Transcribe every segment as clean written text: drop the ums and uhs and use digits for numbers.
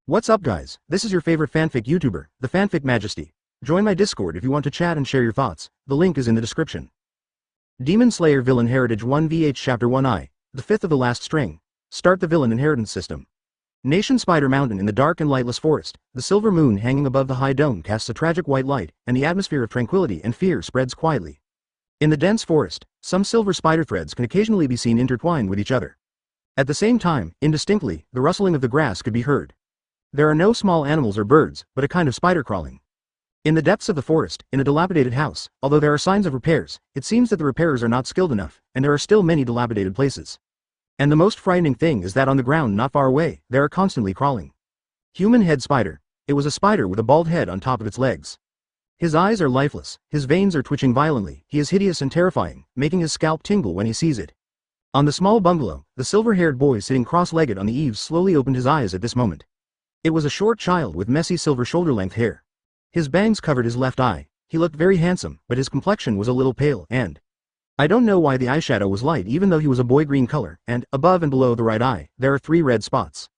What's up guys, this is your favorite fanfic YouTuber, the Fanfic Majesty. Join my Discord if you want to chat and share your thoughts, the link is in the description. Demon Slayer Villain Heritage 1vh Chapter 1I, the fifth of the last string. Start the villain inheritance system. Nation Spider Mountain in the dark and lightless forest, the silver moon hanging above the high dome casts a tragic white light, and the atmosphere of tranquility and fear spreads quietly. In the dense forest, some silver spider threads can occasionally be seen intertwined with each other. At the same time, indistinctly, the rustling of the grass could be heard. There are no small animals or birds, but a kind of spider crawling. In the depths of the forest, in a dilapidated house, although there are signs of repairs, it seems that the repairers are not skilled enough, and there are still many dilapidated places. And the most frightening thing is that on the ground not far away, they are constantly crawling. Human head spider. It was a spider with a bald head on top of its legs. His eyes are lifeless, his veins are twitching violently, he is hideous and terrifying, making his scalp tingle when he sees it. On the small bungalow, the silver-haired boy sitting cross-legged on the eaves slowly opened his eyes at this moment. It was a short child with messy silver shoulder-length hair. His bangs covered his left eye. He looked very handsome, but his complexion was a little pale, and I don't know why the eyeshadow was light even though he was a boy green color, and, above and below the right eye, there are 3 red spots.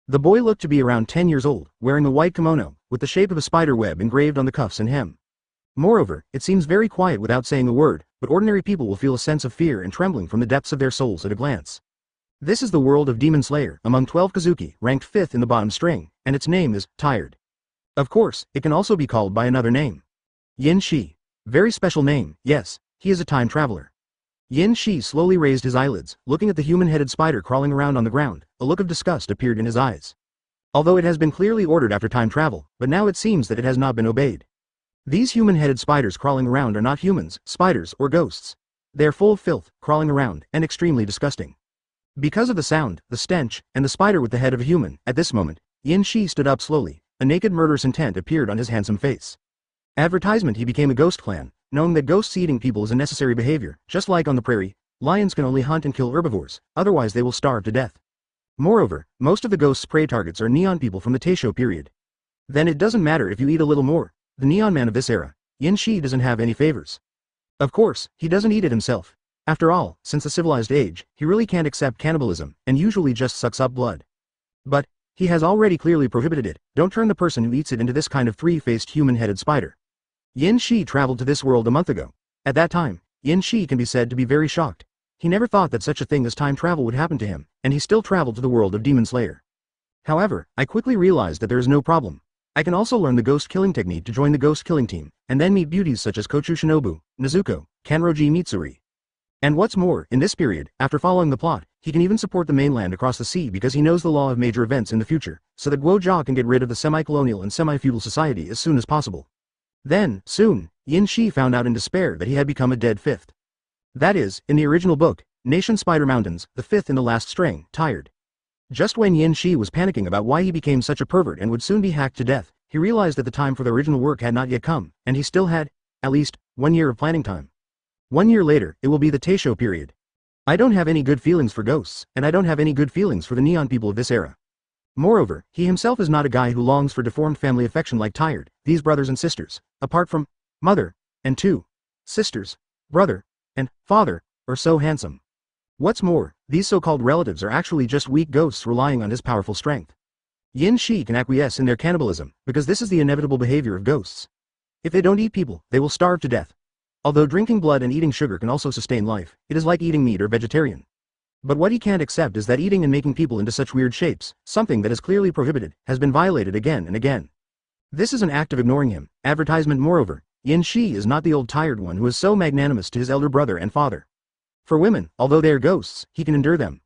The boy looked to be around 10 years old, wearing a white kimono, with the shape of a spider web engraved on the cuffs and hem. Moreover, it seems very quiet without saying a word, but ordinary people will feel a sense of fear and trembling from the depths of their souls at a glance. This is the world of Demon Slayer, among 12 Kizuki, ranked 5th in the bottom string, and its name is Tired. Of course, it can also be called by another name. Yin Shi. Very special name, yes, he is a time traveler. Yin Shi slowly raised his eyelids, looking at the human-headed spider crawling around on the ground. A look of disgust appeared in his eyes. Although it has been clearly ordered after time travel, but now it seems that it has not been obeyed. These human-headed spiders crawling around are not humans, spiders, or ghosts. They are full of filth, crawling around, and extremely disgusting. Because of the sound, the stench, and the spider with the head of a human, at this moment, Yin Shi stood up slowly. A naked murderous intent appeared on his handsome face. Advertisement: he became a ghost clan, knowing that ghosts eating people is a necessary behavior. Just like on the prairie, lions can only hunt and kill herbivores, otherwise they will starve to death. Moreover, most of the ghost's prey targets are neon people from the Taisho period. Then it doesn't matter if you eat a little more. The neon man of this era, Yin Shi, doesn't have any favors. Of course, he doesn't eat it himself. After all, since the civilized age, he really can't accept cannibalism, and usually just sucks up blood. But he has already clearly prohibited it. Don't turn the person who eats it into this kind of 3-faced human-headed spider. Yin Shi traveled to this world a month ago. At that time, Yin Shi can be said to be very shocked. He never thought that such a thing as time travel would happen to him, and he still traveled to the world of Demon Slayer. However, I quickly realized that there is no problem. I can also learn the ghost killing technique to join the ghost killing team, and then meet beauties such as Shinobu, Nezuko, Kanroji Mitsuri. And what's more, in this period, after following the plot, he can even support the mainland across the sea because he knows the law of major events in the future, so that Guojia can get rid of the semi-colonial and semi-feudal society as soon as possible. Then, soon, Yin Shi found out in despair that he had become a dead 5th. That is, in the original book, Nation Spider Mountains, the 5th in the last string, Tired. Just when Yin Shi was panicking about why he became such a pervert and would soon be hacked to death, he realized that the time for the original work had not yet come, and he still had, at least, 1 year of planning time. 1 year later, it will be the Taisho period. I don't have any good feelings for ghosts, and I don't have any good feelings for the neon people of this era. Moreover, he himself is not a guy who longs for deformed family affection like Tired. These brothers and sisters, apart from mother, and 2 sisters, brother, and father, are so handsome. What's more, these so-called relatives are actually just weak ghosts relying on his powerful strength. Yin Shi can acquiesce in their cannibalism, because this is the inevitable behavior of ghosts. If they don't eat people, they will starve to death. Although drinking blood and eating sugar can also sustain life, it is like eating meat or vegetarian. But what he can't accept is that eating and making people into such weird shapes, something that is clearly prohibited, has been violated again and again. This is an act of ignoring him. Advertisement. Moreover, Yin Shi is not the old tired one who is so magnanimous to his elder brother and father. For women, although they are ghosts, he can endure them.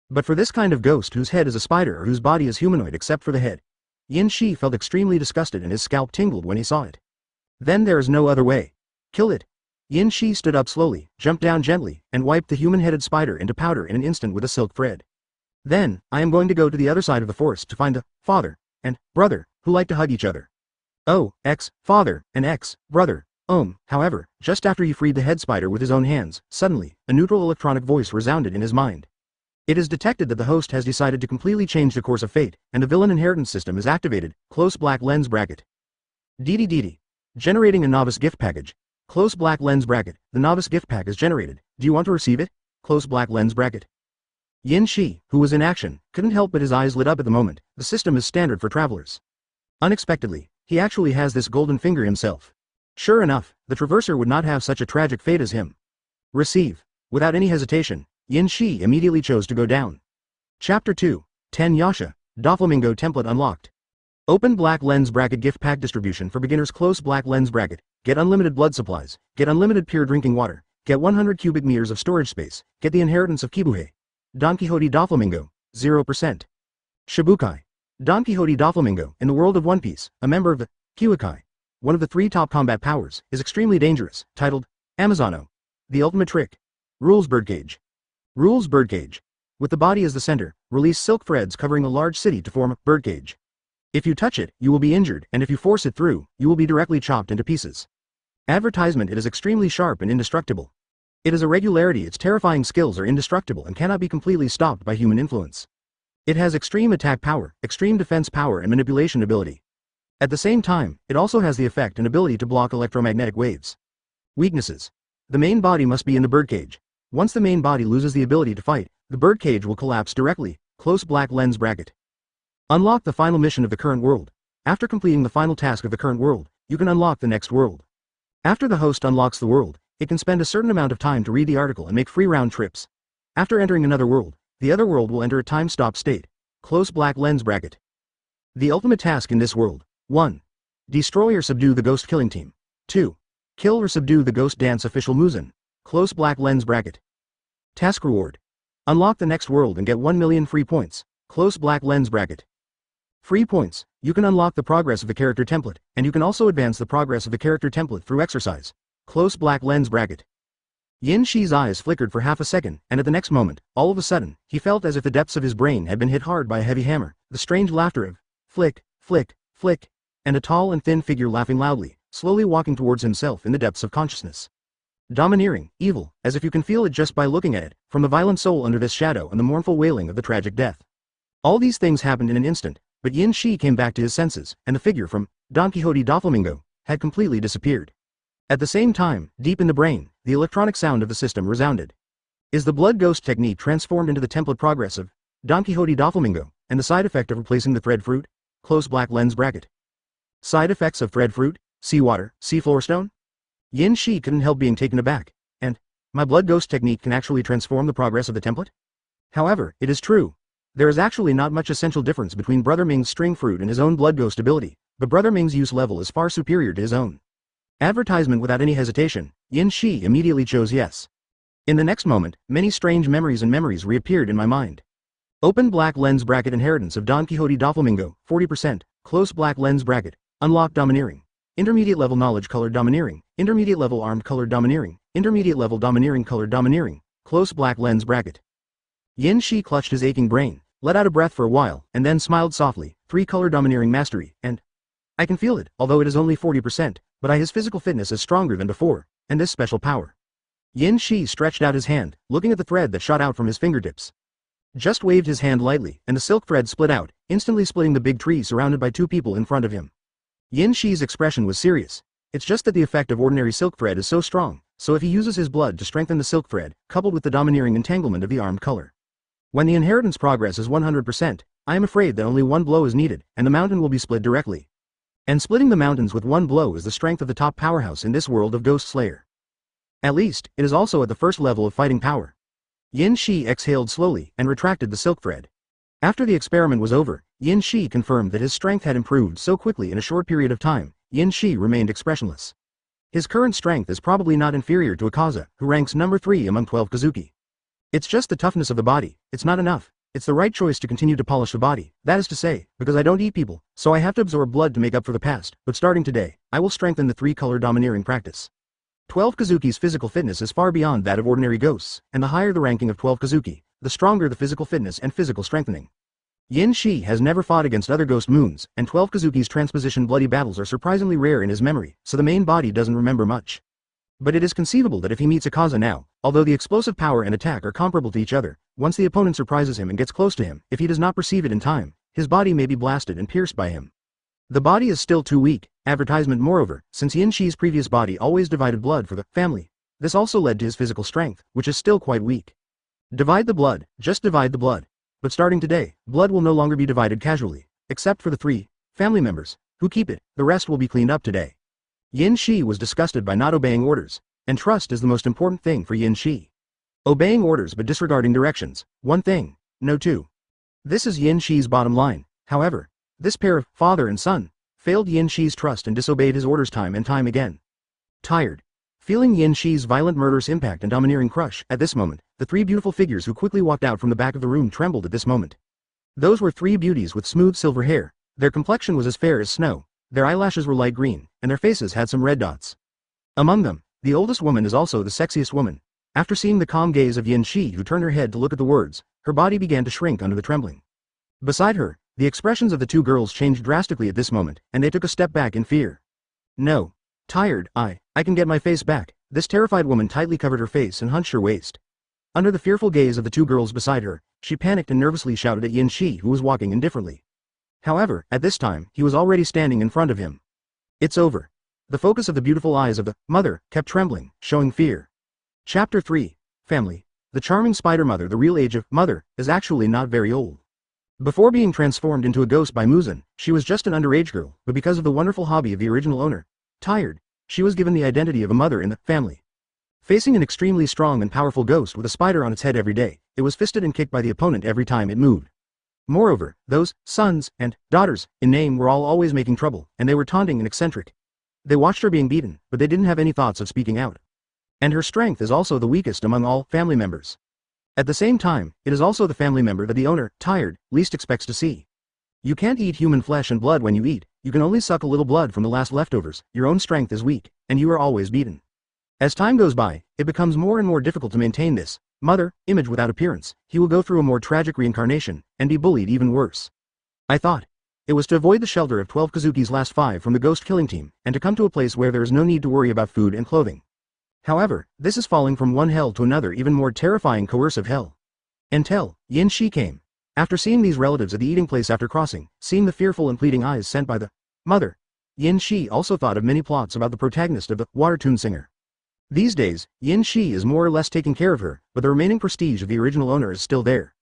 But for this kind of ghost whose head is a spider or whose body is humanoid except for the head, Yin Shi felt extremely disgusted and his scalp tingled when he saw it. Then there is no other way. Kill it. Yin Shi stood up slowly, jumped down gently, and wiped the human-headed spider into powder in an instant with a silk thread. Then, I am going to go to the other side of the forest to find the father and brother who like to hug each other. Oh, ex-father and ex-brother. However, just after he freed the head spider with his own hands, suddenly, a neutral electronic voice resounded in his mind. It is detected that the host has decided to completely change the course of fate, and the villain inheritance system is activated. Close black lens bracket. DDDD. Generating a novice gift package. Close black lens bracket. The novice gift pack is generated. Do you want to receive it? Close black lens bracket. Yin Shi, who was in action, couldn't help but his eyes lit up at the moment. The system is standard for travelers. Unexpectedly, he actually has this golden finger himself. Sure enough, the Traverser would not have such a tragic fate as him. Receive. Without any hesitation, Yin Shi immediately chose to go down. Chapter 2, Yasha, Doflamingo template unlocked. Open black lens bracket gift pack distribution for beginners. Close black lens bracket. Get unlimited blood supplies. Get unlimited pure drinking water. Get 100 cubic meters of storage space. Get the inheritance of Shichibukai. Don Quixote Doflamingo, 0%. Shichibukai. Don Quixote Doflamingo, in the world of One Piece, a member of the Shichibukai, one of the 3 top combat powers, is extremely dangerous, titled Amazano. The ultimate trick. Rules birdcage. Rules birdcage. With the body as the center, release silk threads covering a large city to form a birdcage. If you touch it, you will be injured, and if you force it through, you will be directly chopped into pieces. Advertisement. It is extremely sharp and indestructible. It is a regularity. Its terrifying skills are indestructible and cannot be completely stopped by human influence. It has extreme attack power, extreme defense power and manipulation ability. At the same time, it also has the effect and ability to block electromagnetic waves. Weaknesses. The main body must be in the birdcage. Once the main body loses the ability to fight, the birdcage will collapse directly. Close black lens bracket. Unlock the final mission of the current world. After completing the final task of the current world, you can unlock the next world. After the host unlocks the world, it can spend a certain amount of time to read the article and make free round trips. After entering another world, the other world will enter a time-stop state. Close black lens bracket. The ultimate task in this world. 1. Destroy or subdue the ghost killing team. 2. Kill or subdue the ghost dance official Muzan. Close black lens bracket. Task reward. Unlock the next world and get 1 million free points. Close black lens bracket. Free points. You can unlock the progress of the character template, and you can also advance the progress of the character template through exercise. Close black lens bracket. Yin Shi's eyes flickered for half a second, and at the next moment, all of a sudden, he felt as if the depths of his brain had been hit hard by a heavy hammer. The strange laughter of flick, flick, flick, and a tall and thin figure laughing loudly, slowly walking towards himself in the depths of consciousness. Domineering, evil, as if you can feel it just by looking at it, from the violent soul under this shadow and the mournful wailing of the tragic death. All these things happened in an instant, but Yin Shi came back to his senses, and the figure from Don Quixote Doflamingo had completely disappeared. At the same time, deep in the brain, the electronic sound of the system resounded. Is the blood ghost technique transformed into the template progress of Don Quixote Doflamingo, and the side effect of replacing the thread fruit? Close black lens bracket. Side effects of thread fruit, seawater, seafloor stone? Yin Shi couldn't help being taken aback, and my blood ghost technique can actually transform the progress of the template? However, it is true. There is actually not much essential difference between Brother Ming's string fruit and his own blood ghost ability, but Brother Ming's use level is far superior to his own. Advertisement. Without any hesitation, Yin Shi immediately chose yes. In the next moment, many strange memories reappeared in my mind. Open black lens bracket. Inheritance of Don Quixote Doflamingo, 40%, close black lens bracket, unlock domineering. Intermediate level knowledge colored domineering, intermediate level armed colored domineering, intermediate level domineering colored domineering, close black lens bracket. Yin Shi clutched his aching brain, let out a breath for a while, and then smiled softly. 3-color domineering mastery, and I can feel it, although it is only 40%, but his physical fitness is stronger than before, and this special power. Yin Shi stretched out his hand, looking at the thread that shot out from his fingertips. Just waved his hand lightly, and the silk thread split out, instantly splitting the big tree surrounded by 2 people in front of him. Yin Shi's expression was serious. It's just that the effect of ordinary silk thread is so strong, so if he uses his blood to strengthen the silk thread, coupled with the domineering entanglement of the armed color. When the inheritance progress is 100%, I am afraid that only 1 blow is needed, and the mountain will be split directly. And splitting the mountains with 1 blow is the strength of the top powerhouse in this world of Ghost Slayer. At least, it is also at the first level of fighting power. Yin Shi exhaled slowly and retracted the silk thread. After the experiment was over, Yin Shi confirmed that his strength had improved so quickly in a short period of time. Yin Shi remained expressionless. His current strength is probably not inferior to Akaza, who ranks number 3 among 12 Kizuki. It's just the toughness of the body, it's not enough. It's the right choice to continue to polish the body, that is to say, because I don't eat people, so I have to absorb blood to make up for the past, but starting today, I will strengthen the 3-color domineering practice. 12 Kizuki's physical fitness is far beyond that of ordinary ghosts, and the higher the ranking of 12 Kizuki, the stronger the physical fitness and physical strengthening. Yin Shi has never fought against other ghost moons, and 12 Kizuki's transposition bloody battles are surprisingly rare in his memory, so the main body doesn't remember much. But it is conceivable that if he meets Akaza now, although the explosive power and attack are comparable to each other, once the opponent surprises him and gets close to him, if he does not perceive it in time, his body may be blasted and pierced by him. The body is still too weak. Advertisement. Moreover, since Yin Shi's previous body always divided blood for the family, this also led to his physical strength, which is still quite weak. Divide the blood, just divide the blood. But starting today, blood will no longer be divided casually, except for the 3 family members who keep it, the rest will be cleaned up today. Yin Shi was disgusted by not obeying orders, and trust is the most important thing for Yin Shi. Obeying orders but disregarding directions, one thing, no two. This is Yin Shi's bottom line. However, this pair of father and son failed Yin Shi's trust and disobeyed his orders time and time again. Tired. Feeling Yin Shi's violent murderous impact and domineering crush, at this moment, the 3 beautiful figures who quickly walked out from the back of the room trembled at this moment. Those were 3 beauties with smooth silver hair, their complexion was as fair as snow, their eyelashes were light green, and their faces had some red dots. Among them, the oldest woman is also the sexiest woman. After seeing the calm gaze of Yin Shi who turned her head to look at the words, her body began to shrink under the trembling. Beside her, the expressions of the 2 girls changed drastically at this moment, and they took a step back in fear. No. Tired, I can get my face back. This terrified woman tightly covered her face and hunched her waist. Under the fearful gaze of the 2 girls beside her, she panicked and nervously shouted at Yin Shi who was walking indifferently. However, at this time, he was already standing in front of him. It's over. The focus of the beautiful eyes of the mother kept trembling, showing fear. Chapter 3. Family. The charming spider mother. The real age of mother is actually not very old. Before being transformed into a ghost by Muzan, she was just an underage girl, but because of the wonderful hobby of the original owner, Tired, she was given the identity of a mother in the family. Facing an extremely strong and powerful ghost with a spider on its head every day, it was fisted and kicked by the opponent every time it moved. Moreover, those sons and daughters in name were all always making trouble, and they were taunting and eccentric. They watched her being beaten, but they didn't have any thoughts of speaking out. And her strength is also the weakest among all family members. At the same time, it is also the family member that the owner, Tired, least expects to see. You can't eat human flesh and blood when you eat, you can only suck a little blood from the last leftovers, your own strength is weak, and you are always beaten. As time goes by, it becomes more and more difficult to maintain this mother image without appearance. He will go through a more tragic reincarnation, and be bullied even worse. I thought. It was to avoid the shelter of 12 Kizuki's last 5 from the ghost killing team, and to come to a place where there is no need to worry about food and clothing. However, this is falling from one hell to another, even more terrifying coercive hell. Until Yin Shi came. After seeing these relatives at the eating place after crossing, seeing the fearful and pleading eyes sent by the mother, Yin Shi also thought of many plots about the protagonist of the water tune singer. These days, Yin Shi is more or less taking care of her, but the remaining prestige of the original owner is still there.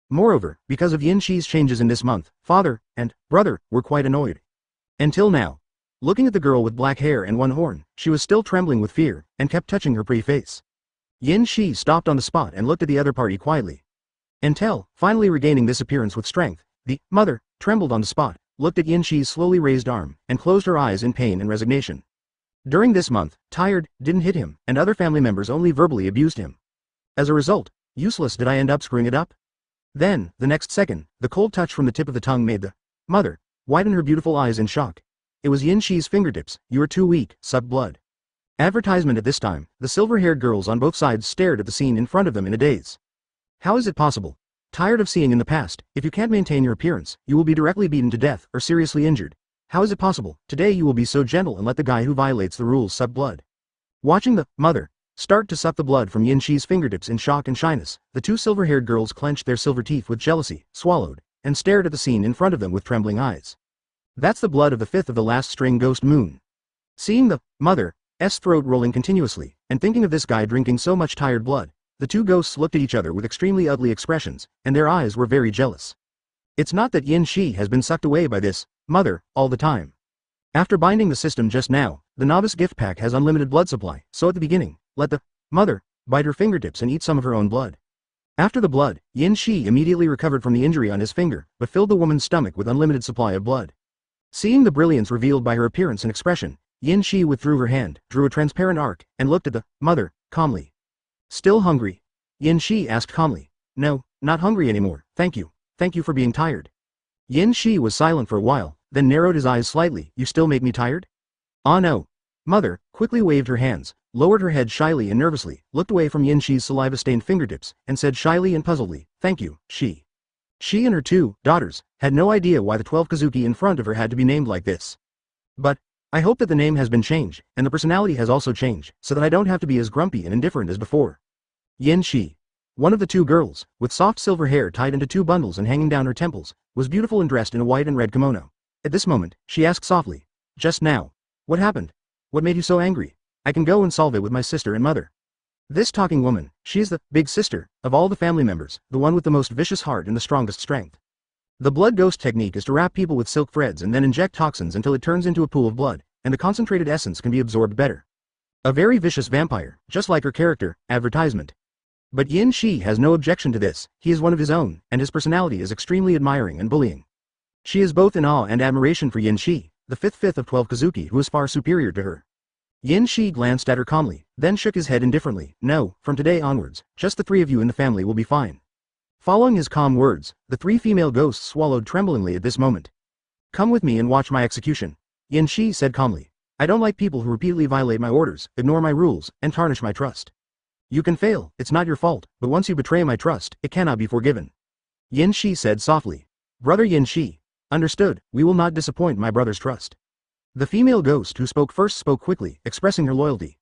Moreover, because of Yin Shi's changes in this month, father and brother were quite annoyed. Until now. Looking at the girl with black hair and one horn, she was still trembling with fear, and kept touching her pretty face. Yin Shi stopped on the spot and looked at the other party quietly. Until, finally regaining this appearance with strength, the mother trembled on the spot, looked at Yin Shi's slowly raised arm, and closed her eyes in pain and resignation. During this month, Tired didn't hit him, and other family members only verbally abused him. As a result, useless did I end up screwing it up? Then, the next second, the cold touch from the tip of the tongue made the mother widen her beautiful eyes in shock. It was Yin Shi's fingertips. You are too weak, suck blood. Advertisement. At this time, the silver-haired girls on both sides stared at the scene in front of them in a daze. How is it possible? Tired of seeing in the past, if you can't maintain your appearance, you will be directly beaten to death or seriously injured. How is it possible? Today you will be so gentle and let the guy who violates the rules suck blood. Watching the mother start to suck the blood from Yin Shi's fingertips in shock and shyness, the 2 silver-haired girls clenched their silver teeth with jealousy, swallowed, and stared at the scene in front of them with trembling eyes. That's the blood of the 5th of the last string ghost moon. Seeing the mother's throat rolling continuously, and thinking of this guy drinking so much tired blood, the 2 ghosts looked at each other with extremely ugly expressions, and their eyes were very jealous. It's not that Yin Shi has been sucked away by this mother all the time. After binding the system just now, the novice gift pack has unlimited blood supply, so at the beginning, let the mother bite her fingertips and eat some of her own blood. After the blood, Yin Shi immediately recovered from the injury on his finger, but filled the woman's stomach with unlimited supply of blood. Seeing the brilliance revealed by her appearance and expression, Yin Shi withdrew her hand, drew a transparent arc, and looked at the mother calmly. Still hungry? Yin Shi asked calmly. No, not hungry anymore, thank you. Thank you for being tired. Yin Shi was silent for a while, then narrowed his eyes slightly. You still make me tired? Ah no. Mother quickly waved her hands, lowered her head shyly and nervously, looked away from Yin Shi's saliva-stained fingertips, and said shyly and puzzledly, thank you, Shi. She and her 2 daughters had no idea why the 12 Kizuki in front of her had to be named like this. But I hope that the name has been changed, and the personality has also changed, so that I don't have to be as grumpy and indifferent as before. Yin Shi, one of the 2 girls, with soft silver hair tied into 2 bundles and hanging down her temples, was beautiful and dressed in a white and red kimono. At this moment, she asked softly, just now. What happened? What made you so angry? I can go and solve it with my sister and mother. This talking woman, she is the big sister of all the family members, the one with the most vicious heart and the strongest strength. The blood ghost technique is to wrap people with silk threads and then inject toxins until it turns into a pool of blood, and the concentrated essence can be absorbed better. A very vicious vampire, just like her character, advertisement. But Yin Shi has no objection to this, he is one of his own, and his personality is extremely admiring and bullying. She is both in awe and admiration for Yin Shi, the fifth of 12 Kizuki, who is far superior to her. Yin Shi glanced at her calmly, then shook his head indifferently. No, from today onwards, just the three of you in the family will be fine. Following his calm words, the three female ghosts swallowed tremblingly at this moment. Come with me and watch my execution, Yin Shi said calmly. I don't like people who repeatedly violate my orders, ignore my rules, and tarnish my trust. You can fail, it's not your fault, but once you betray my trust, it cannot be forgiven. Yin Shi said softly. Brother Yin Shi. Understood, we will not disappoint my brother's trust. The female ghost who spoke first spoke quickly, expressing her loyalty.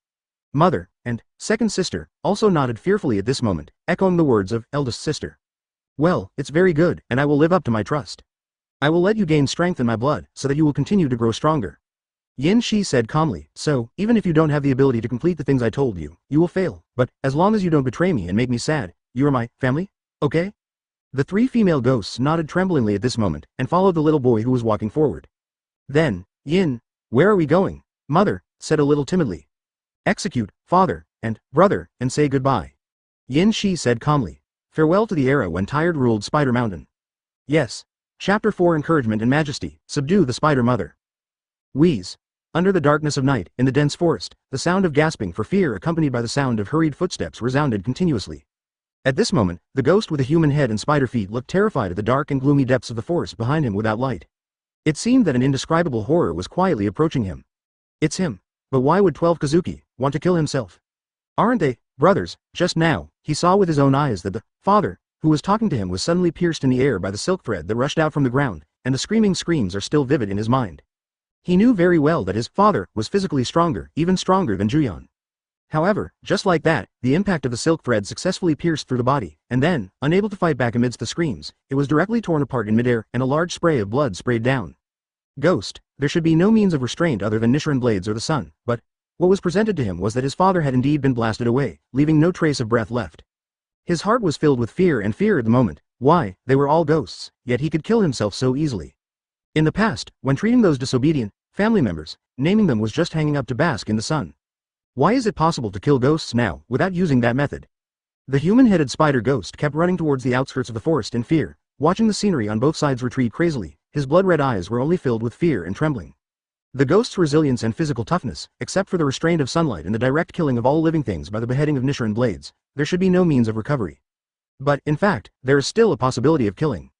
Mother, and second sister, also nodded fearfully at this moment, echoing the words of eldest sister. Well, it's very good, and I will live up to my trust. I will let you gain strength in my blood, so that you will continue to grow stronger. Yin Shi said calmly, so, even if you don't have the ability to complete the things I told you, you will fail, but, as long as you don't betray me and make me sad, you are my family? Okay? The three female ghosts nodded tremblingly at this moment, and followed the little boy who was walking forward. Then, Yin, where are we going? Mother, said a little timidly. Execute, father, and brother, and say goodbye. Yin Shi said calmly. Farewell to the era when Tired ruled Spider Mountain. Yes. Chapter 4 Encouragement and Majesty, Subdue the Spider Mother. Wheeze. Under the darkness of night, in the dense forest, the sound of gasping for fear accompanied by the sound of hurried footsteps resounded continuously. At this moment, the ghost with a human head and spider feet looked terrified at the dark and gloomy depths of the forest behind him without light. It seemed that an indescribable horror was quietly approaching him. It's him. But why would 12 Kizuki want to kill himself? Aren't they brothers? Just now, he saw with his own eyes that the father, who was talking to him, was suddenly pierced in the air by the silk thread that rushed out from the ground, and the screaming screams are still vivid in his mind. He knew very well that his father was physically stronger, even stronger than Juyan. However, just like that, the impact of the silk thread successfully pierced through the body, and then, unable to fight back amidst the screams, it was directly torn apart in midair, and a large spray of blood sprayed down. Ghost, there should be no means of restraint other than Nichiren blades or the sun, but what was presented to him was that his father had indeed been blasted away, leaving no trace of breath left. His heart was filled with fear at the moment. Why, they were all ghosts, yet he could kill himself so easily. In the past, when treating those disobedient family members, naming them was just hanging up to bask in the sun. Why is it possible to kill ghosts now, without using that method? The human-headed spider ghost kept running towards the outskirts of the forest in fear, watching the scenery on both sides retreat crazily. His blood-red eyes were only filled with fear and trembling. The ghost's resilience and physical toughness, except for the restraint of sunlight and the direct killing of all living things by the beheading of Nichiren blades, there should be no means of recovery. But, in fact, there is still a possibility of killing.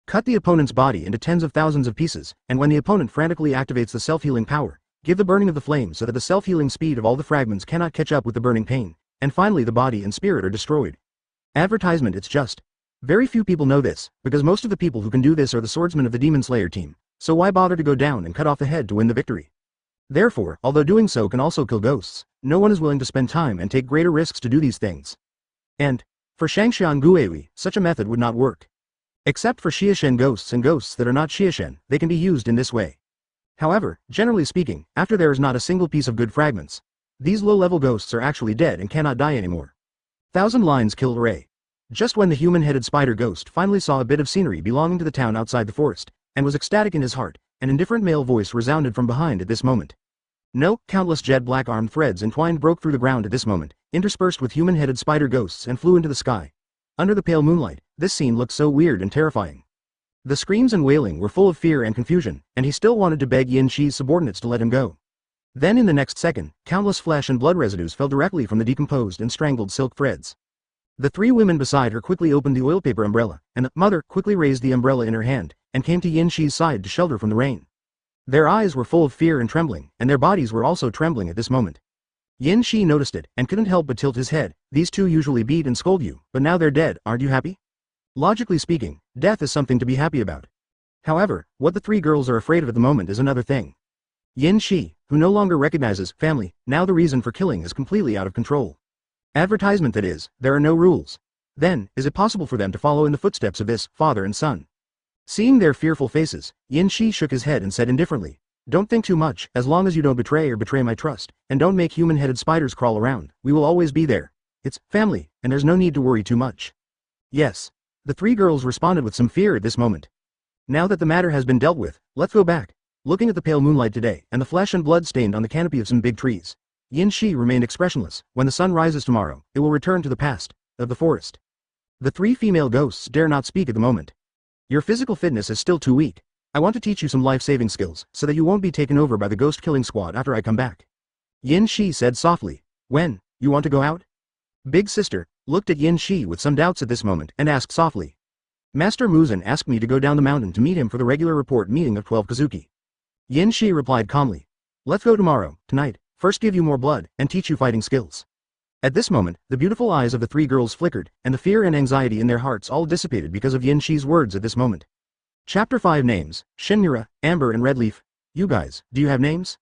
Cut the opponent's body into tens of thousands of pieces, and when the opponent frantically activates the self-healing power, give the burning of the flame so that the self-healing speed of all the fragments cannot catch up with the burning pain, and finally the body and spirit are destroyed. Advertisement. It's just. Very few people know this, because most of the people who can do this are the swordsmen of the Demon Slayer team, so why bother to go down and cut off the head to win the victory? Therefore, although doing so can also kill ghosts, no one is willing to spend time and take greater risks to do these things. And, for Shangshan Guewi, such a method would not work. Except for Shiishen ghosts and ghosts that are not Shiishen, they can be used in this way. However, generally speaking, after there is not a single piece of good fragments, these low-level ghosts are actually dead and cannot die anymore. Thousand Lines killed Ray. Just when the human-headed spider ghost finally saw a bit of scenery belonging to the town outside the forest, and was ecstatic in his heart, an indifferent male voice resounded from behind at this moment. No, countless jet black-armed threads entwined broke through the ground at this moment, interspersed with human-headed spider ghosts, and flew into the sky. Under the pale moonlight, this scene looked so weird and terrifying. The screams and wailing were full of fear and confusion, and he still wanted to beg Yin Shi's subordinates to let him go. Then in the next second, countless flesh and blood residues fell directly from the decomposed and strangled silk threads. The three women beside her quickly opened the oil paper umbrella, and the mother quickly raised the umbrella in her hand, and came to Yin Shi's side to shelter from the rain. Their eyes were full of fear and trembling, and their bodies were also trembling at this moment. Yin Shi noticed it, and couldn't help but tilt his head. These two usually beat and scold you, but now they're dead, aren't you happy? Logically speaking, death is something to be happy about. However, what the three girls are afraid of at the moment is another thing. Yin Shi, who no longer recognizes family, now the reason for killing is completely out of control. Advertisement, that is, there are no rules. Then, is it possible for them to follow in the footsteps of this father and son? Seeing their fearful faces, Yin Shi shook his head and said indifferently, "Don't think too much, as long as you don't betray my trust, and don't make human-headed spiders crawl around, we will always be there." It's family, and there's no need to worry too much. Yes. The three girls responded with some fear at this moment. Now that the matter has been dealt with, let's go back. Looking at the pale moonlight today, and the flesh and blood stained on the canopy of some big trees, Yin Shi remained expressionless. When the sun rises tomorrow, it will return to the past of the forest. The three female ghosts dare not speak at the moment. Your physical fitness is still too weak. I want to teach you some life-saving skills, so that you won't be taken over by the ghost-killing squad after I come back. Yin Shi said softly. When? You want to go out? Big sister looked at Yin Shi with some doubts at this moment and asked softly. Master Muzan asked me to go down the mountain to meet him for the regular report meeting of 12 Kizuki. Yin Shi replied calmly. Let's go tomorrow, tonight, first give you more blood, and teach you fighting skills. At this moment, the beautiful eyes of the three girls flickered, and the fear and anxiety in their hearts all dissipated because of Yin Shi's words at this moment. Chapter 5 Names, Shinmura, Amber and Redleaf. You guys, do you have names?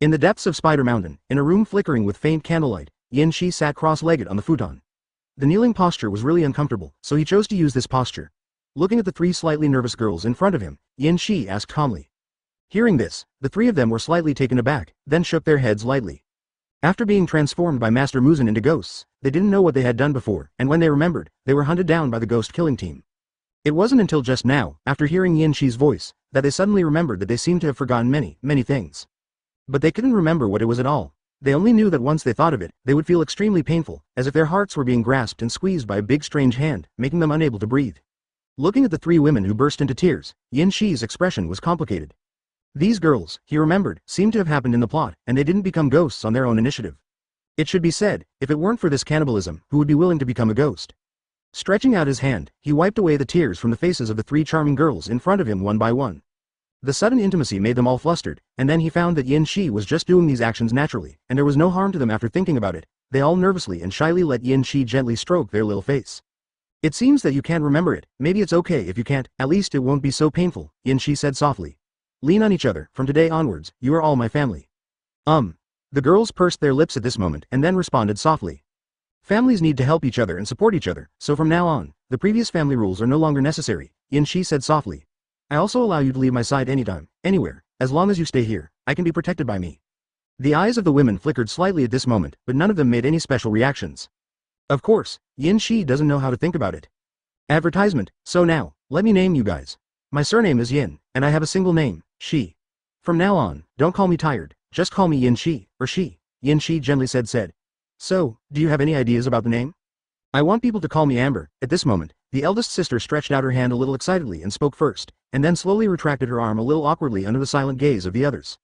In the depths of Spider Mountain, in a room flickering with faint candlelight, Yin Shi sat cross-legged on the futon. The kneeling posture was really uncomfortable, so he chose to use this posture. Looking at the three slightly nervous girls in front of him, Yin Shi asked calmly. Hearing this, the three of them were slightly taken aback, then shook their heads lightly. After being transformed by Master Muzan into ghosts, they didn't know what they had done before, and when they remembered, they were hunted down by the ghost-killing team. It wasn't until just now, after hearing Yin Shi's voice, that they suddenly remembered that they seemed to have forgotten many things. But they couldn't remember what it was at all. They only knew that once they thought of it, they would feel extremely painful, as if their hearts were being grasped and squeezed by a big strange hand, making them unable to breathe. Looking at the three women who burst into tears, Yin Shi's expression was complicated. These girls, he remembered, seemed to have happened in the plot, and they didn't become ghosts on their own initiative. It should be said, if it weren't for this cannibalism, who would be willing to become a ghost? Stretching out his hand, he wiped away the tears from the faces of the three charming girls in front of him one by one. The sudden intimacy made them all flustered, and then he found that Yin Shi was just doing these actions naturally, and there was no harm to them after thinking about it. They all nervously and shyly let Yin Shi gently stroke their little face. It seems that you can't remember it, maybe it's okay if you can't, at least it won't be so painful, Yin Shi said softly. Lean on each other, from today onwards, you are all my family. The girls pursed their lips at this moment and then responded softly. Families need to help each other and support each other, so from now on, the previous family rules are no longer necessary, Yin Shi said softly. I also allow you to leave my side anytime, anywhere, as long as you stay here, I can be protected by me. The eyes of the women flickered slightly at this moment, but none of them made any special reactions. Of course, Yin Shi doesn't know how to think about it. Advertisement, so now, let me name you guys. My surname is Yin, and I have a single name, Shi. From now on, don't call me tired, just call me Yin Shi, or Shi, Yin Shi gently said. So, do you have any ideas about the name? I want people to call me Amber. At this moment, the eldest sister stretched out her hand a little excitedly and spoke first, and then slowly retracted her arm a little awkwardly under the silent gaze of the others.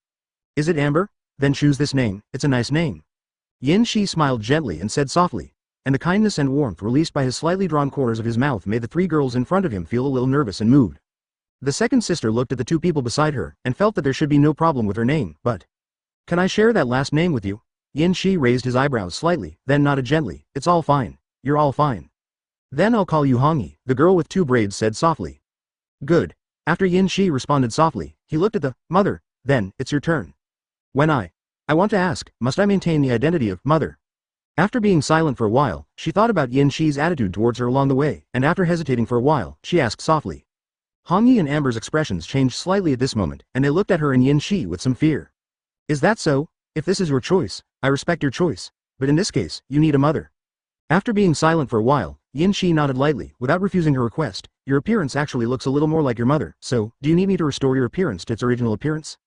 Is it Amber? Then choose this name, it's a nice name. Yin Shi smiled gently and said softly, and the kindness and warmth released by his slightly drawn corners of his mouth made the three girls in front of him feel a little nervous and moved. The second sister looked at the two people beside her and felt that there should be no problem with her name, but... Can I share that last name with you? Yin Shi raised his eyebrows slightly, then nodded gently. It's all fine. You're all fine. Then I'll call you Hangi, the girl with two braids said softly. Good. After Yin Shi responded softly, he looked at the mother. Then, it's your turn. When I want to ask, must I maintain the identity of mother? After being silent for a while, she thought about Yin Shi's attitude towards her along the way, and after hesitating for a while, she asked softly. Hangi and Amber's expressions changed slightly at this moment, and they looked at her and Yin Shi with some fear. Is that so? If this is your choice, I respect your choice, but in this case, you need a mother. After being silent for a while, Yin Shi nodded lightly, without refusing her request. Your appearance actually looks a little more like your mother, so, do you need me to restore your appearance to its original appearance?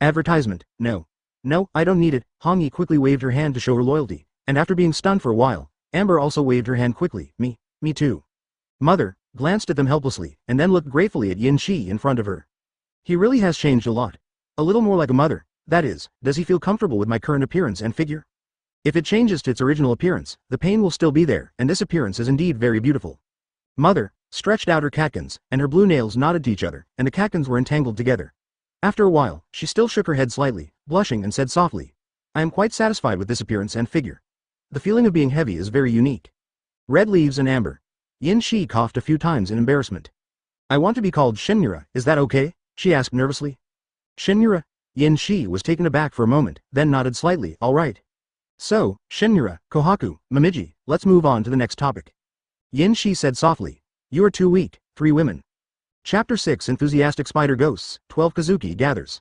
Advertisement, no. No, I don't need it. Hangi quickly waved her hand to show her loyalty, and after being stunned for a while, Amber also waved her hand quickly. Me too. Mother glanced at them helplessly, and then looked gratefully at Yin Shi in front of her. He really has changed a lot. A little more like a mother. That is, does he feel comfortable with my current appearance and figure? If it changes to its original appearance, the pain will still be there, and this appearance is indeed very beautiful. Mother stretched out her catkins, and her blue nails nodded to each other, and the catkins were entangled together. After a while, she still shook her head slightly, blushing and said softly, I am quite satisfied with this appearance and figure. The feeling of being heavy is very unique. Red leaves and amber. Yin Shi coughed a few times in embarrassment. I want to be called Shinmura, is that okay? She asked nervously. Shinmura? Yin Shi was taken aback for a moment, then nodded slightly, all right. So, Shinmura, Kohaku, Momiji, let's move on to the next topic. Yin Shi said softly. You are too weak, 3 women. Chapter 6 Enthusiastic Spider Ghosts, 12 Kizuki gathers.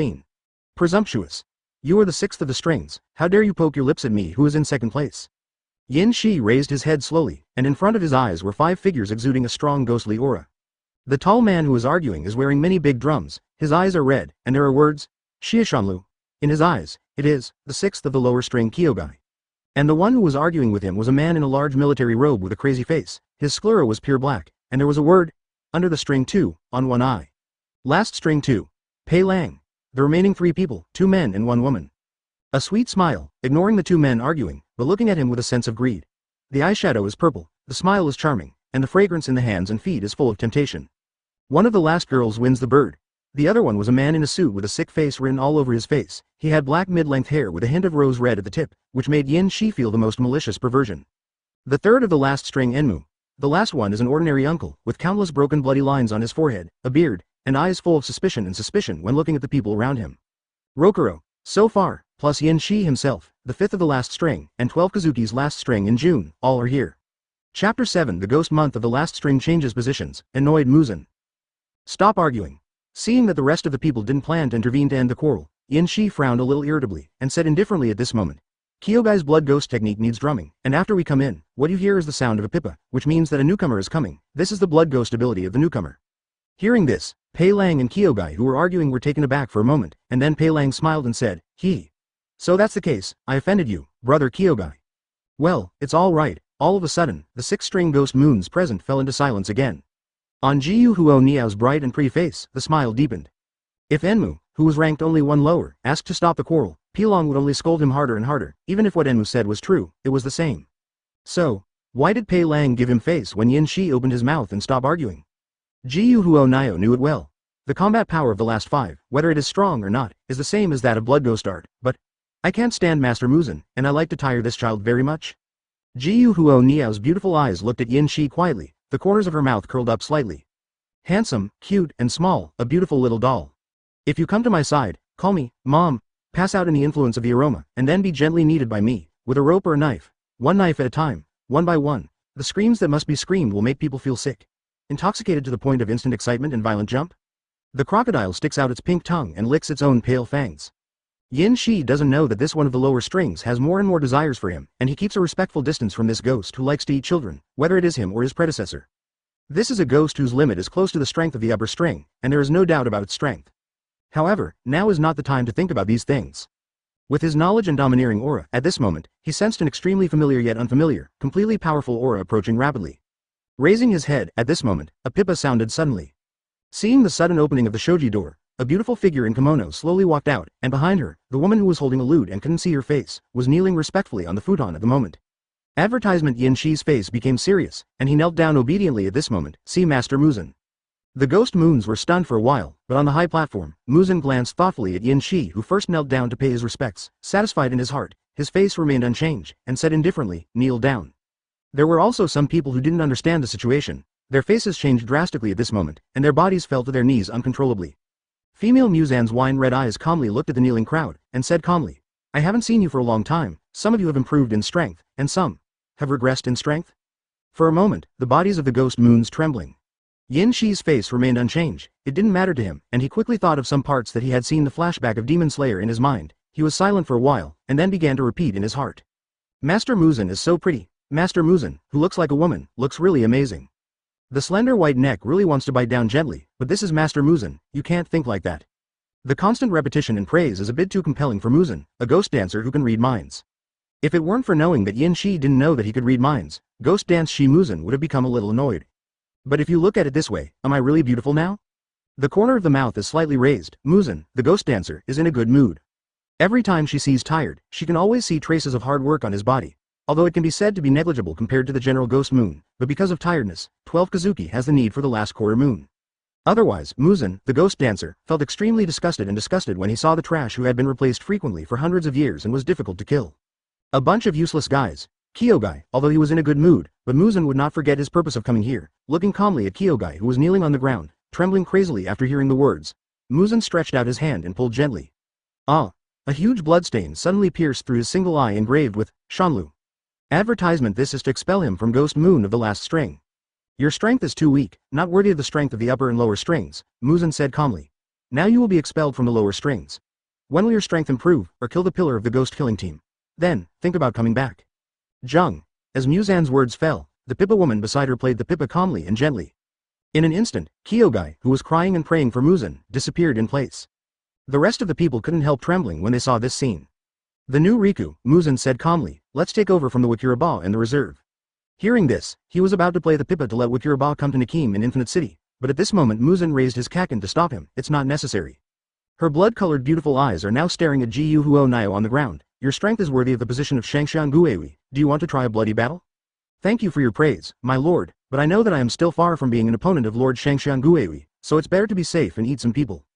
clean. Presumptuous. You are the sixth of the strings, how dare you poke your lips at me who is in second place? Yin Shi raised his head slowly, and in front of his eyes were 5 figures exuding a strong ghostly aura. The tall man who is arguing is wearing many big drums, his eyes are red, and there are words, Shiishanlu. In his eyes, it is, the sixth of the lower string Kyogai. And the one who was arguing with him was a man in a large military robe with a crazy face, his sclera was pure black, and there was a word, under the string 2, on one eye. Last string 2. Pei Lang. The remaining 3 people, 2 men and 1 woman. A sweet smile, ignoring the 2 men arguing, but looking at him with a sense of greed. The eyeshadow is purple, the smile is charming, and the fragrance in the hands and feet is full of temptation. One of the last girls wins the bird. The other one was a man in a suit with a sick face written all over his face. He had black mid-length hair with a hint of rose red at the tip, which made Yin Shi feel the most malicious perversion. The third of the last string Enmu. The last one is an ordinary uncle, with countless broken bloody lines on his forehead, a beard, and eyes full of suspicion when looking at the people around him. Rokuro. So far, plus Yin Shi himself, the 5th of the last string, and 12 Kizuki's last string in June, all are here. Chapter 7 The ghost month of the last string changes positions, annoyed Muzan. Stop arguing. Seeing that the rest of the people didn't plan to intervene to end the quarrel, Yin Shi frowned a little irritably, and said indifferently at this moment. Kyogai's blood ghost technique needs drumming, and after we come in, what you hear is the sound of a pipa, which means that a newcomer is coming. This is the blood ghost ability of the newcomer. Hearing this, Pei Lang and Kyogai who were arguing were taken aback for a moment, and then Pei Lang smiled and said, So that's the case, I offended you, brother Kyogai. Well, it's all right. All of a sudden, the 6-string ghost moons present fell into silence again. On Jiu Huo Niao's bright and pretty face, the smile deepened. If Enmu, who was ranked only one lower, asked to stop the quarrel, Pilong would only scold him harder and harder. Even if what Enmu said was true, it was the same. So, why did Pei Lang give him face when Yin Shi opened his mouth and stopped arguing? Jiu Huo Nio knew it well. The combat power of the last 5, whether it is strong or not, is the same as that of blood ghost art, but I can't stand Master Muzan, and I like to tire this child very much. Jiu Huo Niao's beautiful eyes looked at Yin Shi quietly, the corners of her mouth curled up slightly. Handsome, cute, and small, a beautiful little doll. If you come to my side, call me, Mom, pass out in the influence of the aroma, and then be gently kneaded by me, with a rope or a knife, one knife at a time, one by one. The screams that must be screamed will make people feel sick. Intoxicated to the point of instant excitement and violent jump? The crocodile sticks out its pink tongue and licks its own pale fangs. Yin Shi doesn't know that this one of the lower strings has more and more desires for him, and he keeps a respectful distance from this ghost who likes to eat children, whether it is him or his predecessor. This is a ghost whose limit is close to the strength of the upper string, and there is no doubt about its strength. However, now is not the time to think about these things. With his knowledge and domineering aura, at this moment, he sensed an extremely familiar yet unfamiliar, completely powerful aura approaching rapidly. Raising his head, at this moment, a pipa sounded suddenly. Seeing the sudden opening of the shoji door, a beautiful figure in kimono slowly walked out, and behind her, the woman who was holding a lute and couldn't see her face, was kneeling respectfully on the futon at the moment. Advertisement Yin Shi's face became serious, and he knelt down obediently at this moment. See Master Muzan. The ghost moons were stunned for a while, but on the high platform, Muzan glanced thoughtfully at Yin Shi who first knelt down to pay his respects. Satisfied in his heart, his face remained unchanged, and said indifferently, kneel down. There were also some people who didn't understand the situation. Their faces changed drastically at this moment, and their bodies fell to their knees uncontrollably. Female Muzan's wine-red eyes calmly looked at the kneeling crowd, and said calmly, I haven't seen you for a long time. Some of you have improved in strength, and some have regressed in strength. For a moment, the bodies of the ghost moons trembling. Yin Shi's face remained unchanged. It didn't matter to him, and he quickly thought of some parts that he had seen the flashback of Demon Slayer in his mind. He was silent for a while, and then began to repeat in his heart. Master Muzan is so pretty. Master Muzan, who looks like a woman, looks really amazing. The slender white neck really wants to bite down gently, but this is Master Muzan, you can't think like that. The constant repetition and praise is a bit too compelling for Muzan, a ghost dancer who can read minds. If it weren't for knowing that Yin Shi didn't know that he could read minds, Ghost Dance Shi Muzan would have become a little annoyed. But if you look at it this way, am I really beautiful now? The corner of the mouth is slightly raised. Muzan, the ghost dancer, is in a good mood. Every time she sees tired, she can always see traces of hard work on his body. Although it can be said to be negligible compared to the general ghost moon, but because of tiredness, 12 Kizuki has the need for the last quarter moon. Otherwise, Muzan, the ghost dancer, felt extremely disgusted when he saw the trash who had been replaced frequently for hundreds of years and was difficult to kill. A bunch of useless guys. Kyogai, although he was in a good mood, but Muzan would not forget his purpose of coming here. Looking calmly at Kyogai who was kneeling on the ground, trembling crazily after hearing the words, Muzan stretched out his hand and pulled gently. Ah! A huge bloodstain suddenly pierced through his single eye engraved with, Shanlu. Advertisement This is to expel him from Ghost Moon of the last string. Your strength is too weak, not worthy of the strength of the upper and lower strings, Muzan said calmly. Now you will be expelled from the lower strings. When will your strength improve, or kill the pillar of the ghost killing team? Then, think about coming back. Jung. As Muzan's words fell, the Pippa woman beside her played the Pippa calmly and gently. In an instant, Kyogai, who was crying and praying for Muzan, disappeared in place. The rest of the people couldn't help trembling when they saw this scene. The new Riku, Muzan said calmly, let's take over from the Wakiraba and the reserve. Hearing this, he was about to play the Pippa to let Wakiraba come to Nakim in Infinite City, but at this moment Muzan raised his kaken to stop him. It's not necessary. Her blood-colored beautiful eyes are now staring at Jiu Huo Nio on the ground. Your strength is worthy of the position of Shangshan Guewi. Do you want to try a bloody battle? Thank you for your praise, my lord, but I know that I am still far from being an opponent of Lord Shangshan Guewi, so it's better to be safe and eat some people.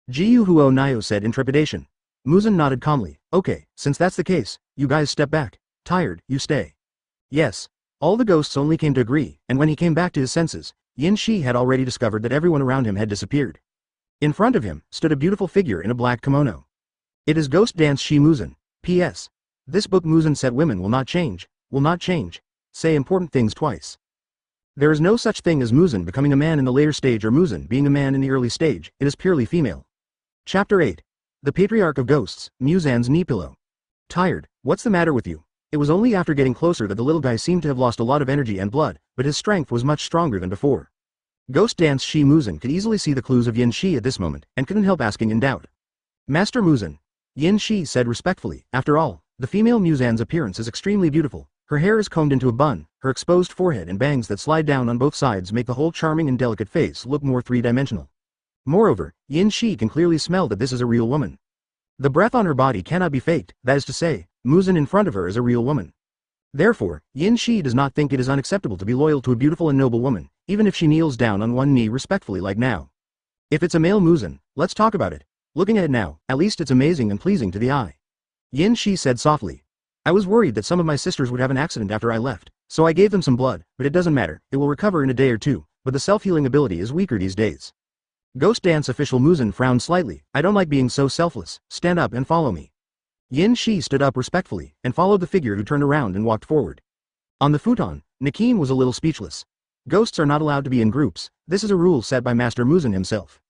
Jiu Huo Nio said in trepidation. Muzan nodded calmly. Okay, since that's the case, you guys step back. Tired, you stay. Yes. All the ghosts only came to agree, and when he came back to his senses, Yin Shi had already discovered that everyone around him had disappeared. In front of him, stood a beautiful figure in a black kimono. It is Ghost Dance Shi Muzan. P.S. This book Muzan said women will not change, say important things twice. There is no such thing as Muzan becoming a man in the later stage or Muzan being a man in the early stage, it is purely female. Chapter 8. The Patriarch of Ghosts, Muzan's knee pillow. Tired, what's the matter with you? It was only after getting closer that the little guy seemed to have lost a lot of energy and blood, but his strength was much stronger than before. Ghost Dance Shi Muzan could easily see the clues of Yin Shi at this moment, and couldn't help asking in doubt. Master Muzan. Yin Shi said respectfully, after all, the female Muzan's appearance is extremely beautiful. Her hair is combed into a bun, her exposed forehead and bangs that slide down on both sides make the whole charming and delicate face look more three-dimensional. Moreover, Yin Shi can clearly smell that this is a real woman. The breath on her body cannot be faked, that is to say, Muzan in front of her is a real woman. Therefore, Yin Shi does not think it is unacceptable to be loyal to a beautiful and noble woman, even if she kneels down on one knee respectfully like now. If it's a male Muzan, let's talk about it. Looking at it now, at least it's amazing and pleasing to the eye. Yin Shi said softly. I was worried that some of my sisters would have an accident after I left, so I gave them some blood, but it doesn't matter, it will recover in a day or two, but the self-healing ability is weaker these days. Ghost Dance official Muzan frowned slightly. I don't like being so selfless, stand up and follow me. Yin Shi stood up respectfully, and followed the figure who turned around and walked forward. On the futon, Nakim was a little speechless. Ghosts are not allowed to be in groups, this is a rule set by Master Muzan himself.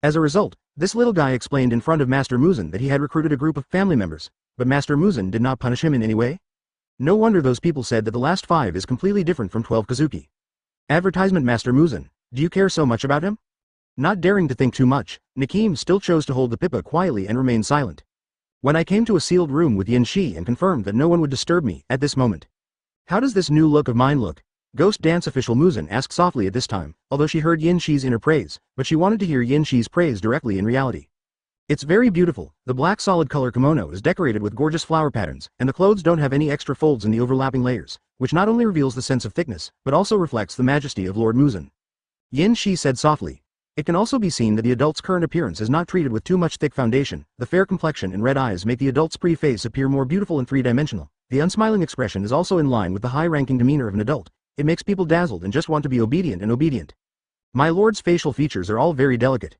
As a result, this little guy explained in front of Master Muzan that he had recruited a group of family members, but Master Muzan did not punish him in any way? No wonder those people said that the last 5 is completely different from 12 Kizuki. Advertisement Master Muzan, do you care so much about him? Not daring to think too much, Nakim still chose to hold the pipa quietly and remain silent. When I came to a sealed room with Yin Shi and confirmed that no one would disturb me at this moment. How does this new look of mine look? Ghost Dance official Muzan asked softly at this time, although she heard Yin Shi's inner praise, but she wanted to hear Yin Shi's praise directly in reality. It's very beautiful, the black solid color kimono is decorated with gorgeous flower patterns, and the clothes don't have any extra folds in the overlapping layers, which not only reveals the sense of thickness, but also reflects the majesty of Lord Muzan. Yin Shi said softly. It can also be seen that the adult's current appearance is not treated with too much thick foundation, the fair complexion and red eyes make the adult's pretty face appear more beautiful and three-dimensional. The unsmiling expression is also in line with the high-ranking demeanor of an adult. It makes people dazzled and just want to be obedient. My lord's facial features are all very delicate.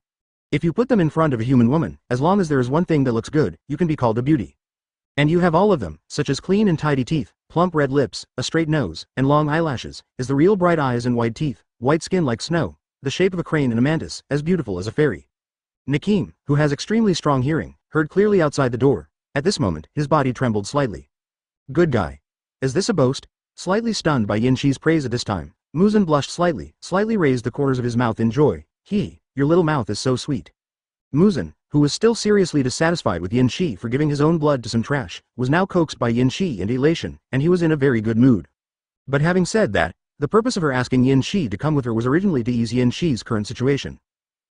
If you put them in front of a human woman, as long as there is one thing that looks good, you can be called a beauty. And you have all of them, such as clean and tidy teeth, plump red lips, a straight nose, and long eyelashes, is the real bright eyes and white teeth, white skin like snow, the shape of a crane and a mantis, as beautiful as a fairy. Nakim, who has extremely strong hearing, heard clearly outside the door. At this moment, his body trembled slightly. Good guy. Is this a boast? Slightly stunned by Yin Shi's praise at this time, Muzan blushed slightly raised the corners of his mouth in joy. Your little mouth is so sweet. Muzan, who was still seriously dissatisfied with Yin Shi for giving his own blood to some trash, was now coaxed by Yin Shi and elation, and he was in a very good mood. But having said that, the purpose of her asking Yin Shi to come with her was originally to ease Yin Shi's current situation.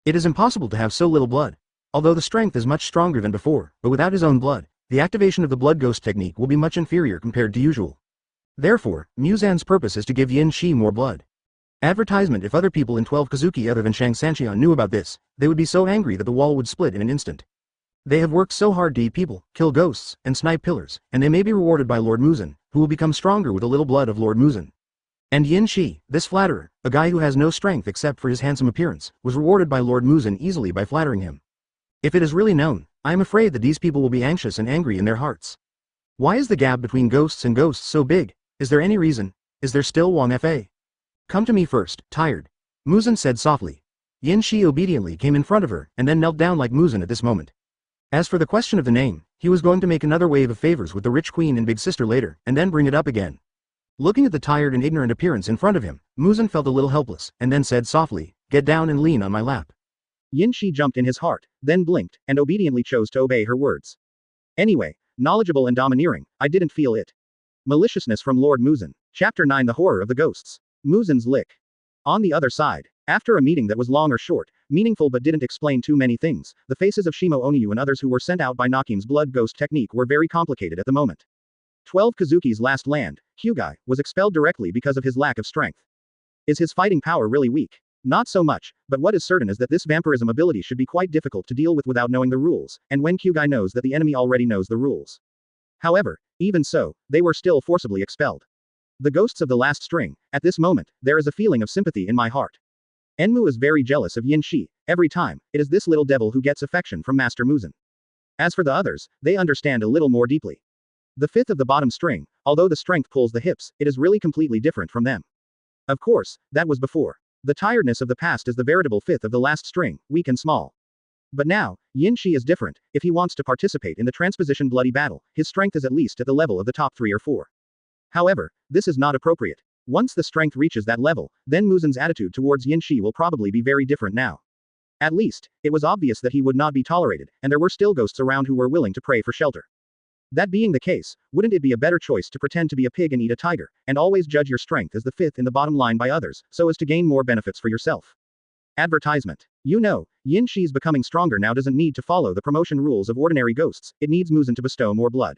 It is impossible to have so little blood. Although the strength is much stronger than before, but without his own blood, the activation of the blood ghost technique will be much inferior compared to usual. Therefore, Muzan's purpose is to give Yin Shi more blood. Advertisement. If other people in 12 Kizuki other than Shang Sanxian knew about this, they would be so angry that the wall would split in an instant. They have worked so hard to eat people, kill ghosts, and snipe pillars, and they may be rewarded by Lord Muzan, who will become stronger with a little blood of Lord Muzan. And Yin Shi, this flatterer, a guy who has no strength except for his handsome appearance, was rewarded by Lord Muzan easily by flattering him. If it is really known, I am afraid that these people will be anxious and angry in their hearts. Why is the gap between ghosts and ghosts so big? Is there any reason? Is there still Wang Fa? Come to me first, tired. Muzan said softly. Yin Shi obediently came in front of her, and then knelt down like Muzan at this moment. As for the question of the name, he was going to make another wave of favors with the rich queen and big sister later, and then bring it up again. Looking at the tired and ignorant appearance in front of him, Muzan felt a little helpless, and then said softly, get down and lean on my lap. Yin Shi jumped in his heart, then blinked, and obediently chose to obey her words. Anyway, knowledgeable and domineering, I didn't feel it. Maliciousness from Lord Muzan. Chapter 9 The Horror of the Ghosts. Muzan's lick. On the other side, after a meeting that was long or short, meaningful but didn't explain too many things, the faces of Shimo Oniyu and others who were sent out by Nakim's blood ghost technique were very complicated at the moment. 12 Kizuki's last land, Hyugai, was expelled directly because of his lack of strength. Is his fighting power really weak? Not so much, but what is certain is that this vampirism ability should be quite difficult to deal with without knowing the rules, and when Hyugai knows that the enemy already knows the rules. However, even so, they were still forcibly expelled. The ghosts of the last string, at this moment, there is a feeling of sympathy in my heart. Enmu is very jealous of Yin Shi. Every time, it is this little devil who gets affection from Master Muzan. As for the others, they understand a little more deeply. The fifth of the bottom string, although the strength pulls the hips, it is really completely different from them. Of course, that was before. The tiredness of the past is the veritable fifth of the last string, weak and small. But now, Yin Shi is different. If he wants to participate in the transposition bloody battle, his strength is at least at the level of the top 3 or 4. However, this is not appropriate. Once the strength reaches that level, then Muzan's attitude towards Yin Shi will probably be very different now. At least, it was obvious that he would not be tolerated, and there were still ghosts around who were willing to pray for shelter. That being the case, wouldn't it be a better choice to pretend to be a pig and eat a tiger, and always judge your strength as the fifth in the bottom line by others, so as to gain more benefits for yourself? Advertisement. You know, Yin Shi's becoming stronger now doesn't need to follow the promotion rules of ordinary ghosts, it needs Muzan to bestow more blood.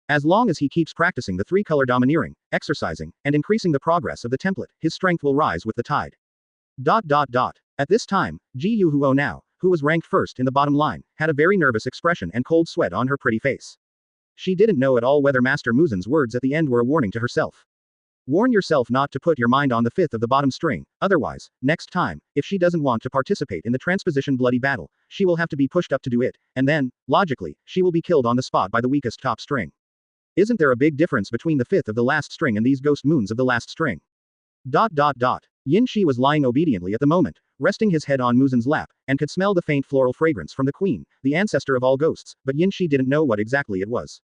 As long as he keeps practicing the 3-color domineering, exercising, and increasing the progress of the template, his strength will rise with the tide. At this time, Ji Yu Huo now, who was ranked first in the bottom line, had a very nervous expression and cold sweat on her pretty face. She didn't know at all whether Master Muzan's words at the end were a warning to herself. Warn yourself not to put your mind on the fifth of the bottom string, otherwise, next time, if she doesn't want to participate in the transposition bloody battle, she will have to be pushed up to do it, and then, logically, she will be killed on the spot by the weakest top string. Isn't there a big difference between the fifth of the last string and these ghost moons of the last string? Yin Shi was lying obediently at the moment, resting his head on Muzan's lap, and could smell the faint floral fragrance from the queen, the ancestor of all ghosts, but Yin Shi didn't know what exactly it was.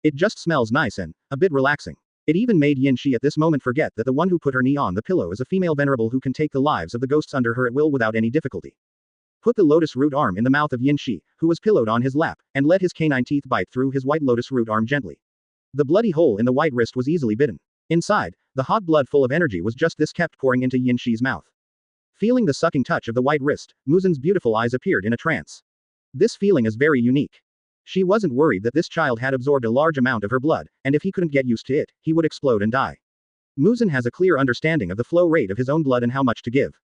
It just smells nice and a bit relaxing. It even made Yin Shi at this moment forget that the one who put her knee on the pillow is a female venerable who can take the lives of the ghosts under her at will without any difficulty. Put the lotus root arm in the mouth of Yin Shi, who was pillowed on his lap, and let his canine teeth bite through his white lotus root arm gently. The bloody hole in the white wrist was easily bitten. Inside, the hot blood full of energy was just this kept pouring into Yin Shi's mouth. Feeling the sucking touch of the white wrist, Muzan's beautiful eyes appeared in a trance. This feeling is very unique. She wasn't worried that this child had absorbed a large amount of her blood, and if he couldn't get used to it, he would explode and die. Muzan has a clear understanding of the flow rate of his own blood and how much to give.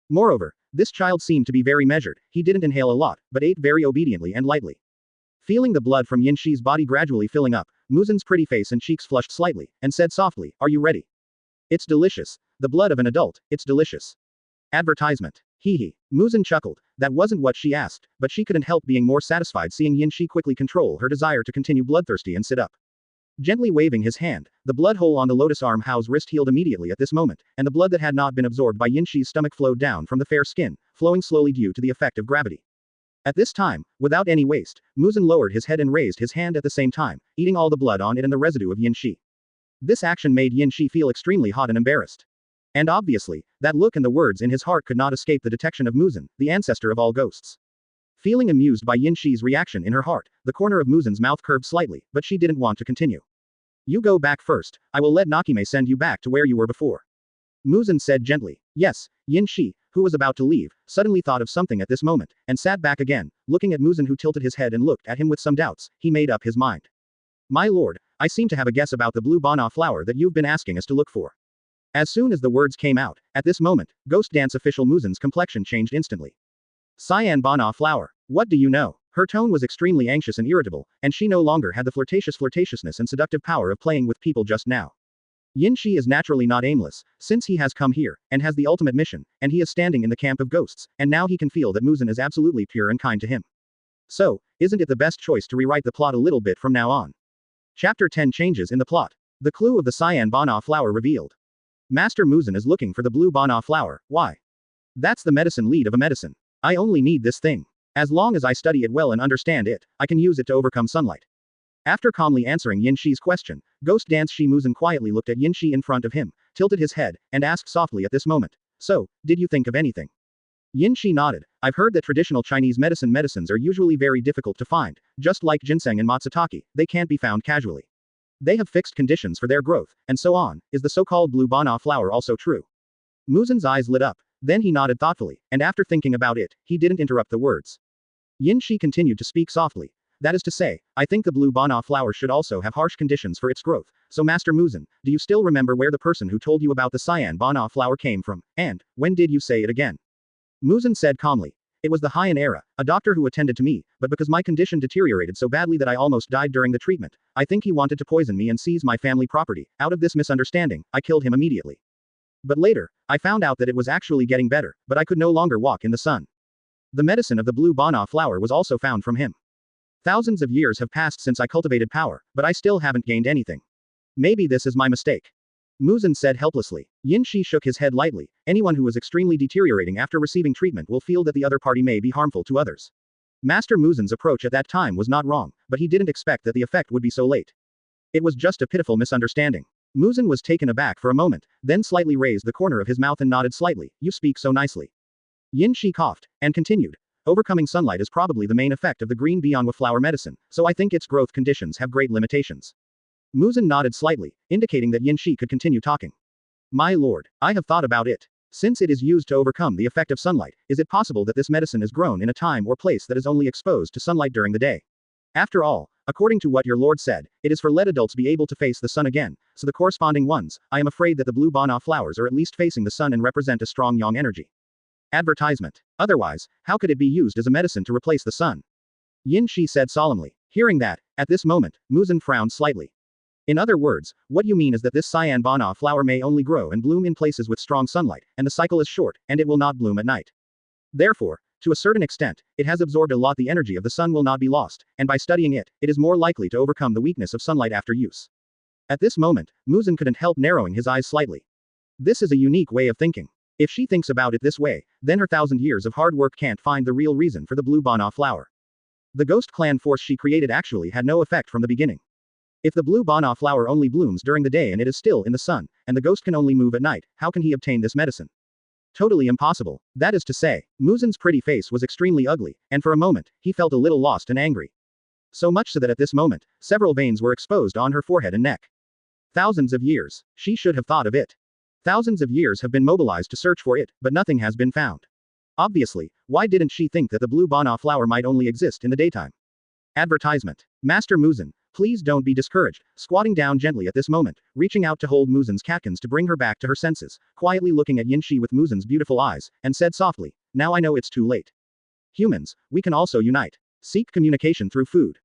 Moreover, this child seemed to be very measured, he didn't inhale a lot, but ate very obediently and lightly. Feeling the blood from Yin Shi's body gradually filling up, Muzan's pretty face and cheeks flushed slightly, and said softly, "Are you ready?" "It's delicious. The blood of an adult, it's delicious." Advertisement. Hee. Muzan chuckled. That wasn't what she asked, but she couldn't help being more satisfied seeing Yin Shi quickly control her desire to continue bloodthirsty and sit up. Gently waving his hand, the blood hole on the lotus arm Hao's wrist healed immediately at this moment, and the blood that had not been absorbed by Yin Shi's stomach flowed down from the fair skin, flowing slowly due to the effect of gravity. At this time, without any waste, Muzan lowered his head and raised his hand at the same time, eating all the blood on it and the residue of Yin Shi. This action made Yin Shi feel extremely hot and embarrassed. And obviously, that look and the words in his heart could not escape the detection of Muzan, the ancestor of all ghosts. Feeling amused by Yin Shi's reaction in her heart, the corner of Muzan's mouth curved slightly, but she didn't want to continue. "You go back first, I will let Nakime send you back to where you were before." Muzan said gently. Yes. Yin Shi, who was about to leave, suddenly thought of something at this moment, and sat back again, looking at Muzan who tilted his head and looked at him with some doubts. He made up his mind. "My lord, I seem to have a guess about the blue bana flower that you've been asking us to look for." As soon as the words came out, at this moment, Ghost Dance official Muzan's complexion changed instantly. "Cyan bana flower. What do you know?" Her tone was extremely anxious and irritable, and she no longer had the flirtatiousness and seductive power of playing with people just now. Yin Shi is naturally not aimless, since he has come here, and has the ultimate mission, and he is standing in the camp of ghosts, and now he can feel that Muzan is absolutely pure and kind to him. So, isn't it the best choice to rewrite the plot a little bit from now on? Chapter 10 Changes in the plot. The clue of the cyan bana flower revealed. Master Muzan is looking for the blue bana flower. Why? That's the medicine lead of a medicine. I only need this thing. As long as I study it well and understand it, I can use it to overcome sunlight. After calmly answering Yin Shi's question, Ghost Dance Shi Muzan quietly looked at Yin Shi in front of him, tilted his head, and asked softly at this moment. "So, did you think of anything?" Yin Shi nodded. "I've heard that traditional Chinese medicines are usually very difficult to find, just like ginseng and matsutake, they can't be found casually. They have fixed conditions for their growth, and so on. Is the so-called blue bana flower also true?" Muzan's eyes lit up. Then he nodded thoughtfully, and after thinking about it, he didn't interrupt the words. Yin Shi continued to speak softly. "That is to say, I think the blue bana flower should also have harsh conditions for its growth. So Master Muzan, do you still remember where the person who told you about the cyan bana flower came from, and when did you say it again?" Muzan said calmly. "It was the Heian era, a doctor who attended to me, but because my condition deteriorated so badly that I almost died during the treatment, I think he wanted to poison me and seize my family property. Out of this misunderstanding, I killed him immediately. But later, I found out that it was actually getting better, but I could no longer walk in the sun. The medicine of the blue bana flower was also found from him." Thousands of years have passed since I cultivated power, but I still haven't gained anything. Maybe this is my mistake. Muzan said helplessly. Yin Shi shook his head lightly. Anyone who is extremely deteriorating after receiving treatment will feel that the other party may be harmful to others. Master Muzan's approach at that time was not wrong, but he didn't expect that the effect would be so late. It was just a pitiful misunderstanding. Muzan was taken aback for a moment, then slightly raised the corner of his mouth and nodded slightly. You speak so nicely. Yin Shi coughed, and continued. Overcoming sunlight is probably the main effect of the green Bionwa flower medicine, so I think its growth conditions have great limitations. Muzan nodded slightly, indicating that Yin Shi could continue talking. My lord, I have thought about it. Since it is used to overcome the effect of sunlight, is it possible that this medicine is grown in a time or place that is only exposed to sunlight during the day? After all, according to what your lord said, it is for let adults be able to face the sun again, so the corresponding ones, I am afraid that the blue Bana flowers are at least facing the sun and represent a strong yang energy. Advertisement. Otherwise, how could it be used as a medicine to replace the sun? Yin Shi said solemnly. Hearing that, at this moment, Muzan frowned slightly. In other words, what you mean is that this cyan Bana flower may only grow and bloom in places with strong sunlight, and the cycle is short, and it will not bloom at night. Therefore, to a certain extent, it has absorbed a lot. The energy of the sun will not be lost, and by studying it, it is more likely to overcome the weakness of sunlight after use. At this moment, Muzan couldn't help narrowing his eyes slightly. This is a unique way of thinking. If she thinks about it this way, then her 1,000 years of hard work can't find the real reason for the blue Bana flower. The ghost clan force she created actually had no effect from the beginning. If the blue Bana flower only blooms during the day and it is still in the sun, and the ghost can only move at night, how can he obtain this medicine? Totally impossible. That is to say, Muzan's pretty face was extremely ugly, and for a moment, he felt a little lost and angry. So much so that at this moment, several veins were exposed on her forehead and neck. Thousands of years. She should have thought of it. Thousands of years have been mobilized to search for it, but nothing has been found. Obviously, why didn't she think that the blue Bana flower might only exist in the daytime? Advertisement. Master Muzan, please don't be discouraged, squatting down gently at this moment, reaching out to hold Muzan's catkins to bring her back to her senses, quietly looking at Yin Shi with Muzan's beautiful eyes, and said softly, now I know it's too late. Humans, we can also unite. Seek communication through food.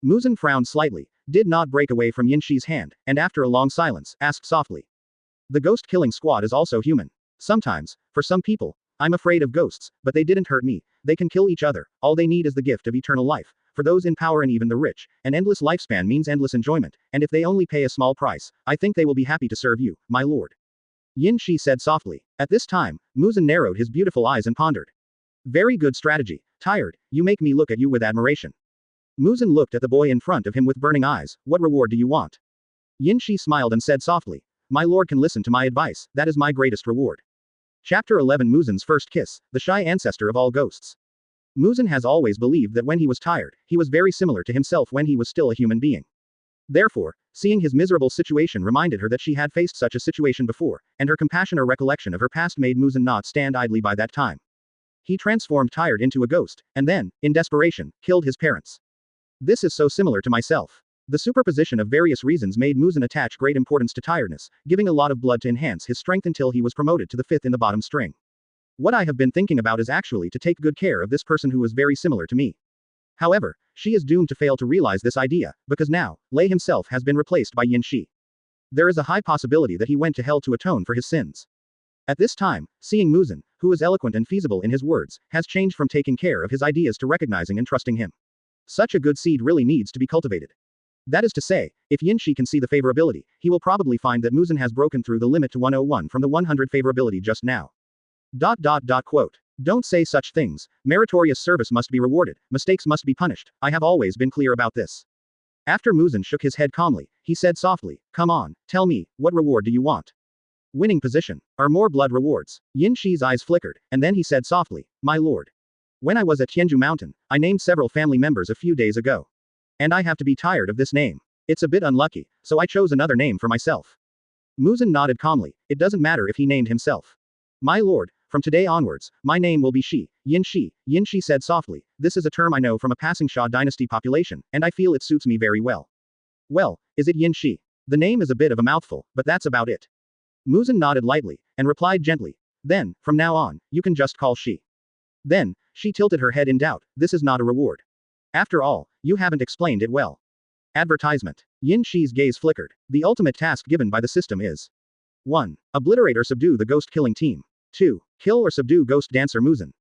Muzan frowned slightly, did not break away from Yin Shi's hand, and after a long silence, asked softly. The ghost-killing squad is also human. Sometimes, for some people, I'm afraid of ghosts, but they didn't hurt me. They can kill each other, all they need is the gift of eternal life. For those in power and even the rich, an endless lifespan means endless enjoyment, and if they only pay a small price, I think they will be happy to serve you, my lord. Yin Shi said softly. At this time, Muzan narrowed his beautiful eyes and pondered. Very good strategy. Tired, you make me look at you with admiration. Muzan looked at the boy in front of him with burning eyes. What reward do you want? Yin Shi smiled and said softly. My lord can listen to my advice, that is my greatest reward. Chapter 11 Muzan's First Kiss, the shy ancestor of all ghosts. Muzan has always believed that when he was tired, he was very similar to himself when he was still a human being. Therefore, seeing his miserable situation reminded her that she had faced such a situation before, and her compassion or recollection of her past made Muzan not stand idly by that time. He transformed tired into a ghost, and then, in desperation, killed his parents. This is so similar to myself. The superposition of various reasons made Muzan attach great importance to tiredness, giving a lot of blood to enhance his strength until he was promoted to the 5th in the bottom string. What I have been thinking about is actually to take good care of this person who is very similar to me. However, she is doomed to fail to realize this idea, because now, Lei himself has been replaced by Yin Shi. There is a high possibility that he went to hell to atone for his sins. At this time, seeing Muzan, who is eloquent and feasible in his words, has changed from taking care of his ideas to recognizing and trusting him. Such a good seed really needs to be cultivated. That is to say, if Yin Shi can see the favorability, he will probably find that Muzan has broken through the limit to 101 from the 100 favorability just now. Quote. Don't say such things. Meritorious service must be rewarded, mistakes must be punished. I have always been clear about this. After Muzan shook his head calmly, he said softly, come on, tell me, what reward do you want? Winning position. Are more blood rewards? Yin Shi's eyes flickered, and then he said softly, my lord. When I was at Tianju Mountain, I named several family members a few days ago. And I have to be tired of this name. It's a bit unlucky, so I chose another name for myself. Muzan nodded calmly. It doesn't matter if he named himself. My lord, from today onwards, my name will be Shi, Yin Shi. Yin Shi said softly. This is a term I know from a passing Xia dynasty population, and I feel it suits me very well. Well, is it Yin Shi? The name is a bit of a mouthful, but that's about it. Muzan nodded lightly, and replied gently. Then, from now on, you can just call Shi. Then, she tilted her head in doubt. This is not a reward. After all, you haven't explained it well. Advertisement. Yin Shi's gaze flickered. The ultimate task given by the system is 1. Obliterate or subdue the ghost-killing team. 2. Kill or subdue ghost dancer Muzan.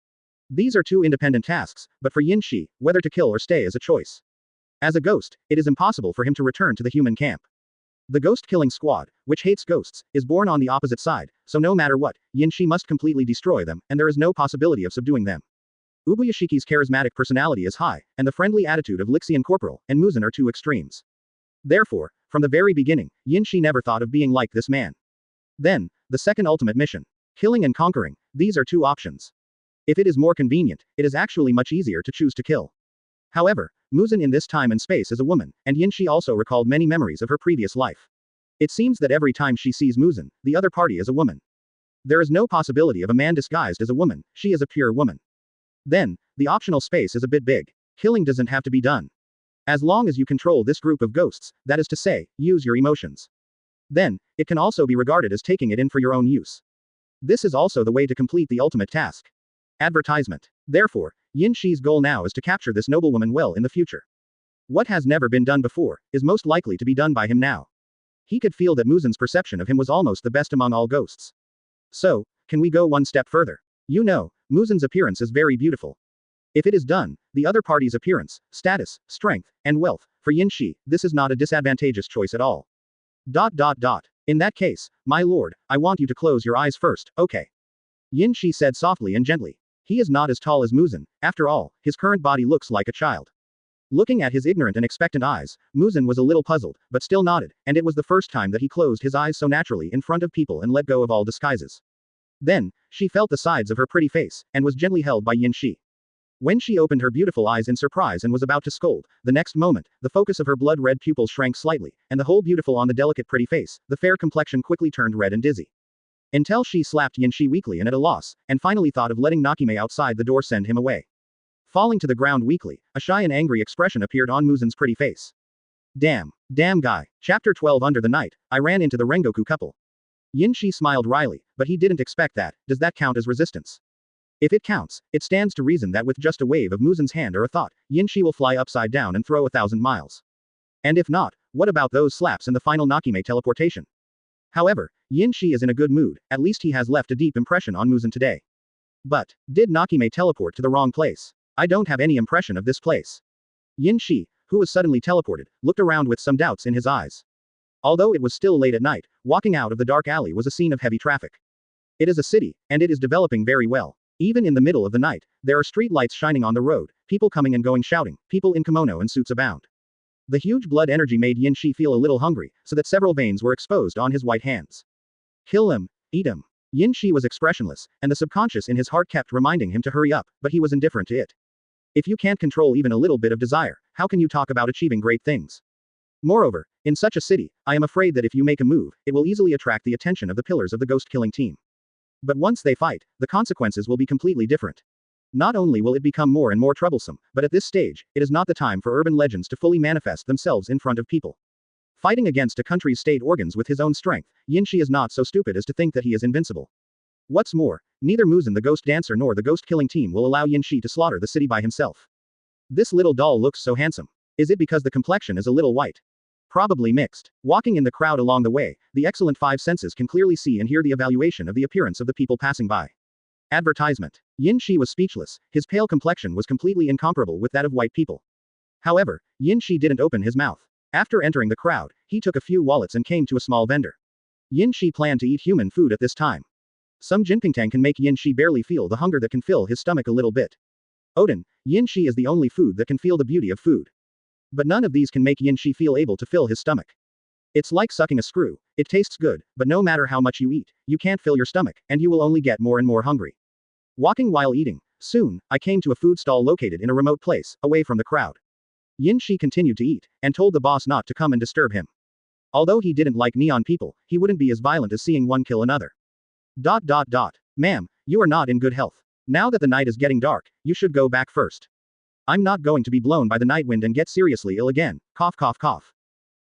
These are two independent tasks, but for Yin Shi, whether to kill or stay is a choice. As a ghost, it is impossible for him to return to the human camp. The ghost-killing squad, which hates ghosts, is born on the opposite side, so no matter what, Yinshi must completely destroy them, and there is no possibility of subduing them. Ubuyashiki's charismatic personality is high, and the friendly attitude of Lixian Corporal and Muzan are two extremes. Therefore, from the very beginning, Yinshi never thought of being like this man. Then, the second ultimate mission. Killing and conquering, these are two options. If it is more convenient, it is actually much easier to choose to kill. However, Muzan in this time and space is a woman, and Yinshi also recalled many memories of her previous life. It seems that every time she sees Muzan, the other party is a woman. There is no possibility of a man disguised as a woman, she is a pure woman. Then, the optional space is a bit big. Killing doesn't have to be done. As long as you control this group of ghosts, that is to say, use your emotions. Then, it can also be regarded as taking it in for your own use. This is also the way to complete the ultimate task. Advertisement. Therefore, Yinshi's goal now is to capture this noblewoman well in the future. What has never been done before, is most likely to be done by him now. He could feel that Muzan's perception of him was almost the best among all ghosts. So, can we go one step further? You know, Muzan's appearance is very beautiful. If it is done, the other party's appearance, status, strength, and wealth, for Yinshi, this is not a disadvantageous choice at all. In that case, my lord, I want you to close your eyes first, okay? Yinshi said softly and gently. He is not as tall as Muzan, after all, his current body looks like a child. Looking at his ignorant and expectant eyes, Muzan was a little puzzled, but still nodded, and it was the first time that he closed his eyes so naturally in front of people and let go of all disguises. Then, she felt the sides of her pretty face, and was gently held by Yinshi. When she opened her beautiful eyes in surprise and was about to scold, the next moment, the focus of her blood-red pupils shrank slightly, and the whole beautiful on the delicate pretty face, the fair complexion quickly turned red and dizzy. Until she slapped Yinshi weakly and at a loss, and finally thought of letting Nakime outside the door send him away. Falling to the ground weakly, a shy and angry expression appeared on Muzan's pretty face. Damn guy. Chapter 12. Under the night, I ran into the Rengoku couple. Yinshi smiled wryly, but he didn't expect that. Does that count as resistance? If it counts, it stands to reason that with just a wave of Muzan's hand or a thought, Yinshi will fly upside down and throw 1,000 miles. And if not, what about those slaps and the final Nakime teleportation? However, Yinshi is in a good mood, at least he has left a deep impression on Muzan today. But, did Nakime teleport to the wrong place? I don't have any impression of this place. Yinshi, who was suddenly teleported, looked around with some doubts in his eyes. Although it was still late at night, walking out of the dark alley was a scene of heavy traffic. It is a city, and it is developing very well. Even in the middle of the night, there are street lights shining on the road, people coming and going shouting, people in kimono and suits abound. The huge blood energy made Yinshi feel a little hungry, so that several veins were exposed on his white hands. Kill him, eat him. Yinshi was expressionless, and the subconscious in his heart kept reminding him to hurry up, but he was indifferent to it. If you can't control even a little bit of desire, how can you talk about achieving great things? Moreover, in such a city, I am afraid that if you make a move, it will easily attract the attention of the pillars of the ghost-killing team. But once they fight, the consequences will be completely different. Not only will it become more and more troublesome, but at this stage, it is not the time for urban legends to fully manifest themselves in front of people. Fighting against a country's state organs with his own strength, Yinshi is not so stupid as to think that he is invincible. What's more, neither Muzan the ghost dancer nor the ghost-killing team will allow Yinshi to slaughter the city by himself. This little doll looks so handsome. Is it because the complexion is a little white? Probably mixed. Walking in the crowd along the way, the excellent five senses can clearly see and hear the evaluation of the appearance of the people passing by. Advertisement. Yinshi was speechless, his pale complexion was completely incomparable with that of white people. However, Yinshi didn't open his mouth. After entering the crowd, he took a few wallets and came to a small vendor. Yinshi planned to eat human food at this time. Some Jinpingtang can make Yinshi barely feel the hunger that can fill his stomach a little bit. Odin, Yinshi is the only food that can feel the beauty of food. But none of these can make Yinshi feel able to fill his stomach. It's like sucking a screw, it tastes good, but no matter how much you eat, you can't fill your stomach, and you will only get more and more hungry. Walking while eating, soon, I came to a food stall located in a remote place, away from the crowd. Yinshi continued to eat, and told the boss not to come and disturb him. Although he didn't like neon people, he wouldn't be as violent as seeing one kill another. Ma'am, you are not in good health. Now that the night is getting dark, you should go back first. I'm not going to be blown by the night wind and get seriously ill again. Cough cough cough.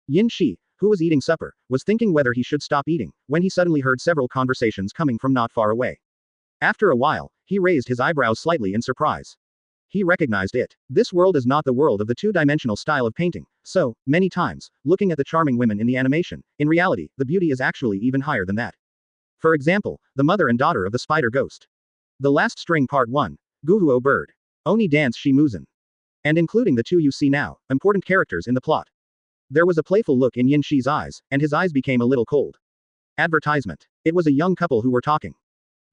Yinshi, who was eating supper, was thinking whether he should stop eating, when he suddenly heard several conversations coming from not far away. After a while, he raised his eyebrows slightly in surprise. He recognized it. This world is not the world of the two-dimensional style of painting, so, many times, looking at the charming women in the animation, in reality, the beauty is actually even higher than that. For example, the mother and daughter of the spider ghost. The last string part 1. Guhuo bird. Oni dance shi Muzan. And including the two you see now, important characters in the plot. There was a playful look in Yin Shi's eyes, and his eyes became a little cold. Advertisement. It was a young couple who were talking.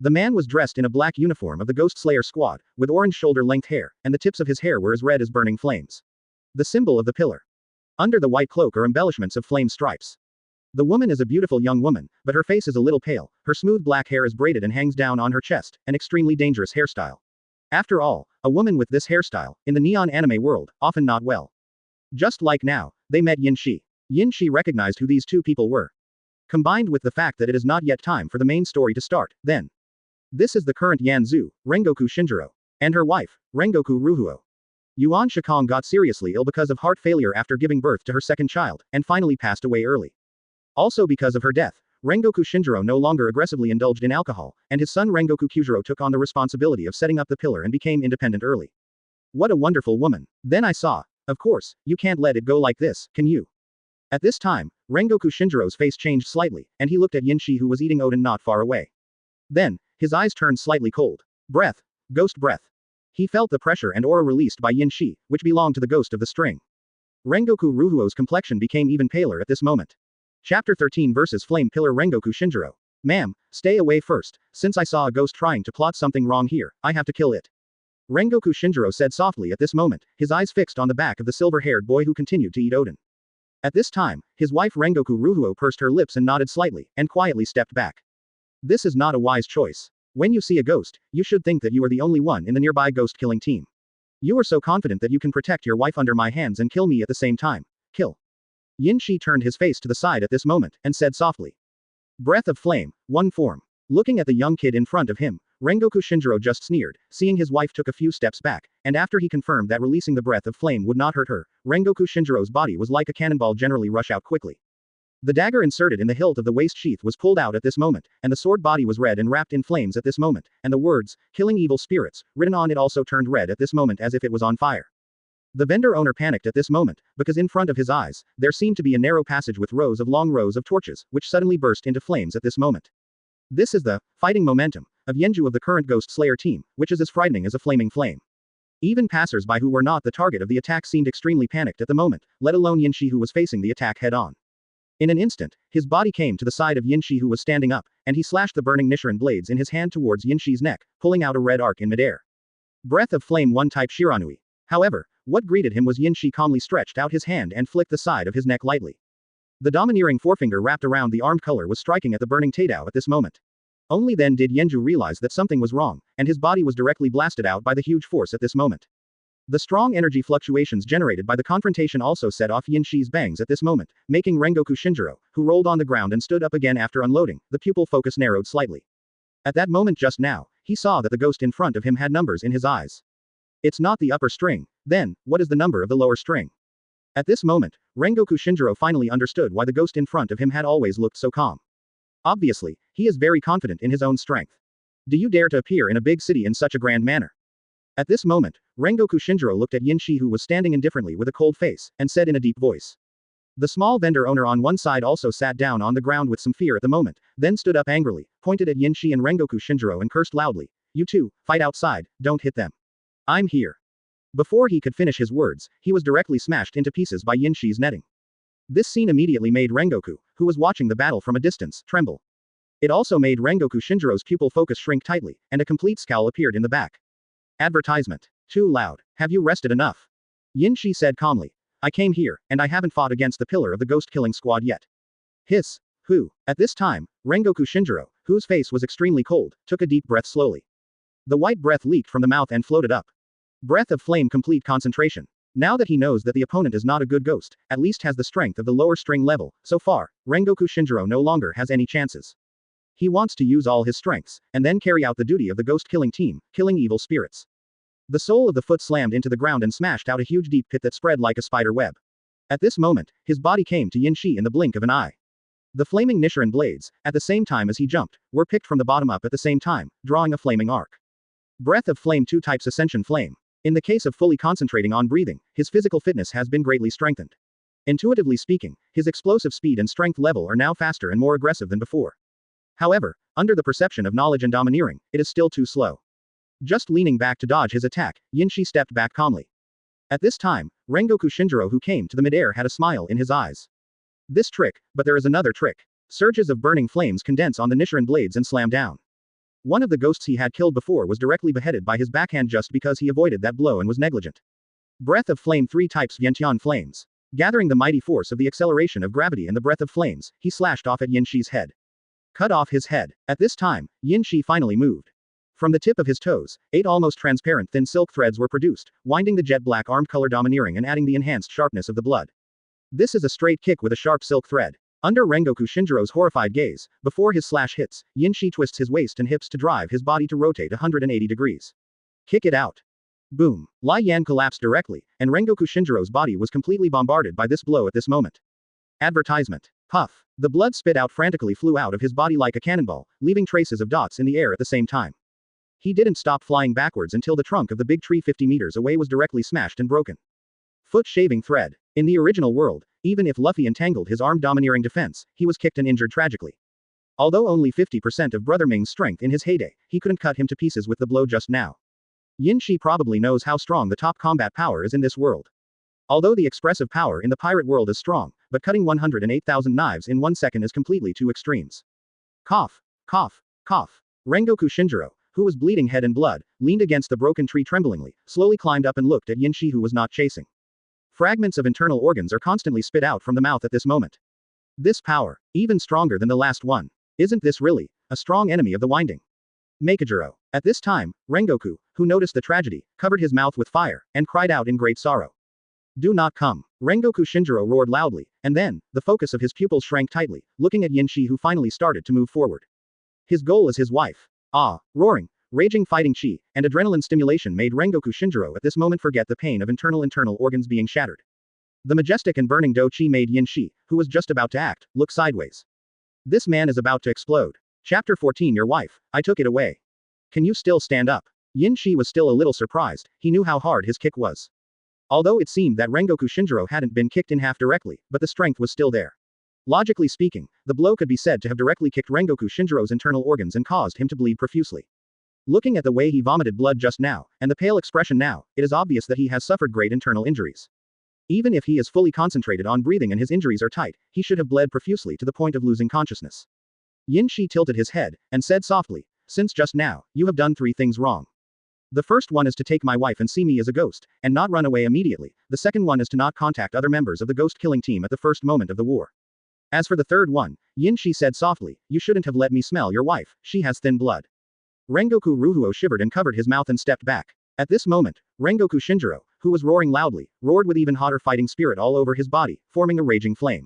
The man was dressed in a black uniform of the Ghost Slayer squad, with orange shoulder-length hair, and the tips of his hair were as red as burning flames. The symbol of the pillar. Under the white cloak are embellishments of flame stripes. The woman is a beautiful young woman, but her face is a little pale, her smooth black hair is braided and hangs down on her chest, an extremely dangerous hairstyle. After all, a woman with this hairstyle, in the neon anime world, often not well. Just like now, they met Yin Shi. Yin Shi recognized who these two people were. Combined with the fact that it is not yet time for the main story to start, then. This is the current Yanzu, Rengoku Shinjiro. And her wife, Rengoku Ruhuo. Yuan Shikong got seriously ill because of heart failure after giving birth to her second child, and finally passed away early. Also because of her death, Rengoku Shinjiro no longer aggressively indulged in alcohol, and his son Rengoku Kyujiro took on the responsibility of setting up the pillar and became independent early. What a wonderful woman. Then I saw. Of course, you can't let it go like this, can you? At this time, Rengoku Shinjiro's face changed slightly, and he looked at Yin Shi who was eating Odin not far away. Then, his eyes turned slightly cold. Breath. Ghost breath. He felt the pressure and aura released by Yin Shi, which belonged to the ghost of the string. Rengoku Ruhuo's complexion became even paler at this moment. Chapter 13 versus Flame Pillar Rengoku Shinjiro. Ma'am, stay away first, since I saw a ghost trying to plot something wrong here, I have to kill it. Rengoku Shinjiro said softly at this moment, his eyes fixed on the back of the silver-haired boy who continued to eat Odin. At this time, his wife Rengoku Ruhuo pursed her lips and nodded slightly, and quietly stepped back. This is not a wise choice. When you see a ghost, you should think that you are the only one in the nearby ghost-killing team. You are so confident that you can protect your wife under my hands and kill me at the same time. Kill. Yin Shi turned his face to the side at this moment, and said softly. Breath of flame, one form. Looking at the young kid in front of him, Rengoku Shinjiro just sneered, seeing his wife took a few steps back, and after he confirmed that releasing the breath of flame would not hurt her, Rengoku Shinjiro's body was like a cannonball generally rush out quickly. The dagger inserted in the hilt of the waist sheath was pulled out at this moment, and the sword body was red and wrapped in flames at this moment, and the words, killing evil spirits, written on it also turned red at this moment as if it was on fire. The vendor owner panicked at this moment, because in front of his eyes, there seemed to be a narrow passage with rows of torches, which suddenly burst into flames at this moment. This is the fighting momentum of Yenju of the current Ghost Slayer team, which is as frightening as a flaming flame. Even passers-by who were not the target of the attack seemed extremely panicked at the moment, let alone Yin Shi who was facing the attack head-on. In an instant, his body came to the side of Yin Shi who was standing up, and he slashed the burning Nichiren blades in his hand towards Yin Shi's neck, pulling out a red arc in midair. Breath of flame one type Shiranui. However, what greeted him was Yin Shi calmly stretched out his hand and flicked the side of his neck lightly. The domineering forefinger wrapped around the armed color was striking at the burning Taidao at this moment. Only then did Yenju realize that something was wrong, and his body was directly blasted out by the huge force at this moment. The strong energy fluctuations generated by the confrontation also set off Yin Shi's bangs at this moment, making Rengoku Shinjiro, who rolled on the ground and stood up again after unloading, the pupil focus narrowed slightly. At that moment just now, he saw that the ghost in front of him had numbers in his eyes. It's not the upper string, then, what is the number of the lower string? At this moment, Rengoku Shinjiro finally understood why the ghost in front of him had always looked so calm. Obviously, he is very confident in his own strength. Do you dare to appear in a big city in such a grand manner? At this moment, Rengoku Shinjiro looked at Yin Shi who was standing indifferently with a cold face, and said in a deep voice. The small vendor owner on one side also sat down on the ground with some fear at the moment, then stood up angrily, pointed at Yin Shi and Rengoku Shinjiro and cursed loudly. You two, fight outside, don't hit them. I'm here. Before he could finish his words, he was directly smashed into pieces by Yin Shi's netting. This scene immediately made Rengoku, who was watching the battle from a distance, tremble. It also made Rengoku Shinjiro's pupil focus shrink tightly, and a complete scowl appeared in the back. Advertisement. Too loud. Have you rested enough? Yin Shi said calmly. I came here, and I haven't fought against the pillar of the ghost-killing squad yet. Hiss. Who? At this time, Rengoku Shinjiro, whose face was extremely cold, took a deep breath slowly. The white breath leaked from the mouth and floated up. Breath of flame complete concentration. Now that he knows that the opponent is not a good ghost, at least has the strength of the lower string level, so far, Rengoku Shinjiro no longer has any chances. He wants to use all his strengths, and then carry out the duty of the ghost-killing team, killing evil spirits. The sole of the foot slammed into the ground and smashed out a huge deep pit that spread like a spider web. At this moment, his body came to Yin Shi in the blink of an eye. The flaming Nichiren blades, at the same time as he jumped, were picked from the bottom up at the same time, drawing a flaming arc. Breath of flame 2 types Ascension Flame. In the case of fully concentrating on breathing, his physical fitness has been greatly strengthened. Intuitively speaking, his explosive speed and strength level are now faster and more aggressive than before. However, under the perception of knowledge and domineering, it is still too slow. Just leaning back to dodge his attack, Yin Shi stepped back calmly. At this time, Rengoku Shinjiro who came to the midair had a smile in his eyes. This trick, but there is another trick. Surges of burning flames condense on the Nichiren blades and slam down. One of the ghosts he had killed before was directly beheaded by his backhand just because he avoided that blow and was negligent. Breath of Flame 3 types Vientiane Flames. Gathering the mighty force of the acceleration of gravity and the breath of flames, he slashed off at Yinshi's head. Cut off his head. At this time, Yinshi finally moved. From the tip of his toes, 8 almost transparent thin silk threads were produced, winding the jet black armed color domineering and adding the enhanced sharpness of the blood. This is a straight kick with a sharp silk thread. Under Rengoku Shinjiro's horrified gaze, before his slash hits, Yinshi twists his waist and hips to drive his body to rotate 180 degrees. Kick it out. Boom. Lai Yan collapsed directly, and Rengoku Shinjiro's body was completely bombarded by this blow at this moment. Advertisement. Puff. The blood spit out frantically flew out of his body like a cannonball, leaving traces of dots in the air at the same time. He didn't stop flying backwards until the trunk of the big tree 50 meters away was directly smashed and broken. Foot shaving thread. In the original world, even if Luffy entangled his arm domineering defense, he was kicked and injured tragically. Although only 50% of Brother Ming's strength in his heyday, he couldn't cut him to pieces with the blow just now. Yinshi probably knows how strong the top combat power is in this world. Although the expressive power in the pirate world is strong, but cutting 108,000 knives in 1 second is completely two extremes. Cough, cough, cough. Rengoku Shinjiro, who was bleeding head and blood, leaned against the broken tree tremblingly, slowly climbed up and looked at Yinshi who was not chasing. Fragments of internal organs are constantly spit out from the mouth at this moment. This power, even stronger than the last one. Isn't this really a strong enemy of the winding? Makijiro. At this time, Rengoku, who noticed the tragedy, covered his mouth with fire, and cried out in great sorrow. Do not come. Rengoku Shinjiro roared loudly, and then, the focus of his pupils shrank tightly, looking at Yinshi who finally started to move forward. His goal is his wife. Roaring, raging fighting chi, and adrenaline stimulation made Rengoku Shinjiro at this moment forget the pain of internal organs being shattered. The majestic and burning do chi made Yinshi, who was just about to act, look sideways. This man is about to explode. Chapter 14 Your wife, I took it away. Can you still stand up? Yinshi was still a little surprised, he knew how hard his kick was. Although it seemed that Rengoku Shinjiro hadn't been kicked in half directly, but the strength was still there. Logically speaking, the blow could be said to have directly kicked Rengoku Shinjiro's internal organs and caused him to bleed profusely. Looking at the way he vomited blood just now, and the pale expression now, it is obvious that he has suffered great internal injuries. Even if he is fully concentrated on breathing and his injuries are tight, he should have bled profusely to the point of losing consciousness. Yinshi tilted his head, and said softly, since just now, you have done 3 things wrong. The first one is to take my wife and see me as a ghost, and not run away immediately. The second one is to not contact other members of the ghost-killing team at the first moment of the war. As for the third one, Yinshi said softly, you shouldn't have let me smell your wife, she has thin blood. Rengoku Ruhuo shivered and covered his mouth and stepped back. At this moment, Rengoku Shinjiro, who was roaring loudly, roared with even hotter fighting spirit all over his body, forming a raging flame.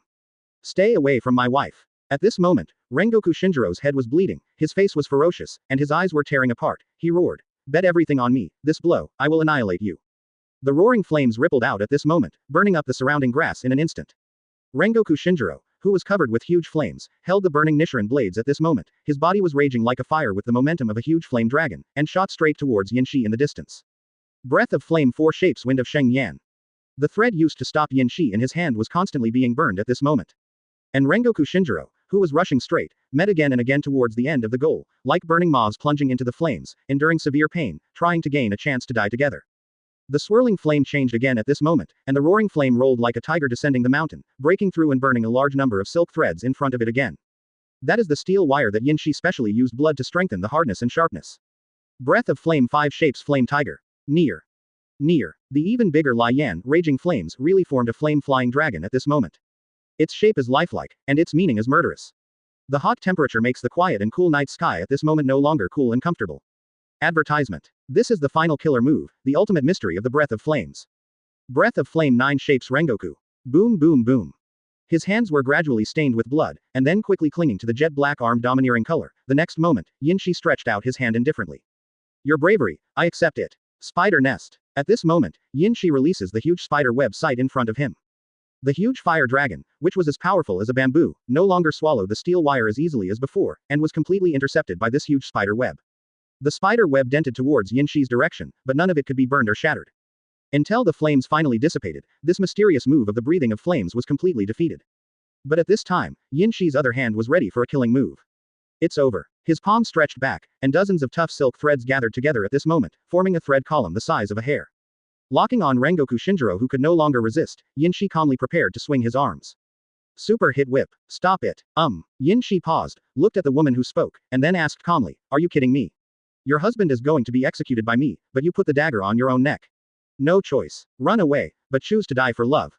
Stay away from my wife. At this moment, Rengoku Shinjiro's head was bleeding, his face was ferocious, and his eyes were tearing apart. He roared. Bet everything on me, this blow, I will annihilate you. The roaring flames rippled out at this moment, burning up the surrounding grass in an instant. Rengoku Shinjiro, who was covered with huge flames, held the burning Nichiren blades at this moment, his body was raging like a fire with the momentum of a huge flame dragon, and shot straight towards Yinshi in the distance. Breath of Flame 4 shapes Wind of Sheng Yan. The thread used to stop Yinshi in his hand was constantly being burned at this moment. And Rengoku Shinjiro, who was rushing straight, met again and again towards the end of the goal, like burning moths plunging into the flames, enduring severe pain, trying to gain a chance to die together. The swirling flame changed again at this moment, and the roaring flame rolled like a tiger descending the mountain, breaking through and burning a large number of silk threads in front of it again. That is the steel wire that Yinshi specially used blood to strengthen the hardness and sharpness. Breath of Flame 5 shapes Flame Tiger. Near. The even bigger Lai Yan, raging flames, really formed a flame-flying dragon at this moment. Its shape is lifelike, and its meaning is murderous. The hot temperature makes the quiet and cool night sky at this moment no longer cool and comfortable. Advertisement. This is the final killer move, the ultimate mystery of the Breath of Flames. Breath of Flame 9 shapes Rengoku. Boom boom boom. His hands were gradually stained with blood, and then quickly clinging to the jet black arm domineering color. The next moment, Yinshi stretched out his hand indifferently. Your bravery, I accept it. Spider Nest. At this moment, Yinshi releases the huge spider web sight in front of him. The huge fire dragon, which was as powerful as a bamboo, no longer swallowed the steel wire as easily as before, and was completely intercepted by this huge spider web. The spider web dented towards Yinshi's direction, but none of it could be burned or shattered. Until the flames finally dissipated, this mysterious move of the breathing of flames was completely defeated. But at this time, Yinshi's other hand was ready for a killing move. It's over. His palm stretched back, and dozens of tough silk threads gathered together at this moment, forming a thread column the size of a hair. Locking on Rengoku Shinjiro, who could no longer resist, Yinshi calmly prepared to swing his arms. Super hit whip. Stop it. Yinshi paused, looked at the woman who spoke, and then asked calmly, are you kidding me? Your husband is going to be executed by me, but you put the dagger on your own neck. No choice. Run away, but choose to die for love.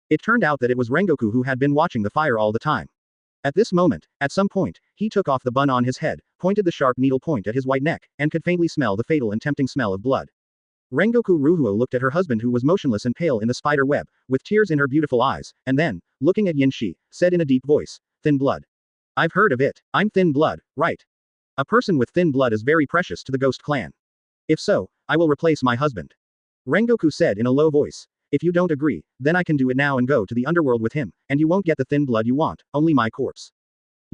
It turned out that it was Rengoku who had been watching the fire all the time. At this moment, at some point, he took off the bun on his head, pointed the sharp needle point at his white neck, and could faintly smell the fatal and tempting smell of blood. Rengoku Ruhuo looked at her husband, who was motionless and pale in the spider web, with tears in her beautiful eyes, and then, looking at Yinshi, said in a deep voice, thin blood. I've heard of it. I'm thin blood, right? A person with thin blood is very precious to the Ghost clan. If so, I will replace my husband. Rengoku said in a low voice. If you don't agree, then I can do it now and go to the underworld with him, and you won't get the thin blood you want, only my corpse.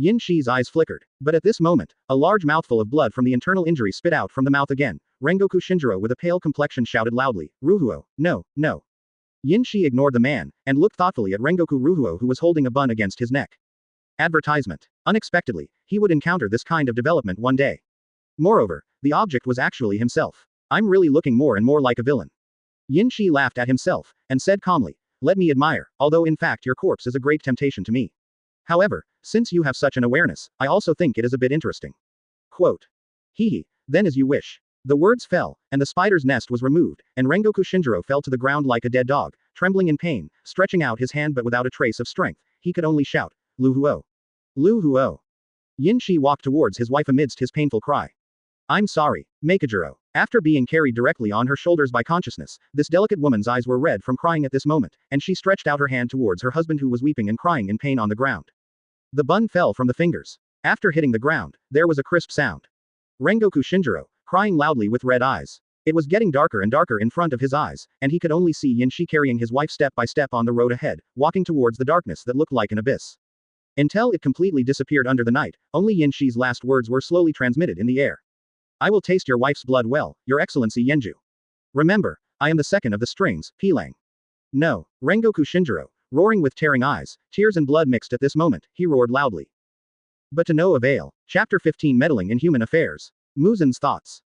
Yinshi's eyes flickered, but at this moment, a large mouthful of blood from the internal injury spit out from the mouth again. Rengoku Shinjiro with a pale complexion shouted loudly, Ruhuo, no, no. Yinshi ignored the man, and looked thoughtfully at Rengoku Ruhuo, who was holding a bun against his neck. Advertisement. Unexpectedly, he would encounter this kind of development one day. Moreover, the object was actually himself. I'm really looking more and more like a villain. Yinshi laughed at himself, and said calmly, let me admire, although in fact your corpse is a great temptation to me. However, since you have such an awareness, I also think it is a bit interesting. Quote. Hehe, then as you wish. The words fell, and the spider's nest was removed, and Rengoku Shinjiro fell to the ground like a dead dog, trembling in pain, stretching out his hand but without a trace of strength. He could only shout, Luhuo. Luhuo. Yinshi walked towards his wife amidst his painful cry. I'm sorry, Makajiro. After being carried directly on her shoulders by consciousness, this delicate woman's eyes were red from crying at this moment, and she stretched out her hand towards her husband, who was weeping and crying in pain on the ground. The bun fell from the fingers. After hitting the ground, there was a crisp sound. Rengoku Shinjiro, crying loudly with red eyes. It was getting darker and darker in front of his eyes, and he could only see Yinshi carrying his wife step by step on the road ahead, walking towards the darkness that looked like an abyss. Until it completely disappeared under the night, only Yinshi's last words were slowly transmitted in the air. I will taste your wife's blood well, Your Excellency Yenju. Remember, I am the second of the strings, Pilang. No, Rengoku Shinjiro, roaring with tearing eyes, tears and blood mixed at this moment, he roared loudly. But to no avail. Chapter 15 Meddling in Human Affairs. Muzan's thoughts.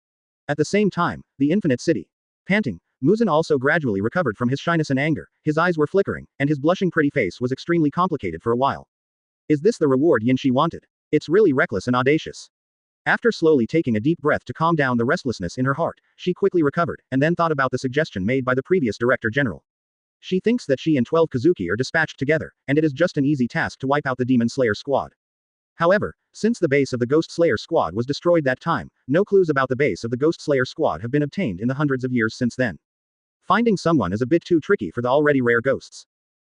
At the same time, the Infinite City. Panting, Muzan also gradually recovered from his shyness and anger, his eyes were flickering, and his blushing pretty face was extremely complicated for a while. Is this the reward Yinshi wanted? It's really reckless and audacious. After slowly taking a deep breath to calm down the restlessness in her heart, she quickly recovered, and then thought about the suggestion made by the previous Director General. She thinks that she and 12 Kizuki are dispatched together, and it is just an easy task to wipe out the Demon Slayer squad. However, since the base of the Ghost Slayer squad was destroyed that time, no clues about the base of the Ghost Slayer squad have been obtained in the hundreds of years since then. Finding someone is a bit too tricky for the already rare ghosts.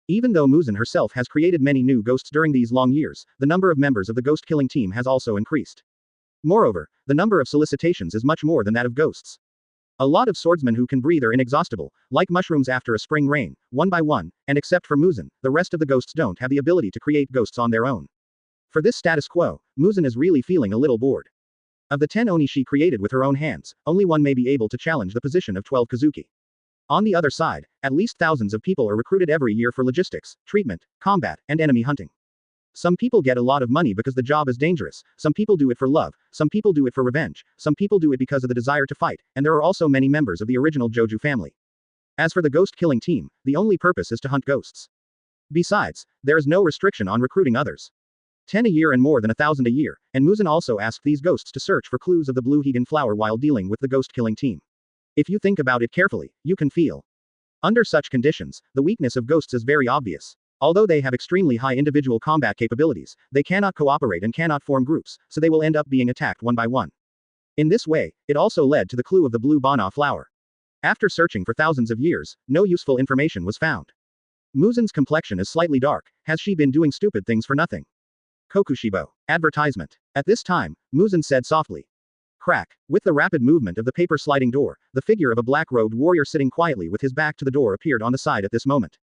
Even though Muzan herself has created many new ghosts during these long years, the number of members of the ghost-killing team has also increased. Moreover, the number of solicitations is much more than that of ghosts. A lot of swordsmen who can breathe are inexhaustible, like mushrooms after a spring rain, one by one, and except for Muzan, the rest of the ghosts don't have the ability to create ghosts on their own. For this status quo, Muzan is really feeling a little bored. Of the 10 Oni she created with her own hands, only one may be able to challenge the position of 12 Kizuki. On the other side, at least thousands of people are recruited every year for logistics, treatment, combat, and enemy hunting. Some people get a lot of money because the job is dangerous, some people do it for love, some people do it for revenge, some people do it because of the desire to fight, and there are also many members of the original Joju family. As for the ghost-killing team, the only purpose is to hunt ghosts. Besides, there is no restriction on recruiting others. 10 a year and more than 1,000 a year, and Muzan also asked these ghosts to search for clues of the blue Higan flower while dealing with the ghost-killing team. If you think about it carefully, you can feel. Under such conditions, the weakness of ghosts is very obvious. Although they have extremely high individual combat capabilities, they cannot cooperate and cannot form groups, so they will end up being attacked one by one. In this way, it also led to the clue of the blue Bana flower. After searching for thousands of years, no useful information was found. Muzan's complexion is slightly dark. Has she been doing stupid things for nothing? Kokushibo. Advertisement. At this time, Muzan said softly. Crack. With the rapid movement of the paper sliding door, the figure of a black-robed warrior sitting quietly with his back to the door appeared on the side at this moment.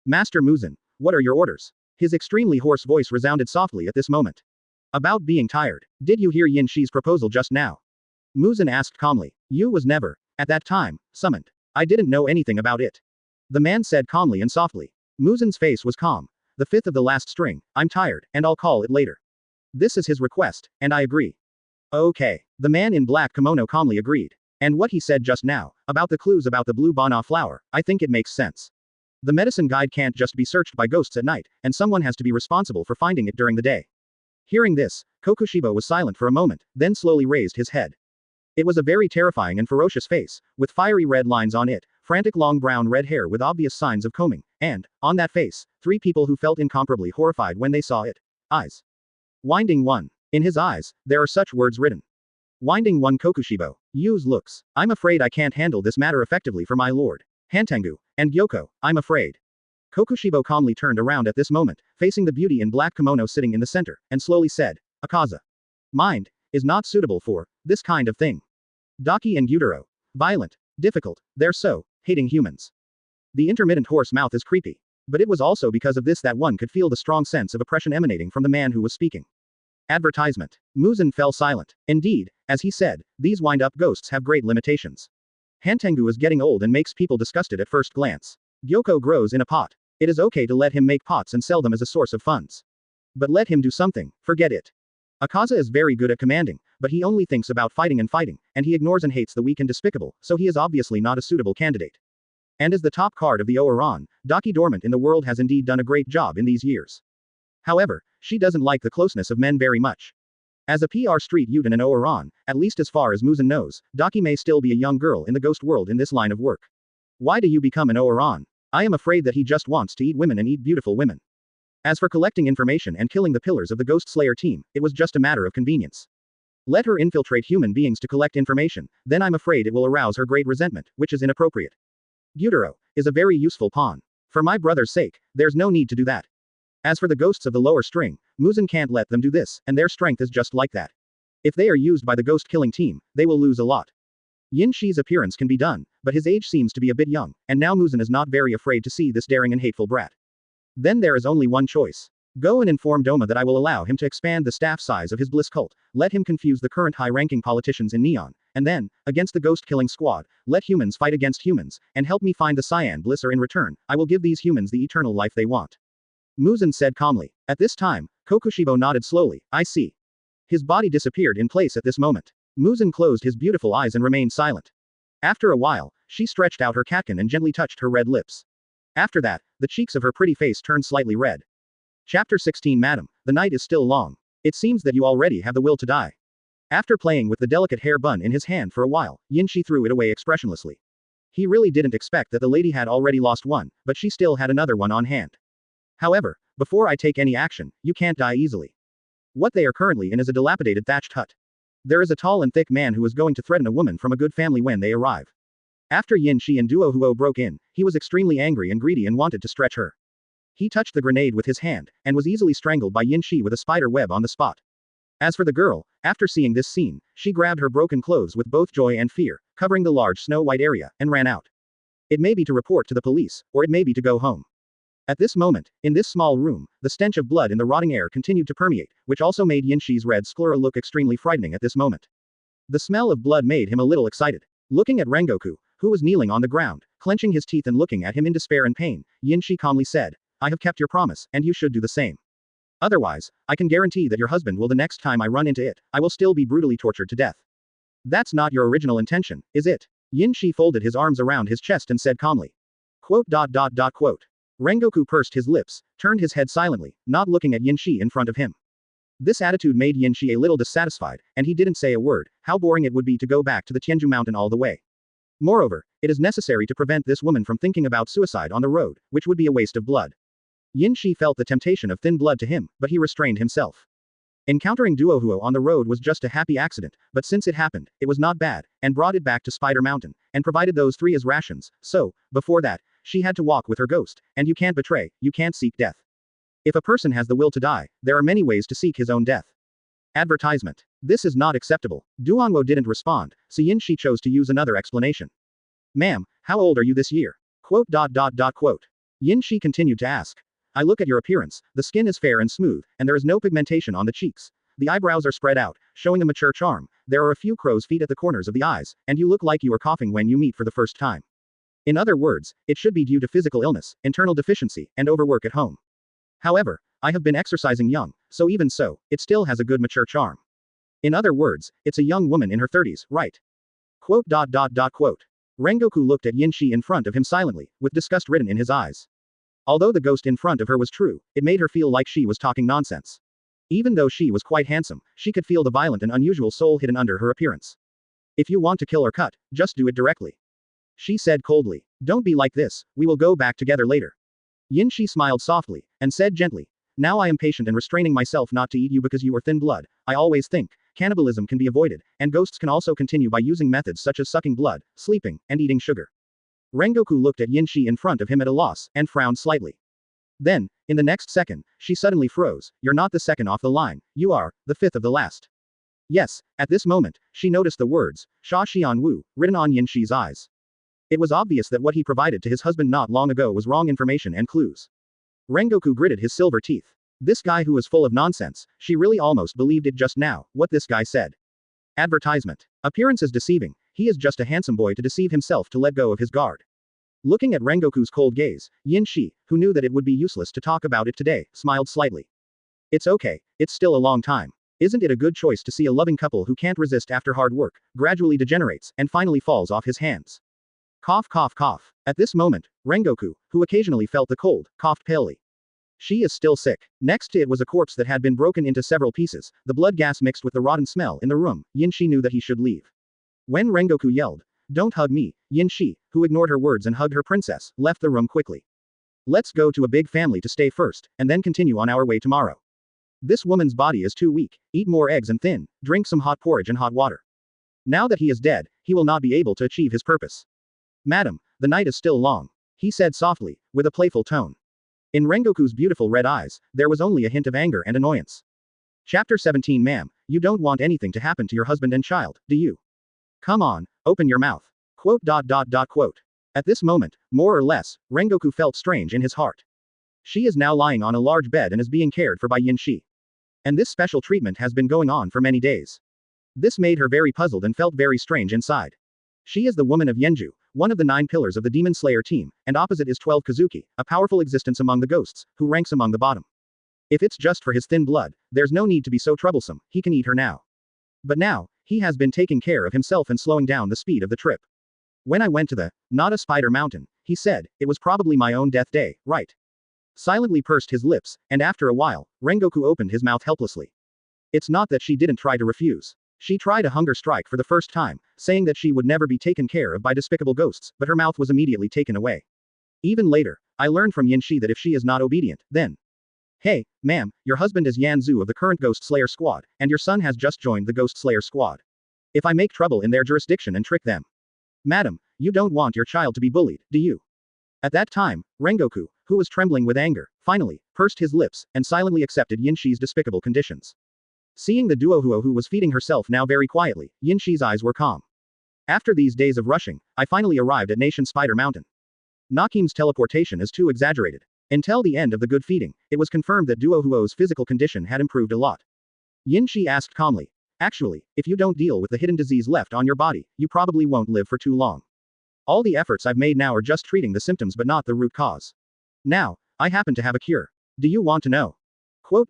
Master Muzan. What are your orders? His extremely hoarse voice resounded softly at this moment. About being tired. Did you hear Yin Shi's proposal just now? Muzan asked calmly. You was never, at that time, summoned. I didn't know anything about it. The man said calmly and softly. Muzan's face was calm. The fifth of the last string, I'm tired, and I'll call it later. This is his request, and I agree. Okay. The man in black kimono calmly agreed. And what he said just now, about the clues about the blue bana flower, I think it makes sense. The medicine guide can't just be searched by ghosts at night, and someone has to be responsible for finding it during the day. Hearing this, Kokushibo was silent for a moment, then slowly raised his head. It was a very terrifying and ferocious face, with fiery red lines on it, frantic long brown red hair with obvious signs of combing, and, on that face, 3 people who felt incomparably horrified when they saw it. Eyes. Winding one. In his eyes, there are such words written. Winding one Kokushibo. Use looks. I'm afraid I can't handle this matter effectively for my lord. Hantengu. And Gyoko, I'm afraid. Kokushibo calmly turned around at this moment, facing the beauty in black kimono sitting in the center, and slowly said, Akaza. Mind, is not suitable for, this kind of thing. Daki and Gyutaro. Violent. Difficult. They're so, hating humans. The intermittent hoarse mouth is creepy. But it was also because of this that one could feel the strong sense of oppression emanating from the man who was speaking. Advertisement. Muzan fell silent. Indeed, as he said, these wind-up ghosts have great limitations. Hantengu is getting old and makes people disgusted at first glance. Gyoko grows in a pot. It is okay to let him make pots and sell them as a source of funds. But let him do something, forget it. Akaza is very good at commanding, but he only thinks about fighting, and he ignores and hates the weak and despicable, so he is obviously not a suitable candidate. And as the top card of the Oran, Daki Dormant in the world has indeed done a great job in these years. However, she doesn't like the closeness of men very much. As a PR street youth in an Oran, at least as far as Muzan knows, Daki may still be a young girl in the ghost world in this line of work. Why do you become an Oran? I am afraid that he just wants to eat women and eat beautiful women. As for collecting information and killing the pillars of the Ghost Slayer team, it was just a matter of convenience. Let her infiltrate human beings to collect information, then I'm afraid it will arouse her great resentment, which is inappropriate. Gyutaro is a very useful pawn. For my brother's sake, there's no need to do that. As for the ghosts of the lower string, Muzan can't let them do this, and their strength is just like that. If they are used by the ghost-killing team, they will lose a lot. Yin Shi's appearance can be done, but his age seems to be a bit young, and now Muzan is not very afraid to see this daring and hateful brat. Then there is only one choice. Go and inform Doma that I will allow him to expand the staff size of his Bliss cult, let him confuse the current high-ranking politicians in Neon, and then, against the ghost-killing squad, let humans fight against humans, and help me find the Cyan Bliss, or in return, I will give these humans the eternal life they want. Muzan said calmly. At this time, Kokushibo nodded slowly, I see. His body disappeared in place at this moment. Muzan closed his beautiful eyes and remained silent. After a while, she stretched out her catkin and gently touched her red lips. After that, the cheeks of her pretty face turned slightly red. Chapter 16 Madam, the night is still long. It seems that you already have the will to die. After playing with the delicate hair bun in his hand for a while, Yinshi threw it away expressionlessly. He really didn't expect that the lady had already lost one, but she still had another one on hand. However, before I take any action, you can't die easily. What they are currently in is a dilapidated thatched hut. There is a tall and thick man who is going to threaten a woman from a good family when they arrive. After Yin Shi and Duo Huo broke in, he was extremely angry and greedy and wanted to stretch her. He touched the grenade with his hand, and was easily strangled by Yin Shi with a spider web on the spot. As for the girl, after seeing this scene, she grabbed her broken clothes with both joy and fear, covering the large snow-white area, and ran out. It may be to report to the police, or it may be to go home. At this moment, in this small room, the stench of blood in the rotting air continued to permeate, which also made Yin Shi's red sclera look extremely frightening at this moment. The smell of blood made him a little excited. Looking at Rengoku, who was kneeling on the ground, clenching his teeth and looking at him in despair and pain, Yin Shi calmly said, I have kept your promise, and you should do the same. Otherwise, I can guarantee that your husband will the next time I run into it, I will still be brutally tortured to death. That's not your original intention, is it? Yin Shi folded his arms around his chest and said calmly. Quote. Rengoku pursed his lips, turned his head silently, not looking at Yin Shi in front of him. This attitude made Yin Shi a little dissatisfied, and he didn't say a word. How boring it would be to go back to the Tianju mountain all the way. Moreover, it is necessary to prevent this woman from thinking about suicide on the road, which would be a waste of blood. Yin Shi felt the temptation of thin blood to him, but he restrained himself. Encountering Duo Huo on the road was just a happy accident, but since it happened, it was not bad, and brought it back to Spider Mountain, and provided those 3 as rations, so, before that, she had to walk with her ghost, and you can't betray, you can't seek death. If a person has the will to die, there are many ways to seek his own death. Advertisement. This is not acceptable. Duanwo didn't respond, so Yin Shi chose to use another explanation. Ma'am, how old are you this year? Quote. Yin Shi continued to ask. I look at your appearance, the skin is fair and smooth, and there is no pigmentation on the cheeks. The eyebrows are spread out, showing a mature charm, there are a few crow's feet at the corners of the eyes, and you look like you are coughing when you meet for the first time. In other words, it should be due to physical illness, internal deficiency, and overwork at home. However, I have been exercising young, so even so, it still has a good mature charm. In other words, it's a young woman in her 30s, right? Quote. Rengoku looked at Yinshi in front of him silently, with disgust written in his eyes. Although the ghost in front of her was true, it made her feel like she was talking nonsense. Even though she was quite handsome, she could feel the violent and unusual soul hidden under her appearance. If you want to kill or cut, just do it directly. She said coldly. Don't be like this, we will go back together later. Yinshi smiled softly, and said gently. Now I am patient and restraining myself not to eat you because you are thin blood. I always think, cannibalism can be avoided, and ghosts can also continue by using methods such as sucking blood, sleeping, and eating sugar. Rengoku looked at Yinshi in front of him at a loss, and frowned slightly. Then, in the next second, she suddenly froze. You're not the second off the line, you are, the fifth of the last. Yes, at this moment, she noticed the words, Sha Xian Wu, written on Yinshi's eyes. It was obvious that what he provided to his husband not long ago was wrong information and clues. Rengoku gritted his silver teeth. This guy who was full of nonsense, she really almost believed it just now, what this guy said. Advertisement. Appearance is deceiving, he is just a handsome boy to deceive himself to let go of his guard. Looking at Rengoku's cold gaze, Yinshi, who knew that it would be useless to talk about it today, smiled slightly. It's okay, it's still a long time. Isn't it a good choice to see a loving couple who can't resist after hard work, gradually degenerates, and finally falls off his hands? Cough cough cough. At this moment, Rengoku, who occasionally felt the cold, coughed palely. She is still sick. Next to it was a corpse that had been broken into several pieces, the blood gas mixed with the rotten smell in the room. Yinshi knew that he should leave. When Rengoku yelled, Don't hug me, Yinshi, who ignored her words and hugged her princess, left the room quickly. Let's go to a big family to stay first, and then continue on our way tomorrow. This woman's body is too weak, eat more eggs and thin, drink some hot porridge and hot water. Now that he is dead, he will not be able to achieve his purpose. Madam, the night is still long, he said softly, with a playful tone. In Rengoku's beautiful red eyes, there was only a hint of anger and annoyance. Chapter 17. Ma'am, you don't want anything to happen to your husband and child, do you? Come on, open your mouth. Quote. At this moment, more or less, Rengoku felt strange in his heart. She is now lying on a large bed and is being cared for by Yinshi. And this special treatment has been going on for many days. This made her very puzzled and felt very strange inside. She is the woman of Yenju, one of the 9 pillars of the Demon Slayer team, and opposite is 12 Kizuki, a powerful existence among the ghosts, who ranks among the bottom. If it's just for his thin blood, there's no need to be so troublesome, he can eat her now. But now, he has been taking care of himself and slowing down the speed of the trip. When I went to the, not a spider mountain, he said, it was probably my own death day, right? Silently pursed his lips, and after a while, Rengoku opened his mouth helplessly. It's not that she didn't try to refuse. She tried a hunger strike for the first time, saying that she would never be taken care of by despicable ghosts, but her mouth was immediately taken away. Even later, I learned from Yinshi that if she is not obedient, then. Hey, ma'am, your husband is Yan Zhu of the current Ghost Slayer squad, and your son has just joined the Ghost Slayer squad. If I make trouble in their jurisdiction and trick them. Madam, you don't want your child to be bullied, do you? At that time, Rengoku, who was trembling with anger, finally, pursed his lips, and silently accepted Yinshi's despicable conditions. Seeing the duohuo who was feeding herself now very quietly, Yinshi's eyes were calm. After these days of rushing, I finally arrived at Nation Spider Mountain. Nakim's teleportation is too exaggerated. Until the end of the good feeding, it was confirmed that duohuo's physical condition had improved a lot. Yinshi asked calmly. Actually, if you don't deal with the hidden disease left on your body, you probably won't live for too long. All the efforts I've made now are just treating the symptoms but not the root cause. Now, I happen to have a cure. Do you want to know? Quote.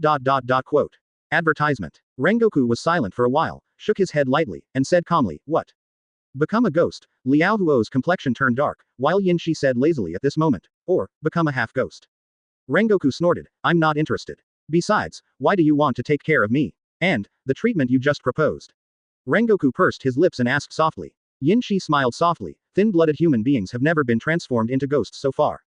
Advertisement. Rengoku was silent for a while, shook his head lightly, and said calmly, What? Become a ghost. Liao Huo's complexion turned dark, while Yinshi said lazily at this moment, or, become a half-ghost. Rengoku snorted, I'm not interested. Besides, why do you want to take care of me? And, the treatment you just proposed. Rengoku pursed his lips and asked softly. Yinshi smiled softly, thin-blooded human beings have never been transformed into ghosts so far.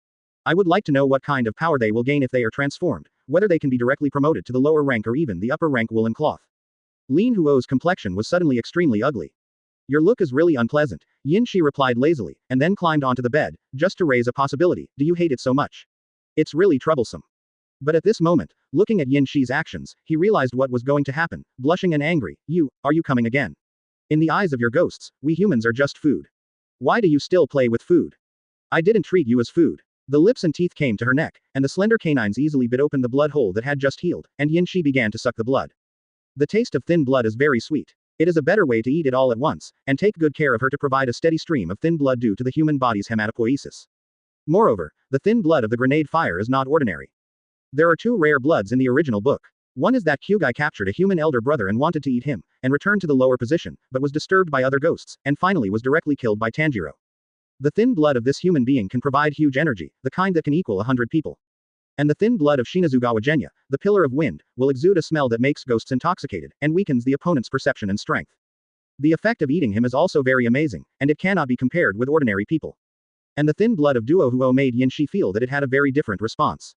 I would like to know what kind of power they will gain if they are transformed, whether they can be directly promoted to the lower rank or even the upper rank woolen cloth. Lin Huo's complexion was suddenly extremely ugly. Your look is really unpleasant, Yinshi replied lazily, and then climbed onto the bed, just to raise a possibility, do you hate it so much? It's really troublesome. But at this moment, looking at Yinshi's actions, he realized what was going to happen, blushing and angry, are you coming again? In the eyes of your ghosts, we humans are just food. Why do you still play with food? I didn't treat you as food. The lips and teeth came to her neck, and the slender canines easily bit open the blood hole that had just healed, and Yinshi began to suck the blood. The taste of thin blood is very sweet. It is a better way to eat it all at once, and take good care of her to provide a steady stream of thin blood due to the human body's hematopoiesis. Moreover, the thin blood of the grenade fire is not ordinary. There are 2 rare bloods in the original book. One is that Kyugai captured a human elder brother and wanted to eat him, and returned to the lower position, but was disturbed by other ghosts, and finally was directly killed by Tanjiro. The thin blood of this human being can provide huge energy, the kind that can equal 100 people. And the thin blood of Shinazugawa Genya, the pillar of wind, will exude a smell that makes ghosts intoxicated, and weakens the opponent's perception and strength. The effect of eating him is also very amazing, and it cannot be compared with ordinary people. And the thin blood of Duo Huo made Yin Shi feel that it had a very different response.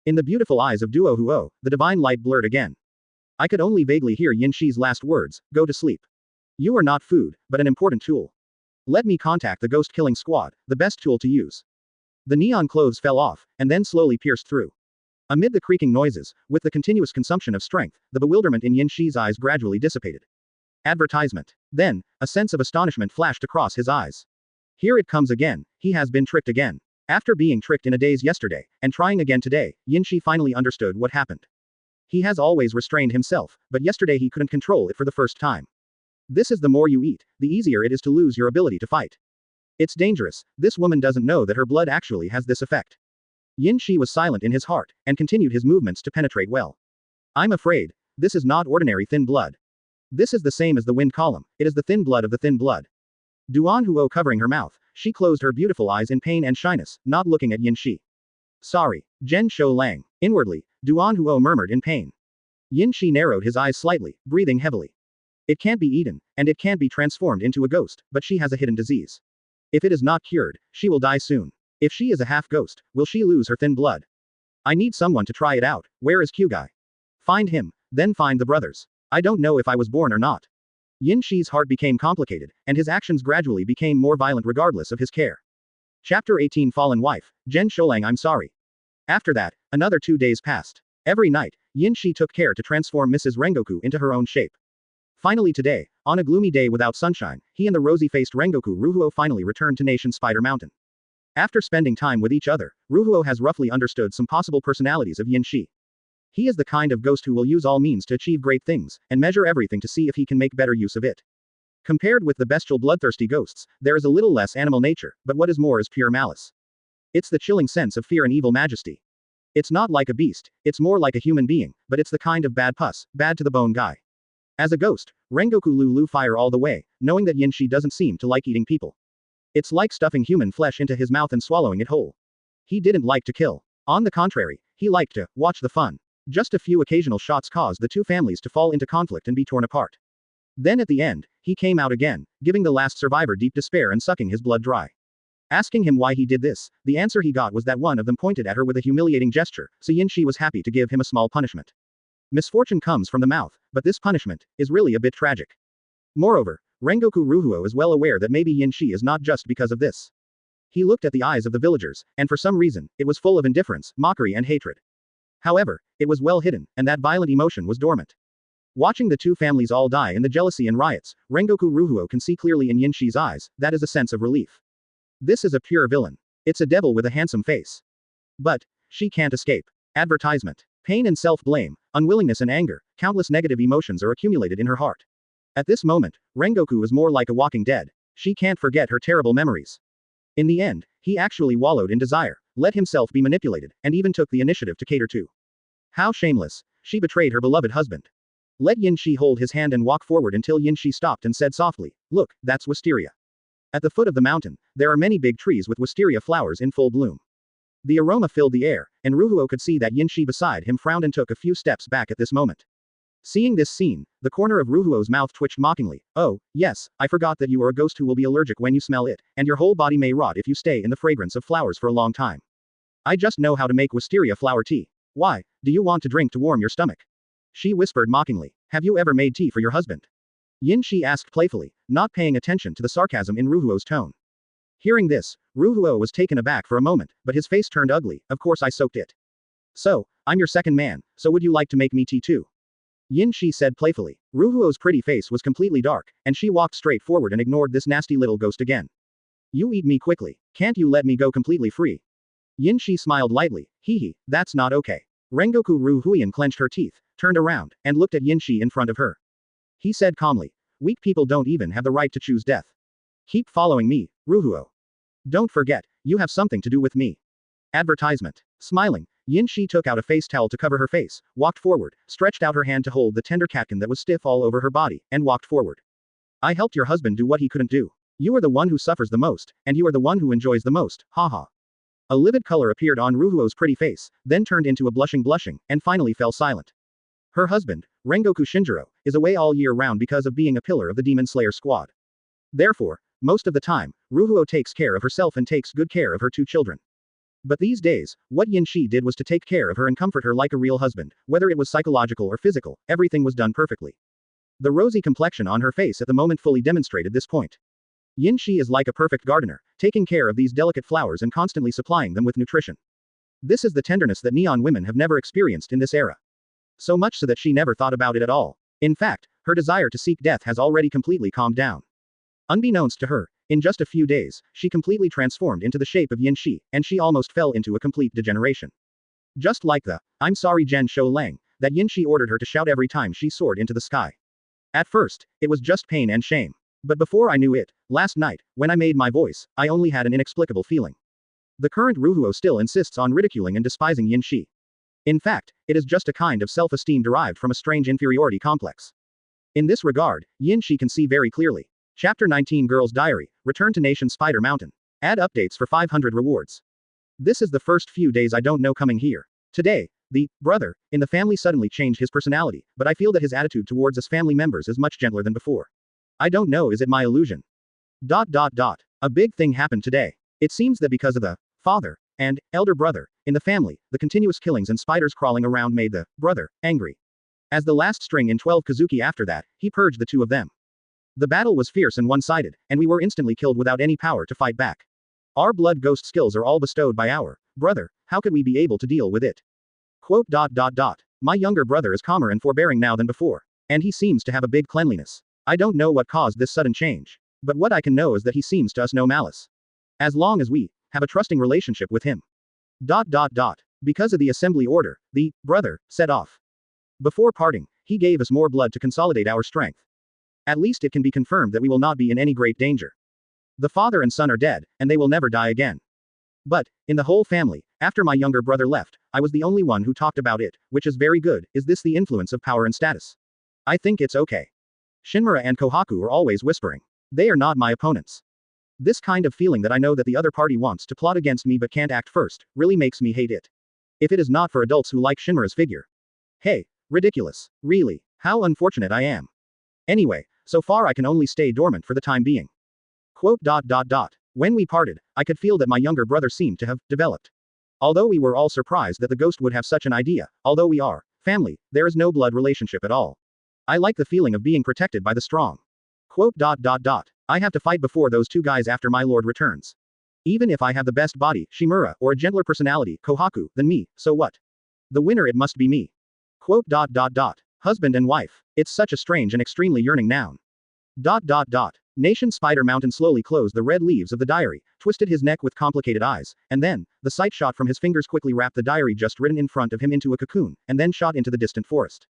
In the beautiful eyes of Duo Huo, the divine light blurred again. I could only vaguely hear Yin Shi's last words, go to sleep. You are not food, but an important tool. Let me contact the ghost-killing squad, the best tool to use. The neon clothes fell off, and then slowly pierced through. Amid the creaking noises, with the continuous consumption of strength, the bewilderment in Yin Shi's eyes gradually dissipated. Advertisement. Then, a sense of astonishment flashed across his eyes. Here it comes again, he has been tricked again. After being tricked in a daze yesterday, and trying again today, Yin Shi finally understood what happened. He has always restrained himself, but yesterday he couldn't control it for the first time. This is the more you eat, the easier it is to lose your ability to fight. It's dangerous, this woman doesn't know that her blood actually has this effect. Yin Shi was silent in his heart, and continued his movements to penetrate well. I'm afraid, this is not ordinary thin blood. This is the same as the wind column, it is the thin blood of the thin blood. Duan Huo covering her mouth, she closed her beautiful eyes in pain and shyness, not looking at Yin Shi. Sorry, Zhen Shou Lang. Inwardly, Duan Huo murmured in pain. Yin Shi narrowed his eyes slightly, breathing heavily. It can't be eaten, and it can't be transformed into a ghost, but she has a hidden disease. If it is not cured, she will die soon. If she is a half-ghost, will she lose her thin blood? I need someone to try it out. Where is Kyugai? Find him, then find the brothers. I don't know if I was born or not. Yin Shi's heart became complicated, and his actions gradually became more violent regardless of his care. Chapter 18 Fallen Wife, Zhen Shoulang I'm sorry. After that, another 2 days passed. Every night, Yin Shi took care to transform Mrs. Rengoku into her own shape. Finally today, on a gloomy day without sunshine, he and the rosy-faced Rengoku Ruhuo finally returned to Nation Spider Mountain. After spending time with each other, Ruhuo has roughly understood some possible personalities of Yin Shi. He is the kind of ghost who will use all means to achieve great things, and measure everything to see if he can make better use of it. Compared with the bestial bloodthirsty ghosts, there is a little less animal nature, but what is more is pure malice. It's the chilling sense of fear and evil majesty. It's not like a beast, it's more like a human being, but it's the kind of bad pus, bad to the bone guy. As a ghost, Rengoku Lu fire all the way, knowing that Yin Shi doesn't seem to like eating people. It's like stuffing human flesh into his mouth and swallowing it whole. He didn't like to kill. On the contrary, he liked to watch the fun. Just a few occasional shots caused the two families to fall into conflict and be torn apart. Then at the end, he came out again, giving the last survivor deep despair and sucking his blood dry. Asking him why he did this, the answer he got was that one of them pointed at her with a humiliating gesture, so Yin Shi was happy to give him a small punishment. Misfortune comes from the mouth, but this punishment is really a bit tragic. Moreover, Rengoku Ruhuo is well aware that maybe Yin Shi is not just because of this. He looked at the eyes of the villagers, and for some reason, it was full of indifference, mockery and hatred. However, it was well hidden, and that violent emotion was dormant. Watching the two families all die in the jealousy and riots, Rengoku Ruhuo can see clearly in Yin Shi's eyes, that is a sense of relief. This is a pure villain. It's a devil with a handsome face. But, she can't escape. Advertisement. Pain and self-blame, unwillingness and anger, countless negative emotions are accumulated in her heart. At this moment, Rengoku is more like a walking dead. She can't forget her terrible memories. In the end, he actually wallowed in desire, let himself be manipulated, and even took the initiative to cater to. How shameless. She betrayed her beloved husband. Let Yin Shi hold his hand and walk forward until Yin Shi stopped and said softly, look, that's wisteria. At the foot of the mountain, there are many big trees with wisteria flowers in full bloom. The aroma filled the air, and Ruhuo could see that Yin Shi beside him frowned and took a few steps back at this moment. Seeing this scene, the corner of Ruhuo's mouth twitched mockingly. Oh, yes, I forgot that you are a ghost who will be allergic when you smell it, and your whole body may rot if you stay in the fragrance of flowers for a long time. I just know how to make wisteria flower tea. Why, do you want to drink to warm your stomach? She whispered mockingly. Have you ever made tea for your husband? Yin Shi asked playfully, not paying attention to the sarcasm in Ruhuo's tone. Hearing this, Ruhuo was taken aback for a moment, but his face turned ugly. Of course I soaked it. So, I'm your second man, so would you like to make me tea too? Yin Shi said playfully. Ruhuo's pretty face was completely dark, and she walked straight forward and ignored this nasty little ghost again. You eat me quickly. Can't you let me go completely free? Yin Shi smiled lightly. Hee, that's not okay. Rengoku Ruhuian clenched her teeth, turned around, and looked at Yin Shi in front of her. He said calmly. Weak people don't even have the right to choose death. Keep following me, Ruhuo. Don't forget, you have something to do with me. Advertisement. Smiling, Yin Shi took out a face towel to cover her face, walked forward, stretched out her hand to hold the tender catkin that was stiff all over her body, and walked forward. I helped your husband do what he couldn't do. You are the one who suffers the most, and you are the one who enjoys the most, haha. A livid color appeared on Ruhuo's pretty face, then turned into a blushing, and finally fell silent. Her husband, Rengoku Shinjiro, is away all year round because of being a pillar of the Demon Slayer squad. Therefore, most of the time, Ruhuo takes care of herself and takes good care of her 2 children. But these days, what Yin Shi did was to take care of her and comfort her like a real husband, whether it was psychological or physical, everything was done perfectly. The rosy complexion on her face at the moment fully demonstrated this point. Yin Shi is like a perfect gardener, taking care of these delicate flowers and constantly supplying them with nutrition. This is the tenderness that neon women have never experienced in this era. So much so that she never thought about it at all. In fact, her desire to seek death has already completely calmed down. Unbeknownst to her, in just a few days, she completely transformed into the shape of Yin Shi, and she almost fell into a complete degeneration. Just like the, "I'm sorry Jen Shou Lang," that Yin Shi ordered her to shout every time she soared into the sky. At first, it was just pain and shame. But before I knew it, last night, when I made my voice, I only had an inexplicable feeling. The current Ruhuo still insists on ridiculing and despising Yin Shi. In fact, it is just a kind of self-esteem derived from a strange inferiority complex. In this regard, Yin Shi can see very clearly. Chapter 19 Girl's Diary, Return to Nation Spider Mountain. Add updates for 500 rewards. This is the first few days I don't know coming here. Today, the brother in the family suddenly changed his personality, but I feel that his attitude towards us family members is much gentler than before. I don't know, is it my illusion? A big thing happened today. It seems that because of the father and elder brother in the family, the continuous killings and spiders crawling around made the brother angry. As the last string in 12 Kizuki after that, he purged the 2 of them. The battle was fierce and one-sided, and we were instantly killed without any power to fight back. Our blood ghost skills are all bestowed by our brother, how could we be able to deal with it? My younger brother is calmer and forbearing now than before. And he seems to have a big cleanliness. I don't know what caused this sudden change. But what I can know is that he seems to us no malice. As long as we have a trusting relationship with him. Because of the assembly order, the brother set off. Before parting, he gave us more blood to consolidate our strength. At least it can be confirmed that we will not be in any great danger. The father and son are dead, and they will never die again. But, in the whole family, after my younger brother left, I was the only one who talked about it, which is very good. Is this the influence of power and status? I think it's okay. Shinmura and Kohaku are always whispering. They are not my opponents. This kind of feeling that I know that the other party wants to plot against me but can't act first, really makes me hate it. If it is not for adults who like Shinmura's figure. Hey, ridiculous. Really, how unfortunate I am. Anyway, so far I can only stay dormant for the time being. When we parted, I could feel that my younger brother seemed to have developed. Although we were all surprised that the ghost would have such an idea, although we are family, there is no blood relationship at all. I like the feeling of being protected by the strong. I have to fight before those 2 guys after my lord returns. Even if I have the best body, Shimura, or a gentler personality, Kohaku, than me, so what? The winner it must be me. Husband and wife. It's such a strange and extremely yearning noun. Nation Spider Mountain slowly closed the red leaves of the diary, twisted his neck with complicated eyes, and then, the sight shot from his fingers quickly wrapped the diary just written in front of him into a cocoon, and then shot into the distant forest.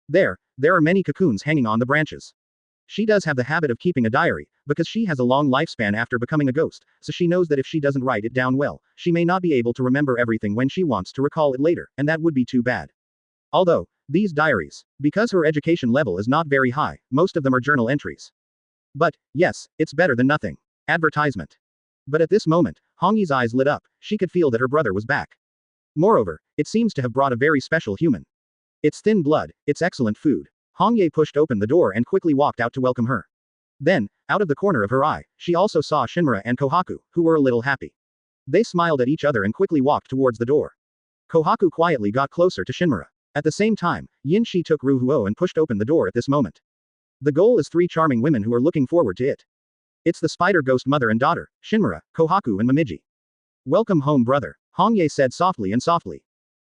There are many cocoons hanging on the branches. She does have the habit of keeping a diary, because she has a long lifespan after becoming a ghost, so she knows that if she doesn't write it down well, she may not be able to remember everything when she wants to recall it later, and that would be too bad. Although, these diaries, because her education level is not very high, most of them are journal entries. But, yes, it's better than nothing. Advertisement. But at this moment, Hongyi's eyes lit up, she could feel that her brother was back. Moreover, it seems to have brought a very special human. It's thin blood, it's excellent food. Hongye pushed open the door and quickly walked out to welcome her. Then, out of the corner of her eye, she also saw Shinmura and Kohaku, who were a little happy. They smiled at each other and quickly walked towards the door. Kohaku quietly got closer to Shinmura. At the same time, Yin Shi took Ruhuo and pushed open the door at this moment. The goal is 3 charming women who are looking forward to it. It's the spider ghost mother and daughter, Shinmura, Kohaku and Momiji. Welcome home brother, Hongye said softly.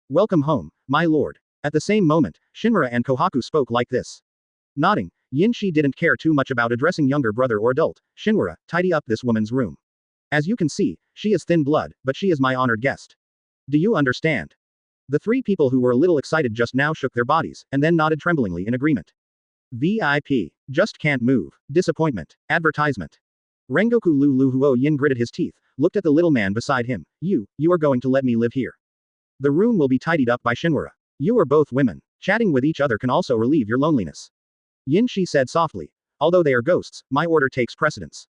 Welcome home, my lord. At the same moment, Shinmura and Kohaku spoke like this. Nodding, Yin Shi didn't care too much about addressing younger brother or adult. Shinmura, tidy up this woman's room. As you can see, she is thin blood, but she is my honored guest. Do you understand? The 3 people who were a little excited just now shook their bodies, and then nodded tremblingly in agreement. VIP. Just can't move. Disappointment. Advertisement. Rengoku Lu Huo Yin gritted his teeth, looked at the little man beside him. You are going to let me live here. The room will be tidied up by Shinra. You are both women. Chatting with each other can also relieve your loneliness. Yin Shi said softly. Although they are ghosts, my order takes precedence.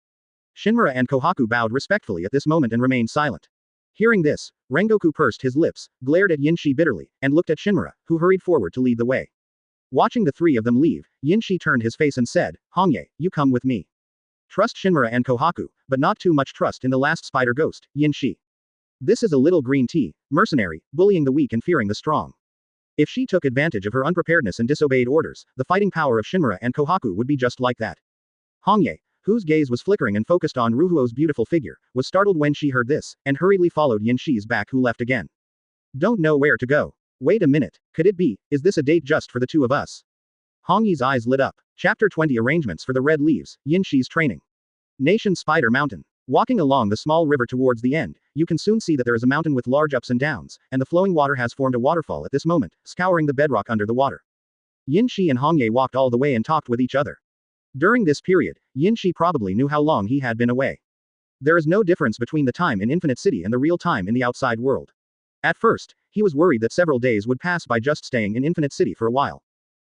Shinra and Kohaku bowed respectfully at this moment and remained silent. Hearing this, Rengoku pursed his lips, glared at Yin Shi bitterly, and looked at Shinra, who hurried forward to lead the way. Watching the three of them leave, Yin Shi turned his face and said, Hongye, you come with me. Trust Shinra and Kohaku, but not too much trust in the last spider ghost, Yin Shi. This is a little green tea, mercenary, bullying the weak and fearing the strong. If she took advantage of her unpreparedness and disobeyed orders, the fighting power of Shinra and Kohaku would be just like that. Hongye, whose gaze was flickering and focused on Ruhuo's beautiful figure, was startled when she heard this, and hurriedly followed Yin Shi's back, who left again. Don't know where to go. Wait a minute, could it be, is this a date just for the two of us? Hongye's eyes lit up. Chapter 20 Arrangements for the Red Leaves, Yin Shi's Training. Nation Spider Mountain. Walking along the small river towards the end, you can soon see that there is a mountain with large ups and downs, and the flowing water has formed a waterfall at this moment, scouring the bedrock under the water. Yin Shi and Hongye walked all the way and talked with each other. During this period, Yin Shi probably knew how long he had been away. There is no difference between the time in Infinite City and the real time in the outside world. At first, he was worried that several days would pass by just staying in Infinite City for a while.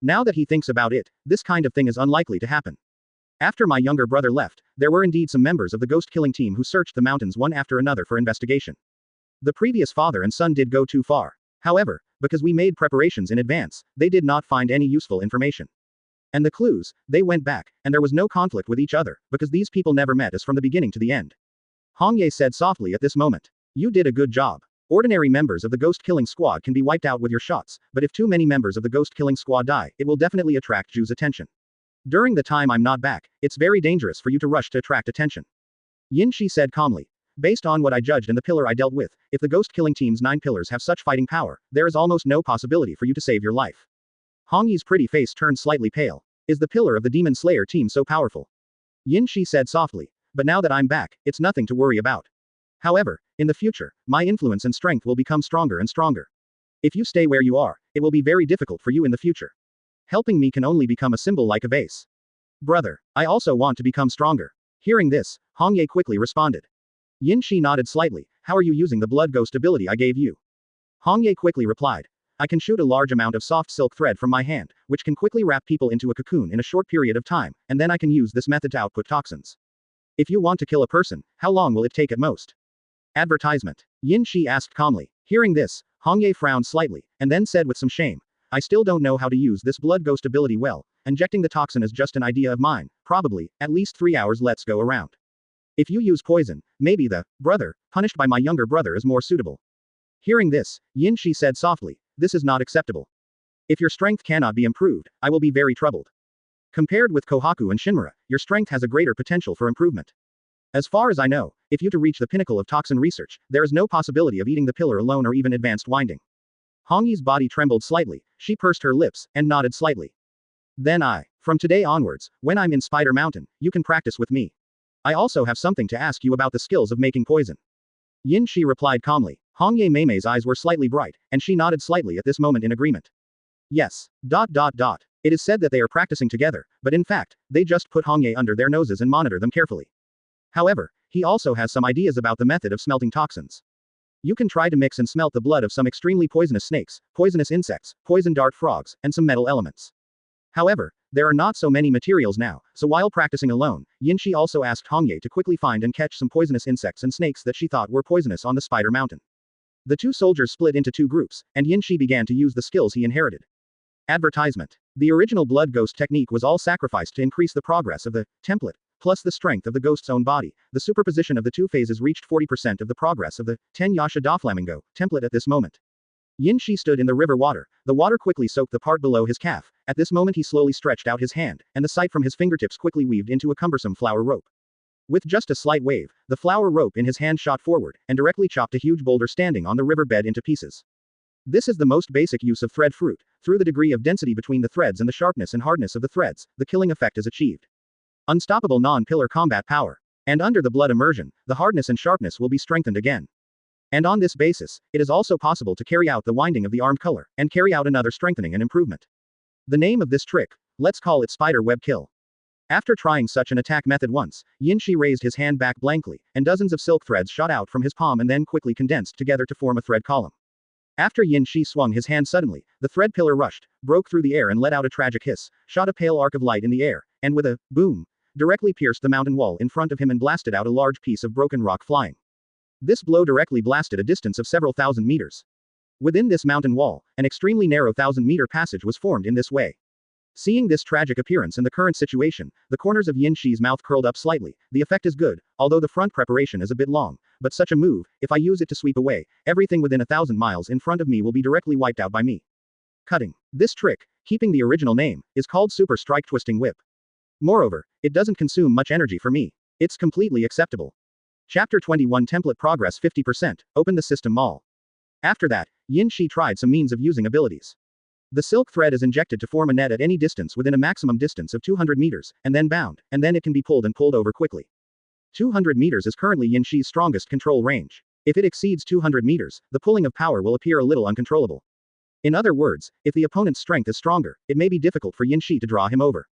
Now that he thinks about it, this kind of thing is unlikely to happen. After my younger brother left, there were indeed some members of the ghost-killing team who searched the mountains one after another for investigation. The previous father and son did go too far. However, because we made preparations in advance, they did not find any useful information. And the clues, they went back, and there was no conflict with each other, because these people never met us from the beginning to the end. Hongye said softly at this moment. You did a good job. Ordinary members of the ghost-killing squad can be wiped out with your shots, but if too many members of the ghost-killing squad die, it will definitely attract Ju's attention. During the time I'm not back, it's very dangerous for you to rush to attract attention. Yin Shi said calmly. Based on what I judged and the pillar I dealt with, if the ghost-killing team's 9 pillars have such fighting power, there is almost no possibility for you to save your life. Hongye's pretty face turned slightly pale. Is the pillar of the Demon Slayer team so powerful? Yin Shi said softly. But now that I'm back, it's nothing to worry about. However, in the future, my influence and strength will become stronger and stronger. If you stay where you are, it will be very difficult for you in the future. Helping me can only become a symbol like a vase. Brother, I also want to become stronger. Hearing this, Hongye quickly responded. Yin Shi nodded slightly. How are you using the blood ghost ability I gave you? Hongye quickly replied. I can shoot a large amount of soft silk thread from my hand, which can quickly wrap people into a cocoon in a short period of time, and then I can use this method to output toxins. If you want to kill a person, how long will it take at most? Advertisement. Yin Shi asked calmly. Hearing this, Hongye frowned slightly, and then said with some shame. I still don't know how to use this blood ghost ability well. Injecting the toxin is just an idea of mine, probably, at least 3 hours let's go around. If you use poison, maybe the brother, punished by my younger brother is more suitable. Hearing this, Yin Shi said softly, this is not acceptable. If your strength cannot be improved, I will be very troubled. Compared with Kohaku and Shinra, your strength has a greater potential for improvement. As far as I know, if you to reach the pinnacle of toxin research, there is no possibility of eating the pillar alone or even advanced winding. Hongye's body trembled slightly, she pursed her lips, and nodded slightly. Then from today onwards, when I'm in Spider Mountain, you can practice with me. I also have something to ask you about the skills of making poison. Yin Shi replied calmly. Hongye Mei's eyes were slightly bright, and she nodded slightly at this moment in agreement. Yes. It is said that they are practicing together, but in fact, they just put Hongye under their noses and monitor them carefully. However, he also has some ideas about the method of smelting toxins. You can try to mix and smelt the blood of some extremely poisonous snakes, poisonous insects, poison dart frogs, and some metal elements. However, there are not so many materials now, so while practicing alone, Yinshi also asked Hongye to quickly find and catch some poisonous insects and snakes that she thought were poisonous on the Spider Mountain. The two soldiers split into 2 groups, and Yinshi began to use the skills he inherited. Advertisement. The original blood ghost technique was all sacrificed to increase the progress of the template, plus the strength of the ghost's own body. The superposition of the 2 phases reached 40% of the progress of the Yasha Doflamingo template at this moment. Yin Shi stood in the river water. The water quickly soaked the part below his calf. At this moment he slowly stretched out his hand, and the sight from his fingertips quickly weaved into a cumbersome flower rope. With just a slight wave, the flower rope in his hand shot forward, and directly chopped a huge boulder standing on the river bed into pieces. This is the most basic use of thread fruit. Through the degree of density between the threads and the sharpness and hardness of the threads, the killing effect is achieved. Unstoppable non-pillar combat power. And under the blood immersion, the hardness and sharpness will be strengthened again. And on this basis, it is also possible to carry out the winding of the arm color, and carry out another strengthening and improvement. The name of this trick, let's call it spider web kill. After trying such an attack method once, Yinshi raised his hand back blankly, and dozens of silk threads shot out from his palm and then quickly condensed together to form a thread column. After Yin Shi swung his hand suddenly, the thread pillar rushed, broke through the air and let out a tragic hiss, shot a pale arc of light in the air, and with a boom, directly pierced the mountain wall in front of him and blasted out a large piece of broken rock flying. This blow directly blasted a distance of several thousand meters. Within this mountain wall, an extremely narrow 1,000-meter passage was formed in this way. Seeing this tragic appearance and the current situation, the corners of Yin Shi's mouth curled up slightly. The effect is good, although the front preparation is a bit long, but such a move, if I use it to sweep away, everything within 1,000 miles in front of me will be directly wiped out by me. Cutting. This trick, keeping the original name, is called Super Strike Twisting Whip. Moreover, it doesn't consume much energy for me. It's completely acceptable. Chapter 21 Template Progress 50%, Open the System Mall. After that, Yin Shi tried some means of using abilities. The silk thread is injected to form a net at any distance within a maximum distance of 200 meters, and then bound, and then it can be pulled and pulled over quickly. 200 meters is currently Yin Shi's strongest control range. If it exceeds 200 meters, the pulling of power will appear a little uncontrollable. In other words, if the opponent's strength is stronger, it may be difficult for Yin Shi to draw him over.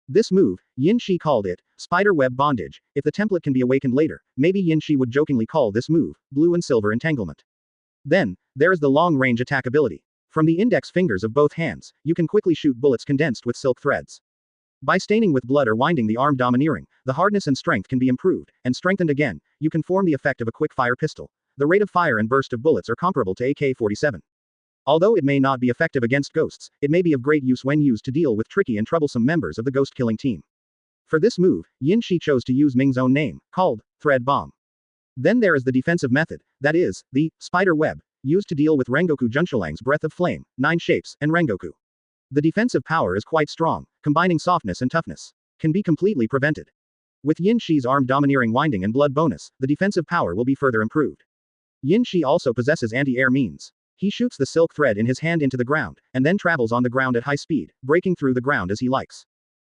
This move, Yin Shi called it spider web bondage. If the template can be awakened later, maybe Yin Shi would jokingly call this move blue and silver entanglement. Then, there is the long-range attack ability. From the index fingers of both hands, you can quickly shoot bullets condensed with silk threads. By staining with blood or winding the arm domineering, the hardness and strength can be improved, and strengthened again, you can form the effect of a quick-fire pistol. The rate of fire and burst of bullets are comparable to AK-47. Although it may not be effective against ghosts, it may be of great use when used to deal with tricky and troublesome members of the ghost-killing team. For this move, Yin Shi chose to use Ming's own name, called Thread Bomb. Then there is the defensive method, that is, the spider web, used to deal with Rengoku Junsholang's Breath of Flame, 9 Shapes, and Rengoku. The defensive power is quite strong, combining softness and toughness. Can be completely prevented. With Yin Shi's arm domineering winding and blood bonus, the defensive power will be further improved. Yin Shi also possesses anti-air means. He shoots the silk thread in his hand into the ground, and then travels on the ground at high speed, breaking through the ground as he likes.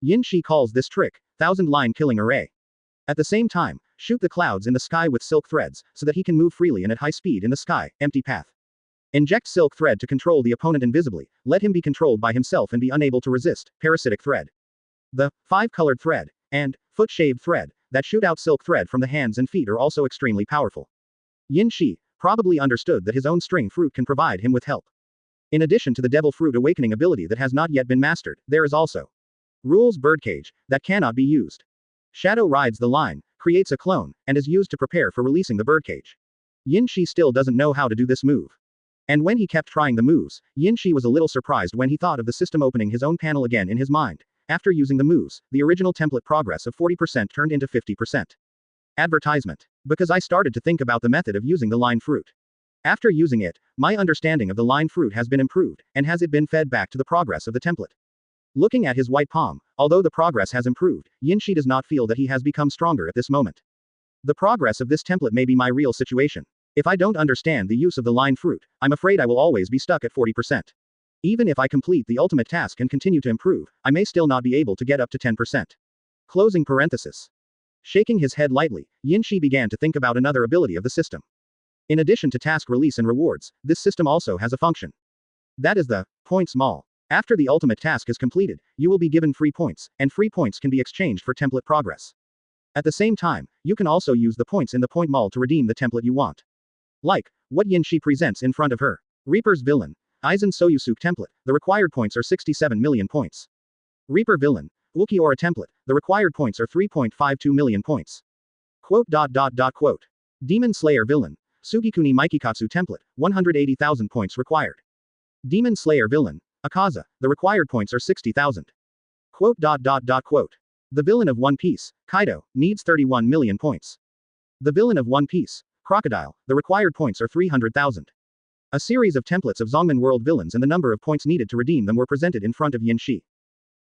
Yin Shi calls this trick, 1,000-line killing array. At the same time, shoot the clouds in the sky with silk threads, so that he can move freely and at high speed in the sky, empty path. Inject silk thread to control the opponent invisibly, let him be controlled by himself and be unable to resist, parasitic thread. The 5-colored thread, and foot-shaved thread, that shoot out silk thread from the hands and feet are also extremely powerful. Yin Shi probably understood that his own string fruit can provide him with help. In addition to the devil fruit awakening ability that has not yet been mastered, there is also rules birdcage, that cannot be used. Shadow rides the line, creates a clone, and is used to prepare for releasing the birdcage. Yin Shi still doesn't know how to do this move. And when he kept trying the moves, Yin Shi was a little surprised when he thought of the system opening his own panel again in his mind. After using the moves, the original template progress of 40% turned into 50%. Advertisement. Because I started to think about the method of using the line fruit. After using it, my understanding of the line fruit has been improved, and has it been fed back to the progress of the template. Looking at his white palm, although the progress has improved, Yin Shi does not feel that he has become stronger at this moment. The progress of this template may be my real situation. If I don't understand the use of the line fruit, I'm afraid I will always be stuck at 40%. Even if I complete the ultimate task and continue to improve, I may still not be able to get up to 10%. Closing parenthesis. Shaking his head lightly, Yin Shi began to think about another ability of the system. In addition to task release and rewards, this system also has a function. That is the points mall. After the ultimate task is completed, you will be given free points, and free points can be exchanged for template progress. At the same time, you can also use the points in the point mall to redeem the template you want. Like what Yin Shi presents in front of her. Reaper's Villain. Aizen Soyusuke template. The required points are 67 million points. Reaper Villain. Ukiora template. The required points are 3.52 million points. Quote. Demon Slayer Villain. Sugikuni Mikikatsu template. 180,000 points required. Demon Slayer Villain. Akaza. The required points are 60,000. Quote. The Villain of One Piece. Kaido. Needs 31 million points. The Villain of One Piece. Crocodile. The required points are 300,000. A series of templates of Zongman World villains and the number of points needed to redeem them were presented in front of Yin Shi.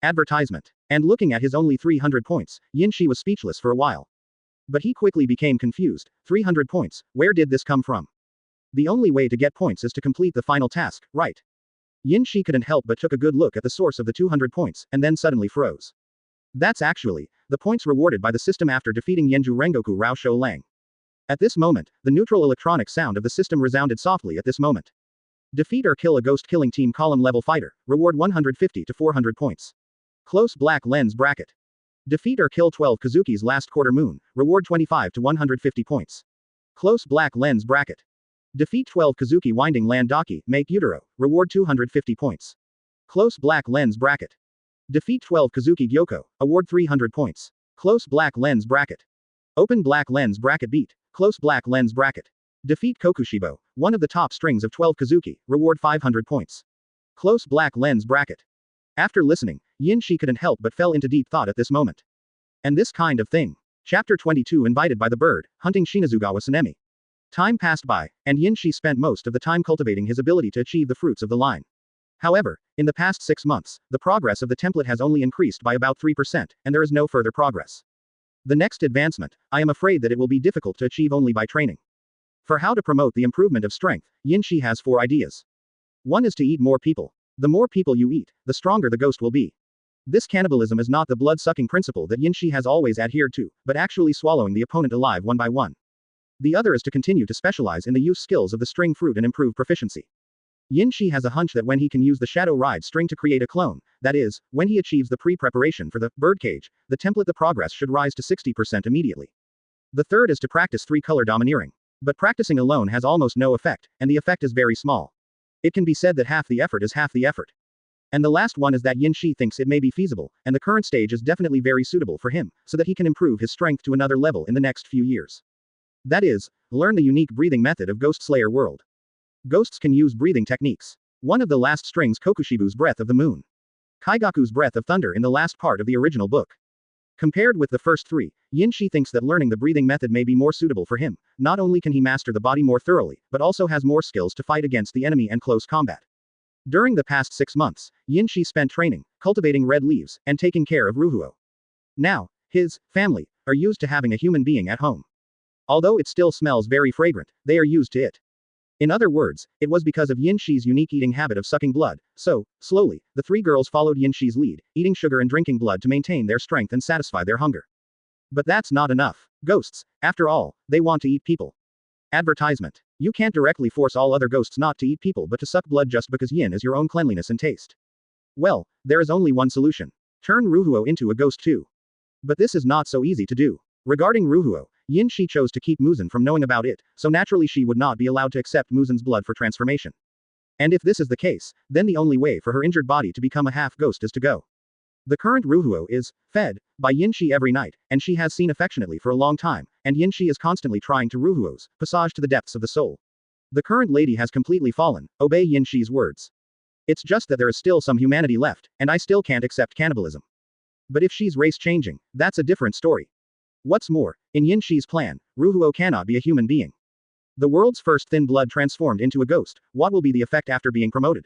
Advertisement. And looking at his only 300 points, Yin Shi was speechless for a while. But he quickly became confused. 300 points, where did this come from? The only way to get points is to complete the final task, right? Yin Shi couldn't help but took a good look at the source of the 200 points, and then suddenly froze. That's actually the points rewarded by the system after defeating Yenju Rengoku Rao Shou Lang. At this moment, the neutral electronic sound of the system resounded softly at this moment. Defeat or kill a ghost-killing team column level fighter, reward 150 to 400 points. Close black lens bracket. Defeat or kill 12 Kizuki's last quarter moon, reward 25 to 150 points. Close black lens bracket. Defeat 12 Kizuki Winding Land Daki, make Utero, reward 250 points. Close black lens bracket. Defeat 12 Kizuki Gyoko, award 300 points. Close black lens bracket. Open black lens bracket beat, close black lens bracket. Defeat Kokushibo, one of the top strings of 12 Kizuki, reward 500 points. Close black lens bracket. After listening, Yinshi couldn't help but fell into deep thought at this moment. And this kind of thing. Chapter 22 Invited by the Bird, hunting Shinazugawa Tsunemi. Time passed by, and Yinshi spent most of the time cultivating his ability to achieve the fruits of the line. However, in the past 6 months, the progress of the template has only increased by about 3%, and there is no further progress. The next advancement, I am afraid that it will be difficult to achieve only by training. For how to promote the improvement of strength, Yinshi has 4 ideas. 1 is to eat more people. The more people you eat, the stronger the ghost will be. This cannibalism is not the blood-sucking principle that Yinshi has always adhered to, but actually swallowing the opponent alive one by one. The other is to continue to specialize in the use skills of the string fruit and improve proficiency. Yinshi has a hunch that when he can use the Shadow Ride string to create a clone, that is, when he achieves the pre-preparation for the birdcage, the template, the progress should rise to 60% immediately. The third is to practice 3-color domineering. But practicing alone has almost no effect, and the effect is very small. It can be said that half the effort is half the effort. And the last one is that Yinshi thinks it may be feasible, and the current stage is definitely very suitable for him, so that he can improve his strength to another level in the next few years. That is, learn the unique breathing method of Ghost Slayer World. Ghosts can use breathing techniques. One of the last strings Kokushibu's Breath of the Moon. Kaigaku's Breath of Thunder in the last part of the original book. Compared with the first 3, Yinshi thinks that learning the breathing method may be more suitable for him. Not only can he master the body more thoroughly, but also has more skills to fight against the enemy and close combat. During the past 6 months, Yinshi spent training, cultivating red leaves, and taking care of Ruhuo. Now, his family are used to having a human being at home. Although it still smells very fragrant, they are used to it. In other words, it was because of Yinshi's unique eating habit of sucking blood, so, slowly, the 3 girls followed Yinshi's lead, eating sugar and drinking blood to maintain their strength and satisfy their hunger. But that's not enough. Ghosts, after all, they want to eat people. Advertisement. You can't directly force all other ghosts not to eat people but to suck blood just because yin is your own cleanliness and taste. Well, there is only one solution. Turn Ruhuo into a ghost too. But this is not so easy to do. Regarding Ruhuo, Yinshi chose to keep Muzan from knowing about it, so naturally she would not be allowed to accept Muzan's blood for transformation. And if this is the case, then the only way for her injured body to become a half-ghost is to go. The current Ruhuo is fed by Yinshi every night, and she has seen affectionately for a long time, and Yinshi is constantly trying to Ruhuo's passage to the depths of the soul. The current lady has completely fallen, obey Yinshi's words. It's just that there is still some humanity left, and I still can't accept cannibalism. But if she's race-changing, that's a different story. What's more, in Yinshi's plan, Ruhuo cannot be a human being. The world's first thin blood transformed into a ghost, what will be the effect after being promoted?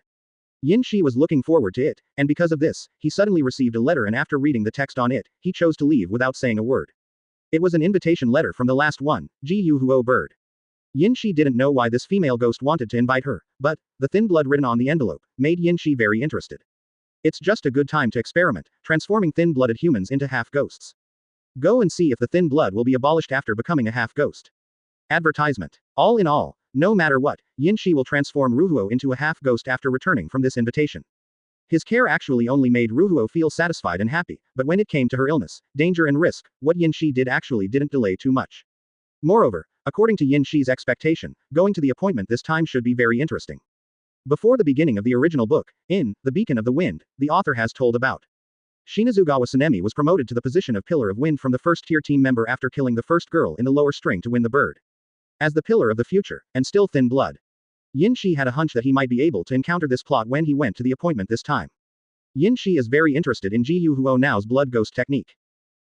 Yinshi was looking forward to it, and because of this, he suddenly received a letter and after reading the text on it, he chose to leave without saying a word. It was an invitation letter from the last one, Ji Huo Bird. Yinshi didn't know why this female ghost wanted to invite her, but, the thin blood written on the envelope, made Yinshi very interested. It's just a good time to experiment, transforming thin-blooded humans into half-ghosts. Go and see if the thin blood will be abolished after becoming a half-ghost. Advertisement. All in all, no matter what, Yinshi will transform Ruhuo into a half-ghost after returning from this invitation. His care actually only made Ruhuo feel satisfied and happy, but when it came to her illness, danger and risk, what Yinshi did actually didn't delay too much. Moreover, according to Yinshi's expectation, going to the appointment this time should be very interesting. Before the beginning of the original book, in The Beacon of the Wind, the author has told about Shinazugawa Tsunemi was promoted to the position of Pillar of Wind from the first-tier team member after killing the first girl in the lower string to win the bird. As the pillar of the future, and still thin blood. Yinshi had a hunch that he might be able to encounter this plot when he went to the appointment this time. Yinshi is very interested in Ji Huo Nao's blood ghost technique.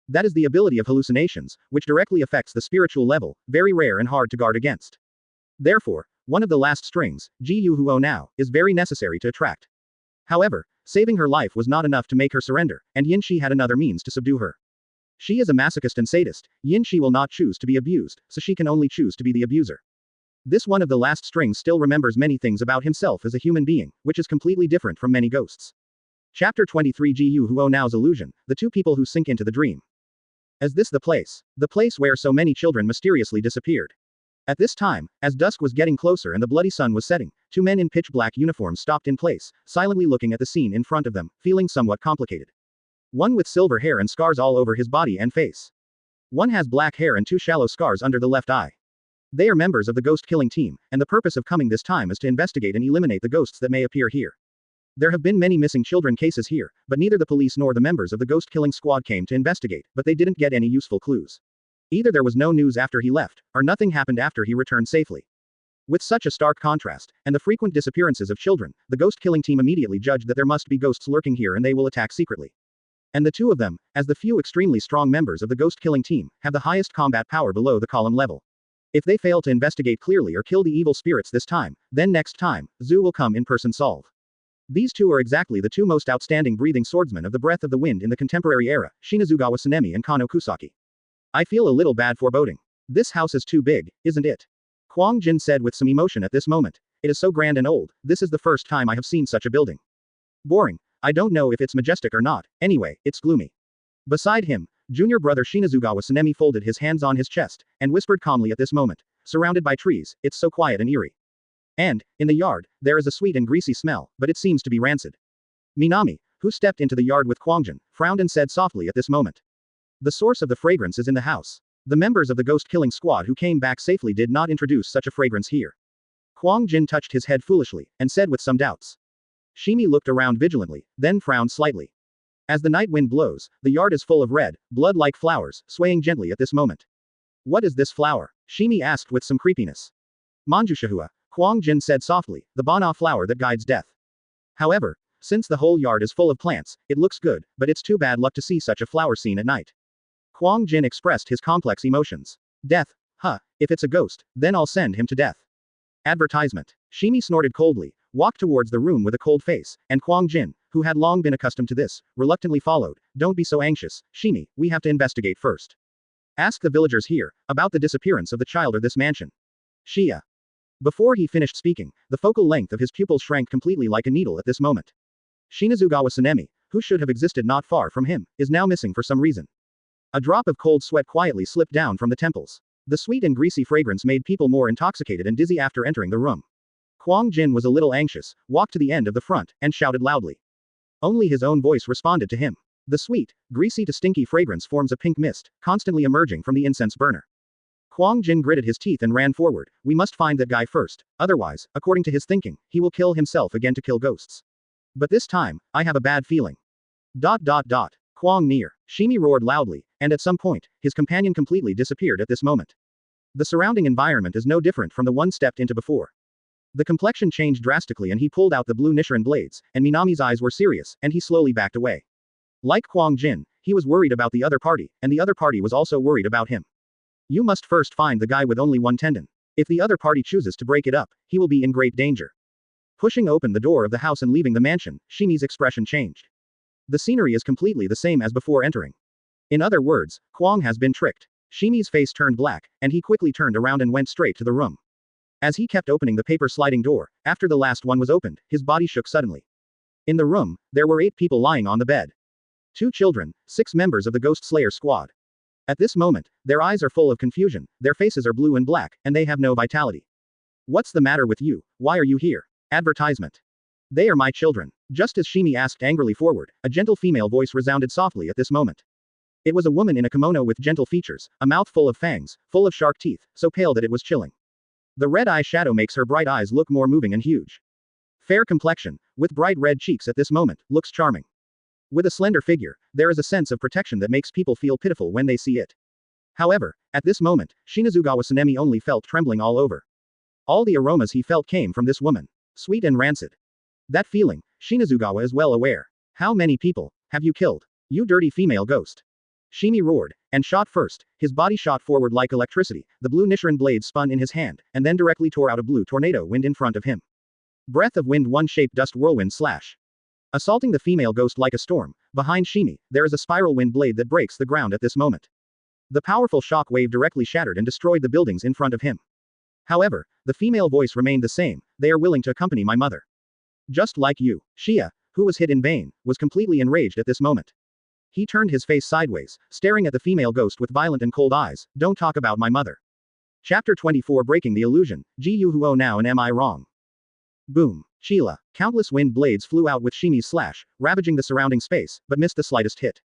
That is the ability of hallucinations, which directly affects the spiritual level, very rare and hard to guard against. Therefore, one of the last strings, Ji Huo Nao, is very necessary to attract. However, saving her life was not enough to make her surrender, and Yinshi had another means to subdue her. She is a masochist and sadist, Yinshi will not choose to be abused, so she can only choose to be the abuser. This one of the last strings still remembers many things about himself as a human being, which is completely different from many ghosts. Chapter 23 Ji Huo Nao's illusion, the two people who sink into the dream. Is this the place? The place where so many children mysteriously disappeared. At this time, as dusk was getting closer and the bloody sun was setting, two men in pitch-black uniforms stopped in place, silently looking at the scene in front of them, feeling somewhat complicated. One with silver hair and scars all over his body and face. One has black hair and two shallow scars under the left eye. They are members of the ghost-killing team, and the purpose of coming this time is to investigate and eliminate the ghosts that may appear here. There have been many missing children cases here, but neither the police nor the members of the ghost-killing squad came to investigate, but they didn't get any useful clues. Either there was no news after he left, or nothing happened after he returned safely. With such a stark contrast, and the frequent disappearances of children, the ghost-killing team immediately judged that there must be ghosts lurking here and they will attack secretly. And the two of them, as the few extremely strong members of the ghost-killing team, have the highest combat power below the column level. If they fail to investigate clearly or kill the evil spirits this time, then next time, Zu will come in person solve. These two are exactly the two most outstanding breathing swordsmen of the breath of the wind in the contemporary era, Shinazugawa Sanemi and Kano Kusaki. I feel a little bad foreboding. This house is too big, isn't it? Kwang Jin said with some emotion at this moment. It is so grand and old, this is the first time I have seen such a building. Boring. I don't know if it's majestic or not, anyway, it's gloomy. Beside him, junior brother Shinazugawa Sanemi folded his hands on his chest, and whispered calmly at this moment. Surrounded by trees, it's so quiet and eerie. And, in the yard, there is a sweet and greasy smell, but it seems to be rancid. Minami, who stepped into the yard with Kwangjin, frowned and said softly at this moment. The source of the fragrance is in the house. The members of the ghost-killing squad who came back safely did not introduce such a fragrance here. Kwang Jin touched his head foolishly, and said with some doubts. Shimi looked around vigilantly, then frowned slightly. As the night wind blows, the yard is full of red, blood-like flowers, swaying gently at this moment. What is this flower? Shimi asked with some creepiness. Manjushahua, Kwang Jin said softly, the Bana flower that guides death. However, since the whole yard is full of plants, it looks good, but it's too bad luck to see such a flower scene at night. Kwang Jin expressed his complex emotions. Death? If it's a ghost, then I'll send him to death. Advertisement. Shimi snorted coldly, walked towards the room with a cold face, and Kwang Jin, who had long been accustomed to this, reluctantly followed. Don't be so anxious, Shimi, we have to investigate first. Ask the villagers here, about the disappearance of the child or this mansion. Shia. Before he finished speaking, the focal length of his pupils shrank completely like a needle at this moment. Shinazugawa Sanemi, who should have existed not far from him, is now missing for some reason. A drop of cold sweat quietly slipped down from the temples. The sweet and greasy fragrance made people more intoxicated and dizzy after entering the room. Kwang Jin was a little anxious, walked to the end of the front, and shouted loudly. Only his own voice responded to him. The sweet, greasy to stinky fragrance forms a pink mist, constantly emerging from the incense burner. Kwang Jin gritted his teeth and ran forward. We must find that guy first, otherwise, according to his thinking, he will kill himself again to kill ghosts. But this time, I have a bad feeling. Kwang near. Shimi roared loudly, and at some point, his companion completely disappeared at this moment. The surrounding environment is no different from the one stepped into before. The complexion changed drastically and he pulled out the blue Nichiren blades, and Minami's eyes were serious, and he slowly backed away. Like Kwang Jin, he was worried about the other party, and the other party was also worried about him. You must first find the guy with only one tendon. If the other party chooses to break it up, he will be in great danger. Pushing open the door of the house and leaving the mansion, Shimi's expression changed. The scenery is completely the same as before entering. In other words, Kwang has been tricked. Shimi's face turned black, and he quickly turned around and went straight to the room. As he kept opening the paper sliding door, after the last one was opened, his body shook suddenly. In the room, there were 8 people lying on the bed. 2 children, 6 members of the Ghost Slayer squad. At this moment, their eyes are full of confusion, their faces are blue and black, and they have no vitality. What's the matter with you? Why are you here? Advertisement. They are my children. Just as Shimi asked angrily forward, a gentle female voice resounded softly at this moment. It was a woman in a kimono with gentle features, a mouth full of fangs, full of shark teeth, so pale that it was chilling. The red eye shadow makes her bright eyes look more moving and huge. Fair complexion, with bright red cheeks at this moment, looks charming. With a slender figure, there is a sense of protection that makes people feel pitiful when they see it. However, at this moment, Shinazugawa Sanemi only felt trembling all over. All the aromas he felt came from this woman. Sweet and rancid. That feeling, Shinazugawa is well aware. How many people have you killed? You dirty female ghost. Shimi roared, and shot first. His body shot forward like electricity, the blue Nichiren blade spun in his hand, and then directly tore out a blue tornado wind in front of him. Breath of wind one-shaped dust whirlwind slash. Assaulting the female ghost like a storm, behind Shimi, there is a spiral wind blade that breaks the ground at this moment. The powerful shock wave directly shattered and destroyed the buildings in front of him. However, the female voice remained the same, they are willing to accompany my mother. Just like you. Shia, who was hit in vain, was completely enraged at this moment. He turned his face sideways, staring at the female ghost with violent and cold eyes. Don't talk about my mother. Chapter 24 Breaking the Illusion. Ji Yu Huo now and am I wrong? Boom. Sheila. Countless wind blades flew out with Shimi's slash, ravaging the surrounding space, but missed the slightest hit.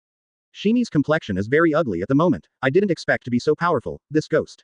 Shimi's complexion is very ugly at the moment. I didn't expect to be so powerful, this ghost.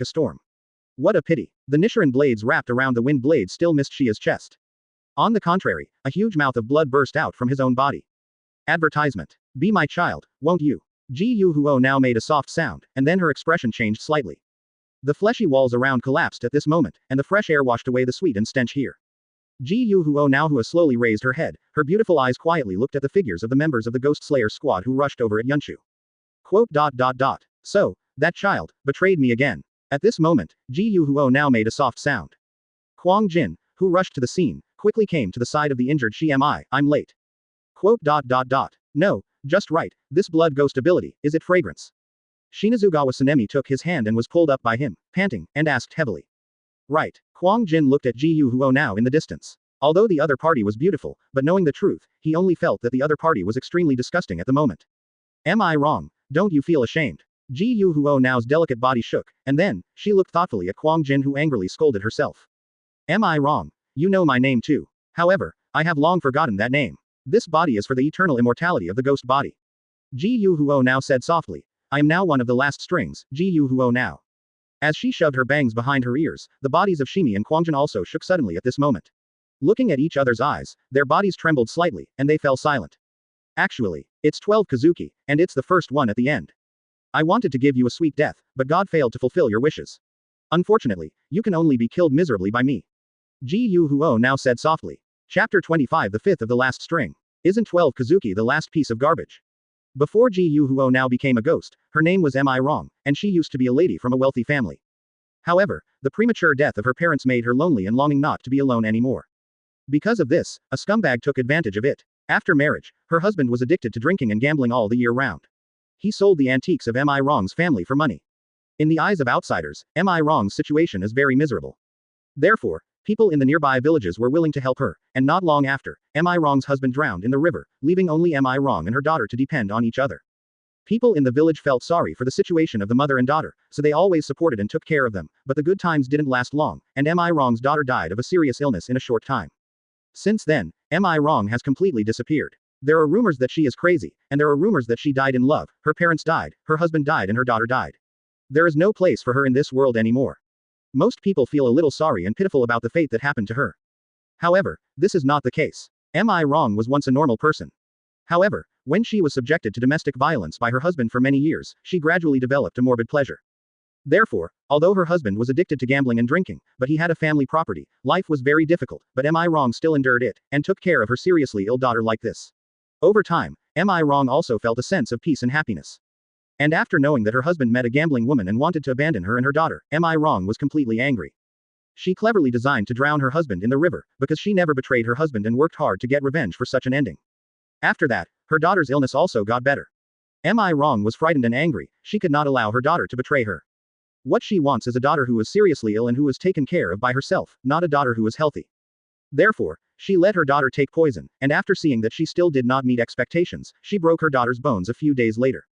like a storm. What a pity. The Nichiren blades wrapped around the wind blade still missed Shia's chest. On the contrary, a huge mouth of blood burst out from his own body. Advertisement. Be my child, won't you? Ji Yu Huo now made a soft sound, and then her expression changed slightly. The fleshy walls around collapsed at this moment, and the fresh air washed away the sweet and stench here. Ji Yu Huo slowly raised her head, her beautiful eyes quietly looked at the figures of the members of the Ghost Slayer squad who rushed over at Yunshu. Quote. So, that child, betrayed me again. At this moment, Ji Yu Huo now made a soft sound. Huang Jin, who rushed to the scene, quickly came to the side of the injured Shi. I'm late. Quote. No, just right, this blood ghost ability, is it fragrance? Shinazugawa Sanemi took his hand and was pulled up by him, panting, and asked heavily. Right. Huang Jin looked at Ji Yu Huo now in the distance. Although the other party was beautiful, but knowing the truth, he only felt that the other party was extremely disgusting at the moment. Am I wrong? Don't you feel ashamed? Ji Yu Huo now's delicate body shook, and then, she looked thoughtfully at Huang Jin who angrily scolded herself. Am I wrong? You know my name too. However, I have long forgotten that name. This body is for the eternal immortality of the ghost body. Ji Yu Huo now said softly. I am now one of the last strings, Ji Yu Huo now. As she shoved her bangs behind her ears, the bodies of Shimi and Quangjin also shook suddenly at this moment. Looking at each other's eyes, their bodies trembled slightly, and they fell silent. Actually, it's 12 Kizuki, and it's the first one at the end. I wanted to give you a sweet death, but God failed to fulfill your wishes. Unfortunately, you can only be killed miserably by me. Ji Yu Huo now said softly. Chapter 25, the fifth of the last string. Isn't 12 Kizuki the last piece of garbage? Before Ji Yu Huo now became a ghost, her name was Am I Wrong, and she used to be a lady from a wealthy family. However, the premature death of her parents made her lonely and longing not to be alone anymore. Because of this, a scumbag took advantage of it. After marriage, her husband was addicted to drinking and gambling all the year round. He sold the antiques of Am I Wrong's family for money. In the eyes of outsiders, Am I Wrong's situation is very miserable. Therefore, people in the nearby villages were willing to help her, and not long after, Am I Wrong's husband drowned in the river, leaving only Am I Wrong and her daughter to depend on each other. People in the village felt sorry for the situation of the mother and daughter, so they always supported and took care of them, but the good times didn't last long, and Am I Wrong's daughter died of a serious illness in a short time. Since then, Am I Wrong has completely disappeared. There are rumors that she is crazy, and there are rumors that she died in love, her parents died, her husband died and her daughter died. There is no place for her in this world anymore. Most people feel a little sorry and pitiful about the fate that happened to her. However, this is not the case. Am I Wrong was once a normal person. However, when she was subjected to domestic violence by her husband for many years, she gradually developed a morbid pleasure. Therefore, although her husband was addicted to gambling and drinking, but he had a family property, life was very difficult, but Am I Wrong still endured it, and took care of her seriously ill daughter like this. Over time, Am I Wrong also felt a sense of peace and happiness. And after knowing that her husband met a gambling woman and wanted to abandon her and her daughter, Am I Wrong was completely angry. She cleverly designed to drown her husband in the river, because she never betrayed her husband and worked hard to get revenge for such an ending. After that, her daughter's illness also got better. Am I Wrong was frightened and angry, she could not allow her daughter to betray her. What she wants is a daughter who is seriously ill and who is taken care of by herself, not a daughter who is healthy. Therefore, she let her daughter take poison, and after seeing that she still did not meet expectations, she broke her daughter's bones a few days later.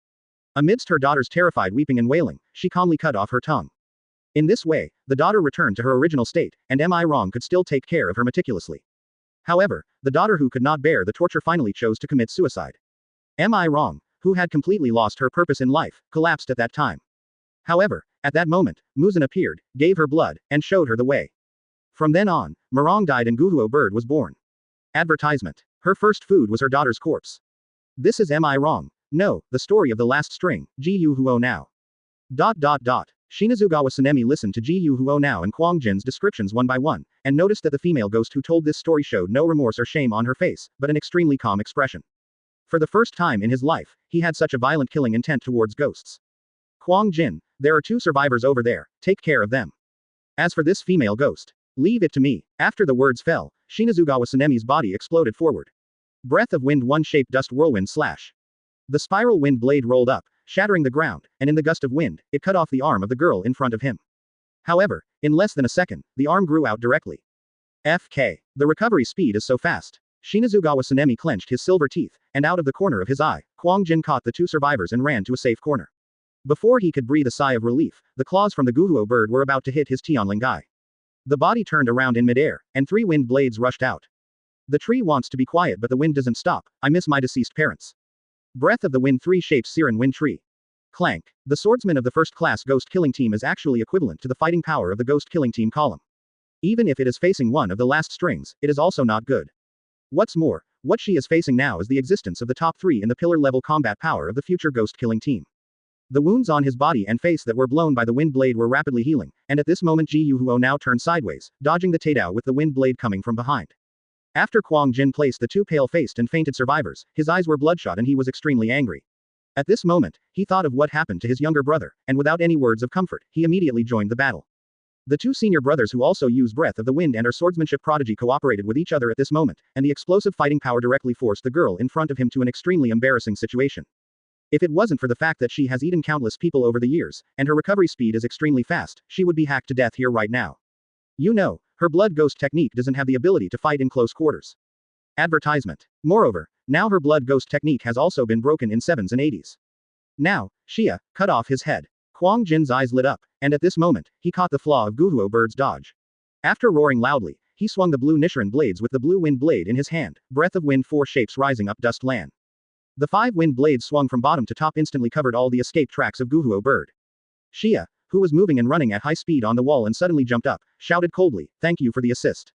Amidst her daughter's terrified weeping and wailing, she calmly cut off her tongue. In this way, the daughter returned to her original state, and Am I Wrong could still take care of her meticulously. However, the daughter who could not bear the torture finally chose to commit suicide. Am I Wrong, who had completely lost her purpose in life, collapsed at that time. However, at that moment, Muzan appeared, gave her blood, and showed her the way. From then on, Marong died and Guhuo bird was born. Advertisement. Her first food was her daughter's corpse. This is Am I Wrong? No, the story of the last string, Ji Yu Huo now. Shinazugawa Sanemi listened to Ji Yu Huo now and Quangjin's descriptions one by one, and noticed that the female ghost who told this story showed no remorse or shame on her face, but an extremely calm expression. For the first time in his life, he had such a violent killing intent towards ghosts. Quangjin, there are 2 survivors over there, take care of them. As for this female ghost, leave it to me. After the words fell, Shinazugawa Sanemi's body exploded forward. Breath of wind one-shaped dust whirlwind slash. The spiral wind blade rolled up, shattering the ground, and in the gust of wind, it cut off the arm of the girl in front of him. However, in less than a second, the arm grew out directly. FK. The recovery speed is so fast. Shinazugawa Sanemi clenched his silver teeth, and out of the corner of his eye, Quangjin caught the 2 survivors and ran to a safe corner. Before he could breathe a sigh of relief, the claws from the Guhuo bird were about to hit his Tianling guy. The body turned around in midair, and 3 wind blades rushed out. The tree wants to be quiet but the wind doesn't stop, I miss my deceased parents. Breath of the wind 3 shapes Siren wind tree. Clank. The swordsman of the first-class ghost killing team is actually equivalent to the fighting power of the ghost killing team column. Even if it is facing one of the last strings, it is also not good. What's more, what she is facing now is the existence of the top 3 in the pillar-level combat power of the future ghost killing team. The wounds on his body and face that were blown by the wind blade were rapidly healing, and at this moment Ji Yu Huo now turned sideways, dodging the taidao with the wind blade coming from behind. After Quangjin placed the 2 pale-faced and fainted survivors, his eyes were bloodshot and he was extremely angry. At this moment, he thought of what happened to his younger brother, and without any words of comfort, he immediately joined the battle. The 2 senior brothers who also use Breath of the Wind and are swordsmanship prodigy cooperated with each other at this moment, and the explosive fighting power directly forced the girl in front of him to an extremely embarrassing situation. If it wasn't for the fact that she has eaten countless people over the years, and her recovery speed is extremely fast, she would be hacked to death here right now. You know, her blood ghost technique doesn't have the ability to fight in close quarters. Advertisement. Moreover, now her blood ghost technique has also been broken in 7s and 80s. Now, Shia, cut off his head. Quangjin's eyes lit up, and at this moment, he caught the flaw of Guhuo bird's dodge. After roaring loudly, he swung the blue Nichiren blades with the blue wind blade in his hand, breath of wind 4 shapes rising up dust land. The 5 wind blades swung from bottom to top instantly covered all the escape tracks of Guhuo bird. Shia, who was moving and running at high speed on the wall and suddenly jumped up, shouted coldly, "Thank you for the assist."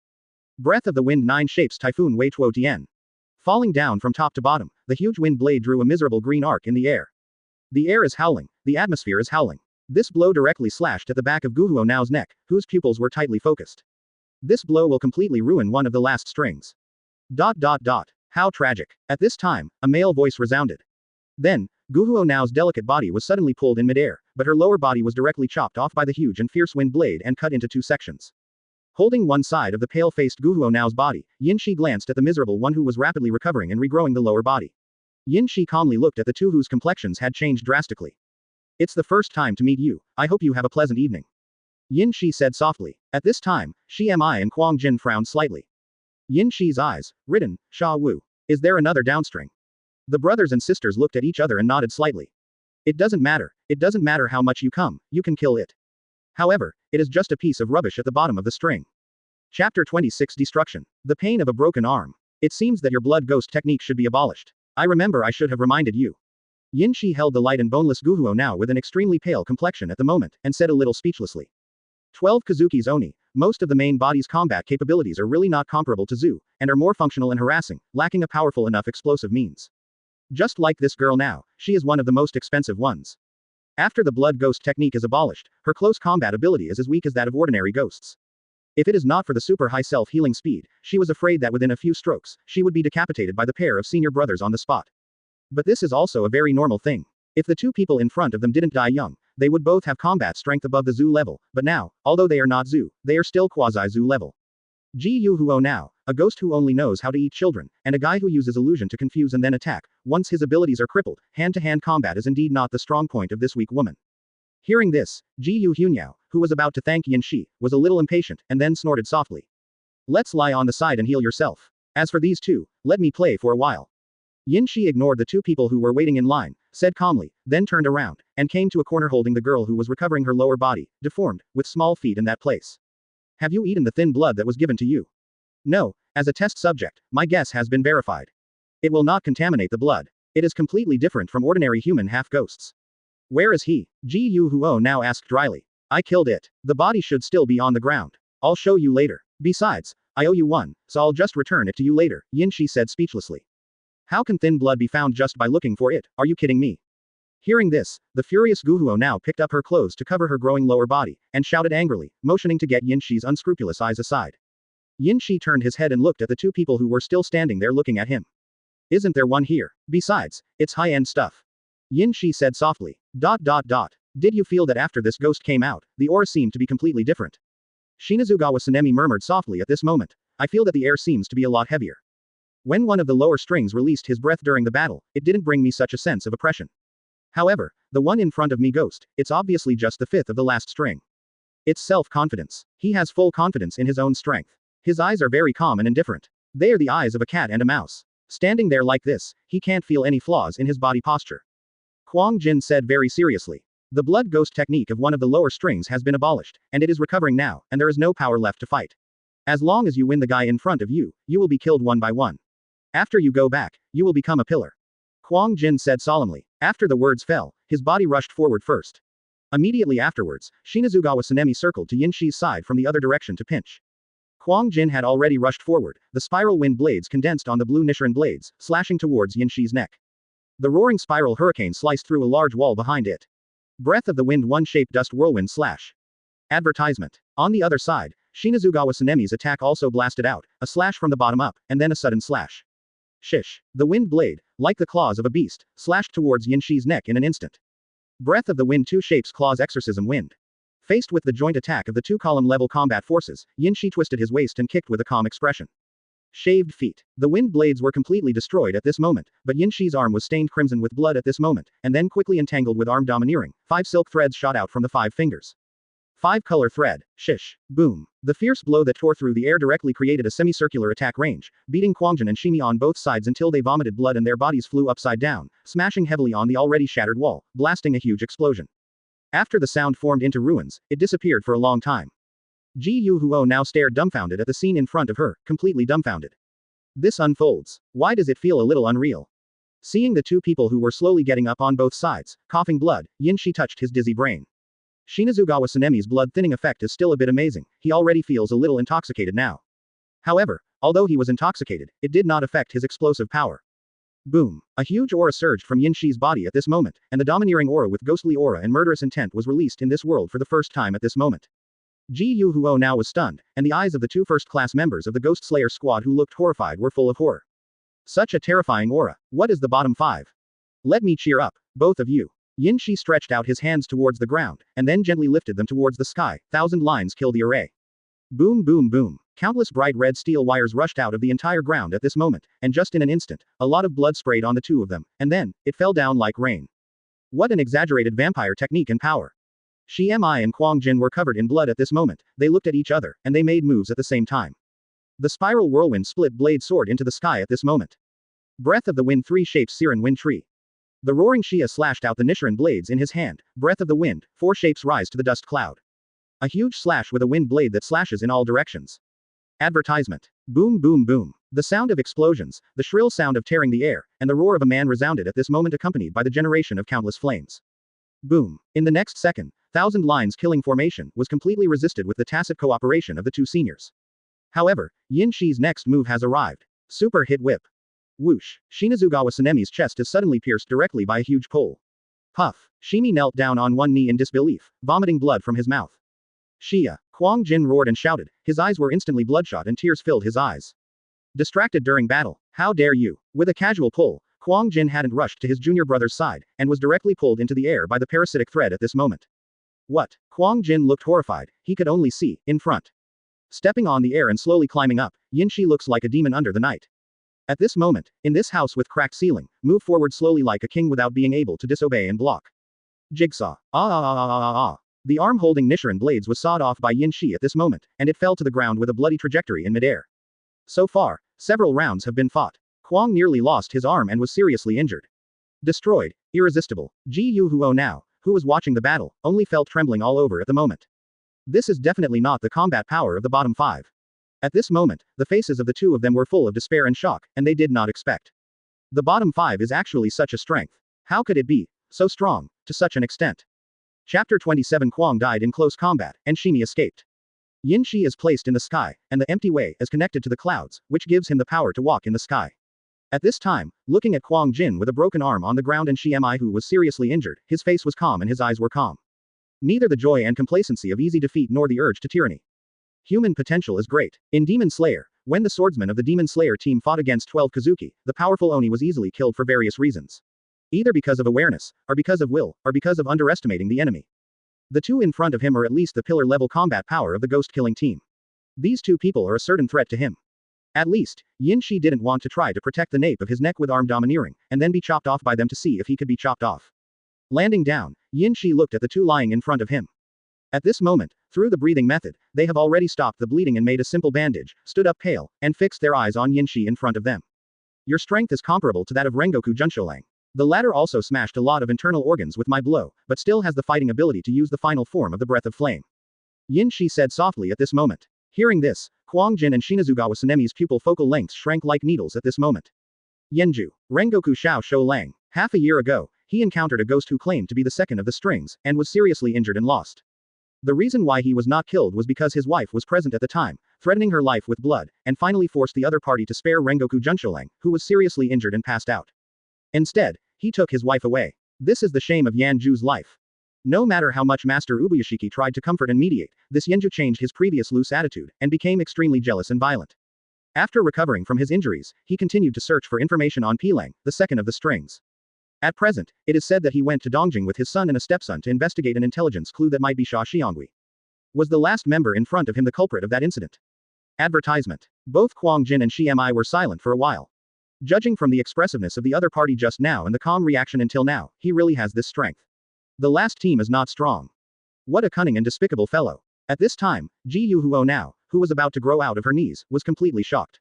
Breath of the Wind 9 shapes Typhoon Wei Tuo Tian. Falling down from top to bottom, the huge wind blade drew a miserable green arc in the air. The air is howling, the atmosphere is howling. This blow directly slashed at the back of Guhuo Nao's neck, whose pupils were tightly focused. This blow will completely ruin one of the last strings. ... How tragic. At this time, a male voice resounded. Then, Guhuo Nao's delicate body was suddenly pulled in midair, but her lower body was directly chopped off by the huge and fierce wind blade and cut into 2 sections. Holding one side of the pale-faced Guhuo Nao's body, Yinshi glanced at the miserable one who was rapidly recovering and regrowing the lower body. Yinshi calmly looked at the two whose complexions had changed drastically. "It's the first time to meet you, I hope you have a pleasant evening," Yinshi said softly. At this time, Shi Mi and Kuang Jin frowned slightly. Yinshi's eyes, ridden, Sha Wu. Is there another downstring? The brothers and sisters looked at each other and nodded slightly. It doesn't matter how much you come, you can kill it. However, it is just a piece of rubbish at the bottom of the string. Chapter 26 Destruction. The pain of a broken arm. It seems that your blood ghost technique should be abolished. I remember I should have reminded you. Yinshi held the light and boneless Guhuo now with an extremely pale complexion at the moment, and said a little speechlessly. 12 Kizuki's Oni. Most of the main body's combat capabilities are really not comparable to Zu, and are more functional and harassing, lacking a powerful enough explosive means. Just like this girl now, she is one of the most expensive ones. After the blood ghost technique is abolished, her close combat ability is as weak as that of ordinary ghosts. If it is not for the super high self-healing speed, she was afraid that within a few strokes, she would be decapitated by the pair of senior brothers on the spot. But this is also a very normal thing. If the two people in front of them didn't die young, they would both have combat strength above the Zu level, but now, although they are not Zu, they are still quasi-Zu level. Ji Yu Huo now, a ghost who only knows how to eat children, and a guy who uses illusion to confuse and then attack, once his abilities are crippled, hand-to-hand combat is indeed not the strong point of this weak woman. Hearing this, Ji Yu Hunyao, who was about to thank Yin Shi, was a little impatient, and then snorted softly. Let's lie on the side and heal yourself. As for these two, let me play for a while. Yin Shi ignored the two people who were waiting in line, said calmly, then turned around, and came to a corner holding the girl who was recovering her lower body, deformed, with small feet in that place. Have you eaten the thin blood that was given to you? No, as a test subject, my guess has been verified. It will not contaminate the blood. It is completely different from ordinary human half-ghosts. Where is he? Ji Yu Huo now asked dryly. I killed it. The body should still be on the ground. I'll show you later. Besides, I owe you one, so I'll just return it to you later, Yin Shi said speechlessly. How can thin blood be found just by looking for it? Are you kidding me? Hearing this, the furious Guhuo now picked up her clothes to cover her growing lower body, and shouted angrily, motioning to get Yin Shi's unscrupulous eyes aside. Yin Shi turned his head and looked at the two people who were still standing there looking at him. Isn't there one here? Besides, it's high-end stuff. Yin Shi said softly. ... Did you feel that after this ghost came out, the aura seemed to be completely different? Shinazugawa Sanemi murmured softly at this moment. I feel that the air seems to be a lot heavier. When one of the lower strings released his breath during the battle, it didn't bring me such a sense of oppression. However, the one in front of me ghost, it's obviously just the fifth of the last string. It's self-confidence. He has full confidence in his own strength. His eyes are very calm and indifferent. They are the eyes of a cat and a mouse. Standing there like this, he can't feel any flaws in his body posture. Kuang Jin said very seriously. The blood ghost technique of one of the lower strings has been abolished, and it is recovering now, and there is no power left to fight. As long as you win the guy in front of you, you will be killed one by one. After you go back, you will become a pillar. Kuang Jin said solemnly. After the words fell, his body rushed forward first. Immediately afterwards, Shinazugawa Sanemi circled to Yin Shi's side from the other direction to pinch. Kuang Jin had already rushed forward, the spiral wind blades condensed on the blue Nichiren blades, slashing towards Yin Shi's neck. The roaring spiral hurricane sliced through a large wall behind it. Breath of the Wind 1-shaped dust whirlwind slash. Advertisement. On the other side, Shinazugawa Sanemi's attack also blasted out, a slash from the bottom up, and then a sudden slash. Shish. The wind blade, like the claws of a beast, slashed towards Yin Shi's neck in an instant. Breath of the Wind 2 shapes claws exorcism wind. Faced with the joint attack of the two column level combat forces, Yin Shi twisted his waist and kicked with a calm expression. Shaved feet. The wind blades were completely destroyed at this moment, but Yin Shi's arm was stained crimson with blood at this moment, and then quickly entangled with arm domineering. 5 silk threads shot out from the 5 fingers. 5-color thread. Shish. Boom. The fierce blow that tore through the air directly created a semicircular attack range, beating Kuangjin and Shimi on both sides until they vomited blood and their bodies flew upside down, smashing heavily on the already shattered wall, blasting a huge explosion. After the sound formed into ruins, it disappeared for a long time. Ji Yu Huo now stared dumbfounded at the scene in front of her, completely dumbfounded. This unfolds. Why does it feel a little unreal? Seeing the two people who were slowly getting up on both sides, coughing blood, Yin Shi touched his dizzy brain. Shinazugawa Sanemi's blood-thinning effect is still a bit amazing, he already feels a little intoxicated now. However, although he was intoxicated, it did not affect his explosive power. Boom! A huge aura surged from Yin Shi's body at this moment, and the domineering aura with ghostly aura and murderous intent was released in this world for the first time at this moment. Ji Yu Huo now was stunned, and the eyes of the two first-class members of the Ghost Slayer squad who looked horrified were full of horror. Such a terrifying aura. What is the bottom 5? Let me cheer up, both of you. Yin Shi stretched out his hands towards the ground, and then gently lifted them towards the sky. 1,000 lines kill the array. Boom boom boom. Countless bright red steel wires rushed out of the entire ground at this moment, and just in an instant, a lot of blood sprayed on the two of them, and then, it fell down like rain. What an exaggerated vampire technique and power. Shi Mi and Quang Jin were covered in blood at this moment, they looked at each other, and they made moves at the same time. The spiral whirlwind split blade soared into the sky at this moment. Breath of the Wind 3 shapes Siren Wind Tree. The roaring Shia slashed out the Nichiren blades in his hand, Breath of the Wind, 4 shapes rise to the dust cloud. A huge slash with a wind blade that slashes in all directions. Advertisement. Boom boom boom. The sound of explosions, the shrill sound of tearing the air, and the roar of a man resounded at this moment accompanied by the generation of countless flames. Boom. In the next second, 1,000 lines killing formation was completely resisted with the tacit cooperation of the two seniors. However, Yin Shi's next move has arrived. Super hit whip. Whoosh. Shinazugawa Sanemi's chest is suddenly pierced directly by a huge pole. Puff. Shimi knelt down on one knee in disbelief, vomiting blood from his mouth. Shia. Quang Jin roared and shouted, his eyes were instantly bloodshot and tears filled his eyes. Distracted during battle, how dare you? With a casual pull, Quang Jin hadn't rushed to his junior brother's side, and was directly pulled into the air by the parasitic thread at this moment. What? Quang Jin looked horrified, he could only see, in front. Stepping on the air and slowly climbing up, Yin Shi looks like a demon under the night. At this moment, in this house with cracked ceiling, move forward slowly like a king without being able to disobey and block. Jigsaw. The arm holding Nichiren blades was sawed off by Yin Shi at this moment, and it fell to the ground with a bloody trajectory in midair. So far, several rounds have been fought. Quang nearly lost his arm and was seriously injured. Destroyed. Irresistible. Ji Yu Huo now, who was watching the battle, only felt trembling all over at the moment. This is definitely not the combat power of the bottom 5. At this moment, the faces of the two of them were full of despair and shock, and they did not expect. The bottom 5 is actually such a strength. How could it be so strong, to such an extent? Chapter 27 Quang died in close combat, and Shimi escaped. Yin Shi is placed in the sky, and the empty way is connected to the clouds, which gives him the power to walk in the sky. At this time, looking at Quang Jin with a broken arm on the ground and Shi Mi who was seriously injured, his face was calm and his eyes were calm. Neither the joy and complacency of easy defeat nor the urge to tyranny. Human potential is great. In Demon Slayer, when the swordsmen of the Demon Slayer team fought against 12 Kizuki, the powerful Oni was easily killed for various reasons. Either because of awareness, or because of will, or because of underestimating the enemy. The two in front of him are at least the pillar-level combat power of the ghost-killing team. These two people are a certain threat to him. At least, Yin Shi didn't want to try to protect the nape of his neck with arm domineering, and then be chopped off by them to see if he could be chopped off. Landing down, Yin Shi looked at the two lying in front of him. At this moment, through the breathing method, they have already stopped the bleeding and made a simple bandage, stood up pale, and fixed their eyes on Yin Shi in front of them. Your strength is comparable to that of Rengoku Junsholang. The latter also smashed a lot of internal organs with my blow, but still has the fighting ability to use the final form of the breath of flame. Yin Shi said softly at this moment. Hearing this, Quang Jin and Shinazugawa Sanemi's pupil focal lengths shrank like needles at this moment. Yenju. Rengoku Xiao Shou Lang. Half a year ago, he encountered a ghost who claimed to be the second of the strings, and was seriously injured and lost. The reason why he was not killed was because his wife was present at the time, threatening her life with blood, and finally forced the other party to spare Rengoku Junsholang, who was seriously injured and passed out. Instead, he took his wife away. This is the shame of Yanju's life. No matter how much Master Ubuyashiki tried to comfort and mediate, this Yenju changed his previous loose attitude, and became extremely jealous and violent. After recovering from his injuries, he continued to search for information on Pilang, the second of the strings. At present, it is said that he went to Dongjing with his son and a stepson to investigate an intelligence clue that might be Sha Xiongui. Was the last member in front of him the culprit of that incident? Advertisement. Both Quang Jin and Shi Mi were silent for a while. Judging from the expressiveness of the other party just now and the calm reaction until now, he really has this strength. The last team is not strong. What a cunning and despicable fellow. At this time, Ji Yu Huo now, who was about to grow out of her knees, was completely shocked.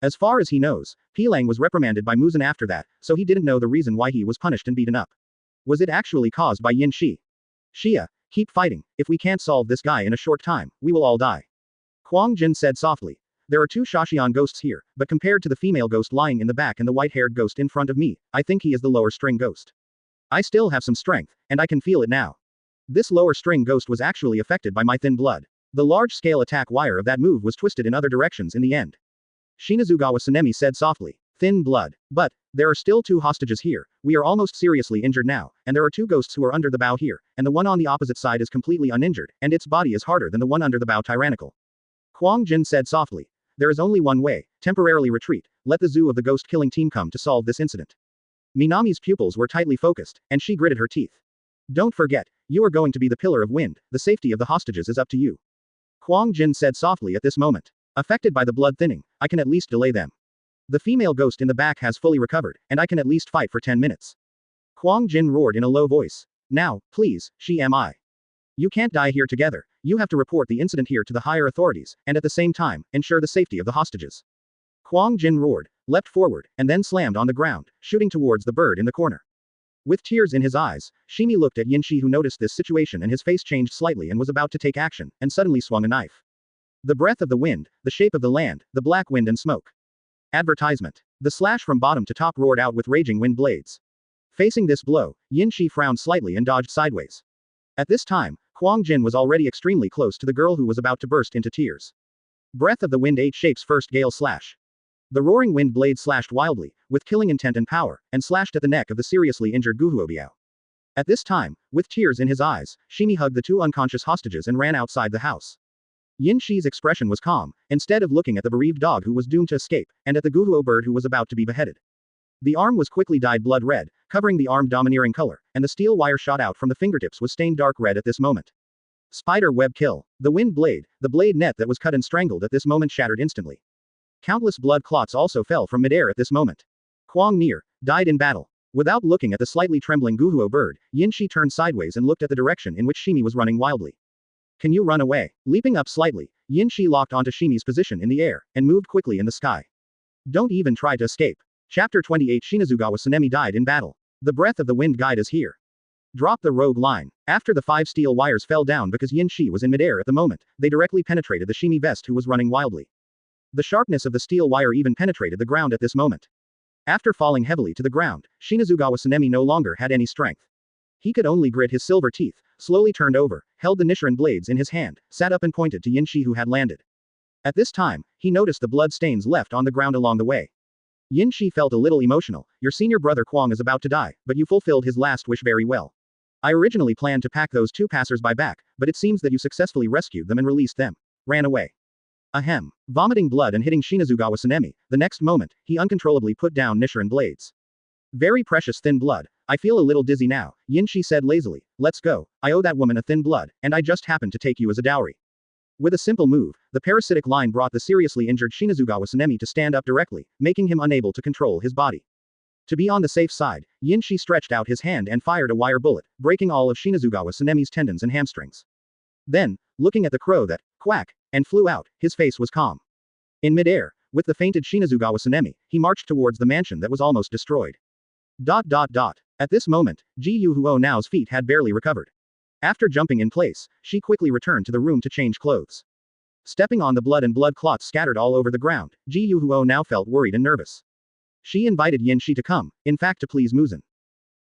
As far as he knows, Pilang was reprimanded by Muzan after that, so he didn't know the reason why he was punished and beaten up. Was it actually caused by Yin Shi? Shia, keep fighting, if we can't solve this guy in a short time, we will all die. Quang Jin said softly. There are two Shashian ghosts here, but compared to the female ghost lying in the back and the white-haired ghost in front of me, I think he is the lower string ghost. I still have some strength, and I can feel it now. This lower string ghost was actually affected by my thin blood. The large-scale attack wire of that move was twisted in other directions in the end. Shinazugawa Sanemi said softly. Thin blood. But, there are still 2 hostages here, we are almost seriously injured now, and there are 2 ghosts who are under the bow here, and the one on the opposite side is completely uninjured, and its body is harder than the one under the bow tyrannical. Huang Jin said softly. There is only one way, temporarily retreat, let the zoo of the ghost-killing team come to solve this incident. Minami's pupils were tightly focused, and she gritted her teeth. Don't forget, you are going to be the pillar of wind, the safety of the hostages is up to you. Huang Jin said softly at this moment. Affected by the blood thinning, I can at least delay them. The female ghost in the back has fully recovered, and I can at least fight for 10 minutes. Huang Jin roared in a low voice. Now, please, she am I. You can't die here together, you have to report the incident here to the higher authorities, and at the same time, ensure the safety of the hostages. Huang Jin roared, leapt forward, and then slammed on the ground, shooting towards the bird in the corner. With tears in his eyes, Shimi looked at Yinshi, who noticed this situation, and his face changed slightly and was about to take action, and suddenly swung a knife. The breath of the wind, the shape of the land, the black wind and smoke. Advertisement. The slash from bottom to top roared out with raging wind blades. Facing this blow, Yinshi frowned slightly and dodged sideways. At this time, Huang Jin was already extremely close to the girl who was about to burst into tears. Breath of the wind 8 shapes first gale slash. The roaring wind blade slashed wildly, with killing intent and power, and slashed at the neck of the seriously injured Guhuobiao. At this time, with tears in his eyes, Shimi hugged the 2 unconscious hostages and ran outside the house. Yinshi's expression was calm, instead of looking at the bereaved dog who was doomed to escape, and at the Guhuo bird who was about to be beheaded. The arm was quickly dyed blood red, covering the arm domineering color, and the steel wire shot out from the fingertips was stained dark red at this moment. Spider web kill. The wind blade, the blade net that was cut and strangled at this moment shattered instantly. Countless blood clots also fell from midair at this moment. Huang Nier died in battle. Without looking at the slightly trembling Guhuo bird, Yinshi turned sideways and looked at the direction in which Shimi was running wildly. Can you run away? Leaping up slightly, Yinshi locked onto Shimi's position in the air, and moved quickly in the sky. Don't even try to escape. Chapter 28 Shinazugawa Sanemi died in battle. The breath of the wind guide is here. Drop the rogue line. After the 5 steel wires fell down because Yinshi was in midair at the moment, they directly penetrated the Shimi vest who was running wildly. The sharpness of the steel wire even penetrated the ground at this moment. After falling heavily to the ground, Shinazugawa Sanemi no longer had any strength. He could only grit his silver teeth, slowly turned over, held the Nichiren blades in his hand, sat up and pointed to Yinshi who had landed. At this time, he noticed the blood stains left on the ground along the way. Yinshi felt a little emotional. Your senior brother Kwang is about to die, but you fulfilled his last wish very well. I originally planned to pack those 2 passers-by back, but it seems that you successfully rescued them and released them. Ran away. Ahem. Vomiting blood and hitting Shinazugawa Sanemi, the next moment, he uncontrollably put down Nichiren blades. Very precious thin blood. I feel a little dizzy now, Yinshi said lazily. Let's go. I owe that woman a thin blood, and I just happened to take you as a dowry. With a simple move, the parasitic line brought the seriously injured Shinazugawa Sanemi to stand up directly, making him unable to control his body. To be on the safe side, Yinshi stretched out his hand and fired a wire bullet, breaking all of Shinazugawa Sanemi's tendons and hamstrings. Then, looking at the crow that, quack, and flew out, his face was calm. In midair, with the fainted Shinazugawa Sanemi, he marched towards the mansion that was almost destroyed. At this moment, Ji Huo Nao's feet had barely recovered. After jumping in place, she quickly returned to the room to change clothes. Stepping on the blood and blood clots scattered all over the ground, Ji Huo now felt worried and nervous. She invited Yinshi to come, in fact to please Muzan.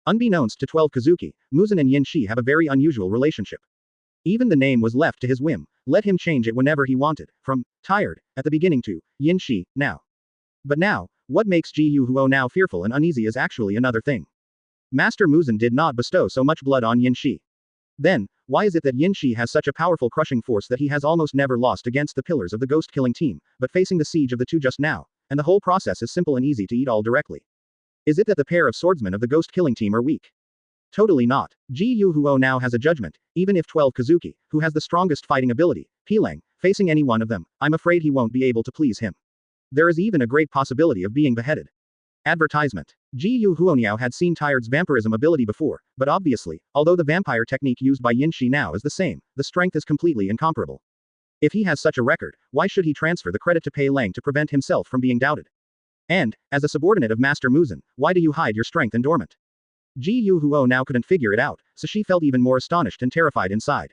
Unbeknownst to 12 Kizuki, Muzan and Yinshi have a very unusual relationship. Even the name was left to his whim, let him change it whenever he wanted, from tired, at the beginning to Yinshi, now. But now, what makes Ji Huo now fearful and uneasy is actually another thing. Master Muzan did not bestow so much blood on Yinshi. Then, why is it that Yinshi has such a powerful crushing force that he has almost never lost against the pillars of the ghost-killing team, but facing the siege of the 2 just now, and the whole process is simple and easy to eat all directly? Is it that the pair of swordsmen of the ghost-killing team are weak? Totally not. Ji Huo now has a judgment, even if 12 Kizuki, who has the strongest fighting ability, Pilang, facing any one of them, I'm afraid he won't be able to please him. There is even a great possibility of being beheaded. Advertisement. Ji Huoniao had seen Tired's vampirism ability before, but obviously, although the vampire technique used by Yinshi now is the same, the strength is completely incomparable. If he has such a record, why should he transfer the credit to Pei Lang to prevent himself from being doubted? And, as a subordinate of Master Muzan, why do you hide your strength and dormant? Ji Huo now couldn't figure it out, so she felt even more astonished and terrified inside.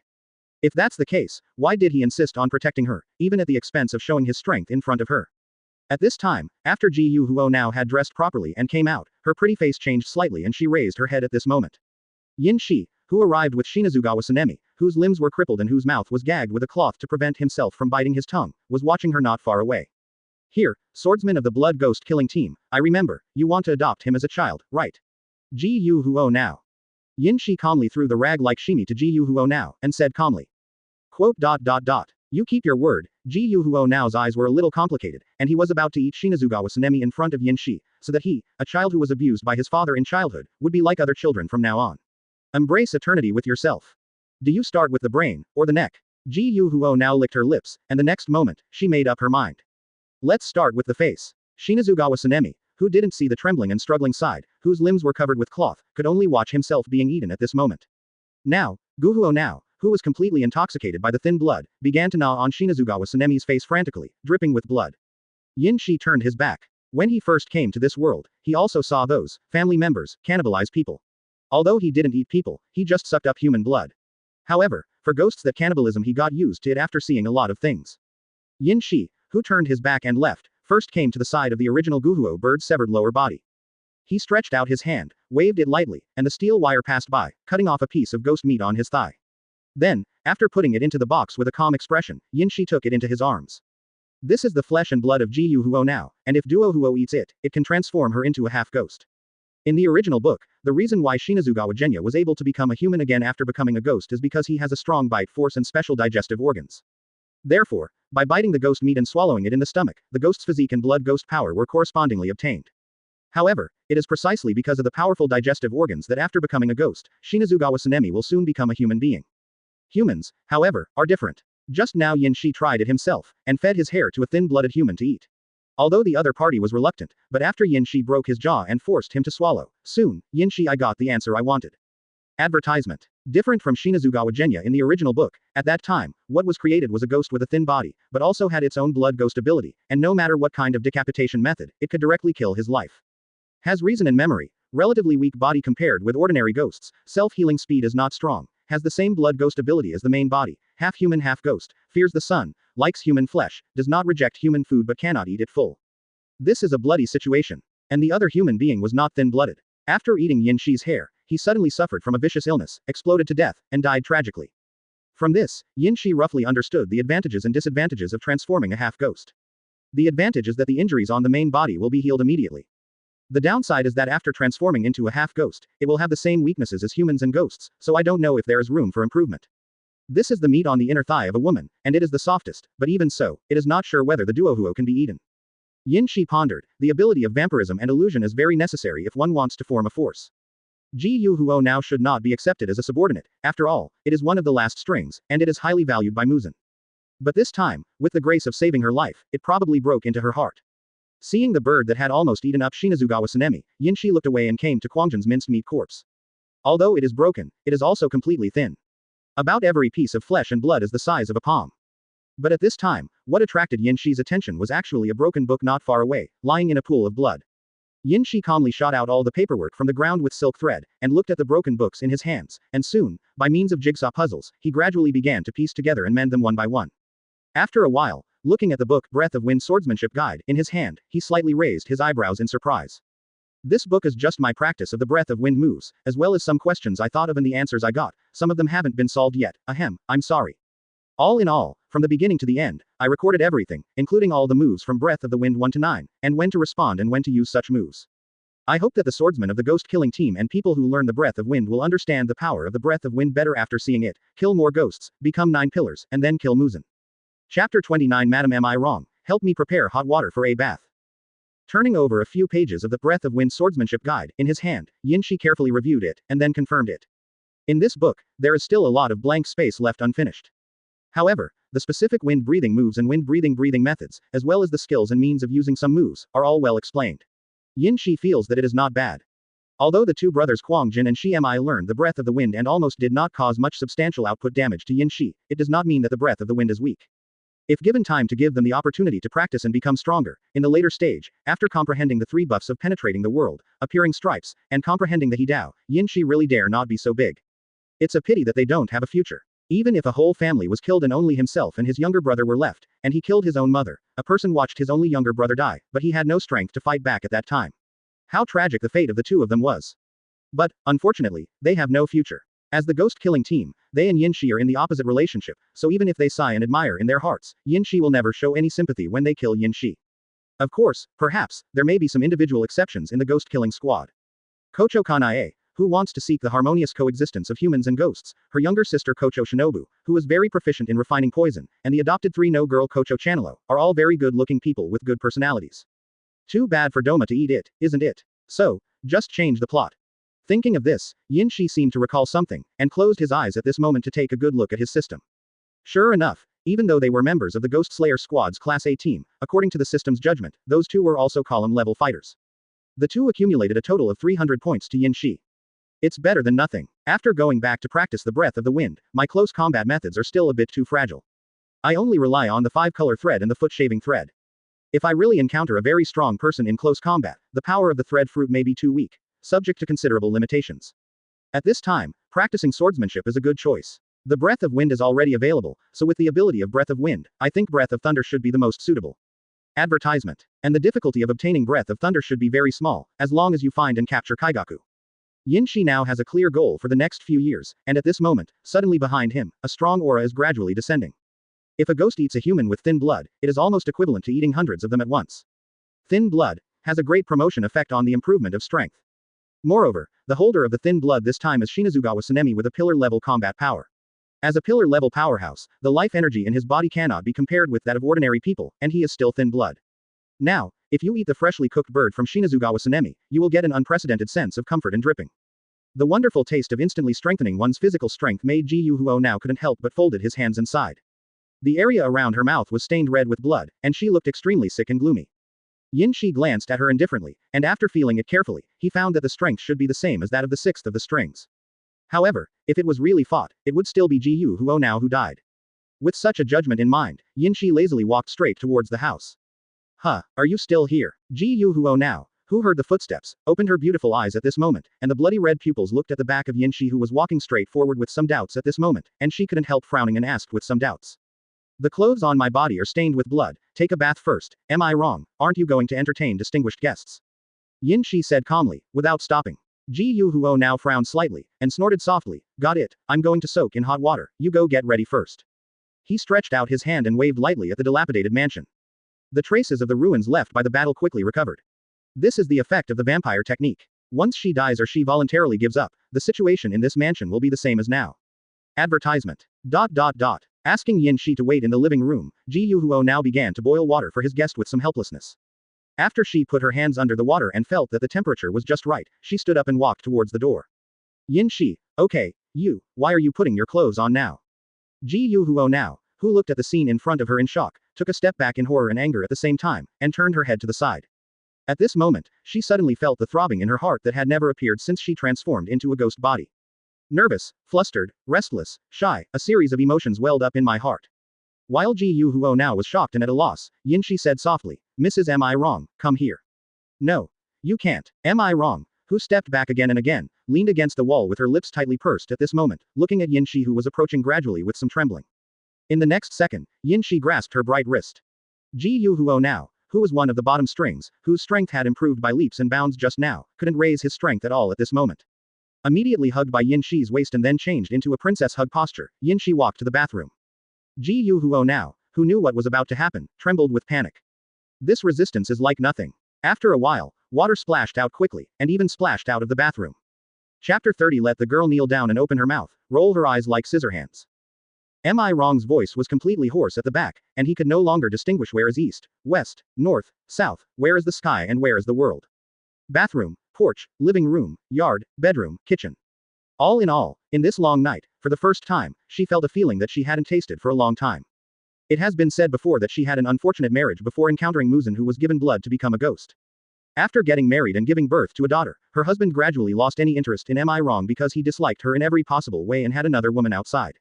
If that's the case, why did he insist on protecting her, even at the expense of showing his strength in front of her? At this time, after Ji Huo now had dressed properly and came out, her pretty face changed slightly and she raised her head at this moment. Yinshi, who arrived with Shinazugawa Sanemi, whose limbs were crippled and whose mouth was gagged with a cloth to prevent himself from biting his tongue, was watching her not far away. Here, swordsman of the blood ghost killing team, I remember, you want to adopt him as a child, right? Ji Yu Huo now. Yin Shi calmly threw the rag-like shimi to Ji Yu Huo now, and said calmly. Quote. You keep your word. Ji Yu Huo now's eyes were a little complicated, and he was about to eat Shinazugawa Sanemi in front of Yin Shi, so that he, a child who was abused by his father in childhood, would be like other children from now on. Embrace eternity with yourself. Do you start with the brain, or the neck? Ji Yu Huo now licked her lips, and the next moment, she made up her mind. Let's start with the face. Shinazugawa Sanemi, who didn't see the trembling and struggling side, whose limbs were covered with cloth, could only watch himself being eaten at this moment. Now, Guhuo now, who was completely intoxicated by the thin blood, began to gnaw on Shinazugawa Sanemi's face frantically, dripping with blood. Yin Shi turned his back. When he first came to this world, he also saw those family members cannibalize people. Although he didn't eat people, he just sucked up human blood. However, for ghosts that cannibalism he got used to it after seeing a lot of things. Yin Shi, who turned his back and left, first came to the side of the original Guhuo bird's severed lower body. He stretched out his hand, waved it lightly, and the steel wire passed by, cutting off a piece of ghost meat on his thigh. Then, after putting it into the box with a calm expression, Yin Shi took it into his arms. This is the flesh and blood of Ji Yu Huo now, and if Duo Huo eats it, it can transform her into a half-ghost. In the original book, the reason why Shinazugawa Genya was able to become a human again after becoming a ghost is because he has a strong bite force and special digestive organs. Therefore, by biting the ghost meat and swallowing it in the stomach, the ghost's physique and blood ghost power were correspondingly obtained. However, it is precisely because of the powerful digestive organs that after becoming a ghost, Shinazugawa Sanemi will soon become a human being. Humans, however, are different. Just now Yin Shi tried it himself, and fed his hair to a thin-blooded human to eat. Although the other party was reluctant, but after Yin Shi broke his jaw and forced him to swallow, soon, Yin Shi I got the answer I wanted. Advertisement. Different from Shinazugawa Genya in the original book, at that time, what was created was a ghost with a thin body, but also had its own blood ghost ability, and no matter what kind of decapitation method, it could directly kill his life. Has reason and memory, relatively weak body compared with ordinary ghosts, self-healing speed is not strong, has the same blood ghost ability as the main body, half human half ghost, fears the sun, likes human flesh, does not reject human food but cannot eat it full. This is a bloody situation. And the other human being was not thin-blooded. After eating Yin Shi's hair, he suddenly suffered from a vicious illness, exploded to death, and died tragically. From this, Yin Shi roughly understood the advantages and disadvantages of transforming a half-ghost. The advantage is that the injuries on the main body will be healed immediately. The downside is that after transforming into a half-ghost, it will have the same weaknesses as humans and ghosts, so I don't know if there is room for improvement. This is the meat on the inner thigh of a woman, and it is the softest, but even so, it is not sure whether the duohuo can be eaten. Yin Shi pondered, the ability of vampirism and illusion is very necessary if one wants to form a force. Ji Yu Huo now should not be accepted as a subordinate, after all, it is one of the last strings, and it is highly valued by Muzan. But this time, with the grace of saving her life, it probably broke into her heart. Seeing the bird that had almost eaten up Shinazugawa Sanemi, Yin Shi looked away and came to Quangjin's minced meat corpse. Although it is broken, it is also completely thin. About every piece of flesh and blood is the size of a palm. But at this time, what attracted Yin Shi's attention was actually a broken book not far away, lying in a pool of blood. Yin Shi calmly shot out all the paperwork from the ground with silk thread, and looked at the broken books in his hands, and soon, by means of jigsaw puzzles, he gradually began to piece together and mend them one by one. After a while, looking at the book Breath of Wind Swordsmanship Guide in his hand, he slightly raised his eyebrows in surprise. This book is just my practice of the Breath of Wind moves, as well as some questions I thought of and the answers I got, some of them haven't been solved yet, ahem, I'm sorry. All in all, from the beginning to the end, I recorded everything, including all the moves from Breath of the Wind 1 to 9, and when to respond and when to use such moves. I hope that the swordsmen of the ghost killing team and people who learn the Breath of Wind will understand the power of the Breath of Wind better after seeing it, kill more ghosts, become 9 pillars, and then kill Muzan. Chapter 29 Madam Am I Wrong? Help me prepare hot water for a bath. Turning over a few pages of the Breath of Wind Swordsmanship Guide in his hand, Yin Shi carefully reviewed it, and then confirmed it. In this book, there is still a lot of blank space left unfinished. However, the specific wind-breathing moves and wind-breathing methods, as well as the skills and means of using some moves, are all well explained. Yin Shi feels that it is not bad. Although the two brothers Quangjin and Shi Mi learned the Breath of the Wind and almost did not cause much substantial output damage to Yin Shi, it does not mean that the Breath of the Wind is weak. If given time to give them the opportunity to practice and become stronger, in the later stage, after comprehending the 3 buffs of penetrating the world, appearing stripes, and comprehending the Hidao, Yin Shi really dare not be so big. It's a pity that they don't have a future. Even if a whole family was killed and only himself and his younger brother were left, and he killed his own mother, a person watched his only younger brother die, but he had no strength to fight back at that time. How tragic the fate of the two of them was. But, unfortunately, they have no future. As the ghost-killing team, they and Yinshi are in the opposite relationship, so even if they sigh and admire in their hearts, Yinshi will never show any sympathy when they kill Yinshi. Of course, perhaps, there may be some individual exceptions in the ghost-killing squad. Kochou Kanai, who wants to seek the harmonious coexistence of humans and ghosts, her younger sister Kochou Shinobu, who is very proficient in refining poison, and the adopted 3-no girl Kochou Chanelo, are all very good-looking people with good personalities. Too bad for Doma to eat it, isn't it? So, just change the plot. Thinking of this, Yinshi seemed to recall something, and closed his eyes at this moment to take a good look at his system. Sure enough, even though they were members of the Ghost Slayer Squad's Class A team, according to the system's judgment, those two were also column-level fighters. The two accumulated a total of 300 points to Yinshi. It's better than nothing. After going back to practice the breath of the wind, my close combat methods are still a bit too fragile. I only rely on the 5-color thread and the foot-shaving thread. If I really encounter a very strong person in close combat, the power of the thread fruit may be too weak, subject to considerable limitations. At this time, practicing swordsmanship is a good choice. The breath of wind is already available, so with the ability of breath of wind, I think breath of thunder should be the most suitable. Advertisement. And the difficulty of obtaining breath of thunder should be very small, as long as you find and capture Kaigaku. Yinshi now has a clear goal for the next few years, and at this moment, suddenly behind him, a strong aura is gradually descending. If a ghost eats a human with thin blood, it is almost equivalent to eating hundreds of them at once. Thin blood has a great promotion effect on the improvement of strength. Moreover, the holder of the thin blood this time is Shinazugawa Sanemi with a pillar-level combat power. As a pillar-level powerhouse, the life energy in his body cannot be compared with that of ordinary people, and he is still thin blood. Now, if you eat the freshly cooked bird from Shinazugawa Sanemi, you will get an unprecedented sense of comfort and dripping. The wonderful taste of instantly strengthening one's physical strength made Ji Yuhuo now couldn't help but folded his hands inside. The area around her mouth was stained red with blood, and she looked extremely sick and gloomy. Yinshi glanced at her indifferently, and after feeling it carefully, he found that the strength should be the same as that of the 6th of the strings. However, if it was really fought, it would still be Ji Yuhuo now who died. With such a judgment in mind, Yinshi lazily walked straight towards the house. Huh, are you still here? Ji Yuhuo now, who heard the footsteps, opened her beautiful eyes at this moment, and the bloody red pupils looked at the back of Yinshi who was walking straight forward with some doubts at this moment, and she couldn't help frowning and asked with some doubts. The clothes on my body are stained with blood, take a bath first, am I wrong, aren't you going to entertain distinguished guests? Yinshi said calmly, without stopping. Ji Yuhuo now frowned slightly, and snorted softly, got it, I'm going to soak in hot water, you go get ready first. He stretched out his hand and waved lightly at the dilapidated mansion. The traces of the ruins left by the battle quickly recovered. This is the effect of the vampire technique. Once she dies or she voluntarily gives up, the situation in this mansion will be the same as now. Advertisement. Asking Yinshi to wait in the living room, Ji Yuhuo now began to boil water for his guest with some helplessness. After she put her hands under the water and felt that the temperature was just right, she stood up and walked towards the door. Yinshi, okay, why are you putting your clothes on now? Ji Yuhuo now, who looked at the scene in front of her in shock, took a step back in horror and anger at the same time, and turned her head to the side. At this moment, she suddenly felt the throbbing in her heart that had never appeared since she transformed into a ghost body. Nervous, flustered, restless, shy, a series of emotions welled up in my heart. While Ji Yuhuo now was shocked and at a loss, Yinshi said softly, Mrs. Am I wrong, come here. No. You can't. Am I wrong? Who stepped back again and again, leaned against the wall with her lips tightly pursed at this moment, looking at Yinshi who was approaching gradually with some trembling. In the next second, Yinshi grasped her bright wrist. Ji Yuhuo now, who was one of the bottom strings, whose strength had improved by leaps and bounds just now, couldn't raise his strength at all at this moment. Immediately hugged by Yinshi's waist and then changed into a princess hug posture, Yinshi walked to the bathroom. Ji Yuhuo now, who knew what was about to happen, trembled with panic. This resistance is like nothing. After a while, water splashed out quickly, and even splashed out of the bathroom. Chapter 30. Let the girl kneel down and open her mouth, roll her eyes like scissor hands. Am I wrong's voice was completely hoarse at the back, and he could no longer distinguish where is east, west, north, south, where is the sky and where is the world. Bathroom, porch, living room, yard, bedroom, kitchen. All in all, in this long night, for the first time, she felt a feeling that she hadn't tasted for a long time. It has been said before that she had an unfortunate marriage before encountering Muzan who was given blood to become a ghost. After getting married and giving birth to a daughter, her husband gradually lost any interest in Am I Wrong because he disliked her in every possible way and had another woman outside.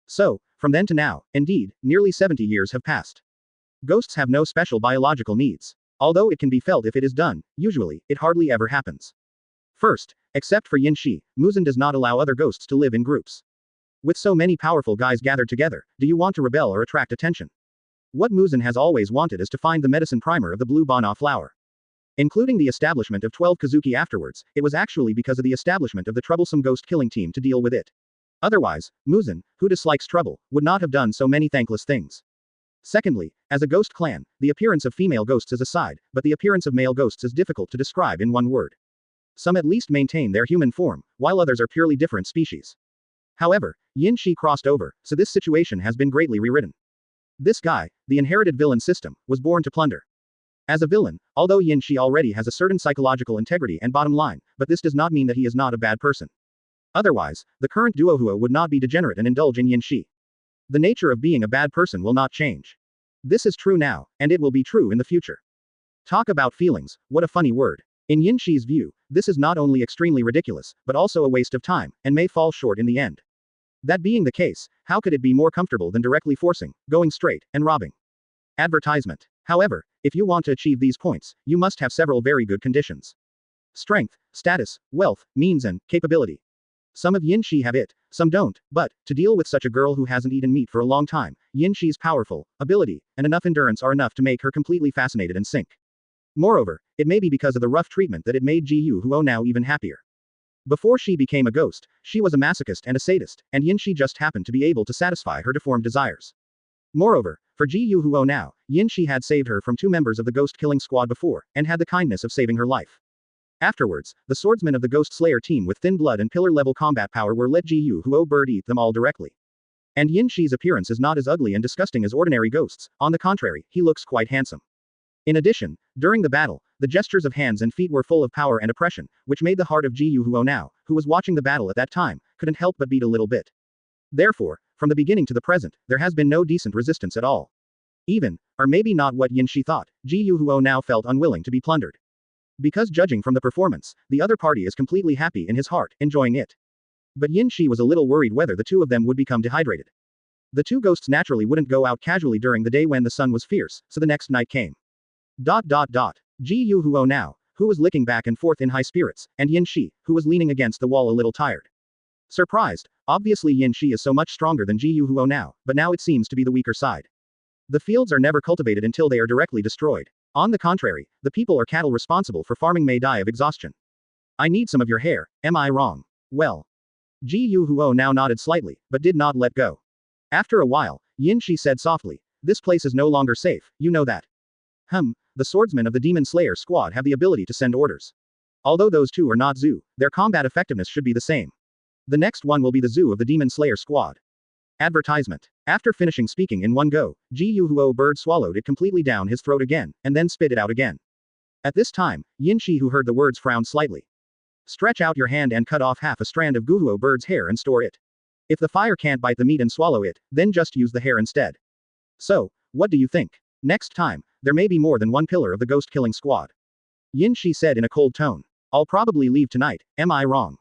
So, from then to now, indeed, nearly 70 years have passed. Ghosts have no special biological needs. Although it can be felt if it is done, usually, it hardly ever happens. First, except for Yin Shi, Muzan does not allow other ghosts to live in groups. With so many powerful guys gathered together, do you want to rebel or attract attention? What Muzan has always wanted is to find the medicine primer of the blue bana flower. Including the establishment of 12 Kizuki afterwards, it was actually because of the establishment of the troublesome ghost killing team to deal with it. Otherwise, Muzan, who dislikes trouble, would not have done so many thankless things. Secondly, as a ghost clan, the appearance of female ghosts is aside, but the appearance of male ghosts is difficult to describe in one word. Some at least maintain their human form, while others are purely different species. However, Yin Shi crossed over, so this situation has been greatly rewritten. This guy, the inherited villain system, was born to plunder. As a villain, although Yin Shi already has a certain psychological integrity and bottom line, but this does not mean that he is not a bad person. Otherwise, the current duohuo would not be degenerate and indulge in Yin Shi. The nature of being a bad person will not change. This is true now, and it will be true in the future. Talk about feelings, what a funny word. In Yin Shi's view, this is not only extremely ridiculous, but also a waste of time, and may fall short in the end. That being the case, how could it be more comfortable than directly forcing, going straight, and robbing? Advertisement. However, if you want to achieve these points, you must have several very good conditions. Strength, status, wealth, means and capability. Some of Yin Shi have it, some don't, but, to deal with such a girl who hasn't eaten meat for a long time, Yin Shi's powerful ability, and enough endurance are enough to make her completely fascinated and sink. Moreover, it may be because of the rough treatment that it made Ji Huo now even happier. Before she became a ghost, she was a masochist and a sadist, and Yin Shi just happened to be able to satisfy her deformed desires. Moreover, for Ji Huo now, Yin Shi had saved her from 2 members of the ghost-killing squad before, and had the kindness of saving her life. Afterwards, the swordsmen of the Ghost Slayer team with thin blood and pillar-level combat power were let Ji Huo bird eat them all directly. And Yin Shi's appearance is not as ugly and disgusting as ordinary ghosts, on the contrary, he looks quite handsome. In addition, during the battle, the gestures of hands and feet were full of power and oppression, which made the heart of Ji Huo now, who was watching the battle at that time, couldn't help but beat a little bit. Therefore, from the beginning to the present, there has been no decent resistance at all. Even, or maybe not what Yin Shi thought, Ji Huo now felt unwilling to be plundered. Because judging from the performance, the other party is completely happy in his heart, enjoying it. But Yin Shi was a little worried whether the 2 of them would become dehydrated. The 2 ghosts naturally wouldn't go out casually during the day when the sun was fierce, so the next night came. Ji Huo now, who was licking back and forth in high spirits, and Yin Shi, who was leaning against the wall a little tired. Surprised, obviously Yin Shi is so much stronger than Ji Huo now, but now it seems to be the weaker side. The fields are never cultivated until they are directly destroyed. On the contrary, the people or cattle responsible for farming may die of exhaustion. I need some of your hair, am I wrong? Well. Ji Huo now nodded slightly, but did not let go. After a while, Yin Shi said softly, this place is no longer safe, you know that. The swordsmen of the Demon Slayer squad have the ability to send orders. Although those 2 are not Zoo, their combat effectiveness should be the same. The next one will be the Zoo of the Demon Slayer squad. Advertisement. After finishing speaking in one go, Ji Huo bird swallowed it completely down his throat again, and then spit it out again. At this time, Yin Shi who heard the words frowned slightly. Stretch out your hand and cut off half a strand of Guhuo bird's hair and store it. If the fire can't bite the meat and swallow it, then just use the hair instead. So, what do you think? Next time, there may be more than one pillar of the ghost-killing squad. Yin Shi said in a cold tone. I'll probably leave tonight, am I wrong?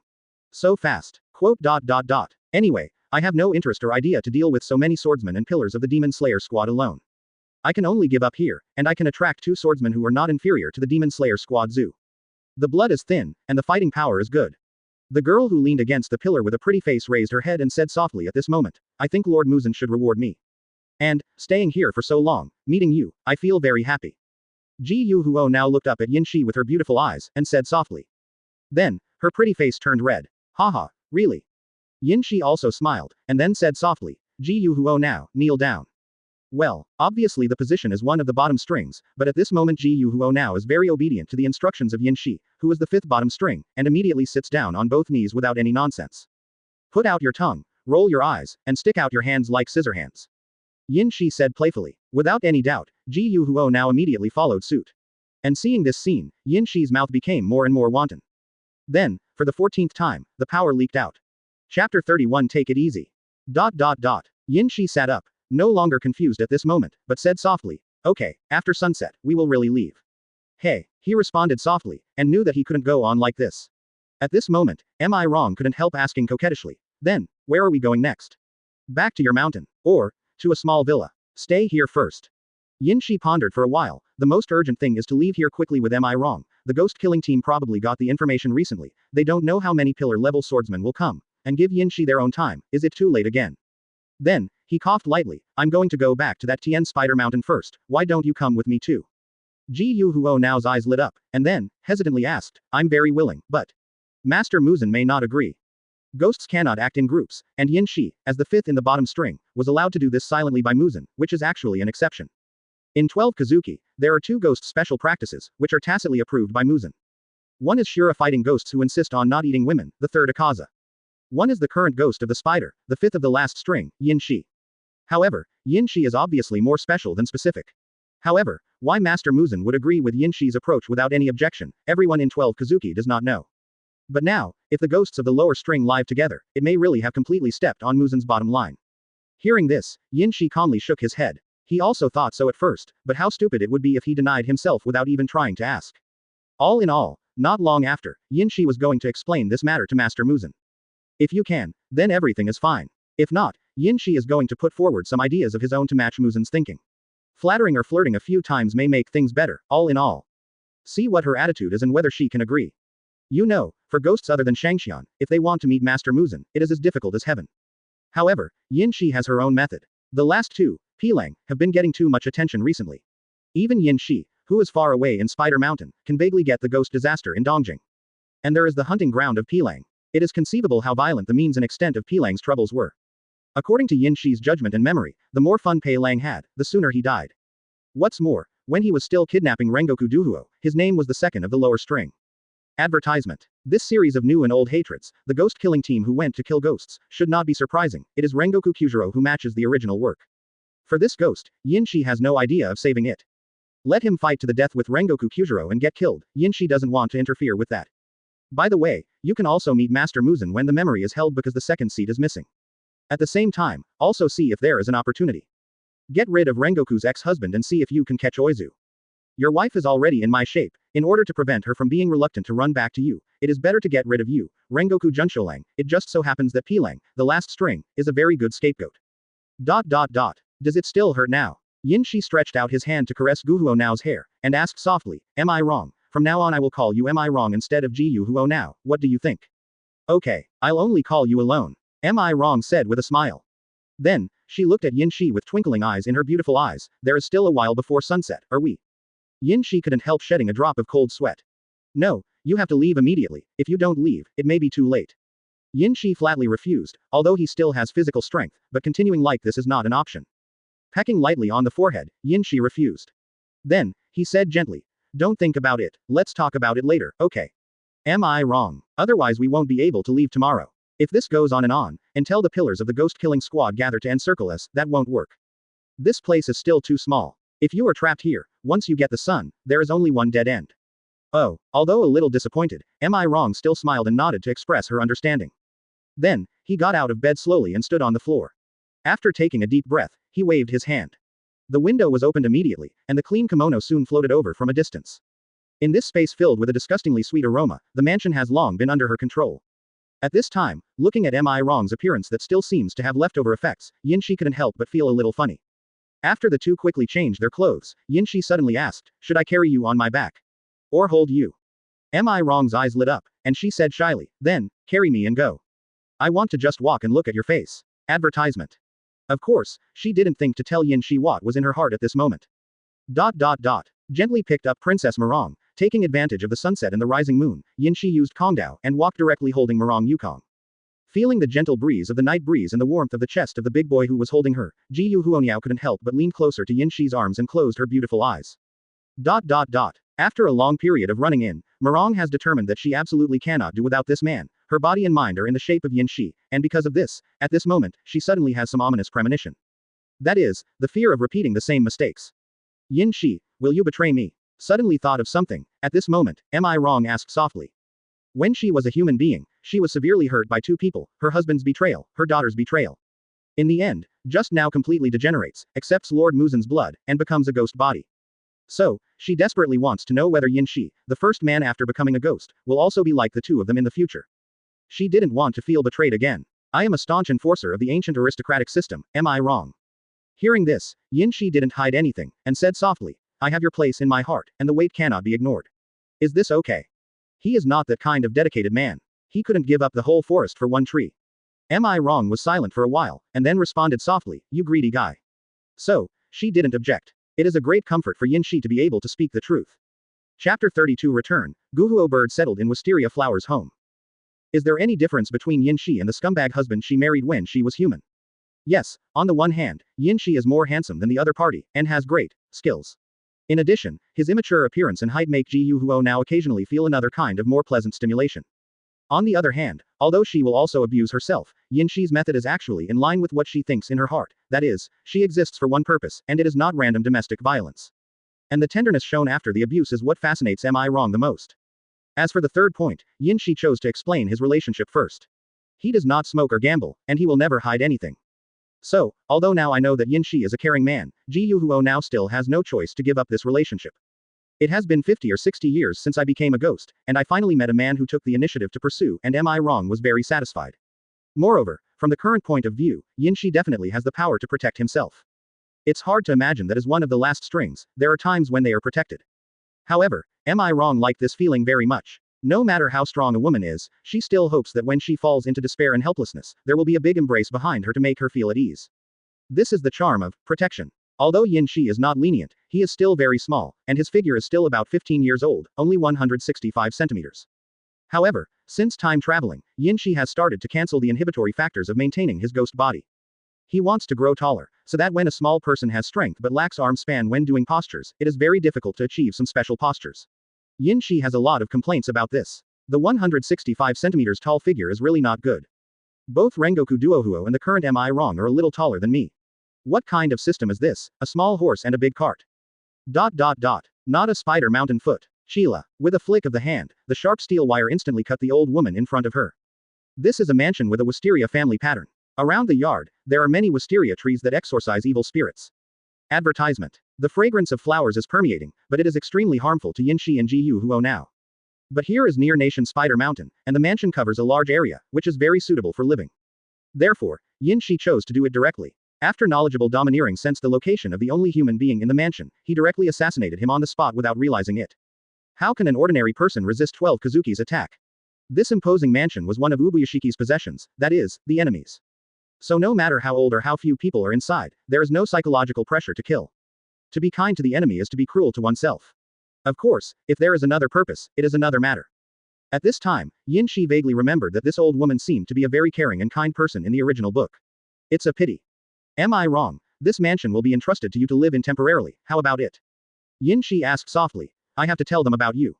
So fast. Anyway, I have no interest or idea to deal with so many swordsmen and pillars of the Demon Slayer squad alone. I can only give up here, and I can attract 2 swordsmen who are not inferior to the Demon Slayer squad Zoo. The blood is thin, and the fighting power is good. The girl who leaned against the pillar with a pretty face raised her head and said softly at this moment, I think Lord Muzan should reward me. And, staying here for so long, meeting you, I feel very happy. Ji Huo now looked up at Yin Shi with her beautiful eyes, and said softly. Then, her pretty face turned red. Haha, really? Yin Shi also smiled, and then said softly, Ji Huo now, kneel down. Well, obviously the position is one of the bottom strings, but at this moment Ji Huo now is very obedient to the instructions of Yin Shi, who is the 5th bottom string, and immediately sits down on both knees without any nonsense. Put out your tongue, roll your eyes, and stick out your hands like scissor hands. Yin Shi said playfully. Without any doubt, Ji Huo now immediately followed suit. And seeing this scene, Yin Shi's mouth became more and more wanton. Then, for the 14th time, the power leaked out. Chapter 31 Take it easy. Yin Shi sat up, no longer confused at this moment, but said softly, okay, after sunset, we will really leave. Hey, he responded softly, and knew that he couldn't go on like this. At this moment, am I wrong couldn't help asking coquettishly. Then, where are we going next? Back to your mountain. Or, to a small villa. Stay here first. Yin Shi pondered for a while, the most urgent thing is to leave here quickly with am I wrong, the ghost-killing team probably got the information recently, they don't know how many pillar-level swordsmen will come, and give Yin Shi their own time, is it too late again? Then, he coughed lightly, I'm going to go back to that Tien Spider Mountain first, why don't you come with me too? Ji Huo now's eyes lit up, and then, hesitantly asked, I'm very willing, but Master Muzan may not agree. Ghosts cannot act in groups, and Yin Shi, as the fifth in the bottom string, was allowed to do this silently by Muzan, which is actually an exception. In 12 Kizuki, there are two ghost special practices, which are tacitly approved by Muzan. One is Shura fighting ghosts who insist on not eating women, the third Akaza. One is the current ghost of the spider, the fifth of the last string, Yin Shi. However, Yin Shi is obviously more special than specific. However, why Master Muzan would agree with Yin Shi's approach without any objection, everyone in 12 Kizuki does not know. But now, if the ghosts of the lower string live together, it may really have completely stepped on Muzan's bottom line. Hearing this, Yin Shi calmly shook his head. He also thought so at first, but how stupid it would be if he denied himself without even trying to ask. All in all, not long after, Yin Shi was going to explain this matter to Master Muzan. If you can, then everything is fine. If not, Yin Shi is going to put forward some ideas of his own to match Muzan's thinking. Flattering or flirting a few times may make things better, all in all. See what her attitude is and whether she can agree. You know, for ghosts other than Shangxian, if they want to meet Master Muzan, it is as difficult as heaven. However, Yin Shi has her own method. The last two, Pilang, have been getting too much attention recently. Even Yin Shi, who is far away in Spider Mountain, can vaguely get the ghost disaster in Dongjing. And there is the hunting ground of Pilang. It is conceivable how violent the means and extent of Pilang's troubles were. According to Yin Shi's judgment and memory, the more fun Pilang had, the sooner he died. What's more, when he was still kidnapping Rengoku Duhuo, his name was the second of the lower string. Advertisement. This series of new and old hatreds, the ghost-killing team who went to kill ghosts, should not be surprising. It is Rengoku Kyujiro who matches the original work. For this ghost, Yin Shi has no idea of saving it. Let him fight to the death with Rengoku Kyujiro and get killed. Yin Shi doesn't want to interfere with that. By the way, you can also meet Master Muzan when the memory is held because the second seat is missing. At the same time, also see if there is an opportunity. Get rid of Rengoku's ex-husband and see if you can catch Oizu. Your wife is already in my shape. In order to prevent her from being reluctant to run back to you, it is better to get rid of you, Rengoku Junsholang. It just so happens that Pilang, the last string, is a very good scapegoat. Does it still hurt now? Yin Shi stretched out his hand to caress Guhuo Nao's hair, and asked softly, am I wrong? From now on I will call you Am I Wrong instead of Ji Huo Now, what do you think? Okay, I'll only call you alone. Am I Wrong said with a smile. Then, she looked at Yin Shi with twinkling eyes in her beautiful eyes. There is still a while before sunset, are we? Yin Shi couldn't help shedding a drop of cold sweat. No, you have to leave immediately. If you don't leave, it may be too late. Yin Shi flatly refused, although he still has physical strength, but continuing like this is not an option. Pecking lightly on the forehead, Yin Shi refused. Then, he said gently, don't think about it, let's talk about it later, okay? Am I wrong? Otherwise we won't be able to leave tomorrow. If this goes on, until the pillars of the ghost-killing squad gather to encircle us, that won't work. This place is still too small. If you are trapped here, once you get the sun, there is only one dead end. Oh, although a little disappointed, Am I Wrong still smiled and nodded to express her understanding. Then, he got out of bed slowly and stood on the floor. After taking a deep breath, he waved his hand. The window was opened immediately, and the clean kimono soon floated over from a distance. In this space filled with a disgustingly sweet aroma, the mansion has long been under her control. At this time, looking at Am I Wrong's appearance that still seems to have leftover effects, Yin Shi couldn't help but feel a little funny. After the two quickly changed their clothes, Yin Shi suddenly asked, should I carry you on my back? Or hold you? Am I Wrong's eyes lit up, and she said shyly, then, carry me and go. I want to just walk and look at your face. Advertisement. Of course, she didn't think to tell Yin Shi what was in her heart at this moment. Gently picked up Princess Murong, taking advantage of the sunset and the rising moon, Yin Shi used Kongdao and walked directly holding Murong Yukong. Feeling the gentle breeze of the night breeze and the warmth of the chest of the big boy who was holding her, Ji Huoniao couldn't help but lean closer to Yin Shi's arms and closed her beautiful eyes. After a long period of running in, Murong has determined that she absolutely cannot do without this man. Her body and mind are in the shape of Yin Shi, and because of this, at this moment, she suddenly has some ominous premonition. That is, the fear of repeating the same mistakes. Yin Shi, will you betray me? Suddenly thought of something. At this moment, Am I Wrong asked softly. When she was a human being, she was severely hurt by two people, her husband's betrayal, her daughter's betrayal. In the end, just now completely degenerates, accepts Lord Muzan's blood, and becomes a ghost body. So, she desperately wants to know whether Yin Shi, the first man after becoming a ghost, will also be like the two of them in the future. She didn't want to feel betrayed again. I am a staunch enforcer of the ancient aristocratic system, am I wrong? Hearing this, Yin Shi didn't hide anything, and said softly, I have your place in my heart, and the weight cannot be ignored. Is this okay? He is not that kind of dedicated man. He couldn't give up the whole forest for one tree. Am I Wrong was silent for a while, and then responded softly, you greedy guy. So, she didn't object. It is a great comfort for Yin Shi to be able to speak the truth. Chapter 32 Return, Guhuo bird settled in Wisteria Flower's home. Is there any difference between Yin Shi and the scumbag husband she married when she was human? Yes, on the one hand, Yin Shi is more handsome than the other party, and has great skills. In addition, his immature appearance and height make Ji Yuhuo now occasionally feel another kind of more pleasant stimulation. On the other hand, although she will also abuse herself, Yin Shi's method is actually in line with what she thinks in her heart, that is, she exists for one purpose, and it is not random domestic violence. And the tenderness shown after the abuse is what fascinates Am I Wrong the most. As for the third point, Yin Shi chose to explain his relationship first. He does not smoke or gamble, and he will never hide anything. So, although now I know that Yin Shi is a caring man, Ji Yuhuo now still has no choice to give up this relationship. It has been 50 or 60 years since I became a ghost, and I finally met a man who took the initiative to pursue, and Am I Wrong was very satisfied. Moreover, from the current point of view, Yin Shi definitely has the power to protect himself. It's hard to imagine that as one of the last strings, there are times when they are protected. However, Am I Wrong liked this feeling very much. No matter how strong a woman is, she still hopes that when she falls into despair and helplessness, there will be a big embrace behind her to make her feel at ease. This is the charm of protection. Although Yin Shi is not lenient, he is still very small, and his figure is still about 15 years old, only 165 centimeters. However, since time traveling, Yin Shi has started to cancel the inhibitory factors of maintaining his ghost body. He wants to grow taller, so that when a small person has strength but lacks arm span when doing postures, it is very difficult to achieve some special postures. Yin Shi has a lot of complaints about this. The 165 centimeters tall figure is really not good. Both Rengoku Duohuo and the current Am I Wrong are a little taller than me. What kind of system is this? A small horse and a big cart. ... Not a spider mountain foot. Sheila. With a flick of the hand, the sharp steel wire instantly cut the old woman in front of her. This is a mansion with a wisteria family pattern. Around the yard, there are many wisteria trees that exorcise evil spirits. Advertisement. The fragrance of flowers is permeating, but it is extremely harmful to Yin Shi and Ji Yuhuo now. But here is near nation Spider Mountain, and the mansion covers a large area, which is very suitable for living. Therefore, Yin Shi chose to do it directly. After knowledgeable domineering sensed the location of the only human being in the mansion, he directly assassinated him on the spot without realizing it. How can an ordinary person resist 12 Kizuki's attack? This imposing mansion was one of Ubuyashiki's possessions, that is, the enemy's. So no matter how old or how few people are inside, there is no psychological pressure to kill. To be kind to the enemy is to be cruel to oneself. Of course, if there is another purpose, it is another matter. At this time, Yin Shi vaguely remembered that this old woman seemed to be a very caring and kind person in the original book. It's a pity. Am I wrong? This mansion will be entrusted to you to live in temporarily, how about it? Yin Shi asked softly. I have to tell them about you.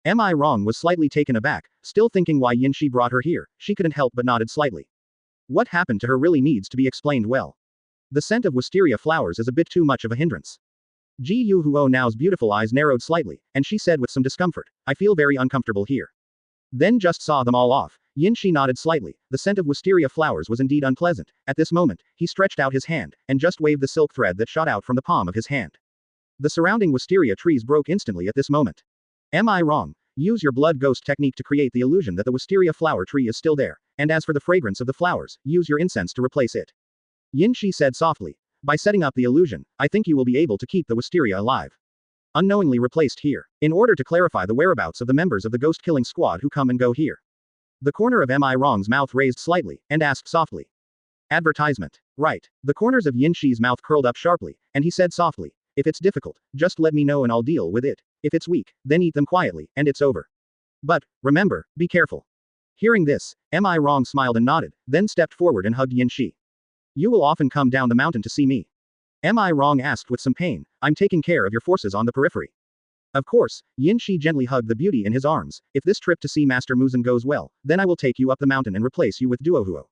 Am I wrong was slightly taken aback, still thinking why Yin Shi brought her here, she couldn't help but nodded slightly. What happened to her really needs to be explained well. The scent of wisteria flowers is a bit too much of a hindrance. Ji Yuhuo now's beautiful eyes narrowed slightly, and she said with some discomfort, I feel very uncomfortable here. Then just saw them all off. Yin Shi nodded slightly. The scent of wisteria flowers was indeed unpleasant. At this moment, he stretched out his hand, and just waved the silk thread that shot out from the palm of his hand. The surrounding wisteria trees broke instantly at this moment. Am I wrong? Use your blood ghost technique to create the illusion that the wisteria flower tree is still there, and as for the fragrance of the flowers, use your incense to replace it. Yin Shi said softly. By setting up the illusion, I think you will be able to keep the wisteria alive. Unknowingly replaced here, in order to clarify the whereabouts of the members of the ghost-killing squad who come and go here. The corner of Am I Wrong's mouth raised slightly, and asked softly. Advertisement. Right. The corners of Yin Shi's mouth curled up sharply, and he said softly, if it's difficult, just let me know and I'll deal with it. If it's weak, then eat them quietly, and it's over. But, remember, be careful. Hearing this, Am I Wrong smiled and nodded, then stepped forward and hugged Yin Shi. You will often come down the mountain to see me. Am I wrong? Asked with some pain. I'm taking care of your forces on the periphery. Of course, Yin Shi gently hugged the beauty in his arms. If this trip to see Master Muzan goes well, then I will take you up the mountain and replace you with Duohuo.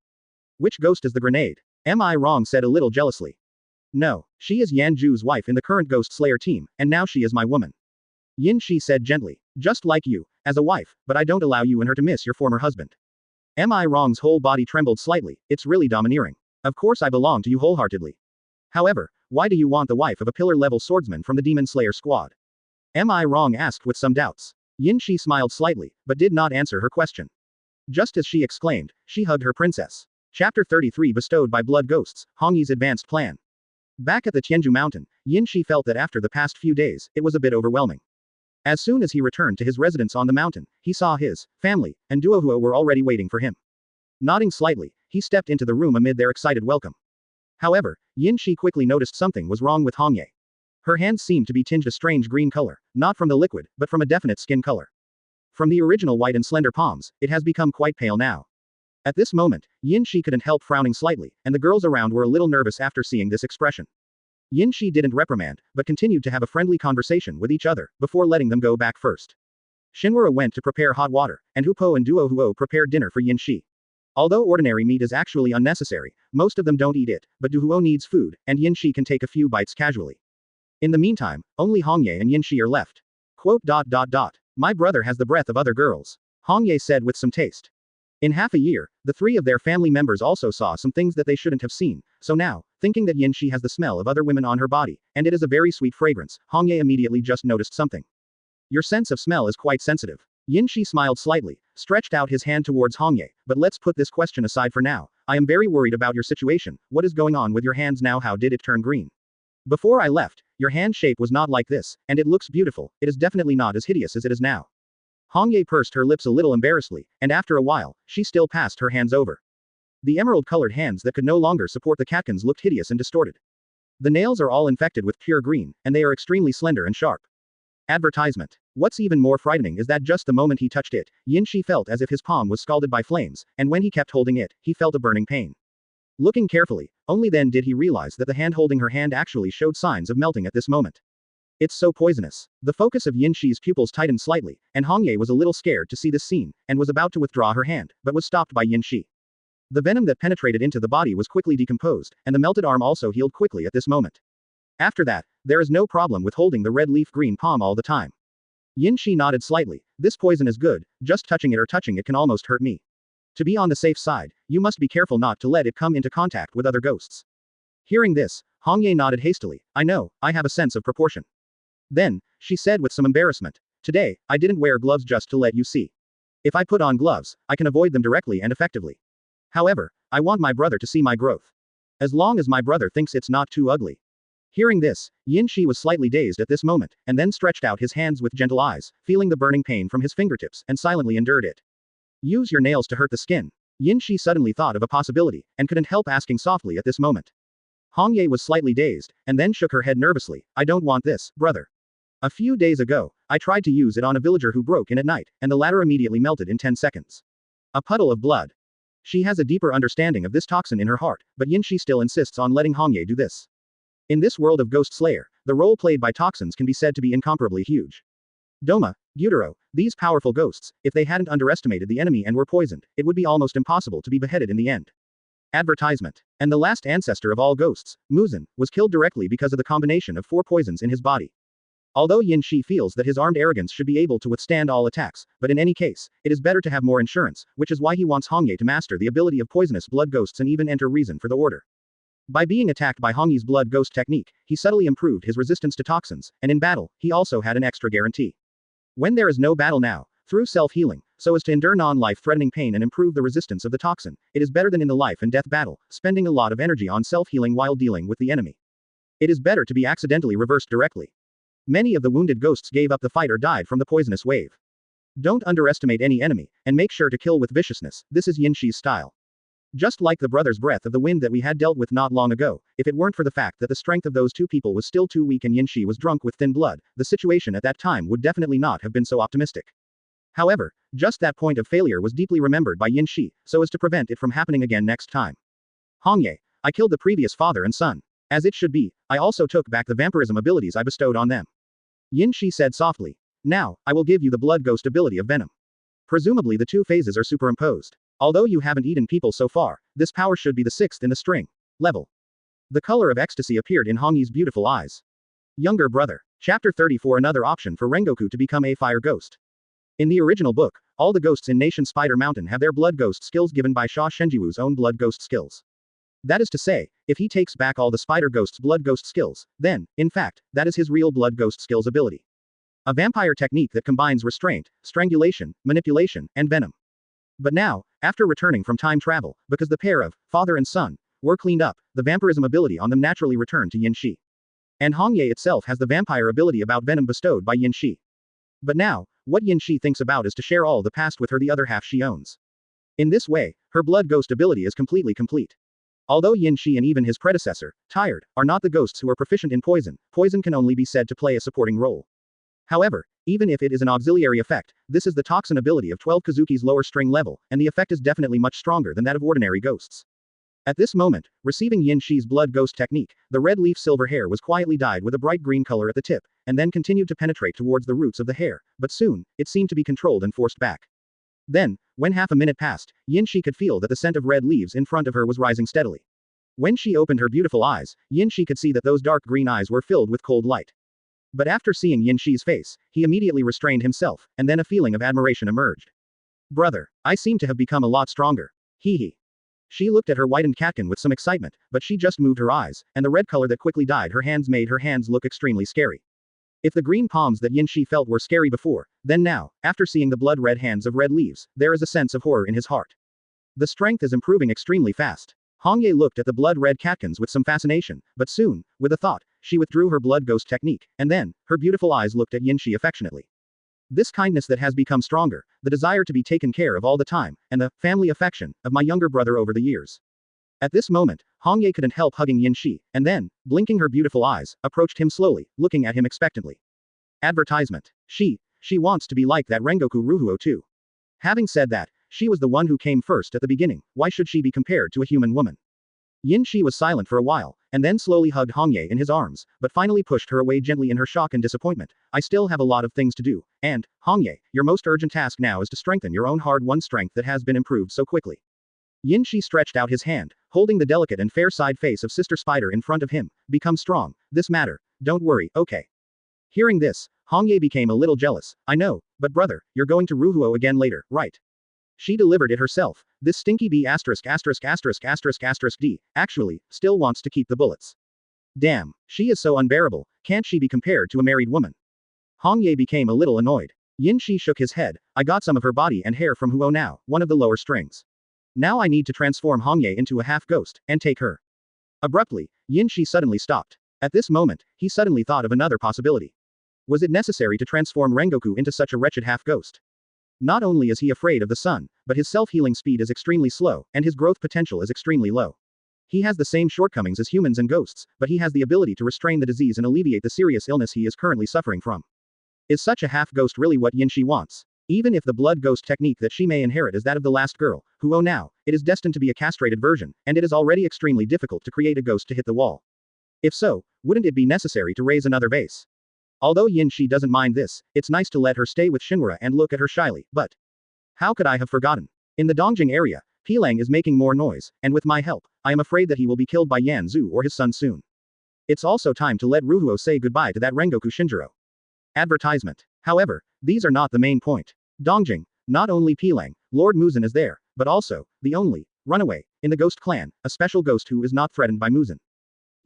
Which ghost is the grenade? Am I wrong? Said a little jealously. No, she is Yan Ju's wife in the current Ghost Slayer team, and now she is my woman. Yin Shi said gently. Just like you, as a wife, but I don't allow you and her to miss your former husband. Am I wrong's whole body trembled slightly. It's really domineering. Of course I belong to you wholeheartedly. However, why do you want the wife of a pillar-level swordsman from the Demon Slayer squad? Am I wrong? Asked with some doubts. Yin Shi smiled slightly, but did not answer her question. Just as she exclaimed, she hugged her princess. Chapter 33 Bestowed by Blood Ghosts, Hongyi's Advanced Plan. Back at the Tianju Mountain, Yin Shi felt that after the past few days, it was a bit overwhelming. As soon as he returned to his residence on the mountain, he saw his family and Duohuo were already waiting for him. Nodding slightly, he stepped into the room amid their excited welcome. However, Yin Shi quickly noticed something was wrong with Hongye. Her hands seemed to be tinged a strange green color, not from the liquid, but from a definite skin color. From the original white and slender palms, it has become quite pale now. At this moment, Yin Shi couldn't help frowning slightly, and the girls around were a little nervous after seeing this expression. Yin Shi didn't reprimand, but continued to have a friendly conversation with each other, before letting them go back first. Shinwara went to prepare hot water, and Hupo and Duo Huo prepared dinner for Yin Shi. Although ordinary meat is actually unnecessary, most of them don't eat it, but Duo needs food, and Yin Shi can take a few bites casually. In the meantime, only Hongye and Yin Shi are left. Quote. My brother has the breath of other girls, Hongye said with some taste. In half a year, the three of their family members also saw some things that they shouldn't have seen, so now, thinking that Yin Shi has the smell of other women on her body, and it is a very sweet fragrance, Hongye immediately just noticed something. Your sense of smell is quite sensitive. Yin Shi smiled slightly, stretched out his hand towards Hongye, but let's put this question aside for now. I am very worried about your situation. What is going on with your hands now? How did it turn green? Before I left, your hand shape was not like this, and it looks beautiful. It is definitely not as hideous as it is now. Hongye pursed her lips a little embarrassedly, and after a while, she still passed her hands over. The emerald-colored hands that could no longer support the catkins looked hideous and distorted. The nails are all infected with pure green, and they are extremely slender and sharp. Advertisement. What's even more frightening is that just the moment he touched it, Yin Shi felt as if his palm was scalded by flames, and when he kept holding it, he felt a burning pain. Looking carefully, only then did he realize that the hand holding her hand actually showed signs of melting at this moment. It's so poisonous. The focus of Yin Shi's pupils tightened slightly, and Hongye was a little scared to see this scene, and was about to withdraw her hand, but was stopped by Yin Shi. The venom that penetrated into the body was quickly decomposed, and the melted arm also healed quickly at this moment. After that, there is no problem with holding the red leaf green palm all the time. Yin Shi nodded slightly. This poison is good, just touching it can almost hurt me. To be on the safe side, you must be careful not to let it come into contact with other ghosts. Hearing this, Hongye nodded hastily. I know, I have a sense of proportion. Then, she said with some embarrassment, today, I didn't wear gloves just to let you see. If I put on gloves, I can avoid them directly and effectively. However, I want my brother to see my growth. As long as my brother thinks it's not too ugly. Hearing this, Yin Shi was slightly dazed at this moment, and then stretched out his hands with gentle eyes, feeling the burning pain from his fingertips, and silently endured it. Use your nails to hurt the skin. Yin Shi suddenly thought of a possibility, and couldn't help asking softly at this moment. Hongye was slightly dazed, and then shook her head nervously. I don't want this, brother. A few days ago, I tried to use it on a villager who broke in at night, and the latter immediately melted in 10 seconds. A puddle of blood. She has a deeper understanding of this toxin in her heart, but Yin Shi still insists on letting Hongye do this. In this world of Ghost Slayer, the role played by toxins can be said to be incomparably huge. Doma, Gyutaro, these powerful ghosts, if they hadn't underestimated the enemy and were poisoned, it would be almost impossible to be beheaded in the end. Advertisement. And the last ancestor of all ghosts, Muzan, was killed directly because of the combination of 4 poisons in his body. Although Yin Shi feels that his armed arrogance should be able to withstand all attacks, but in any case, it is better to have more insurance, which is why he wants Hongye to master the ability of poisonous blood ghosts and even enter reason for the order. By being attacked by Hongye's blood ghost technique, he subtly improved his resistance to toxins, and in battle, he also had an extra guarantee. When there is no battle now, through self-healing, so as to endure non-life-threatening pain and improve the resistance of the toxin, it is better than in the life and death battle, spending a lot of energy on self-healing while dealing with the enemy. It is better to be accidentally reversed directly. Many of the wounded ghosts gave up the fight or died from the poisonous wave. Don't underestimate any enemy, and make sure to kill with viciousness. This is Yin Shi's style. Just like the brothers' breath of the wind that we had dealt with not long ago, if it weren't for the fact that the strength of those two people was still too weak and Yin Shi was drunk with thin blood, the situation at that time would definitely not have been so optimistic. However, just that point of failure was deeply remembered by Yin Shi, so as to prevent it from happening again next time. Hongye, I killed the previous father and son. As it should be, I also took back the vampirism abilities I bestowed on them. Yin Shi said softly. Now, I will give you the blood ghost ability of venom. Presumably the 2 phases are superimposed. Although you haven't eaten people so far, this power should be the 6th in the string level. The color of ecstasy appeared in Hongye's beautiful eyes. Younger brother. Chapter 34. Another option for Rengoku to become a fire ghost. In the original book, all the ghosts in Nation Spider Mountain have their blood ghost skills given by Sha Shenjiwu's own blood ghost skills. That is to say, if he takes back all the spider ghost's blood ghost skills, then, in fact, that is his real blood ghost skills ability. A vampire technique that combines restraint, strangulation, manipulation, and venom. But now, after returning from time travel, because the pair of father and son were cleaned up, the vampirism ability on them naturally returned to Yin Shi. And Hongye itself has the vampire ability about venom bestowed by Yin Shi. But now, what Yin Shi thinks about is to share all the past with her, the other half she owns. In this way, her blood ghost ability is completely complete. Although Yin Shi and even his predecessor, Tired, are not the ghosts who are proficient in poison, poison can only be said to play a supporting role. However, even if it is an auxiliary effect, this is the toxin ability of 12 Kizuki's lower string level, and the effect is definitely much stronger than that of ordinary ghosts. At this moment, receiving Yin Shi's blood ghost technique, the red leaf silver hair was quietly dyed with a bright green color at the tip, and then continued to penetrate towards the roots of the hair, but soon, it seemed to be controlled and forced back. Then, when half a minute passed, Yin Shi could feel that the scent of red leaves in front of her was rising steadily. When she opened her beautiful eyes, Yin Shi could see that those dark green eyes were filled with cold light. But after seeing Yin Shi's face, he immediately restrained himself, and then a feeling of admiration emerged. Brother, I seem to have become a lot stronger. Hee hee. She looked at her whitened catkin with some excitement, but she just moved her eyes, and the red color that quickly dyed her hands made her hands look extremely scary. If the green palms that Yin Shi felt were scary before, then now, after seeing the blood-red hands of red leaves, there is a sense of horror in his heart. The strength is improving extremely fast. Hongye looked at the blood-red catkins with some fascination, but soon, with a thought, she withdrew her blood ghost technique, and then, her beautiful eyes looked at Yin Shi affectionately. This kindness that has become stronger, the desire to be taken care of all the time, and the family affection of my younger brother over the years. At this moment, Hongye couldn't help hugging Yin Shi, and then, blinking her beautiful eyes, approached him slowly, looking at him expectantly. Advertisement. She wants to be like that Rengoku Ruhuo too. Having said that, she was the one who came first at the beginning, why should she be compared to a human woman? Yin Shi was silent for a while, and then slowly hugged Hongye in his arms, but finally pushed her away gently in her shock and disappointment. I still have a lot of things to do, and, Hongye, your most urgent task now is to strengthen your own hard-won strength that has been improved so quickly. Yin Shi stretched out his hand, holding the delicate and fair side face of Sister Spider in front of him. Become strong, this matter, don't worry, okay. Hearing this, Hongye became a little jealous. I know, but brother, you're going to Ruhuo again later, right? She delivered it herself. This stinky bee D, actually, still wants to keep the bullets. Damn, she is so unbearable, can't she be compared to a married woman? Hongye became a little annoyed. Yin Shi shook his head. I got some of her body and hair from Huo now, one of the lower strings. Now I need to transform Hongye into a half-ghost, and take her. Abruptly, Yin Shi suddenly stopped. At this moment, he suddenly thought of another possibility. Was it necessary to transform Rengoku into such a wretched half-ghost? Not only is he afraid of the sun, but his self-healing speed is extremely slow, and his growth potential is extremely low. He has the same shortcomings as humans and ghosts, but he has the ability to restrain the disease and alleviate the serious illness he is currently suffering from. Is such a half-ghost really what Yin Shi wants? Even if the blood ghost technique that she may inherit is that of the last girl, who now, it is destined to be a castrated version, and it is already extremely difficult to create a ghost to hit the wall. If so, wouldn't it be necessary to raise another vase? Although Yin Shi doesn't mind this, it's nice to let her stay with Shinra and look at her shyly, but how could I have forgotten? In the Dongjing area, Pilang is making more noise, and with my help, I am afraid that he will be killed by Yan Zhu or his son soon. It's also time to let Ruhuo say goodbye to that Rengoku Shinjiro. Advertisement. However, these are not the main point. Dongjing, not only Pilang, Lord Muzan is there, but also, the only runaway in the ghost clan, a special ghost who is not threatened by Muzan.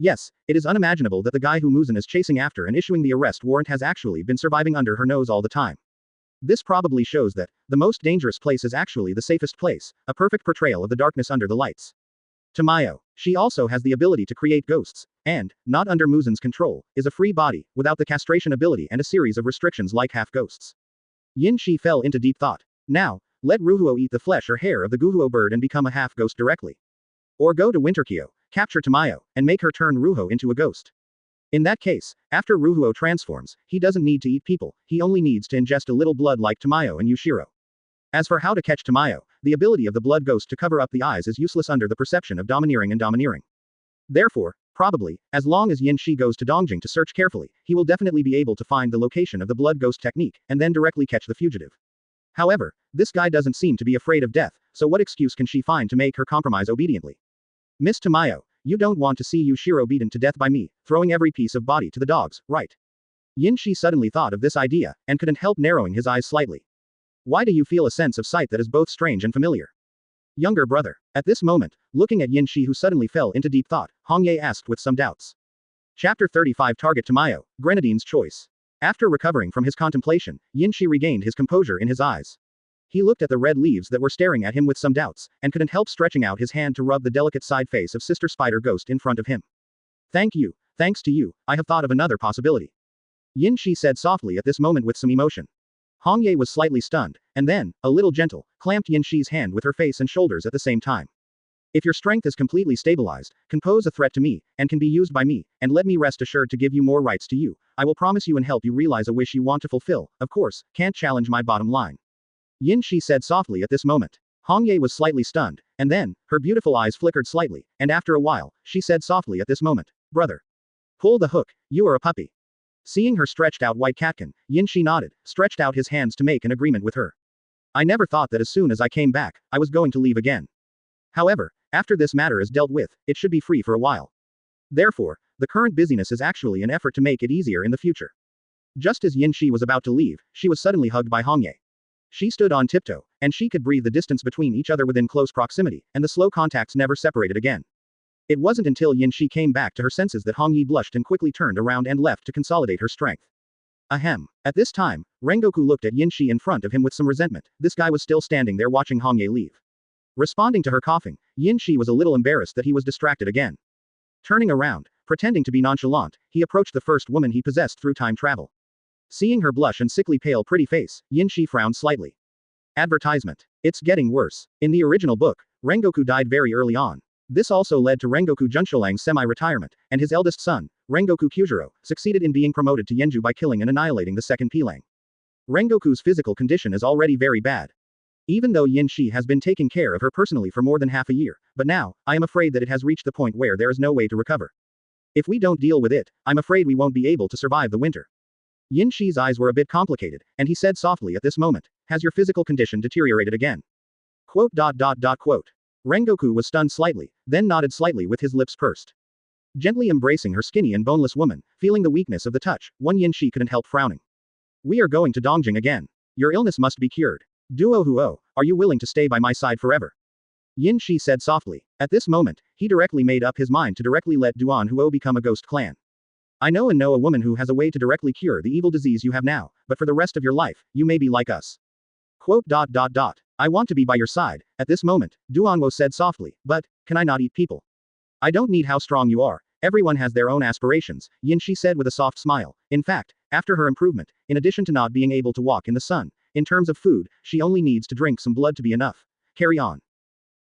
Yes, it is unimaginable that the guy who Muzan is chasing after and issuing the arrest warrant has actually been surviving under her nose all the time. This probably shows that the most dangerous place is actually the safest place, a perfect portrayal of the darkness under the lights. Tamayo, she also has the ability to create ghosts, and, not under Muzan's control, is a free body, without the castration ability and a series of restrictions like half-ghosts. Yin Shi fell into deep thought. Now, let Ruhuo eat the flesh or hair of the Guhuo bird and become a half-ghost directly. Or go to Winterkyo, capture Tamayo, and make her turn Ruhuo into a ghost. In that case, after Ruhuo transforms, he doesn't need to eat people, he only needs to ingest a little blood like Tamayo and Yushiro. As for how to catch Tamayo, the ability of the blood ghost to cover up the eyes is useless under the perception of domineering and domineering. Therefore, probably, as long as Yin Shi goes to Dongjing to search carefully, he will definitely be able to find the location of the blood ghost technique, and then directly catch the fugitive. However, this guy doesn't seem to be afraid of death, so what excuse can she find to make her compromise obediently? Miss Tamayo, you don't want to see Yushiro beaten to death by me, throwing every piece of body to the dogs, right? Yin Shi suddenly thought of this idea, and couldn't help narrowing his eyes slightly. Why do you feel a sense of sight that is both strange and familiar? Younger brother. At this moment, looking at Yin Shi who suddenly fell into deep thought, Hongye asked with some doubts. Chapter 35 Target Tamayo, Grenadine's Choice. After recovering from his contemplation, Yin Shi regained his composure in his eyes. He looked at the red leaves that were staring at him with some doubts, and couldn't help stretching out his hand to rub the delicate side face of Sister Spider Ghost in front of him. Thank you, thanks to you, I have thought of another possibility. Yin Shi said softly at this moment with some emotion. Hongye was slightly stunned, and then, a little gentle, clamped Yin Shi's hand with her face and shoulders at the same time. If your strength is completely stabilized, can pose a threat to me, and can be used by me, and let me rest assured to give you more rights to you, I will promise you and help you realize a wish you want to fulfill. Of course, can't challenge my bottom line. Yin Shi said softly at this moment. Hongye was slightly stunned, and then, her beautiful eyes flickered slightly, and after a while, she said softly at this moment, brother. Pull the hook, you are a puppy. Seeing her stretched out white catkin, Yin Shi nodded, stretched out his hands to make an agreement with her. I never thought that as soon as I came back, I was going to leave again. However, after this matter is dealt with, it should be free for a while. Therefore, the current busyness is actually an effort to make it easier in the future. Just as Yin Shi was about to leave, she was suddenly hugged by Hongye. She stood on tiptoe, and she could breathe the distance between each other within close proximity, and the slow contacts never separated again. It wasn't until Yin Shi came back to her senses that Hongye blushed and quickly turned around and left to consolidate her strength. Ahem. At this time, Rengoku looked at Yin Shi in front of him with some resentment. This guy was still standing there watching Hongye leave. Responding to her coughing, Yin Shi was a little embarrassed that he was distracted again. Turning around, pretending to be nonchalant, he approached the first woman he possessed through time travel. Seeing her blush and sickly pale pretty face, Yin Shi frowned slightly. Advertisement. It's getting worse. In the original book, Rengoku died very early on. This also led to Rengoku Junsholang's semi-retirement, and his eldest son, Rengoku Kyujiro, succeeded in being promoted to Yenju by killing and annihilating the second Pilang. Rengoku's physical condition is already very bad. Even though Yin Shi has been taking care of her personally for more than half a year, but now, I am afraid that it has reached the point where there is no way to recover. If we don't deal with it, I'm afraid we won't be able to survive the winter. Yin Shi's eyes were a bit complicated, and he said softly at this moment, has your physical condition deteriorated again? Quote. Rengoku was stunned slightly, then nodded slightly with his lips pursed. Gently embracing her skinny and boneless woman, feeling the weakness of the touch, one Yin Shi couldn't help frowning. We are going to Dongjing again. Your illness must be cured. Duo Huo, are you willing to stay by my side forever? Yin Shi said softly. At this moment, he directly made up his mind to directly let Duan Huo become a ghost clan. I know a woman who has a way to directly cure the evil disease you have now, but for the rest of your life, you may be like us. Quote. I want to be by your side. At this moment, Duan Huo said softly, but, can I not eat people? I don't need how strong you are. Everyone has their own aspirations, Yin Shi said with a soft smile. In fact, after her improvement, in addition to not being able to walk in the sun, in terms of food, she only needs to drink some blood to be enough. Carry on.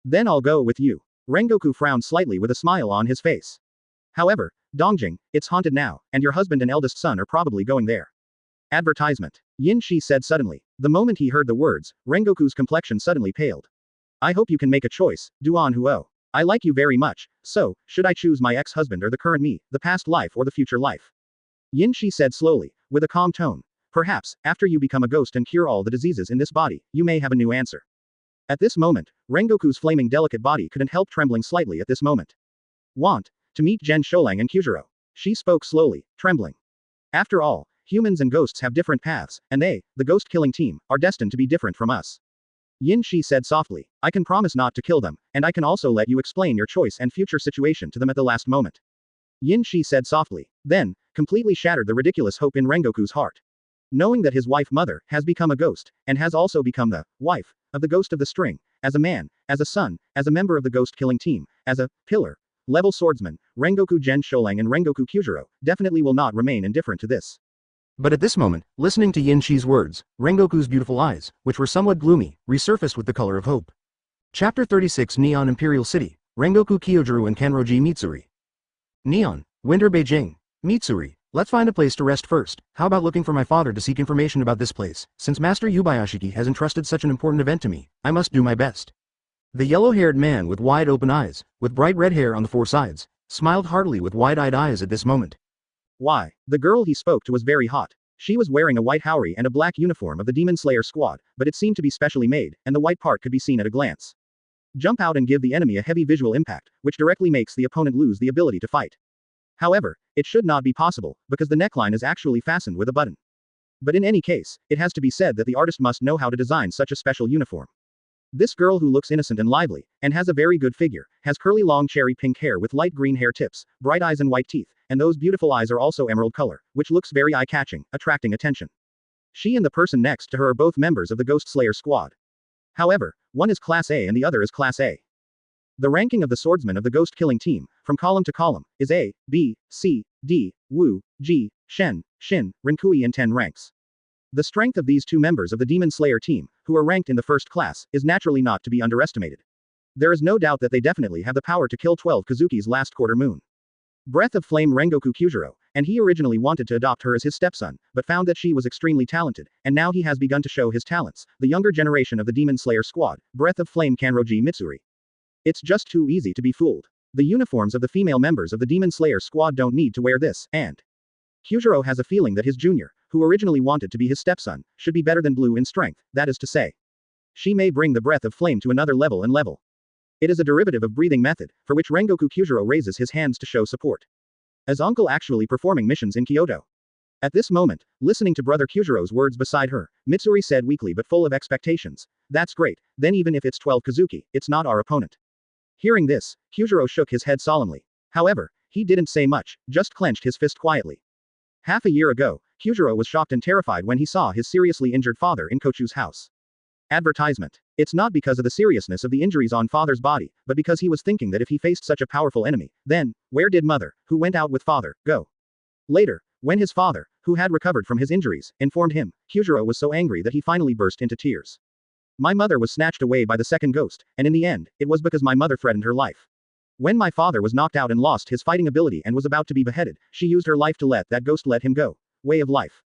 Then I'll go with you. Rengoku frowned slightly with a smile on his face. However, Dongjing, it's haunted now, and your husband and eldest son are probably going there. Advertisement. Yin Shi said suddenly. The moment he heard the words, Rengoku's complexion suddenly paled. I hope you can make a choice, Duan Huo. I like you very much, so, should I choose my ex-husband or the current me, the past life or the future life? Yin Shi said slowly, with a calm tone. Perhaps, after you become a ghost and cure all the diseases in this body, you may have a new answer. At this moment, Rengoku's flaming delicate body couldn't help trembling slightly at this moment. Want to meet Jen Sholang and Kyujiro. She spoke slowly, trembling. After all, humans and ghosts have different paths, and they, the ghost-killing team, are destined to be different from us. Yin Shi said softly, I can promise not to kill them, and I can also let you explain your choice and future situation to them at the last moment. Yin Shi said softly, then, completely shattered the ridiculous hope in Rengoku's heart. Knowing that his wife-mother has become a ghost, and has also become the wife of the ghost of the string, as a man, as a son, as a member of the ghost-killing team, as a pillar level swordsman, Rengoku Jen Sholang and Rengoku Kyujiro definitely will not remain indifferent to this. But at this moment, listening to Yin Shi's words, Rengoku's beautiful eyes, which were somewhat gloomy, resurfaced with the color of hope. Chapter 36 Neon Imperial City, Rengoku Kyojuru and Kanroji Mitsuri. Neon, Winter Beijing. Mitsuri, let's find a place to rest first. How about looking for my father to seek information about this place? Since Master Yubayashiki has entrusted such an important event to me, I must do my best. The yellow-haired man with wide open eyes, with bright red hair on the four sides, smiled heartily with wide-eyed eyes at this moment. Why, the girl he spoke to was very hot. She was wearing a white haori and a black uniform of the Demon Slayer squad, but it seemed to be specially made, and the white part could be seen at a glance. Jump out and give the enemy a heavy visual impact, which directly makes the opponent lose the ability to fight. However, it should not be possible, because the neckline is actually fastened with a button. But in any case, it has to be said that the artist must know how to design such a special uniform. This girl who looks innocent and lively, and has a very good figure, has curly long cherry pink hair with light green hair tips, bright eyes and white teeth, and those beautiful eyes are also emerald color, which looks very eye-catching, attracting attention. She and the person next to her are both members of the Ghost Slayer squad. However, one is Class A and the other is Class A. The ranking of the swordsmen of the ghost-killing team, from column to column, is A, B, C, D, Wu, Ji, Shen, Shin, Rinkui in 10 ranks. The strength of these two members of the Demon Slayer team, who are ranked in the first class, is naturally not to be underestimated. There is no doubt that they definitely have the power to kill 12 Kizuki's last quarter moon. Breath of Flame Rengoku Kyujiro, and he originally wanted to adopt her as his stepson, but found that she was extremely talented, and now he has begun to show his talents, the younger generation of the Demon Slayer squad, Breath of Flame Kanroji Mitsuri. It's just too easy to be fooled. The uniforms of the female members of the Demon Slayer squad don't need to wear this, and Kyujiro has a feeling that his junior, who originally wanted to be his stepson, should be better than Blue in strength, that is to say. She may bring the Breath of Flame to another level and level. It is a derivative of breathing method, for which Rengoku Kyujiro raises his hands to show support. As uncle actually performing missions in Kyoto. At this moment, listening to brother Kyujiro's words beside her, Mitsuri said weakly but full of expectations, "That's great, then even if it's 12 Kizuki, it's not our opponent." Hearing this, Kyujiro shook his head solemnly. However, he didn't say much, just clenched his fist quietly. Half a year ago, Kyujiro was shocked and terrified when he saw his seriously injured father in Kochou's house. Advertisement. It's not because of the seriousness of the injuries on father's body, but because he was thinking that if he faced such a powerful enemy, then, where did mother, who went out with father, go? Later, when his father, who had recovered from his injuries, informed him, Kyujiro was so angry that he finally burst into tears. My mother was snatched away by the second ghost, and in the end, it was because my mother threatened her life. When my father was knocked out and lost his fighting ability and was about to be beheaded, she used her life to let that ghost let him go. Way of life.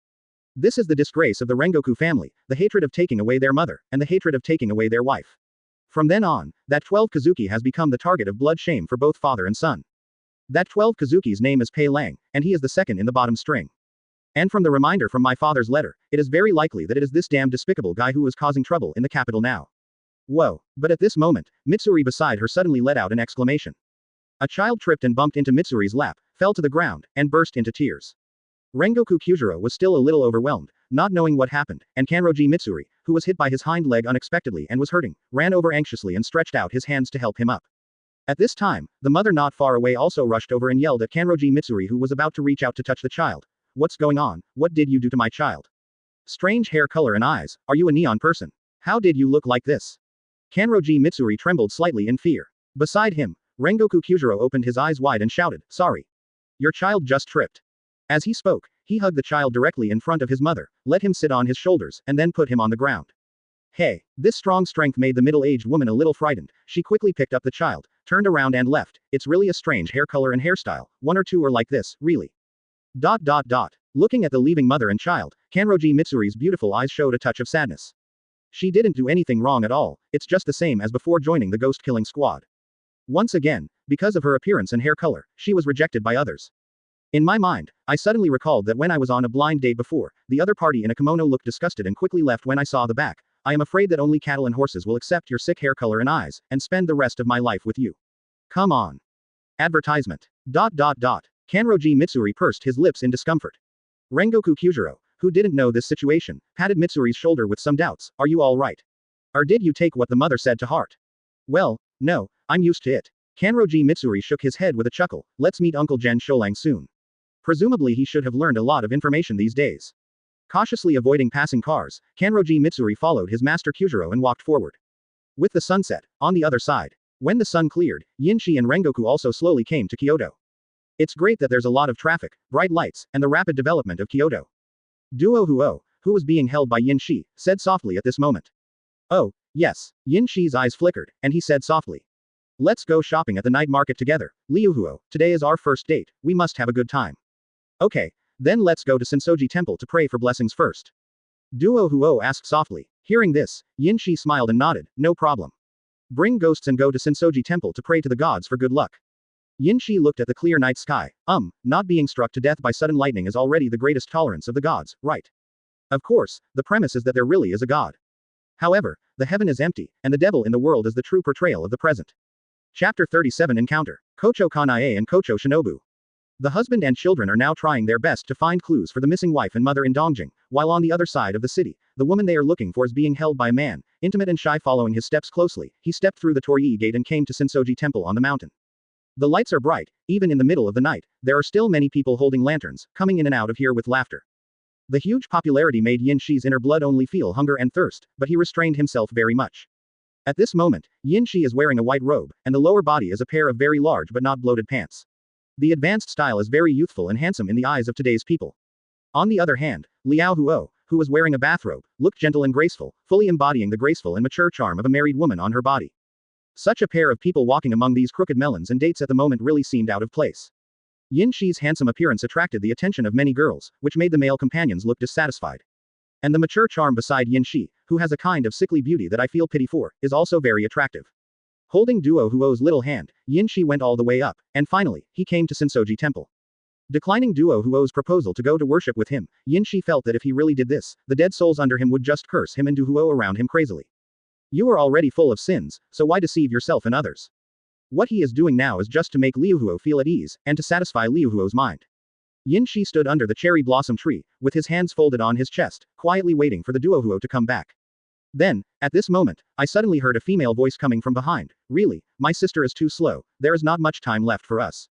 This is the disgrace of the Rengoku family, the hatred of taking away their mother, and the hatred of taking away their wife. From then on, that 12 Kizuki has become the target of blood shame for both father and son. That 12 Kizuki's name is Pei Lang, and he is the second in the bottom string. And from the reminder from my father's letter, it is very likely that it is this damn despicable guy who is causing trouble in the capital now. Whoa, but at this moment, Mitsuri beside her suddenly let out an exclamation. A child tripped and bumped into Mitsuri's lap, fell to the ground, and burst into tears. Rengoku Kyujiro was still a little overwhelmed, not knowing what happened, and Kanroji Mitsuri, who was hit by his hind leg unexpectedly and was hurting, ran over anxiously and stretched out his hands to help him up. At this time, the mother not far away also rushed over and yelled at Kanroji Mitsuri, who was about to reach out to touch the child. What's going on? What did you do to my child? Strange hair color and eyes, are you a neon person? How did you look like this? Kanroji Mitsuri trembled slightly in fear. Beside him, Rengoku Kyujiro opened his eyes wide and shouted, "Sorry. Your child just tripped." As he spoke, he hugged the child directly in front of his mother, let him sit on his shoulders, and then put him on the ground. Hey, this strong strength made the middle-aged woman a little frightened. She quickly picked up the child, turned around and left. It's really a strange hair color and hairstyle, one or two are like this, really. ... Looking at the leaving mother and child, Kanroji Mitsuri's beautiful eyes showed a touch of sadness. She didn't do anything wrong at all, it's just the same as before joining the ghost-killing squad. Once again, because of her appearance and hair color, she was rejected by others. In my mind, I suddenly recalled that when I was on a blind date before, the other party in a kimono looked disgusted and quickly left when I saw the back. I am afraid that only cattle and horses will accept your sick hair color and eyes, and spend the rest of my life with you. Come on. Advertisement. Kanroji Mitsuri pursed his lips in discomfort. Rengoku Kyujiro, who didn't know this situation, patted Mitsuri's shoulder with some doubts. Are you all right? Or did you take what the mother said to heart? Well, no, I'm used to it. Kanroji Mitsuri shook his head with a chuckle. Let's meet Uncle Gen Sholang soon. Presumably he should have learned a lot of information these days. Cautiously avoiding passing cars, Kanroji Mitsuri followed his master Kyujiro and walked forward. With the sunset, on the other side. When the sun cleared, Yinshi and Rengoku also slowly came to Kyoto. It's great that there's a lot of traffic, bright lights, and the rapid development of Kyoto. Duo Huo, who was being held by Yin Shi, said softly at this moment. Oh, yes. Yin Shi's eyes flickered, and he said softly. Let's go shopping at the night market together, Liu Huo, today is our first date, we must have a good time. Okay, then let's go to Sensoji Temple to pray for blessings first. Duo Huo asked softly. Hearing this, Yin Shi smiled and nodded, no problem. Bring ghosts and go to Sensoji Temple to pray to the gods for good luck. Yin Shi looked at the clear night sky. Not being struck to death by sudden lightning is already the greatest tolerance of the gods, right? Of course, the premise is that there really is a god. However, the heaven is empty, and the devil in the world is the true portrayal of the present. Chapter 37 Encounter. Kochou Hanai and Kochou Shinobu. The husband and children are now trying their best to find clues for the missing wife and mother in Dongjing, while on the other side of the city, the woman they are looking for is being held by a man, intimate and shy. Following his steps closely, he stepped through the Torii gate and came to Sensoji Temple on the mountain. The lights are bright, even in the middle of the night, there are still many people holding lanterns, coming in and out of here with laughter. The huge popularity made Yin Shi's inner blood only feel hunger and thirst, but he restrained himself very much. At this moment, Yin Shi is wearing a white robe, and the lower body is a pair of very large but not bloated pants. The advanced style is very youthful and handsome in the eyes of today's people. On the other hand, Liao Huo, who was wearing a bathrobe, looked gentle and graceful, fully embodying the graceful and mature charm of a married woman on her body. Such a pair of people walking among these crooked melons and dates at the moment really seemed out of place. Yin Shi's handsome appearance attracted the attention of many girls, which made the male companions look dissatisfied. And the mature charm beside Yin Shi, who has a kind of sickly beauty that I feel pity for, is also very attractive. Holding Duo Huo's little hand, Yin Shi went all the way up, and finally, he came to Sensoji Temple. Declining Duo Huo's proposal to go to worship with him, Yin Shi felt that if he really did this, the dead souls under him would just curse him and do Huo around him crazily. You are already full of sins, so why deceive yourself and others? What he is doing now is just to make Liu Huo feel at ease, and to satisfy Liu Huo's mind. Yin Shi stood under the cherry blossom tree, with his hands folded on his chest, quietly waiting for the Duo Huo to come back. Then, at this moment, I suddenly heard a female voice coming from behind. Really, my sister is too slow, there is not much time left for us.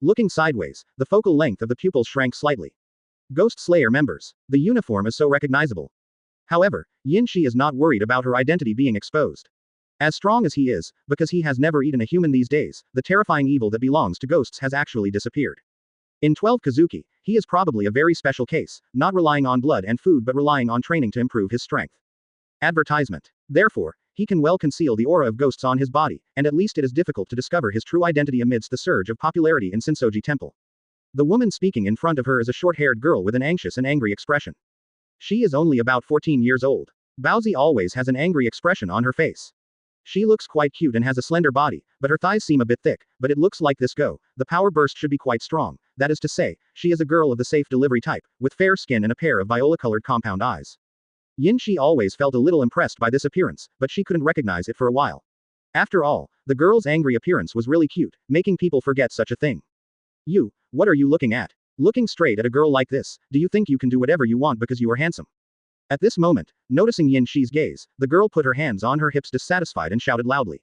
Looking sideways, the focal length of the pupils shrank slightly. Ghost Slayer members. The uniform is so recognizable. However, Yin Shi is not worried about her identity being exposed. As strong as he is, because he has never eaten a human these days, the terrifying evil that belongs to ghosts has actually disappeared. In 12 Kizuki, he is probably a very special case, not relying on blood and food but relying on training to improve his strength. Advertisement. Therefore, he can well conceal the aura of ghosts on his body, and at least it is difficult to discover his true identity amidst the surge of popularity in Sensoji Temple. The woman speaking in front of her is a short-haired girl with an anxious and angry expression. She is only about 14 years old. Baozi always has an angry expression on her face. She looks quite cute and has a slender body, but her thighs seem a bit thick, but it looks like the power burst should be quite strong, that is to say, she is a girl of the safe delivery type, with fair skin and a pair of viola-colored compound eyes. Yin Shi always felt a little impressed by this appearance, but she couldn't recognize it for a while. After all, the girl's angry appearance was really cute, making people forget such a thing. You, what are you looking at? Looking straight at a girl like this, do you think you can do whatever you want because you are handsome? At this moment, noticing Yin Shi's gaze, the girl put her hands on her hips dissatisfied and shouted loudly.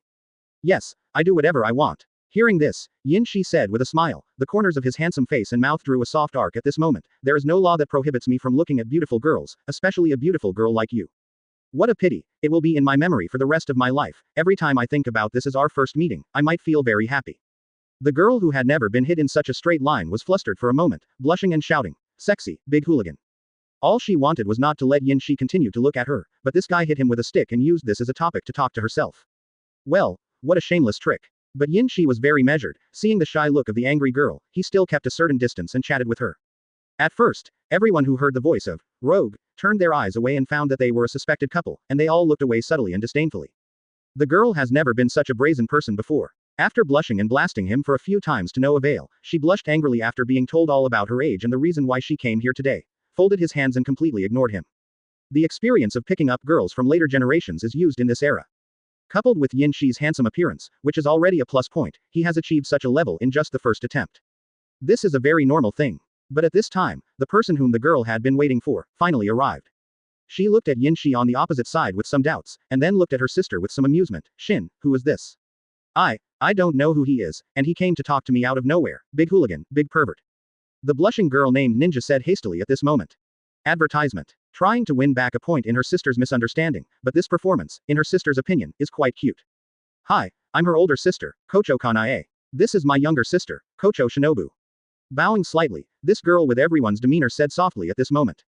Yes, I do whatever I want. Hearing this, Yin Shi said with a smile, the corners of his handsome face and mouth drew a soft arc at this moment, there is no law that prohibits me from looking at beautiful girls, especially a beautiful girl like you. What a pity, it will be in my memory for the rest of my life, every time I think about this as our first meeting, I might feel very happy. The girl who had never been hit in such a straight line was flustered for a moment, blushing and shouting, sexy, big hooligan. All she wanted was not to let Yin Shi continue to look at her, but this guy hit him with a stick and used this as a topic to talk to herself. Well, what a shameless trick. But Yin Shi was very measured, seeing the shy look of the angry girl, he still kept a certain distance and chatted with her. At first, everyone who heard the voice of rogue turned their eyes away and found that they were a suspected couple, and they all looked away subtly and disdainfully. The girl has never been such a brazen person before. After blushing and blasting him for a few times to no avail, she blushed angrily after being told all about her age and the reason why she came here today. Folded his hands and completely ignored him. The experience of picking up girls from later generations is used in this era. Coupled with Yin Shi's handsome appearance, which is already a plus point, he has achieved such a level in just the first attempt. This is a very normal thing. But at this time, the person whom the girl had been waiting for, finally arrived. She looked at Yin Shi on the opposite side with some doubts, and then looked at her sister with some amusement. Shin, who is this? I don't know who he is, and he came to talk to me out of nowhere, big hooligan, big pervert. The blushing girl named Ninja said hastily at this moment. Advertisement. Trying to win back a point in her sister's misunderstanding, but this performance, in her sister's opinion, is quite cute. Hi, I'm her older sister, Kochou Hanai. This is my younger sister, Kochou Shinobu. Bowing slightly, this girl with everyone's demeanor said softly at this moment.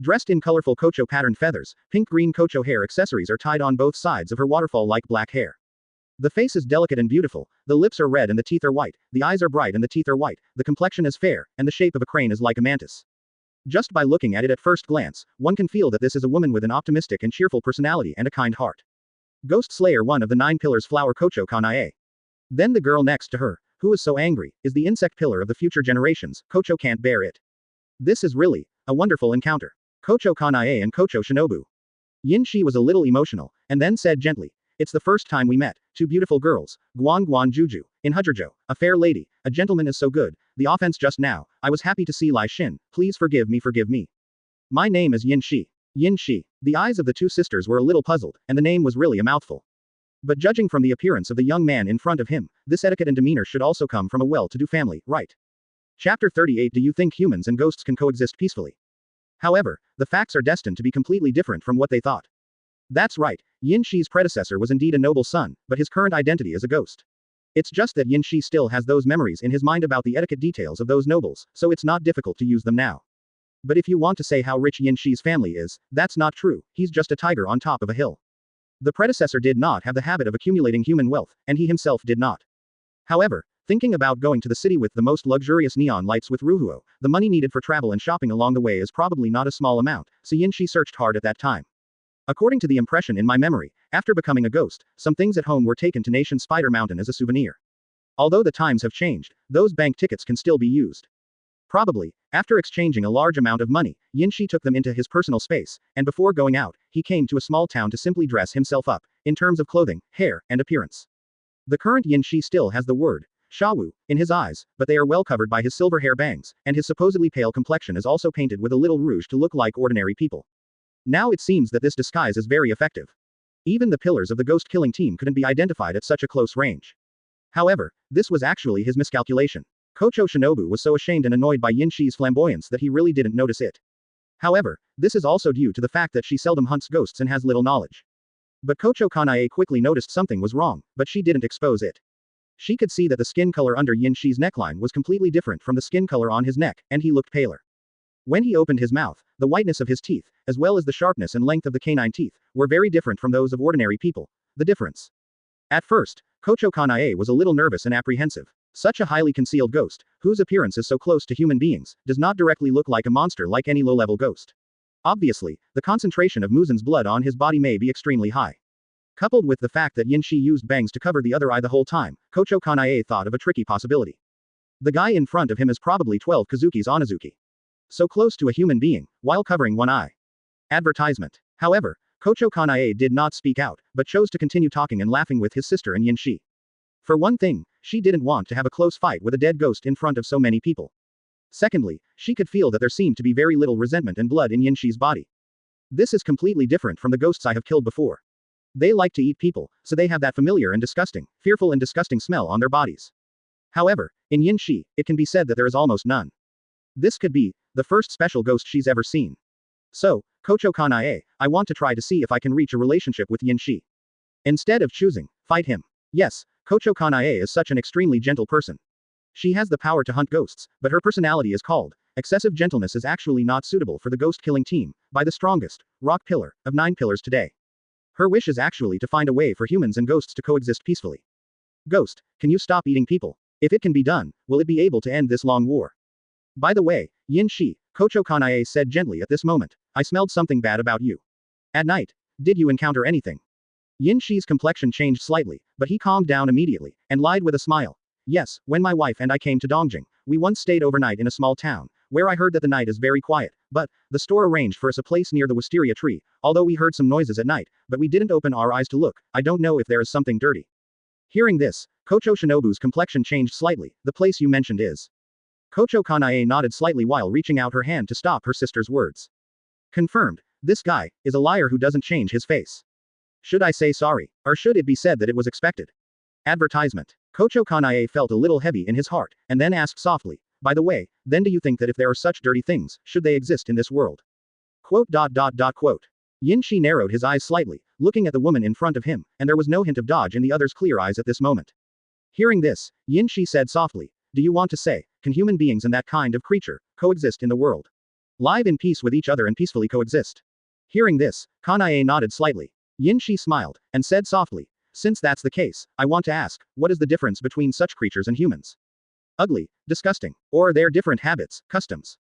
Dressed in colorful Kochou patterned feathers, pink-green Kochou hair accessories are tied on both sides of her waterfall-like black hair. The face is delicate and beautiful, the lips are red and the teeth are white, the eyes are bright and the teeth are white, the complexion is fair, and the shape of a crane is like a mantis. Just by looking at it at first glance, one can feel that this is a woman with an optimistic and cheerful personality and a kind heart. Ghost Slayer, one of the 9 pillars flower Kochou Hanai. Then the girl next to her, who is so angry, is the insect pillar of the future generations, Kochou can't bear it. This is really a wonderful encounter. Kochou Hanai and Kochou Shinobu. Yin Shi was a little emotional, and then said gently, it's the first time we met, 2 beautiful girls, Guan Guan Juju, in Hujujo, a fair lady, a gentleman is so good, the offense just now, I was happy to see Lai Xin, please forgive me. My name is Yin Shi. Yin Shi. The eyes of the 2 sisters were a little puzzled, and the name was really a mouthful. But judging from the appearance of the young man in front of him, this etiquette and demeanor should also come from a well-to-do family, right? Chapter 38. Do you think humans and ghosts can coexist peacefully? However, the facts are destined to be completely different from what they thought. That's right, Yin Shi's predecessor was indeed a noble son, but his current identity is a ghost. It's just that Yin Shi still has those memories in his mind about the etiquette details of those nobles, so it's not difficult to use them now. But if you want to say how rich Yin Shi's family is, that's not true, he's just a tiger on top of a hill. The predecessor did not have the habit of accumulating human wealth, and he himself did not. However, Thinking about going to the city with the most luxurious neon lights with Ruhuo, the money needed for travel and shopping along the way is probably not a small amount, so Yinshi searched hard at that time. According to the impression in my memory, after becoming a ghost, some things at home were taken to Nation Spider Mountain as a souvenir. Although the times have changed, those bank tickets can still be used. Probably, after exchanging a large amount of money, Yinshi took them into his personal space, and before going out, he came to a small town to simply dress himself up, in terms of clothing, hair, and appearance. The current Yinshi still has the word Shawu in his eyes, but they are well covered by his silver hair bangs, and his supposedly pale complexion is also painted with a little rouge to look like ordinary people. Now it seems that this disguise is very effective. Even the pillars of the ghost-killing team couldn't be identified at such a close range. However, this was actually his miscalculation. Kochou Shinobu was so ashamed and annoyed by Yinshi's flamboyance that he really didn't notice it. However, this is also due to the fact that she seldom hunts ghosts and has little knowledge. But Kochou Kanae quickly noticed something was wrong, but she didn't expose it. She could see that the skin color under Yinshi's neckline was completely different from the skin color on his neck, and he looked paler. When he opened his mouth, the whiteness of his teeth, as well as the sharpness and length of the canine teeth, were very different from those of ordinary people. The difference. At first, Kochou Kanae was a little nervous and apprehensive. Such a highly concealed ghost, whose appearance is so close to human beings, does not directly look like a monster like any low-level ghost. Obviously, the concentration of Muzan's blood on his body may be extremely high. Coupled with the fact that Yinshi used bangs to cover the other eye the whole time, Kochou Kanae thought of a tricky possibility. The guy in front of him is probably 12 Kizuki's Onazuki. So close to a human being, while covering one eye. Advertisement. However, Kochou Kanae did not speak out, but chose to continue talking and laughing with his sister and Yinshi. For one thing, she didn't want to have a close fight with a dead ghost in front of so many people. Secondly, she could feel that there seemed to be very little resentment and blood in Yinshi's body. This is completely different from the ghosts I have killed before. They like to eat people, so they have that familiar and disgusting, fearful and disgusting smell on their bodies. However, in Yinshi, it can be said that there is almost none. This could be the first special ghost she's ever seen. So, Kochou Kanae, I want to try to see if I can reach a relationship with Yinshi. Instead of choosing, fight him. Yes, Kochou Kanae is such an extremely gentle person. She has the power to hunt ghosts, but her personality is called excessive gentleness is actually not suitable for the ghost-killing team, by the strongest rock pillar of 9 pillars today. Her wish is actually to find a way for humans and ghosts to coexist peacefully. Ghost, can you stop eating people? If it can be done, will it be able to end this long war? By the way, Yinshi, Kochou Kanae said gently at this moment, I smelled something bad about you. At night, did you encounter anything? Yinshi's complexion changed slightly, but he calmed down immediately, and lied with a smile. Yes, when my wife and I came to Dongjing, we once stayed overnight in a small town, where I heard that the night is very quiet, but the store arranged for us a place near the wisteria tree, although we heard some noises at night, but we didn't open our eyes to look. I don't know if there is something dirty. Hearing this, Kochou Shinobu's complexion changed slightly. The place you mentioned is. Kochou Kanae nodded slightly while reaching out her hand to stop her sister's words. Confirmed, this guy is a liar who doesn't change his face. Should I say sorry, or should it be said that it was expected? Advertisement. Kochou Kanae felt a little heavy in his heart, and then asked softly, by the way, then do you think that if there are such dirty things, should they exist in this world? Quote. Yinshi narrowed his eyes slightly, looking at the woman in front of him, and there was no hint of dodge in the other's clear eyes at this moment. Hearing this, Yinshi said softly, do you want to say, can human beings and that kind of creature coexist in the world? Live in peace with each other and peacefully coexist? Hearing this, Kanae nodded slightly. Yinshi smiled, and said softly, since that's the case, I want to ask, what is the difference between such creatures and humans? Ugly, disgusting, or their different habits, customs.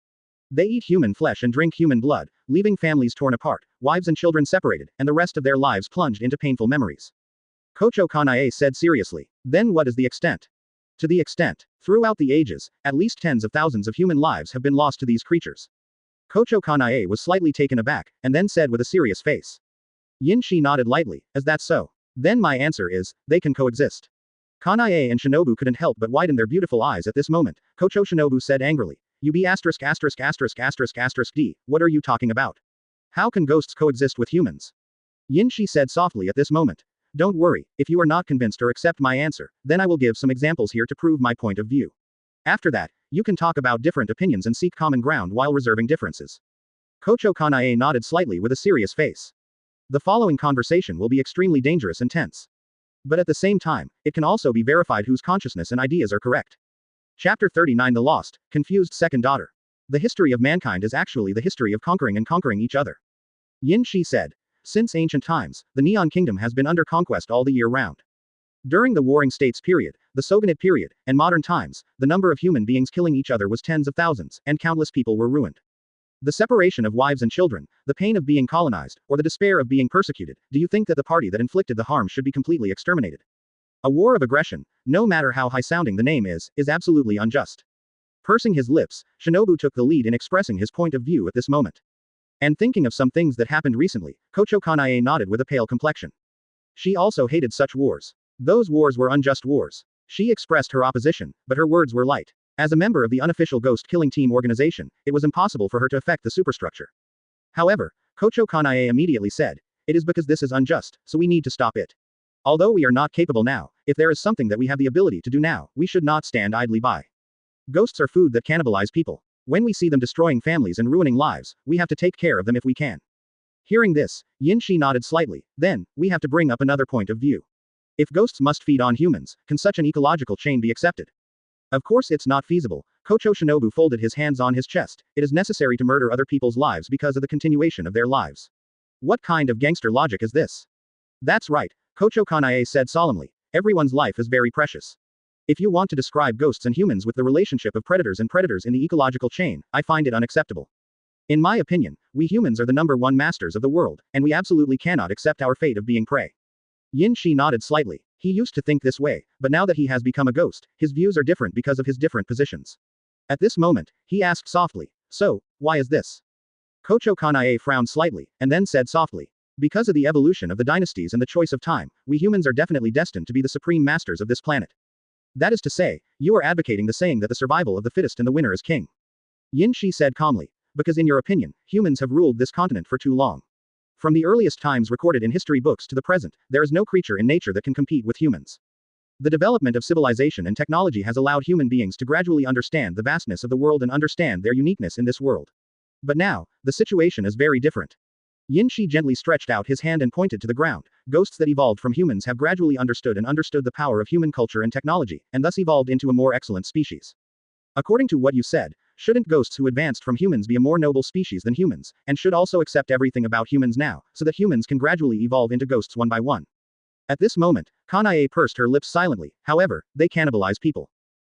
They eat human flesh and drink human blood, leaving families torn apart, wives and children separated, and the rest of their lives plunged into painful memories. Kochou Kanae said seriously, then what is the extent? To the extent, throughout the ages, at least tens of thousands of human lives have been lost to these creatures. Kochou Kanae was slightly taken aback, and then said with a serious face. Yinshi nodded lightly, is that so? Then my answer is, they can coexist. Kanae and Shinobu couldn't help but widen their beautiful eyes at this moment. Kochou Shinobu said angrily, you be ************, what are you talking about? How can ghosts coexist with humans? Yinshi said softly at this moment. Don't worry, if you are not convinced or accept my answer, then I will give some examples here to prove my point of view. After that, you can talk about different opinions and seek common ground while reserving differences. Kochou Kanae nodded slightly with a serious face. The following conversation will be extremely dangerous and tense. But at the same time, it can also be verified whose consciousness and ideas are correct. Chapter 39 The Lost, Confused Second Daughter. The history of mankind is actually the history of conquering and conquering each other. Yin Shi said. Since ancient times, the Neon Kingdom has been under conquest all the year round. During the Warring States period, the Shogunate period, and modern times, the number of human beings killing each other was tens of thousands, and countless people were ruined. The separation of wives and children, the pain of being colonized, or the despair of being persecuted, do you think that the party that inflicted the harm should be completely exterminated? A war of aggression, no matter how high-sounding the name is absolutely unjust. Pursing his lips, Shinobu took the lead in expressing his point of view at this moment. And thinking of some things that happened recently, Kochou Kanae nodded with a pale complexion. She also hated such wars. Those wars were unjust wars. She expressed her opposition, but her words were light. As a member of the unofficial ghost killing team organization, it was impossible for her to affect the superstructure. However, Kochou Kanae immediately said, "It is because this is unjust, so we need to stop it. Although we are not capable now, if there is something that we have the ability to do now, we should not stand idly by. Ghosts are food that cannibalize people. When we see them destroying families and ruining lives, we have to take care of them if we can." Hearing this, Yin Shi nodded slightly. Then, we have to bring up another point of view. If ghosts must feed on humans, can such an ecological chain be accepted? Of course it's not feasible. Kochou Shinobu folded his hands on his chest. It is necessary to murder other people's lives because of the continuation of their lives. What kind of gangster logic is this? That's right, Kochou Kanae said solemnly. Everyone's life is very precious. If you want to describe ghosts and humans with the relationship of predators and predators in the ecological chain, I find it unacceptable. In my opinion, we humans are the #1 masters of the world, and we absolutely cannot accept our fate of being prey. Yin Shi nodded slightly. He used to think this way, but now that he has become a ghost, his views are different because of his different positions. At this moment, he asked softly, "So, why is this?" Kochou Kanae frowned slightly, and then said softly, "Because of the evolution of the dynasties and the choice of time, we humans are definitely destined to be the supreme masters of this planet. That is to say, you are advocating the saying that the survival of the fittest and the winner is king." Yin Shi said calmly, "Because in your opinion, humans have ruled this continent for too long. From the earliest times recorded in history books to the present, there is no creature in nature that can compete with humans. The development of civilization and technology has allowed human beings to gradually understand the vastness of the world and understand their uniqueness in this world. But now, the situation is very different." Yin Shi gently stretched out his hand and pointed to the ground. "Ghosts that evolved from humans have gradually understood the power of human culture and technology, and thus evolved into a more excellent species. According to what you said, shouldn't ghosts who advanced from humans be a more noble species than humans, and should also accept everything about humans now, so that humans can gradually evolve into ghosts one by one?" At this moment, Kanae pursed her lips silently. "However, they cannibalize people.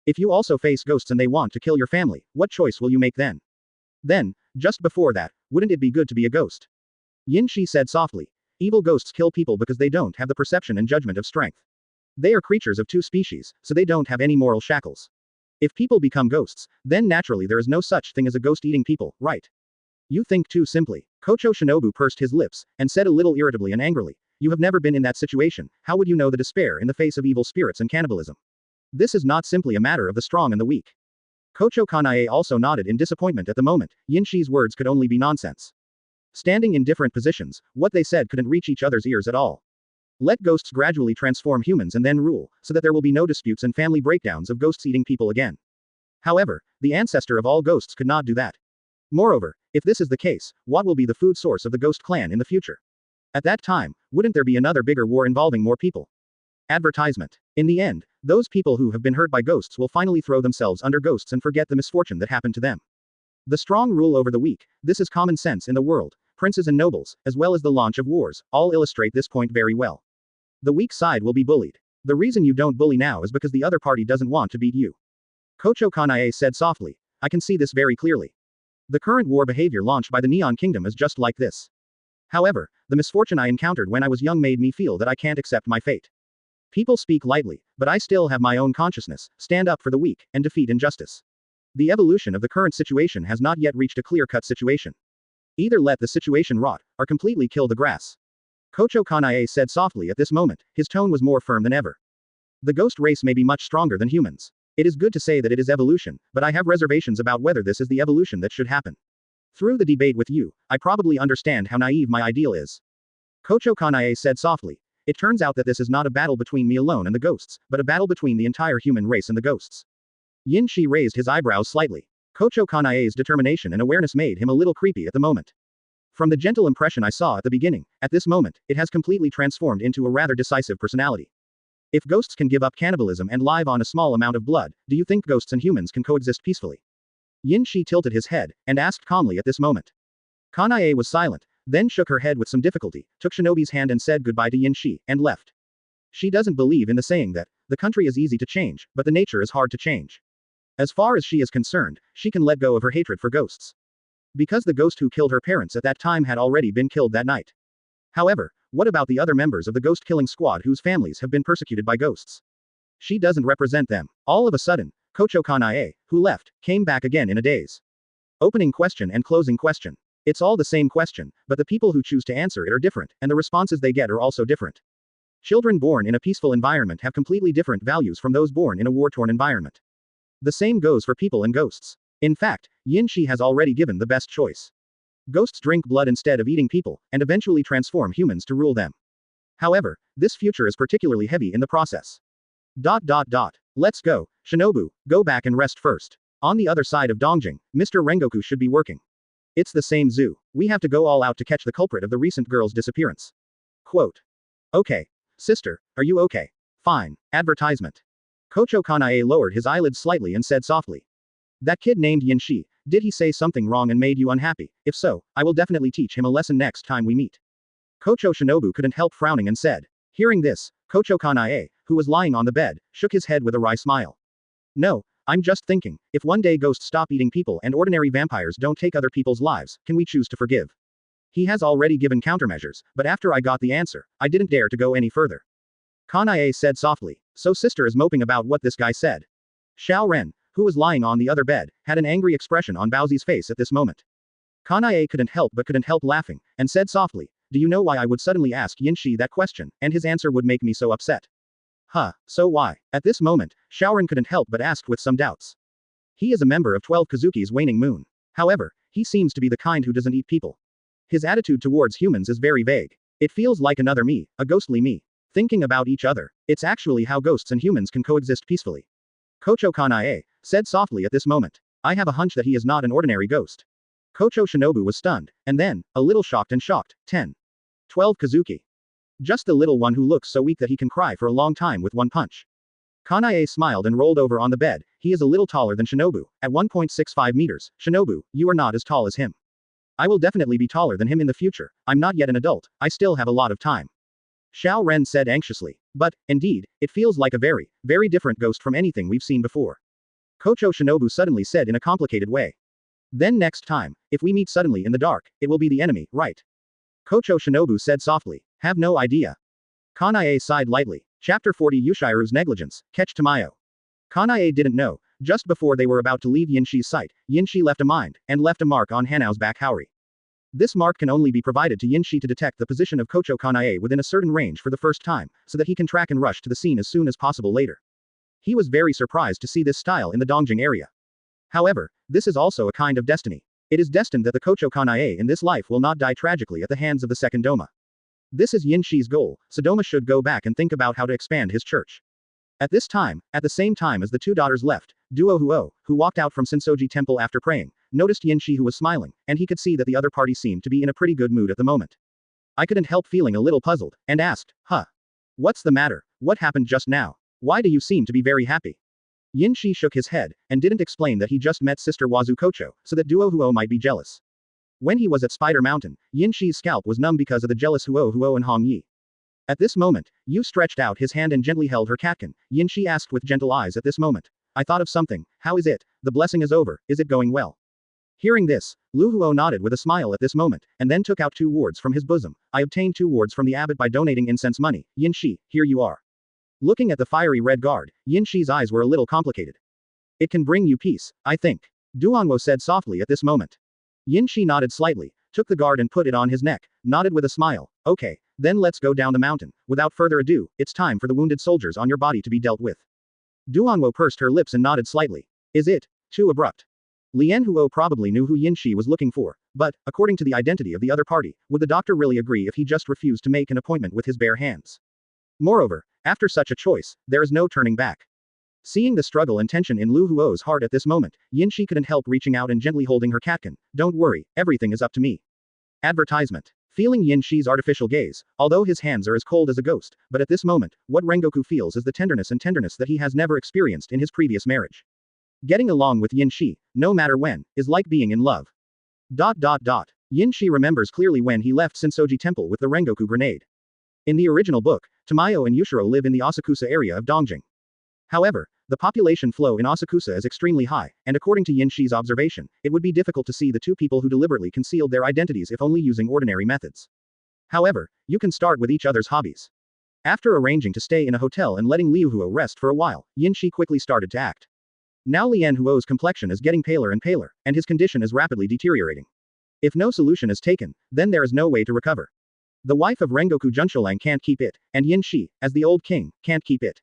If you also face ghosts and they want to kill your family, what choice will you make then? Then, just before that, wouldn't it be good to be a ghost?" Yin Shi said softly, "Evil ghosts kill people because they don't have the perception and judgment of strength. They are creatures of two species, so they don't have any moral shackles. If people become ghosts, then naturally there is no such thing as a ghost eating people, right? You think too simply." Kochou Shinobu pursed his lips, and said a little irritably and angrily, "You have never been in that situation, how would you know the despair in the face of evil spirits and cannibalism? This is not simply a matter of the strong and the weak." Kochou Kanae also nodded in disappointment at the moment. Yin Shi's words could only be nonsense. Standing in different positions, what they said couldn't reach each other's ears at all. Let ghosts gradually transform humans and then rule, so that there will be no disputes and family breakdowns of ghosts eating people again. However, the ancestor of all ghosts could not do that. Moreover, if this is the case, what will be the food source of the ghost clan in the future? At that time, wouldn't there be another bigger war involving more people? Advertisement. In the end, those people who have been hurt by ghosts will finally throw themselves under ghosts and forget the misfortune that happened to them. The strong rule over the weak, this is common sense in the world. Princes and nobles, as well as the launch of wars, all illustrate this point very well. The weak side will be bullied. The reason you don't bully now is because the other party doesn't want to beat you." Kochou Kanae said softly, "I can see this very clearly. The current war behavior launched by the Neon Kingdom is just like this. However, the misfortune I encountered when I was young made me feel that I can't accept my fate. People speak lightly, but I still have my own consciousness, stand up for the weak, and defeat injustice. The evolution of the current situation has not yet reached a clear-cut situation. Either let the situation rot, or completely kill the grass." Kochou Kanae said softly at this moment, his tone was more firm than ever. "The ghost race may be much stronger than humans. It is good to say that it is evolution, but I have reservations about whether this is the evolution that should happen. Through the debate with you, I probably understand how naive my ideal is." Kochou Kanae said softly, "It turns out that this is not a battle between me alone and the ghosts, but a battle between the entire human race and the ghosts." Yin Shi raised his eyebrows slightly. Kochou Kanae's determination and awareness made him a little creepy at the moment. From the gentle impression I saw at the beginning, at this moment, it has completely transformed into a rather decisive personality. If ghosts can give up cannibalism and live on a small amount of blood, do you think ghosts and humans can coexist peacefully? Yin Shi tilted his head, and asked calmly at this moment. Kanae was silent, then shook her head with some difficulty, took Shinobi's hand and said goodbye to Yin Shi, and left. She doesn't believe in the saying that, the country is easy to change, but the nature is hard to change. As far as she is concerned, she can let go of her hatred for ghosts. Because the ghost who killed her parents at that time had already been killed that night. However, what about the other members of the ghost-killing squad whose families have been persecuted by ghosts? She doesn't represent them. All of a sudden, Kochou Kanai, who left, came back again in a daze. Opening question and closing question. It's all the same question, but the people who choose to answer it are different, and the responses they get are also different. Children born in a peaceful environment have completely different values from those born in a war-torn environment. The same goes for people and ghosts. In fact, Yinshi has already given the best choice. Ghosts drink blood instead of eating people, and eventually transform humans to rule them. However, this future is particularly heavy in the process. Let's go, Shinobu, go back and rest first. On the other side of Dongjing, Mr. Rengoku should be working. It's the same zoo. We have to go all out to catch the culprit of the recent girl's disappearance. Quote. Okay. Sister, are you okay? Fine. Advertisement. Kochou Kanai lowered his eyelids slightly and said softly. That kid named Yin Shi, did he say something wrong and made you unhappy? If so, I will definitely teach him a lesson next time we meet. Kochou Shinobu couldn't help frowning and said. Hearing this, Kochou Kanai, who was lying on the bed, shook his head with a wry smile. No, I'm just thinking, if one day ghosts stop eating people and ordinary vampires don't take other people's lives, can we choose to forgive? He has already given countermeasures, but after I got the answer, I didn't dare to go any further. Kanai said softly, so sister is moping about what this guy said. Xiao Ren, who was lying on the other bed, had an angry expression on Baozi's face at this moment. Kanai couldn't help laughing, and said softly, do you know why I would suddenly ask Yinshi that question, and his answer would make me so upset? Huh, so why? At this moment, Xiaoran couldn't help but asked with some doubts. He is a member of 12 Kizuki's waning moon. However, he seems to be the kind who doesn't eat people. His attitude towards humans is very vague. It feels like another me, a ghostly me. Thinking about each other. It's actually how ghosts and humans can coexist peacefully. Kochou Kanai said softly at this moment. I have a hunch that he is not an ordinary ghost. Kochou Shinobu was stunned, and then, a little shocked. 12 Kizuki. Just the little one who looks so weak that he can cry for a long time with one punch. Kanai smiled and rolled over on the bed. He is a little taller than Shinobu, at 1.65 meters. Shinobu, you are not as tall as him. I will definitely be taller than him in the future. I'm not yet an adult, I still have a lot of time. Xiao Ren said anxiously. But, indeed, it feels like a very, very different ghost from anything we've seen before. Kochou Shinobu suddenly said in a complicated way. Then next time, if we meet suddenly in the dark, it will be the enemy, right? Kochou Shinobu said softly. Have no idea. Kanai sighed lightly. Chapter 40 Yushiru's Negligence, Catch Tamayo. Kanai didn't know, just before they were about to leave Yinshi's sight, Yinshi left a mark on Hanau's back Haori. This mark can only be provided to Yinshi to detect the position of Kochou Kanai within a certain range for the first time, so that he can track and rush to the scene as soon as possible later. He was very surprised to see this style in the Dongjing area. However, this is also a kind of destiny. It is destined that the Kochou Kanai in this life will not die tragically at the hands of the second Doma. This is Yinshi's goal, so Doma should go back and think about how to expand his church. At this time, at the same time as the two daughters left, Duo Huo, who walked out from Sensoji Temple after praying, noticed Yinshi who was smiling, and he could see that the other party seemed to be in a pretty good mood at the moment. I couldn't help feeling a little puzzled, and asked, huh? What's the matter? What happened just now? Why do you seem to be very happy? Yinshi shook his head, and didn't explain that he just met Sister Wazu Kochou, so that Duo Huo might be jealous. When he was at Spider Mountain, Yinshi's scalp was numb because of the jealous Huo and Hong Yi. At this moment, Yu stretched out his hand and gently held her catkin. Yinshi asked with gentle eyes at this moment. I thought of something. How is it? The blessing is over. Is it going well? Hearing this, Lu Huo nodded with a smile at this moment, and then took out 2 wards from his bosom. I obtained 2 wards from the abbot by donating incense money. Yinshi, here you are. Looking at the fiery red guard, Yinshi's eyes were a little complicated. It can bring you peace, I think. Duanwo said softly at this moment. Yinshi nodded slightly, took the guard and put it on his neck, nodded with a smile. Okay, then let's go down the mountain. Without further ado, it's time for the wounded soldiers on your body to be dealt with. Duanwo pursed her lips and nodded slightly. Is it too abrupt? Lien Huo probably knew who Yinshi was looking for, but, according to the identity of the other party, would the doctor really agree if he just refused to make an appointment with his bare hands? Moreover, after such a choice, there is no turning back. Seeing the struggle and tension in Lu Huo's heart at this moment, Yinshi couldn't help reaching out and gently holding her catkin. Don't worry, everything is up to me. Advertisement. Feeling Yinshi's artificial gaze, although his hands are as cold as a ghost, but at this moment, what Rengoku feels is the tenderness that he has never experienced in his previous marriage. Getting along with Yinshi, no matter when, is like being in love. Yinshi remembers clearly when he left Sensoji Temple with the Rengoku grenade. In the original book, Tamayo and Yushiro live in the Asakusa area of Dongjing. However, the population flow in Asakusa is extremely high, and according to Yin Shi's observation, it would be difficult to see the two people who deliberately concealed their identities if only using ordinary methods. However, you can start with each other's hobbies. After arranging to stay in a hotel and letting Liu Huo rest for a while, Yin Shi quickly started to act. Now Lian Huo's complexion is getting paler and paler, and his condition is rapidly deteriorating. If no solution is taken, then there is no way to recover. The wife of Rengoku Junsholang can't keep it, and Yin Shi, as the old king, can't keep it.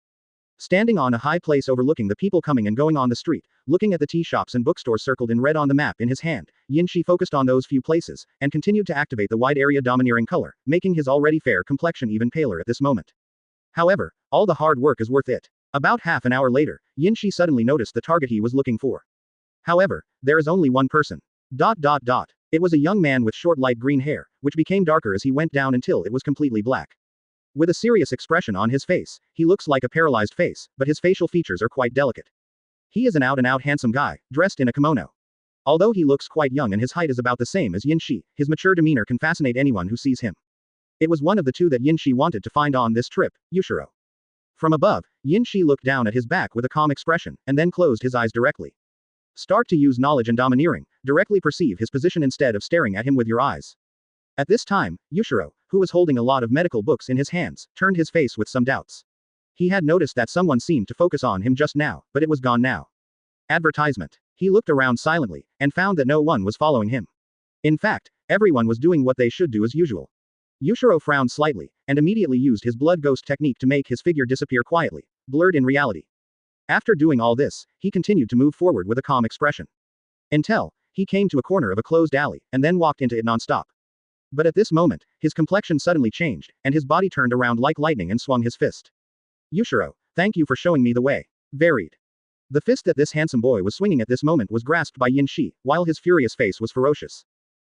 Standing on a high place overlooking the people coming and going on the street, looking at the tea shops and bookstores circled in red on the map in his hand, Yin Shi focused on those few places, and continued to activate the wide area domineering color, making his already fair complexion even paler at this moment. However, all the hard work is worth it. About half an hour later, Yin Shi suddenly noticed the target he was looking for. However, there is only one person. It was a young man with short light green hair, which became darker as he went down until it was completely black. With a serious expression on his face, he looks like a paralyzed face, but his facial features are quite delicate. He is an out-and-out handsome guy, dressed in a kimono. Although he looks quite young and his height is about the same as Yin Shi, his mature demeanor can fascinate anyone who sees him. It was one of the two that Yin Shi wanted to find on this trip, Yushiro. From above, Yin Shi looked down at his back with a calm expression, and then closed his eyes directly. Start to use knowledge and domineering, directly perceive his position instead of staring at him with your eyes. At this time, Yushiro, who was holding a lot of medical books in his hands, turned his face with some doubts. He had noticed that someone seemed to focus on him just now, but it was gone now. Advertisement. He looked around silently, and found that no one was following him. In fact, everyone was doing what they should do as usual. Yushiro frowned slightly, and immediately used his blood ghost technique to make his figure disappear quietly, blurred in reality. After doing all this, he continued to move forward with a calm expression. Until he came to a corner of a closed alley, and then walked into it non-stop. But at this moment, his complexion suddenly changed, and his body turned around like lightning and swung his fist. Yushiro, thank you for showing me the way. Varied. The fist that this handsome boy was swinging at this moment was grasped by Yin Shi, while his furious face was ferocious.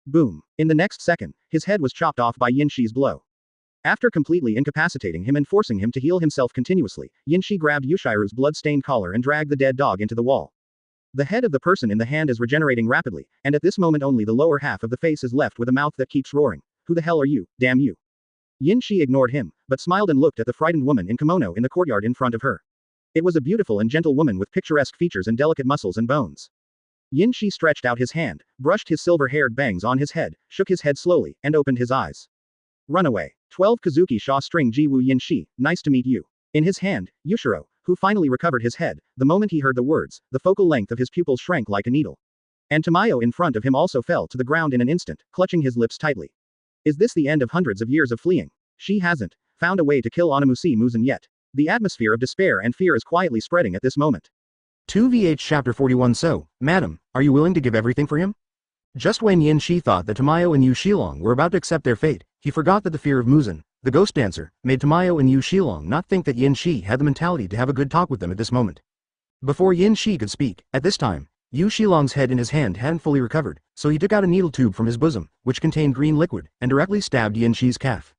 Boom. In the next second, his head was chopped off by Yin Shi's blow. After completely incapacitating him and forcing him to heal himself continuously, Yin Shi grabbed Yushiro's blood-stained collar and dragged the dead dog into the wall. The head of the person in the hand is regenerating rapidly, and at this moment only the lower half of the face is left with a mouth that keeps roaring. Who the hell are you, damn you? Yin Shi ignored him, but smiled and looked at the frightened woman in kimono in the courtyard in front of her. It was a beautiful and gentle woman with picturesque features and delicate muscles and bones. Yin Shi stretched out his hand, brushed his silver-haired bangs on his head, shook his head slowly, and opened his eyes. Run away. 12 Kizuki Sha String Jiwu Yin Shi, nice to meet you. In his hand, Yushiro, who finally recovered his head, the moment he heard the words, the focal length of his pupils shrank like a needle. And Tamayo in front of him also fell to the ground in an instant, clutching his lips tightly. Is this the end of hundreds of years of fleeing? She hasn't found a way to kill Onamushi Muzan yet. The atmosphere of despair and fear is quietly spreading at this moment. 2vh Chapter 41 So, Madam, are you willing to give everything for him? Just when Yin Shi thought that Tamayo and Yu Shilong were about to accept their fate, he forgot that the fear of Muzan, the ghost dancer, made Tamayo and Yu Shilong not think that Yin Shi had the mentality to have a good talk with them at this moment. Before Yin Shi could speak, at this time, Yu Shilong's head in his hand hadn't fully recovered, so he took out a needle tube from his bosom, which contained green liquid, and directly stabbed Yin Shi's calf.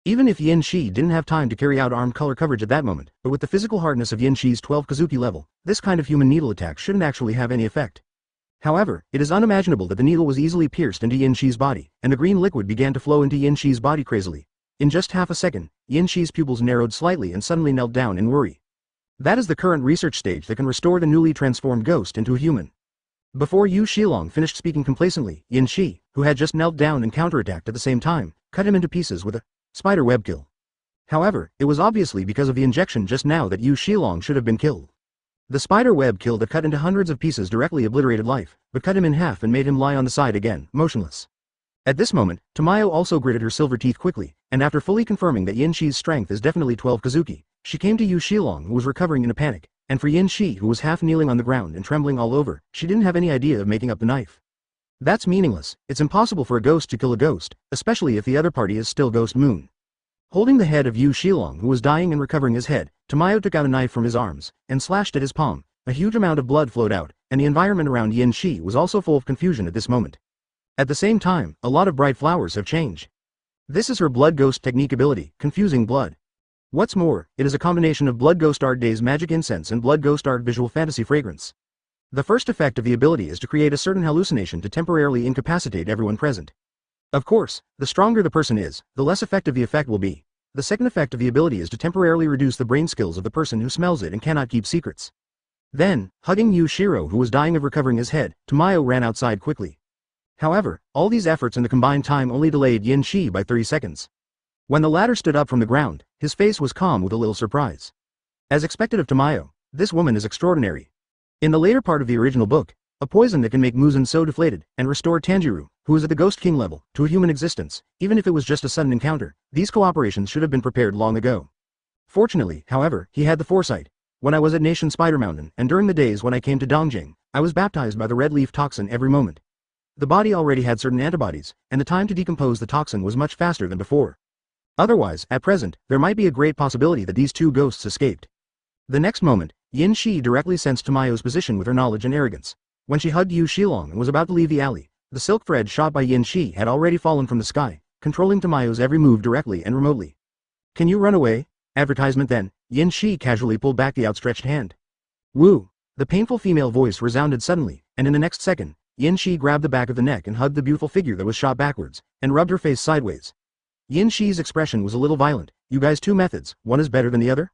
Even if Yin Shi didn't have time to carry out armed color coverage at that moment, but with the physical hardness of Yin Shi's 12 Kizuki level, this kind of human needle attack shouldn't actually have any effect. However, it is unimaginable that the needle was easily pierced into Yin Shi's body, and the green liquid began to flow into Yin Shi's body crazily. In just half a second, Yin Shi's pupils narrowed slightly and suddenly knelt down in worry. That is the current research stage that can restore the newly transformed ghost into a human. Before Yu Shilong finished speaking complacently, Yin Shi, who had just knelt down and counterattacked at the same time, cut him into pieces with a spider web kill. However, it was obviously because of the injection just now that Yu Shilong should have been killed. The spider web kill that cut into hundreds of pieces directly obliterated life, but cut him in half and made him lie on the side again, motionless. At this moment, Tamayo also gritted her silver teeth quickly, and after fully confirming that Yin Shi's strength is definitely 12 Kizuki, she came to Yu Shilong who was recovering in a panic, and for Yin Shi who was half kneeling on the ground and trembling all over, she didn't have any idea of making up the knife. That's meaningless. It's impossible for a ghost to kill a ghost, especially if the other party is still Ghost Moon. Holding the head of Yu Shilong who was dying and recovering his head, Tamayo took out a knife from his arms, and slashed at his palm. A huge amount of blood flowed out, and the environment around Yin Shi was also full of confusion at this moment. At the same time, a lot of bright flowers have changed. This is her blood ghost technique ability, confusing blood. What's more, it is a combination of blood ghost art day's magic incense and blood ghost art visual fantasy fragrance. The first effect of the ability is to create a certain hallucination to temporarily incapacitate everyone present. Of course, the stronger the person is, the less effective the effect will be. The second effect of the ability is to temporarily reduce the brain skills of the person who smells it and cannot keep secrets. Then, hugging Yushiro who was dying of recovering his head, Tamayo ran outside quickly. However, all these efforts in the combined time only delayed Yin Shi by 30 seconds. When the latter stood up from the ground, his face was calm with a little surprise. As expected of Tamayo, this woman is extraordinary. In the later part of the original book, a poison that can make Muzan so deflated and restore Tanjiro, who is at the Ghost King level, to a human existence, even if it was just a sudden encounter, these cooperations should have been prepared long ago. Fortunately, however, he had the foresight. When I was at Nation Spider Mountain and during the days when I came to Dongjing, I was baptized by the red leaf toxin every moment. The body already had certain antibodies, and the time to decompose the toxin was much faster than before. Otherwise, at present, there might be a great possibility that these two ghosts escaped. The next moment, Yin Shi directly sensed Tamayo's position with her knowledge and arrogance. When she hugged Yu Shilong and was about to leave the alley, the silk thread shot by Yin Shi had already fallen from the sky, controlling Tamayo's every move directly and remotely. "Can you run away?" Advertisement then, Yin Shi casually pulled back the outstretched hand. "Woo!" The painful female voice resounded suddenly, and in the next second, Yin Shi grabbed the back of the neck and hugged the beautiful figure that was shot backwards, and rubbed her face sideways. Yin Shi's expression was a little violent. "You guys two methods, one is better than the other?"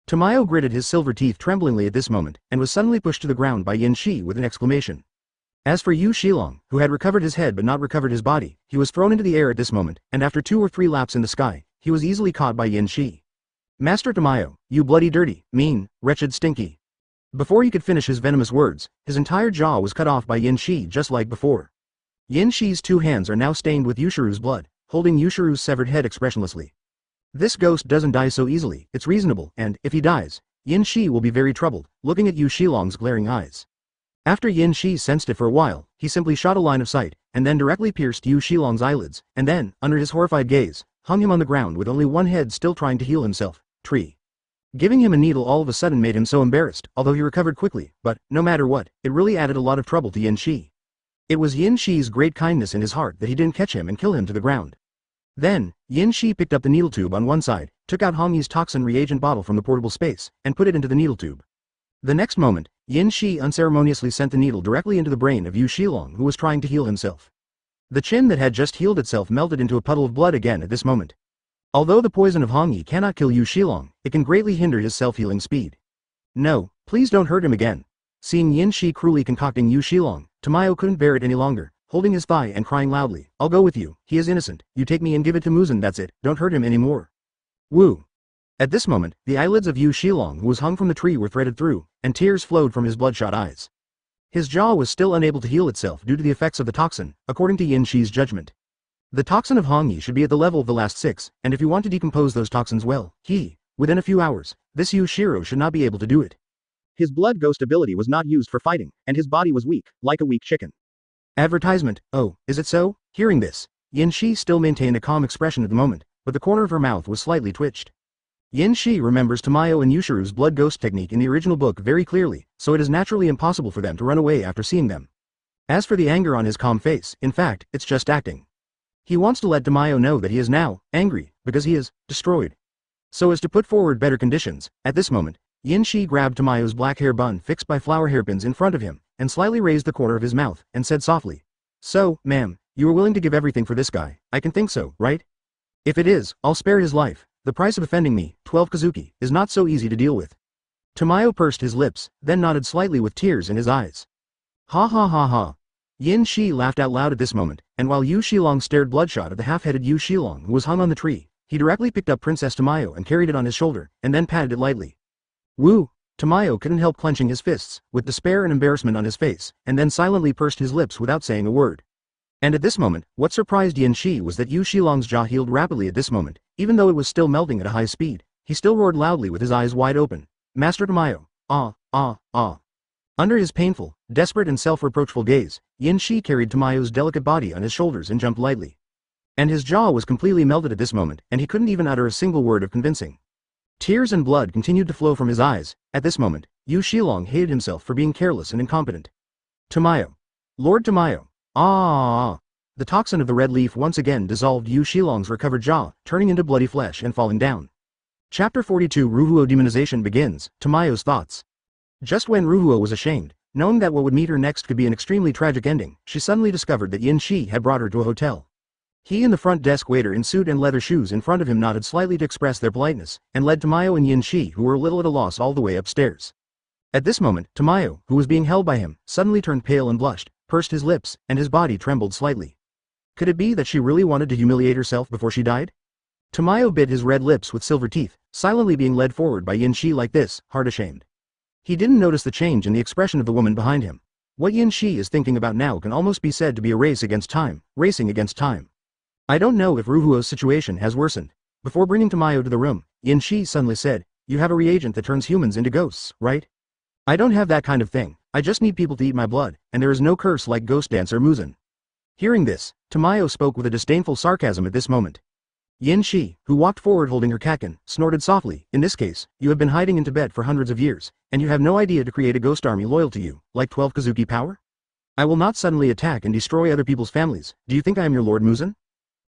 Tamayo gritted his silver teeth tremblingly at this moment, and was suddenly pushed to the ground by Yin Shi with an exclamation. As for Yu Shilong, who had recovered his head but not recovered his body, he was thrown into the air at this moment, and after 2 or 3 laps in the sky, he was easily caught by Yin Shi. "Master Tamayo, you bloody dirty, mean, wretched stinky." Before he could finish his venomous words, his entire jaw was cut off by Yin Shi just like before. Yin Shi's 2 hands are now stained with Yushiru's blood, holding Yushiru's severed head expressionlessly. This ghost doesn't die so easily, it's reasonable, and, if he dies, Yin Shi will be very troubled, looking at Yu Shilong's glaring eyes. After Yin Shi sensed it for a while, he simply shot a line of sight, and then directly pierced Yu Shilong's eyelids, and then, under his horrified gaze, hung him on the ground with only one head still trying to heal himself. Tree. Giving him a needle all of a sudden made him so embarrassed, although he recovered quickly, but, no matter what, it really added a lot of trouble to Yin Shi. It was Yin Shi's great kindness in his heart that he didn't catch him and kill him to the ground. Then, Yin Shi picked up the needle tube on one side, took out Hongyi's toxin reagent bottle from the portable space, and put it into the needle tube. The next moment, Yin Shi unceremoniously sent the needle directly into the brain of Yu Shilong who was trying to heal himself. The chin that had just healed itself melted into a puddle of blood again at this moment. Although the poison of Hongyi cannot kill Yu Shilong, it can greatly hinder his self-healing speed. "No, please don't hurt him again." Seeing Yin Shi cruelly concocting Yu Shilong, Tamayo couldn't bear it any longer, holding his thigh and crying loudly, "I'll go with you, he is innocent, you take me and give it to Muzan, that's it, don't hurt him anymore." Woo! At this moment, the eyelids of Yu Shilong who was hung from the tree were threaded through, and tears flowed from his bloodshot eyes. His jaw was still unable to heal itself due to the effects of the toxin, according to Yin Shi's judgment. The toxin of Hongyi should be at the level of the last 6, and if you want to decompose those toxins well, within a few hours, this Yushiro should not be able to do it. His blood ghost ability was not used for fighting, and his body was weak, like a weak chicken. Advertisement. "Oh, is it so?" Hearing this, Yin Shi still maintained a calm expression at the moment, but the corner of her mouth was slightly twitched. Yin Shi remembers Tamayo and Yushiru's blood ghost technique in the original book very clearly, so it is naturally impossible for them to run away after seeing them. As for the anger on his calm face, in fact, it's just acting. He wants to let Tamayo know that he is now angry, because he is destroyed. So as to put forward better conditions, at this moment, Yin Shi grabbed Tamayo's black hair bun fixed by flower hairpins in front of him, and slightly raised the corner of his mouth, and said softly, "So, ma'am, you are willing to give everything for this guy, I can think so, right? If it is, I'll spare his life. The price of offending me, 12 Kizuki, is not so easy to deal with." Tamayo pursed his lips, then nodded slightly with tears in his eyes. "Ha ha ha ha." Yin Shi laughed out loud at this moment, and while Yu Shilong stared bloodshot at the half-headed Yu Shilong who was hung on the tree, he directly picked up Princess Tamayo and carried it on his shoulder, and then patted it lightly. Woo! Tamayo couldn't help clenching his fists, with despair and embarrassment on his face, and then silently pursed his lips without saying a word. And at this moment, what surprised Yin Shi was that Yu Shilong's jaw healed rapidly at this moment, even though it was still melting at a high speed. He still roared loudly with his eyes wide open. "Master Tamayo, ah, ah, ah." Under his painful, desperate and self-reproachful gaze, Yin Shi carried Tamayo's delicate body on his shoulders and jumped lightly. And his jaw was completely melted at this moment, and he couldn't even utter a single word of convincing. Tears and blood continued to flow from his eyes. At this moment, Yu Shilong hated himself for being careless and incompetent. "Tamayo. Lord Tamayo. Ah." The toxin of the red leaf once again dissolved Yu Shilong's recovered jaw, turning into bloody flesh and falling down. Chapter 42 Ruhuo demonization begins. Tamayo's thoughts. Just when Ruhuo was ashamed, knowing that what would meet her next could be an extremely tragic ending, she suddenly discovered that Yin Shi had brought her to a hotel. He and the front desk waiter in suit and leather shoes in front of him nodded slightly to express their politeness, and led Tamayo and Yinshi, who were a little at a loss, all the way upstairs. At this moment, Tamayo, who was being held by him, suddenly turned pale and blushed, pursed his lips, and his body trembled slightly. Could it be that she really wanted to humiliate herself before she died? Tamayo bit his red lips with silver teeth, silently being led forward by Yinshi like this, heart ashamed. He didn't notice the change in the expression of the woman behind him. What Yinshi is thinking about now can almost be said to be a race against time, racing against time. I don't know if Ruhuo's situation has worsened. Before bringing Tamayo to the room, Yinshi suddenly said, "You have a reagent that turns humans into ghosts, right?" "I don't have that kind of thing, I just need people to eat my blood, and there is no curse like ghost dancer Muzan." Hearing this, Tamayo spoke with a disdainful sarcasm at this moment. Yinshi, who walked forward holding her catkin, snorted softly. "In this case, you have been hiding in Tibet for hundreds of years, and you have no idea to create a ghost army loyal to you, like 12 Kizuki power? I will not suddenly attack and destroy other people's families. Do you think I am your Lord Muzan?"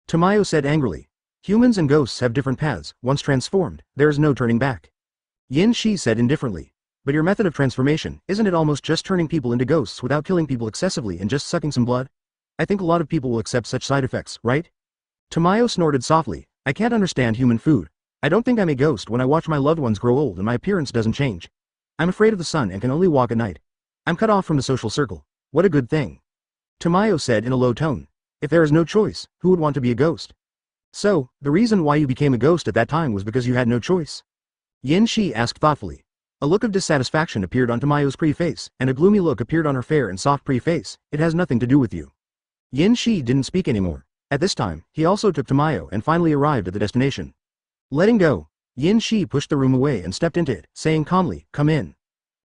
Tamayo said angrily. "Humans and ghosts have different paths. Once transformed, there is no turning back." Yinshi said indifferently. "But your method of transformation, isn't it almost just turning people into ghosts without killing people excessively and just sucking some blood? I think a lot of people will accept such side effects, right?" Tamayo snorted softly. "I can't understand human food. I don't think I'm a ghost when I watch my loved ones grow old and my appearance doesn't change. I'm afraid of the sun and can only walk at night. I'm cut off from the social circle. What a good thing." Tamayo said in a low tone. "If there is no choice, who would want to be a ghost?" "So, the reason why you became a ghost at that time was because you had no choice?" Yinshi asked thoughtfully. A look of dissatisfaction appeared on Tamayo's pretty face, and a gloomy look appeared on her fair and soft pretty face. "It has nothing to do with you." Yinshi didn't speak anymore. At this time, he also took Tamayo and finally arrived at the destination. Letting go, Yinshi pushed the room away and stepped into it, saying calmly, "Come in."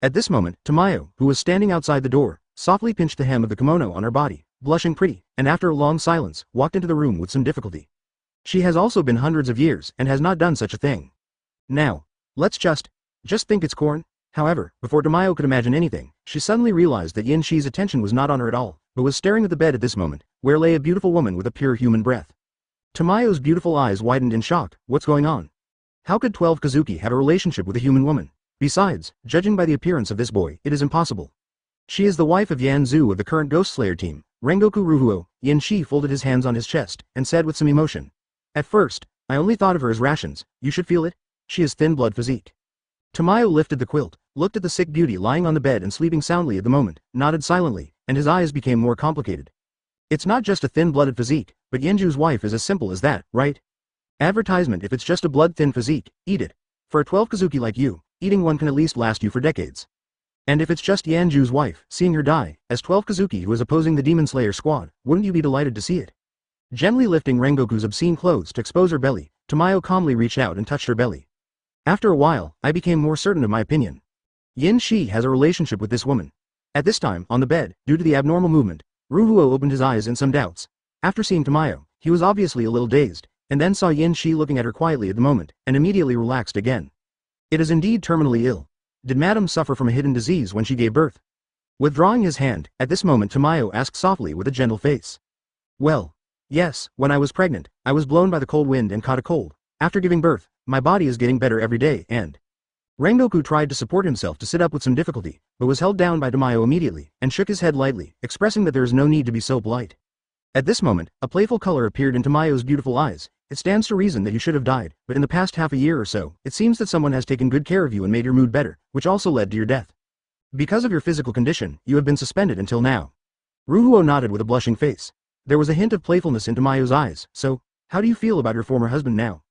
At this moment, Tamayo, who was standing outside the door, softly pinched the hem of the kimono on her body, blushing pretty, and after a long silence, walked into the room with some difficulty. She has also been hundreds of years and has not done such a thing. Now, let's just think it's corn. However, before Tamayo could imagine anything, she suddenly realized that Yinshi's attention was not on her at all, but was staring at the bed at this moment, where lay a beautiful woman with a pure human breath. Tamayo's beautiful eyes widened in shock. What's going on? How could 12 Kizuki have a relationship with a human woman? Besides, judging by the appearance of this boy, it is impossible. She is the wife of Yan Zhu of the current Ghost Slayer team, Rengoku Ruhuo. Yinshi folded his hands on his chest, and said with some emotion. "At first, I only thought of her as rations. You should feel it. She has thin blood physique." Tamayo lifted the quilt, looked at the sick beauty lying on the bed and sleeping soundly at the moment, nodded silently, and his eyes became more complicated. "It's not just a thin-blooded physique, but Yanju's wife is as simple as that, right? Advertisement. If it's just a blood-thin physique, eat it. For a 12 Kizuki like you, eating one can at least last you for decades. And if it's just Yanju's wife, seeing her die, as 12 Kizuki who is opposing the Demon Slayer squad, wouldn't you be delighted to see it?" Gently lifting Rengoku's obscene clothes to expose her belly, Tamayo calmly reached out and touched her belly. "After a while, I became more certain of my opinion. Yinshi has a relationship with this woman." At this time, on the bed, due to the abnormal movement, Ruhuo opened his eyes in some doubts. After seeing Tamayo, he was obviously a little dazed, and then saw Yinshi looking at her quietly at the moment, and immediately relaxed again. "It is indeed terminally ill. Did Madame suffer from a hidden disease when she gave birth?" Withdrawing his hand, at this moment Tamayo asked softly with a gentle face. "Well, yes, when I was pregnant, I was blown by the cold wind and caught a cold. After giving birth, my body is getting better every day and—" Rengoku tried to support himself to sit up with some difficulty, but was held down by Tamayo immediately, and shook his head lightly, expressing that there is no need to be so polite. At this moment, a playful color appeared in Tamayo's beautiful eyes. "It stands to reason that you should have died, but in the past half a year or so, it seems that someone has taken good care of you and made your mood better, which also led to your death. Because of your physical condition, you have been suspended until now." Ruhuo nodded with a blushing face. There was a hint of playfulness in Tamayo's eyes. "So, how do you feel about your former husband now?"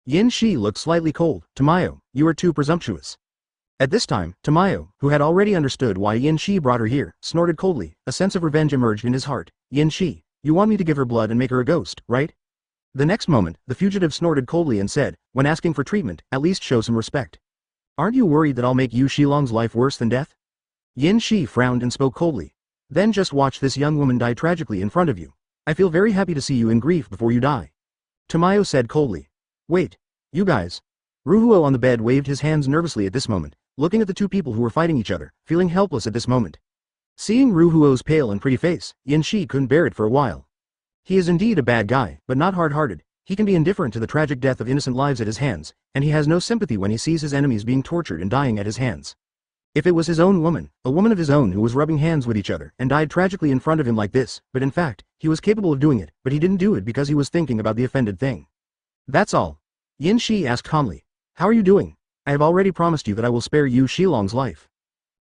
Yinshi looked slightly cold. "Tamayo, you are too presumptuous." At this time, Tamayo, who had already understood why Yinshi brought her here, snorted coldly. A sense of revenge emerged in his heart. "Yinshi, you want me to give her blood and make her a ghost, right?" The next moment, the fugitive snorted coldly and said, "When asking for treatment, at least show some respect. Aren't you worried that I'll make Yu Shilong's life worse than death?" Yinshi frowned and spoke coldly. "Then just watch this young woman die tragically in front of you. I feel very happy to see you in grief before you die." Tamayo said coldly. "Wait, you guys." Ruhuo on the bed waved his hands nervously at this moment, looking at the two people who were fighting each other, feeling helpless at this moment. Seeing Ruhuo's pale and pretty face, Yinshi couldn't bear it for a while. He is indeed a bad guy, but not hard-hearted. He can be indifferent to the tragic death of innocent lives at his hands, and he has no sympathy when he sees his enemies being tortured and dying at his hands. If it was his own woman, a woman of his own who was rubbing hands with each other and died tragically in front of him like this, but in fact, he was capable of doing it, but he didn't do it because he was thinking about the offended thing. That's all. Yin Shi asked calmly. How are you doing? I have already promised you that I will spare Yu Shilong's life.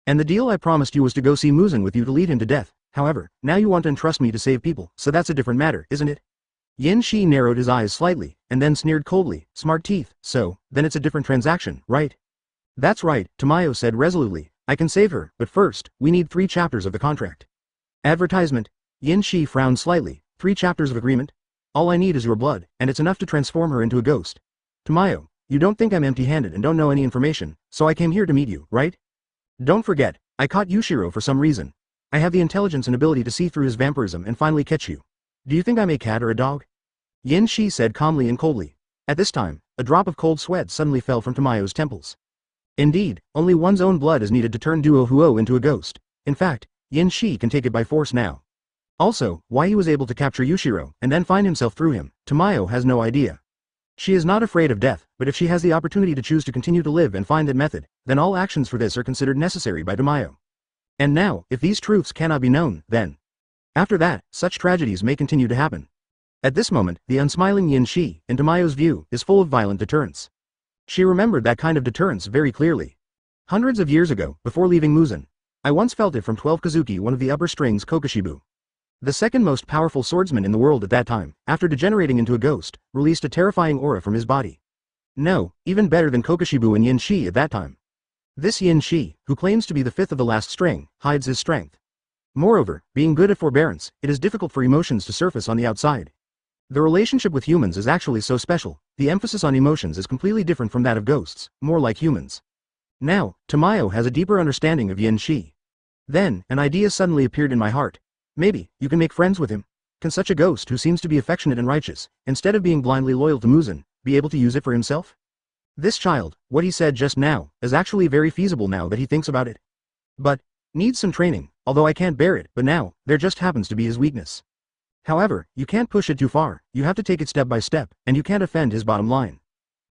And the deal I promised you was to go see Muzan with you to lead him to death. However, now you want to entrust me to save people, so that's a different matter, isn't it? Yin Shi narrowed his eyes slightly, and then sneered coldly, smart teeth, so, then it's a different transaction, right? That's right, Tamayo said resolutely, I can save her, but first, we need 3 chapters of the contract. Advertisement. Yin Shi frowned slightly, 3 chapters of agreement? All I need is your blood, and it's enough to transform her into a ghost. Tamayo, you don't think I'm empty-handed and don't know any information, so I came here to meet you, right? Don't forget, I caught Yushiro for some reason. I have the intelligence and ability to see through his vampirism and finally catch you. Do you think I'm a cat or a dog? Yin Shi said calmly and coldly. At this time, a drop of cold sweat suddenly fell from Tamayo's temples. Indeed, only one's own blood is needed to turn Duo Huo into a ghost. In fact, Yin Shi can take it by force now. Also, why he was able to capture Yushiro and then find himself through him, Tamayo has no idea. She is not afraid of death, but if she has the opportunity to choose to continue to live and find that method, then all actions for this are considered necessary by Tamayo. And now, if these truths cannot be known, then after that, such tragedies may continue to happen. At this moment, the unsmiling Yin Shi, in Tamayo's view, is full of violent deterrence. She remembered that kind of deterrence very clearly. Hundreds of years ago, before leaving Muzan, I once felt it from 12 Kizuki, one of the upper strings Kokushibo. The second most powerful swordsman in the world at that time, after degenerating into a ghost, released a terrifying aura from his body. No, even better than Kokushibo and Yin Shi at that time. This Yin Shi, who claims to be the 5th of the last string, hides his strength. Moreover, being good at forbearance, it is difficult for emotions to surface on the outside. The relationship with humans is actually so special, the emphasis on emotions is completely different from that of ghosts, more like humans. Now, Tamayo has a deeper understanding of Yin Shi. Then, an idea suddenly appeared in my heart. Maybe, you can make friends with him. Can such a ghost who seems to be affectionate and righteous, instead of being blindly loyal to Muzan, be able to use it for himself? This child, what he said just now, is actually very feasible now that he thinks about it. But, needs some training, although I can't bear it, but now, there just happens to be his weakness. However, you can't push it too far, you have to take it step by step, and you can't offend his bottom line.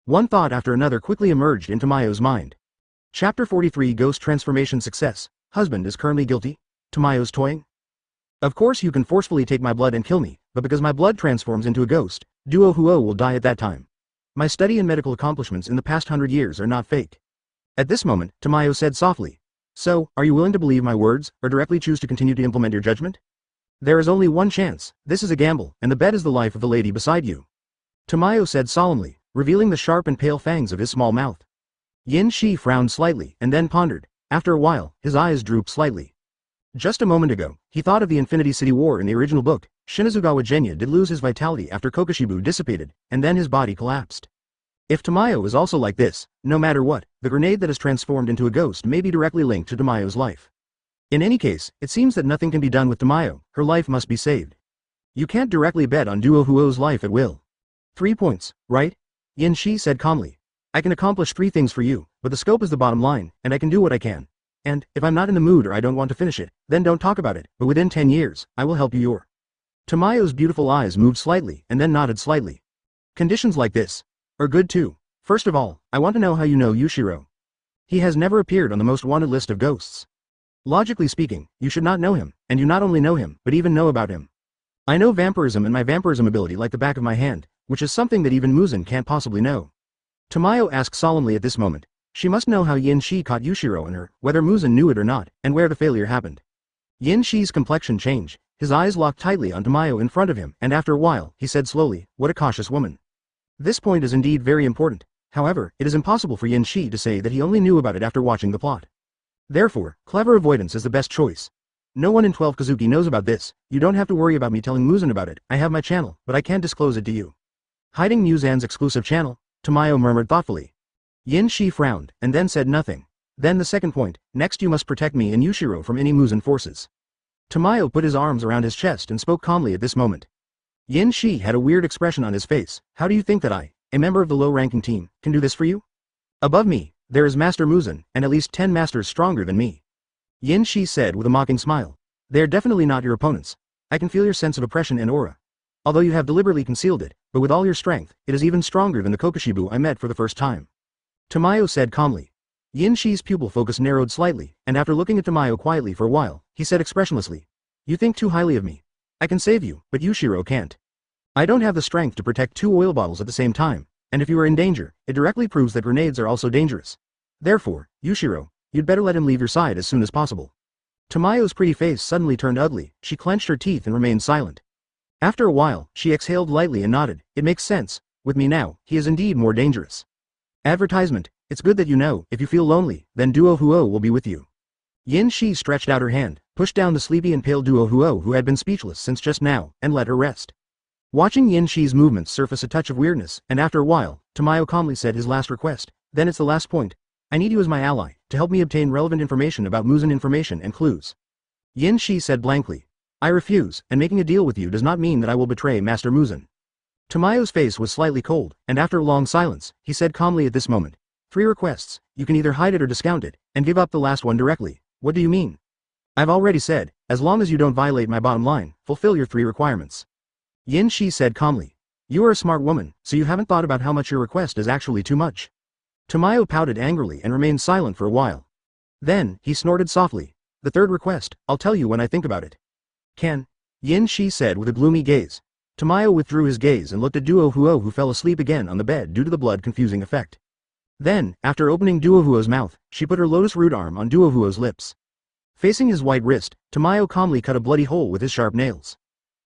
One thought after another quickly emerged into Tamayo's mind. Chapter 43 Ghost Transformation Success. Husband is currently guilty? Tamayo's toying? Of course you can forcefully take my blood and kill me, but because my blood transforms into a ghost, Duo Huo will die at that time. My study and medical accomplishments in the past 100 years are not fake. At this moment, Tamayo said softly. So, are you willing to believe my words, or directly choose to continue to implement your judgment? There is only one chance, this is a gamble, and the bet is the life of the lady beside you. Tamayo said solemnly, revealing the sharp and pale fangs of his small mouth. Yin Shi frowned slightly, and then pondered. After a while, his eyes drooped slightly. Just a moment ago, he thought of the Infinity City War in the original book. Shinazugawa Genya did lose his vitality after Kokushibo dissipated, and then his body collapsed. If Tamayo is also like this, no matter what, the grenade that is transformed into a ghost may be directly linked to Tamayo's life. In any case, it seems that nothing can be done with Tamayo, her life must be saved. You can't directly bet on Duo Huo's life at will. 3 points, right? Yin Shi said calmly. I can accomplish 3 things for you, but the scope is the bottom line, and I can do what I can. And, if I'm not in the mood or I don't want to finish it, then don't talk about it, but within 10 years, I will help you. Tamayo's beautiful eyes moved slightly and then nodded slightly. Conditions like this are good too. First of all, I want to know how you know Yushiro. He has never appeared on the most wanted list of ghosts. Logically speaking, you should not know him, and you not only know him, but even know about him. I know vampirism and my vampirism ability like the back of my hand, which is something that even Muzan can't possibly know. Tamayo asked solemnly at this moment. She must know how Yin Shi caught Yushiro in her, whether Muzan knew it or not, and where the failure happened. Yin Shi's complexion changed, his eyes locked tightly on Tamayo in front of him, and after a while, he said slowly, what a cautious woman. This point is indeed very important. However, it is impossible for Yin Shi to say that he only knew about it after watching the plot. Therefore, clever avoidance is the best choice. No one in 12 Kizuki knows about this, you don't have to worry about me telling Muzan about it, I have my channel, but I can't disclose it to you. Hiding Muzan's exclusive channel? Tamayo murmured thoughtfully. Yin Shi frowned, and then said nothing. Then the second point, next you must protect me and Yushiro from any Muzan forces. Tamayo put his arms around his chest and spoke calmly at this moment. Yin Shi had a weird expression on his face. How do you think that I, a member of the low-ranking team, can do this for you? Above me, there is Master Muzan, and at least 10 masters stronger than me. Yin Shi said with a mocking smile. They are definitely not your opponents. I can feel your sense of oppression and aura. Although you have deliberately concealed it, but with all your strength, it is even stronger than the Kokushibou I met for the first time. Tamayo said calmly. Yin Shi's pupil focus narrowed slightly, and after looking at Tamayo quietly for a while, he said expressionlessly, "You think too highly of me. I can save you, but Yushiro can't. I don't have the strength to protect 2 oil bottles at the same time, and if you are in danger, it directly proves that grenades are also dangerous. Therefore, Yushiro, you'd better let him leave your side as soon as possible." Tamayo's pretty face suddenly turned ugly, she clenched her teeth and remained silent. After a while, she exhaled lightly and nodded. "It makes sense. With me now, he is indeed more dangerous." Advertisement: it's good that you know, if you feel lonely, then Duo Huo will be with you. Yin Shi stretched out her hand, pushed down the sleepy and pale Duo Huo who had been speechless since just now, and let her rest. Watching Yin Shi's movements surface a touch of weirdness, and after a while, Tamayo calmly said his last request, "Then it's the last point. I need you as my ally, to help me obtain relevant information about Muzan information and clues." Yin Shi said blankly, "I refuse, and making a deal with you does not mean that I will betray Master Muzan." Tamayo's face was slightly cold, and after a long silence, he said calmly at this moment, 3 requests, you can either hide it or discount it, and give up the last one directly. What do you mean?" "I've already said, as long as you don't violate my bottom line, fulfill your 3 requirements. Yin Shi said calmly, "You are a smart woman, so you haven't thought about how much your request is actually too much." Tamayo pouted angrily and remained silent for a while. Then, he snorted softly, "The 3rd request, I'll tell you when I think about it." "Can?" Yin Shi said with a gloomy gaze. Tamayo withdrew his gaze and looked at Duo Huo who fell asleep again on the bed due to the blood-confusing effect. Then, after opening Duo Huo's mouth, she put her lotus root arm on Duo Huo's lips. Facing his white wrist, Tamayo calmly cut a bloody hole with his sharp nails.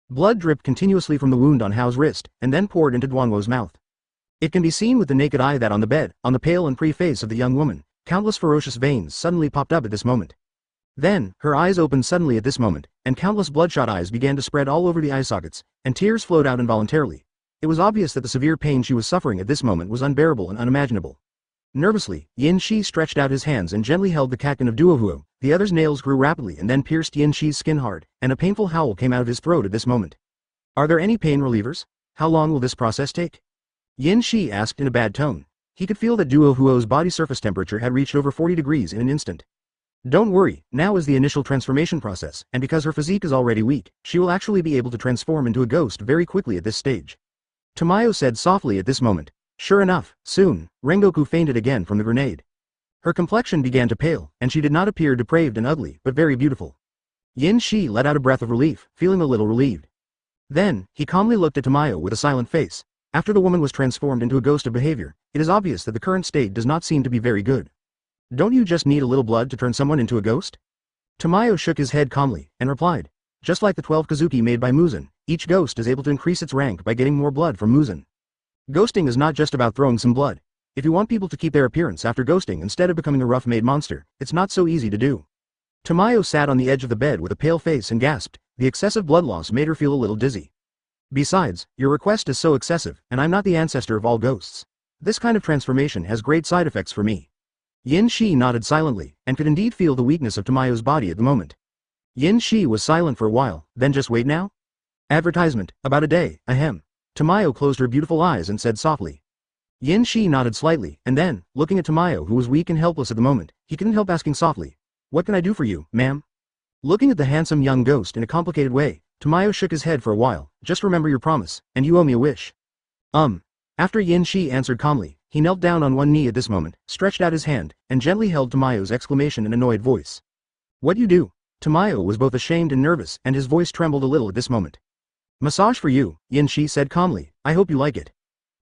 Blood dripped continuously from the wound on Hao's wrist, and then poured into Duanwo's mouth. It can be seen with the naked eye that on the bed, on the pale and pretty face of the young woman, countless ferocious veins suddenly popped up at this moment. Then, her eyes opened suddenly at this moment, and countless bloodshot eyes began to spread all over the eye sockets, and tears flowed out involuntarily. It was obvious that the severe pain she was suffering at this moment was unbearable and unimaginable. Nervously, Yin Shi stretched out his hands and gently held the catkin of Duo Huo. The other's nails grew rapidly and then pierced Yin Shi's skin hard, and a painful howl came out of his throat at this moment. "Are there any pain relievers? How long will this process take?" Yin Shi asked in a bad tone. He could feel that Duo Huo's body surface temperature had reached over 40 degrees in an instant. "Don't worry, now is the initial transformation process, and because her physique is already weak, she will actually be able to transform into a ghost very quickly at this stage." Tamayo said softly at this moment. Sure enough, soon, Rengoku fainted again from the grenade. Her complexion began to pale, and she did not appear depraved and ugly, but very beautiful. Yin Shi let out a breath of relief, feeling a little relieved. Then, he calmly looked at Tamayo with a silent face. After the woman was transformed into a ghost of behavior, it is obvious that the current state does not seem to be very good. "Don't you just need a little blood to turn someone into a ghost?" Tamayo shook his head calmly, and replied, "Just like the 12 Kizuki made by Muzan, each ghost is able to increase its rank by getting more blood from Muzan. Ghosting is not just about throwing some blood. If you want people to keep their appearance after ghosting instead of becoming a rough-made monster, it's not so easy to do." Tamayo sat on the edge of the bed with a pale face and gasped. The excessive blood loss made her feel a little dizzy. "Besides, your request is so excessive, and I'm not the ancestor of all ghosts. This kind of transformation has great side effects for me." Yin Shi nodded silently, and could indeed feel the weakness of Tamayo's body at the moment. Yin Shi was silent for a while, then just wait now? Advertisement, about a day, ahem. Tamayo closed her beautiful eyes and said softly. Yin Shi nodded slightly, and then, looking at Tamayo who was weak and helpless at the moment, he couldn't help asking softly, "What can I do for you, ma'am?" Looking at the handsome young ghost in a complicated way, Tamayo shook his head for a while. "Just remember your promise, and you owe me a wish." After Yin Shi answered calmly, he knelt down on one knee at this moment, stretched out his hand, and gently held Tamayo's exclamation in an annoyed voice. "What you do?" Tamayo was both ashamed and nervous, and his voice trembled a little at this moment. "Massage for you," Yin Shi said calmly. "I hope you like it."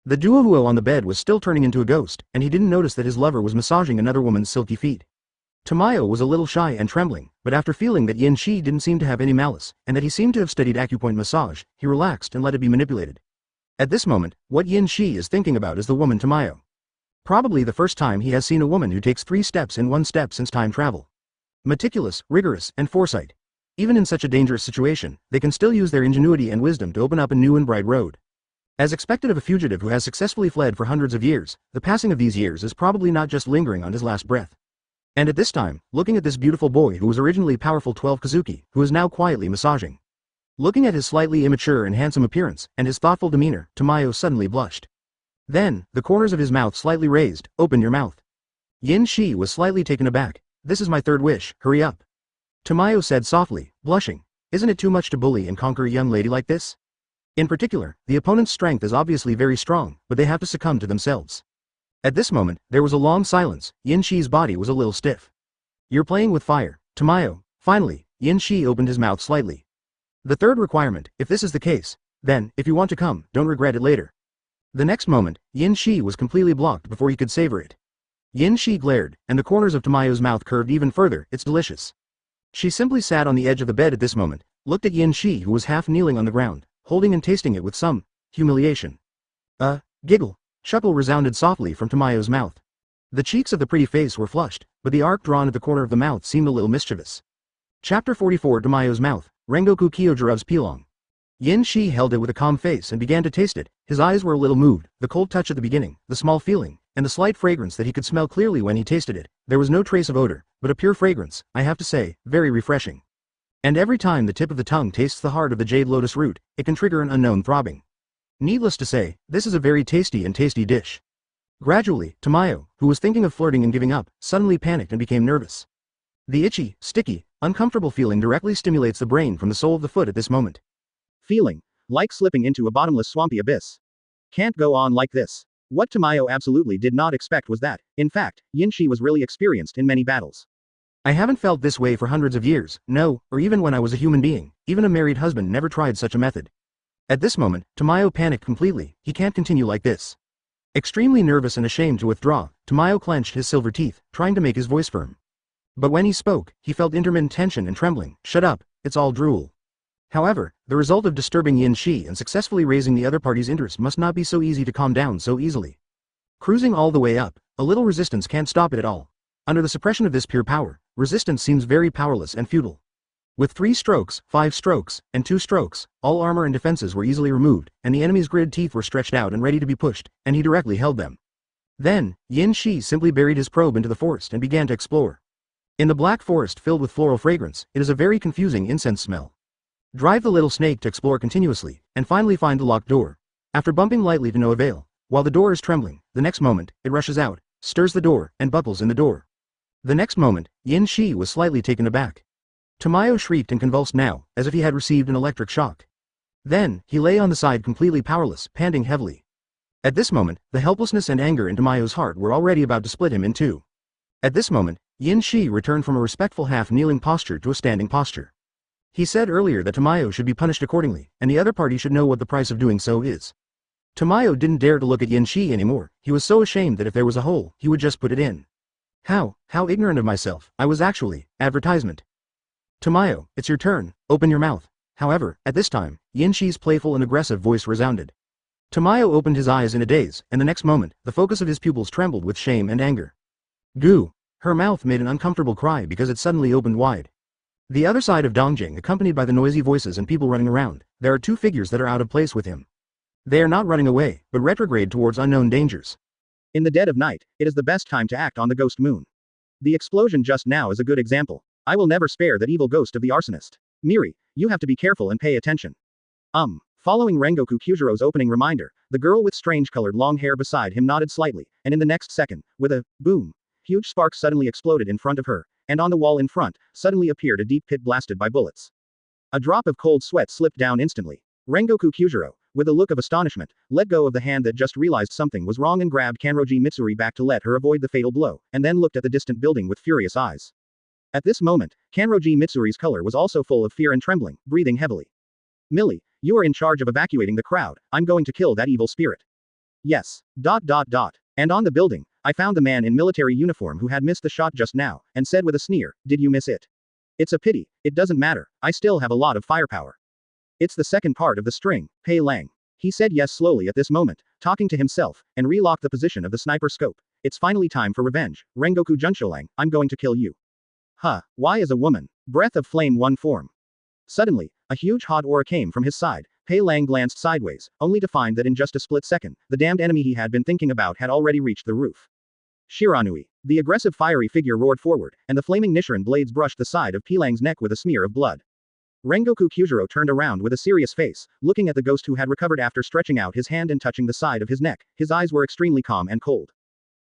The duohuo on the bed was still turning into a ghost, and he didn't notice that his lover was massaging another woman's silky feet. Tamayo was a little shy and trembling, but after feeling that Yin Shi didn't seem to have any malice, and that he seemed to have studied acupoint massage, he relaxed and let it be manipulated. At this moment, what Yin Shi is thinking about is the woman Tamayo. Probably the first time he has seen a woman who takes 3 steps in one step since time travel. Meticulous, rigorous, and foresight. Even in such a dangerous situation, they can still use their ingenuity and wisdom to open up a new and bright road. As expected of a fugitive who has successfully fled for hundreds of years, the passing of these years is probably not just lingering on his last breath. And at this time, looking at this beautiful boy who was originally powerful 12 Kizuki, who is now quietly massaging. Looking at his slightly immature and handsome appearance, and his thoughtful demeanor, Tamayo suddenly blushed. Then, the corners of his mouth slightly raised. "Open your mouth." Yin Shi was slightly taken aback. "This is my third wish, hurry up." Tamayo said softly, blushing. "Isn't it too much to bully and conquer a young lady like this? In particular, the opponent's strength is obviously very strong, but they have to succumb to themselves." At this moment, there was a long silence. Yin Shi's body was a little stiff. You're playing with fire, Tamayo. Finally, Yin Shi opened his mouth slightly. The third requirement, if this is the case, then, if you want to come, don't regret it later. The next moment, Yin Shi was completely blocked before he could savor it. Yin Shi glared, and the corners of Tamayo's mouth curved even further. It's delicious. She simply sat on the edge of the bed at this moment, looked at Yin Shi who was half kneeling on the ground, holding and tasting it with some humiliation. Giggle. Chuckle resounded softly from Tamayo's mouth. The cheeks of the pretty face were flushed, but the arc drawn at the corner of the mouth seemed a little mischievous. Chapter 44 Tamayo's mouth, Rengoku Kyojirov's Pilong. Yin Shi held it with a calm face and began to taste it. His eyes were a little moved, the cold touch at the beginning, the small feeling, and the slight fragrance that he could smell clearly when he tasted it. There was no trace of odor, but a pure fragrance, I have to say, very refreshing. And every time the tip of the tongue tastes the heart of the jade lotus root, it can trigger an unknown throbbing. Needless to say, this is a very tasty dish. Gradually, Tamayo, who was thinking of flirting and giving up, suddenly panicked and became nervous. The itchy, sticky, uncomfortable feeling directly stimulates the brain from the sole of the foot at this moment. Feeling like slipping into a bottomless swampy abyss. Can't go on like this. What Tamayo absolutely did not expect was that, in fact, Yin Shi was really experienced in many battles. I haven't felt this way for hundreds of years, no, or even when I was a human being, even a married husband never tried such a method. At this moment, Tamayo panicked completely. He can't continue like this. Extremely nervous and ashamed to withdraw, Tamayo clenched his silver teeth, trying to make his voice firm. But when he spoke, he felt intermittent tension and trembling. Shut up, it's all drool. However, the result of disturbing Yin Shi and successfully raising the other party's interest must not be so easy to calm down so easily. Cruising all the way up, a little resistance can't stop it at all. Under the suppression of this pure power, resistance seems very powerless and futile. With 3 strokes, 5 strokes, and 2 strokes, all armor and defenses were easily removed, and the enemy's gritted teeth were stretched out and ready to be pushed, and he directly held them. Then, Yin Shi simply buried his probe into the forest and began to explore. In the black forest filled with floral fragrance, it is a very confusing incense smell. Drive the little snake to explore continuously, and finally find the locked door. After bumping lightly to no avail, while the door is trembling, the next moment, it rushes out, stirs the door, and buckles in the door. The next moment, Yin Shi was slightly taken aback. Tamayo shrieked and convulsed now, as if he had received an electric shock. Then, he lay on the side completely powerless, panting heavily. At this moment, the helplessness and anger in Tamayo's heart were already about to split him in two. At this moment, Yin Shi returned from a respectful half-kneeling posture to a standing posture. He said earlier that Tamayo should be punished accordingly, and the other party should know what the price of doing so is. Tamayo didn't dare to look at Yin Shi anymore. He was so ashamed that if there was a hole, he would just put it in. How ignorant of myself, I was actually, advertisement. Tamayo, it's your turn, open your mouth. However, at this time, Yin Shi's playful and aggressive voice resounded. Tamayo opened his eyes in a daze, and the next moment, the focus of his pupils trembled with shame and anger. Goo! Her mouth made an uncomfortable cry because it suddenly opened wide. The other side of Dongjing, accompanied by the noisy voices and people running around, there are 2 figures that are out of place with him. They are not running away, but retrograde towards unknown dangers. In the dead of night, it is the best time to act on the ghost moon. The explosion just now is a good example. I will never spare that evil ghost of the arsonist. Miri, you have to be careful and pay attention. Following Rengoku Kyujiro's opening reminder, the girl with strange-colored long hair beside him nodded slightly, and in the next second, with a boom, huge sparks suddenly exploded in front of her, and on the wall in front, suddenly appeared a deep pit blasted by bullets. A drop of cold sweat slipped down instantly. Rengoku Kyujiro, with a look of astonishment, let go of the hand that just realized something was wrong and grabbed Kanroji Mitsuri back to let her avoid the fatal blow, and then looked at the distant building with furious eyes. At this moment, Kanroji Mitsuri's color was also full of fear and trembling, breathing heavily. Millie, you are in charge of evacuating the crowd. I'm going to kill that evil spirit. Yes. And on the building, I found the man in military uniform who had missed the shot just now, and said with a sneer, did you miss it? It's a pity, it doesn't matter, I still have a lot of firepower. It's the second part of the string, Pei Lang. He said yes slowly at this moment, talking to himself, and relocked the position of the sniper scope. It's finally time for revenge. Rengoku Junsholang, I'm going to kill you. Why is a woman? Breath of flame one form. Suddenly, a huge hot aura came from his side. Pei Lang glanced sideways, only to find that in just a split second, the damned enemy he had been thinking about had already reached the roof. Shiranui. The aggressive fiery figure roared forward, and the flaming Nichiren blades brushed the side of Pei Lang's neck with a smear of blood. Rengoku Kyujiro turned around with a serious face, looking at the ghost who had recovered after stretching out his hand and touching the side of his neck. His eyes were extremely calm and cold.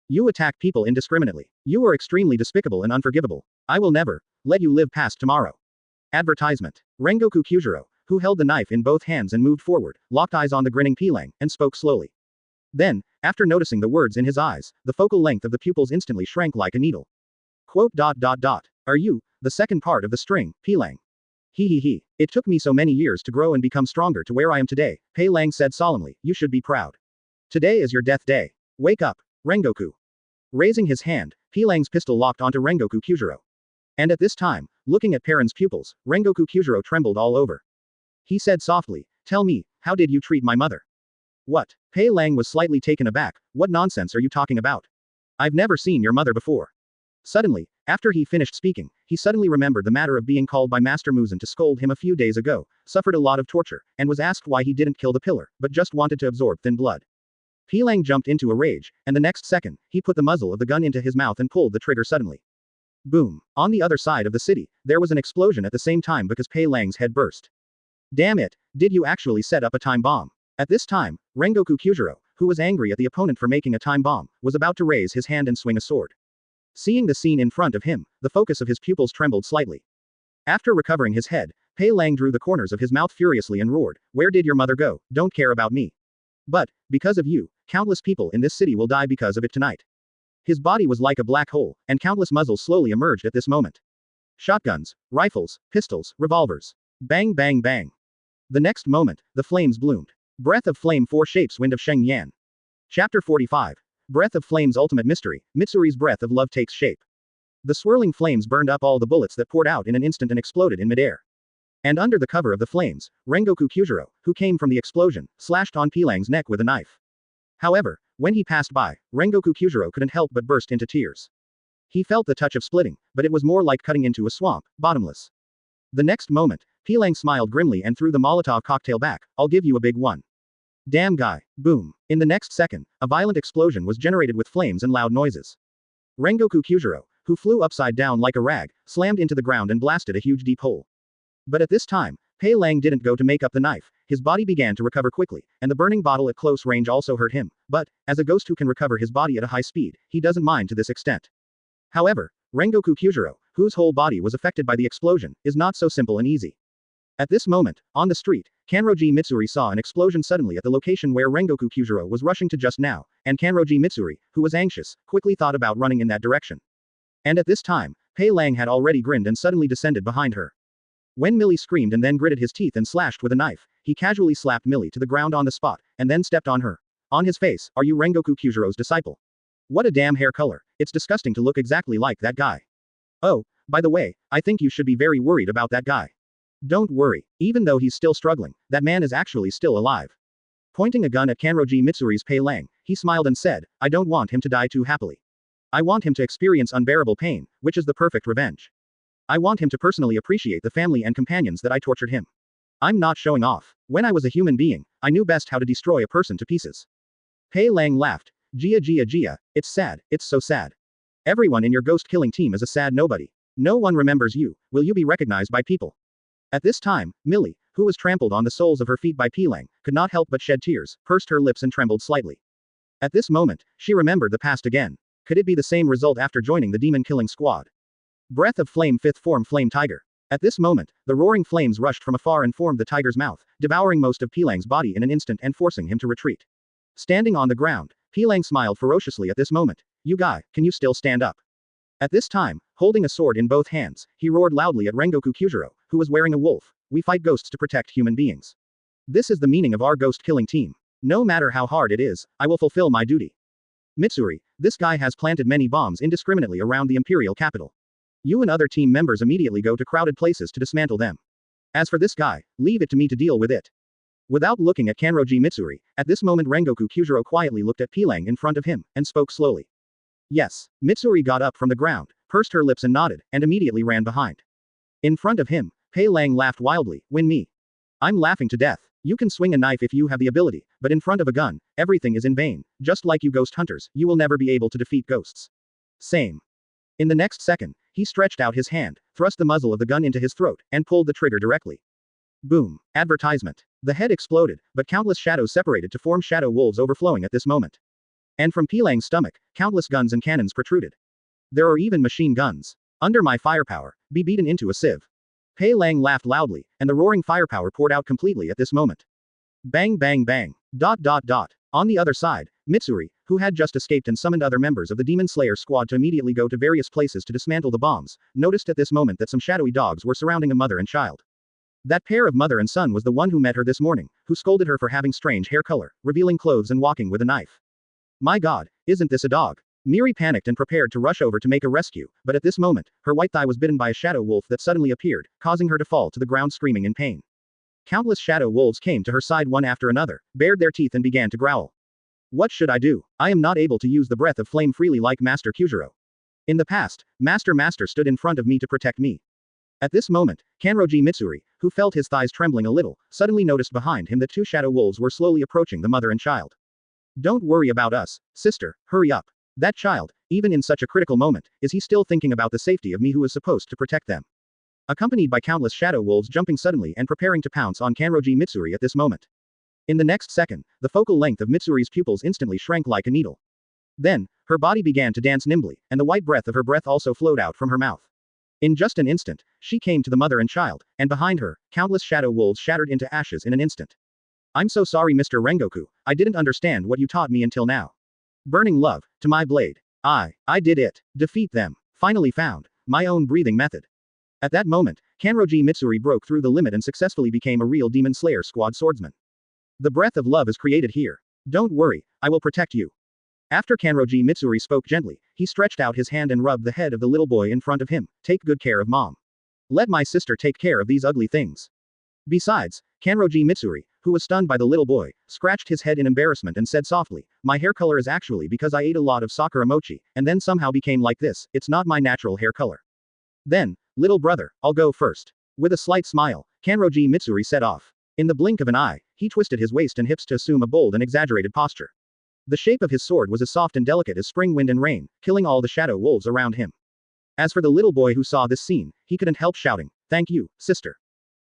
You attack people indiscriminately. You are extremely despicable and unforgivable. I will never let you live past tomorrow. Advertisement. Rengoku Kyujiro, who held the knife in both hands and moved forward, locked eyes on the grinning Pei Lang, and spoke slowly. Then, After noticing the words in his eyes, the focal length of the pupils instantly shrank like a needle. Quote. Are you, the second part of the string, Pei Lang? He. It took me so many years to grow and become stronger to where I am today, Pei Lang said solemnly, you should be proud. Today is your death day. Wake up, Rengoku. Raising his hand, Pei Lang's pistol locked onto Rengoku Kyujiro. And at this time, looking at Perrin's pupils, Rengoku Kyujiro trembled all over. He said softly, tell me, how did you treat my mother? What? Pei Lang was slightly taken aback, what nonsense are you talking about? I've never seen your mother before. Suddenly, after he finished speaking, he suddenly remembered the matter of being called by Master Muzan to scold him a few days ago, suffered a lot of torture, and was asked why he didn't kill the pillar, but just wanted to absorb thin blood. Pei Lang jumped into a rage, and the next second, he put the muzzle of the gun into his mouth and pulled the trigger suddenly. Boom. On the other side of the city, there was an explosion at the same time because Pei Lang's head burst. Damn it, did you actually set up a time bomb? At this time, Rengoku Kyujiro, who was angry at the opponent for making a time bomb, was about to raise his hand and swing a sword. Seeing the scene in front of him, the focus of his pupils trembled slightly. After recovering his head, Pei Lang drew the corners of his mouth furiously and roared, where did your mother go? Don't care about me. But, because of you, countless people in this city will die because of it tonight. His body was like a black hole, and countless muzzles slowly emerged at this moment. Shotguns, rifles, pistols, revolvers. Bang bang bang. The next moment, the flames bloomed. Breath of Flame 4 Shapes Wind of Sheng Yan. Chapter 45. Breath of Flame's Ultimate Mystery, Mitsuri's Breath of Love takes shape. The swirling flames burned up all the bullets that poured out in an instant and exploded in midair. And under the cover of the flames, Rengoku Kyujiro, who came from the explosion, slashed on Pei Lang's neck with a knife. However, when he passed by, Rengoku Kyujiro couldn't help but burst into tears. He felt the touch of splitting, but it was more like cutting into a swamp, bottomless. The next moment, Pei Lang smiled grimly and threw the Molotov cocktail back, I'll give you a big one. Damn guy. Boom. In the next second, a violent explosion was generated with flames and loud noises. Rengoku Kyujiro, who flew upside down like a rag, slammed into the ground and blasted a huge deep hole. But at this time, Pei Lang didn't go to make up the knife, his body began to recover quickly, and the burning bottle at close range also hurt him, but, as a ghost who can recover his body at a high speed, he doesn't mind to this extent. However, Rengoku Kyujiro, whose whole body was affected by the explosion, is not so simple and easy. At this moment, on the street, Kanroji Mitsuri saw an explosion suddenly at the location where Rengoku Kyujiro was rushing to just now, and Kanroji Mitsuri, who was anxious, quickly thought about running in that direction. And at this time, Pei Lang had already grinned and suddenly descended behind her. When Millie screamed and then gritted his teeth and slashed with a knife, he casually slapped Millie to the ground on the spot, and then stepped on her. On his face, are you Rengoku Kyujiro's disciple? What a damn hair color, it's disgusting to look exactly like that guy. Oh, by the way, I think you should be very worried about that guy. Don't worry, even though he's still struggling, that man is actually still alive. Pointing a gun at Kanroji Mitsuri's Pei Lang, he smiled and said, I don't want him to die too happily. I want him to experience unbearable pain, which is the perfect revenge. I want him to personally appreciate the family and companions that I tortured him. I'm not showing off. When I was a human being, I knew best how to destroy a person to pieces. Pei Lang laughed. Gia, it's sad, it's so sad. Everyone in your ghost killing team is a sad nobody. No one remembers you, will you be recognized by people? At this time, Millie, who was trampled on the soles of her feet by Pei Lang, could not help but shed tears, pursed her lips and trembled slightly. At this moment, she remembered the past again. Could it be the same result after joining the demon-killing squad? Breath of Flame 5th Form Flame Tiger. At this moment, the roaring flames rushed from afar and formed the tiger's mouth, devouring most of Pei Lang's body in an instant and forcing him to retreat. Standing on the ground, Pei Lang smiled ferociously at this moment. You guy, can you still stand up? At this time, holding a sword in both hands, he roared loudly at Rengoku Kyujiro, who was wearing a wolf. We fight ghosts to protect human beings. This is the meaning of our ghost-killing team. No matter how hard it is, I will fulfill my duty. Mitsuri, this guy has planted many bombs indiscriminately around the imperial capital. You and other team members immediately go to crowded places to dismantle them. As for this guy, leave it to me to deal with it. Without looking at Kanroji Mitsuri, at this moment Rengoku Kyujiro quietly looked at Pei Lang in front of him, and spoke slowly. Yes. Mitsuri got up from the ground, pursed her lips and nodded, and immediately ran behind. In front of him, Pei Lang laughed wildly, win me. I'm laughing to death. You can swing a knife if you have the ability, but in front of a gun, everything is in vain. Just like you ghost hunters, you will never be able to defeat ghosts. Same. In the next second, he stretched out his hand, thrust the muzzle of the gun into his throat, and pulled the trigger directly. Boom. Advertisement. The head exploded, but countless shadows separated to form shadow wolves overflowing at this moment. And from Pei Lang's stomach, countless guns and cannons protruded. There are even machine guns. Under my firepower, be beaten into a sieve. Pei Lang laughed loudly, and the roaring firepower poured out completely at this moment. Bang bang bang. On the other side, Mitsuri, who had just escaped and summoned other members of the Demon Slayer squad to immediately go to various places to dismantle the bombs, noticed at this moment that some shadowy dogs were surrounding a mother and child. That pair of mother and son was the one who met her this morning, who scolded her for having strange hair color, revealing clothes and walking with a knife. My god, isn't this a dog? Miri panicked and prepared to rush over to make a rescue, but at this moment, her white thigh was bitten by a shadow wolf that suddenly appeared, causing her to fall to the ground screaming in pain. Countless shadow wolves came to her side one after another, bared their teeth and began to growl. What should I do? I am not able to use the breath of flame freely like Master Kokushibou. In the past, Master stood in front of me to protect me. At this moment, Kanroji Mitsuri, who felt his thighs trembling a little, suddenly noticed behind him that two shadow wolves were slowly approaching the mother and child. Don't worry about us, sister, hurry up. That child, even in such a critical moment, is he still thinking about the safety of me who is supposed to protect them? Accompanied by countless shadow wolves jumping suddenly and preparing to pounce on Kanroji Mitsuri at this moment. In the next second, the focal length of Mitsuri's pupils instantly shrank like a needle. Then, her body began to dance nimbly, and the white breath of her breath also flowed out from her mouth. In just an instant, she came to the mother and child, and behind her, countless shadow wolves shattered into ashes in an instant. I'm so sorry Mr. Rengoku, I didn't understand what you taught me until now. Burning love, to my blade. I did it. Defeat them. Finally found my own breathing method. At that moment, Kanroji Mitsuri broke through the limit and successfully became a real Demon Slayer squad swordsman. The breath of love is created here. Don't worry, I will protect you. After Kanroji Mitsuri spoke gently, he stretched out his hand and rubbed the head of the little boy in front of him. Take good care of mom. Let my sister take care of these ugly things. Besides, Kanroji Mitsuri, who was stunned by the little boy, scratched his head in embarrassment and said softly, my hair color is actually because I ate a lot of sakura mochi, and then somehow became like this, it's not my natural hair color. Then, little brother, I'll go first. With a slight smile, Kanroji Mitsuri set off. In the blink of an eye, he twisted his waist and hips to assume a bold and exaggerated posture. The shape of his sword was as soft and delicate as spring wind and rain, killing all the shadow wolves around him. As for the little boy who saw this scene, he couldn't help shouting, thank you, sister.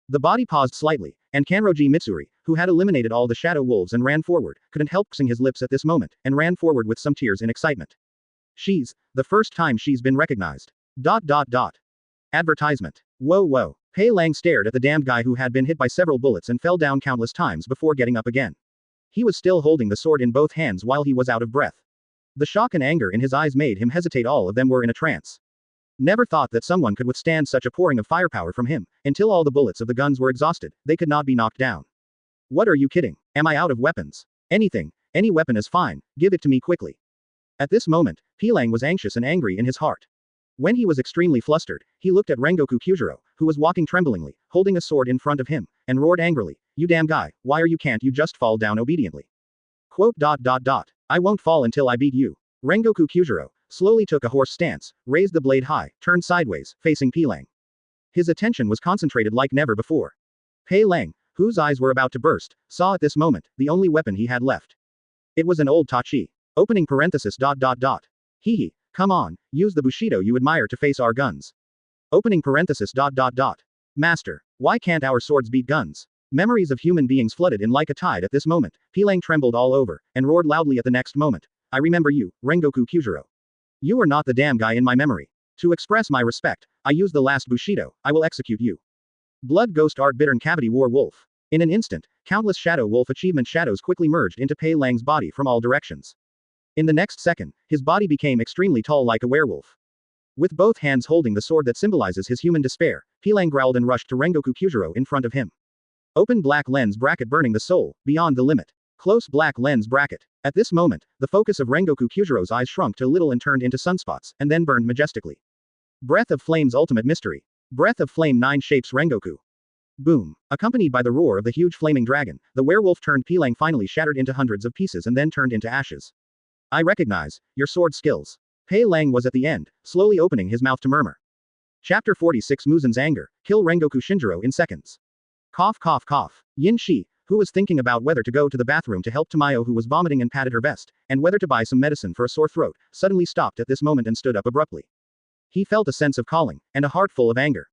The body paused slightly, and Kanroji Mitsuri, who had eliminated all the shadow wolves and ran forward, couldn't help pursing his lips at this moment, and ran forward with some tears in excitement. She's the first time she's been recognized. ... Advertisement. Whoa. Pei Lang stared at the damned guy who had been hit by several bullets and fell down countless times before getting up again. He was still holding the sword in both hands while he was out of breath. The shock and anger in his eyes made him hesitate. All of them were in a trance. Never thought that someone could withstand such a pouring of firepower from him. Until all the bullets of the guns were exhausted, they could not be knocked down. What are you kidding? Am I out of weapons? Anything, any weapon is fine, give it to me quickly. At this moment, Pei Lang was anxious and angry in his heart. When he was extremely flustered, he looked at Rengoku Kyujiro, who was walking tremblingly, holding a sword in front of him, and roared angrily, you damn guy, can't you just fall down obediently? ... I won't fall until I beat you. Rengoku Kyujiro slowly took a horse stance, raised the blade high, turned sideways, facing Pei Lang. His attention was concentrated like never before. Pei Lang, whose eyes were about to burst, saw at this moment the only weapon he had left. It was an old tachi. Opening parenthesis ... Hee. Come on, use the bushido you admire to face our guns. Opening parenthesis ... Master, why can't our swords beat guns? Memories of human beings flooded in like a tide at this moment. Pei Lang trembled all over, and roared loudly at the next moment. I remember you, Rengoku Kyujiro. You are not the damn guy in my memory. To express my respect, I use the last bushido, I will execute you. Blood Ghost Art Bittern Cavity War Wolf. In an instant, countless shadow wolf achievement shadows quickly merged into Pei Lang's body from all directions. In the next second, his body became extremely tall like a werewolf. With both hands holding the sword that symbolizes his human despair, Pei Lang growled and rushed to Rengoku Kyujiro in front of him. Open black lens bracket burning the soul, beyond the limit. Close black lens bracket. At this moment, the focus of Rengoku Kyujiro's eyes shrunk to little and turned into sunspots, and then burned majestically. Breath of Flame's ultimate mystery. Breath of Flame 9 shapes Rengoku. Boom. Accompanied by the roar of the huge flaming dragon, the werewolf turned Pei Lang finally shattered into hundreds of pieces and then turned into ashes. I recognize your sword skills. Pei Lang was at the end, slowly opening his mouth to murmur. Chapter 46 Muzan's anger. Kill Rengoku Shinjiro in seconds. Cough. Yin Shi, who was thinking about whether to go to the bathroom to help Tamayo who was vomiting and patted her vest, and whether to buy some medicine for a sore throat, suddenly stopped at this moment and stood up abruptly. He felt a sense of calling, and a heart full of anger.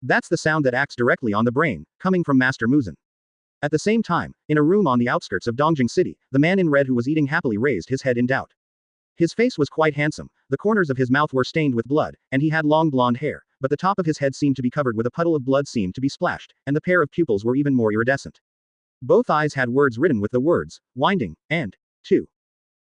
That's the sound that acts directly on the brain, coming from Master Muzan. At the same time, in a room on the outskirts of Dongjing City, the man in red who was eating happily raised his head in doubt. His face was quite handsome, the corners of his mouth were stained with blood, and he had long blonde hair, but the top of his head seemed to be covered with a puddle of blood seemed to be splashed, and the pair of pupils were even more iridescent. Both eyes had words written with the words, winding, and 2.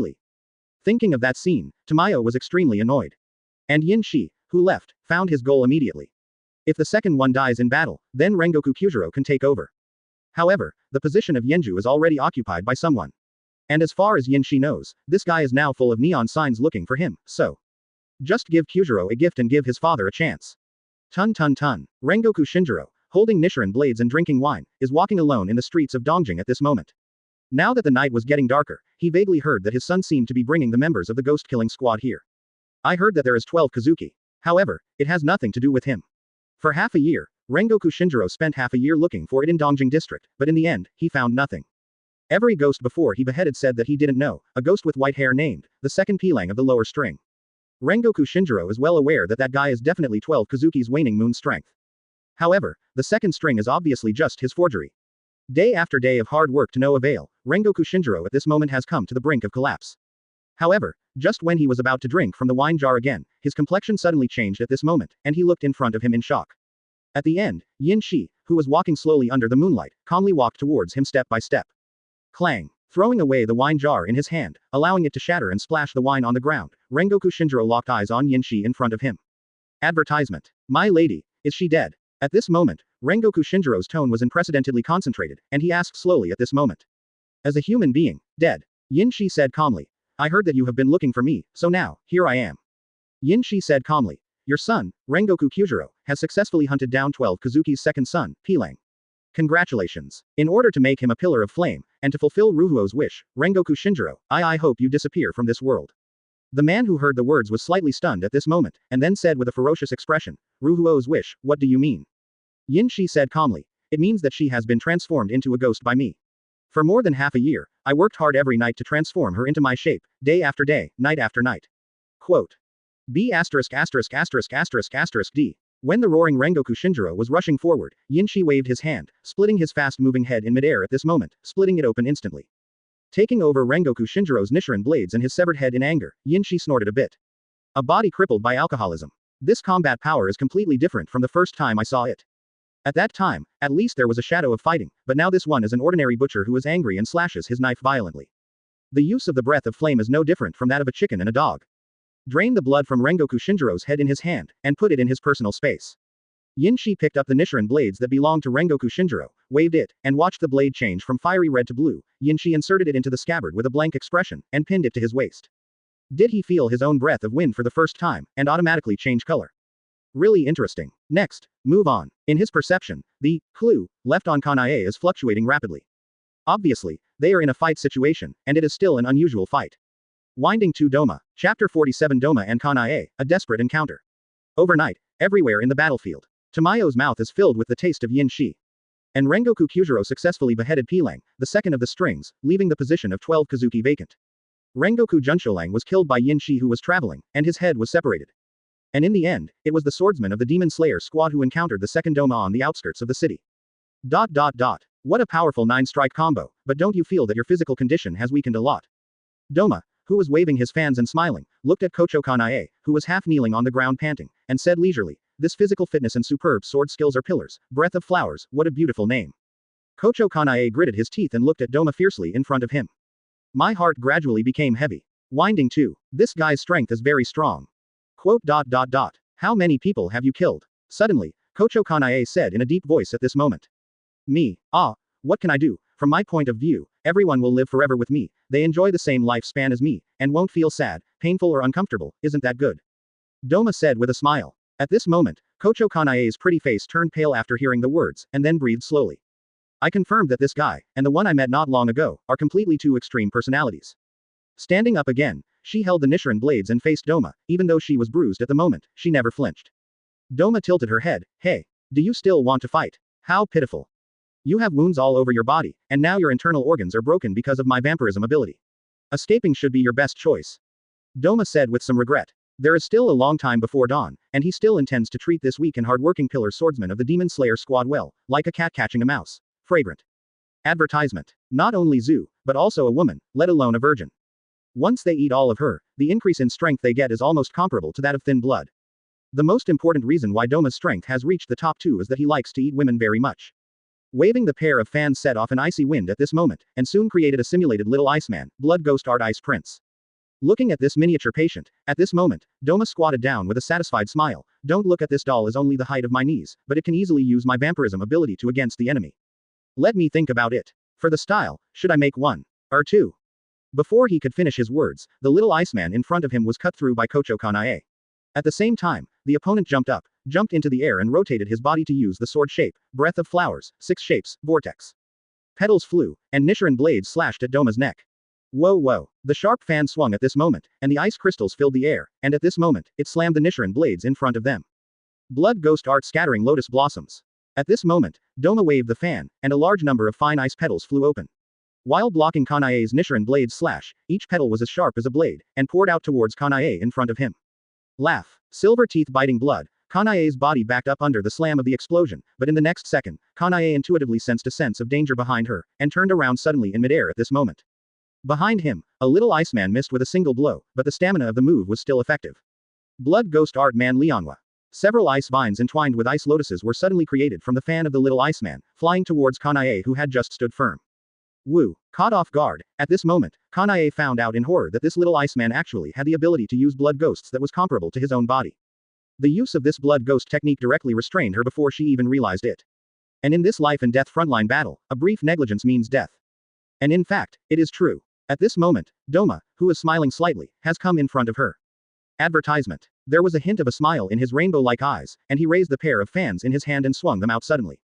freely. Thinking of that scene, Tamayo was extremely annoyed. And Yin Shi, who left, found his goal immediately. If the second one dies in battle, then Rengoku Kyujuro can take over. However, the position of Yenju is already occupied by someone. And as far as Yin Shi knows, this guy is now full of neon signs looking for him, so. Just give Kyujuro a gift and give his father a chance. Tun tun tun. Rengoku Shinjiro, holding Nichiren blades and drinking wine, is walking alone in the streets of Dongjing at this moment. Now that the night was getting darker, he vaguely heard that his son seemed to be bringing the members of the ghost-killing squad here. I heard that there is 12 Kizuki. However, it has nothing to do with him. For half a year, Rengoku Shinjiro spent half a year looking for it in Dongjing district, but in the end, he found nothing. Every ghost before he beheaded said that he didn't know, a ghost with white hair named, the second Pilang of the lower string. Rengoku Shinjiro is well aware that that guy is definitely 12 Kizuki's waning moon strength. However, the second string is obviously just his forgery. Day after day of hard work to no avail, Rengoku Shinjiro at this moment has come to the brink of collapse. However, just when he was about to drink from the wine jar again, his complexion suddenly changed at this moment, and he looked in front of him in shock. At the end, Yin Shi, who was walking slowly under the moonlight, calmly walked towards him step by step. Clang. Throwing away the wine jar in his hand, allowing it to shatter and splash the wine on the ground, Rengoku Shinjiro locked eyes on Yin Shi in front of him. Advertisement. My lady, is she dead? At this moment, Rengoku Shinjiro's tone was unprecedentedly concentrated, and he asked slowly at this moment. As a human being, dead. Yin Shi said calmly. I heard that you have been looking for me, so now, here I am. Yin Shi said calmly. Your son, Rengoku Kyujuro, has successfully hunted down 12 Kizuki's second son, Pilang. Congratulations. In order to make him a pillar of flame, and to fulfill Ruhuo's wish, Rengoku Shinjiro, I hope you disappear from this world. The man who heard the words was slightly stunned at this moment, and then said with a ferocious expression, Ruhuo's wish, what do you mean? Yin Shi said calmly. It means that she has been transformed into a ghost by me. For more than half a year, I worked hard every night to transform her into my shape, day after day, night after night. Quote. B************** D. When the roaring Rengoku Shinjiro was rushing forward, Yin Shi waved his hand, splitting his fast-moving head in midair at this moment, splitting it open instantly. Taking over Rengoku Shinjiro's Nichiren blades and his severed head in anger, Yin Shi snorted a bit. A body crippled by alcoholism. This combat power is completely different from the first time I saw it. At that time, at least there was a shadow of fighting, but now this one is an ordinary butcher who is angry and slashes his knife violently. The use of the breath of flame is no different from that of a chicken and a dog. Drain the blood from Rengoku Shinjiro's head in his hand, and put it in his personal space. Yin Shi picked up the Nichiren blades that belonged to Rengoku Shinjiro, waved it, and watched the blade change from fiery red to blue. Yin Shi inserted it into the scabbard with a blank expression, and pinned it to his waist. Did he feel his own breath of wind for the first time, and automatically change color? Really interesting. Next, move on. In his perception, the clue left on Hanai is fluctuating rapidly. Obviously, they are in a fight situation, and it is still an unusual fight. Winding to Doma. Chapter 47 Doma and Hanai, a desperate encounter. Overnight, everywhere in the battlefield, Tamayo's mouth is filled with the taste of Yin Shi. And Rengoku Kyujiro successfully beheaded Pilang, the second of the strings, leaving the position of 12 Kizuki vacant. Rengoku Junsholang was killed by Yin Shi who was traveling, and his head was separated. And in the end, it was the swordsman of the Demon Slayer squad who encountered the second Doma on the outskirts of the city. What a powerful 9-strike combo, but don't you feel that your physical condition has weakened a lot? Doma, who was waving his fans and smiling, looked at Kochou Kanai, who was half kneeling on the ground panting, and said leisurely, "This physical fitness and superb sword skills are pillars, breath of flowers, what a beautiful name." Kochou Kanai gritted his teeth and looked at Doma fiercely in front of him. My heart gradually became heavy. Winding too. This guy's strength is very strong. Quote. How many people have you killed? Suddenly, Kochou Kanai said in a deep voice at this moment. Me. What can I do? From my point of view, everyone will live forever with me, they enjoy the same lifespan as me, and won't feel sad, painful or uncomfortable, isn't that good? Doma said with a smile. At this moment, Kochou Kanai's pretty face turned pale after hearing the words, and then breathed slowly. I confirmed that this guy, and the one I met not long ago, are completely two extreme personalities. Standing up again, she held the Nichiren blades and faced Doma, even though she was bruised at the moment, she never flinched. Doma tilted her head. Hey. Do you still want to fight? How pitiful. You have wounds all over your body, and now your internal organs are broken because of my vampirism ability. Escaping should be your best choice. Doma said with some regret. There is still a long time before dawn, and he still intends to treat this weak and hard-working pillar swordsman of the Demon Slayer squad well, like a cat catching a mouse. Fragrant. Advertisement. Not only Zoo, but also a woman, let alone a virgin. Once they eat all of her, the increase in strength they get is almost comparable to that of thin blood. The most important reason why Doma's strength has reached the top 2 is that he likes to eat women very much. Waving the pair of fans set off an icy wind at this moment, and soon created a simulated little Iceman, Blood Ghost Art Ice Prince. Looking at this miniature patient, at this moment, Doma squatted down with a satisfied smile. Don't look at this doll as only the height of my knees, but it can easily use my vampirism ability to against the enemy. Let me think about it. For the style, should I make 1 or 2? Before he could finish his words, the little Iceman in front of him was cut through by Kochou Kanai. At the same time, the opponent jumped up, jumped into the air and rotated his body to use the sword shape, breath of flowers, 6 shapes, vortex. Petals flew, and Nichiren blades slashed at Doma's neck. Whoa. The sharp fan swung at this moment, and the ice crystals filled the air, and at this moment, it slammed the Nichiren blades in front of them. Blood Ghost Art scattering lotus blossoms. At this moment, Doma waved the fan, and a large number of fine ice petals flew open. While blocking Kanai's Nichiren blades slash, each petal was as sharp as a blade, and poured out towards Kanai in front of him. Laugh. Silver teeth biting blood, Kanai's body backed up under the slam of the explosion, but in the next second, Kanai intuitively sensed a sense of danger behind her, and turned around suddenly in midair at this moment. Behind him, a little Iceman missed with a single blow, but the stamina of the move was still effective. Blood Ghost Art Man Lianhua. Several ice vines entwined with ice lotuses were suddenly created from the fan of the little Iceman, flying towards Kanai who had just stood firm. Woo. Caught off guard, at this moment, Kanai found out in horror that this little Iceman actually had the ability to use blood ghosts that was comparable to his own body. The use of this blood ghost technique directly restrained her before she even realized it. And in this life and death frontline battle, a brief negligence means death. And in fact, it is true. At this moment, Doma, who is smiling slightly, has come in front of her. Advertisement. There was a hint of a smile in his rainbow-like eyes, and he raised the pair of fans in his hand and swung them out suddenly.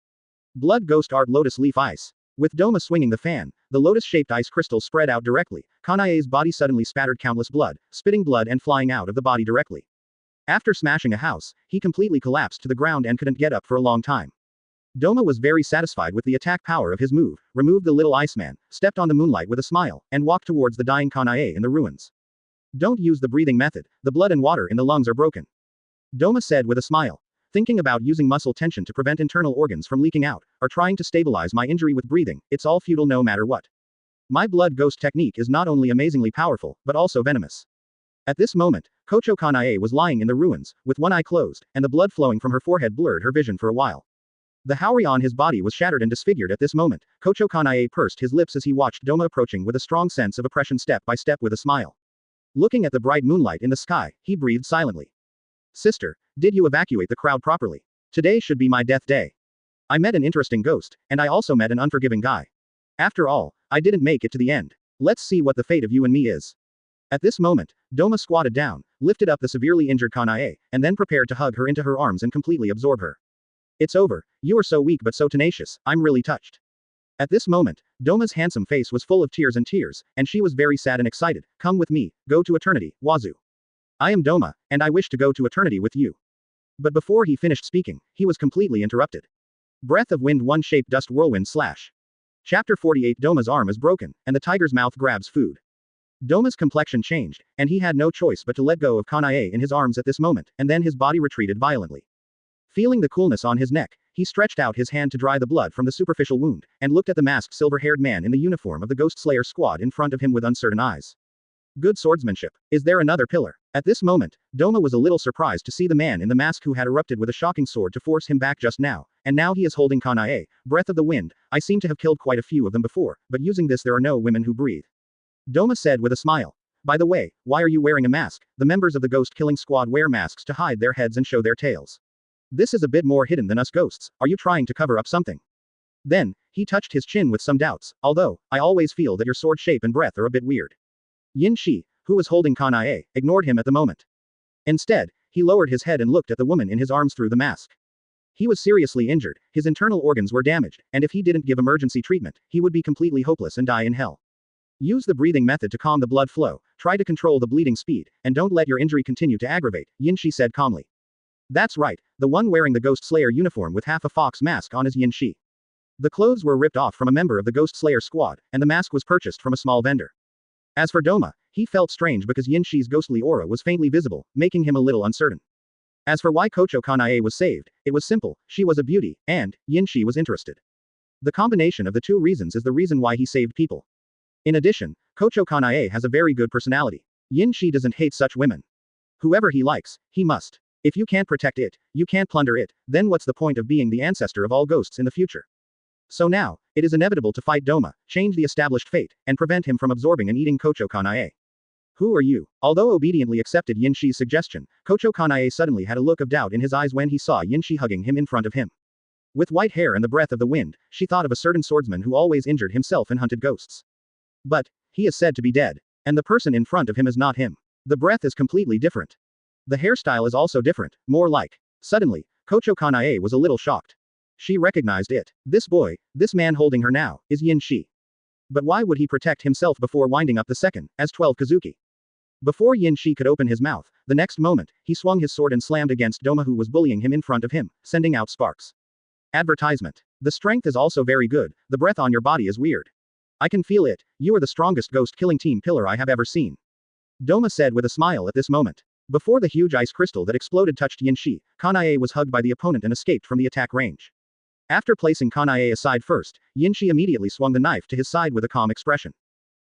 Blood Ghost Art Lotus Leaf Ice. With Doma swinging the fan, the lotus-shaped ice crystals spread out directly. Kanai's body suddenly spattered countless blood, spitting blood and flying out of the body directly. After smashing a house, he completely collapsed to the ground and couldn't get up for a long time. Doma was very satisfied with the attack power of his move, removed the little Iceman, stepped on the moonlight with a smile, and walked towards the dying Kanai in the ruins. Don't use the breathing method, the blood and water in the lungs are broken. Doma said with a smile. Thinking about using muscle tension to prevent internal organs from leaking out, or trying to stabilize my injury with breathing, it's all futile no matter what. My blood ghost technique is not only amazingly powerful, but also venomous. At this moment, Kochou Kanai was lying in the ruins, with one eye closed, and the blood flowing from her forehead blurred her vision for a while. The haori on his body was shattered and disfigured at this moment. Kochou Kanai pursed his lips as he watched Doma approaching with a strong sense of oppression step by step with a smile. Looking at the bright moonlight in the sky, he breathed silently. Sister, did you evacuate the crowd properly? Today should be my death day. I met an interesting ghost, and I also met an unforgiving guy. After all, I didn't make it to the end. Let's see what the fate of you and me is. At this moment, Doma squatted down, lifted up the severely injured Kanai, and then prepared to hug her into her arms and completely absorb her. It's over, you are so weak but so tenacious, I'm really touched. At this moment, Doma's handsome face was full of tears, and she was very sad and excited. Come with me, go to eternity, Wazoo. I am Doma, and I wish to go to eternity with you. But before he finished speaking, he was completely interrupted. Breath of Wind One-Shaped Dust Whirlwind Slash. Chapter 48 Doma's arm is broken, and the tiger's mouth grabs food. Doma's complexion changed, and he had no choice but to let go of Kanai in his arms at this moment, and then his body retreated violently. Feeling the coolness on his neck, he stretched out his hand to dry the blood from the superficial wound, and looked at the masked silver-haired man in the uniform of the Ghost Slayer squad in front of him with uncertain eyes. Good swordsmanship. Is there another pillar? At this moment, Doma was a little surprised to see the man in the mask who had erupted with a shocking sword to force him back just now, and now he is holding Kanai. Breath of the Wind, I seem to have killed quite a few of them before, but using this there are no women who breathe. Doma said with a smile. By the way, why are you wearing a mask? The members of the ghost killing squad wear masks to hide their heads and show their tails. This is a bit more hidden than us ghosts. Are you trying to cover up something? Then, he touched his chin with some doubts, although, I always feel that your sword shape and breath are a bit weird. Yin Shi, who was holding Kanai, ignored him at the moment. Instead, he lowered his head and looked at the woman in his arms through the mask. He was seriously injured, his internal organs were damaged, and if he didn't give emergency treatment, he would be completely hopeless and die in hell. Use the breathing method to calm the blood flow, try to control the bleeding speed, and don't let your injury continue to aggravate, Yin Shi said calmly. That's right, the one wearing the Ghost Slayer uniform with half a fox mask on is Yin Shi. The clothes were ripped off from a member of the Ghost Slayer squad, and the mask was purchased from a small vendor. As for Doma, he felt strange because Yin Shi's ghostly aura was faintly visible, making him a little uncertain. As for why Kochou Kanai was saved, it was simple, she was a beauty, and, Yin Shi was interested. The combination of the two reasons is the reason why he saved people. In addition, Kochou Kanai has a very good personality. Yin Shi doesn't hate such women. Whoever he likes, he must. If you can't protect it, you can't plunder it, then what's the point of being the ancestor of all ghosts in the future? So now, it is inevitable to fight Doma, change the established fate, and prevent him from absorbing and eating Kochou Kanai. Who are you? Although obediently accepted Yin Shi's suggestion, Kochou Kanai suddenly had a look of doubt in his eyes when he saw Yin Shi hugging him in front of him. With white hair and the breath of the wind, she thought of a certain swordsman who always injured himself and hunted ghosts. But, he is said to be dead. And the person in front of him is not him. The breath is completely different. The hairstyle is also different, more like. Suddenly, Kochou Kanai was a little shocked. She recognized it. This boy, this man holding her now, is Yin Shi. But why would he protect himself before winding up the second, as 12 Kizuki? Before Yin Shi could open his mouth, the next moment, he swung his sword and slammed against Doma who was bullying him in front of him, sending out sparks. Advertisement. The strength is also very good, the breath on your body is weird. I can feel it, you are the strongest ghost-killing team pillar I have ever seen. Doma said with a smile at this moment. Before the huge ice crystal that exploded touched Yin Shi, Kanai was hugged by the opponent and escaped from the attack range. After placing Kanai aside first, Yin Shi immediately swung the knife to his side with a calm expression.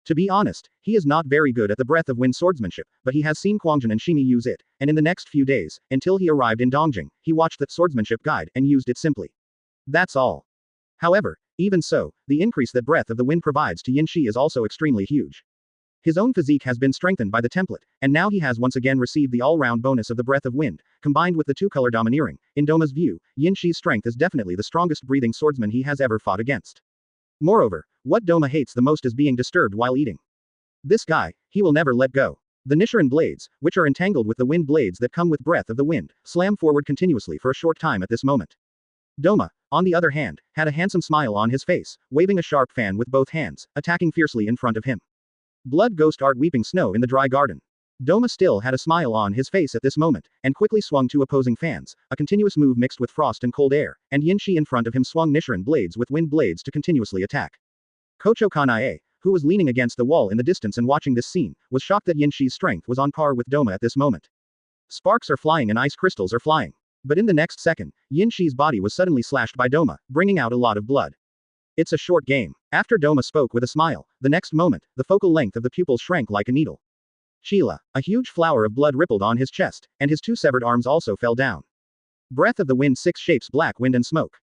To be honest, he is not very good at the breath of wind swordsmanship, but he has seen Quangjin and Shimi use it, and in the next few days, until he arrived in Dongjing, he watched that swordsmanship guide and used it simply. That's all. However, even so, the increase that breath of the wind provides to Yin Shi is also extremely huge. His own physique has been strengthened by the template, and now he has once again received the all-round bonus of the breath of wind, combined with the two-color domineering. In Doma's view, Yin Shi's strength is definitely the strongest breathing swordsman he has ever fought against. Moreover, what Doma hates the most is being disturbed while eating. This guy, he will never let go. The Nichiren blades, which are entangled with the wind blades that come with breath of the wind, slam forward continuously for a short time at this moment. Doma, on the other hand, had a handsome smile on his face, waving a sharp fan with both hands, attacking fiercely in front of him. Blood ghost art weeping snow in the dry garden. Doma still had a smile on his face at this moment, and quickly swung two opposing fans, a continuous move mixed with frost and cold air, and Yin Shi in front of him swung Nichiren blades with wind blades to continuously attack. Kochou Kanai, who was leaning against the wall in the distance and watching this scene, was shocked that Yin Shi's strength was on par with Doma at this moment. Sparks are flying and ice crystals are flying. But in the next second, Yin Shi's body was suddenly slashed by Doma, bringing out a lot of blood. It's a short game. After Doma spoke with a smile, the next moment, the focal length of the pupils shrank like a needle. Sheila, a huge flower of blood rippled on his chest, and his two severed arms also fell down. Breath of the wind 6 shapes black wind and smoke.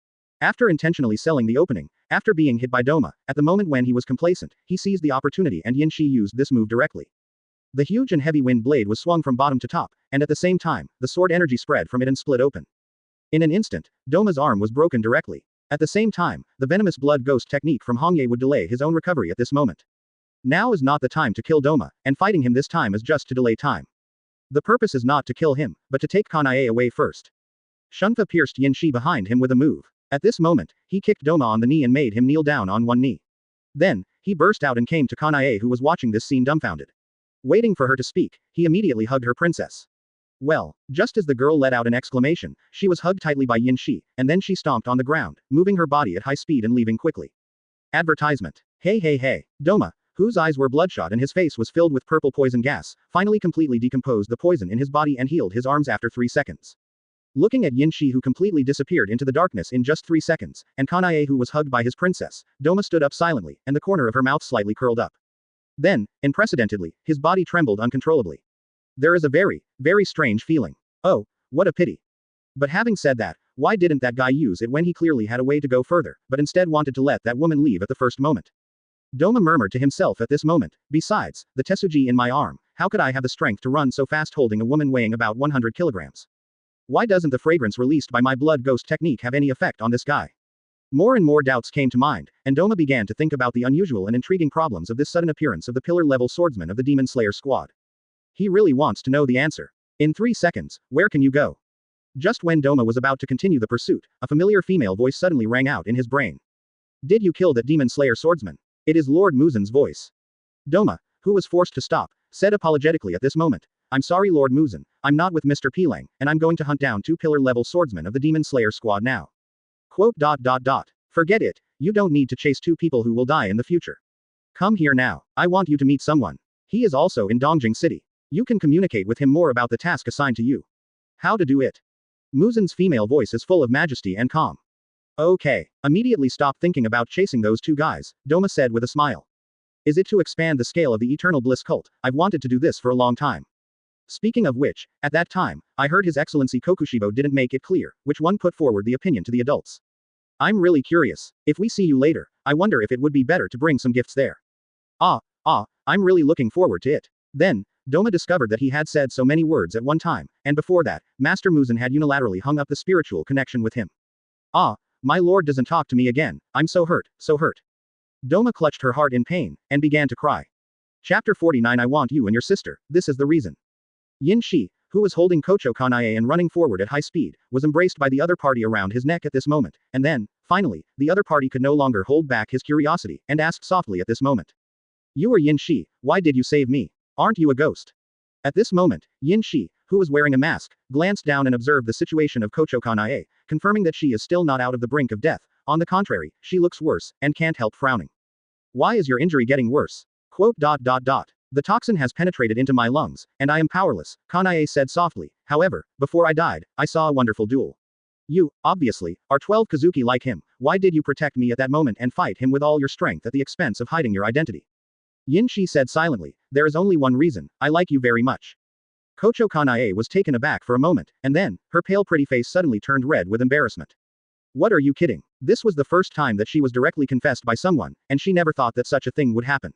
After intentionally selling the opening, after being hit by Doma, at the moment when he was complacent, he seized the opportunity and Yin Shi used this move directly. The huge and heavy wind blade was swung from bottom to top, and at the same time, the sword energy spread from it and split open. In an instant, Doma's arm was broken directly. At the same time, the venomous blood ghost technique from Hongye would delay his own recovery at this moment. Now is not the time to kill Doma, and fighting him this time is just to delay time. The purpose is not to kill him, but to take Kanai away first. Shunfa pierced Yin Shi behind him with a move. At this moment, he kicked Doma on the knee and made him kneel down on one knee. Then, he burst out and came to Kanai who was watching this scene dumbfounded. Waiting for her to speak, he immediately hugged her princess. Well, just as the girl let out an exclamation, she was hugged tightly by Yin Shi, and then she stomped on the ground, moving her body at high speed and leaving quickly. Advertisement. Hey hey hey, Doma, whose eyes were bloodshot and his face was filled with purple poison gas, finally completely decomposed the poison in his body and healed his arms after 3 seconds. Looking at Yin Shi who completely disappeared into the darkness in just 3 seconds, and Kanai who was hugged by his princess, Doma stood up silently, and the corner of her mouth slightly curled up. Then, unprecedentedly, his body trembled uncontrollably. There is a very, very strange feeling. Oh, what a pity. But having said that, why didn't that guy use it when he clearly had a way to go further, but instead wanted to let that woman leave at the first moment? Doma murmured to himself at this moment. Besides, the Tesuji in my arm, how could I have the strength to run so fast holding a woman weighing about 100 kilograms? Why doesn't the fragrance released by my blood ghost technique have any effect on this guy? More and more doubts came to mind, and Doma began to think about the unusual and intriguing problems of this sudden appearance of the pillar-level swordsman of the Demon Slayer squad. He really wants to know the answer. In 3 seconds, where can you go? Just when Doma was about to continue the pursuit, a familiar female voice suddenly rang out in his brain. Did you kill that Demon Slayer swordsman? It is Lord Muzan's voice. Doma, who was forced to stop, said apologetically at this moment. I'm sorry Lord Muzan, I'm not with Mr. Pilang, and I'm going to hunt down 2 pillar-level swordsmen of the Demon Slayer squad now. Quote. Forget it, you don't need to chase 2 people who will die in the future. Come here now, I want you to meet someone. He is also in Dongjing City. You can communicate with him more about the task assigned to you. How to do it. Muzan's female voice is full of majesty and calm. Okay, immediately stop thinking about chasing those 2 guys, Doma said with a smile. Is it to expand the scale of the Eternal Bliss cult? I've wanted to do this for a long time. Speaking of which, at that time, I heard His Excellency Kokushibo didn't make it clear which one put forward the opinion to the adults. I'm really curious. If we see you later, I wonder if it would be better to bring some gifts there. I'm really looking forward to it. Then, Doma discovered that he had said so many words at one time, and before that, Master Muzan had unilaterally hung up the spiritual connection with him. My lord doesn't talk to me again, I'm so hurt, so hurt. Doma clutched her heart in pain, and began to cry. Chapter 49 I want you and your sister, this is the reason. Yin Shi, who was holding Kochou Kanai and running forward at high speed, was embraced by the other party around his neck at this moment, and then, finally, the other party could no longer hold back his curiosity, and asked softly at this moment. You are Yin Shi, why did you save me? Aren't you a ghost? At this moment, Yin Shi, who was wearing a mask, glanced down and observed the situation of Kochou Kanai, confirming that she is still not out of the brink of death. On the contrary, she looks worse, and can't help frowning. Why is your injury getting worse? Quote. The toxin has penetrated into my lungs, and I am powerless, Kanai said softly. However, before I died, I saw a wonderful duel. You, obviously, are 12 Kizuki like him. Why did you protect me at that moment and fight him with all your strength at the expense of hiding your identity? Yin Shi said silently, there is only one reason, I like you very much. Kochou Kanai was taken aback for a moment, and then, her pale pretty face suddenly turned red with embarrassment. What are you kidding? This was the first time that she was directly confessed by someone, and she never thought that such a thing would happen.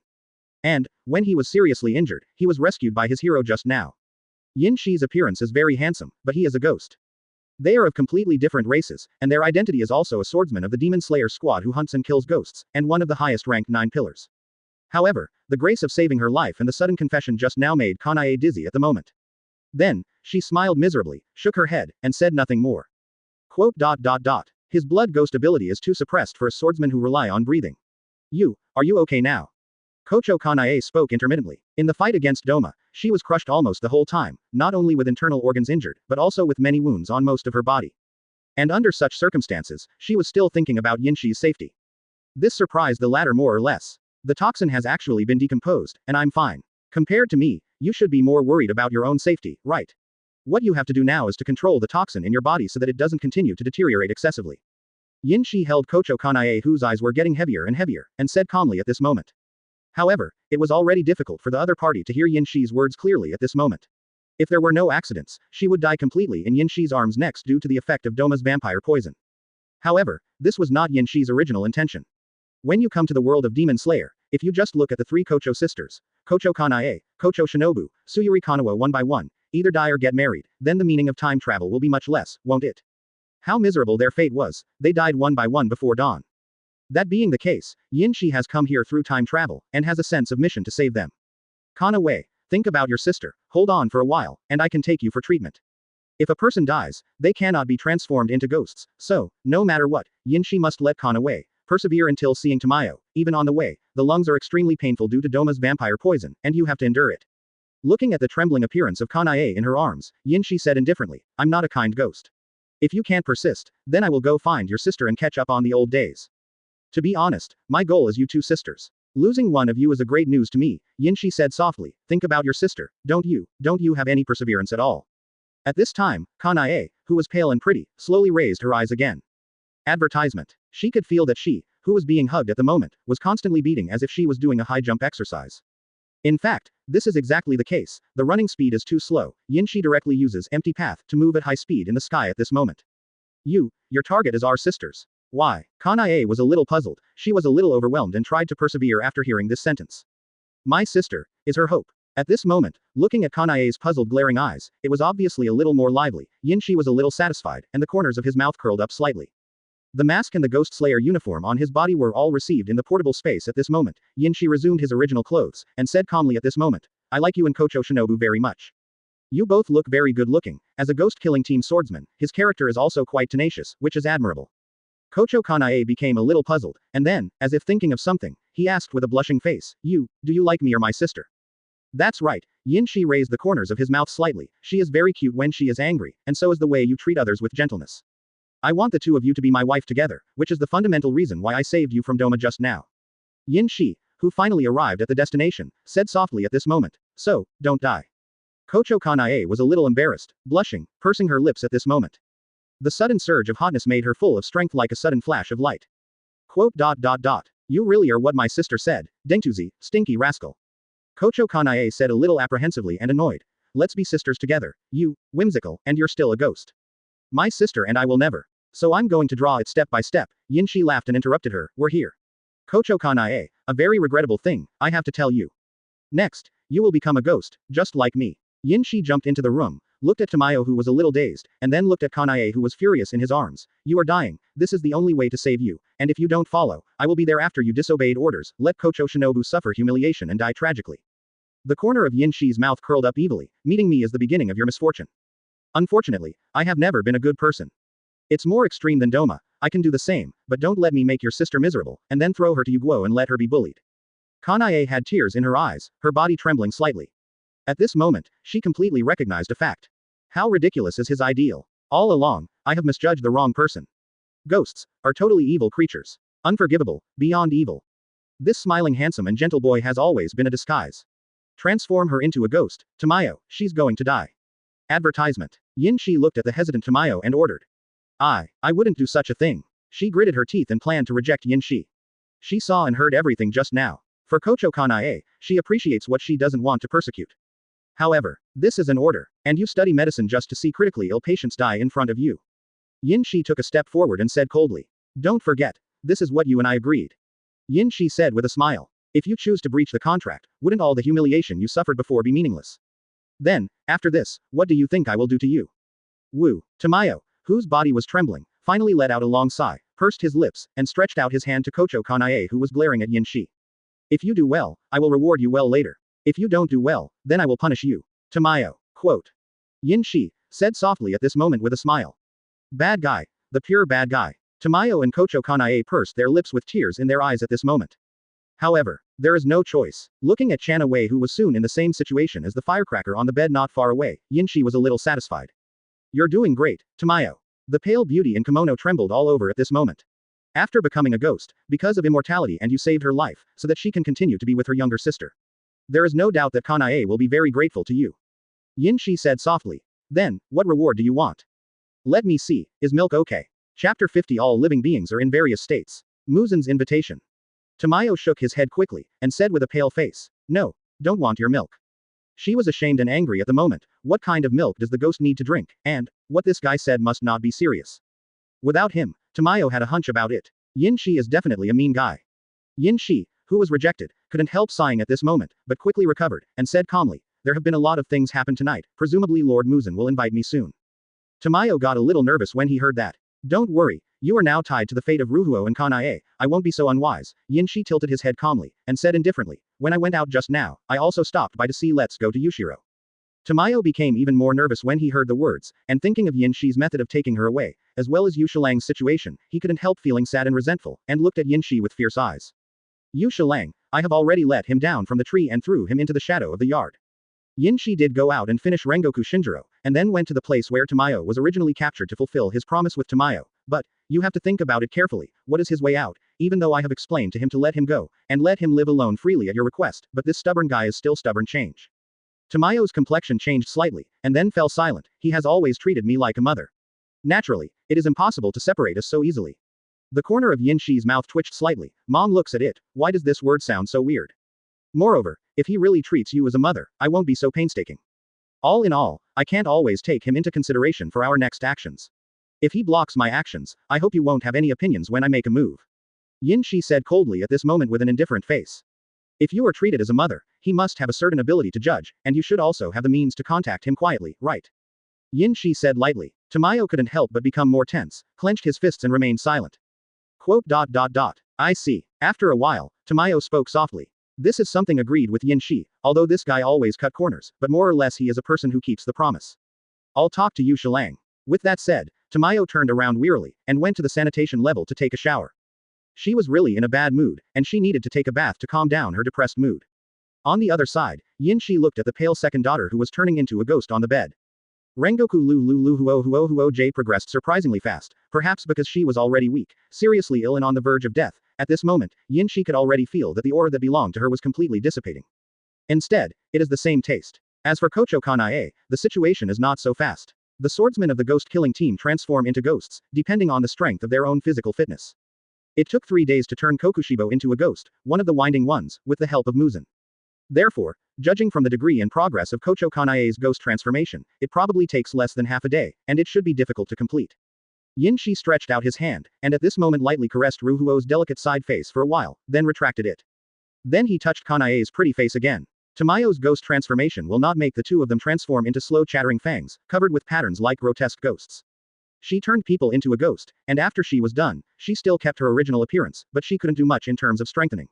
And, when he was seriously injured, he was rescued by his hero just now. Yin Shi's appearance is very handsome, but he is a ghost. They are of completely different races, and their identity is also a swordsman of the Demon Slayer squad who hunts and kills ghosts, and one of the highest ranked 9 pillars. However, the grace of saving her life and the sudden confession just now made Kanai dizzy at the moment. Then, she smiled miserably, shook her head, and said nothing more. Quote. His blood ghost ability is too suppressed for a swordsman who rely on breathing. Are you okay now? Kochou Kanai spoke intermittently. In the fight against Doma, she was crushed almost the whole time, not only with internal organs injured, but also with many wounds on most of her body. And under such circumstances, she was still thinking about Yinshi's safety. This surprised the latter more or less. The toxin has actually been decomposed, and I'm fine. Compared to me, you should be more worried about your own safety, right? What you have to do now is to control the toxin in your body so that it doesn't continue to deteriorate excessively. Yin Shi held Kochou Kanai whose eyes were getting heavier, and said calmly at this moment. However, it was already difficult for the other party to hear Yin Shi's words clearly at this moment. If there were no accidents, she would die completely in Yin Shi's arms next due to the effect of Doma's vampire poison. However, this was not Yin Shi's original intention. When you come to the world of Demon Slayer, if you just look at the 3 Kochou sisters, Kochou Kanai, Kochou Shinobu, Tsuyuri Kanawa one by one, either die or get married, then the meaning of time travel will be much less, won't it? How miserable their fate was, they died one by one before dawn. That being the case, Yin Shi has come here through time travel, and has a sense of mission to save them. Kanaway, think about your sister, hold on for a while, and I can take you for treatment. If a person dies, they cannot be transformed into ghosts, so, no matter what, Yin Shi must let Kanaway persevere until seeing Tamayo. Even on the way, the lungs are extremely painful due to Doma's vampire poison, and you have to endure it. Looking at the trembling appearance of Kanae in her arms, Yinshi said indifferently, I'm not a kind ghost. If you can't persist, then I will go find your sister and catch up on the old days. To be honest, my goal is you two sisters. Losing one of you is a great news to me, Yinshi said softly, think about your sister, don't you have any perseverance at all? At this time, Kanae, who was pale and pretty, slowly raised her eyes again. Advertisement. She could feel that she, who was being hugged at the moment, was constantly beating as if she was doing a high jump exercise. In fact, this is exactly the case, the running speed is too slow, Yinshi directly uses empty path to move at high speed in the sky at this moment. Your target is our sisters. Why? Kanae was a little puzzled, she was a little overwhelmed and tried to persevere after hearing this sentence. My sister, is her hope. At this moment, looking at Kanae's puzzled glaring eyes, it was obviously a little more lively, Yinshi was a little satisfied, and the corners of his mouth curled up slightly. The mask and the Ghost Slayer uniform on his body were all received in the portable space at this moment. Yinshi resumed his original clothes, and said calmly at this moment, I like you and Kochou Shinobu very much. You both look very good looking. As a ghost-killing team swordsman, his character is also quite tenacious, which is admirable. Kochou Kanae became a little puzzled, and then, as if thinking of something, he asked with a blushing face, do you like me or my sister? That's right, Yinshi raised the corners of his mouth slightly, she is very cute when she is angry, and so is the way you treat others with gentleness. I want the two of you to be my wife together, which is the fundamental reason why I saved you from Doma just now. Yinshi, who finally arrived at the destination, said softly at this moment, so, don't die. Kochou Kanae was a little embarrassed, blushing, pursing her lips at this moment. The sudden surge of hotness made her full of strength like a sudden flash of light. Quote. You really are what my sister said, Dengtuzi, stinky rascal. Kochou Kanae said a little apprehensively and annoyed. Let's be sisters together, you, whimsical, and you're still a ghost. My sister and I will never. So I'm going to draw it step by step, Yinshi laughed and interrupted her, we're here. Kochou Kanae, a very regrettable thing, I have to tell you. Next, you will become a ghost, just like me. Yinshi jumped into the room, looked at Tamayo who was a little dazed, and then looked at Kanae who was furious in his arms. You are dying, this is the only way to save you, and if you don't follow, I will be there after you disobeyed orders, let Kochou Shinobu suffer humiliation and die tragically. The corner of Yinshi's mouth curled up evilly, meeting me is the beginning of your misfortune. Unfortunately, I have never been a good person. It's more extreme than Doma, I can do the same, but don't let me make your sister miserable, and then throw her to Yuguo and let her be bullied. Kanae had tears in her eyes, her body trembling slightly. At this moment, she completely recognized a fact. How ridiculous is his ideal? All along, I have misjudged the wrong person. Ghosts are totally evil creatures. Unforgivable, beyond evil. This smiling handsome and gentle boy has always been a disguise. Transform her into a ghost, Tamayo, she's going to die. Advertisement. Yinshi looked at the hesitant Tamayo and ordered. I wouldn't do such a thing. She gritted her teeth and planned to reject Yinshi. She saw and heard everything just now. For Kochou Kanae, she appreciates what she doesn't want to persecute. However, this is an order, and you study medicine just to see critically ill patients die in front of you. Yinshi took a step forward and said coldly. Don't forget, this is what you and I agreed. Yinshi said with a smile. If you choose to breach the contract, wouldn't all the humiliation you suffered before be meaningless? Then, after this, what do you think I will do to you? Woo. Tamayo, whose body was trembling, finally let out a long sigh, pursed his lips, and stretched out his hand to Kochou Kanae who was glaring at Yinshi. If you do well, I will reward you well later. If you don't do well, then I will punish you. Tamayo. Quote. Yinshi said softly at this moment with a smile. Bad guy. The pure bad guy. Tamayo and Kochou Kanae pursed their lips with tears in their eyes at this moment. However, there is no choice. Looking at Chana Wei who was soon in the same situation as the firecracker on the bed not far away, Yinshi was a little satisfied. You're doing great, Tamayo. The pale beauty in kimono trembled all over at this moment. After becoming a ghost, because of immortality and you saved her life, so that she can continue to be with her younger sister. There is no doubt that Kanae will be very grateful to you. Yinshi said softly. Then, what reward do you want? Let me see, is milk okay? Chapter 50 All living beings are in various states. Muzan's invitation. Tamayo shook his head quickly, and said with a pale face, no, don't want your milk. She was ashamed and angry at the moment. What kind of milk does the ghost need to drink, and, what this guy said must not be serious. Without him, Tamayo had a hunch about it. Yinshi is definitely a mean guy. Yinshi, who was rejected, couldn't help sighing at this moment, but quickly recovered, and said calmly, there have been a lot of things happen tonight, presumably Lord Muzan will invite me soon. Tamayo got a little nervous when he heard that. Don't worry, you are now tied to the fate of Ruhuo and Kanae, I won't be so unwise, Yinshi tilted his head calmly, and said indifferently, when I went out just now, I also stopped by to see Let's Go to Yushiro. Tamayo became even more nervous when he heard the words, and thinking of Yinshi's method of taking her away, as well as Yu Shilang's situation, he couldn't help feeling sad and resentful, and looked at Yinshi with fierce eyes. Yu Shilang, I have already let him down from the tree and threw him into the shadow of the yard. Yin Shi did go out and finish Rengoku Shinjiro, and then went to the place where Tamayo was originally captured to fulfill his promise with Tamayo, but, you have to think about it carefully, what is his way out, even though I have explained to him to let him go, and let him live alone freely at your request, but this stubborn guy is still stubborn. Change. Tamayo's complexion changed slightly, and then fell silent. He has always treated me like a mother. Naturally, it is impossible to separate us so easily. The corner of Yin Shi's mouth twitched slightly. Mom looks at it, why does this word sound so weird? Moreover, if he really treats you as a mother, I won't be so painstaking. All in all, I can't always take him into consideration for our next actions. If he blocks my actions, I hope you won't have any opinions when I make a move. Yin Shi said coldly at this moment with an indifferent face. If you are treated as a mother, he must have a certain ability to judge, and you should also have the means to contact him quietly, right? Yin Shi said lightly. Tamayo couldn't help but become more tense, clenched his fists and remained silent. Quote. I see. After a while, Tamayo spoke softly. This is something agreed with Yin Shi, although this guy always cut corners, but more or less he is a person who keeps the promise. I'll talk to you Shilang. With that said, Tamayo turned around wearily, and went to the sanitation level to take a shower. She was really in a bad mood, and she needed to take a bath to calm down her depressed mood. On the other side, Yin Shi looked at the pale second daughter who was turning into a ghost on the bed. Rengoku Lu Huo J progressed surprisingly fast, perhaps because she was already weak, seriously ill and on the verge of death. At this moment, Yin Shi could already feel that the aura that belonged to her was completely dissipating. Instead, it is the same taste. As for Kochou Kanae, the situation is not so fast. The swordsmen of the ghost-killing team transform into ghosts, depending on the strength of their own physical fitness. It took 3 days to turn Kokushibo into a ghost, one of the winding ones, with the help of Muzan. Therefore, judging from the degree and progress of Kochou Kanae's ghost transformation, it probably takes less than half a day, and it should be difficult to complete. Yin Shi stretched out his hand, and at this moment lightly caressed Ruhuo's delicate side face for a while, then retracted it. Then he touched Kanae's pretty face again. Tamayo's ghost transformation will not make the two of them transform into slow chattering fangs, covered with patterns like grotesque ghosts. She turned people into a ghost, and after she was done, she still kept her original appearance, but she couldn't do much in terms of strengthening.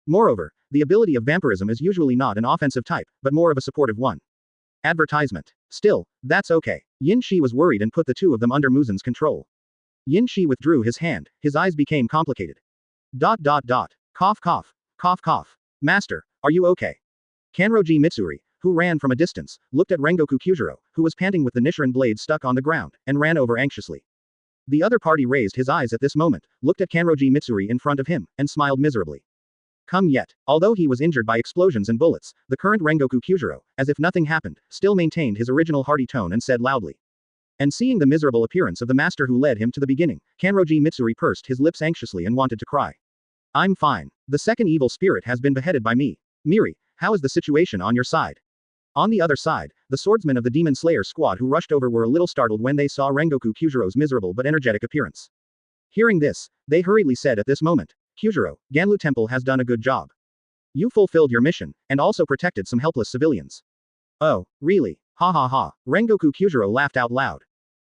Moreover, the ability of vampirism is usually not an offensive type, but more of a supportive one. Advertisement. Still, that's okay. Yin Shi was worried and put the two of them under Muzan's control. Yin Shi withdrew his hand, his eyes became complicated. Cough cough. Cough cough. Master, are you okay? Kanroji Mitsuri, who ran from a distance, looked at Rengoku Kyujiro, who was panting with the Nichiren blade stuck on the ground, and ran over anxiously. The other party raised his eyes at this moment, looked at Kanroji Mitsuri in front of him, and smiled miserably. Come yet. Although he was injured by explosions and bullets, the current Rengoku Kyujiro, as if nothing happened, still maintained his original hearty tone and said loudly. And seeing the miserable appearance of the master who led him to the beginning, Kanroji Mitsuri pursed his lips anxiously and wanted to cry. I'm fine. The second evil spirit has been beheaded by me. Miri, how is the situation on your side? On the other side, the swordsmen of the Demon Slayer squad who rushed over were a little startled when they saw Rengoku Kyujiro's miserable but energetic appearance. Hearing this, they hurriedly said at this moment, Kyujiro, Ganlu Temple has done a good job. You fulfilled your mission, and also protected some helpless civilians. Oh, really? Ha ha ha. Rengoku Kyujiro laughed out loud.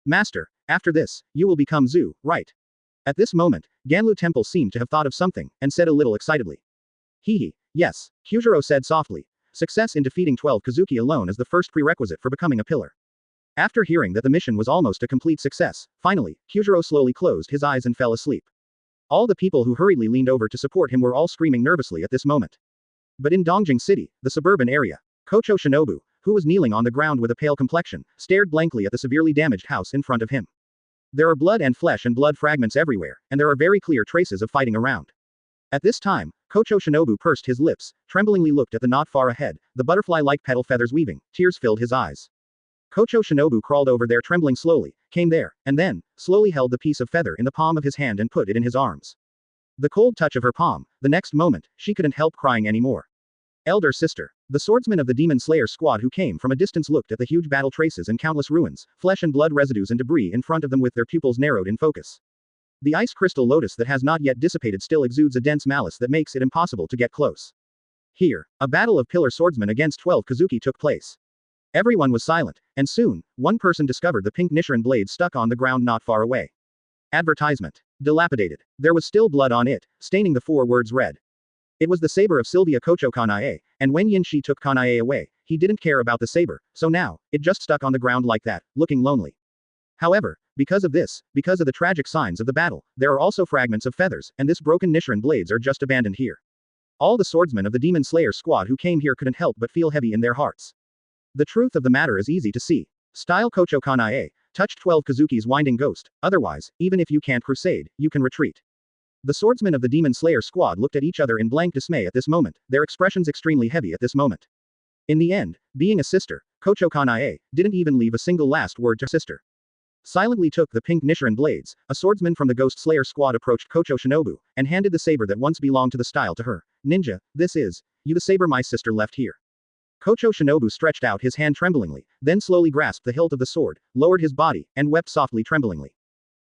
Master, after this, you will become Zu, right? At this moment, Ganlu Temple seemed to have thought of something, and said a little excitedly. Hee. Yes, Kyujiro said softly. Success in defeating 12 Kizuki alone is the first prerequisite for becoming a pillar. After hearing that the mission was almost a complete success, finally, Kyujiro slowly closed his eyes and fell asleep. All the people who hurriedly leaned over to support him were all screaming nervously at this moment. But in Dongjing City, the suburban area, Kochou Shinobu, who was kneeling on the ground with a pale complexion, stared blankly at the severely damaged house in front of him. There are blood and flesh and blood fragments everywhere, and there are very clear traces of fighting around. At this time, Kochou Shinobu pursed his lips, tremblingly looked at the not far ahead, the butterfly-like petal feathers weaving, tears filled his eyes. Kochou Shinobu crawled over there trembling slowly, came there, and then, slowly held the piece of feather in the palm of his hand and put it in his arms. The cold touch of her palm, the next moment, she couldn't help crying anymore. Elder sister. The swordsmen of the Demon Slayer squad who came from a distance looked at the huge battle traces and countless ruins, flesh and blood residues and debris in front of them with their pupils narrowed in focus. The ice crystal lotus that has not yet dissipated still exudes a dense malice that makes it impossible to get close. Here, a battle of pillar swordsmen against 12 Kizuki took place. Everyone was silent, and soon, one person discovered the pink Nichiren blade stuck on the ground not far away. Advertisement. Dilapidated. There was still blood on it, staining the 4 words red. It was the saber of Sylvia Kochou Kanae, and when Yin Shi took Kanae away, he didn't care about the saber, so now, it just stuck on the ground like that, looking lonely. However, because of the tragic signs of the battle, there are also fragments of feathers, and this broken Nichiren blades are just abandoned here. All the swordsmen of the Demon Slayer squad who came here couldn't help but feel heavy in their hearts. The truth of the matter is easy to see. Style Kochou Kanai, touch 12 Kizuki's winding ghost, otherwise, even if you can't crusade, you can retreat. The swordsmen of the Demon Slayer squad looked at each other in blank dismay at this moment, their expressions extremely heavy at this moment. In the end, being a sister, Kochou Kanai didn't even leave a single last word to sister. Silently took the pink Nichiren blades, a swordsman from the Ghost Slayer squad approached Kochou Shinobu, and handed the saber that once belonged to the style to her. Ninja, this is, you the saber my sister left here. Kochou Shinobu stretched out his hand tremblingly, then slowly grasped the hilt of the sword, lowered his body, and wept softly tremblingly.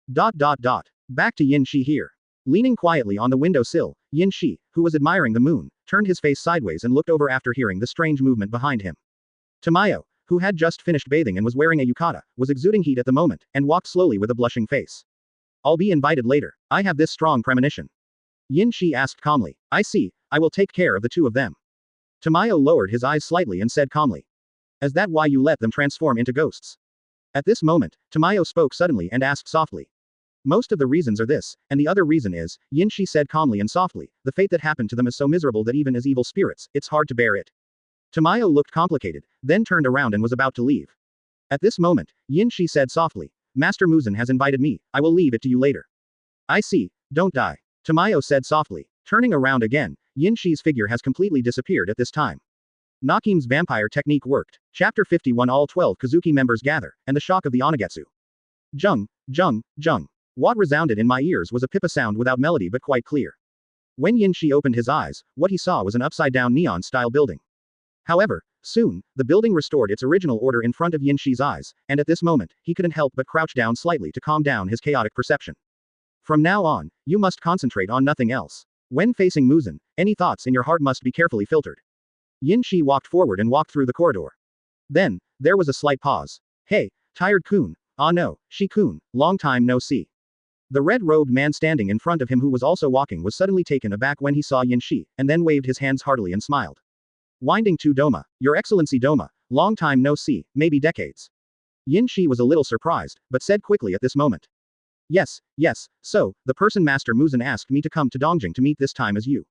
Back to Yin Shi here. Leaning quietly on the window sill, Yin Shi, who was admiring the moon, turned his face sideways and looked over after hearing the strange movement behind him. Tamayo, who had just finished bathing and was wearing a yukata, was exuding heat at the moment, and walked slowly with a blushing face. I'll be invited later, I have this strong premonition. Yin Shi asked calmly. I see, I will take care of the two of them. Tamayo lowered his eyes slightly and said calmly. Is that why you let them transform into ghosts? At this moment, Tamayo spoke suddenly and asked softly. Most of the reasons are this, and the other reason is, Yin Shi said calmly and softly, the fate that happened to them is so miserable that even as evil spirits, it's hard to bear it. Tamayo looked complicated, then turned around and was about to leave. At this moment, Yin Shi said softly, Master Muzan has invited me, I will leave it to you later. I see, don't die. Tamayo said softly. Turning around again, Yin Shi's figure has completely disappeared at this time. Nakim's vampire technique worked. Chapter 51. All 12 Kizuki members gather, and the shock of the Onagetsu. Jung. What resounded in my ears was a pippa sound without melody but quite clear. When Yin Shi opened his eyes, what he saw was an upside-down neon-style building. However, soon, the building restored its original order in front of Yin Shi's eyes, and at this moment, he couldn't help but crouch down slightly to calm down his chaotic perception. From now on, you must concentrate on nothing else. When facing Muzan, any thoughts in your heart must be carefully filtered. Yin Shi walked forward and walked through the corridor. Then, there was a slight pause. Hey, tired-kun. Ah no, Shi-kun, long time no see. The red-robed man standing in front of him who was also walking was suddenly taken aback when he saw Yin Shi, and then waved his hands heartily and smiled. Winding to Doma, Your Excellency Doma, long time no see, maybe decades. Yin Shi was a little surprised, but said quickly at this moment. Yes, so, the person Master Muzan asked me to come to Dongjing to meet this time as you.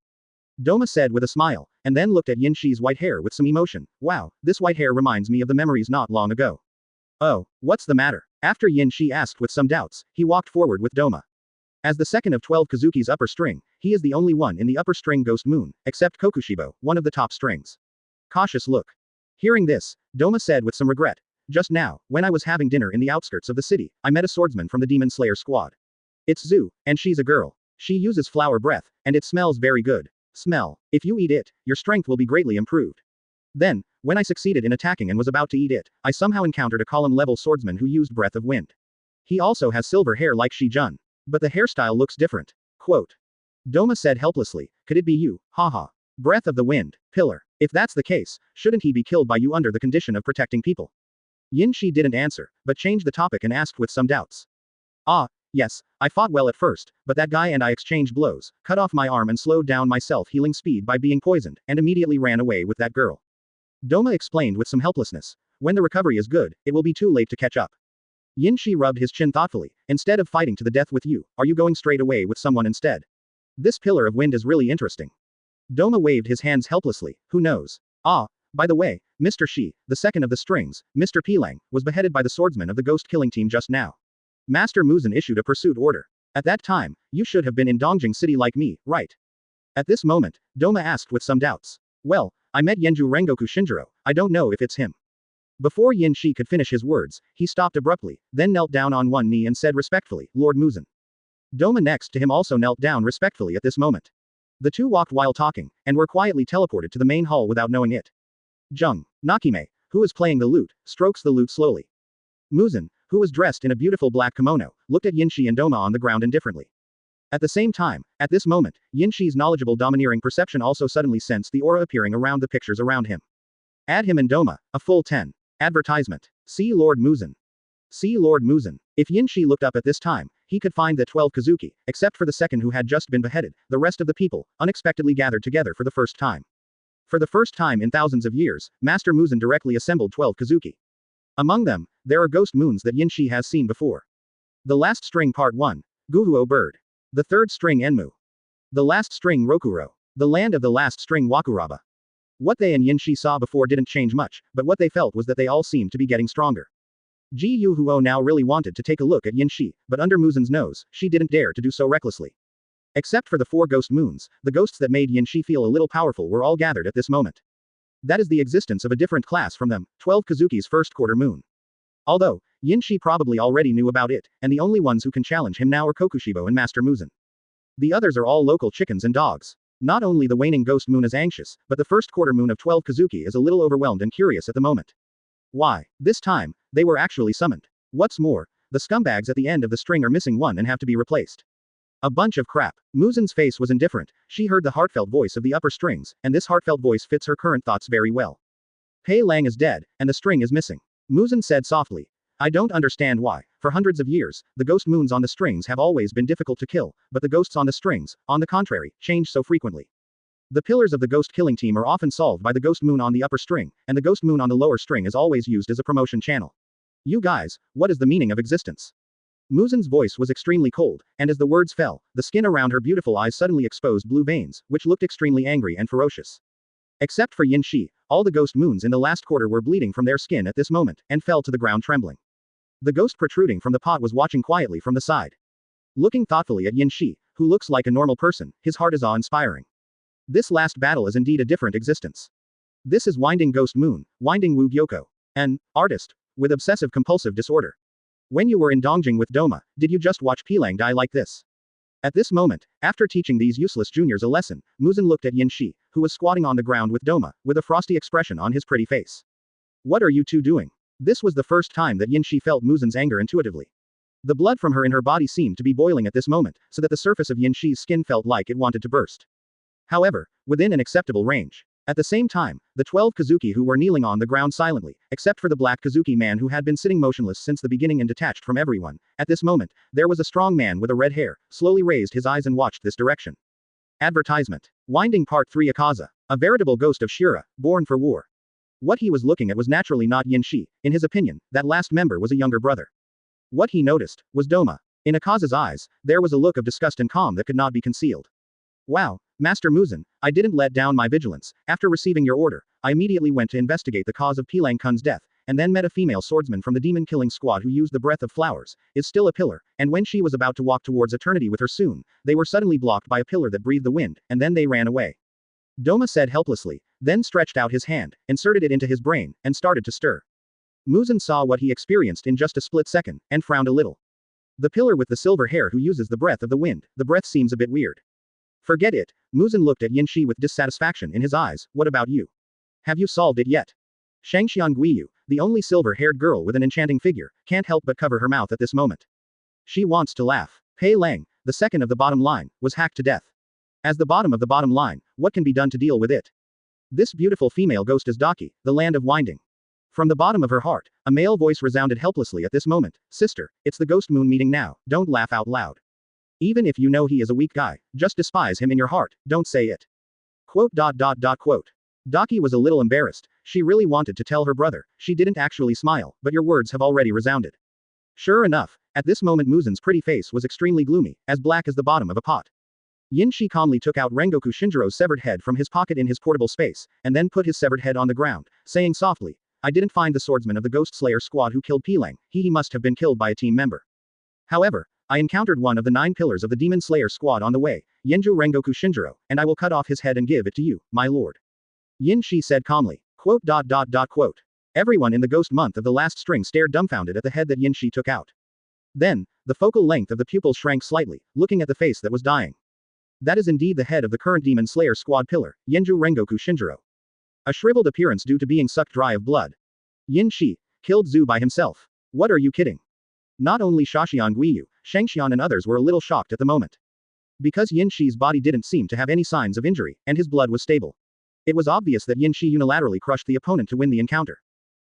Doma said with a smile, and then looked at Yin Shi's white hair with some emotion. Wow, this white hair reminds me of the memories not long ago. Oh, what's the matter? After Yin Shi asked with some doubts, he walked forward with Doma. As the second of 12 Kizuki's upper string, he is the only one in the upper string Ghost Moon, except Kokushibo, one of the top strings. Cautious look. Hearing this, Doma said with some regret. Just now, when I was having dinner in the outskirts of the city, I met a swordsman from the Demon Slayer squad. It's Zhu, and she's a girl. She uses flower breath, and it smells very good. Smell. If you eat it, your strength will be greatly improved. Then, when I succeeded in attacking and was about to eat it, I somehow encountered a column-level swordsman who used breath of wind. He also has silver hair like Shi Jun. But the hairstyle looks different. Quote. Doma said helplessly, could it be you, haha. Breath of the wind, pillar. If that's the case, shouldn't he be killed by you under the condition of protecting people? Yin Shi didn't answer, but changed the topic and asked with some doubts. Yes, I fought well at first, but that guy and I exchanged blows, cut off my arm and slowed down my self-healing speed by being poisoned, and immediately ran away with that girl. Doma explained with some helplessness. When the recovery is good, it will be too late to catch up. Yin Shi rubbed his chin thoughtfully. Instead of fighting to the death with you, are you going straight away with someone instead? This pillar of wind is really interesting. Doma waved his hands helplessly. Who knows? By the way, Mr. Shi, the second of the strings, Mr. Pilang, was beheaded by the swordsman of the ghost killing team just now. Master Muzan issued a pursuit order. At that time, you should have been in Dongjing City like me, right? At this moment, Doma asked with some doubts. Well, I met Yenju Rengoku Shinjiro, I don't know if it's him. Before Yin Shi could finish his words, he stopped abruptly, then knelt down on one knee and said respectfully, Lord Muzan. Doma next to him also knelt down respectfully at this moment. The two walked while talking, and were quietly teleported to the main hall without knowing it. Jung, Nakime, who is playing the lute, strokes the lute slowly. Muzan, who was dressed in a beautiful black kimono, looked at Yin Shi and Doma on the ground indifferently. At the same time, at this moment, Yin Shi's knowledgeable domineering perception also suddenly sensed the aura appearing around the pictures around him. Add him and Doma, a full 10. Advertisement. See Lord Muzan. See Lord Muzan. If Yin Shi looked up at this time, he could find that 12 Kizuki, except for the second who had just been beheaded, the rest of the people, unexpectedly gathered together for the first time. For the first time in thousands of years, Master Muzan directly assembled 12 Kizuki. Among them, there are ghost moons that Yin Shi has seen before. The last string part 1. Guhuo bird. The third string Enmu. The last string Rokuro. The land of the last string Wakuraba. What they and Yin Shi saw before didn't change much, but what they felt was that they all seemed to be getting stronger. Ji Yu Huo now really wanted to take a look at Yin Shi, but under Muzan's nose, she didn't dare to do so recklessly. Except for the 4 ghost moons, the ghosts that made Yin Shi feel a little powerful were all gathered at this moment. That is the existence of a different class from them, 12 Kizuki's first quarter moon. Although, Yin Shi probably already knew about it, and the only ones who can challenge him now are Kokushibo and Master Muzan. The others are all local chickens and dogs. Not only the waning ghost moon is anxious, but the first quarter moon of 12 Kizuki is a little overwhelmed and curious at the moment. Why? This time, they were actually summoned. What's more, the scumbags at the end of the string are missing one and have to be replaced. A bunch of crap. Muzan's face was indifferent. She heard the heartfelt voice of the upper strings, and this heartfelt voice fits her current thoughts very well. Pei Lang is dead, and the string is missing. Muzan said softly. I don't understand why. For hundreds of years, the ghost moons on the strings have always been difficult to kill, but the ghosts on the strings, on the contrary, change so frequently. The pillars of the ghost killing team are often solved by the ghost moon on the upper string, and the ghost moon on the lower string is always used as a promotion channel. You guys, what is the meaning of existence? Muzan's voice was extremely cold, and as the words fell, the skin around her beautiful eyes suddenly exposed blue veins, which looked extremely angry and ferocious. Except for Yin Shi, all the ghost moons in the last quarter were bleeding from their skin at this moment, and fell to the ground trembling. The ghost protruding from the pot was watching quietly from the side. Looking thoughtfully at Yin Shi, who looks like a normal person, his heart is awe-inspiring. This last battle is indeed a different existence. This is Winding Ghost Moon, Winding Wu Gyoko. An artist, with obsessive-compulsive disorder. When you were in Dongjing with Doma, did you just watch Pilang die like this? At this moment, after teaching these useless juniors a lesson, Muzan looked at Yin Shi, who was squatting on the ground with Doma, with a frosty expression on his pretty face. What are you two doing? This was the first time that Yin Shi felt Muzan's anger intuitively. The blood from her in her body seemed to be boiling at this moment, so that the surface of Yin Shi's skin felt like it wanted to burst. However, within an acceptable range. At the same time, the 12 Kizuki who were kneeling on the ground silently, except for the black Kizuki man who had been sitting motionless since the beginning and detached from everyone, at this moment, there was a strong man with a red hair, slowly raised his eyes and watched this direction. Advertisement. Winding Part 3 Akaza. A veritable ghost of Shira, born for war. What he was looking at was naturally not Yin Shi. In his opinion, that last member was a younger brother. What he noticed was Doma. In Akaza's eyes, there was a look of disgust and calm that could not be concealed. Wow, Master Muzan, I didn't let down my vigilance. After receiving your order, I immediately went to investigate the cause of Pilang Kun's death, and then met a female swordsman from the demon-killing squad who used the breath of flowers, is still a pillar, and when she was about to walk towards eternity with her soon, they were suddenly blocked by a pillar that breathed the wind, and then they ran away. Doma said helplessly, then stretched out his hand, inserted it into his brain, and started to stir. Muzan saw what he experienced in just a split second, and frowned a little. The pillar with the silver hair who uses the breath of the wind, the breath seems a bit weird. Forget it. Muzan looked at Yin Shi with dissatisfaction in his eyes. What about you? Have you solved it yet? Shangxian Guiyu, the only silver-haired girl with an enchanting figure, can't help but cover her mouth at this moment. She wants to laugh. Pei Lang, the second of the bottom line, was hacked to death. As the bottom of the bottom line, what can be done to deal with it? This beautiful female ghost is Daki, the land of winding. From the bottom of her heart, a male voice resounded helplessly at this moment. Sister, it's the ghost moon meeting now, don't laugh out loud. Even if you know he is a weak guy, just despise him in your heart, don't say it. Quote. Daki was a little embarrassed. She really wanted to tell her brother. She didn't actually smile, but your words have already resounded. Sure enough, at this moment Muzan's pretty face was extremely gloomy, as black as the bottom of a pot. Yin Shi calmly took out Rengoku Shinjiro's severed head from his pocket in his portable space, and then put his severed head on the ground, saying softly, I didn't find the swordsman of the Ghost Slayer squad who killed Pilang, he must have been killed by a team member. However, I encountered one of the 9 pillars of the Demon Slayer squad on the way, Yenju Rengoku Shinjiro, and I will cut off his head and give it to you, my lord. Yin Shi said calmly. Quote. Everyone in the ghost month of the last string stared dumbfounded at the head that Yin Shi took out. Then, the focal length of the pupils shrank slightly, looking at the face that was dying. That is indeed the head of the current Demon Slayer squad pillar, Yenju Rengoku Shinjiro. A shriveled appearance due to being sucked dry of blood. Yin Shi killed Zhu by himself. What are you kidding? Not only Shashian Guiyu, Shangxian and others were a little shocked at the moment. Because Yin Shi's body didn't seem to have any signs of injury, and his blood was stable. It was obvious that Yin Shi unilaterally crushed the opponent to win the encounter.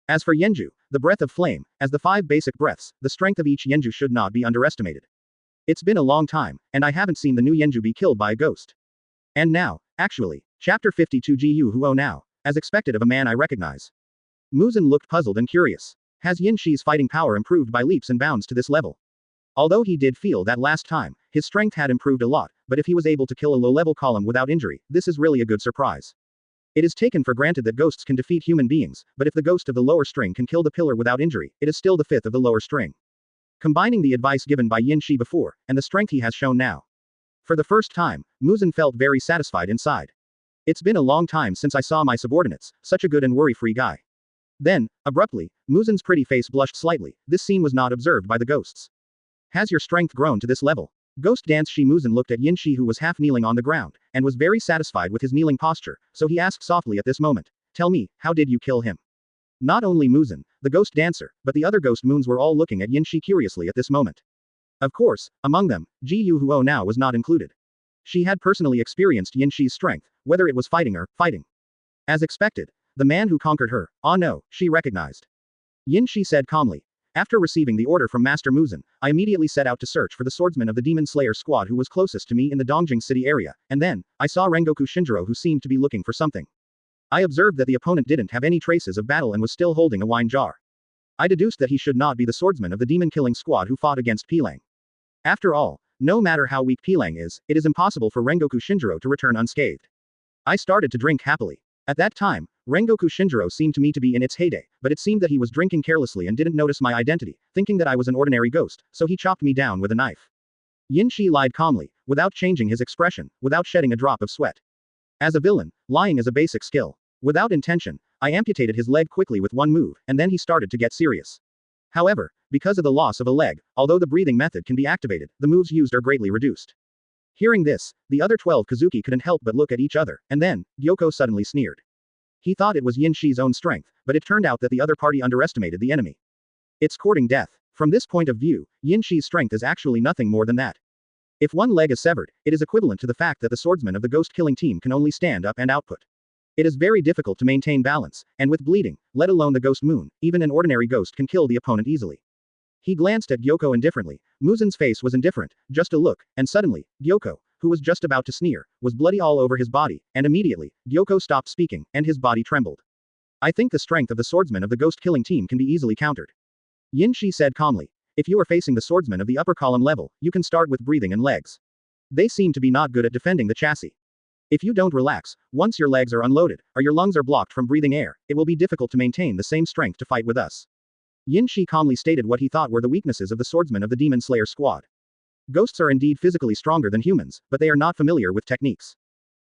As for Yenju, the breath of flame, as the 5 basic breaths, the strength of each Yenju should not be underestimated. It's been a long time, and I haven't seen the new Yenju be killed by a ghost. And now, actually, Chapter 52 Gu Huo now, as expected of a man I recognize. Muzan looked puzzled and curious. Has Yin Shi's fighting power improved by leaps and bounds to this level? Although he did feel that last time, his strength had improved a lot, but if he was able to kill a low-level column without injury, this is really a good surprise. It is taken for granted that ghosts can defeat human beings, but if the ghost of the lower string can kill the pillar without injury, it is still the fifth of the lower string. Combining the advice given by Yin Shi before, and the strength he has shown now. For the first time, Muzan felt very satisfied inside. It's been a long time since I saw my subordinates, such a good and worry-free guy. Then, abruptly, Muzan's pretty face blushed slightly. This scene was not observed by the ghosts. Has your strength grown to this level? Ghost Dance Shi Muzan looked at Yin Shi, who was half kneeling on the ground, and was very satisfied with his kneeling posture, so he asked softly at this moment, "Tell me, how did you kill him?" Not only Muzan, the ghost dancer, but the other ghost moons were all looking at Yin Shi curiously at this moment. Of course, among them, Ji Huo now was not included. She had personally experienced Yin Shi's strength, whether it was fighting or fighting. As expected, the man who conquered her, ah no, she recognized. Yin Shi said calmly. After receiving the order from Master Muzan, I immediately set out to search for the swordsman of the Demon Slayer squad who was closest to me in the Dongjing city area, and then, I saw Rengoku Shinjiro, who seemed to be looking for something. I observed that the opponent didn't have any traces of battle and was still holding a wine jar. I deduced that he should not be the swordsman of the demon-killing squad who fought against Pilang. After all, no matter how weak Pilang is, it is impossible for Rengoku Shinjiro to return unscathed. I started to drink happily. At that time, Rengoku Shinjiro seemed to me to be in its heyday, but it seemed that he was drinking carelessly and didn't notice my identity, thinking that I was an ordinary ghost, so he chopped me down with a knife. Yin Shi lied calmly, without changing his expression, without shedding a drop of sweat. As a villain, lying is a basic skill. Without intention, I amputated his leg quickly with one move, and then he started to get serious. However, because of the loss of a leg, although the breathing method can be activated, the moves used are greatly reduced. Hearing this, the other 12 Kizuki couldn't help but look at each other, and then, Gyoko suddenly sneered. He thought it was Yin Shi's own strength, but it turned out that the other party underestimated the enemy. It's courting death. From this point of view, Yin Shi's strength is actually nothing more than that. If one leg is severed, it is equivalent to the fact that the swordsman of the ghost-killing team can only stand up and output. It is very difficult to maintain balance, and with bleeding, let alone the ghost moon, even an ordinary ghost can kill the opponent easily. He glanced at Gyoko indifferently. Muzan's face was indifferent, just a look, and suddenly, Gyoko, who was just about to sneer, was bloody all over his body, and immediately, Gyoko stopped speaking, and his body trembled. I think the strength of the swordsman of the ghost-killing team can be easily countered. Yin Shi said calmly. If you are facing the swordsman of the upper column level, you can start with breathing and legs. They seem to be not good at defending the chassis. If you don't relax, once your legs are unloaded, or your lungs are blocked from breathing air, it will be difficult to maintain the same strength to fight with us. Yin Shi calmly stated what he thought were the weaknesses of the swordsman of the Demon Slayer squad. Ghosts are indeed physically stronger than humans, but they are not familiar with techniques.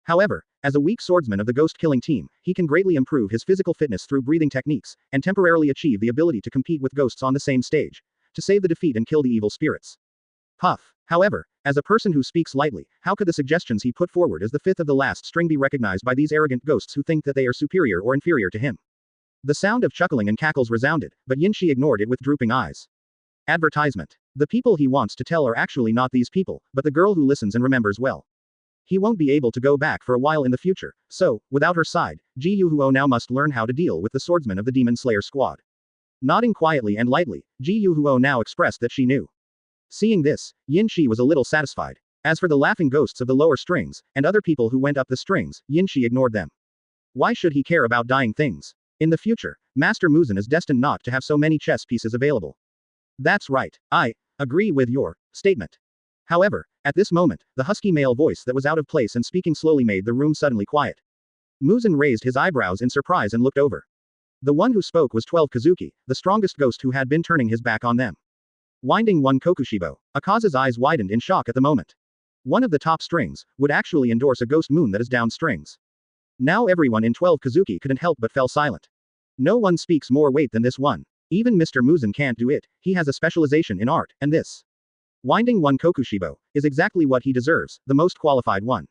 However, as a weak swordsman of the ghost-killing team, he can greatly improve his physical fitness through breathing techniques, and temporarily achieve the ability to compete with ghosts on the same stage, to save the defeat and kill the evil spirits. Puff. However, as a person who speaks lightly, how could the suggestions he put forward as the fifth of the last string be recognized by these arrogant ghosts who think that they are superior or inferior to him? The sound of chuckling and cackles resounded, but Yin Shi ignored it with drooping eyes. Advertisement. The people he wants to tell are actually not these people, but the girl who listens and remembers well. He won't be able to go back for a while in the future, so, without her side, Ji Huo now must learn how to deal with the swordsman of the Demon Slayer squad. Nodding quietly and lightly, Ji Huo now expressed that she knew. Seeing this, Yin Shi was a little satisfied. As for the laughing ghosts of the lower strings, and other people who went up the strings, Yin Shi ignored them. Why should he care about dying things? In the future, Master Muzan is destined not to have so many chess pieces available. That's right. I agree with your statement. However, at this moment, the husky male voice that was out of place and speaking slowly made the room suddenly quiet. Muzan raised his eyebrows in surprise and looked over. The one who spoke was 12 Kizuki, the strongest ghost who had been turning his back on them. Winding one Kokushibo. Akaza's eyes widened in shock at the moment. One of the top strings would actually endorse a ghost moon that is down strings. Now everyone in 12 Kizuki couldn't help but fell silent. No one speaks more weight than this one. Even Mr. Muzan can't do it, he has a specialization in art, and this. Winding one Kokushibo is exactly what he deserves, the most qualified one.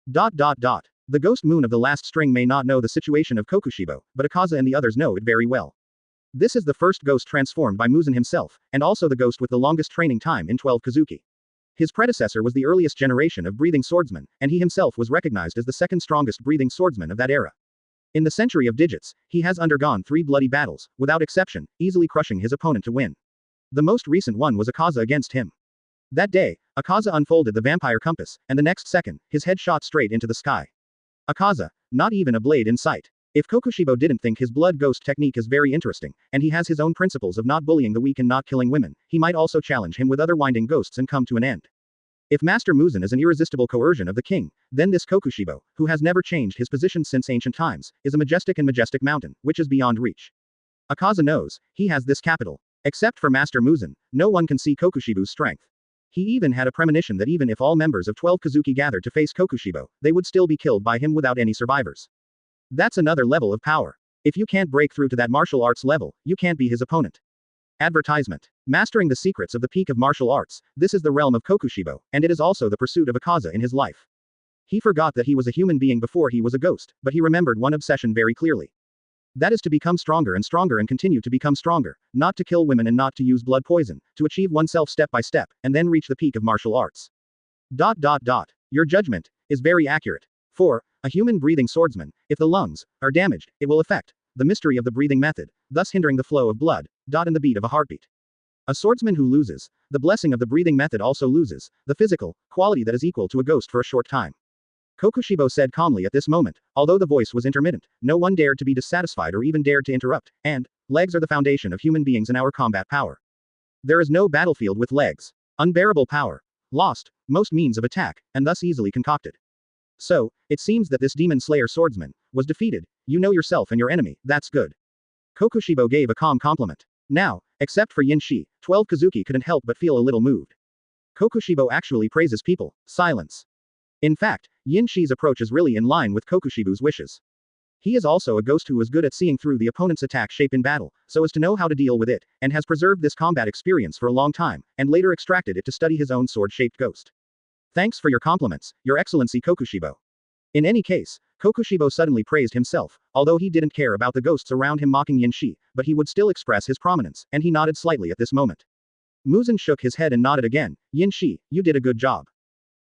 The ghost moon of the last string may not know the situation of Kokushibo, but Akaza and the others know it very well. This is the first ghost transformed by Muzan himself, and also the ghost with the longest training time in 12 Kizuki. His predecessor was the earliest generation of breathing swordsmen, and he himself was recognized as the second strongest breathing swordsman of that era. In the century of digits, he has undergone 3 bloody battles, without exception, easily crushing his opponent to win. The most recent one was Akaza against him. That day, Akaza unfolded the vampire compass, and the next second, his head shot straight into the sky. Akaza, not even a blade in sight. If Kokushibo didn't think his blood ghost technique is very interesting, and he has his own principles of not bullying the weak and not killing women, he might also challenge him with other winding ghosts and come to an end. If Master Muzan is an irresistible coercion of the king, then this Kokushibo, who has never changed his position since ancient times, is a majestic mountain, which is beyond reach. Akaza knows, he has this capital. Except for Master Muzan, no one can see Kokushibo's strength. He even had a premonition that even if all members of 12 Kizuki gathered to face Kokushibo, they would still be killed by him without any survivors. That's another level of power. If you can't break through to that martial arts level, you can't be his opponent. Advertisement. Mastering the secrets of the peak of martial arts, this is the realm of Kokushibo, and it is also the pursuit of Akaza in his life. He forgot that he was a human being before he was a ghost, but he remembered one obsession very clearly. That is to become stronger and continue to become stronger, not to kill women and not to use blood poison, to achieve oneself step by step, and then reach the peak of martial arts. Your judgment is very accurate. For a human breathing swordsman, if the lungs are damaged, it will affect the mystery of the breathing method, thus hindering the flow of blood, and the beat of a heartbeat. A swordsman who loses the blessing of the breathing method also loses the physical quality that is equal to a ghost for a short time. Kokushibo said calmly at this moment, although the voice was intermittent, no one dared to be dissatisfied or even dared to interrupt, and legs are the foundation of human beings and our combat power. There is no battlefield with legs. Unbearable power. Lost, most means of attack, and thus easily concocted. So, it seems that this demon slayer swordsman was defeated. You know yourself and your enemy, that's good. Kokushibo gave a calm compliment. Now, except for Yin Shi, 12 Kizuki couldn't help but feel a little moved. Kokushibo actually praises people. Silence. In fact, Yin Shi's approach is really in line with Kokushibo's wishes. He is also a ghost who is good at seeing through the opponent's attack shape in battle, so as to know how to deal with it, and has preserved this combat experience for a long time, and later extracted it to study his own sword-shaped ghost. Thanks for your compliments, Your Excellency Kokushibo. In any case, Kokushibo suddenly praised himself, although he didn't care about the ghosts around him mocking Yin Shi, but he would still express his prominence, and he nodded slightly at this moment. Muzan shook his head and nodded again. Yin Shi, you did a good job.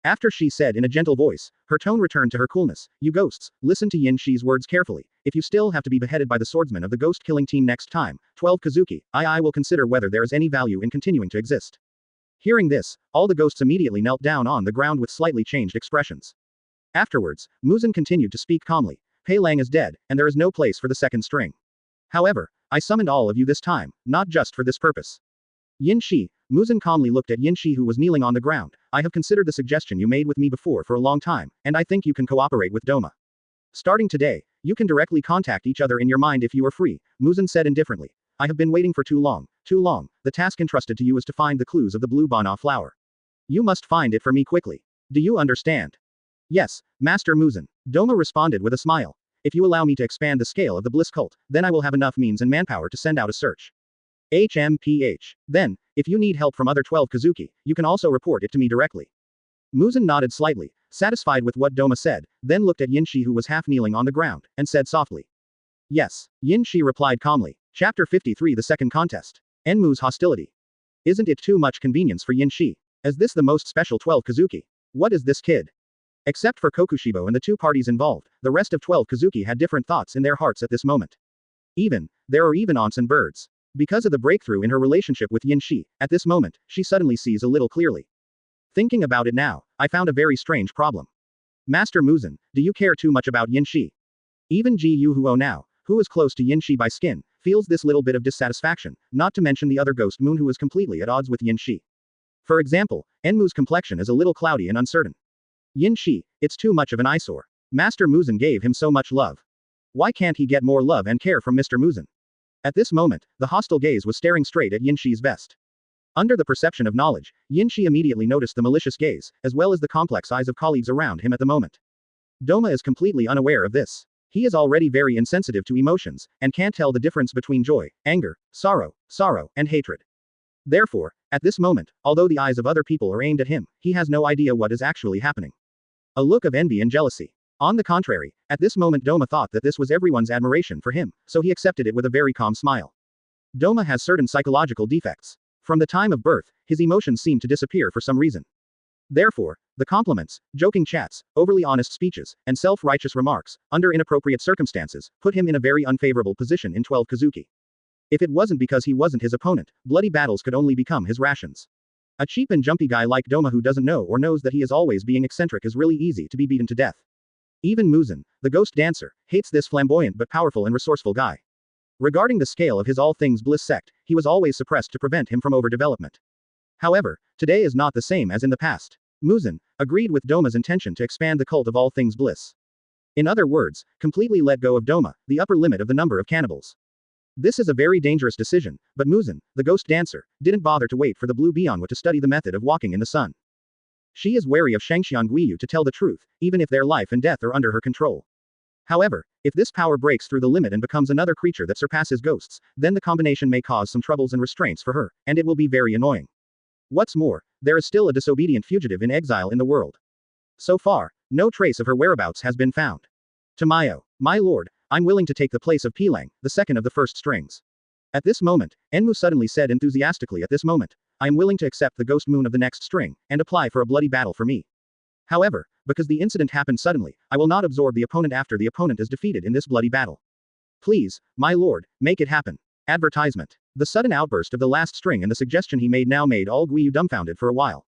After she said in a gentle voice, her tone returned to her coolness, you ghosts, listen to Yin Shi's words carefully. If you still have to be beheaded by the swordsman of the ghost-killing team next time, 12 Kizuki, I will consider whether there is any value in continuing to exist. Hearing this, all the ghosts immediately knelt down on the ground with slightly changed expressions. Afterwards, Muzan continued to speak calmly. Pei Lang is dead, and there is no place for the second string. However, I summoned all of you this time, not just for this purpose. Yin Shi, Muzan calmly looked at Yin Shi who was kneeling on the ground. I have considered the suggestion you made with me before for a long time, and I think you can cooperate with Doma. Starting today, you can directly contact each other in your mind if you are free, Muzan said indifferently. I have been waiting for too long. The task entrusted to you is to find the clues of the blue bana flower. You must find it for me quickly. Do you understand? Yes, Master Muzan. Doma responded with a smile. If you allow me to expand the scale of the bliss cult, then I will have enough means and manpower to send out a search. HMPH. Then, if you need help from other 12 Kizuki, you can also report it to me directly. Muzan nodded slightly, satisfied with what Doma said, then looked at Yin Shi who was half kneeling on the ground, and said softly. Yes. Yin Shi replied calmly. Chapter 53 The Second Contest. Enmu's Hostility. Isn't it too much convenience for Yin Shi? Is this the most special 12 Kizuki? What is this kid? Except for Kokushibo and the two parties involved, the rest of 12 Kizuki had different thoughts in their hearts at this moment. There are even aunts and birds. Because of the breakthrough in her relationship with Yin Shi, at this moment, she suddenly sees a little clearly. Thinking about it now, I found a very strange problem. Master Muzan, do you care too much about Yin Shi? Even Ji Yuhuo now, who is close to Yin Shi by skin, feels this little bit of dissatisfaction, not to mention the other ghost moon who is completely at odds with Yin Shi. For example, Enmu's complexion is a little cloudy and uncertain. Yin Shi, it's too much of an eyesore. Master Muzan gave him so much love. Why can't he get more love and care from Mr. Muzan? At this moment, the hostile gaze was staring straight at Yin Shi's vest. Under the perception of knowledge, Yin Shi immediately noticed the malicious gaze, as well as the complex eyes of colleagues around him at the moment. Doma is completely unaware of this. He is already very insensitive to emotions, and can't tell the difference between joy, anger, sorrow, and hatred. Therefore, at this moment, although the eyes of other people are aimed at him, he has no idea what is actually happening. A look of envy and jealousy. On the contrary, at this moment Doma thought that this was everyone's admiration for him, so he accepted it with a very calm smile. Doma has certain psychological defects. From the time of birth, his emotions seem to disappear for some reason. Therefore, the compliments, joking chats, overly honest speeches, and self-righteous remarks, under inappropriate circumstances, put him in a very unfavorable position in 12 Kizuki. If it wasn't because he wasn't his opponent, bloody battles could only become his rations. A cheap and jumpy guy like Doma who doesn't know or knows that he is always being eccentric is really easy to be beaten to death. Even Muzan, the ghost dancer, hates this flamboyant but powerful and resourceful guy. Regarding the scale of his all things bliss sect, he was always suppressed to prevent him from overdevelopment. However, today is not the same as in the past. Muzan agreed with Doma's intention to expand the cult of all things bliss. In other words, completely let go of Doma, the upper limit of the number of cannibals. This is a very dangerous decision, but Muzan, the ghost dancer, didn't bother to wait for the blue Bionwa to study the method of walking in the sun. She is wary of Shangxian Guiyu to tell the truth, even if their life and death are under her control. However, if this power breaks through the limit and becomes another creature that surpasses ghosts, then the combination may cause some troubles and restraints for her, and it will be very annoying. What's more, there is still a disobedient fugitive in exile in the world. So far, no trace of her whereabouts has been found. Tamayo, my lord, I'm willing to take the place of Pilang, the second of the first strings. At this moment, Enmu suddenly said enthusiastically at this moment, I am willing to accept the ghost moon of the next string, and apply for a bloody battle for me. However, because the incident happened suddenly, I will not absorb the opponent after the opponent is defeated in this bloody battle. Please, my lord, make it happen. Advertisement. The sudden outburst of the last string and the suggestion he made now made all Guiyu dumbfounded for a while.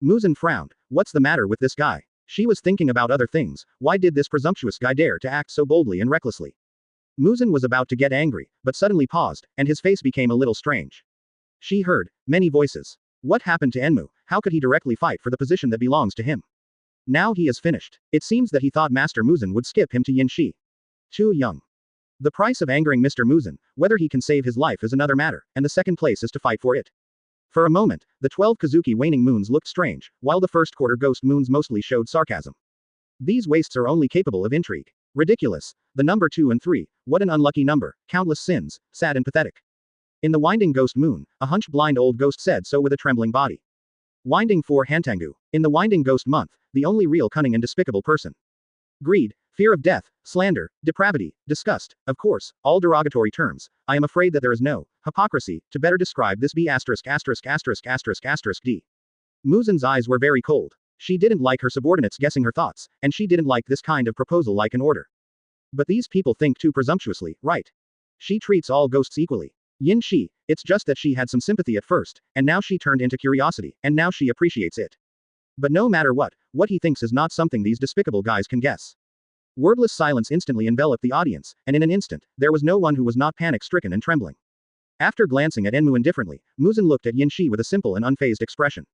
Muzan frowned. What's the matter with this guy? She was thinking about other things. Why did this presumptuous guy dare to act so boldly and recklessly? Muzan was about to get angry, but suddenly paused, and his face became a little strange. She heard many voices. What happened to Enmu? How could he directly fight for the position that belongs to him? Now he is finished. It seems that he thought Master Muzan would skip him to Yin Shi. Too young. The price of angering Mr. Muzan, whether he can save his life is another matter, and the second place is to fight for it. For a moment, the 12 Kizuki waning moons looked strange, while the first quarter ghost moons mostly showed sarcasm. These wastes are only capable of intrigue. Ridiculous. The number 2 and 3, what an unlucky number, countless sins, sad and pathetic. In the winding ghost moon, a hunched blind old ghost said so with a trembling body. Winding 4 Hantangu. In the winding ghost month, the only real cunning and despicable person. Greed, fear of death, slander, depravity, disgust, of course, all derogatory terms. I am afraid that there is no hypocrisy to better describe this B******************. D. Muzan's eyes were very cold. She didn't like her subordinates guessing her thoughts, and she didn't like this kind of proposal like an order. But these people think too presumptuously, right? She treats all ghosts equally. Yin Shi, it's just that she had some sympathy at first, and now she turned into curiosity, and now she appreciates it. But no matter what he thinks is not something these despicable guys can guess. Wordless silence instantly enveloped the audience, and in an instant, there was no one who was not panic-stricken and trembling. After glancing at Enmu indifferently, Muzan looked at Yin Shi with a simple and unfazed expression.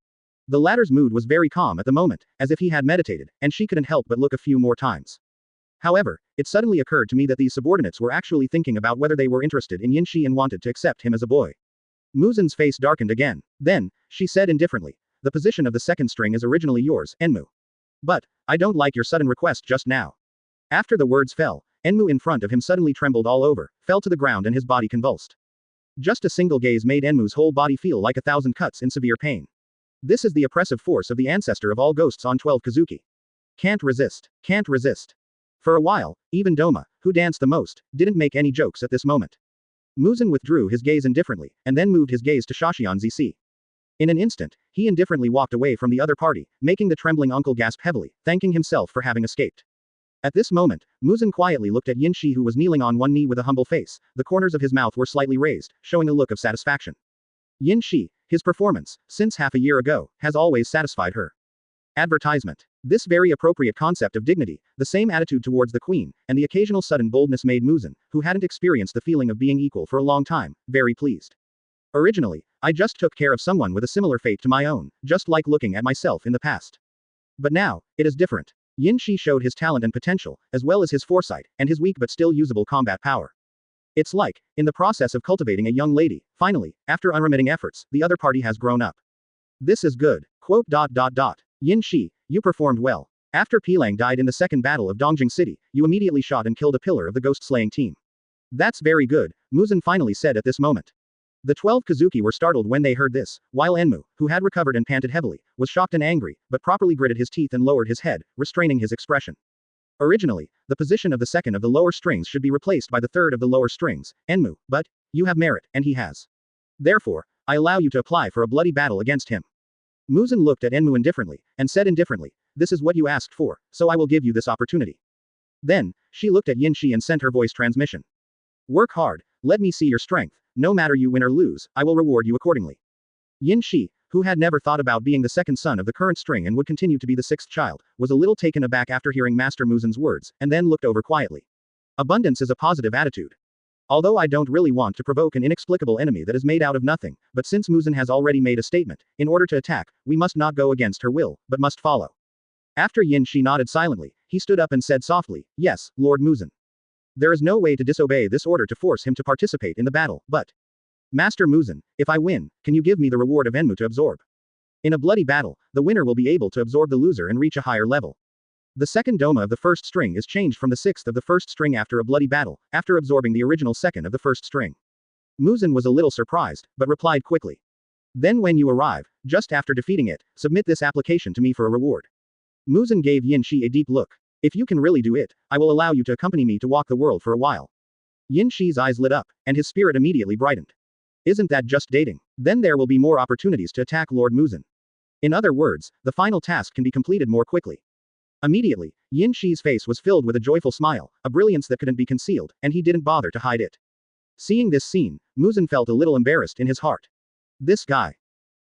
The latter's mood was very calm at the moment, as if he had meditated, and she couldn't help but look a few more times. However, it suddenly occurred to me that these subordinates were actually thinking about whether they were interested in Yin Shi and wanted to accept him as a boy. Muzan's face darkened again. Then, she said indifferently, the position of the second string is originally yours, Enmu. But, I don't like your sudden request just now. After the words fell, Enmu in front of him suddenly trembled all over, fell to the ground and his body convulsed. Just a single gaze made Enmu's whole body feel like 1,000 cuts in severe pain. This is the oppressive force of the ancestor of all ghosts on 12 Kizuki. Can't resist. Can't resist. For a while, even Doma, who danced the most, didn't make any jokes at this moment. Muzan withdrew his gaze indifferently, and then moved his gaze to Shashian ZC. In an instant, he indifferently walked away from the other party, making the trembling uncle gasp heavily, thanking himself for having escaped. At this moment, Muzan quietly looked at Yin Shi who was kneeling on one knee with a humble face, the corners of his mouth were slightly raised, showing a look of satisfaction. Yin Shi, his performance, since half a year ago, has always satisfied her. Advertisement. This very appropriate concept of dignity, the same attitude towards the queen, and the occasional sudden boldness made Muzan, who hadn't experienced the feeling of being equal for a long time, very pleased. Originally, I just took care of someone with a similar fate to my own, just like looking at myself in the past. But now, it is different. Yin Shi showed his talent and potential, as well as his foresight, and his weak but still usable combat power. It's like, in the process of cultivating a young lady, finally, after unremitting efforts, the other party has grown up. This is good. Quote. Yin Shi, you performed well. After Pilang died in the second battle of Dongjing City, you immediately shot and killed a pillar of the ghost-slaying team. That's very good, Muzan finally said at this moment. The 12 Kizuki were startled when they heard this, while Enmu, who had recovered and panted heavily, was shocked and angry, but properly gritted his teeth and lowered his head, restraining his expression. Originally, the position of the second of the lower strings should be replaced by the third of the lower strings, Enmu, but, you have merit, and he has. Therefore, I allow you to apply for a bloody battle against him. Muzan looked at Enmu indifferently, and said indifferently, this is what you asked for, so I will give you this opportunity. Then, she looked at Yin Shi and sent her voice transmission. Work hard, let me see your strength, no matter you win or lose, I will reward you accordingly. Yin Shi, who had never thought about being the second son of the current string and would continue to be the sixth child, was a little taken aback after hearing Master Muzan's words, and then looked over quietly. Abundance is a positive attitude. Although I don't really want to provoke an inexplicable enemy that is made out of nothing, but since Muzan has already made a statement, in order to attack, we must not go against her will, but must follow. After Yin Shi nodded silently, he stood up and said softly, "Yes, Lord Muzan. There is no way to disobey this order to force him to participate in the battle, but... Master Muzan, if I win, can you give me the reward of Enmu to absorb? In a bloody battle, the winner will be able to absorb the loser and reach a higher level. The second Doma of the first string is changed from the sixth of the first string after a bloody battle, after absorbing the original second of the first string." Muzan was a little surprised, but replied quickly. "Then when you arrive, just after defeating it, submit this application to me for a reward." Muzan gave Yin Shi a deep look. "If you can really do it, I will allow you to accompany me to walk the world for a while." Yin Shi's eyes lit up, and his spirit immediately brightened. "Isn't that just dating? Then there will be more opportunities to attack Lord Muzan. In other words, the final task can be completed more quickly." Immediately, Yin Shi's face was filled with a joyful smile, a brilliance that couldn't be concealed, and he didn't bother to hide it. Seeing this scene, Muzan felt a little embarrassed in his heart. This guy.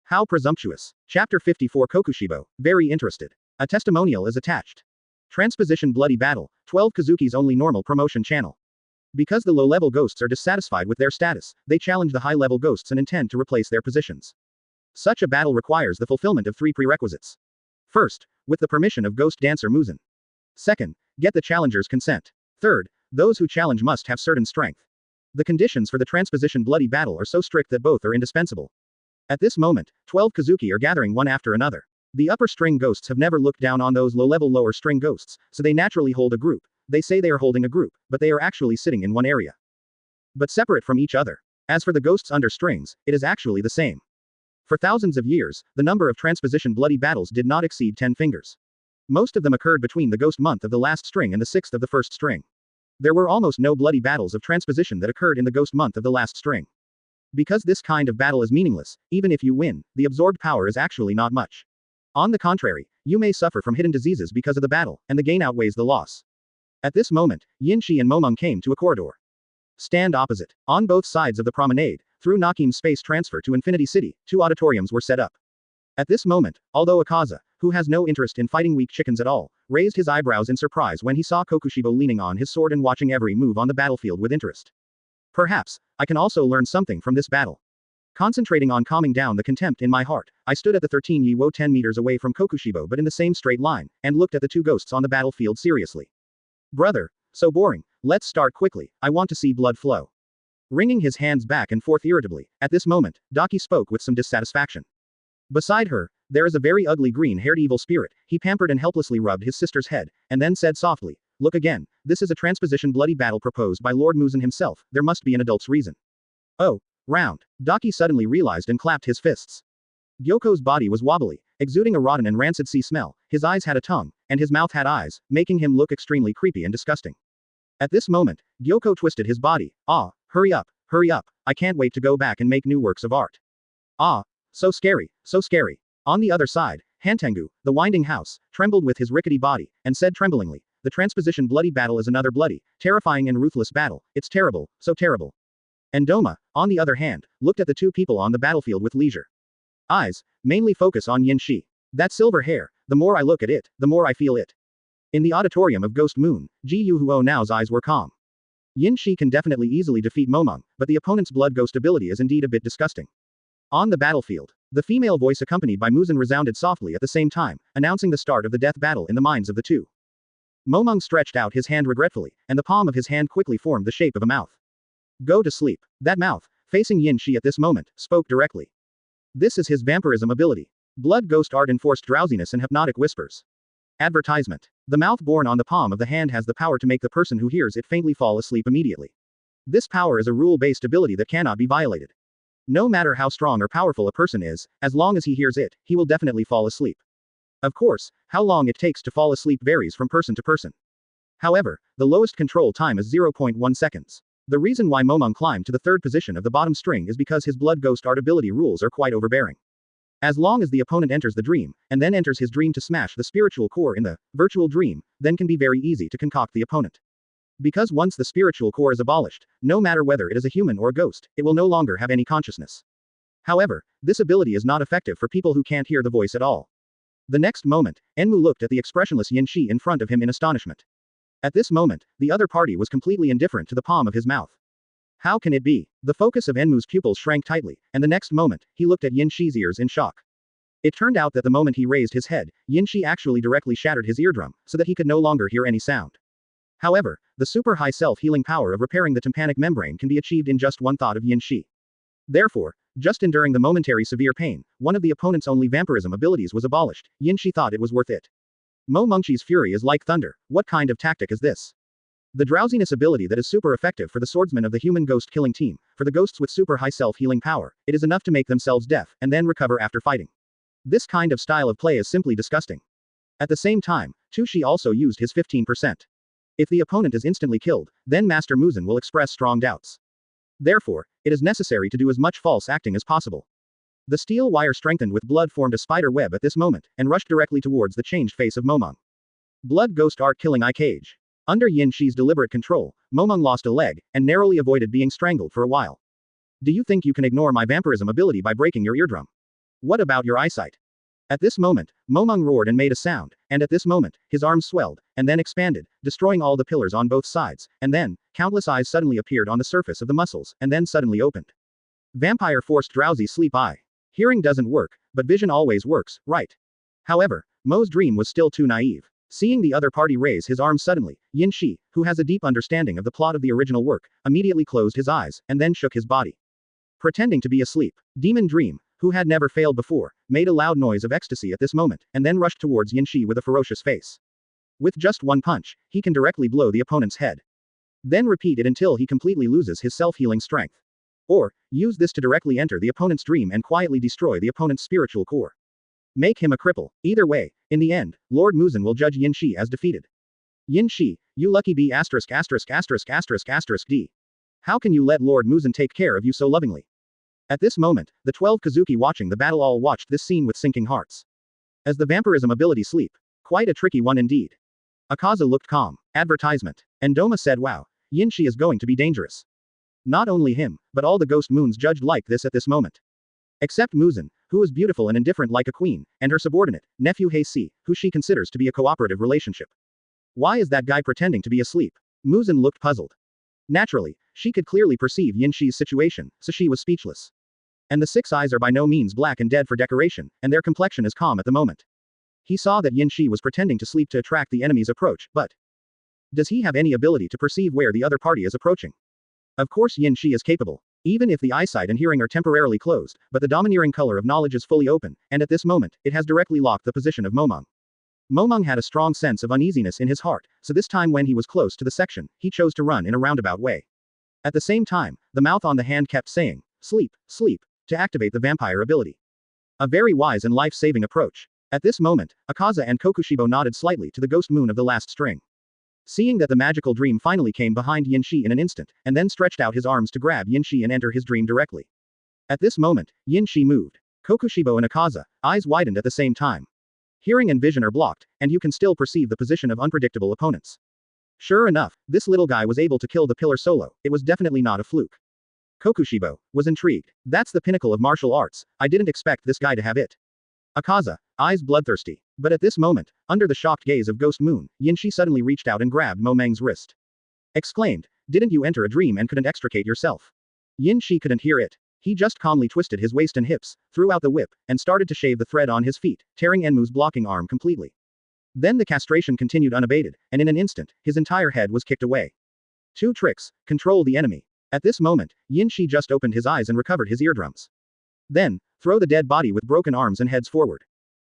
How presumptuous. Chapter 54 Kokushibo, very interested. A testimonial is attached. Transposition Bloody Battle, 12 Kizuki's only normal promotion channel. Because the low-level ghosts are dissatisfied with their status, they challenge the high-level ghosts and intend to replace their positions. Such a battle requires the fulfillment of 3 prerequisites. First, with the permission of Ghost Dancer Muzan. Second, get the challenger's consent. Third, those who challenge must have certain strength. The conditions for the transposition bloody battle are so strict that both are indispensable. At this moment, 12 Kizuki are gathering one after another. The upper string ghosts have never looked down on those low-level lower string ghosts, so they naturally hold a group. They say they are holding a group, but they are actually sitting in one area, but separate from each other. As for the ghosts under strings, it is actually the same. For thousands of years, the number of transposition bloody battles did not exceed 10 fingers. Most of them occurred between the ghost month of the last string and the sixth of the first string. There were almost no bloody battles of transposition that occurred in the ghost month of the last string. Because this kind of battle is meaningless, even if you win, the absorbed power is actually not much. On the contrary, you may suffer from hidden diseases because of the battle, and the gain outweighs the loss. At this moment, Yinshi and Momong came to a corridor. Stand opposite. On both sides of the promenade, through Nakim's space transfer to Infinity City, 2 auditoriums were set up. At this moment, although Akaza, who has no interest in fighting weak chickens at all, raised his eyebrows in surprise when he saw Kokushibo leaning on his sword and watching every move on the battlefield with interest. Perhaps, I can also learn something from this battle. Concentrating on calming down the contempt in my heart, I stood at the 13 Yiwo 10 meters away from Kokushibo but in the same straight line, and looked at the 2 ghosts on the battlefield seriously. Brother, so boring, let's start quickly, I want to see blood flow. Wringing his hands back and forth irritably, at this moment, Daki spoke with some dissatisfaction. Beside her, there is a very ugly green-haired evil spirit. He pampered and helplessly rubbed his sister's head, and then said softly, "Look again, this is a transposition bloody battle proposed by Lord Muzan himself, there must be an adult's reason." Oh, round. Daki suddenly realized and clapped his fists. Gyoko's body was wobbly, exuding a rotten and rancid sea smell, his eyes had a tongue, and his mouth had eyes, making him look extremely creepy and disgusting. At this moment, Gyoko twisted his body. "Ah, hurry up, I can't wait to go back and make new works of art. Ah, so scary, so scary." On the other side, Hantengu, the winding house, trembled with his rickety body, and said tremblingly, "The transposition bloody battle is another bloody, terrifying and ruthless battle, it's terrible, so terrible." And Doma, on the other hand, looked at the 2 people on the battlefield with leisure. Eyes, mainly focus on Yin Shi. That silver hair, the more I look at it, the more I feel it. In the auditorium of Ghost Moon, Ji Yuhuo Nao's eyes were calm. Yin Shi can definitely easily defeat Momong, but the opponent's blood ghost ability is indeed a bit disgusting. On the battlefield, the female voice accompanied by Muzan resounded softly at the same time, announcing the start of the death battle in the minds of the 2. Momong stretched out his hand regretfully, and the palm of his hand quickly formed the shape of a mouth. Go to sleep. That mouth, facing Yin Shi at this moment, spoke directly. This is his vampirism ability. Blood ghost art enforced drowsiness and hypnotic whispers. Advertisement. The mouth born on the palm of the hand has the power to make the person who hears it faintly fall asleep immediately. This power is a rule-based ability that cannot be violated. No matter how strong or powerful a person is, as long as he hears it, he will definitely fall asleep. Of course, how long it takes to fall asleep varies from person to person. However, the lowest control time is 0.1 seconds. The reason why Momong climbed to the 3rd position of the bottom string is because his blood ghost art ability rules are quite overbearing. As long as the opponent enters the dream, and then enters his dream to smash the spiritual core in the virtual dream, then can be very easy to concoct the opponent. Because once the spiritual core is abolished, no matter whether it is a human or a ghost, it will no longer have any consciousness. However, this ability is not effective for people who can't hear the voice at all. The next moment, Enmu looked at the expressionless Yin Shi in front of him in astonishment. At this moment, the other party was completely indifferent to the palm of his mouth. How can it be? The focus of Enmu's pupils shrank tightly, and the next moment, he looked at Yin Shi's ears in shock. It turned out that the moment he raised his head, Yin Shi actually directly shattered his eardrum, so that he could no longer hear any sound. However, the super high self-healing power of repairing the tympanic membrane can be achieved in just one thought of Yin Shi. Therefore, just enduring the momentary severe pain, one of the opponent's only vampirism abilities was abolished. Yin Shi thought it was worth it. Mo Mengqi's fury is like thunder. What kind of tactic is this? The drowsiness ability that is super effective for the swordsmen of the human ghost killing team. For the ghosts with super high self-healing power, it is enough to make themselves deaf, and then recover after fighting. This kind of style of play is simply disgusting. At the same time, Shi also used his 15%. If the opponent is instantly killed, then Master Muzan will express strong doubts. Therefore, it is necessary to do as much false acting as possible. The steel wire strengthened with blood formed a spider web at this moment, and rushed directly towards the changed face of Momeng. Blood ghost art killing eye cage. Under Yin Shi's deliberate control, Momeng lost a leg, and narrowly avoided being strangled for a while. Do you think you can ignore my vampirism ability by breaking your eardrum? What about your eyesight? At this moment, Momeng roared and made a sound, and at this moment, his arms swelled, and then expanded, destroying all the pillars on both sides, and then, countless eyes suddenly appeared on the surface of the muscles, and then suddenly opened. Vampire forced drowsy sleep eye. Hearing doesn't work, but vision always works, right? However, Mo's dream was still too naive. Seeing the other party raise his arms suddenly, Yin Shi, who has a deep understanding of the plot of the original work, immediately closed his eyes, and then shook his body. Pretending to be asleep, Demon Dream, who had never failed before, made a loud noise of ecstasy at this moment, and then rushed towards Yin Shi with a ferocious face. With just one punch, he can directly blow the opponent's head. Then repeat it until he completely loses his self-healing strength. Or, use this to directly enter the opponent's dream and quietly destroy the opponent's spiritual core. Make him a cripple. Either way, in the end, Lord Muzan will judge Yin Shi as defeated. Yin Shi, you lucky B****************. D. How can you let Lord Muzan take care of you so lovingly? At this moment, the 12 Kizuki watching the battle all watched this scene with sinking hearts. As the vampirism ability sleep. Quite a tricky one indeed. Akaza looked calm. Advertisement. And Doma said wow, Yin Shi is going to be dangerous. Not only him, but all the ghost moons judged like this at this moment. Except Muzan, who is beautiful and indifferent like a queen, and her subordinate, nephew Hei-Si, who she considers to be a cooperative relationship. Why is that guy pretending to be asleep? Muzan looked puzzled. Naturally, she could clearly perceive Yin Shi's situation, so she was speechless. And the 6 eyes are by no means black and dead for decoration, and their complexion is calm at the moment. He saw that Yin Shi was pretending to sleep to attract the enemy's approach, but does he have any ability to perceive where the other party is approaching? Of course Yin Shi is capable. Even if the eyesight and hearing are temporarily closed, but the domineering color of knowledge is fully open, and at this moment, it has directly locked the position of Momeng. Momeng had a strong sense of uneasiness in his heart, so this time when he was close to the section, he chose to run in a roundabout way. At the same time, the mouth on the hand kept saying, sleep, sleep, to activate the vampire ability. A very wise and life-saving approach. At this moment, Akaza and Kokushibo nodded slightly to the ghost moon of the last string. Seeing that the magical dream finally came behind Yin Shi in an instant, and then stretched out his arms to grab Yin Shi and enter his dream directly. At this moment, Yin Shi moved. Kokushibo and Akaza, eyes widened at the same time. Hearing and vision are blocked, and you can still perceive the position of unpredictable opponents. Sure enough, this little guy was able to kill the pillar solo, it was definitely not a fluke. Kokushibo was intrigued. That's the pinnacle of martial arts, I didn't expect this guy to have it. Akaza, eyes bloodthirsty. But at this moment, under the shocked gaze of Ghost Moon, Yin Shi suddenly reached out and grabbed Momeng's wrist. Exclaimed, didn't you enter a dream and couldn't extricate yourself? Yin Shi couldn't hear it. He just calmly twisted his waist and hips, threw out the whip, and started to shave the thread on his feet, tearing Enmu's blocking arm completely. Then the castration continued unabated, and in an instant, his entire head was kicked away. 2 tricks, control the enemy. At this moment, Yin Shi just opened his eyes and recovered his eardrums. Then, throw the dead body with broken arms and heads forward.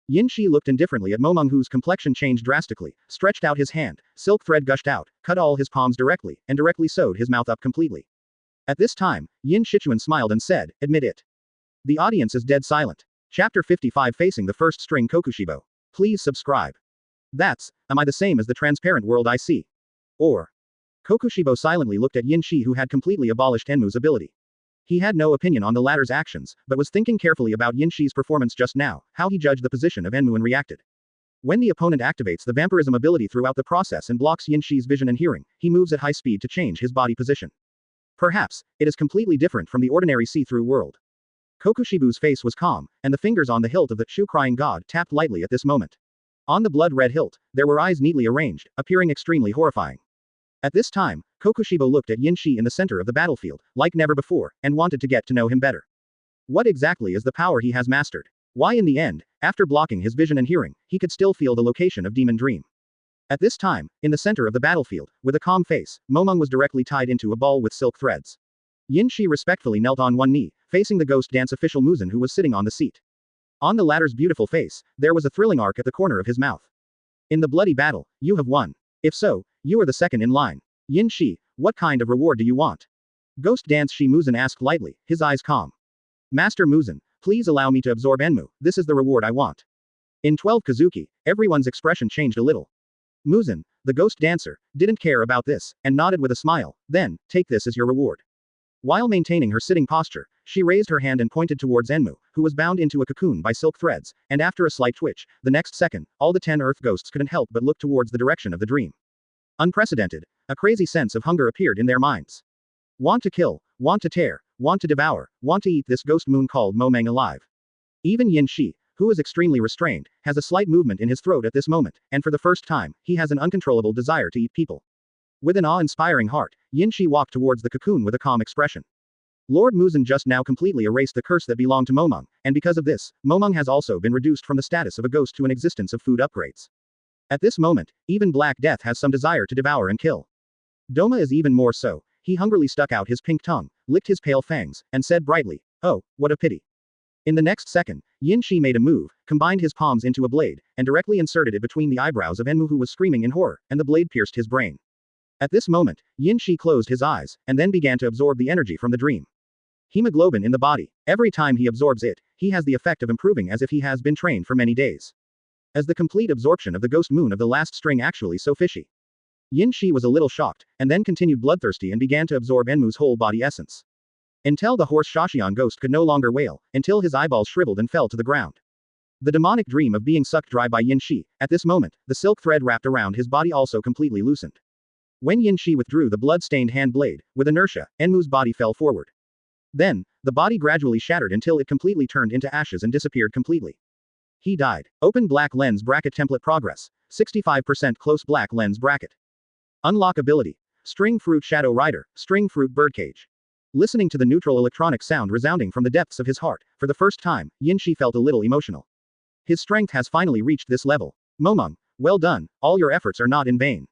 Yin Shi looked indifferently at Momeng, whose complexion changed drastically, stretched out his hand, silk thread gushed out, cut all his palms directly, and directly sewed his mouth up completely. At this time, Yin Shichuan smiled and said, admit it. The audience is dead silent. Chapter 55 Facing the First String Kokushibo. Please subscribe. That's, am I the same as the transparent world I see? Or? Kokushibo silently looked at Yin Shi, who had completely abolished Enmu's ability. He had no opinion on the latter's actions, but was thinking carefully about Yin Shi's performance just now, how he judged the position of Enmu and reacted. When the opponent activates the vampirism ability throughout the process and blocks Yin Shi's vision and hearing, he moves at high speed to change his body position. Perhaps, it is completely different from the ordinary see-through world. Kokushibu's face was calm, and the fingers on the hilt of the Shu crying god tapped lightly at this moment. On the blood-red hilt, there were eyes neatly arranged, appearing extremely horrifying. At this time, Kokushibo looked at Yin Shi in the center of the battlefield, like never before, and wanted to get to know him better. What exactly is the power he has mastered? Why in the end, after blocking his vision and hearing, he could still feel the location of Demon Dream? At this time, in the center of the battlefield, with a calm face, Momong was directly tied into a ball with silk threads. Yin Shi respectfully knelt on one knee, facing the ghost dance official Muzan who was sitting on the seat. On the latter's beautiful face, there was a thrilling arc at the corner of his mouth. In the bloody battle, you have won. If so, you are the second in line. Yin Shi, what kind of reward do you want? Ghost Dance Shi Muzan asked lightly, his eyes calm. Master Muzan, please allow me to absorb Enmu, this is the reward I want. In 12 Kizuki, everyone's expression changed a little. Muzan, the ghost dancer, didn't care about this, and nodded with a smile, then, take this as your reward. While maintaining her sitting posture, she raised her hand and pointed towards Enmu, who was bound into a cocoon by silk threads, and after a slight twitch, the next second, all the 10 earth ghosts couldn't help but look towards the direction of the dream. Unprecedented, a crazy sense of hunger appeared in their minds. Want to kill, want to tear, want to devour, want to eat this ghost moon called Momang alive. Even Yin Shi, who is extremely restrained, has a slight movement in his throat at this moment, and for the first time, he has an uncontrollable desire to eat people. With an awe-inspiring heart, Yin Shi walked towards the cocoon with a calm expression. Lord Muzan just now completely erased the curse that belonged to Momang, and because of this, Momang has also been reduced from the status of a ghost to an existence of food upgrades. At this moment, even Black Death has some desire to devour and kill. Doma is even more so. He hungrily stuck out his pink tongue, licked his pale fangs, and said brightly, "Oh, what a pity." In the next second, Yin Shi made a move, combined his palms into a blade, and directly inserted it between the eyebrows of Enmu who was screaming in horror, and the blade pierced his brain. At this moment, Yin Shi closed his eyes, and then began to absorb the energy from the dream. Hemoglobin in the body. Every time he absorbs it, he has the effect of improving as if he has been trained for many days. As the complete absorption of the ghost moon of the last string actually so fishy. Yin Shi was a little shocked, and then continued bloodthirsty and began to absorb Enmu's whole body essence. Until the horse Shashion ghost could no longer wail, until his eyeballs shriveled and fell to the ground. The demonic dream of being sucked dry by Yin Shi, at this moment, the silk thread wrapped around his body also completely loosened. When Yin Shi withdrew the blood-stained hand blade, with inertia, Enmu's body fell forward. Then, the body gradually shattered until it completely turned into ashes and disappeared completely. He died. Open black lens bracket template progress. 65% close black lens bracket. Unlock ability. String fruit shadow rider, string fruit birdcage. Listening to the neutral electronic sound resounding from the depths of his heart, for the first time, Yin Shi felt a little emotional. His strength has finally reached this level. Momong, well done, all your efforts are not in vain.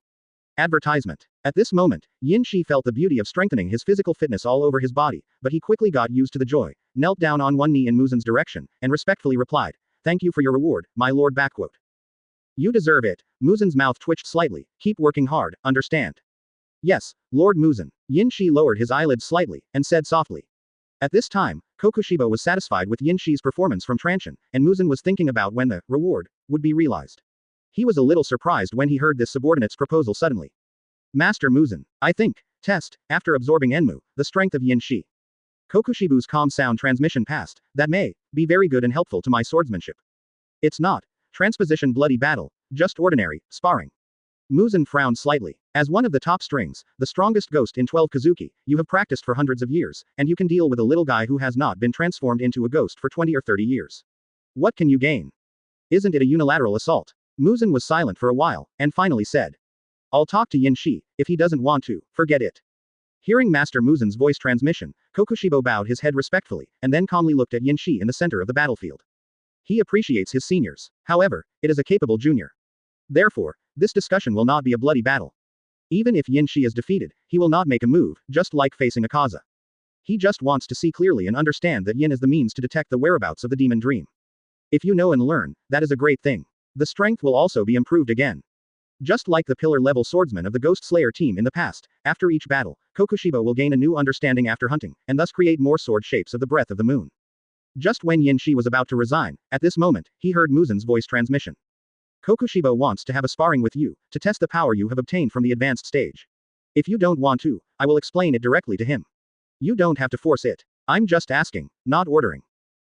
Advertisement. At this moment, Yin Shi felt the beauty of strengthening his physical fitness all over his body, but he quickly got used to the joy, knelt down on one knee in Muzan's direction, and respectfully replied, "Thank you for your reward, my lord." Backquote. You deserve it. Muzan's mouth twitched slightly. Keep working hard, understand? Yes, Lord Muzan. Yin Shi lowered his eyelids slightly, and said softly. At this time, Kokushibo was satisfied with Yin Shi's performance from Transhan, and Muzan was thinking about when the reward would be realized. He was a little surprised when he heard this subordinate's proposal suddenly. Master Muzan, I think, test, after absorbing Enmu, the strength of Yin Shi. Kokushibou's calm sound transmission passed, that may be very good and helpful to my swordsmanship. It's not. Transposition bloody battle, just ordinary, sparring. Muzan frowned slightly. As one of the top strings, the strongest ghost in 12 Kizuki, you have practiced for hundreds of years, and you can deal with a little guy who has not been transformed into a ghost for 20 or 30 years. What can you gain? Isn't it a unilateral assault? Muzan was silent for a while, and finally said. I'll talk to Yin Shi, if he doesn't want to, forget it. Hearing Master Muzan's voice transmission, Kokushibo bowed his head respectfully, and then calmly looked at Yin Shi in the center of the battlefield. He appreciates his seniors. However, it is a capable junior. Therefore, this discussion will not be a bloody battle. Even if Yin Shi is defeated, he will not make a move, just like facing Akaza. He just wants to see clearly and understand that Yin is the means to detect the whereabouts of the demon dream. If you know and learn, that is a great thing. The strength will also be improved again. Just like the pillar-level swordsman of the Ghost Slayer team in the past, after each battle, Kokushibo will gain a new understanding after hunting, and thus create more sword shapes of the breath of the moon. Just when Yin Shi was about to resign, at this moment, he heard Muzan's voice transmission. Kokushibo wants to have a sparring with you, to test the power you have obtained from the advanced stage. If you don't want to, I will explain it directly to him. You don't have to force it. I'm just asking, not ordering.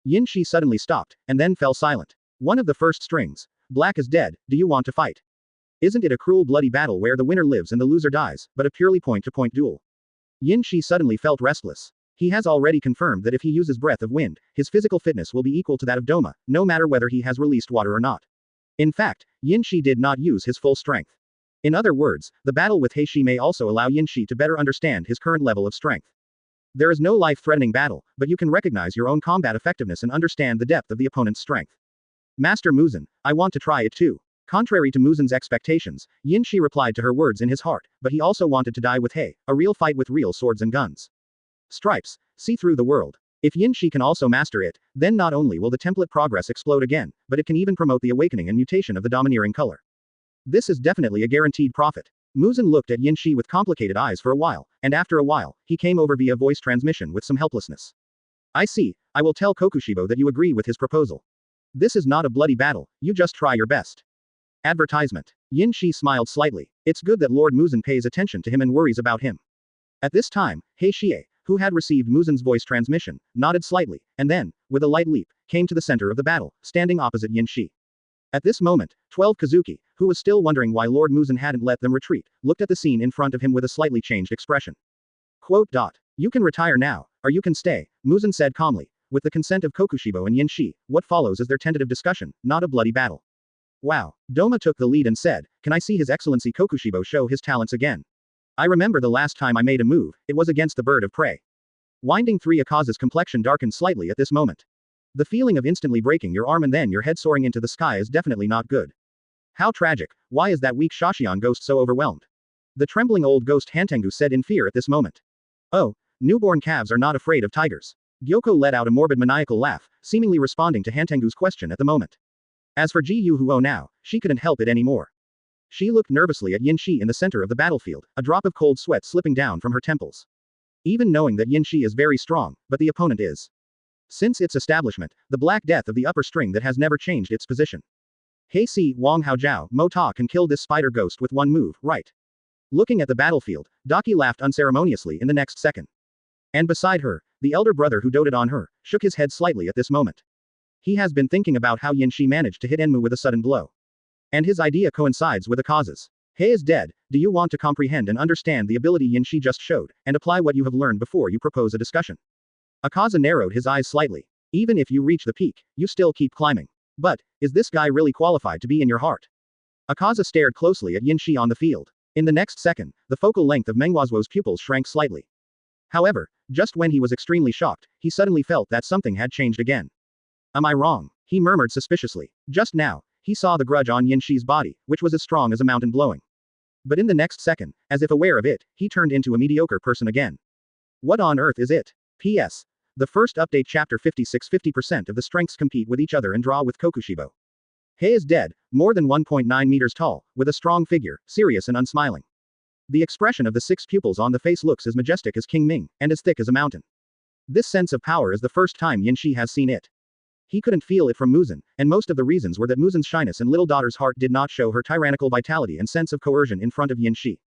Yin Shi suddenly stopped, and then fell silent. One of the first strings. Black is dead, do you want to fight? Isn't it a cruel bloody battle where the winner lives and the loser dies, but a purely point-to-point duel? Yin Shi suddenly felt restless. He has already confirmed that if he uses breath of wind, his physical fitness will be equal to that of Doma, no matter whether he has released water or not. In fact, Yin Shi did not use his full strength. In other words, the battle with Heishi may also allow Yinshi to better understand his current level of strength. There is no life-threatening battle, but you can recognize your own combat effectiveness and understand the depth of the opponent's strength. Master Muzan, I want to try it too. Contrary to Muzan's expectations, Yinshi replied to her words in his heart, but he also wanted to die with Hei, a real fight with real swords and guns. Stripes, see through the world. If Yinshi can also master it, then not only will the template progress explode again, but it can even promote the awakening and mutation of the domineering color. This is definitely a guaranteed profit. Muzan looked at Yinshi with complicated eyes for a while, and after a while, he came over via voice transmission with some helplessness. I see, I will tell Kokushibo that you agree with his proposal. This is not a bloody battle, you just try your best. Advertisement. Yinshi smiled slightly. It's good that Lord Muzan pays attention to him and worries about him. At this time, Heishi, who had received Muzan's voice transmission, nodded slightly, and then, with a light leap, came to the center of the battle, standing opposite Yinshi. At this moment, 12 Kizuki, who was still wondering why Lord Muzan hadn't let them retreat, looked at the scene in front of him with a slightly changed expression. Quote. You can retire now, or you can stay, Muzan said calmly. With the consent of Kokushibo and Yinshi, what follows is their tentative discussion, not a bloody battle. Wow. Doma took the lead and said, can I see His Excellency Kokushibo show his talents again? I remember the last time I made a move, it was against the bird of prey. Winding 3 Akaza's complexion darkened slightly at this moment. The feeling of instantly breaking your arm and then your head soaring into the sky is definitely not good. How tragic, why is that weak Shashion ghost so overwhelmed? The trembling old ghost Hantengu said in fear at this moment. Oh, newborn calves are not afraid of tigers. Gyoko let out a morbid maniacal laugh, seemingly responding to Hantengu's question at the moment. As for Ji Yuhuo now, she couldn't help it anymore. She looked nervously at Yinshi in the center of the battlefield, a drop of cold sweat slipping down from her temples. Even knowing that Yinshi is very strong, but the opponent is. Since its establishment, the Black Death of the upper string that has never changed its position. Hey see, Wang Haojiao, Mo Ta can kill this spider ghost with one move, right? Looking at the battlefield, Daki laughed unceremoniously in the next second. And beside her, the elder brother who doted on her, shook his head slightly at this moment. He has been thinking about how Yinshi managed to hit Enmu with a sudden blow. And his idea coincides with Akaza's. Hei is dead, do you want to comprehend and understand the ability Yinshi just showed, and apply what you have learned before you propose a discussion? Akaza narrowed his eyes slightly. Even if you reach the peak, you still keep climbing. But, is this guy really qualified to be in your heart? Akaza stared closely at Yinshi on the field. In the next second, the focal length of Mengwazuo's pupils shrank slightly. However, just when he was extremely shocked, he suddenly felt that something had changed again. Am I wrong? He murmured suspiciously. Just now, he saw the grudge on Yinshi's body, which was as strong as a mountain blowing. But in the next second, as if aware of it, he turned into a mediocre person again. What on earth is it? P.S. The first update chapter 56 50% of the strengths compete with each other and draw with Kokushibo. Hei is dead, more than 1.9 meters tall, with a strong figure, serious and unsmiling. The expression of the 6 pupils on the face looks as majestic as King Ming, and as thick as a mountain. This sense of power is the first time Yinshi has seen it. He couldn't feel it from Muzan, and most of the reasons were that Muzan's shyness and little daughter's heart did not show her tyrannical vitality and sense of coercion in front of Yinshi.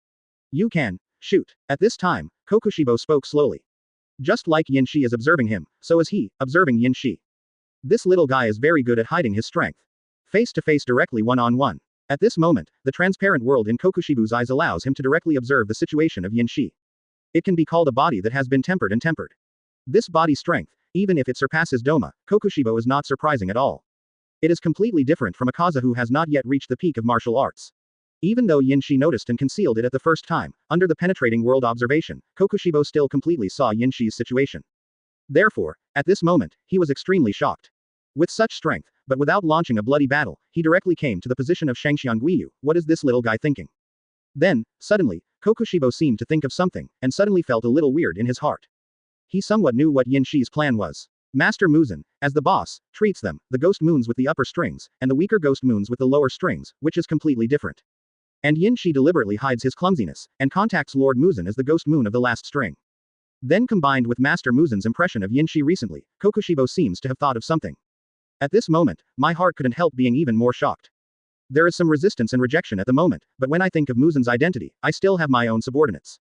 You can shoot. At this time, Kokushibo spoke slowly. Just like Yinshi is observing him, so is he, observing Yinshi. This little guy is very good at hiding his strength. Face to face directly one-on-one. At this moment, the transparent world in Kokushibu's eyes allows him to directly observe the situation of Yinshi. It can be called a body that has been tempered and tempered. This body strength, even if it surpasses Doma, Kokushibo is not surprising at all. It is completely different from Akaza who has not yet reached the peak of martial arts. Even though Yinshi noticed and concealed it at the first time, under the penetrating world observation, Kokushibo still completely saw Yinshi's situation. Therefore, at this moment, he was extremely shocked. With such strength, but without launching a bloody battle, he directly came to the position of Shangxiang Guiyu. What is this little guy thinking? Then, suddenly, Kokushibo seemed to think of something, and suddenly felt a little weird in his heart. He somewhat knew what Yinshi's plan was. Master Muzan, as the boss, treats them, the ghost moons with the upper strings, and the weaker ghost moons with the lower strings, which is completely different. And Yinshi deliberately hides his clumsiness, and contacts Lord Muzan as the ghost moon of the last string. Then combined with Master Muzan's impression of Yinshi recently, Kokushibo seems to have thought of something. At this moment, my heart couldn't help being even more shocked. There is some resistance and rejection at the moment, but when I think of Muzan's identity, I still have my own subordinates.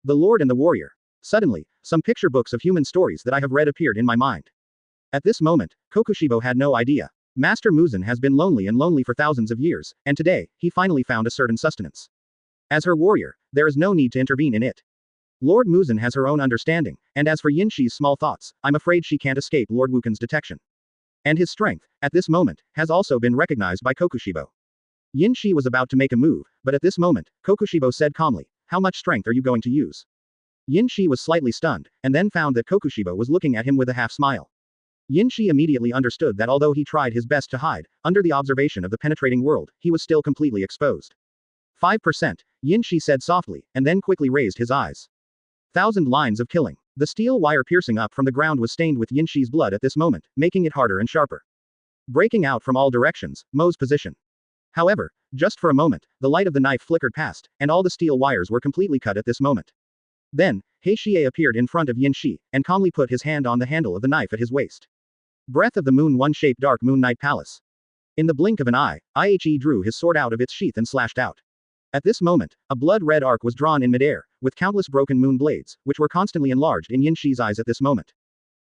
The Lord and the Warrior. Suddenly, some picture books of human stories that I have read appeared in my mind. At this moment, Kokushibo had no idea. Master Muzan has been lonely for thousands of years, and today, he finally found a certain sustenance. As her warrior, there is no need to intervene in it. Lord Muzan has her own understanding, and as for Yinshi's small thoughts, I'm afraid she can't escape Lord Wuken's detection. And his strength, at this moment, has also been recognized by Kokushibo. Yin Shi was about to make a move, but at this moment, Kokushibo said calmly, "How much strength are you going to use?" Yin Shi was slightly stunned, and then found that Kokushibo was looking at him with a half-smile. Yin Shi immediately understood that although he tried his best to hide, under the observation of the penetrating world, he was still completely exposed. 5%, Yin Shi said softly, and then quickly raised his eyes. 1,000 lines of killing. The steel wire piercing up from the ground was stained with Yin Shi's blood at this moment, making it harder and sharper. Breaking out from all directions, Mo's position. However, just for a moment, the light of the knife flickered past, and all the steel wires were completely cut at this moment. Then, He Xie appeared in front of Yin Shi, and calmly put his hand on the handle of the knife at his waist. Breath of the Moon One-Shaped Dark Moon Night Palace. In the blink of an eye, Ihe drew his sword out of its sheath and slashed out. At this moment, a blood-red arc was drawn in midair, with countless broken moon blades, which were constantly enlarged in Yin Shi's eyes at this moment.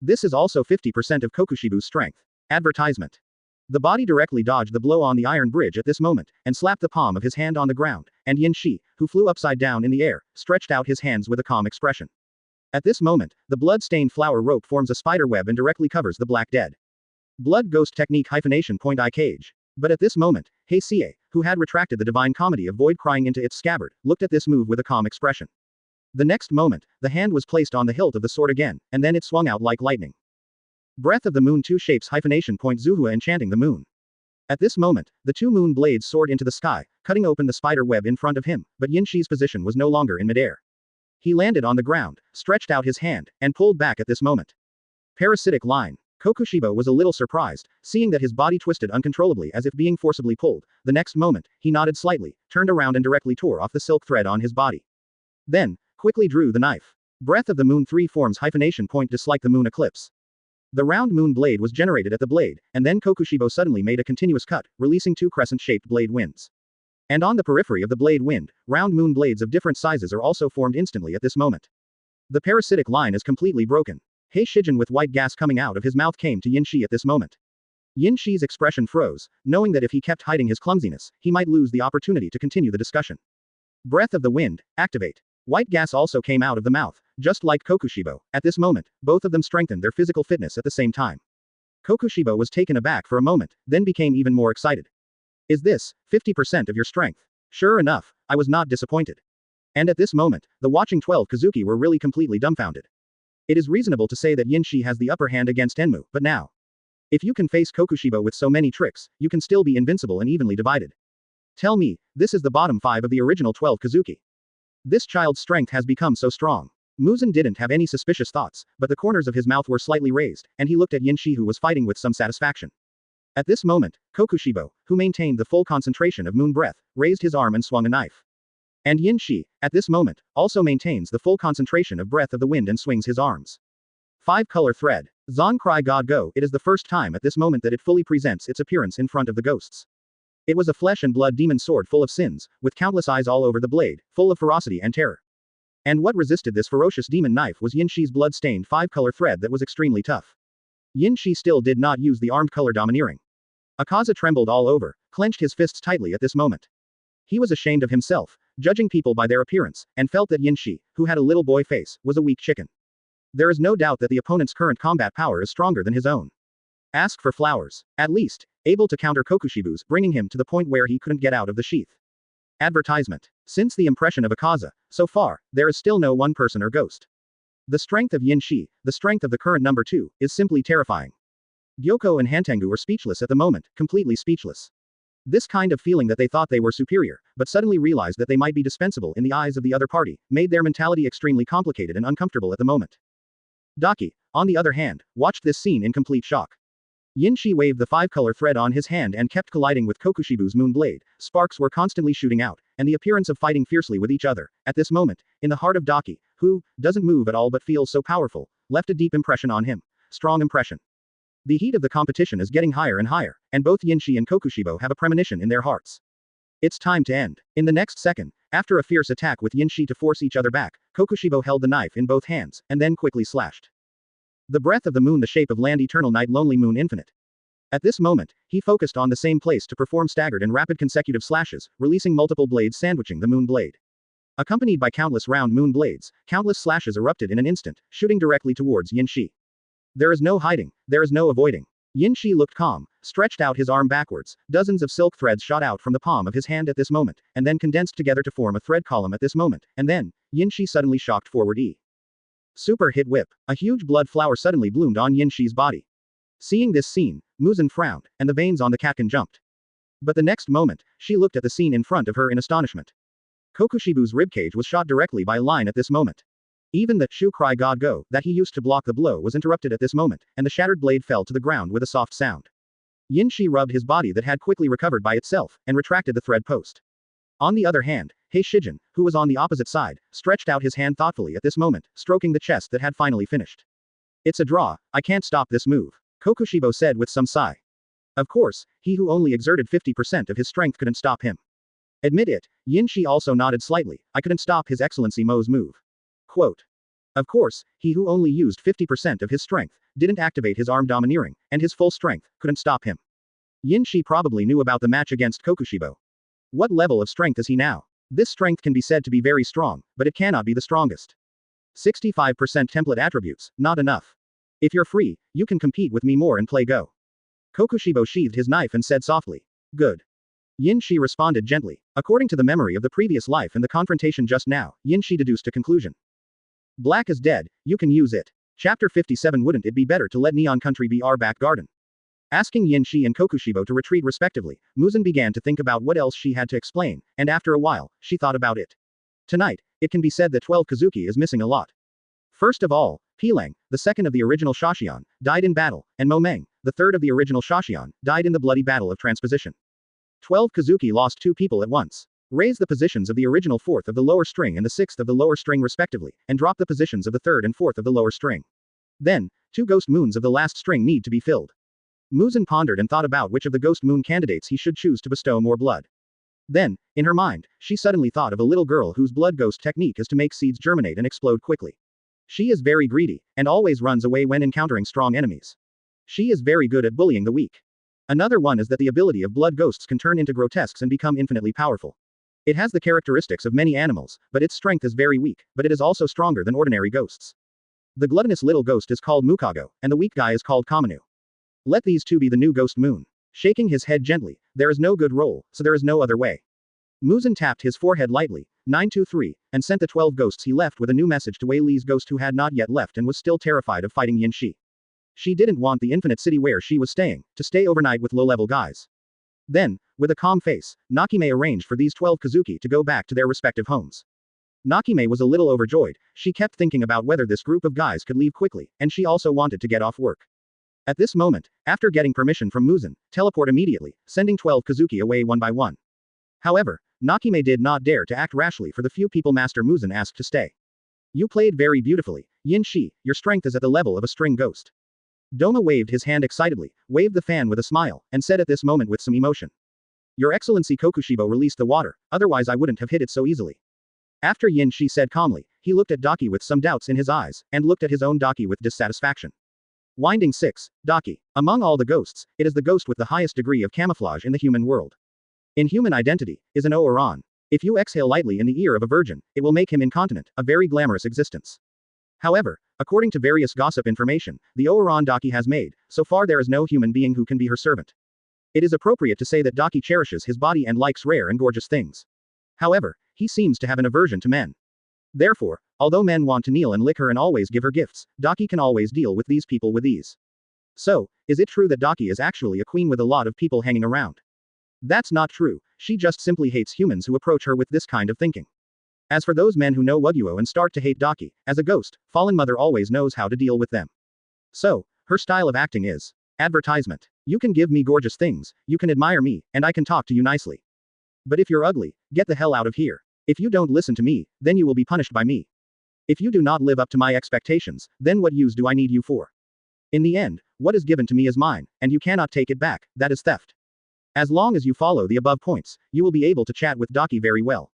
This is also 50% of Kokushibou's strength. Advertisement. The body directly dodged the blow on the iron bridge at this moment, and slapped the palm of his hand on the ground, and Yin Shi, who flew upside down in the air, stretched out his hands with a calm expression. At this moment, the blood-stained flower rope forms a spider web and directly covers the black dead. Blood Ghost Technique -I cage. But at this moment, He Xie, who had retracted the divine comedy of void crying into its scabbard, looked at this move with a calm expression. The next moment, the hand was placed on the hilt of the sword again, and then it swung out like lightning. Breath of the Moon Two Shapes -Zuhua Enchanting the Moon. At this moment, the two moon blades soared into the sky, cutting open the spider web in front of him, but Yin Shi's position was no longer in midair. He landed on the ground, stretched out his hand, and pulled back at this moment. Parasitic line. Kokushibo was a little surprised, seeing that his body twisted uncontrollably as if being forcibly pulled. The next moment, he nodded slightly, turned around and directly tore off the silk thread on his body. Then, quickly drew the knife. Breath of the Moon Three Forms Dislike the Moon Eclipse. The round moon blade was generated at the blade, and then Kokushibo suddenly made a continuous cut, releasing two crescent-shaped blade winds. And on the periphery of the blade wind, round moon blades of different sizes are also formed instantly at this moment. The parasitic line is completely broken. He Shijin with white gas coming out of his mouth came to Yin Shi at this moment. Yin Shi's expression froze, knowing that if he kept hiding his clumsiness, he might lose the opportunity to continue the discussion. Breath of the Wind, activate. White gas also came out of the mouth, just like Kokushibo. At this moment, both of them strengthened their physical fitness at the same time. Kokushibo was taken aback for a moment, then became even more excited. Is this 50% of your strength? Sure enough, I was not disappointed. And at this moment, the watching 12 Kizuki were really completely dumbfounded. It is reasonable to say that Yin Shi has the upper hand against Enmu, but now. If you can face Kokushibo with so many tricks, you can still be invincible and evenly divided. Tell me, this is the bottom 5 of the original 12 Kizuki. This child's strength has become so strong. Muzan didn't have any suspicious thoughts, but the corners of his mouth were slightly raised, and he looked at Yin Shi who was fighting with some satisfaction. At this moment, Kokushibo, who maintained the full concentration of moon breath, raised his arm and swung a knife. And Yin Shi, at this moment, also maintains the full concentration of breath of the wind and swings his arms. 5-color thread. Zon Cry God Go. It is the first time at this moment that it fully presents its appearance in front of the ghosts. It was a flesh and blood demon sword full of sins, with countless eyes all over the blade, full of ferocity and terror. And what resisted this ferocious demon knife was Yin Shi's blood-stained 5-color thread that was extremely tough. Yin Shi still did not use the armed color domineering. Akaza trembled all over, clenched his fists tightly at this moment. He was ashamed of himself, judging people by their appearance, and felt that Yin Shi, who had a little boy face, was a weak chicken. There is no doubt that the opponent's current combat power is stronger than his own. Ask for flowers. At least, able to counter Kokushibu's, bringing him to the point where he couldn't get out of the sheath. Advertisement. Since the impression of Akaza, so far, there is still no one person or ghost. The strength of Yin Shi, the strength of the current number 2, is simply terrifying. Gyoko and Hantengu were speechless at the moment, completely speechless. This kind of feeling that they thought they were superior, but suddenly realized that they might be dispensable in the eyes of the other party, made their mentality extremely complicated and uncomfortable at the moment. Daki, on the other hand, watched this scene in complete shock. Yin Shi waved the 5-color thread on his hand and kept colliding with Kokushibu's moon blade. Sparks were constantly shooting out, and the appearance of fighting fiercely with each other, at this moment, in the heart of Daki, who doesn't move at all but feels so powerful, left a deep impression on him. Strong impression. The heat of the competition is getting higher and higher, and both Yin Shi and Kokushibo have a premonition in their hearts. It's time to end. In the next second, after a fierce attack with Yin Shi to force each other back, Kokushibo held the knife in both hands, and then quickly slashed. The breath of the moon, the shape of land, eternal night, lonely moon, infinite. At this moment, he focused on the same place to perform staggered and rapid consecutive slashes, releasing multiple blades sandwiching the moon blade. Accompanied by countless round moon blades, countless slashes erupted in an instant, shooting directly towards Yin Shi. There is no hiding, there is no avoiding. Yinshi looked calm, stretched out his arm backwards, dozens of silk threads shot out from the palm of his hand at this moment, and then condensed together to form a thread column at this moment, and then, Yinshi suddenly shocked forward Super hit whip. A huge blood flower suddenly bloomed on Yinshi's body. Seeing this scene, Muzan frowned, and the veins on the catkin jumped. But the next moment, she looked at the scene in front of her in astonishment. Kokushibu's ribcage was shot directly by a line at this moment. Even the "Shu cry God go" that he used to block the blow was interrupted at this moment, and the shattered blade fell to the ground with a soft sound. Yinshi rubbed his body that had quickly recovered by itself, and retracted the thread post. On the other hand, Hei Shijin, who was on the opposite side, stretched out his hand thoughtfully at this moment, stroking the chest that had finally finished. It's a draw, I can't stop this move, Kokushibo said with some sigh. Of course, he who only exerted 50% of his strength couldn't stop him. Admit it, Yinshi also nodded slightly, I couldn't stop His Excellency Mo's move. Quote. Of course, he who only used 50% of his strength, didn't activate his arm domineering, and his full strength, couldn't stop him. Yinshi probably knew about the match against Kokushibo. What level of strength is he now? This strength can be said to be very strong, but it cannot be the strongest. 65% template attributes, not enough. If you're free, you can compete with me more and play Go. Kokushibo sheathed his knife and said softly. Good. Yinshi responded gently. According to the memory of the previous life and the confrontation just now, Yinshi deduced a conclusion. Black is dead, you can use it. Chapter 57. Wouldn't it be better to let Neon Country be our back garden? Asking Yinshi and Kokushibo to retreat respectively, Muzan began to think about what else she had to explain, and after a while, she thought about it. Tonight, it can be said that 12 Kizuki is missing a lot. First of all, Pilang, the second of the original Shoshion, died in battle, and Momeng, the third of the original Shoshion, died in the bloody battle of transposition. 12 Kizuki lost 2 people at once. Raise the positions of the original 4th of the lower string and the 6th of the lower string respectively, and drop the positions of the 3rd and 4th of the lower string. Then, 2 ghost moons of the last string need to be filled. Muzan pondered and thought about which of the ghost moon candidates he should choose to bestow more blood. Then, in her mind, she suddenly thought of a little girl whose blood ghost technique is to make seeds germinate and explode quickly. She is very greedy, and always runs away when encountering strong enemies. She is very good at bullying the weak. Another one is that the ability of blood ghosts can turn into grotesques and become infinitely powerful. It has the characteristics of many animals, but its strength is very weak, but it is also stronger than ordinary ghosts. The gluttonous little ghost is called Mukago, and the weak guy is called Kamanu. Let these two be the new ghost moon. Shaking his head gently, there is no good roll, so there is no other way. Muzan tapped his forehead lightly, 923, and sent the 12 ghosts he left with a new message to Wei Li's ghost who had not yet left and was still terrified of fighting Yin Shi. She didn't want the infinite city where she was staying, to stay overnight with low-level guys. Then, with a calm face, Nakime arranged for these 12 Kizuki to go back to their respective homes. Nakime was a little overjoyed, she kept thinking about whether this group of guys could leave quickly, and she also wanted to get off work. At this moment, after getting permission from Muzan, teleport immediately, sending 12 Kizuki away one by one. However, Nakime did not dare to act rashly for the few people Master Muzan asked to stay. You played very beautifully, Yin Shi, your strength is at the level of a string ghost. Doma waved his hand excitedly, waved the fan with a smile, and said at this moment with some emotion. Your Excellency Kokushibo released the water, otherwise I wouldn't have hit it so easily. After Yin Shi said calmly, he looked at Daki with some doubts in his eyes, and looked at his own Daki with dissatisfaction. Winding 6, Daki. Among all the ghosts, it is the ghost with the highest degree of camouflage in the human world. In human identity, is an O or on. If you exhale lightly in the ear of a virgin, it will make him incontinent, a very glamorous existence. However, according to various gossip information, the Oiran Daki has made, so far there is no human being who can be her servant. It is appropriate to say that Daki cherishes his body and likes rare and gorgeous things. However, he seems to have an aversion to men. Therefore, although men want to kneel and lick her and always give her gifts, Daki can always deal with these people with ease. So, is it true that Daki is actually a queen with a lot of people hanging around? That's not true, she just simply hates humans who approach her with this kind of thinking. As for those men who know Wuguo and start to hate Daki, as a ghost, Fallen Mother always knows how to deal with them. So, her style of acting is advertisement. You can give me gorgeous things, you can admire me, and I can talk to you nicely. But if you're ugly, get the hell out of here. If you don't listen to me, then you will be punished by me. If you do not live up to my expectations, then what use do I need you for? In the end, what is given to me is mine, and you cannot take it back, that is theft. As long as you follow the above points, you will be able to chat with Daki very well.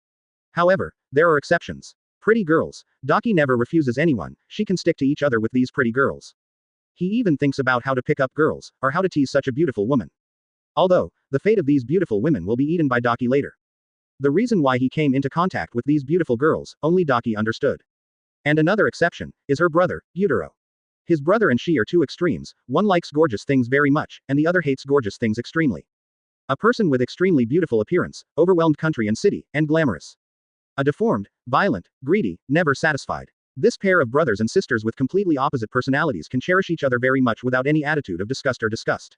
However, there are exceptions. Pretty girls. Daki never refuses anyone, she can stick to each other with these pretty girls. He even thinks about how to pick up girls, or how to tease such a beautiful woman. Although, the fate of these beautiful women will be eaten by Daki later. The reason why he came into contact with these beautiful girls, only Daki understood. And another exception, is her brother, Yutaro. His brother and she are two extremes, one likes gorgeous things very much, and the other hates gorgeous things extremely. A person with extremely beautiful appearance, overwhelmed country and city, and glamorous. A deformed, violent, greedy, never satisfied. This pair of brothers and sisters with completely opposite personalities can cherish each other very much without any attitude of disgust or disgust.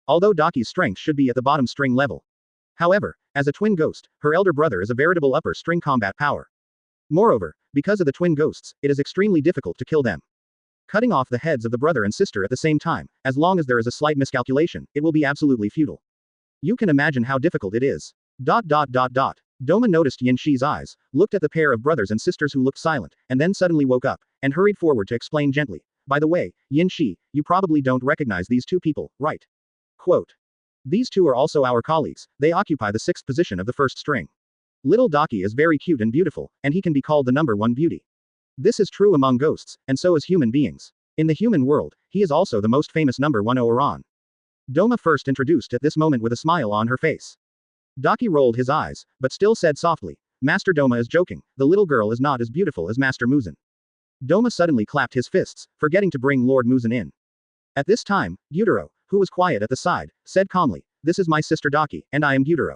Although Daki's strength should be at the bottom string level. However, as a twin ghost, her elder brother is a veritable upper string combat power. Moreover, because of the twin ghosts, it is extremely difficult to kill them. Cutting off the heads of the brother and sister at the same time, as long as there is a slight miscalculation, it will be absolutely futile. You can imagine how difficult it is. Doma noticed Yin Shi's eyes, looked at the pair of brothers and sisters who looked silent, and then suddenly woke up, and hurried forward to explain gently. By the way, Yin Shi, you probably don't recognize these two people, right? Quote. These two are also our colleagues, they occupy the 6th position of the first string. Little Daki is very cute and beautiful, and he can be called the number 1 beauty. This is true among ghosts, and so is human beings. In the human world, he is also the most famous number 1 Oran. Doma first introduced at this moment with a smile on her face. Daki rolled his eyes, but still said softly, Master Doma is joking, the little girl is not as beautiful as Master Muzan. Doma suddenly clapped his fists, forgetting to bring Lord Muzan in. At this time, Gyutaro, who was quiet at the side, said calmly, this is my sister Daki, and I am Gyutaro.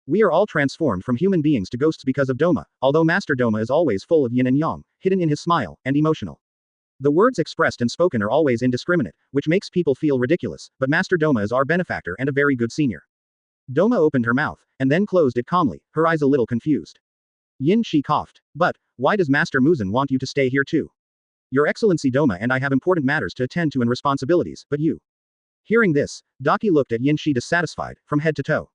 We are all transformed from human beings to ghosts because of Doma, although Master Doma is always full of yin and yang, hidden in his smile, and emotional. The words expressed and spoken are always indiscriminate, which makes people feel ridiculous, but Master Doma is our benefactor and a very good senior. Doma opened her mouth, and then closed it calmly, her eyes a little confused. Yin Shi coughed. But, why does Master Muzan want you to stay here too? Your Excellency Doma and I have important matters to attend to and responsibilities, but you. Hearing this, Daki looked at Yin Shi dissatisfied, from head to toe.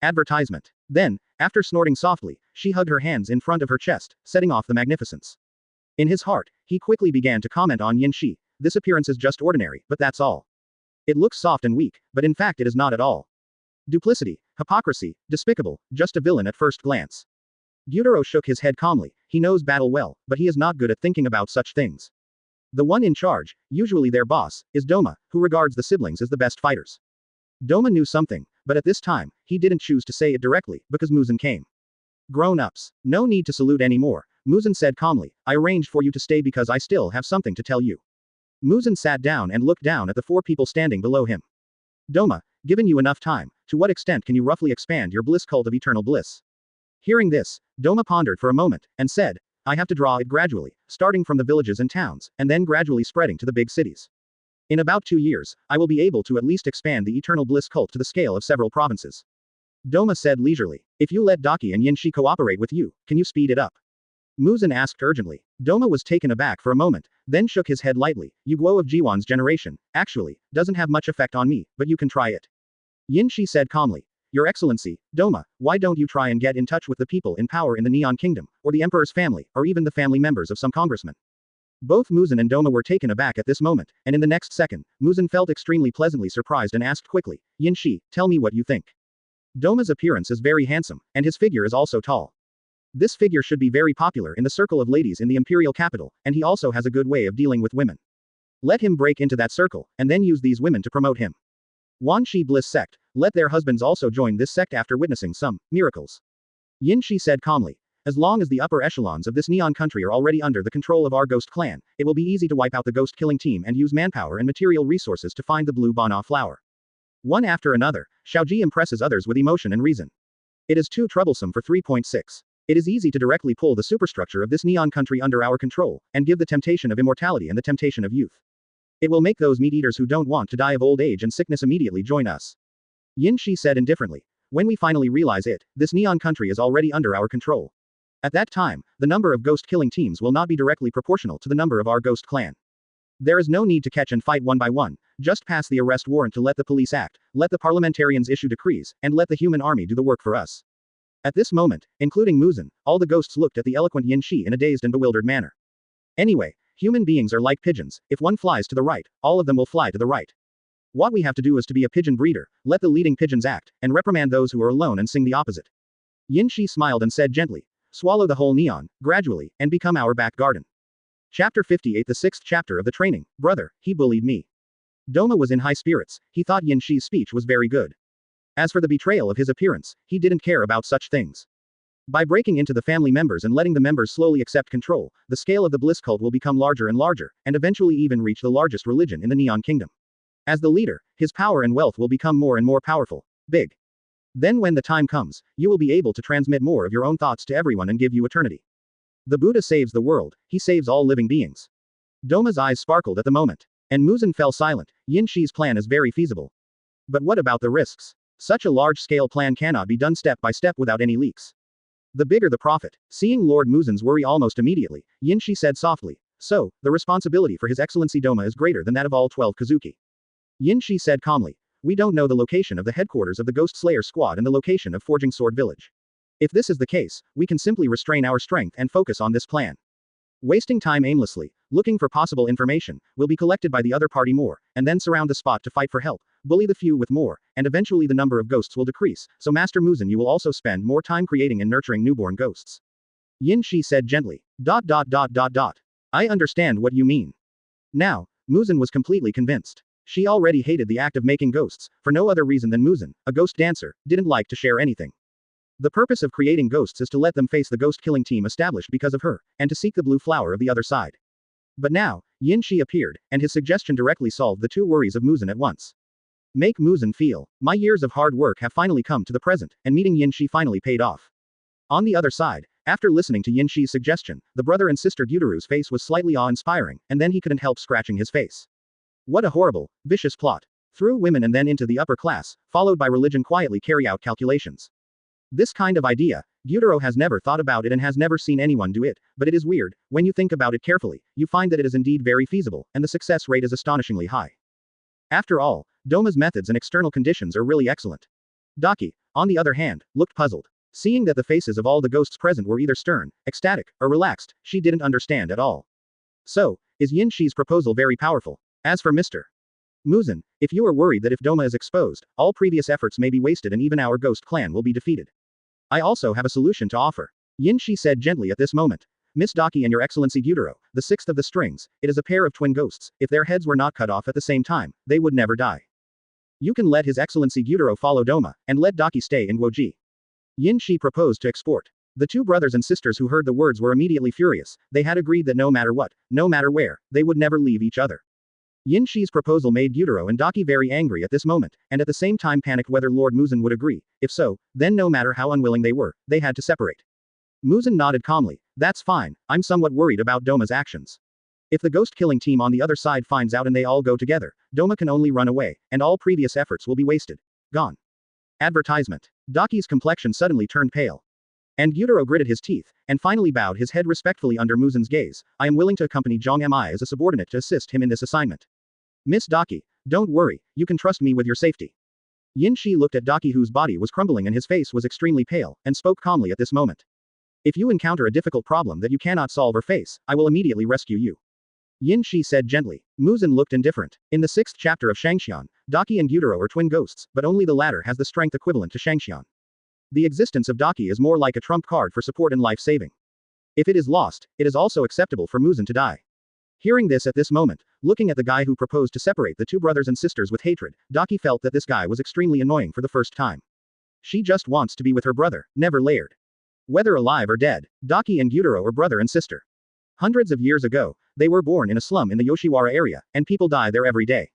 Advertisement. Then, after snorting softly, she hugged her hands in front of her chest, setting off the magnificence. In his heart, he quickly began to comment on Yin Shi. This appearance is just ordinary, but that's all. It looks soft and weak, but in fact it is not at all. Duplicity, hypocrisy, despicable, just a villain at first glance. Gyutaro shook his head calmly, he knows battle well, but he is not good at thinking about such things. The one in charge, usually their boss, is Doma, who regards the siblings as the best fighters. Doma knew something, but at this time, he didn't choose to say it directly, because Muzan came. Grown-ups. No need to salute anymore, Muzan said calmly, I arranged for you to stay because I still have something to tell you. Muzan sat down and looked down at the 4 people standing below him. Doma, given you enough time, to what extent can you roughly expand your bliss cult of eternal bliss? Hearing this, Doma pondered for a moment, and said, I have to draw it gradually, starting from the villages and towns, and then gradually spreading to the big cities. In about 2 years, I will be able to at least expand the eternal bliss cult to the scale of several provinces. Doma said leisurely, if you let Daki and Yin Shi cooperate with you, can you speed it up? Muzan asked urgently. Doma was taken aback for a moment, then shook his head lightly, you Guo of Jiwan's generation, actually, doesn't have much effect on me, but you can try it. Yin Shi said calmly, Your Excellency, Doma, why don't you try and get in touch with the people in power in the Neon Kingdom, or the Emperor's family, or even the family members of some congressmen? Both Muzan and Doma were taken aback at this moment, and in the next second, Muzan felt extremely pleasantly surprised and asked quickly, Yin Shi, tell me what you think. Doma's appearance is very handsome, and his figure is also tall. This figure should be very popular in the circle of ladies in the imperial capital, and he also has a good way of dealing with women. Let him break into that circle, and then use these women to promote him. Yuanyi Bliss sect, let their husbands also join this sect after witnessing some miracles. Yin Shi said calmly, as long as the upper echelons of this neon country are already under the control of our ghost clan, it will be easy to wipe out the ghost killing team and use manpower and material resources to find the blue Bana flower. One after another, Shaoji impresses others with emotion and reason. It is too troublesome for 3.6. It is easy to directly pull the superstructure of this neon country under our control, and give the temptation of immortality and the temptation of youth. It will make those meat-eaters who don't want to die of old age and sickness immediately join us. Yin Shi said indifferently. When we finally realize it, this neon country is already under our control. At that time, the number of ghost-killing teams will not be directly proportional to the number of our ghost clan. There is no need to catch and fight one by one, just pass the arrest warrant to let the police act, let the parliamentarians issue decrees, and let the human army do the work for us. At this moment, including Muzan, all the ghosts looked at the eloquent Yin Shi in a dazed and bewildered manner. Anyway, human beings are like pigeons, if one flies to the right, all of them will fly to the right. What we have to do is to be a pigeon breeder, let the leading pigeons act, and reprimand those who are alone and sing the opposite. Yin Shi smiled and said gently, swallow the whole neon, gradually, and become our back garden. Chapter 58 The 6th chapter of the training, brother, he bullied me. Doma was in high spirits, he thought Yin Shi's speech was very good. As for the betrayal of his appearance, he didn't care about such things. By breaking into the family members and letting the members slowly accept control, the scale of the bliss cult will become larger and larger, and eventually even reach the largest religion in the Neon Kingdom. As the leader, his power and wealth will become more and more powerful. Big. Then when the time comes, you will be able to transmit more of your own thoughts to everyone and give you eternity. The Buddha saves the world, he saves all living beings. Doma's eyes sparkled at the moment. And Muzan fell silent. Yin Shi's plan is very feasible. But what about the risks? Such a large-scale plan cannot be done step by step without any leaks. The bigger the profit. Seeing Lord Muzan's worry almost immediately, Yin Shi said softly, so, the responsibility for His Excellency Doma is greater than that of all 12 Kizuki. Yin Shi said calmly, we don't know the location of the headquarters of the Ghost Slayer squad and the location of Forging Sword Village. If this is the case, we can simply restrain our strength and focus on this plan. Wasting time aimlessly, looking for possible information, will be collected by the other party more, and then surround the spot to fight for help, bully the few with more, and eventually the number of ghosts will decrease, so Master Muzan you will also spend more time creating and nurturing newborn ghosts. Yin Shi said gently. I understand what you mean. Now, Muzan was completely convinced. She already hated the act of making ghosts, for no other reason than Muzan, a ghost dancer, didn't like to share anything. The purpose of creating ghosts is to let them face the ghost-killing team established because of her, and to seek the blue flower of the other side. But now, Yin Shi appeared, and his suggestion directly solved the two worries of Muzan at once. Make Muzan feel, my years of hard work have finally come to the present, and meeting Yin Shi finally paid off. On the other side, after listening to Yin Shi's suggestion, the brother and sister Gyutaru's face was slightly awe-inspiring, and then he couldn't help scratching his face. What a horrible, vicious plot. Through women and then into the upper class, followed by religion quietly carry out calculations. This kind of idea, Gyutaro has never thought about it and has never seen anyone do it, but it is weird, when you think about it carefully, you find that it is indeed very feasible, and the success rate is astonishingly high. After all, Doma's methods and external conditions are really excellent. Daki, on the other hand, looked puzzled. Seeing that the faces of all the ghosts present were either stern, ecstatic, or relaxed, she didn't understand at all. So, is Yin Shi's proposal very powerful? As for Mr. Muzan, if you are worried that if Doma is exposed, all previous efforts may be wasted and even our ghost clan will be defeated. I also have a solution to offer. Yin Shi said gently at this moment. Miss Daki and Your Excellency Gyutaro, the sixth of the strings, it is a pair of twin ghosts, if their heads were not cut off at the same time, they would never die. You can let His Excellency Gyutaro follow Doma, and let Daki stay in Guoji. Yin Shi proposed to export. The two brothers and sisters who heard the words were immediately furious, they had agreed that no matter what, no matter where, they would never leave each other. Yin Shi's proposal made Gyutaro and Daki very angry at this moment, and at the same time panicked whether Lord Muzan would agree. If so, then no matter how unwilling they were, they had to separate. Muzan nodded calmly. That's fine, I'm somewhat worried about Doma's actions. If the ghost-killing team on the other side finds out and they all go together, Doma can only run away, and all previous efforts will be wasted. Gone. Advertisement. Daki's complexion suddenly turned pale. And Gyutaro gritted his teeth, and finally bowed his head respectfully under Muzan's gaze. I am willing to accompany Zhang Mi as a subordinate to assist him in this assignment. Miss Daki, don't worry, you can trust me with your safety. Yin Shi looked at Daki whose body was crumbling and his face was extremely pale, and spoke calmly at this moment. If you encounter a difficult problem that you cannot solve or face, I will immediately rescue you. Yin Shi said gently. Muzan looked indifferent. In the 6th chapter of Shangxian, Daki and Gyutaro are twin ghosts, but only the latter has the strength equivalent to Shangxian. The existence of Daki is more like a trump card for support and life-saving. If it is lost, it is also acceptable for Muzan to die. Hearing this at this moment, looking at the guy who proposed to separate the two brothers and sisters with hatred, Daki felt that this guy was extremely annoying for the first time. She just wants to be with her brother, never layered. Whether alive or dead, Daki and Gyutaro are brother and sister. Hundreds of years ago, they were born in a slum in the Yoshiwara area, and people die there every day.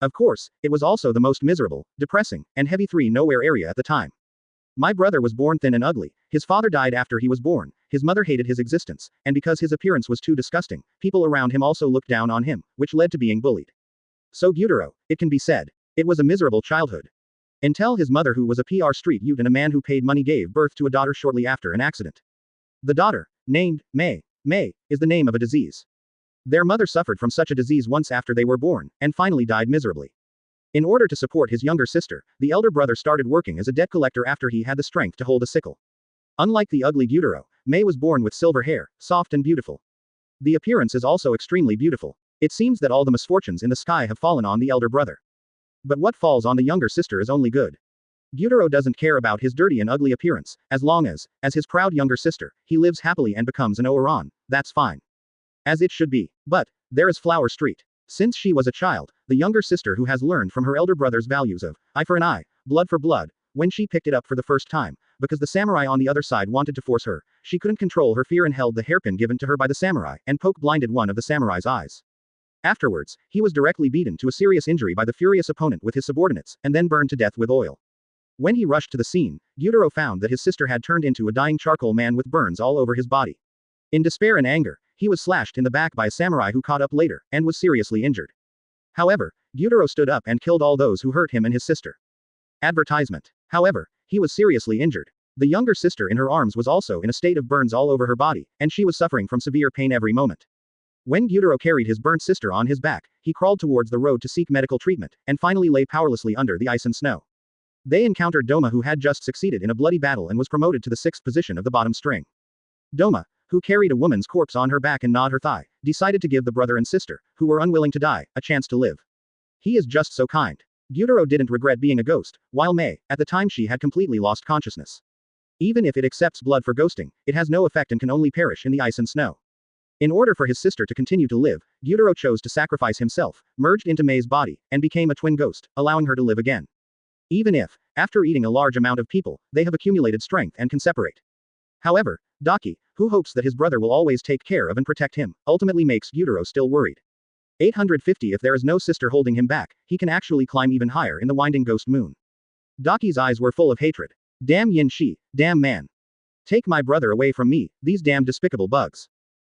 Of course, it was also the most miserable, depressing, and heavy nowhere area at the time. My brother was born thin and ugly, his father died after he was born, his mother hated his existence, and because his appearance was too disgusting, people around him also looked down on him, which led to being bullied. So Gyutaro, it can be said, it was a miserable childhood. Until his mother who was a PR street youth and a man who paid money gave birth to a daughter shortly after an accident. The daughter, named May, is the name of a disease. Their mother suffered from such a disease once after they were born, and finally died miserably. In order to support his younger sister, the elder brother started working as a debt collector after he had the strength to hold a sickle. Unlike the ugly Gyutaro, May was born with silver hair, soft and beautiful. The appearance is also extremely beautiful. It seems that all the misfortunes in the sky have fallen on the elder brother. But what falls on the younger sister is only good. Gyutaro doesn't care about his dirty and ugly appearance, as long as his proud younger sister, he lives happily and becomes an Oran, that's fine. As it should be. But, there is Flower Street. Since she was a child, the younger sister who has learned from her elder brother's values of eye for an eye, blood for blood, when she picked it up for the first time, because the samurai on the other side wanted to force her. She couldn't control her fear and held the hairpin given to her by the samurai, and blinded one of the samurai's eyes. Afterwards, he was directly beaten to a serious injury by the furious opponent with his subordinates, and then burned to death with oil. When he rushed to the scene, Gyutaro found that his sister had turned into a dying charcoal man with burns all over his body. In despair and anger, he was slashed in the back by a samurai who caught up later, and was seriously injured. However, Gyutaro stood up and killed all those who hurt him and his sister. Advertisement. However, he was seriously injured. The younger sister in her arms was also in a state of burns all over her body, and she was suffering from severe pain every moment. When Gyutaro carried his burnt sister on his back, he crawled towards the road to seek medical treatment, and finally lay powerlessly under the ice and snow. They encountered Doma, who had just succeeded in a bloody battle and was promoted to the 6th position of the bottom string. Doma, who carried a woman's corpse on her back and gnawed her thigh, decided to give the brother and sister, who were unwilling to die, a chance to live. He is just so kind. Gyutaro didn't regret being a ghost, while Mei, at the time she had completely lost consciousness. Even if it accepts blood for ghosting, it has no effect and can only perish in the ice and snow. In order for his sister to continue to live, Gyutaro chose to sacrifice himself, merged into Mei's body, and became a twin ghost, allowing her to live again. Even if, after eating a large amount of people, they have accumulated strength and can separate. However, Daki, who hopes that his brother will always take care of and protect him, ultimately makes Gyutaro still worried. 850. If there is no sister holding him back, he can actually climb even higher in the winding ghost moon. Daki's eyes were full of hatred. Damn Yin Shi, damn man. Take my brother away from me, these damn despicable bugs.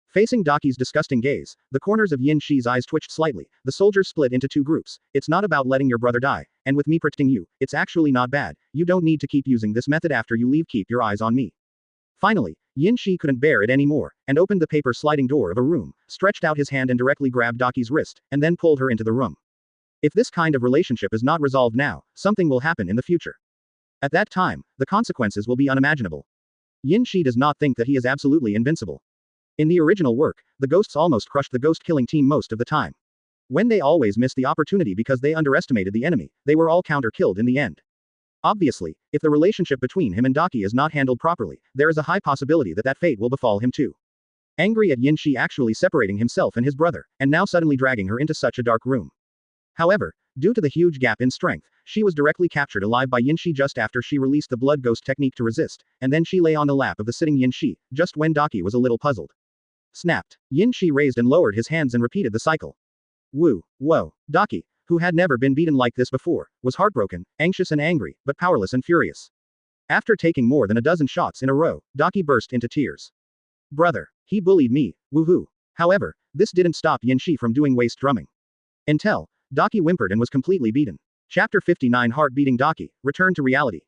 Facing Daki's disgusting gaze, the corners of Yin Shi's eyes twitched slightly. The soldiers split into two groups. It's not about letting your brother die, and with me protecting you, it's actually not bad. You don't need to keep using this method after you leave. Keep your eyes on me. Finally, Yin Shi couldn't bear it anymore, and opened the paper sliding door of a room, stretched out his hand and directly grabbed Daki's wrist, and then pulled her into the room. If this kind of relationship is not resolved now, something will happen in the future. At that time, the consequences will be unimaginable. Yin Shi does not think that he is absolutely invincible. In the original work, the ghosts almost crushed the ghost-killing team most of the time. When they always missed the opportunity because they underestimated the enemy, they were all counter-killed in the end. Obviously, if the relationship between him and Daki is not handled properly, there is a high possibility that that fate will befall him too. Angry at Yin Shi actually separating himself and his brother, and now suddenly dragging her into such a dark room. However, due to the huge gap in strength, she was directly captured alive by Yin Shi just after she released the blood ghost technique to resist, and then she lay on the lap of the sitting Yin Shi, just when Daki was a little puzzled. Snapped. Yin Shi raised and lowered his hands and repeated the cycle. Woo, whoa. Daki, who had never been beaten like this before, was heartbroken, anxious and angry, but powerless and furious. After taking more than a dozen shots in a row, Daki burst into tears. Brother, he bullied me, woohoo. However, this didn't stop Yin Shi from doing waist drumming. Until, Daki whimpered and was completely beaten. Chapter 59. Heart-beating Daki, returned to reality.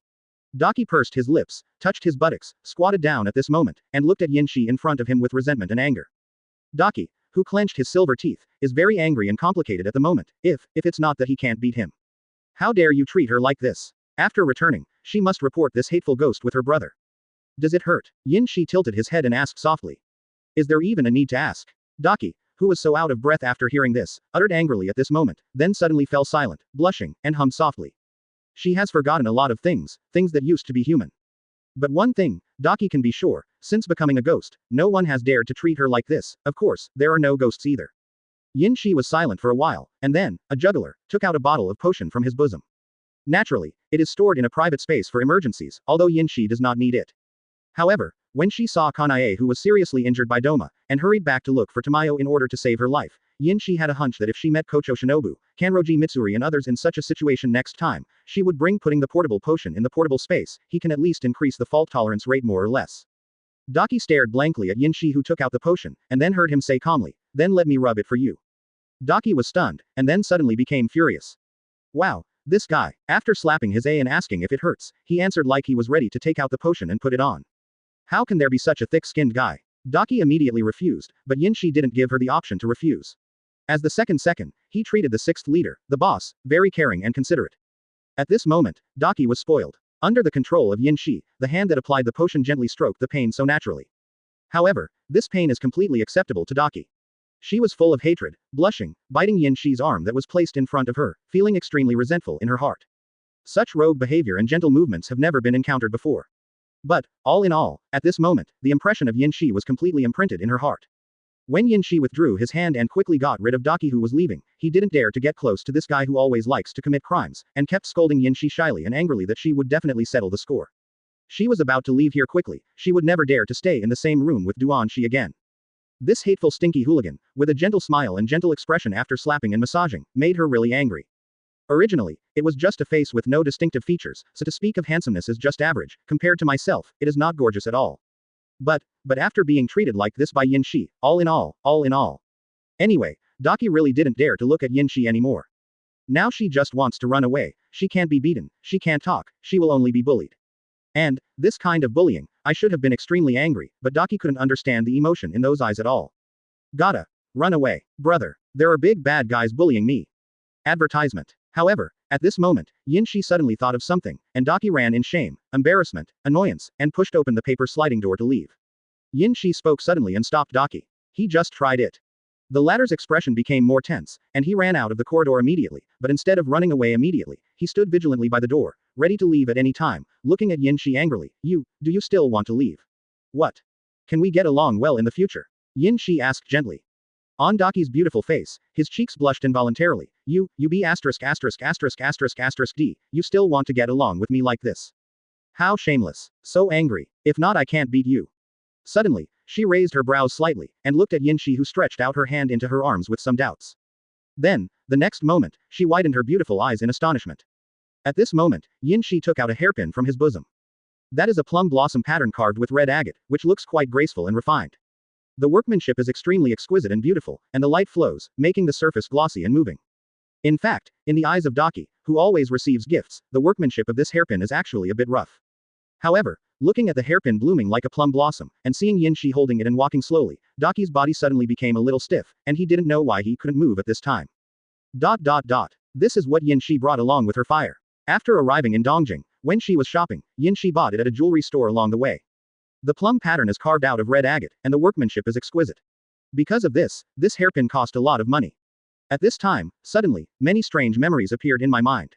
Daki pursed his lips, touched his buttocks, squatted down at this moment, and looked at Yin Shi in front of him with resentment and anger. Daki, who clenched his silver teeth, is very angry and complicated at the moment, if it's not that he can't beat him. How dare you treat her like this? After returning, she must report this hateful ghost with her brother. Does it hurt? Yin Shi tilted his head and asked softly. Is there even a need to ask? Daki, who was so out of breath after hearing this, uttered angrily at this moment, then suddenly fell silent, blushing, and hummed softly. She has forgotten a lot of things that used to be human. But one thing, Daki can be sure, since becoming a ghost, no one has dared to treat her like this. Of course, there are no ghosts either. Yin Shi was silent for a while, and then, a juggler, took out a bottle of potion from his bosom. Naturally, it is stored in a private space for emergencies, although Yin Shi does not need it. However, when she saw Hanai, who was seriously injured by Doma, and hurried back to look for Tamayo in order to save her life, Yin Shi had a hunch that if she met Kochou Shinobu, Kanroji Mitsuri and others in such a situation next time, she would bring putting the portable potion in the portable space. He can at least increase the fault tolerance rate more or less. Daki stared blankly at Yin Shi, who took out the potion, and then heard him say calmly, then let me rub it for you. Daki was stunned, and then suddenly became furious. Wow, this guy. After slapping his A and asking if it hurts, he answered like he was ready to take out the potion and put it on. How can there be such a thick-skinned guy? Daki immediately refused, but Yin Shi didn't give her the option to refuse. As the second, he treated the sixth leader, the boss, very caring and considerate. At this moment, Daki was spoiled. Under the control of Yin Shi, the hand that applied the potion gently stroked the pain so naturally. However, this pain is completely acceptable to Daki. She was full of hatred, blushing, biting Yin Shi's arm that was placed in front of her, feeling extremely resentful in her heart. Such rogue behavior and gentle movements have never been encountered before. But, all in all, at this moment, the impression of Yin Shi was completely imprinted in her heart. When Yin Shi withdrew his hand and quickly got rid of Daki, who was leaving, he didn't dare to get close to this guy who always likes to commit crimes, and kept scolding Yin Shi shyly and angrily that she would definitely settle the score. She was about to leave here quickly, she would never dare to stay in the same room with Yuan Shi again. This hateful stinky hooligan, with a gentle smile and gentle expression after slapping and massaging, made her really angry. Originally, it was just a face with no distinctive features, so to speak of handsomeness is just average, compared to myself, it is not gorgeous at all. But after being treated like this by Yin Shi, all in all. Anyway, Daki really didn't dare to look at Yin Shi anymore. Now she just wants to run away, she can't be beaten, she can't talk, she will only be bullied. And, this kind of bullying, I should have been extremely angry, but Daki couldn't understand the emotion in those eyes at all. Gotta run away, brother. There are big bad guys bullying me. Advertisement. However, at this moment, Yin Shi suddenly thought of something, and Daki ran in shame, embarrassment, annoyance, and pushed open the paper sliding door to leave. Yin Shi spoke suddenly and stopped Daki. He just tried it. The latter's expression became more tense, and he ran out of the corridor immediately, but instead of running away immediately, he stood vigilantly by the door, ready to leave at any time, looking at Yin Shi angrily. Do you still want to leave? What? Can we get along well in the future? Yin Shi asked gently. On Daki's beautiful face, his cheeks blushed involuntarily. You be asterisk asterisk asterisk asterisk asterisk D, you still want to get along with me like this? How shameless. So angry. If not, I can't beat you. Suddenly, she raised her brows slightly, and looked at Yin Shi, who stretched out her hand into her arms with some doubts. Then, the next moment, she widened her beautiful eyes in astonishment. At this moment, Yin Shi took out a hairpin from his bosom. That is a plum blossom pattern carved with red agate, which looks quite graceful and refined. The workmanship is extremely exquisite and beautiful, and the light flows, making the surface glossy and moving. In fact, in the eyes of Daki, who always receives gifts, the workmanship of this hairpin is actually a bit rough. However, looking at the hairpin blooming like a plum blossom, and seeing Yin Shi holding it and walking slowly, Daki's body suddenly became a little stiff, and he didn't know why he couldn't move at this time. This is what Yin Shi brought along with her fire. After arriving in Dongjing, when she was shopping, Yin Shi bought it at a jewelry store along the way. The plum pattern is carved out of red agate, and the workmanship is exquisite. Because of this hairpin cost a lot of money. At this time, suddenly, many strange memories appeared in my mind.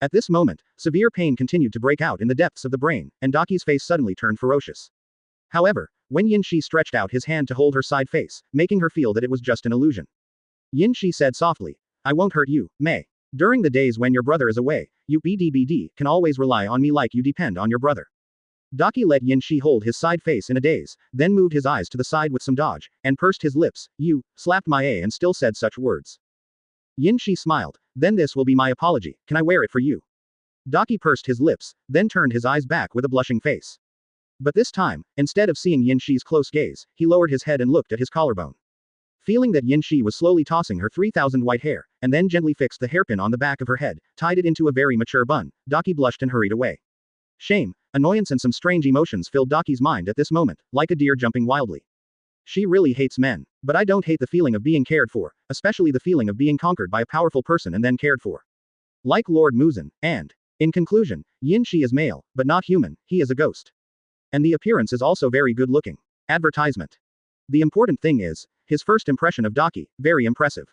At this moment, severe pain continued to break out in the depths of the brain, and Daki's face suddenly turned ferocious. However, when Yin Shi stretched out his hand to hold her side face, making her feel that it was just an illusion. Yin Shi said softly, I won't hurt you, Mei. During the days when your brother is away, you BDBD can always rely on me like you depend on your brother. Daki let Yin Shi hold his side face in a daze, then moved his eyes to the side with some dodge, and pursed his lips. You slapped my A and still said such words. Yin Shi smiled. Then this will be my apology, can I wear it for you? Daki pursed his lips, then turned his eyes back with a blushing face. But this time, instead of seeing Yin Shi's close gaze, he lowered his head and looked at his collarbone. Feeling that Yin Shi was slowly tossing her 3,000 white hair, and then gently fixed the hairpin on the back of her head, tied it into a very mature bun, Daki blushed and hurried away. Shame, annoyance and some strange emotions filled Daki's mind at this moment, like a deer jumping wildly. She really hates men. But I don't hate the feeling of being cared for, especially the feeling of being conquered by a powerful person and then cared for. Like Lord Muzan, and, in conclusion, Yin Shi is male, but not human, he is a ghost. And the appearance is also very good looking. Advertisement. The important thing is, his first impression of Daki, very impressive.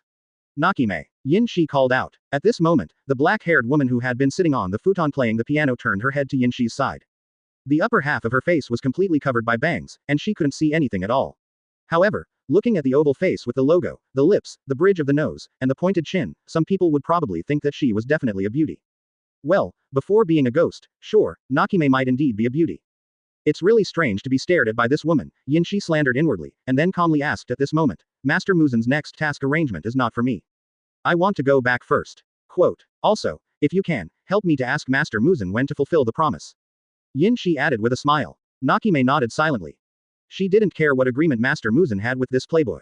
Nakime. Yin Shi called out. At this moment, the black-haired woman who had been sitting on the futon playing the piano turned her head to Yin Shi's side. The upper half of her face was completely covered by bangs, and she couldn't see anything at all. However, looking at the oval face with the logo, the lips, the bridge of the nose, and the pointed chin, some people would probably think that she was definitely a beauty. Well, before being a ghost, sure, Nakime might indeed be a beauty. It's really strange to be stared at by this woman, Yin Shi slandered inwardly, and then calmly asked at this moment, Master Muzan's next task arrangement is not for me. I want to go back first. Quote. Also, if you can, help me to ask Master Muzan when to fulfill the promise. Yin Shi added with a smile. Nakime nodded silently. She didn't care what agreement Master Muzan had with this playboy.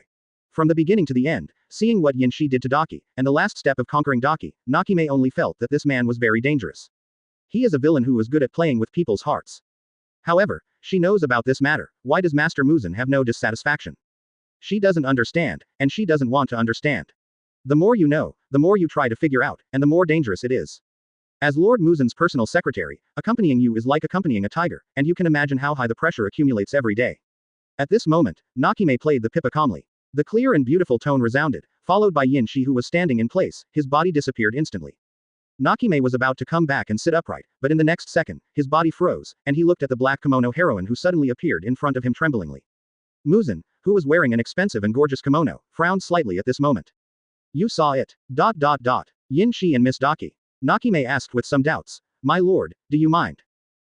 From the beginning to the end, seeing what Yin Shi did to Daki, and the last step of conquering Daki, Nakime only felt that this man was very dangerous. He is a villain who is good at playing with people's hearts. However, she knows about this matter. Why does Master Muzan have no dissatisfaction? She doesn't understand, and she doesn't want to understand. The more you know, the more you try to figure out, and the more dangerous it is. As Lord Muzan's personal secretary, accompanying you is like accompanying a tiger, and you can imagine how high the pressure accumulates every day. At this moment, Nakime played the pipa calmly. The clear and beautiful tone resounded, followed by Yin Shi, who was standing in place, his body disappeared instantly. Nakime was about to come back and sit upright, but in the next second, his body froze, and he looked at the black kimono heroine who suddenly appeared in front of him tremblingly. Muzan, who was wearing an expensive and gorgeous kimono, frowned slightly at this moment. You saw it. Yin Shi and Miss Daki. Nakime asked with some doubts. My lord, do you mind?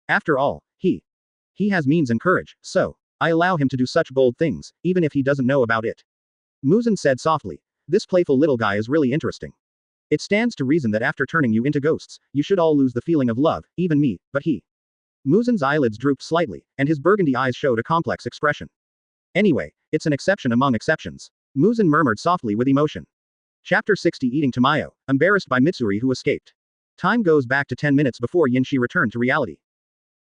After all, He has means and courage, so I allow him to do such bold things, even if he doesn't know about it. Muzan said softly. This playful little guy is really interesting. It stands to reason that after turning you into ghosts, you should all lose the feeling of love, even me, but he. Muzan's eyelids drooped slightly, and his burgundy eyes showed a complex expression. Anyway, it's an exception among exceptions. Muzan murmured softly with emotion. Chapter 60 Eating Tamayo, embarrassed by Mitsuri who escaped. Time goes back to 10 minutes before Yinshi returned to reality.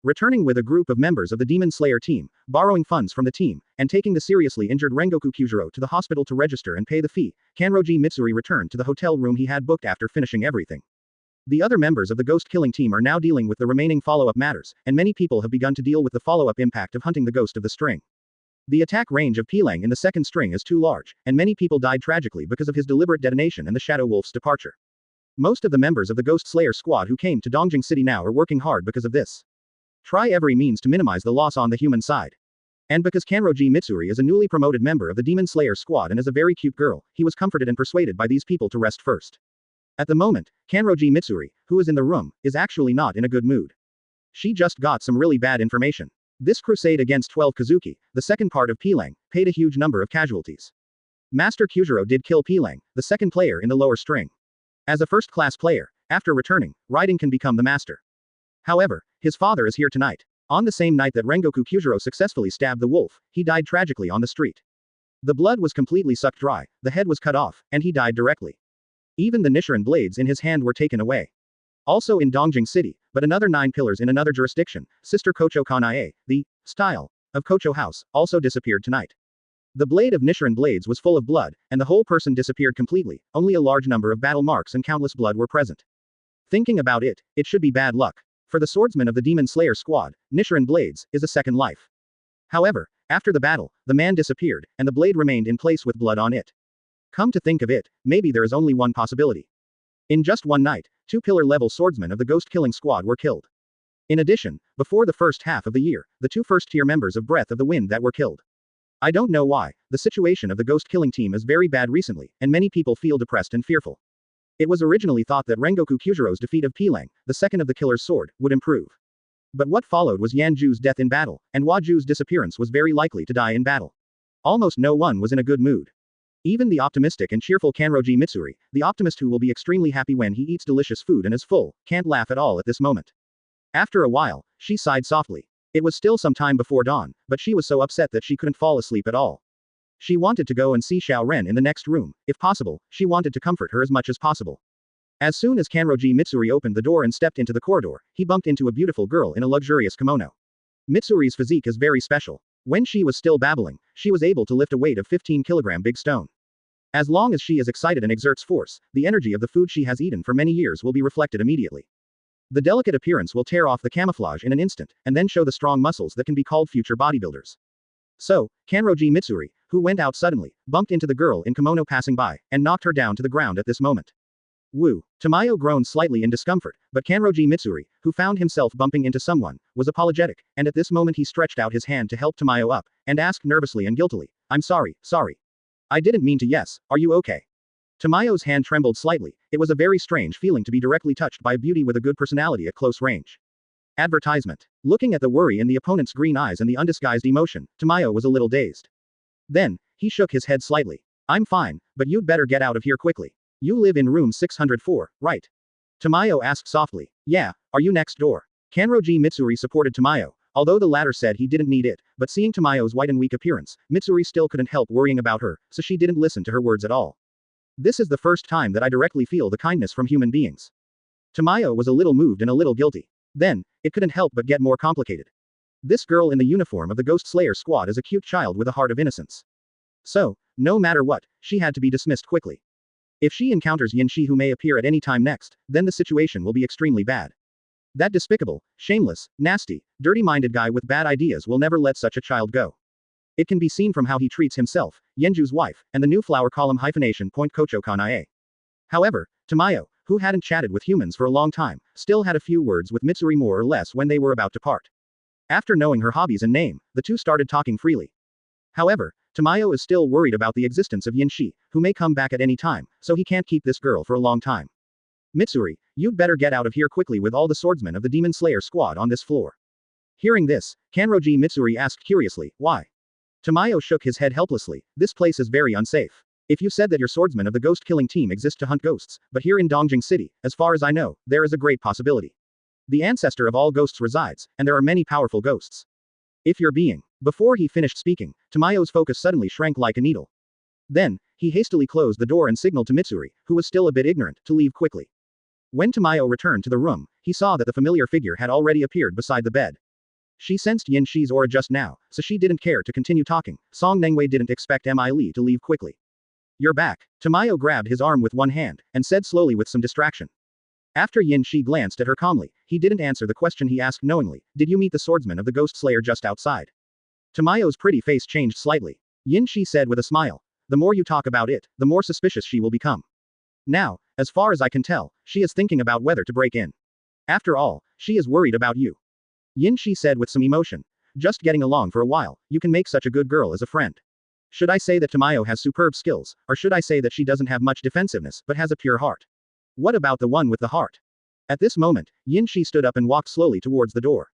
Returning with a group of members of the Demon Slayer team, borrowing funds from the team, and taking the seriously injured Rengoku Kyujiro to the hospital to register and pay the fee, Kanroji Mitsuri returned to the hotel room he had booked after finishing everything. The other members of the ghost-killing team are now dealing with the remaining follow-up matters, and many people have begun to deal with the follow-up impact of hunting the ghost of the string. The attack range of Pilang in the second string is too large, and many people died tragically because of his deliberate detonation and the Shadow Wolf's departure. Most of the members of the Ghost Slayer squad who came to Dongjing City now are working hard because of this. Try every means to minimize the loss on the human side. And because Kanroji Mitsuri is a newly promoted member of the Demon Slayer squad and is a very cute girl, he was comforted and persuaded by these people to rest first. At the moment, Kanroji Mitsuri, who is in the room, is actually not in a good mood. She just got some really bad information. This crusade against 12 Kizuki, the second part of Pilang, paid a huge number of casualties. Master Kyujiro did kill Pilang, the second player in the lower string. As a first-class player, after returning, riding can become the master. However, his father is here tonight. On the same night that Rengoku Kyujiro successfully stabbed the wolf, he died tragically on the street. The blood was completely sucked dry, the head was cut off, and he died directly. Even the Nichiren blades in his hand were taken away. Also in Dongjing City, but another 9 pillars in another jurisdiction, Sister Kochou Hanai, the style of Kochou House, also disappeared tonight. The blade of Nichiren blades was full of blood, and the whole person disappeared completely, only a large number of battle marks and countless blood were present. Thinking about it, it should be bad luck. For the swordsman of the Demon Slayer squad, Nichiren blades is a second life. However, after the battle, the man disappeared, and the blade remained in place with blood on it. Come to think of it, maybe there is only one possibility. In just one night, 2 pillar-level swordsmen of the ghost-killing squad were killed. In addition, before the first half of the year, the 2 first-tier members of Breath of the Wind that were killed. I don't know why, the situation of the ghost-killing team is very bad recently, and many people feel depressed and fearful. It was originally thought that Rengoku Kyujiro's defeat of Pilang, the second of the killer's sword, would improve. But what followed was Yanju's death in battle, and Waju's disappearance was very likely to die in battle. Almost no one was in a good mood. Even the optimistic and cheerful Kanroji Mitsuri, the optimist who will be extremely happy when he eats delicious food and is full, can't laugh at all at this moment. After a while, she sighed softly. It was still some time before dawn, but she was so upset that she couldn't fall asleep at all. She wanted to go and see Xiao Ren in the next room, if possible, she wanted to comfort her as much as possible. As soon as Kanroji Mitsuri opened the door and stepped into the corridor, he bumped into a beautiful girl in a luxurious kimono. Mitsuri's physique is very special. When she was still babbling, she was able to lift a weight of 15-kilogram big stone. As long as she is excited and exerts force, the energy of the food she has eaten for many years will be reflected immediately. The delicate appearance will tear off the camouflage in an instant, and then show the strong muscles that can be called future bodybuilders. So, Kanroji Mitsuri, who went out suddenly, bumped into the girl in kimono passing by, and knocked her down to the ground at this moment. Woo! Tamayo groaned slightly in discomfort, but Kanroji Mitsuri, who found himself bumping into someone, was apologetic, and at this moment he stretched out his hand to help Tamayo up, and asked nervously and guiltily, "I'm sorry. I didn't mean to. Yes, are you okay?" Tamayo's hand trembled slightly. It was a very strange feeling to be directly touched by a beauty with a good personality at close range. Advertisement. Looking at the worry in the opponent's green eyes and the undisguised emotion, Tamayo was a little dazed. Then, he shook his head slightly. "I'm fine, but you'd better get out of here quickly. You live in room 604, right?" Tamayo asked softly. "Yeah, are you next door?" Kanroji Mitsuri supported Tamayo, although the latter said he didn't need it, but seeing Tamayo's white and weak appearance, Mitsuri still couldn't help worrying about her, so she didn't listen to her words at all. This is the first time that I directly feel the kindness from human beings. Tamayo was a little moved and a little guilty. Then, it couldn't help but get more complicated. This girl in the uniform of the Ghost Slayer squad is a cute child with a heart of innocence. So, no matter what, she had to be dismissed quickly. If she encounters Yin Shi who may appear at any time next, then the situation will be extremely bad. That despicable, shameless, nasty, dirty-minded guy with bad ideas will never let such a child go. It can be seen from how he treats himself, Yenju's wife, and the new flower column hyphenation point Kochou Hanai. However, Tamayo, who hadn't chatted with humans for a long time, still had a few words with Mitsuri more or less when they were about to part. After knowing her hobbies and name, the two started talking freely. However, Tamayo is still worried about the existence of Yin Shi, who may come back at any time, so he can't keep this girl for a long time. "Mitsuri, you'd better get out of here quickly with all the swordsmen of the Demon Slayer squad on this floor." Hearing this, Kanroji Mitsuri asked curiously, why? Tamayo shook his head helplessly. This place is very unsafe. If you said that your swordsmen of the ghost-killing team exist to hunt ghosts, but here in Dongjing City, as far as I know, there is a great possibility. The ancestor of all ghosts resides, and there are many powerful ghosts. If you're being. Before he finished speaking, Tamayo's focus suddenly shrank like a needle. Then, he hastily closed the door and signaled to Mitsuri, who was still a bit ignorant, to leave quickly. When Tamayo returned to the room, he saw that the familiar figure had already appeared beside the bed. She sensed Yin Shi's aura just now, so she didn't care to continue talking. Song Nengwei didn't expect Mi Li to leave quickly. You're back. Tamayo grabbed his arm with one hand, and said slowly with some distraction. After Yin Shi glanced at her calmly, he didn't answer the question he asked knowingly, did you meet the swordsman of the Ghost Slayer just outside? Tamayo's pretty face changed slightly. Yin Shi said with a smile, the more you talk about it, the more suspicious she will become. Now, as far as I can tell, she is thinking about whether to break in. After all, she is worried about you. Yin Shi said with some emotion, just getting along for a while, you can make such a good girl as a friend. Should I say that Tamayo has superb skills, or should I say that she doesn't have much defensiveness but has a pure heart? What about the one with the heart? At this moment, Yin Shi stood up and walked slowly towards the door.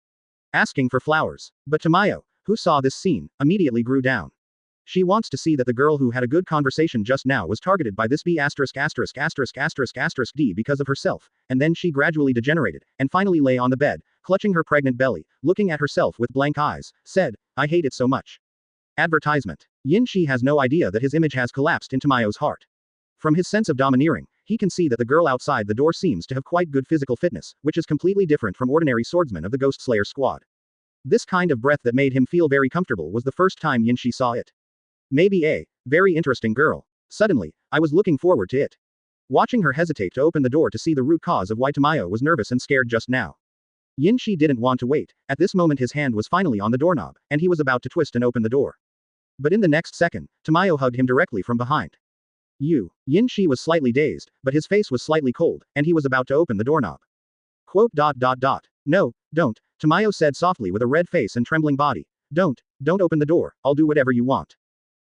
Asking for flowers. But Tamayo, who saw this scene, immediately grew down. She wants to see that the girl who had a good conversation just now was targeted by this B************ D because of herself, and then she gradually degenerated, and finally lay on the bed, clutching her pregnant belly, looking at herself with blank eyes, said, I hate it so much. Advertisement. Yin Shi has no idea that his image has collapsed in Tamayo's heart. From his sense of domineering, he can see that the girl outside the door seems to have quite good physical fitness, which is completely different from ordinary swordsmen of the Ghost Slayer squad. This kind of breath that made him feel very comfortable was the first time Yin Shi saw it. Maybe a very interesting girl. Suddenly, I was looking forward to it. Watching her hesitate to open the door to see the root cause of why Tamayo was nervous and scared just now. Yin Shi didn't want to wait. At this moment his hand was finally on the doorknob, and he was about to twist and open the door. But in the next second, Tamayo hugged him directly from behind. Yin Shi was slightly dazed, but his face was slightly cold, and he was about to open the doorknob. No, don't, Tamayo said softly with a red face and trembling body. Don't open the door, I'll do whatever you want.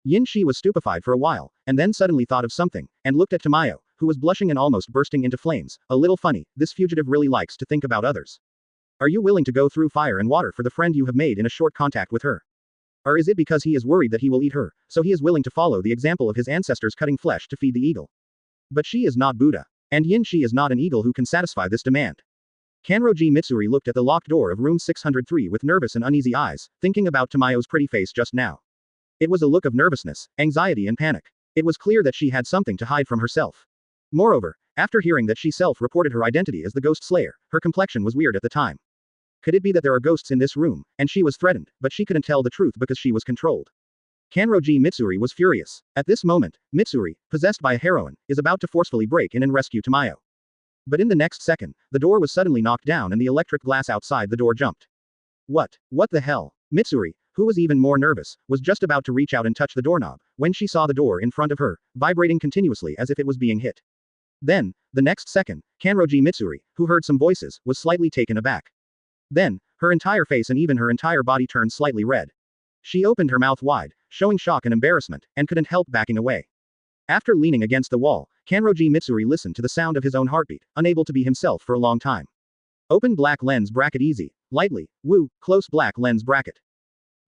Yin Shi was stupefied for a while, and then suddenly thought of something, and looked at Tamayo, who was blushing and almost bursting into flames. A little funny, this fugitive really likes to think about others. Are you willing to go through fire and water for the friend you have made in a short contact with her? Or is it because he is worried that he will eat her, so he is willing to follow the example of his ancestors cutting flesh to feed the eagle? But she is not Buddha. And Yin Shi is not an eagle who can satisfy this demand. Kanroji Mitsuri looked at the locked door of room 603 with nervous and uneasy eyes, thinking about Tamayo's pretty face just now. It was a look of nervousness, anxiety and panic. It was clear that she had something to hide from herself. Moreover, after hearing that she self-reported her identity as the Ghost Slayer, her complexion was weird at the time. Could it be that there are ghosts in this room, and she was threatened, but she couldn't tell the truth because she was controlled? Kanroji Mitsuri was furious. At this moment, Mitsuri, possessed by a heroine, is about to forcefully break in and rescue Tamayo. But in the next second, the door was suddenly knocked down and the electric glass outside the door jumped. What the hell? Mitsuri, who was even more nervous, was just about to reach out and touch the doorknob, when she saw the door in front of her, vibrating continuously as if it was being hit. Then, the next second, Kanroji Mitsuri, who heard some voices, was slightly taken aback. Then, her entire face and even her entire body turned slightly red. She opened her mouth wide, showing shock and embarrassment, and couldn't help backing away. After leaning against the wall, Kanroji Mitsuri listened to the sound of his own heartbeat, unable to be himself for a long time. Open black lens bracket easy, lightly, close black lens bracket.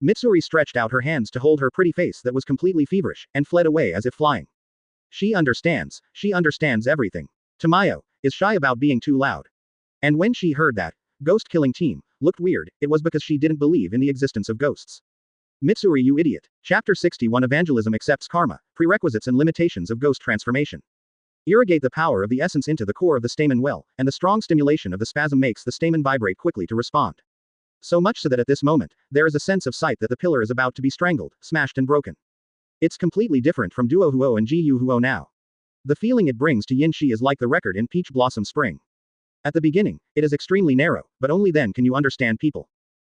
Mitsuri stretched out her hands to hold her pretty face that was completely feverish, and fled away as if flying. She understands everything. Tamayo is shy about being too loud. And when she heard that ghost killing team looked weird, it was because she didn't believe in the existence of ghosts. Mitsuri, you idiot. Chapter 61 Evangelism accepts karma, prerequisites and limitations of ghost transformation. Irrigate the power of the essence into the core of the stamen well, and the strong stimulation of the spasm makes the stamen vibrate quickly to respond. So much so that at this moment, there is a sense of sight that the pillar is about to be strangled, smashed and broken. It's completely different from Duo Huo and Ji Yu Huo now. The feeling it brings to Yin Shi is like the record in Peach Blossom Spring. At the beginning, it is extremely narrow, but only then can you understand people.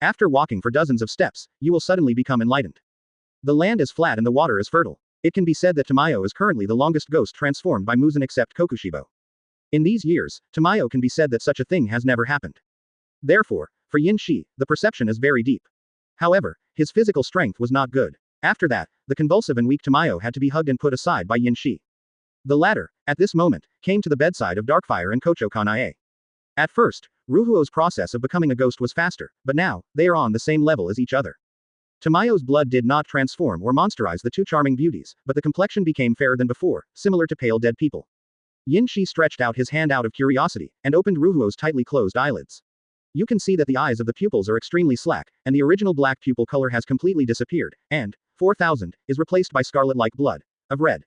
After walking for dozens of steps, you will suddenly become enlightened. The land is flat and the water is fertile. It can be said that Tamayo is currently the longest ghost transformed by Muzan except Kokushibo. In these years, Tamayo can be said that such a thing has never happened. Therefore, for Yin Shi, the perception is very deep. However, his physical strength was not good. After that, the convulsive and weak Tamayo had to be hugged and put aside by Yin Shi. The latter, at this moment, came to the bedside of Darkfire and Kochou Kanae. At first, Ruhuo's process of becoming a ghost was faster, but now, they are on the same level as each other. Tamayo's blood did not transform or monsterize the two charming beauties, but the complexion became fairer than before, similar to pale dead people. Yin Shi stretched out his hand out of curiosity, and opened Ruhuo's tightly closed eyelids. You can see that the eyes of the pupils are extremely slack, and the original black pupil color has completely disappeared, and, 4000, is replaced by scarlet-like blood, of red.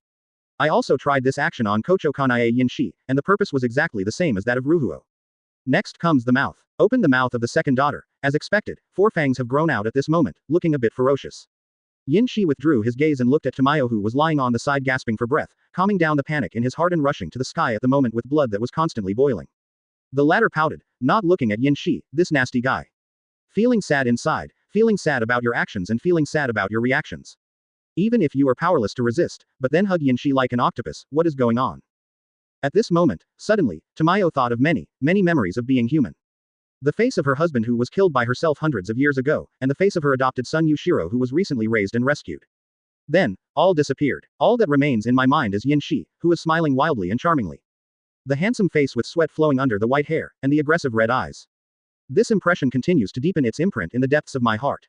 I also tried this action on Kochou Kanae Yin Shi, and the purpose was exactly the same as that of Ruhuo. Next comes the mouth. Open the mouth of the second daughter. As expected, four fangs have grown out at this moment, looking a bit ferocious. Yin Shi withdrew his gaze and looked at Tamayo, who was lying on the side gasping for breath, calming down the panic in his heart and rushing to the sky at the moment with blood that was constantly boiling. The latter pouted, not looking at Yin Shi, this nasty guy. Feeling sad inside, feeling sad about your actions and feeling sad about your reactions. Even if you are powerless to resist, but then hug Yin Shi like an octopus, what is going on? At this moment, suddenly, Tamayo thought of many memories of being human. The face of her husband who was killed by herself hundreds of years ago, and the face of her adopted son Yushiro who was recently raised and rescued. Then, all disappeared. All that remains in my mind is Yin Shi, who is smiling wildly and charmingly. The handsome face with sweat flowing under the white hair, and the aggressive red eyes. This impression continues to deepen its imprint in the depths of my heart.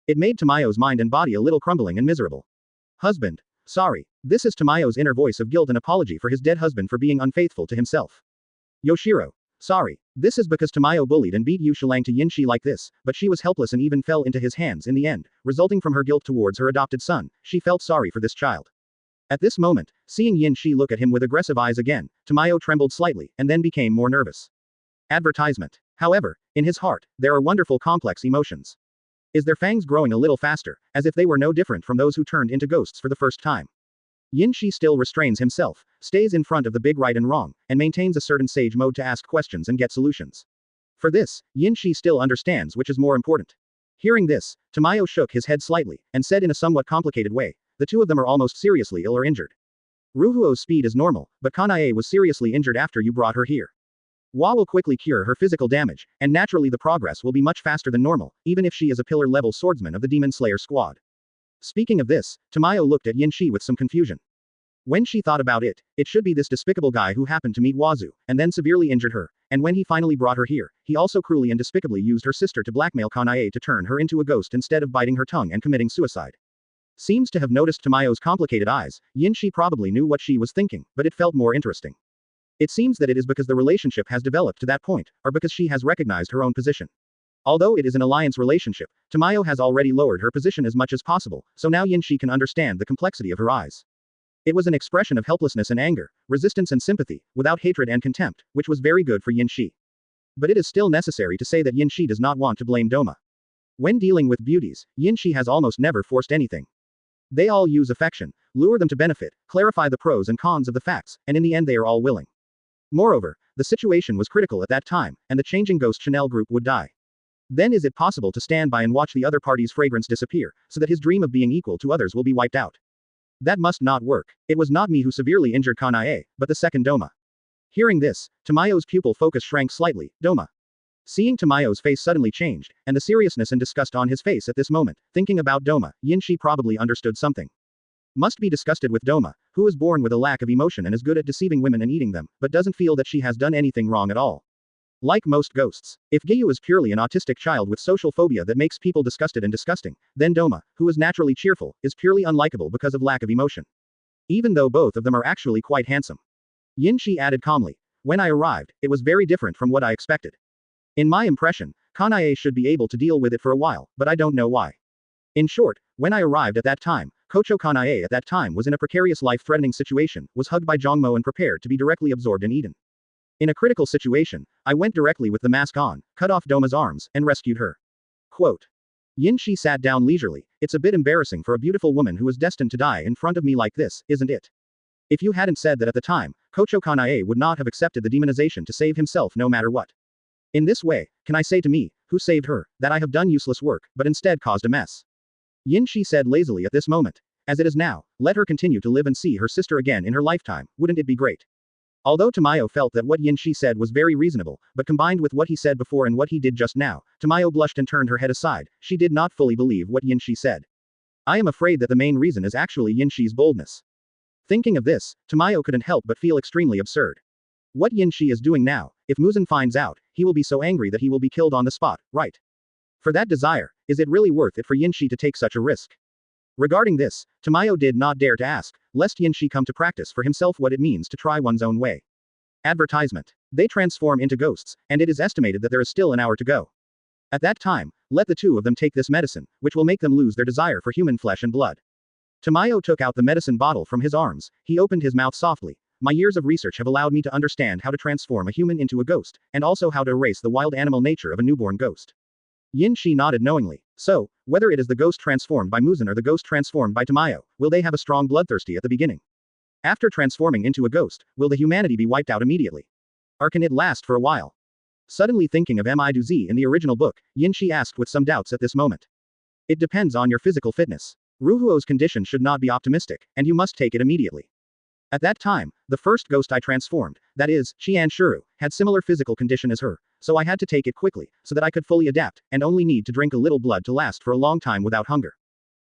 It made Tamayo's mind and body a little crumbling and miserable. Husband. Sorry. This is Tamayo's inner voice of guilt and apology for his dead husband for being unfaithful to himself. Yoshiro. Sorry. This is because Tamayo bullied and beat Yu Shilang to Yin Shi like this, but she was helpless and even fell into his hands in the end, resulting from her guilt towards her adopted son. She felt sorry for this child. At this moment, seeing Yin Shi look at him with aggressive eyes again, Tamayo trembled slightly, and then became more nervous. Advertisement. However, in his heart, there are wonderful complex emotions. Is their fangs growing a little faster, as if they were no different from those who turned into ghosts for the first time? Yin Shi still restrains himself, stays in front of the big right and wrong, and maintains a certain sage mode to ask questions and get solutions. For this, Yin Shi still understands which is more important. Hearing this, Tamayo shook his head slightly, and said in a somewhat complicated way, the two of them are almost seriously ill or injured. Ruhuo's speed is normal, but Kanae was seriously injured after you brought her here. Wa will quickly cure her physical damage, and naturally the progress will be much faster than normal, even if she is a pillar-level swordsman of the Demon Slayer squad. Speaking of this, Tamayo looked at Yin Shi with some confusion. When she thought about it, it should be this despicable guy who happened to meet Wazu, and then severely injured her, and when he finally brought her here, he also cruelly and despicably used her sister to blackmail Kanae to turn her into a ghost instead of biting her tongue and committing suicide. Seems to have noticed Tamayo's complicated eyes. Yin Shi probably knew what she was thinking, but it felt more interesting. It seems that it is because the relationship has developed to that point, or because she has recognized her own position. Although it is an alliance relationship, Tamayo has already lowered her position as much as possible, so now Yin Shi can understand the complexity of her eyes. It was an expression of helplessness and anger, resistance and sympathy, without hatred and contempt, which was very good for Yin Shi. But it is still necessary to say that Yin Shi does not want to blame Doma. When dealing with beauties, Yin Shi has almost never forced anything. They all use affection, lure them to benefit, clarify the pros and cons of the facts, and in the end they are all willing. Moreover, the situation was critical at that time, and the changing Ghost Chanel group would die. Then is it possible to stand by and watch the other party's fragrance disappear, so that his dream of being equal to others will be wiped out? That must not work. It was not me who severely injured Kanae, but the second Doma. Hearing this, Tamayo's pupil focus shrank slightly. Doma. Seeing Tamayo's face suddenly changed, and the seriousness and disgust on his face at this moment, thinking about Doma, Yin Shi probably understood something. Must be disgusted with Doma, who is born with a lack of emotion and is good at deceiving women and eating them, but doesn't feel that she has done anything wrong at all. Like most ghosts, if Gyu is purely an autistic child with social phobia that makes people disgusted and disgusting, then Doma, who is naturally cheerful, is purely unlikable because of lack of emotion. Even though both of them are actually quite handsome. Yin Shi added calmly. When I arrived, it was very different from what I expected. In my impression, Kanae should be able to deal with it for a while, but I don't know why. In short, when I arrived at that time, Kochou Kanae at that time was in a precarious life-threatening situation, was hugged by Zhongmo and prepared to be directly absorbed and eaten. In a critical situation, I went directly with the mask on, cut off Doma's arms, and rescued her. Quote. Yin Shi sat down leisurely. It's a bit embarrassing for a beautiful woman who is destined to die in front of me like this, isn't it? If you hadn't said that at the time, Kochou Kanae would not have accepted the demonization to save himself no matter what. In this way, can I say to me, who saved her, that I have done useless work, but instead caused a mess? Yin Shi said lazily at this moment. As it is now, let her continue to live and see her sister again in her lifetime, wouldn't it be great? Although Tamayo felt that what Yin Shi said was very reasonable, but combined with what he said before and what he did just now, Tamayo blushed and turned her head aside. She did not fully believe what Yin Shi said. I am afraid that the main reason is actually Yin Shi's boldness. Thinking of this, Tamayo couldn't help but feel extremely absurd. What Yin Shi is doing now, if Muzan finds out, he will be so angry that he will be killed on the spot, right? For that desire, is it really worth it for Yin Shi to take such a risk? Regarding this, Tamayo did not dare to ask, lest Yin Shi come to practice for himself what it means to try one's own way. Advertisement. They transform into ghosts, and it is estimated that there is still an hour to go. At that time, let the two of them take this medicine, which will make them lose their desire for human flesh and blood. Tamayo took out the medicine bottle from his arms, he opened his mouth softly. My years of research have allowed me to understand how to transform a human into a ghost, and also how to erase the wild animal nature of a newborn ghost. Yin Shi nodded knowingly. So, whether it is the ghost transformed by Muzan or the ghost transformed by Tamayo, will they have a strong bloodthirsty at the beginning? After transforming into a ghost, will the humanity be wiped out immediately? Or can it last for a while? Suddenly thinking of Mi-Du-Z in the original book, Yin Shi asked with some doubts at this moment. It depends on your physical fitness. Ruhuo's condition should not be optimistic, and you must take it immediately. At that time, the first ghost I transformed, that is, Qian Shuru, had similar physical condition as her, so I had to take it quickly, so that I could fully adapt, and only need to drink a little blood to last for a long time without hunger.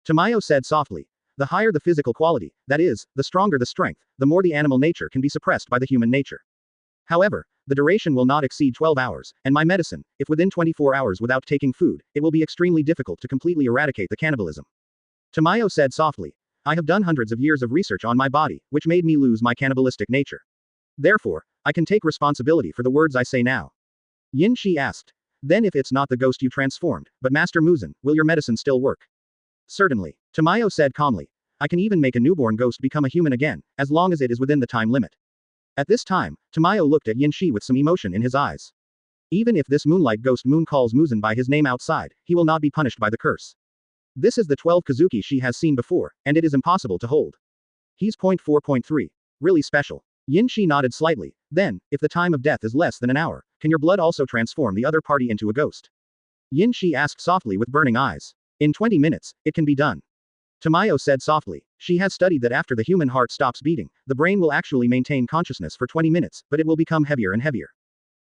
Tamayo said softly. The higher the physical quality, that is, the stronger the strength, the more the animal nature can be suppressed by the human nature. However, the duration will not exceed 12 hours, and my medicine, if within 24 hours without taking food, it will be extremely difficult to completely eradicate the cannibalism. Tamayo said softly. I have done hundreds of years of research on my body, which made me lose my cannibalistic nature. Therefore, I can take responsibility for the words I say now. Yin Shi asked. Then if it's not the ghost you transformed, but Master Muzan, will your medicine still work? Certainly. Tamayo said calmly. I can even make a newborn ghost become a human again, as long as it is within the time limit. At this time, Tamayo looked at Yin Shi with some emotion in his eyes. Even if this moonlight ghost moon calls Muzan by his name outside, he will not be punished by the curse. This is the 12 Kizuki she has seen before, and it is impossible to hold. He's 4.3. Really special. Yin Shi nodded slightly. Then, if the time of death is less than an hour, can your blood also transform the other party into a ghost? Yin Shi asked softly with burning eyes. In 20 minutes, it can be done. Tamayo said softly. She has studied that after the human heart stops beating, the brain will actually maintain consciousness for 20 minutes, but it will become heavier and heavier.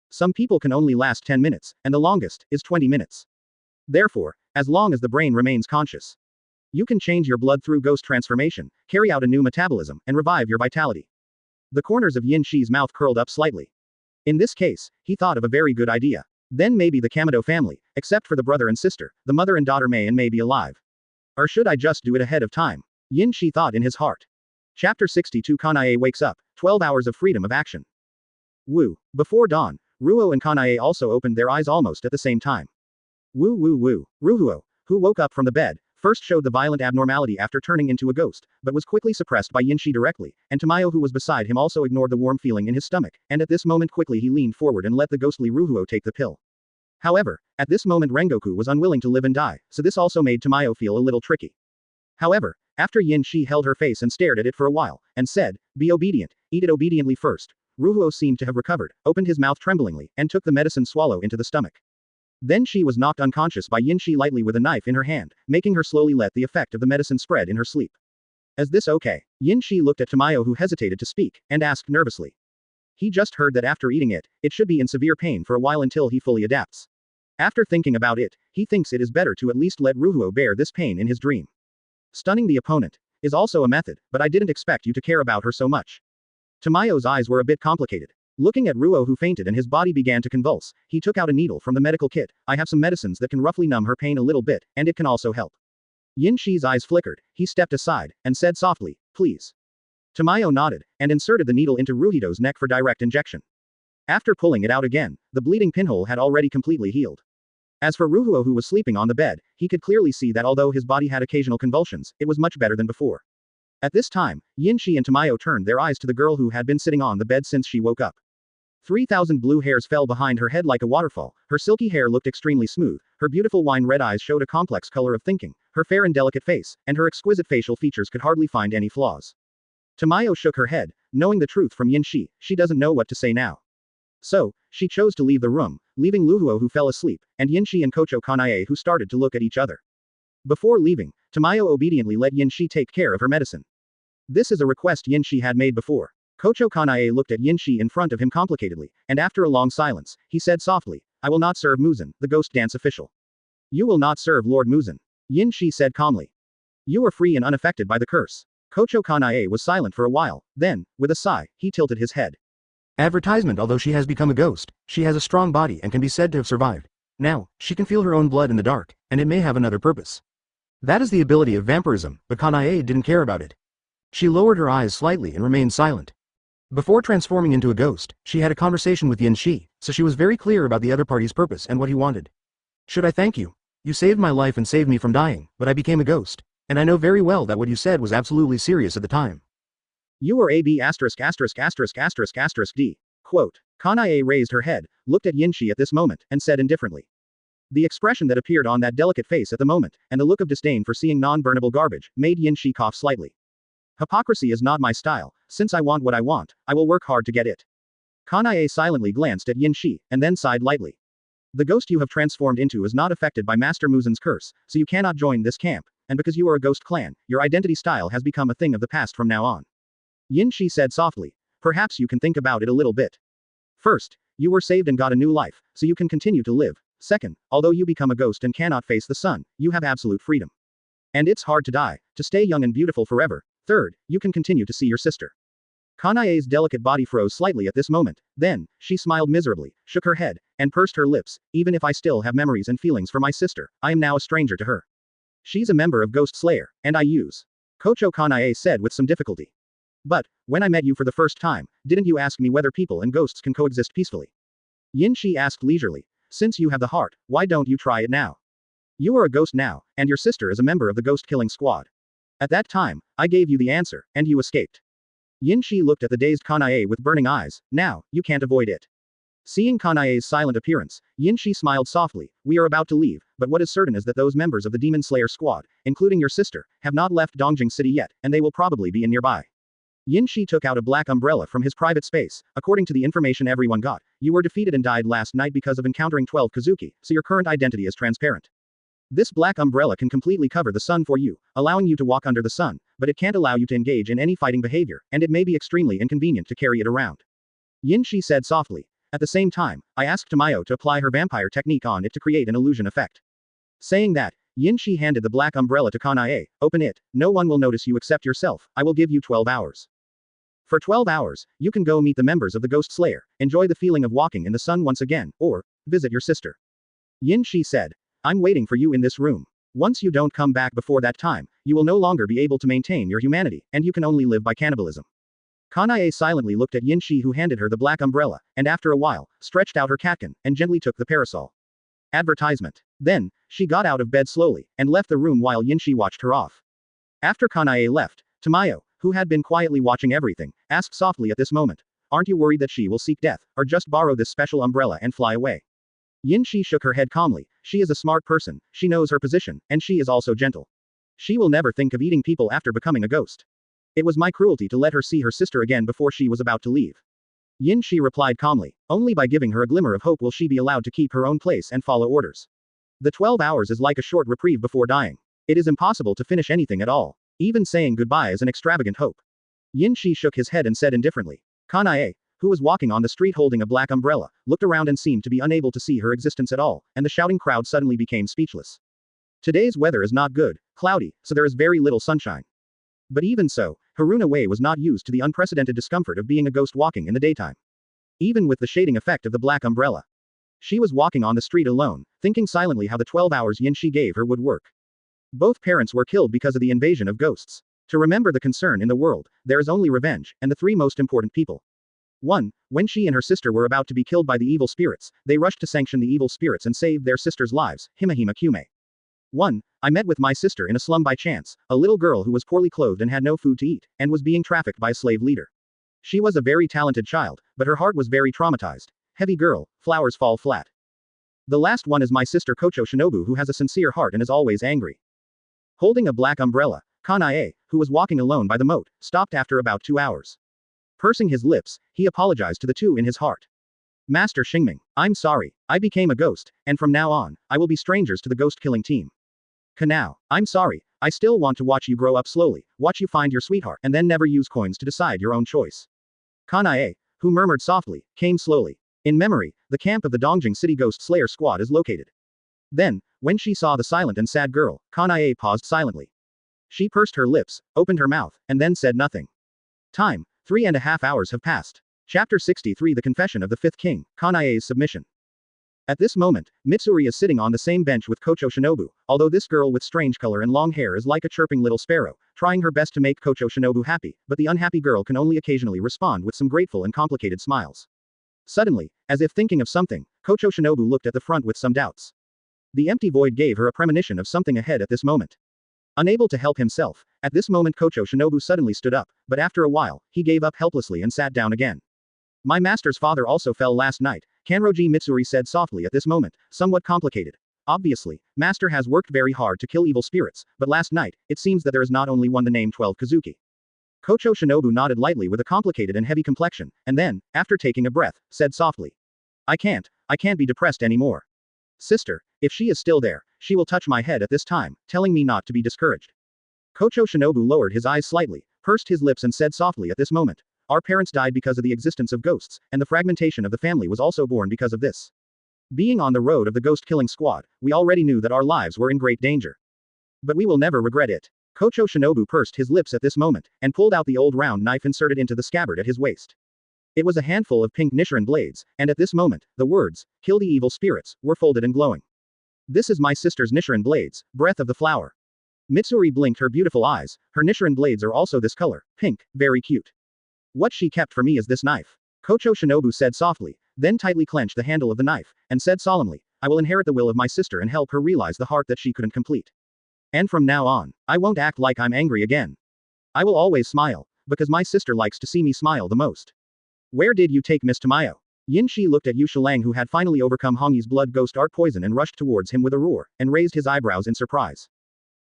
Some people can only last 10 minutes, and the longest is 20 minutes. Therefore, as long as the brain remains conscious, you can change your blood through ghost transformation, carry out a new metabolism, and revive your vitality. The corners of Yin Shi's mouth curled up slightly. In this case, he thought of a very good idea. Then maybe the Kamado family, except for the brother and sister, the mother and daughter may be alive. Or should I just do it ahead of time? Yin Shi thought in his heart. Chapter 62 Kanai wakes up, 12 hours of freedom of action. Woo. Before dawn, Ruo and Kanai also opened their eyes almost at the same time. Woo woo woo. Ruhuo, who woke up from the bed, first showed the violent abnormality after turning into a ghost, but was quickly suppressed by Yin Shi directly, and Tamayo who was beside him also ignored the warm feeling in his stomach, and at this moment quickly he leaned forward and let the ghostly Ruhuo take the pill. However, at this moment Rengoku was unwilling to live and die, so this also made Tamayo feel a little tricky. However, after Yin Shi held her face and stared at it for a while, and said, be obedient, eat it obediently first, Ruhuo seemed to have recovered, opened his mouth tremblingly, and took the medicine swallow into the stomach. Then she was knocked unconscious by Yin Shi lightly with a knife in her hand, making her slowly let the effect of the medicine spread in her sleep. Is this okay? Yin Shi looked at Tamayo who hesitated to speak, and asked nervously. He just heard that after eating it, it should be in severe pain for a while until he fully adapts. After thinking about it, he thinks it is better to at least let Ruhuo bear this pain in his dream. Stunning the opponent is also a method, but I didn't expect you to care about her so much. Tamayo's eyes were a bit complicated. Looking at Ruo who fainted and his body began to convulse, he took out a needle from the medical kit. I have some medicines that can roughly numb her pain a little bit, and it can also help. Yin Shi's eyes flickered, he stepped aside, and said softly, please. Tamayo nodded, and inserted the needle into Ruhido's neck for direct injection. After pulling it out again, the bleeding pinhole had already completely healed. As for Ruhuo who was sleeping on the bed, he could clearly see that although his body had occasional convulsions, it was much better than before. At this time, Yin Shi and Tamayo turned their eyes to the girl who had been sitting on the bed since she woke up. 3,000 blue hairs fell behind her head like a waterfall, her silky hair looked extremely smooth, her beautiful wine-red eyes showed a complex color of thinking, her fair and delicate face, and her exquisite facial features could hardly find any flaws. Tamayo shook her head, knowing the truth from Yin Shi, she doesn't know what to say now. So, she chose to leave the room, leaving Ruhuo who fell asleep, and Yin Shi and Kochou Kanae who started to look at each other. Before leaving, Tamayo obediently let Yin Shi take care of her medicine. This is a request Yin Shi had made before. Kochou Kanae looked at Yin Shi in front of him complicatedly, and after a long silence, he said softly, I will not serve Muzan, the ghost dance official. You will not serve Lord Muzan. Yin Shi said calmly. You are free and unaffected by the curse. Kochou Kanae was silent for a while, then, with a sigh, he tilted his head. Advertisement. Although she has become a ghost, she has a strong body and can be said to have survived. Now, she can feel her own blood in the dark, and it may have another purpose. That is the ability of vampirism, but Kanai didn't care about it. She lowered her eyes slightly and remained silent. Before transforming into a ghost, she had a conversation with Yin Shi, so she was very clear about the other party's purpose and what he wanted. Should I thank you? You saved my life and saved me from dying, but I became a ghost, and I know very well that what you said was absolutely serious at the time. You were AB*****************. D. Quote. Kanai raised her head, looked at Yin Shi at this moment, and said indifferently. The expression that appeared on that delicate face at the moment, and the look of disdain for seeing non-burnable garbage, made Yin Shi cough slightly. Hypocrisy is not my style. Since I want what I want, I will work hard to get it. Kanai silently glanced at Yin Shi, and then sighed lightly. The ghost you have transformed into is not affected by Master Muzan's curse, so you cannot join this camp, and because you are a ghost clan, your identity style has become a thing of the past from now on. Yin Shi said softly. Perhaps you can think about it a little bit. First, you were saved and got a new life, so you can continue to live. Second, although you become a ghost and cannot face the sun, you have absolute freedom. And it's hard to die, to stay young and beautiful forever. Third, you can continue to see your sister. Kanai's delicate body froze slightly at this moment, then, she smiled miserably, shook her head, and pursed her lips. Even if I still have memories and feelings for my sister, I am now a stranger to her. She's a member of Ghost Slayer, and I use. Kochou, Kanai said with some difficulty. But, when I met you for the first time, didn't you ask me whether people and ghosts can coexist peacefully? Yin Shi asked leisurely. Since you have the heart, why don't you try it now? You are a ghost now, and your sister is a member of the ghost-killing squad. At that time, I gave you the answer, and you escaped. Yin Shi looked at the dazed Kanai with burning eyes. Now, you can't avoid it. Seeing Kanai's silent appearance, Yin Shi smiled softly. We are about to leave, but what is certain is that those members of the Demon Slayer squad, including your sister, have not left Dongjing City yet, and they will probably be in nearby. Yin Shi took out a black umbrella from his private space. According to the information everyone got, you were defeated and died last night because of encountering 12 Kizuki, so your current identity is transparent. This black umbrella can completely cover the sun for you, allowing you to walk under the sun, but it can't allow you to engage in any fighting behavior, and it may be extremely inconvenient to carry it around. Yin Shi said softly. At the same time, I asked Tamayo to apply her vampire technique on it to create an illusion effect. Saying that, Yin Shi handed the black umbrella to Kanai. Open it, no one will notice you except yourself. I will give you 12 hours. For 12 hours, you can go meet the members of the Ghost Slayer, enjoy the feeling of walking in the sun once again, or visit your sister. Yin Shi said. I'm waiting for you in this room. Once you don't come back before that time, you will no longer be able to maintain your humanity, and you can only live by cannibalism. Kanai silently looked at Yin Shi, who handed her the black umbrella, and after a while, stretched out her catkin, and gently took the parasol. Advertisement. Then, she got out of bed slowly, and left the room while Yin Shi watched her off. After Kanai left, Tamayo, who had been quietly watching everything, asked softly at this moment. Aren't you worried that she will seek death, or just borrow this special umbrella and fly away? Yin Shi shook her head calmly. She is a smart person, she knows her position, and she is also gentle. She will never think of eating people after becoming a ghost. It was my cruelty to let her see her sister again before she was about to leave. Yin Shi replied calmly. Only by giving her a glimmer of hope will she be allowed to keep her own place and follow orders. The 12 hours is like a short reprieve before dying. It is impossible to finish anything at all. Even saying goodbye is an extravagant hope. Yin Shi shook his head and said indifferently. Kanai, who was walking on the street holding a black umbrella, looked around and seemed to be unable to see her existence at all, and the shouting crowd suddenly became speechless. Today's weather is not good, cloudy, so there is very little sunshine. But even so, Haruna Wei was not used to the unprecedented discomfort of being a ghost walking in the daytime. Even with the shading effect of the black umbrella. She was walking on the street alone, thinking silently how the 12 hours Yin Shi gave her would work. Both parents were killed because of the invasion of ghosts. To remember the concern in the world, there is only revenge, and the three most important people. 1. When she and her sister were about to be killed by the evil spirits, they rushed to sanction the evil spirits and saved their sisters' lives. Himahima Kume. 1. I met with my sister in a slum by chance, a little girl who was poorly clothed and had no food to eat, and was being trafficked by a slave leader. She was a very talented child, but her heart was very traumatized. Heavy girl, flowers fall flat. The last one is my sister Kochou Shinobu, who has a sincere heart and is always angry. Holding a black umbrella, Kanai, who was walking alone by the moat, stopped after about 2 hours. Pursing his lips, he apologized to the two in his heart. Master Xingming, I'm sorry, I became a ghost, and from now on, I will be strangers to the ghost-killing team. Kanao, I'm sorry, I still want to watch you grow up slowly, watch you find your sweetheart, and then never use coins to decide your own choice. Kanai, who murmured softly, came slowly. In memory, the camp of the Dongjing City Ghost Slayer squad is located. Then, when she saw the silent and sad girl, Kanai paused silently. She pursed her lips, opened her mouth, and then said nothing. Time, 3.5 hours have passed. Chapter 63 The Confession of the Fifth King, Kanai's Submission. At this moment, Mitsuri is sitting on the same bench with Kochou Shinobu, although this girl with strange color and long hair is like a chirping little sparrow, trying her best to make Kochou Shinobu happy, but the unhappy girl can only occasionally respond with some grateful and complicated smiles. Suddenly, as if thinking of something, Kochou Shinobu looked at the front with some doubts. The empty void gave her a premonition of something ahead at this moment. Unable to help himself, at this moment Kochou Shinobu suddenly stood up, but after a while, he gave up helplessly and sat down again. My master's father also fell last night, Kanroji Mitsuri said softly at this moment, somewhat complicated. Obviously, master has worked very hard to kill evil spirits, but last night, it seems that there is not only one the name 12 Kizuki. Kochou Shinobu nodded lightly with a complicated and heavy complexion, and then, after taking a breath, said softly. I can't be depressed anymore. Sister, if she is still there, she will touch my head at this time, telling me not to be discouraged. Kochou Shinobu lowered his eyes slightly, pursed his lips and said softly at this moment. Our parents died because of the existence of ghosts, and the fragmentation of the family was also born because of this. Being on the road of the ghost-killing squad, we already knew that our lives were in great danger. But we will never regret it. Kochou Shinobu pursed his lips at this moment, and pulled out the old round knife inserted into the scabbard at his waist. It was a handful of pink Nichiren blades, and at this moment, the words, kill the evil spirits, were folded and glowing. This is my sister's Nichiren blades, breath of the flower. Mitsuri blinked her beautiful eyes, her Nichiren blades are also this color, pink, very cute. What she kept for me is this knife. Kochou Shinobu said softly, then tightly clenched the handle of the knife, and said solemnly, I will inherit the will of my sister and help her realize the heart that she couldn't complete. And from now on, I won't act like I'm angry again. I will always smile, because my sister likes to see me smile the most. Where did you take Miss Tamayo? Yin Shi looked at Yu Shilang who had finally overcome Hongyi's blood ghost art poison and rushed towards him with a roar, and raised his eyebrows in surprise.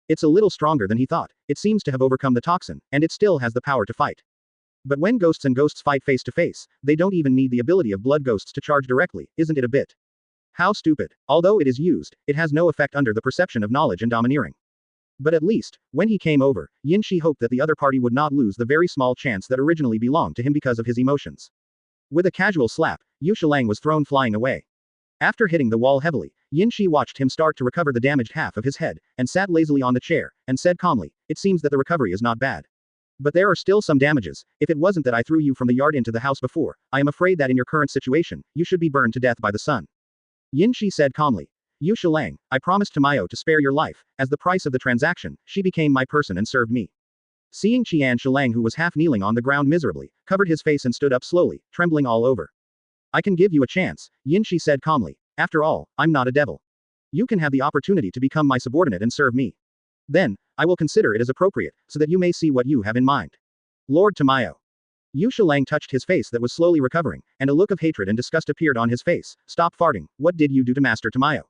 It's a little stronger than he thought, it seems to have overcome the toxin, and it still has the power to fight. But when ghosts and ghosts fight face to face, they don't even need the ability of blood ghosts to charge directly, isn't it a bit? How stupid. Although it is used, it has no effect under the perception of knowledge and domineering. But at least, when he came over, Yin Shi hoped that the other party would not lose the very small chance that originally belonged to him because of his emotions. With a casual slap, Yu Shilang was thrown flying away. After hitting the wall heavily, Yin Shi watched him start to recover the damaged half of his head, and sat lazily on the chair, and said calmly, it seems that the recovery is not bad. But there are still some damages. If it wasn't that I threw you from the yard into the house before, I am afraid that in your current situation, you should be burned to death by the sun. Yin Shi said calmly. Yu Shilang, I promised Tamayo to spare your life, as the price of the transaction, she became my person and served me. Seeing Qian Shilang who was half kneeling on the ground miserably, covered his face and stood up slowly, trembling all over. I can give you a chance, Yin Shi said calmly. After all, I'm not a devil. You can have the opportunity to become my subordinate and serve me. Then, I will consider it as appropriate, so that you may see what you have in mind. Lord Tamayo. Yu Shilang touched his face that was slowly recovering, and a look of hatred and disgust appeared on his face. Stop farting, what did you do to Master Tamayo?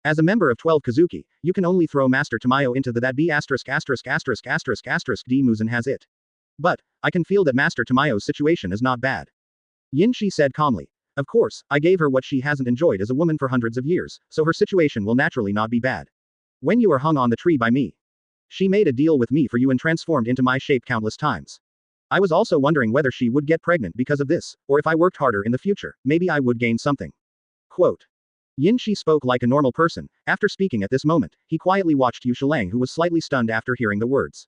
As a member of 12 Kizuki, you can only throw Master Tamayo into the that B*************** D Muzan has it. But, I can feel that Master Tamayo's situation is not bad. Yin Shi said calmly. Of course, I gave her what she hasn't enjoyed as a woman for hundreds of years, so her situation will naturally not be bad. When you are hung on the tree by me. She made a deal with me for you and transformed into my shape countless times. I was also wondering whether she would get pregnant because of this, or if I worked harder in the future, maybe I would gain something. Quote. Yin Shi spoke like a normal person. After speaking at this moment, he quietly watched Yu Shilang who was slightly stunned after hearing the words.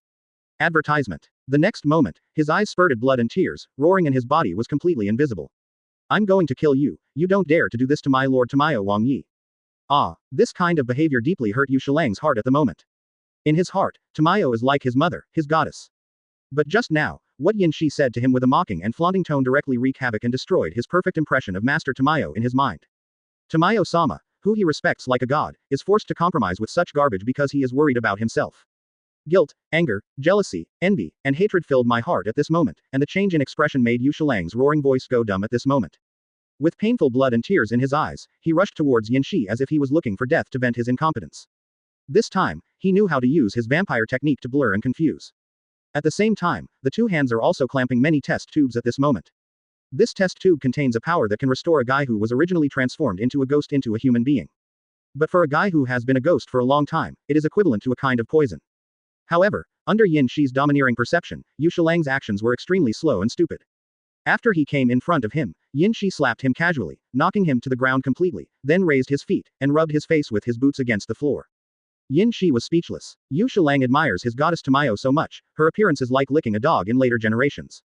Advertisement. The next moment, his eyes spurted blood and tears, roaring and his body was completely invisible. I'm going to kill you, you don't dare to do this to my lord Tamayo Wang Yi. Ah, this kind of behavior deeply hurt Yu Shilang's heart at the moment. In his heart, Tamayo is like his mother, his goddess. But just now, what Yin Shi said to him with a mocking and flaunting tone directly wreaked havoc and destroyed his perfect impression of Master Tamayo in his mind. Tamayo-sama, who he respects like a god, is forced to compromise with such garbage because he is worried about himself. Guilt, anger, jealousy, envy, and hatred filled my heart at this moment, and the change in expression made Yu Shilang's roaring voice go dumb at this moment. With painful blood and tears in his eyes, he rushed towards Yin Shi as if he was looking for death to vent his incompetence. This time, he knew how to use his vampire technique to blur and confuse. At the same time, the two hands are also clamping many test tubes at this moment. This test tube contains a power that can restore a guy who was originally transformed into a ghost into a human being. But for a guy who has been a ghost for a long time, it is equivalent to a kind of poison. However, under Yin Shi's domineering perception, Yu Shilang's actions were extremely slow and stupid. After he came in front of him, Yin Shi slapped him casually, knocking him to the ground completely, then raised his feet, and rubbed his face with his boots against the floor. Yin Shi was speechless. Yu Shilang admires his goddess Tamayo so much, her appearance is like licking a dog in later generations.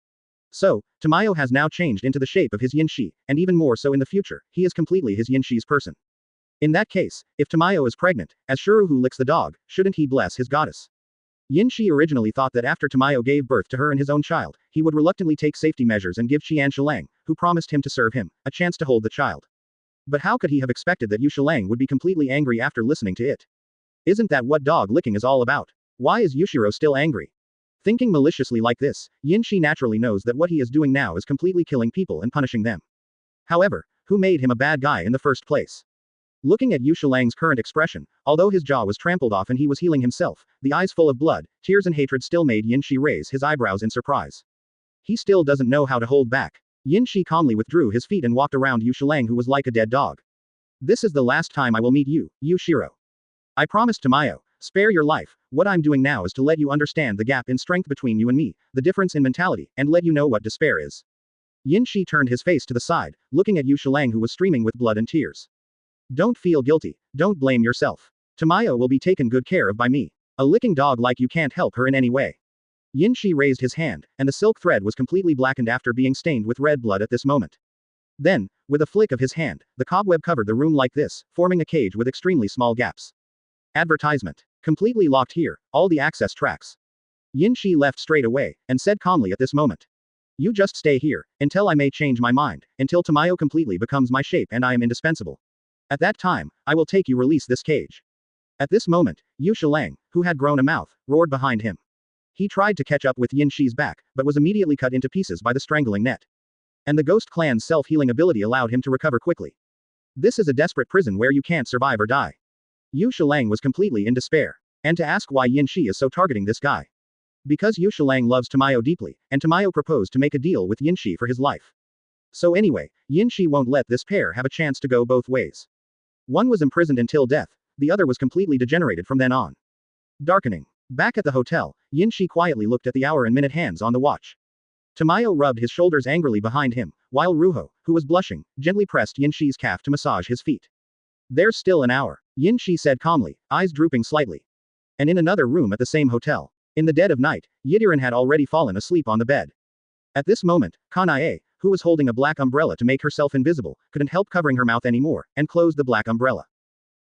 So, Tamayo has now changed into the shape of his Yin Shi, and even more so in the future, he is completely his Yin Shi's person. In that case, if Tamayo is pregnant, as Shuru who licks the dog, shouldn't he bless his goddess? Yin Shi originally thought that after Tamayo gave birth to her and his own child, he would reluctantly take safety measures and give Qian Shilang, who promised him to serve him, a chance to hold the child. But how could he have expected that Yu Shilang would be completely angry after listening to it? Isn't that what dog licking is all about? Why is Yushiro still angry? Thinking maliciously like this, Yin Shi naturally knows that what he is doing now is completely killing people and punishing them. However, who made him a bad guy in the first place? Looking at Yu Shilang's current expression, although his jaw was trampled off and he was healing himself, the eyes full of blood, tears and hatred still made Yin Shi raise his eyebrows in surprise. He still doesn't know how to hold back. Yin Shi calmly withdrew his feet and walked around Yu Shilang, who was like a dead dog. This is the last time I will meet you, Yushiro. I promised Tamayo, spare your life. What I'm doing now is to let you understand the gap in strength between you and me, the difference in mentality, and let you know what despair is. Yin Shi turned his face to the side, looking at Yu Shilang, who was streaming with blood and tears. Don't feel guilty, don't blame yourself. Tamayo will be taken good care of by me. A licking dog like you can't help her in any way. Yin Shi raised his hand, and the silk thread was completely blackened after being stained with red blood at this moment. Then, with a flick of his hand, the cobweb covered the room like this, forming a cage with extremely small gaps. Advertisement. Completely locked here, all the access tracks. Yin Shi left straight away, and said calmly at this moment. You just stay here, until I may change my mind, until Tamayo completely becomes my shape and I am indispensable. At that time, I will take you release this cage. At this moment, Yu Shilang, who had grown a mouth, roared behind him. He tried to catch up with Yin Shi's back, but was immediately cut into pieces by the strangling net. And the Ghost Clan's self-healing ability allowed him to recover quickly. This is a desperate prison where you can't survive or die. Yu Shilang was completely in despair. And to ask why Yin Shi is so targeting this guy. Because Yu Shilang loves Tamayo deeply, and Tamayo proposed to make a deal with Yin Shi for his life. So anyway, Yin Shi won't let this pair have a chance to go both ways. One was imprisoned until death, the other was completely degenerated from then on. Darkening. Back at the hotel, Yin Shi quietly looked at the hour and minute hands on the watch. Tamayo rubbed his shoulders angrily behind him, while Ruho, who was blushing, gently pressed Yin Shi's calf to massage his feet. There's still an hour, Yin Shi said calmly, eyes drooping slightly. And in another room at the same hotel. In the dead of night, Yidiran had already fallen asleep on the bed. At this moment, Hanai, who was holding a black umbrella to make herself invisible, couldn't help covering her mouth anymore, and closed the black umbrella.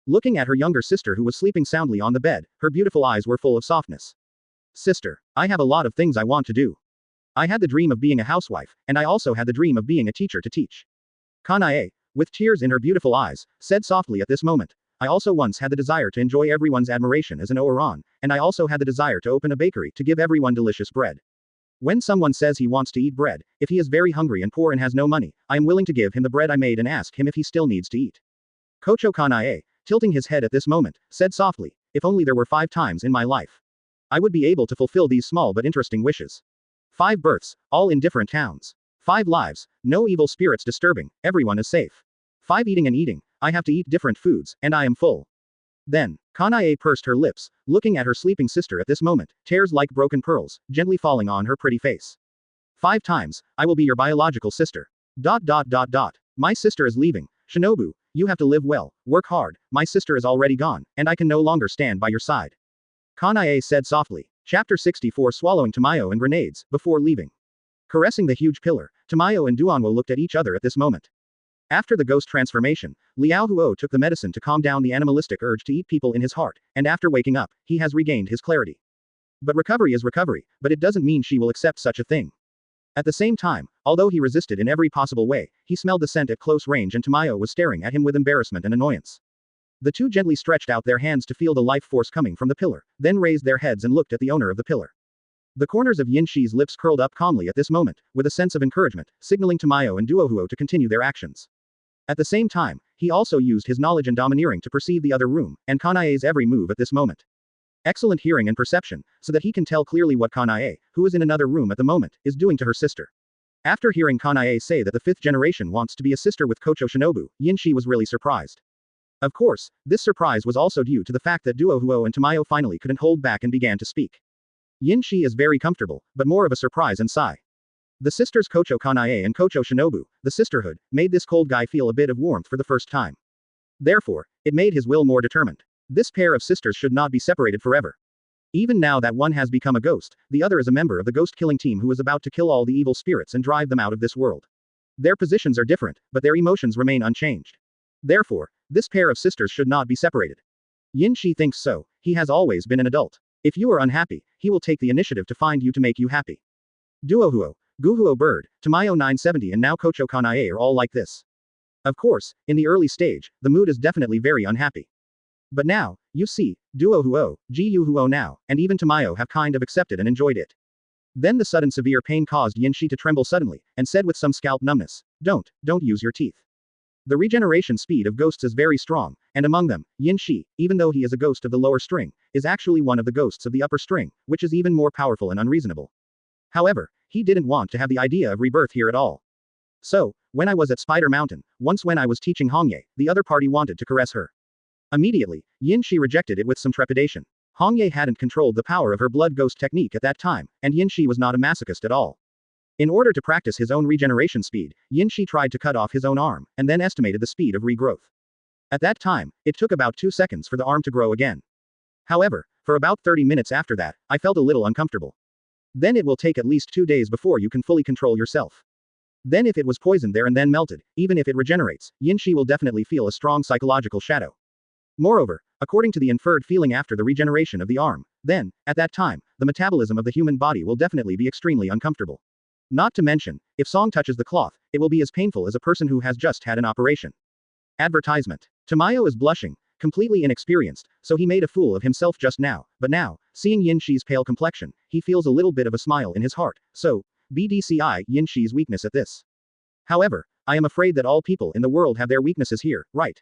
Looking at her younger sister who was sleeping soundly on the bed, her beautiful eyes were full of softness. Sister, I have a lot of things I want to do. I had the dream of being a housewife, and I also had the dream of being a teacher to teach. Hanai, with tears in her beautiful eyes, said softly at this moment. I also once had the desire to enjoy everyone's admiration as an Oran, and I also had the desire to open a bakery to give everyone delicious bread. When someone says he wants to eat bread, if he is very hungry and poor and has no money, I am willing to give him the bread I made and ask him if he still needs to eat. Kochou Hanai, tilting his head at this moment, said softly, if only there were 5 times in my life. I would be able to fulfill these small but interesting wishes. 5 births, all in different towns. 5 lives, no evil spirits disturbing, everyone is safe. 5 eating and eating, I have to eat different foods, and I am full. Then, Hanai pursed her lips, looking at her sleeping sister at this moment, tears like broken pearls, gently falling on her pretty face. 5 times, I will be your biological sister. ... My sister is leaving. Shinobu, you have to live well, work hard, my sister is already gone, and I can no longer stand by your side. Hanai said softly. Chapter 64 Swallowing Tamayo and grenades, before leaving. Caressing the huge pillar, Tamayo and Duanwo looked at each other at this moment. After the ghost transformation, Liao Huo took the medicine to calm down the animalistic urge to eat people in his heart, and after waking up, he has regained his clarity. But recovery is recovery, but it doesn't mean she will accept such a thing. At the same time, although he resisted in every possible way, he smelled the scent at close range and Tamayo was staring at him with embarrassment and annoyance. The two gently stretched out their hands to feel the life force coming from the pillar, then raised their heads and looked at the owner of the pillar. The corners of Yin Shi's lips curled up calmly at this moment, with a sense of encouragement, signaling Tamayo and Duohuo to continue their actions. At the same time, he also used his knowledge and domineering to perceive the other room, and Kanai's every move at this moment. Excellent hearing and perception, so that he can tell clearly what Kanai, who is in another room at the moment, is doing to her sister. After hearing Kanai say that the 5th generation wants to be a sister with Kochou Shinobu, Yinshi was really surprised. Of course, this surprise was also due to the fact that Duohuo and Tamayo finally couldn't hold back and began to speak. Yinshi is very comfortable, but more of a surprise and sigh. The sisters Kochou Kanai and Kochou Shinobu, the sisterhood, made this cold guy feel a bit of warmth for the first time. Therefore, it made his will more determined. This pair of sisters should not be separated forever. Even now that one has become a ghost, the other is a member of the ghost-killing team who is about to kill all the evil spirits and drive them out of this world. Their positions are different, but their emotions remain unchanged. Therefore, this pair of sisters should not be separated. Yin Shi thinks so, he has always been an adult. If you are unhappy, he will take the initiative to find you to make you happy. Duohuo, Guhuo Bird, Tamayo 970 and now Kochou Kanae are all like this. Of course, in the early stage, the mood is definitely very unhappy. But now, you see, Duohuo, Guhuo now, and even Tamayo have kind of accepted and enjoyed it. Then the sudden severe pain caused Yin Shi to tremble suddenly, and said with some scalp numbness, don't use your teeth. The regeneration speed of ghosts is very strong, and among them, Yin Shi, even though he is a ghost of the lower string, is actually one of the ghosts of the upper string, which is even more powerful and unreasonable. However, he didn't want to have the idea of rebirth here at all. So, when I was at Spider Mountain, once when I was teaching Hongye, the other party wanted to caress her. Immediately, Yin Shi rejected it with some trepidation. Hongye hadn't controlled the power of her blood ghost technique at that time, and Yin Shi was not a masochist at all. In order to practice his own regeneration speed, Yin Shi tried to cut off his own arm, and then estimated the speed of regrowth. At that time, it took about 2 seconds for the arm to grow again. However, for about 30 minutes after that, I felt a little uncomfortable. Then it will take at least 2 days before you can fully control yourself. Then if it was poisoned there and then melted, even if it regenerates, Yin Shi will definitely feel a strong psychological shadow. Moreover, according to the inferred feeling after the regeneration of the arm, then, at that time, the metabolism of the human body will definitely be extremely uncomfortable. Not to mention, if song touches the cloth, it will be as painful as a person who has just had an operation. Advertisement. Tamayo is blushing, completely inexperienced, so he made a fool of himself just now, but now, seeing Yin Shi's pale complexion, he feels a little bit of a smile in his heart, so, BDCI Yin Shi's weakness at this. However, I am afraid that all people in the world have their weaknesses here, right?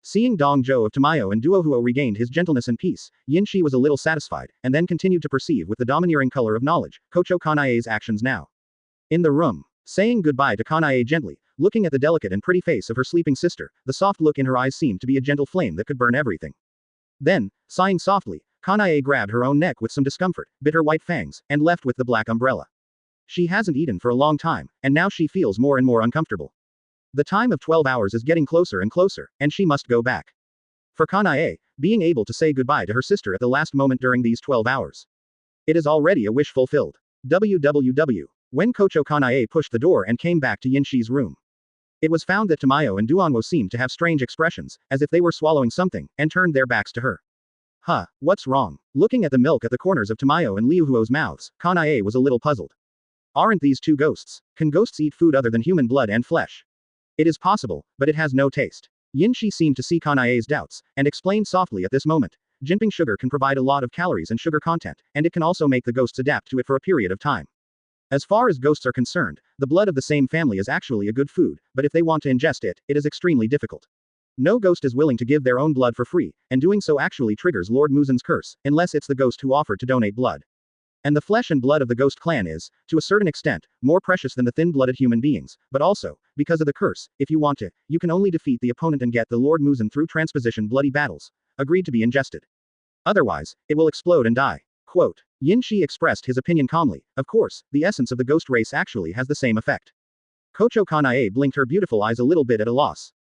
Seeing Dong Zhou of Tamayo and Duohuo regained his gentleness and peace, Yin Shi was a little satisfied, and then continued to perceive with the domineering color of knowledge, Kochou Kanae's actions now. In the room, saying goodbye to Kanae gently, looking at the delicate and pretty face of her sleeping sister, the soft look in her eyes seemed to be a gentle flame that could burn everything. Then, sighing softly, Kanae grabbed her own neck with some discomfort, bit her white fangs, and left with the black umbrella. She hasn't eaten for a long time, and now she feels more and more uncomfortable. The time of 12 hours is getting closer and closer, and she must go back. For Kanae, being able to say goodbye to her sister at the last moment during these 12 hours. It is already a wish fulfilled. www. When Kochou Kanae pushed the door and came back to Yin Shi's room. It was found that Tamayo and Duanwo seemed to have strange expressions, as if they were swallowing something, and turned their backs to her. Huh, what's wrong? Looking at the milk at the corners of Tamayo and Liuhuo's mouths, Kanae was a little puzzled. Aren't these two ghosts? Can ghosts eat food other than human blood and flesh? It is possible, but it has no taste. Yin Shi seemed to see Kanae's doubts, and explained softly at this moment. Jinping sugar can provide a lot of calories and sugar content, and it can also make the ghosts adapt to it for a period of time. As far as ghosts are concerned, the blood of the same family is actually a good food, but if they want to ingest it, it is extremely difficult. No ghost is willing to give their own blood for free, and doing so actually triggers Lord Muzan's curse, unless it's the ghost who offered to donate blood. And the flesh and blood of the ghost clan is, to a certain extent, more precious than the thin-blooded human beings, but also, because of the curse, if you want to, you can only defeat the opponent and get the Lord Muzan through transposition bloody battles. Agreed to be ingested. Otherwise, it will explode and die. Quote. Yin Shi expressed his opinion calmly. Of course, the essence of the ghost race actually has the same effect. Kochou Kanae blinked her beautiful eyes a little bit at a loss.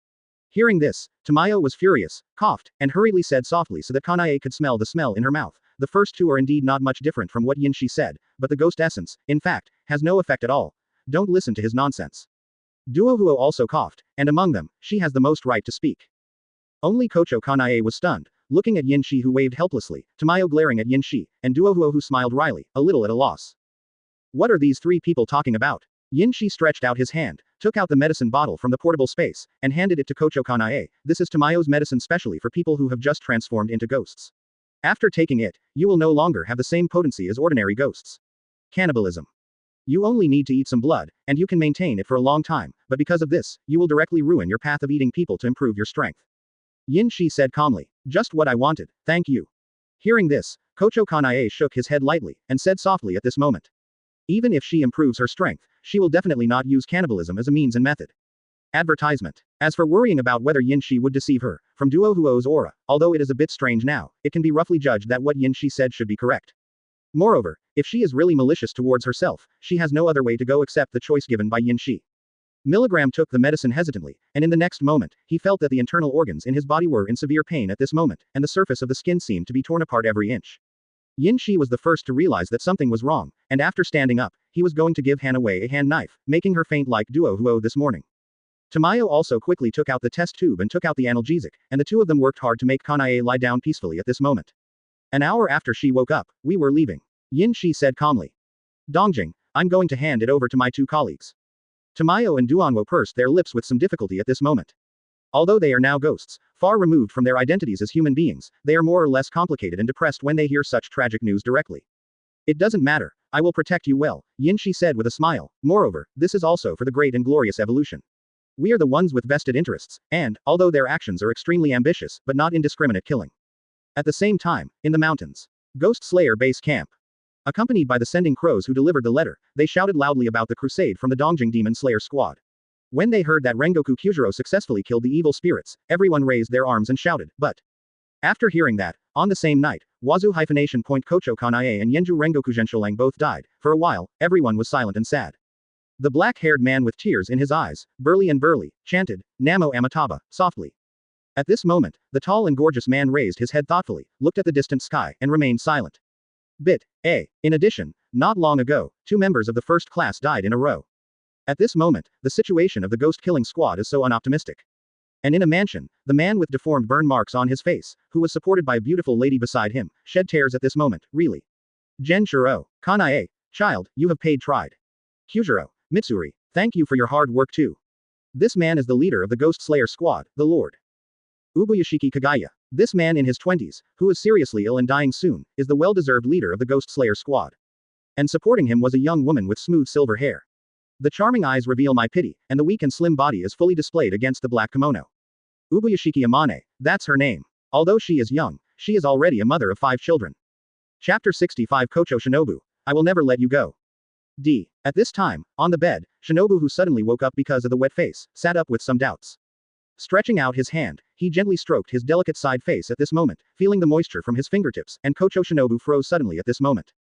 Hearing this, Tamayo was furious, coughed, and hurriedly said softly so that Kanae could smell the smell in her mouth. The first two are indeed not much different from what Yin Shi said, but the ghost essence, in fact, has no effect at all. Don't listen to his nonsense. Duohuo also coughed, and among them, she has the most right to speak. Only Kochou Kanae was stunned, looking at Yin Shi who waved helplessly, Tamayo glaring at Yin Shi, and Duohuo who smiled wryly, a little at a loss. What are these three people talking about? Yin Shi stretched out his hand, took out the medicine bottle from the portable space, and handed it to Kochou Kanae. This is Tamayo's medicine specially for people who have just transformed into ghosts. After taking it, you will no longer have the same potency as ordinary ghosts. Cannibalism. You only need to eat some blood, and you can maintain it for a long time, but because of this, you will directly ruin your path of eating people to improve your strength. Yin Shi said calmly. Just what I wanted, thank you. Hearing this, Kochou Kanae shook his head lightly, and said softly at this moment. Even if she improves her strength, she will definitely not use cannibalism as a means and method. Advertisement. As for worrying about whether Yin Shi would deceive her, from Duohuo's aura, although it is a bit strange now, it can be roughly judged that what Yin Shi said should be correct. Moreover, if she is really malicious towards herself, she has no other way to go except the choice given by Yin Shi. Milligram took the medicine hesitantly, and in the next moment, he felt that the internal organs in his body were in severe pain at this moment, and the surface of the skin seemed to be torn apart every inch. Yin Shi was the first to realize that something was wrong, and after standing up, he was going to give Hanai a hand knife, making her faint like Duo Huo this morning. Tamayo also quickly took out the test tube and took out the analgesic, and the two of them worked hard to make Kanai lie down peacefully at this moment. An hour after she woke up, we were leaving. Yin Shi said calmly. Dongjing, I'm going to hand it over to my two colleagues. Tamayo and Duanwo pursed their lips with some difficulty at this moment. Although they are now ghosts, far removed from their identities as human beings, they are more or less complicated and depressed when they hear such tragic news directly. It doesn't matter, I will protect you well, Yinshi said with a smile. Moreover, this is also for the great and glorious evolution. We are the ones with vested interests, and, although their actions are extremely ambitious, but not indiscriminate killing. At the same time, in the mountains. Ghost Slayer base camp. Accompanied by the sending crows who delivered the letter, they shouted loudly about the crusade from the Dongjing Demon Slayer squad. When they heard that Rengoku Kyujiro successfully killed the evil spirits, everyone raised their arms and shouted, but. After hearing that, on the same night, Wazu-Point Kochou Kanae and Yenju Rengoku Zhensholang both died. For a while, everyone was silent and sad. The black-haired man with tears in his eyes, burly, chanted, Namo Amitaba, softly. At this moment, the tall and gorgeous man raised his head thoughtfully, looked at the distant sky, and remained silent. In addition, not long ago, 2 members of the first class died in a row. At this moment, the situation of the ghost-killing squad is so unoptimistic. And in a mansion, the man with deformed burn marks on his face, who was supported by a beautiful lady beside him, shed tears at this moment, really. Genshiro, Kanae, child, you have paid tried. Kyujiro, Mitsuri, thank you for your hard work too. This man is the leader of the Ghost Slayer squad, the Lord. Ubuyashiki Kagaya. This man in his 20s, who is seriously ill and dying soon, is the well-deserved leader of the Ghost Slayer squad. And supporting him was a young woman with smooth silver hair. The charming eyes reveal my pity, and the weak and slim body is fully displayed against the black kimono. Ubuyashiki Amane, that's her name. Although she is young, she is already a mother of 5 children. Chapter 65 Kochou Shinobu. I will never let you go. At this time, on the bed, Shinobu, who suddenly woke up because of the wet face, sat up with some doubts. Stretching out his hand, he gently stroked his delicate side face at this moment, feeling the moisture from his fingertips, and Kochou Shinobu froze suddenly at this moment.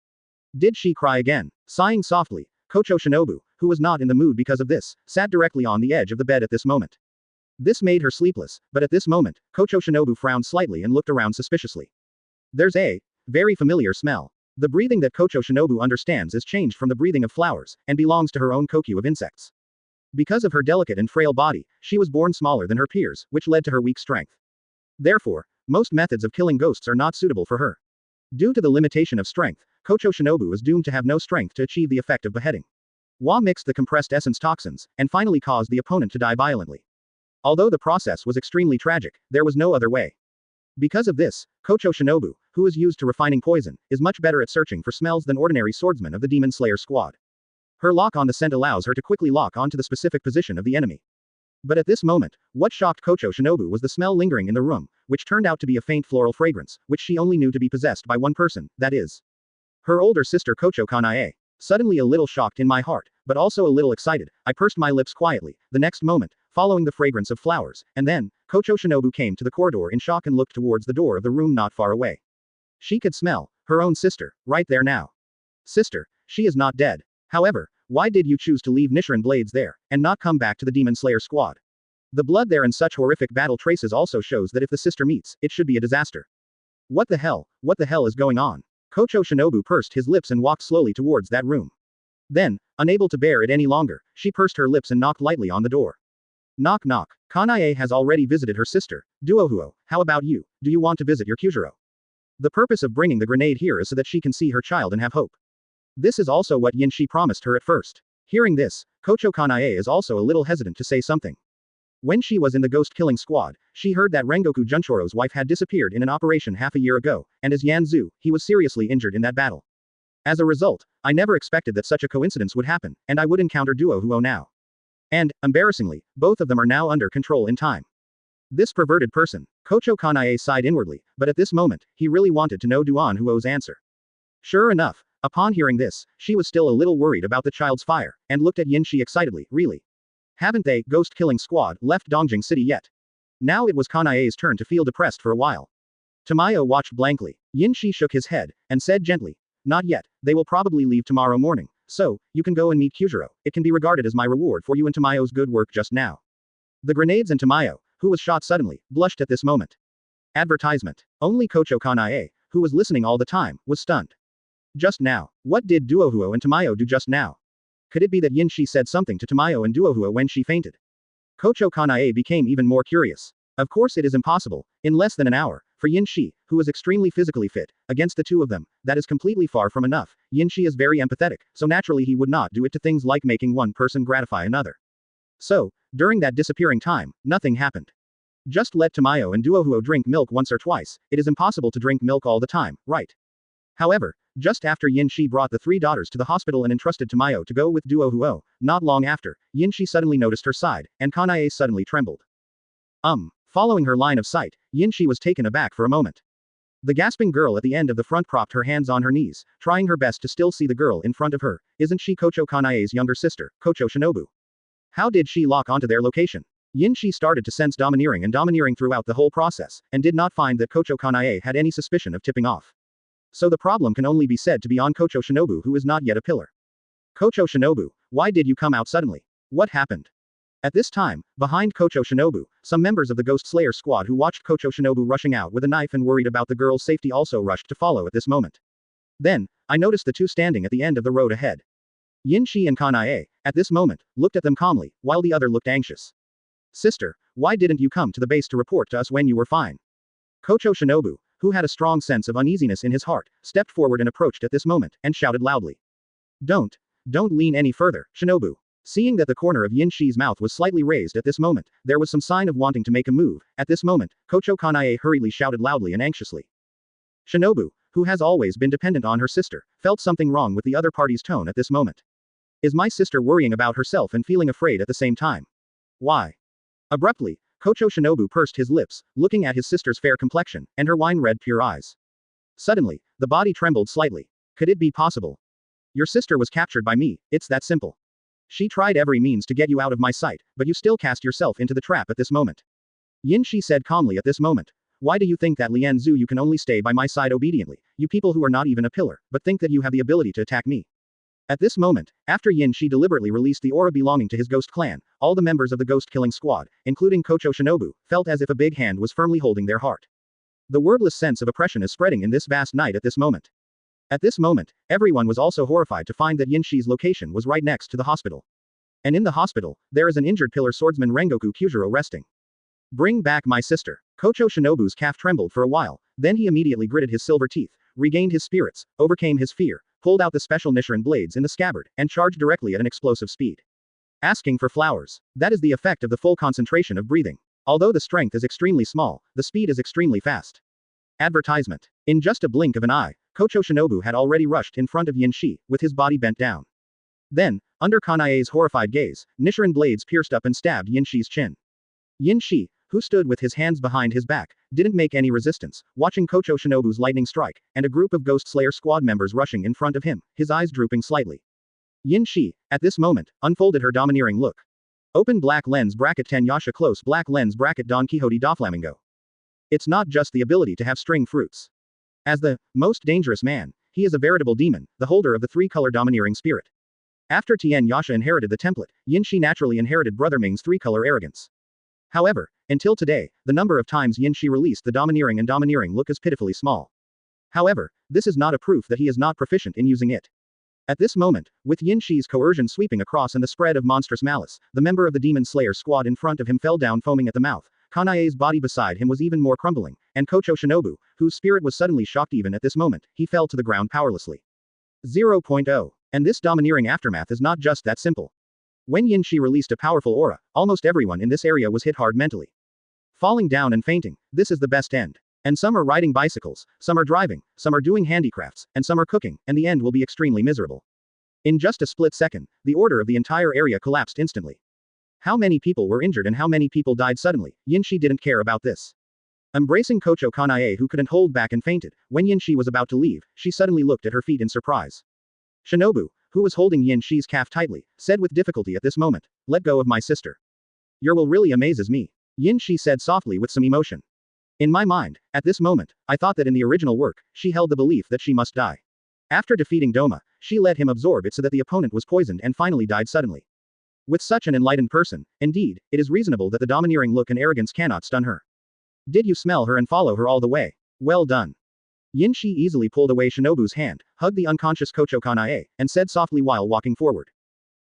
Did she cry again? Sighing softly, Kochou Shinobu, who was not in the mood because of this, sat directly on the edge of the bed at this moment. This made her sleepless, but at this moment, Kochou Shinobu frowned slightly and looked around suspiciously. There's a very familiar smell. The breathing that Kochou Shinobu understands is changed from the breathing of flowers, and belongs to her own kokyu of insects. Because of her delicate and frail body, she was born smaller than her peers, which led to her weak strength. Therefore, most methods of killing ghosts are not suitable for her. Due to the limitation of strength, Kochou Shinobu is doomed to have no strength to achieve the effect of beheading. Wa mixed the compressed essence toxins, and finally caused the opponent to die violently. Although the process was extremely tragic, there was no other way. Because of this, Kochou Shinobu, who is used to refining poison, is much better at searching for smells than ordinary swordsmen of the Demon Slayer squad. Her lock on the scent allows her to quickly lock onto the specific position of the enemy. But at this moment, what shocked Kochou Shinobu was the smell lingering in the room, which turned out to be a faint floral fragrance, which she only knew to be possessed by one person, that is, her older sister Kochou Kanae. Suddenly a little shocked in my heart, but also a little excited, I pursed my lips quietly, the next moment, following the fragrance of flowers, and then, Kochou Shinobu came to the corridor in shock and looked towards the door of the room not far away. She could smell her own sister, right there now. Sister, she is not dead. However, why did you choose to leave Nichiren Blades there, and not come back to the Demon Slayer squad? The blood there and such horrific battle traces also shows that if the sister meets, it should be a disaster. What the hell is going on? Kochou Shinobu pursed his lips and walked slowly towards that room. Then, unable to bear it any longer, she pursed her lips and knocked lightly on the door. Knock knock. Kanae has already visited her sister. Duohuo, how about you? Do you want to visit your Kyujiro? The purpose of bringing the grenade here is so that she can see her child and have hope. This is also what Yin Shi promised her at first. Hearing this, Kochou Kanae is also a little hesitant to say something. When she was in the ghost-killing squad, she heard that Rengoku Junchoro's wife had disappeared in an operation half a year ago, and as Yanzu, he was seriously injured in that battle. As a result, I never expected that such a coincidence would happen, and I would encounter Duohuo now. And, embarrassingly, both of them are now under control in time. This perverted person. Kochou Kanae sighed inwardly, but at this moment, he really wanted to know Duanhuo's answer. Sure enough, upon hearing this, she was still a little worried about the child's fire, and looked at Yinshi excitedly, really? Haven't they, ghost-killing squad, left Dongjing City yet? Now it was Kanae's turn to feel depressed for a while. Tamayo watched blankly. Yinshi shook his head, and said gently, not yet, they will probably leave tomorrow morning, so, you can go and meet Kyujiro, it can be regarded as my reward for you and Tamayo's good work just now. The grenades and Tamayo, who was shot suddenly, blushed at this moment. Advertisement. Only Kochou Kanae, who was listening all the time, was stunned. Just now. What did Duohuo and Tamayo do just now? Could it be that Yin Shi said something to Tamayo and Duohuo when she fainted? Kochou Kanai became even more curious. Of course it is impossible, in less than an hour, for Yin Shi, who was extremely physically fit, against the two of them, that is completely far from enough. Yin Shi is very empathetic, so naturally he would not do it to things like making one person gratify another. So, during that disappearing time, nothing happened. Just let Tamayo and Duohuo drink milk once or twice, it is impossible to drink milk all the time, right? However, just after Yin Shi brought the three daughters to the hospital and entrusted Tamayo to go with Duohuo, not long after, Yin Shi suddenly noticed her side, and Kanae suddenly trembled. Following her line of sight, Yin Shi was taken aback for a moment. The gasping girl at the end of the front propped her hands on her knees, trying her best to still see the girl in front of her. Isn't she Kochou Kanae's younger sister, Kochou Shinobu? How did she lock onto their location? Yin Shi started to sense domineering throughout the whole process, and did not find that Kochou Kanae had any suspicion of tipping off. So the problem can only be said to be on Kochou Shinobu, who is not yet a pillar. Kochou Shinobu, why did you come out suddenly? What happened? At this time, behind Kochou Shinobu, some members of the Ghost Slayer squad who watched Kochou Shinobu rushing out with a knife and worried about the girl's safety also rushed to follow at this moment. Then, I noticed the two standing at the end of the road ahead. Yin Shi and Kanae, at this moment, looked at them calmly, while the other looked anxious. Sister, why didn't you come to the base to report to us when you were fine? Kochou Shinobu, who had a strong sense of uneasiness in his heart, stepped forward and approached at this moment, and shouted loudly. Don't lean any further, Shinobu. Seeing that the corner of Yin Shi's mouth was slightly raised at this moment, there was some sign of wanting to make a move. At this moment, Kochou Kanae hurriedly shouted loudly and anxiously. Shinobu, who has always been dependent on her sister, felt something wrong with the other party's tone at this moment. Is my sister worrying about herself and feeling afraid at the same time? Why? Abruptly, Kochou Shinobu pursed his lips, looking at his sister's fair complexion, and her wine-red pure eyes. Suddenly, the body trembled slightly. Could it be possible? Your sister was captured by me, it's that simple. She tried every means to get you out of my sight, but you still cast yourself into the trap at this moment. Yin Shi said calmly at this moment. Why do you think that Lian Zhu you can only stay by my side obediently, you people who are not even a pillar, but think that you have the ability to attack me? At this moment, after Yin Shi deliberately released the aura belonging to his ghost clan, all the members of the ghost-killing squad, including Kochou Shinobu, felt as if a big hand was firmly holding their heart. The wordless sense of oppression is spreading in this vast night at this moment. At this moment, everyone was also horrified to find that Yin Shi's location was right next to the hospital. And in the hospital, there is an injured pillar swordsman Rengoku Kyujiro resting. Bring back my sister. Kochou Shinobu's calf trembled for a while, then he immediately gritted his silver teeth, regained his spirits, overcame his fear, pulled out the special Nichiren blades in the scabbard, and charged directly at an explosive speed. Asking for flowers. That is the effect of the full concentration of breathing. Although the strength is extremely small, the speed is extremely fast. Advertisement. In just a blink of an eye, Kochou Shinobu had already rushed in front of Yin Shi, with his body bent down. Then, under Kanae's horrified gaze, Nichiren blades pierced up and stabbed Yin Shi's chin. Yin Shi, who stood with his hands behind his back, didn't make any resistance, watching Kochou Shinobu's lightning strike, and a group of Ghost Slayer squad members rushing in front of him, his eyes drooping slightly. Yin Shi, at this moment, unfolded her domineering look. Open black lens bracket Tanyasha close black lens bracket Don Quixote Doflamingo. It's not just the ability to have string fruits. As the most dangerous man, he is a veritable demon, the holder of the three-color domineering spirit. After Tian Yasha inherited the template, Yin Shi naturally inherited Brother Ming's three-color arrogance. However, until today, the number of times Yin Shi released the domineering look is pitifully small. However, this is not a proof that he is not proficient in using it. At this moment, with Yin Shi's coercion sweeping across and the spread of monstrous malice, the member of the Demon Slayer squad in front of him fell down foaming at the mouth. Kanae's body beside him was even more crumbling, and Kochou Shinobu, whose spirit was suddenly shocked even at this moment, he fell to the ground powerlessly. 0.0. And this domineering aftermath is not just that simple. When Yin Shi released a powerful aura, almost everyone in this area was hit hard mentally. Falling down and fainting, this is the best end. And some are riding bicycles, some are driving, some are doing handicrafts, and some are cooking, and the end will be extremely miserable. In just a split second, the order of the entire area collapsed instantly. How many people were injured and how many people died suddenly, Yin Shi didn't care about this. Embracing Kochou Kanae who couldn't hold back and fainted, when Yin Shi was about to leave, she suddenly looked at her feet in surprise. Shinobu, who was holding Yin Shi's calf tightly, said with difficulty at this moment, "Let go of my sister. Your will really amazes me," Yin Shi said softly with some emotion. In my mind, at this moment, I thought that in the original work, she held the belief that she must die. After defeating Doma, she let him absorb it so that the opponent was poisoned and finally died suddenly. With such an enlightened person, indeed, it is reasonable that the domineering look and arrogance cannot stun her. Did you smell her and follow her all the way? Well done. Yinshi easily pulled away Shinobu's hand, hugged the unconscious Kochou Hanai, and said softly while walking forward.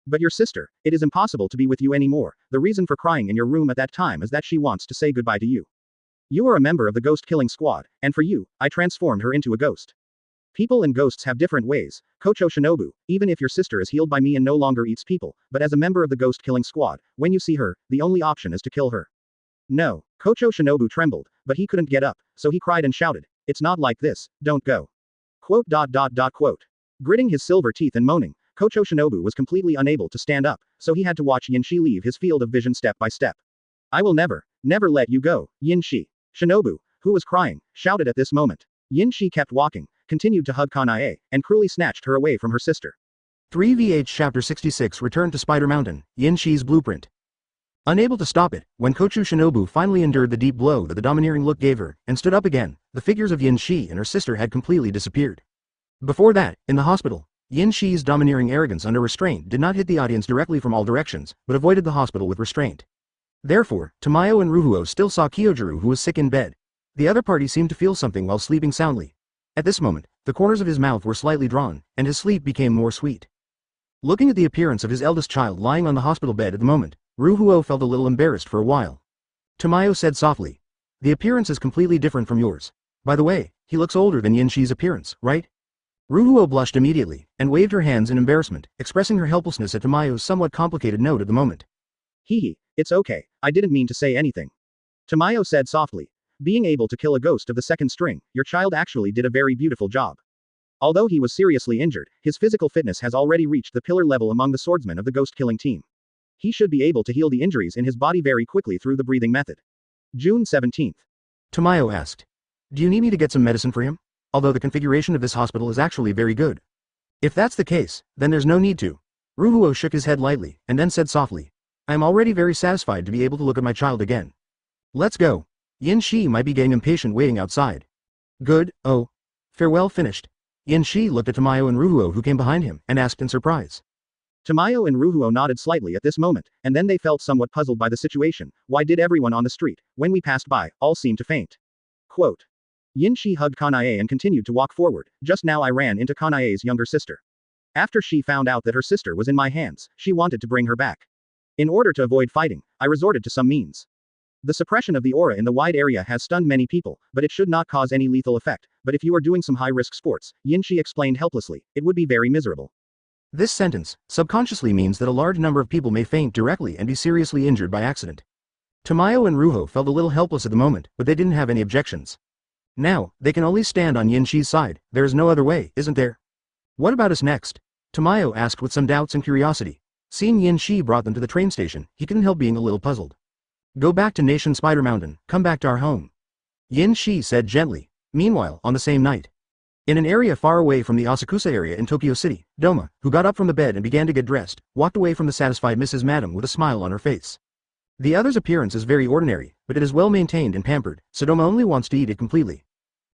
But your sister, it is impossible to be with you anymore. The reason for crying in your room at that time is that she wants to say goodbye to you. You are a member of the ghost killing squad, and for you, I transformed her into a ghost. People and ghosts have different ways, Kochou Shinobu, even if your sister is healed by me and no longer eats people, but as a member of the ghost killing squad, when you see her, the only option is to kill her. No, Kochou Shinobu trembled, but he couldn't get up, so he cried and shouted, it's not like this, don't go. Quote. Gritting his silver teeth and moaning, Kochou Shinobu was completely unable to stand up, so he had to watch Yinshi leave his field of vision step by step. I will never let you go, Yinshi. Shinobu, who was crying, shouted at this moment. Yinshi kept walking, continued to hug Hanai, and cruelly snatched her away from her sister. 3vh Chapter 66 Return to Spider Mountain, Yinshi's Blueprint. Unable to stop it, when Kochou Shinobu finally endured the deep blow that the domineering look gave her, and stood up again, the figures of Yinshi and her sister had completely disappeared. Before that, in the hospital, Yinshi's domineering arrogance under restraint did not hit the audience directly from all directions, but avoided the hospital with restraint. Therefore, Tamayo and Ruhuo still saw Kyojuro who was sick in bed. The other party seemed to feel something while sleeping soundly. At this moment, the corners of his mouth were slightly drawn, and his sleep became more sweet. Looking at the appearance of his eldest child lying on the hospital bed at the moment, Ruhuo felt a little embarrassed for a while. Tamayo said softly, the appearance is completely different from yours. By the way, he looks older than Yinshi's appearance, right? Ruhuo blushed immediately, and waved her hands in embarrassment, expressing her helplessness at Tamayo's somewhat complicated note at the moment. It's okay, I didn't mean to say anything. Tamayo said softly. Being able to kill a ghost of the second string, your child actually did a very beautiful job. Although he was seriously injured, his physical fitness has already reached the pillar level among the swordsmen of the ghost-killing team. He should be able to heal the injuries in his body very quickly through the breathing method. June 17th. Tamayo asked. Do you need me to get some medicine for him? Although the configuration of this hospital is actually very good. If that's the case, then there's no need to. Ruhuo shook his head lightly, and then said softly. I am already very satisfied to be able to look at my child again. Let's go. Yinshi might be getting impatient waiting outside. Good, oh. Farewell finished. Yinshi looked at Tamayo and Ruhuo who came behind him, and asked in surprise. Tamayo and Ruhuo nodded slightly at this moment, and then they felt somewhat puzzled by the situation. Why did everyone on the street, when we passed by, all seem to faint? Quote. Yinshi hugged Hanai and continued to walk forward. Just now I ran into Kanai's younger sister. After she found out that her sister was in my hands, she wanted to bring her back. In order to avoid fighting, I resorted to some means. The suppression of the aura in the wide area has stunned many people, but it should not cause any lethal effect. But if you are doing some high-risk sports, Yinshi explained helplessly, it would be very miserable. This sentence, subconsciously means that a large number of people may faint directly and be seriously injured by accident. Tamayo and Ruhuo felt a little helpless at the moment, but they didn't have any objections. Now, they can only stand on Yinshi's side, there is no other way, isn't there? What about us next? Tamayo asked with some doubts and curiosity. Seeing Yinshi brought them to the train station, he couldn't help being a little puzzled. Go back to Nation Spider Mountain, come back to our home. Yinshi said gently. Meanwhile, on the same night. In an area far away from the Asakusa area in Tokyo City, Doma, who got up from the bed and began to get dressed, walked away from the satisfied Mrs. Madam with a smile on her face. The other's appearance is very ordinary, but it is well maintained and pampered, so Doma only wants to eat it completely.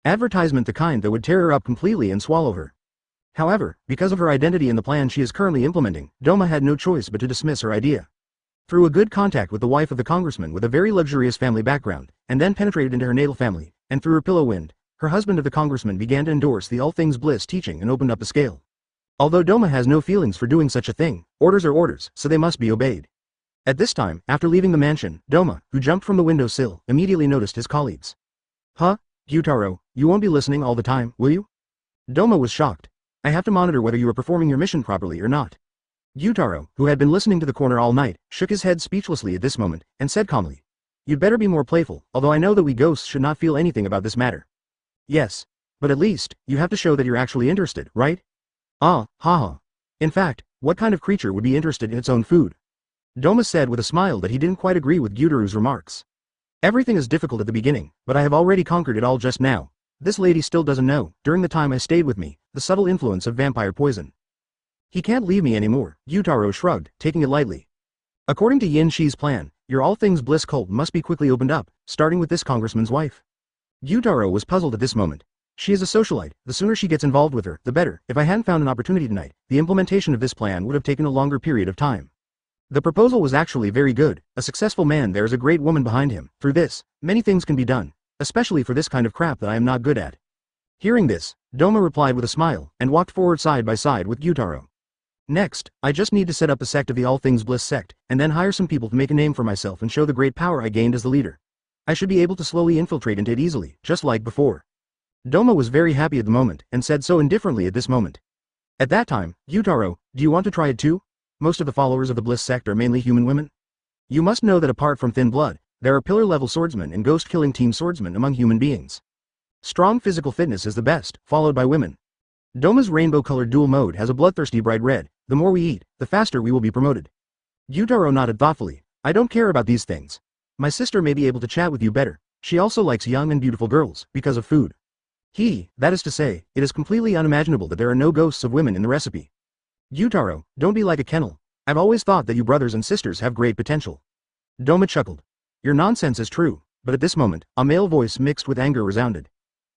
Advertisement the kind that would tear her up completely and swallow her. However, because of her identity and the plan she is currently implementing, Doma had no choice but to dismiss her idea. Through a good contact with the wife of the congressman with a very luxurious family background, and then penetrated into her natal family, and through her pillow wind, her husband of the congressman began to endorse the all things bliss teaching and opened up the scale. Although Doma has no feelings for doing such a thing, orders are orders, so they must be obeyed. At this time, after leaving the mansion, Doma, who jumped from the windowsill, immediately noticed his colleagues. Huh? Gyutaro, you won't be listening all the time, will you? Doma was shocked. I have to monitor whether you are performing your mission properly or not. Gyutaro, who had been listening to the corner all night, shook his head speechlessly at this moment, and said calmly. You'd better be more playful, although I know that we ghosts should not feel anything about this matter. Yes. But at least, you have to show that you're actually interested, right? Ah, haha. In fact, what kind of creature would be interested in its own food? Doma said with a smile that he didn't quite agree with Gyutaro's remarks. Everything is difficult at the beginning, but I have already conquered it all just now. This lady still doesn't know, during the time I stayed with me, the subtle influence of vampire poison. He can't leave me anymore, Gyutaro shrugged, taking it lightly. According to Yinshi's plan, your all things bliss cult must be quickly opened up, starting with this congressman's wife. Gyutaro was puzzled at this moment. She is a socialite, the sooner she gets involved with her, the better. If I hadn't found an opportunity tonight, the implementation of this plan would have taken a longer period of time. The proposal was actually very good. A successful man there is a great woman behind him. Through this, many things can be done, especially for this kind of crap that I am not good at. Hearing this, Doma replied with a smile, and walked forward side by side with Gyutaro. Next, I just need to set up a sect of the All Things Bliss sect, and then hire some people to make a name for myself and show the great power I gained as the leader. I should be able to slowly infiltrate into it easily, just like before. Doma was very happy at the moment, and said so indifferently at this moment. At that time, Gyutaro, do you want to try it too? Most of the followers of the Bliss sect are mainly human women. You must know that apart from thin blood, there are pillar-level swordsmen and ghost-killing team swordsmen among human beings. Strong physical fitness is the best, followed by women. Doma's rainbow-colored duel mode has a bloodthirsty bright red. The more we eat, the faster we will be promoted. Gyutaro nodded thoughtfully. I don't care about these things. My sister may be able to chat with you better. She also likes young and beautiful girls, because of food. That is to say, it is completely unimaginable that there are no ghosts of women in the recipe. Gyutaro, don't be like a kennel. I've always thought that you brothers and sisters have great potential. Doma chuckled. Your nonsense is true, but at this moment, a male voice mixed with anger resounded.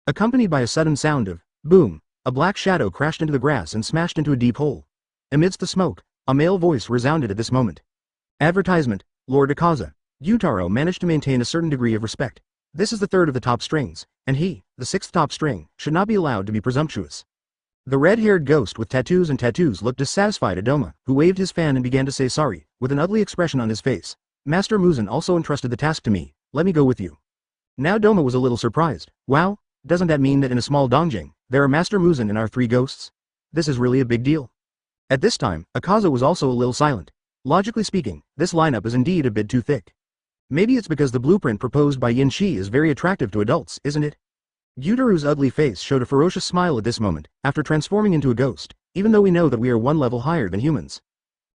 Accompanied by a sudden sound of boom, a black shadow crashed into the grass and smashed into a deep hole. Amidst the smoke, a male voice resounded at this moment. Advertisement, Lord Akaza. Gyutaro managed to maintain a certain degree of respect. This is the third of the top strings, and he, the sixth top string, should not be allowed to be presumptuous. The red-haired ghost with tattoos looked dissatisfied at Doma, who waved his fan and began to say sorry, with an ugly expression on his face. Master Muzan also entrusted the task to me. Let me go with you. Now Doma was a little surprised. Wow, doesn't that mean that in a small dongjing, there are Master Muzan and our 3 ghosts? This is really a big deal. At this time, Akaza was also a little silent. Logically speaking, this lineup is indeed a bit too thick. Maybe it's because the blueprint proposed by Yin Shi is very attractive to adults, isn't it? Gyutaro's ugly face showed a ferocious smile at this moment, after transforming into a ghost, even though we know that we are one level higher than humans.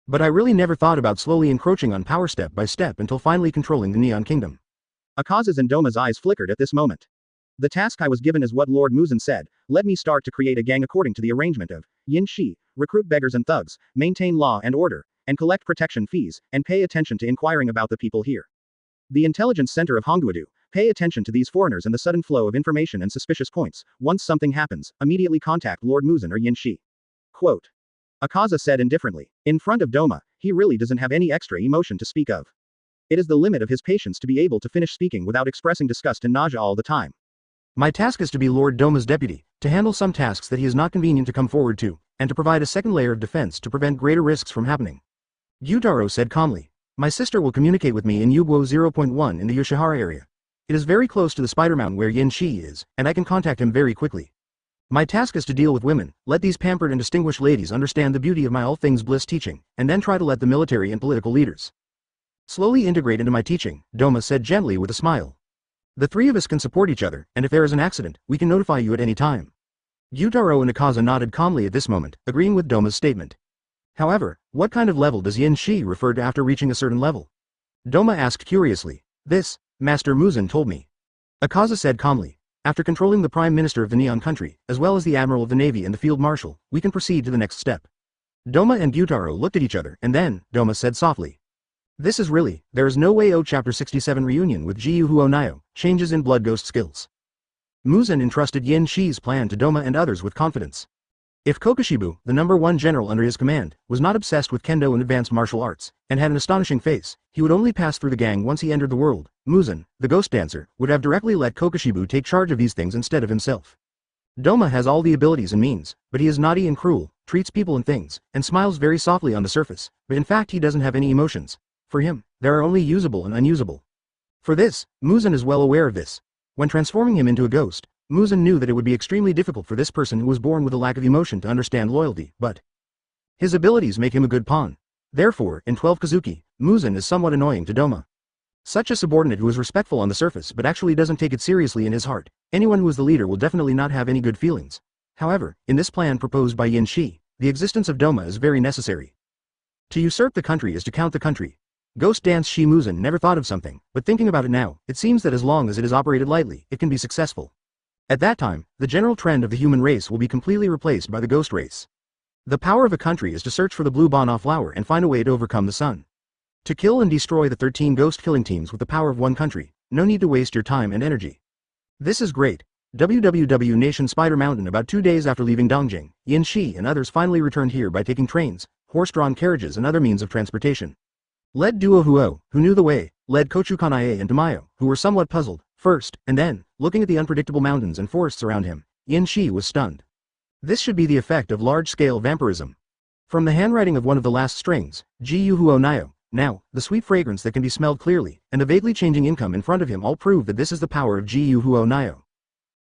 But I really never thought about slowly encroaching on power step by step until finally controlling the Neon Kingdom. Akaza's and Doma's eyes flickered at this moment. The task I was given is what Lord Muzan said. Let me start to create a gang according to the arrangement of Yin Shi, recruit beggars and thugs, maintain law and order, and collect protection fees, and pay attention to inquiring about the people here. The intelligence center of Hongguadu, pay attention to these foreigners and the sudden flow of information and suspicious points. Once something happens, immediately contact Lord Muzan or Yin Shi. Quote. Akaza said indifferently. In front of Doma, he really doesn't have any extra emotion to speak of. It is the limit of his patience to be able to finish speaking without expressing disgust and nausea all the time. My task is to be Lord Doma's deputy, to handle some tasks that he is not convenient to come forward to, and to provide a second layer of defense to prevent greater risks from happening. Gyutaro said calmly. My sister will communicate with me in Yuguo 0.1 in the Yoshihara area. It is very close to the Spider Mountain where Yin Shi is, and I can contact him very quickly. My task is to deal with women, let these pampered and distinguished ladies understand the beauty of my all things bliss teaching, and then try to let the military and political leaders slowly integrate into my teaching, Doma said gently with a smile. The 3 of us can support each other, and if there is an accident, we can notify you at any time. Gyutaro and Akaza nodded calmly at this moment, agreeing with Doma's statement. However, what kind of level does Yin Shi refer to after reaching a certain level? Doma asked curiously. This, Master Muzan told me. Akaza said calmly. After controlling the Prime Minister of the Neon Country, as well as the Admiral of the Navy and the Field Marshal, we can proceed to the next step. Doma and Gyutaro looked at each other, and then, Doma said softly. This is really, there is no way. Chapter 67 Reunion with Jiyu Huonayo, changes in Blood Ghost skills. Muzan entrusted Yin Shi's plan to Doma and others with confidence. If Kokushibo, the #1 general under his command, was not obsessed with kendo and advanced martial arts, and had an astonishing face, he would only pass through the gang once he entered the world. Muzan, the ghost dancer, would have directly let Kokushibo take charge of these things instead of himself. Doma has all the abilities and means, but he is naughty and cruel, treats people and things, and smiles very softly on the surface, but in fact he doesn't have any emotions. For him, there are only usable and unusable. For this, Muzan is well aware of this. When transforming him into a ghost, Muzan knew that it would be extremely difficult for this person who was born with a lack of emotion to understand loyalty, but his abilities make him a good pawn. Therefore, in 12 Kizuki, Muzan is somewhat annoying to Doma. Such a subordinate who is respectful on the surface but actually doesn't take it seriously in his heart, anyone who is the leader will definitely not have any good feelings. However, in this plan proposed by Yin Shi, the existence of Doma is very necessary. To usurp the country is to count the country. Ghost Dance Shi Muzan never thought of something, but thinking about it now, it seems that as long as it is operated lightly, it can be successful. At that time, the general trend of the human race will be completely replaced by the ghost race. The power of a country is to search for the blue Bana flower and find a way to overcome the sun. To kill and destroy the 13 ghost killing teams with the power of one country, no need to waste your time and energy. This is great. WWW Nation Spider Mountain. About 2 days after leaving Dongjing, Yin Shi and others finally returned here by taking trains, horse-drawn carriages and other means of transportation. Led Duo Huo, who knew the way, led Kochou Hanai and Tamayo, who were somewhat puzzled, first, and then, looking at the unpredictable mountains and forests around him, Yin Shi was stunned. This should be the effect of large-scale vampirism. From the handwriting of one of the last strings, Jiyu Huo Nio, now, the sweet fragrance that can be smelled clearly, and the vaguely changing income in front of him all prove that this is the power of Jiyu Huo Nio.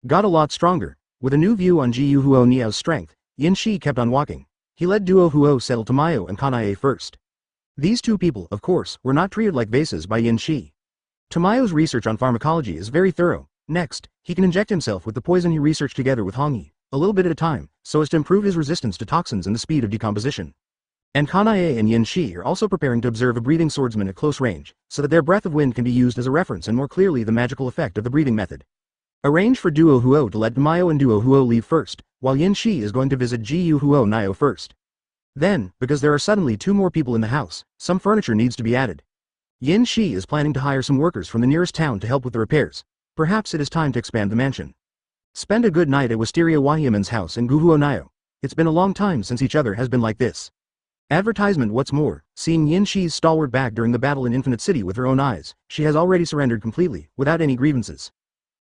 Got a lot stronger. With a new view on Jiyu Huo Nio's strength, Yin Shi kept on walking. He let Duo Huo settle Tamayo and Kanai first. These two people, of course, were not treated like vases by Yin Shi. Tamayo's research on pharmacology is very thorough. Next, he can inject himself with the poison he researched together with Hongyi, a little bit at a time, so as to improve his resistance to toxins and the speed of decomposition. And Kanai and Yin Shi are also preparing to observe a breathing swordsman at close range, so that their breath of wind can be used as a reference and more clearly the magical effect of the breathing method. Arrange for Duo Huo to let Tamayo and Duo Huo leave first, while Yin Shi is going to visit Jiyu Huo Nio first. Then, because there are suddenly two more people in the house, some furniture needs to be added. Yin Shi is planning to hire some workers from the nearest town to help with the repairs. Perhaps it is time to expand the mansion. Spend a good night at Wisteria Wahiaman's house in Guhuo Nio. It's been a long time since each other has been like this. Advertisement. What's more, seeing Yin Shi's stalwart back during the battle in Infinite City with her own eyes, she has already surrendered completely, without any grievances.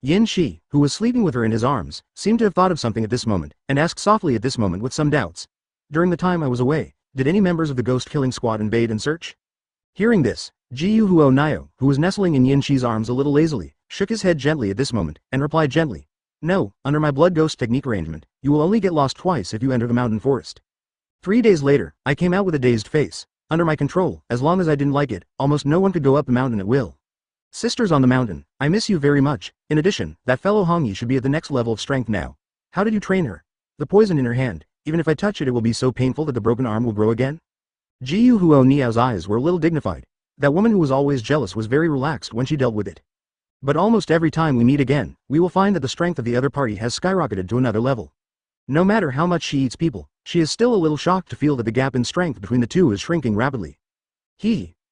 Yin Shi, who was sleeping with her in his arms, seemed to have thought of something at this moment, and asked softly at this moment with some doubts. During the time I was away, did any members of the ghost-killing squad invade and search? Hearing this, Jiyu Huo Nio, who was nestling in Yin Shi's arms a little lazily, shook his head gently at this moment, and replied gently, "No, under my blood ghost technique arrangement, you will only get lost twice if you enter the mountain forest." 3 days later, I came out with a dazed face. Under my control, as long as I didn't like it, almost no one could go up the mountain at will. Sisters on the mountain, I miss you very much. In addition, that fellow Hongyi should be at the next level of strength now. How did you train her? The poison in her hand, even if I touch it will be so painful that the broken arm will grow again? Jiyu Huo Niao's eyes were a little dignified. That woman who was always jealous was very relaxed when she dealt with it. But almost every time we meet again, we will find that the strength of the other party has skyrocketed to another level. No matter how much she eats people, she is still a little shocked to feel that the gap in strength between the two is shrinking rapidly.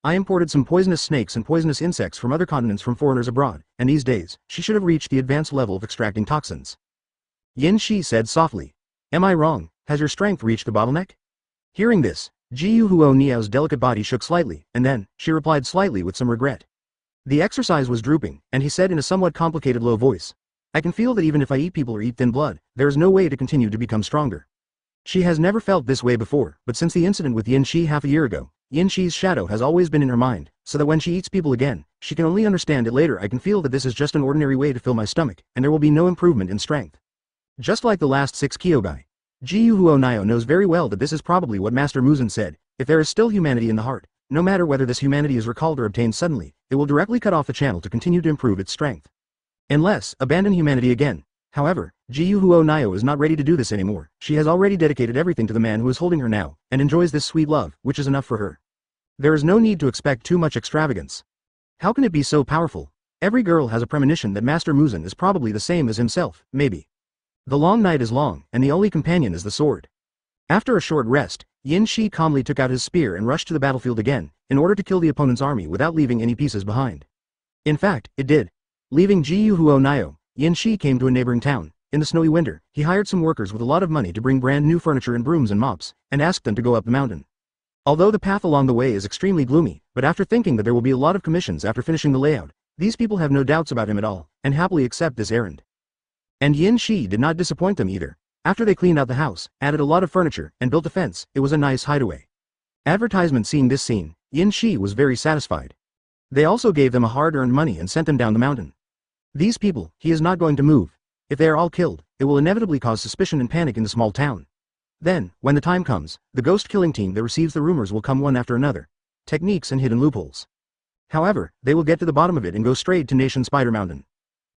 I imported some poisonous snakes and poisonous insects from other continents from foreigners abroad, and these days, she should have reached the advanced level of extracting toxins. Yin Shi said softly. Am I wrong? Has your strength reached the bottleneck? Hearing this, Jiyu Huo Niao's delicate body shook slightly, and then, she replied slightly with some regret. The exercise was drooping, and he said in a somewhat complicated low voice. I can feel that even if I eat people or eat thin blood, there is no way to continue to become stronger. She has never felt this way before, but since the incident with Yin Shi half a year ago, Yin Shi's shadow has always been in her mind, so that when she eats people again, she can only understand it later. I can feel that this is just an ordinary way to fill my stomach, and there will be no improvement in strength. Just like the last 6 Kyogai. Jiyu Huo Nio knows very well that this is probably what Master Muzan said, if there is still humanity in the heart, no matter whether this humanity is recalled or obtained suddenly, it will directly cut off the channel to continue to improve its strength. Unless, abandon humanity again. However, Jiyu Huo Nio is not ready to do this anymore. She has already dedicated everything to the man who is holding her now, and enjoys this sweet love, which is enough for her. There is no need to expect too much extravagance. How can it be so powerful? Every girl has a premonition that Master Muzan is probably the same as himself, maybe. The long night is long, and the only companion is the sword. After a short rest, Yin Shi calmly took out his spear and rushed to the battlefield again, in order to kill the opponent's army without leaving any pieces behind. In fact, it did. Leaving Jiyu Huo Nio, Yin Shi came to a neighboring town. In the snowy winter, he hired some workers with a lot of money to bring brand new furniture and brooms and mops, and asked them to go up the mountain. Although the path along the way is extremely gloomy, but after thinking that there will be a lot of commissions after finishing the layout, these people have no doubts about him at all, and happily accept this errand. And Yin Shi did not disappoint them either. After they cleaned out the house, added a lot of furniture, and built a fence, it was a nice hideaway. Advertisement. Seeing this scene, Yin Shi was very satisfied. They also gave them a hard-earned money and sent them down the mountain. These people, he is not going to move. If they are all killed, it will inevitably cause suspicion and panic in the small town. Then, when the time comes, the ghost-killing team that receives the rumors will come one after another. Techniques and hidden loopholes. However, they will get to the bottom of it and go straight to Nation Spider Mountain.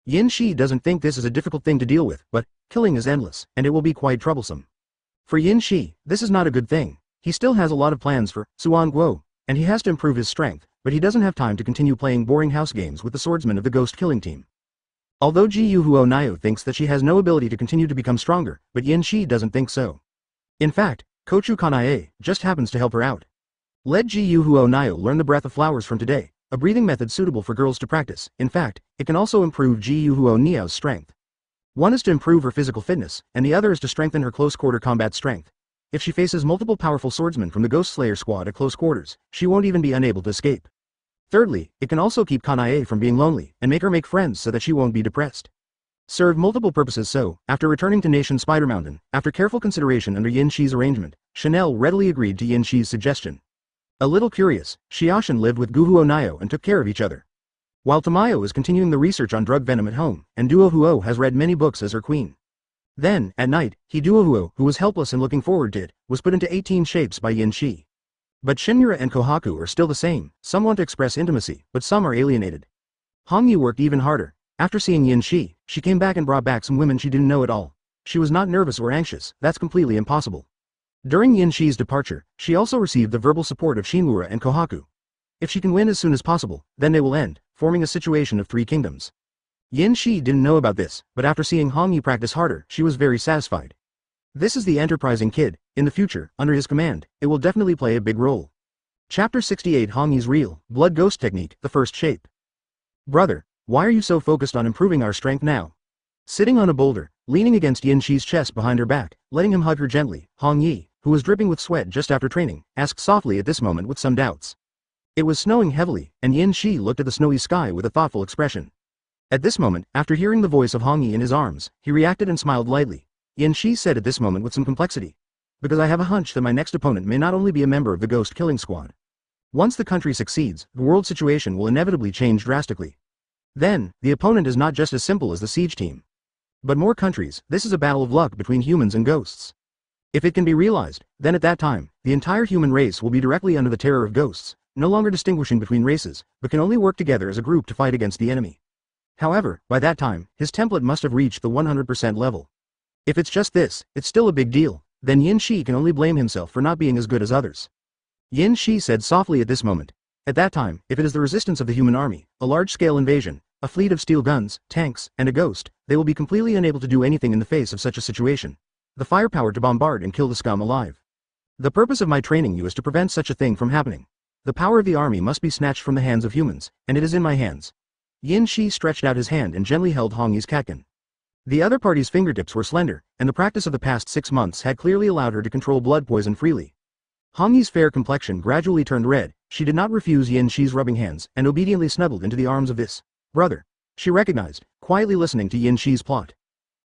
Yin Shi doesn't think this is a difficult thing to deal with, but killing is endless, and it will be quite troublesome. For Yin Shi, this is not a good thing. He still has a lot of plans for Suan Guo, and he has to improve his strength, but he doesn't have time to continue playing boring house games with the swordsmen of the ghost-killing team. Although Jiyu Huo Nio thinks that she has no ability to continue to become stronger, but Yin Shi doesn't think so. In fact, Kochou Kanai just happens to help her out. Let Jiyu Huo Nio learn the breath of flowers from today, a breathing method suitable for girls to practice. In fact, it can also improve Jiyu Huo Nio's strength. One is to improve her physical fitness, and the other is to strengthen her close-quarter combat strength. If she faces multiple powerful swordsmen from the Ghost Slayer squad at close quarters, she won't even be unable to escape. Thirdly, it can also keep Kanai from being lonely, and make her make friends so that she won't be depressed. served multiple purposes. So, after returning to Nation Spider Mountain, after careful consideration under Yin Shi's arrangement, Chanel readily agreed to Yin Shi's suggestion. A little curious, Shiashin lived with Guhuo Nayo and took care of each other. While Tamayo is continuing the research on drug venom at home, and Duohuo has read many books as her queen. Then, at night, Duohuo, who was helpless and looking forward to it, was put into 18 shapes by Yin Shi. But Shinmura and Kohaku are still the same, some want to express intimacy, but some are alienated. Hongyi worked even harder. After seeing Yin Shi, she came back and brought back some women she didn't know at all. She was not nervous or anxious, that's completely impossible. During Yin Shi's departure, she also received the verbal support of Shinmura and Kohaku. If she can win as soon as possible, then they will end, forming a situation of 3 kingdoms. Yin Shi didn't know about this, but after seeing Hongyi practice harder, she was very satisfied. This is the enterprising kid. In the future, under his command, it will definitely play a big role. Chapter 68 Hongyi's Real Blood Ghost Technique, the first shape. Brother, why are you so focused on improving our strength now? Sitting on a boulder, leaning against Yin Shi's chest behind her back, letting him hug her gently, Hongyi, who was dripping with sweat just after training, asked softly at this moment with some doubts. It was snowing heavily, and Yin Shi looked at the snowy sky with a thoughtful expression. At this moment, after hearing the voice of Hongyi in his arms, he reacted and smiled lightly. Yin Shi said at this moment with some complexity. Because I have a hunch that my next opponent may not only be a member of the Ghost Killing Squad. Once the country succeeds, the world situation will inevitably change drastically. Then, the opponent is not just as simple as the siege team. But more countries, this is a battle of luck between humans and ghosts. If it can be realized, then at that time, the entire human race will be directly under the terror of ghosts, no longer distinguishing between races, but can only work together as a group to fight against the enemy. However, by that time, his template must have reached the 100% level. If it's just this, it's still a big deal, then Yin Shi can only blame himself for not being as good as others. Yin Shi said softly at this moment. At that time, if it is the resistance of the human army, a large-scale invasion, a fleet of steel guns, tanks, and a ghost, they will be completely unable to do anything in the face of such a situation. The firepower to bombard and kill the scum alive. The purpose of my training you is to prevent such a thing from happening. The power of the army must be snatched from the hands of humans, and it is in my hands. Yin Shi stretched out his hand and gently held Hongyi's catkin. The other party's fingertips were slender, and the practice of the past 6 months had clearly allowed her to control blood poison freely. Hongyi's fair complexion gradually turned red. She did not refuse Yin Shi's rubbing hands, and obediently snuggled into the arms of this brother. She recognized, quietly listening to Yin Shi's plot.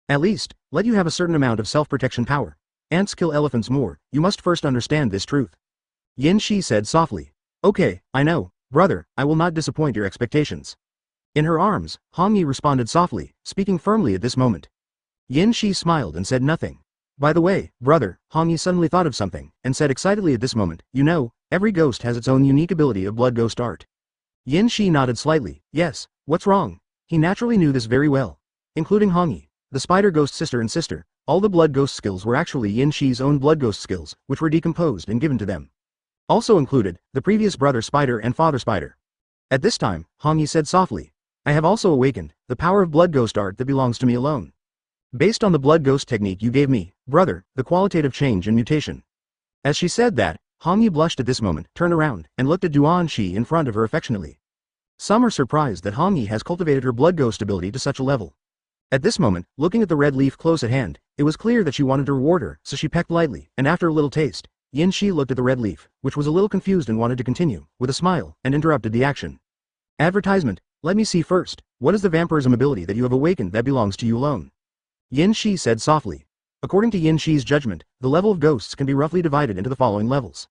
At least, let you have a certain amount of self-protection power. Ants kill elephants more, you must first understand this truth. Yin Shi said softly. Okay, I know, brother, I will not disappoint your expectations. In her arms, Hongyi responded softly, speaking firmly at this moment. Yin Shi smiled and said nothing. By the way, brother, Hongyi suddenly thought of something, and said excitedly at this moment, you know, every ghost has its own unique ability of blood ghost art. Yin Shi nodded slightly. Yes, what's wrong? He naturally knew this very well. Including Hongyi, the spider ghost sister and sister, all the blood ghost skills were actually Yin Shi's own blood ghost skills, which were decomposed and given to them. Also included, the previous brother spider and father spider. At this time, Hongyi said softly, I have also awakened the power of blood ghost art that belongs to me alone. Based on the blood ghost technique you gave me, brother, the qualitative change and mutation. As she said that, Hongyi blushed at this moment, turned around, and looked at Yuan Shi in front of her affectionately. Some are surprised that Hongyi has cultivated her blood ghost ability to such a level. At this moment, looking at the red leaf close at hand, it was clear that she wanted to reward her, so she pecked lightly, and after a little taste, Yin Shi looked at the red leaf, which was a little confused and wanted to continue, with a smile, and interrupted the action. Advertisement, let me see first, what is the vampirism ability that you have awakened that belongs to you alone? Yin Shi said softly. According to Yin Shi's judgment, the level of ghosts can be roughly divided into the following levels.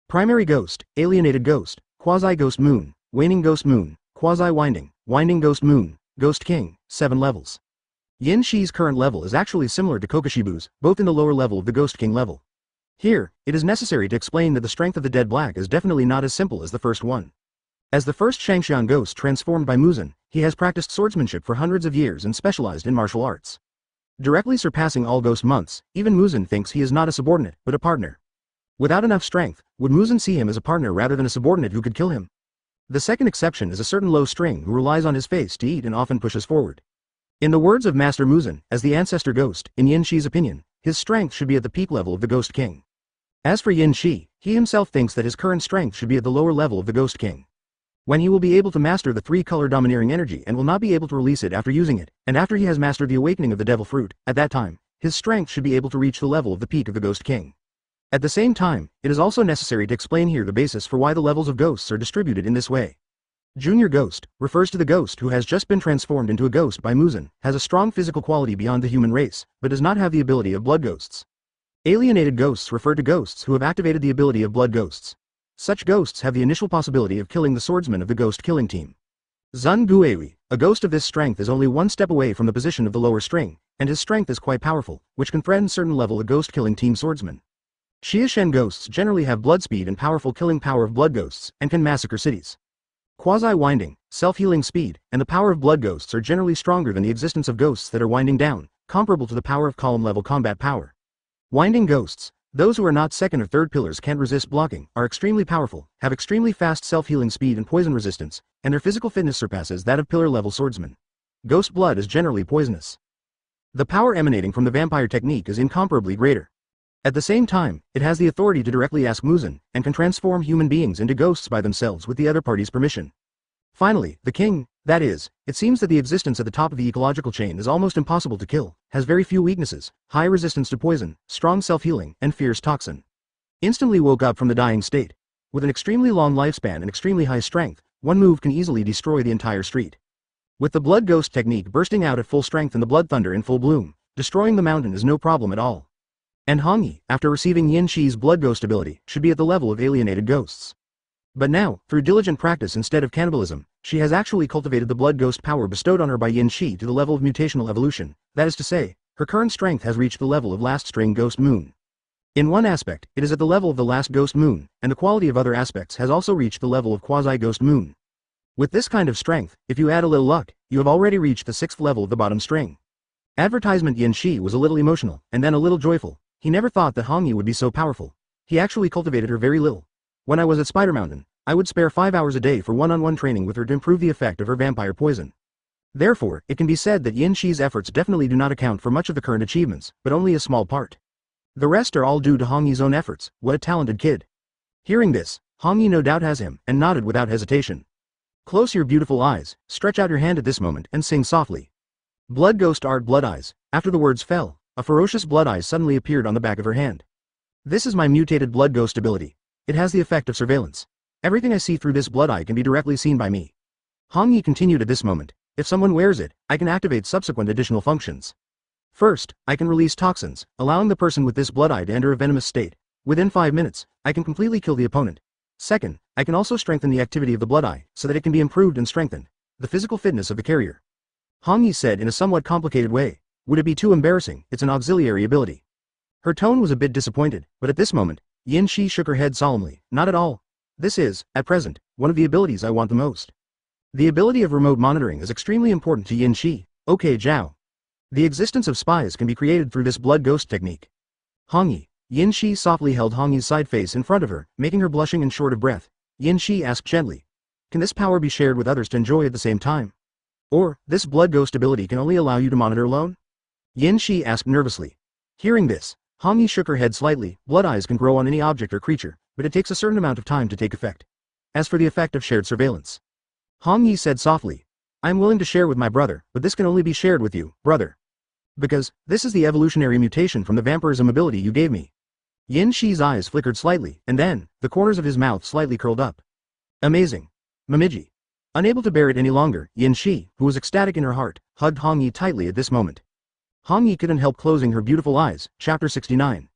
Primary ghost, alienated ghost, quasi-ghost moon, waning ghost moon, quasi-winding, winding ghost moon, ghost king, 7 levels. Yin Shi's current level is actually similar to Kokushibu's, both in the lower level of the Ghost King level. Here, it is necessary to explain that the strength of the Dead Black is definitely not as simple as the first one. As the first Shangxian ghost transformed by Muzan, he has practiced swordsmanship for hundreds of years and specialized in martial arts. Directly surpassing all ghost months, even Muzan thinks he is not a subordinate, but a partner. Without enough strength, would Muzan see him as a partner rather than a subordinate who could kill him? The second exception is a certain low string who relies on his face to eat and often pushes forward. In the words of Master Muzan, as the ancestor ghost, in Yin Shi's opinion, his strength should be at the peak level of the Ghost King. As for Yin Shi, he himself thinks that his current strength should be at the lower level of the Ghost King. When he will be able to master the 3-color domineering energy and will not be able to release it after using it, and after he has mastered the awakening of the Devil Fruit, at that time, his strength should be able to reach the level of the peak of the Ghost King. At the same time, it is also necessary to explain here the basis for why the levels of ghosts are distributed in this way. Junior Ghost refers to the ghost who has just been transformed into a ghost by Muzan, has a strong physical quality beyond the human race, but does not have the ability of blood ghosts. Alienated ghosts refer to ghosts who have activated the ability of blood ghosts. Such ghosts have the initial possibility of killing the swordsman of the ghost killing team. Zun Guewi, a ghost of this strength, is only one step away from the position of the lower string, and his strength is quite powerful, which can threaten certain level a ghost killing team swordsman. Xiashen ghosts generally have blood speed and powerful killing power of blood ghosts, and can massacre cities. Quasi-winding, self-healing speed, and the power of blood ghosts are generally stronger than the existence of ghosts that are winding down, comparable to the power of column-level combat power. Winding ghosts, those who are not second or third pillars can't resist blocking, are extremely powerful, have extremely fast self-healing speed and poison resistance, and their physical fitness surpasses that of pillar-level swordsmen. Ghost blood is generally poisonous. The power emanating from the vampire technique is incomparably greater. At the same time, it has the authority to directly ask Muzan, and can transform human beings into ghosts by themselves with the other party's permission. Finally, the king, that is, it seems that the existence at the top of the ecological chain is almost impossible to kill, has very few weaknesses, high resistance to poison, strong self-healing, and fierce toxin. Instantly woke up from the dying state. With an extremely long lifespan and extremely high strength, one move can easily destroy the entire street. With the blood ghost technique bursting out at full strength and the blood thunder in full bloom, destroying the mountain is no problem at all. And Hanyi, after receiving Yin Shi's blood ghost ability, should be at the level of alienated ghosts. But now, through diligent practice instead of cannibalism, she has actually cultivated the blood ghost power bestowed on her by Yin Shi to the level of mutational evolution, that is to say, her current strength has reached the level of last string ghost moon. In one aspect, it is at the level of the last ghost moon, and the quality of other aspects has also reached the level of quasi-ghost moon. With this kind of strength, if you add a little luck, you have already reached the 6th level of the bottom string. Advertisement Yin Shi was a little emotional, and then a little joyful. He never thought that Hanyi would be so powerful. He actually cultivated her very little. When I was at Spider Mountain, I would spare 5 hours a day for one-on-one training with her to improve the effect of her vampire poison. Therefore, it can be said that Yin Shi's efforts definitely do not account for much of the current achievements, but only a small part. The rest are all due to Hanyi's own efforts. What a talented kid. Hearing this, Hanyi no doubt has him, and nodded without hesitation. Close your beautiful eyes, stretch out your hand at this moment, and sing softly. Blood ghost art blood eyes. After the words fell, a ferocious blood eye suddenly appeared on the back of her hand. This is my mutated blood ghost ability. It has the effect of surveillance. Everything I see through this blood eye can be directly seen by me. Hanyi continued at this moment. If someone wears it, I can activate subsequent additional functions. First, I can release toxins, allowing the person with this blood eye to enter a venomous state. Within 5 minutes, I can completely kill the opponent. Second, I can also strengthen the activity of the blood eye, so that it can be improved and strengthened. The physical fitness of the carrier. Hanyi said in a somewhat complicated way. Would it be too embarrassing? It's an auxiliary ability. Her tone was a bit disappointed, but at this moment, Yin Shi shook her head solemnly. Not at all. This is, at present, one of the abilities I want the most. The ability of remote monitoring is extremely important to Yin Shi. Okay, Zhao. The existence of spies can be created through this blood ghost technique. Hanyi. Yin Shi softly held Hanyi's side face in front of her, making her blushing and short of breath. Yin Shi asked gently. Can this power be shared with others to enjoy at the same time? Or, this blood ghost ability can only allow you to monitor alone? Yin Shi asked nervously. Hearing this, Hanyi shook her head slightly. Blood eyes can grow on any object or creature, but it takes a certain amount of time to take effect. As for the effect of shared surveillance, Hanyi said softly, I am willing to share with my brother, but this can only be shared with you, brother. Because, this is the evolutionary mutation from the vampirism ability you gave me. Yin Shi's eyes flickered slightly, and then, the corners of his mouth slightly curled up. Amazing. Momiji. Unable to bear it any longer, Yin Shi, who was ecstatic in her heart, hugged Hanyi tightly at this moment. Hanyi couldn't help closing her beautiful eyes. Chapter 69.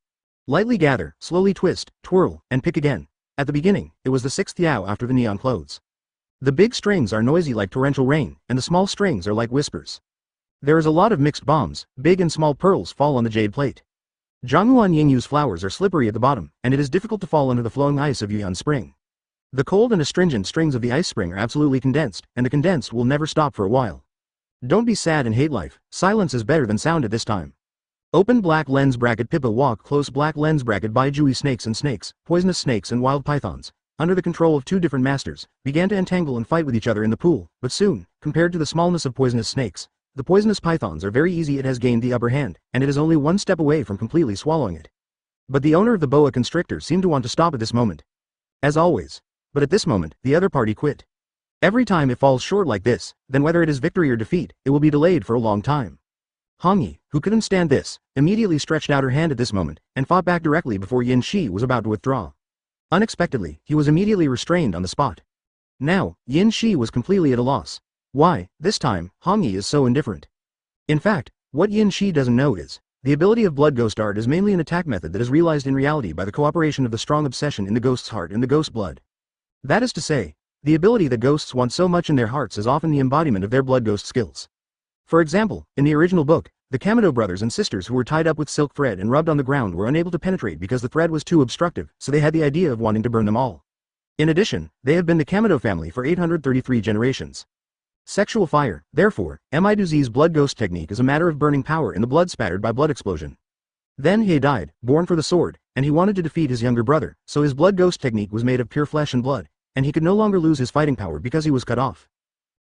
Lightly gather, slowly twist, twirl, and pick again. At the beginning, it was the 6th yao after the neon clothes. The big strings are noisy like torrential rain, and the small strings are like whispers. There is a lot of mixed bombs, big and small pearls fall on the jade plate. Zhanghuan Yingyu's flowers are slippery at the bottom, and it is difficult to fall under the flowing ice of Yuan Spring. The cold and astringent strings of the ice spring are absolutely condensed, and the condensed will never stop for a while. Don't be sad and hate life, silence is better than sound at this time. Open black lens bracket Pippa walk close black lens bracket by Jui snakes, poisonous snakes and wild pythons, under the control of 2 different masters, began to entangle and fight with each other in the pool, but soon, compared to the smallness of poisonous snakes, the poisonous pythons are very easy. It has gained the upper hand, and it is only 1 step away from completely swallowing it. But the owner of the boa constrictor seemed to want to stop at this moment. As always. But at this moment, the other party quit. Every time it falls short like this, then whether it is victory or defeat, it will be delayed for a long time. Hanyi, who couldn't stand this, immediately stretched out her hand at this moment, and fought back directly before Yin Shi was about to withdraw. Unexpectedly, he was immediately restrained on the spot. Now, Yin Shi was completely at a loss. Why, this time, Hongyi is so indifferent. In fact, what Yin Shi doesn't know is, the ability of Blood Ghost Art is mainly an attack method that is realized in reality by the cooperation of the strong obsession in the ghost's heart and the ghost blood. That is to say, the ability that ghosts want so much in their hearts is often the embodiment of their blood ghost skills. For example, in the original book, the Kamado brothers and sisters who were tied up with silk thread and rubbed on the ground were unable to penetrate because the thread was too obstructive, so they had the idea of wanting to burn them all. In addition, they have been the Kamado family for 833 generations. Sexual fire, therefore, Miduzi's blood ghost technique is a matter of burning power in the blood spattered by blood explosion. Then he died, born for the sword, and he wanted to defeat his younger brother, so his blood ghost technique was made of pure flesh and blood, and he could no longer lose his fighting power because he was cut off.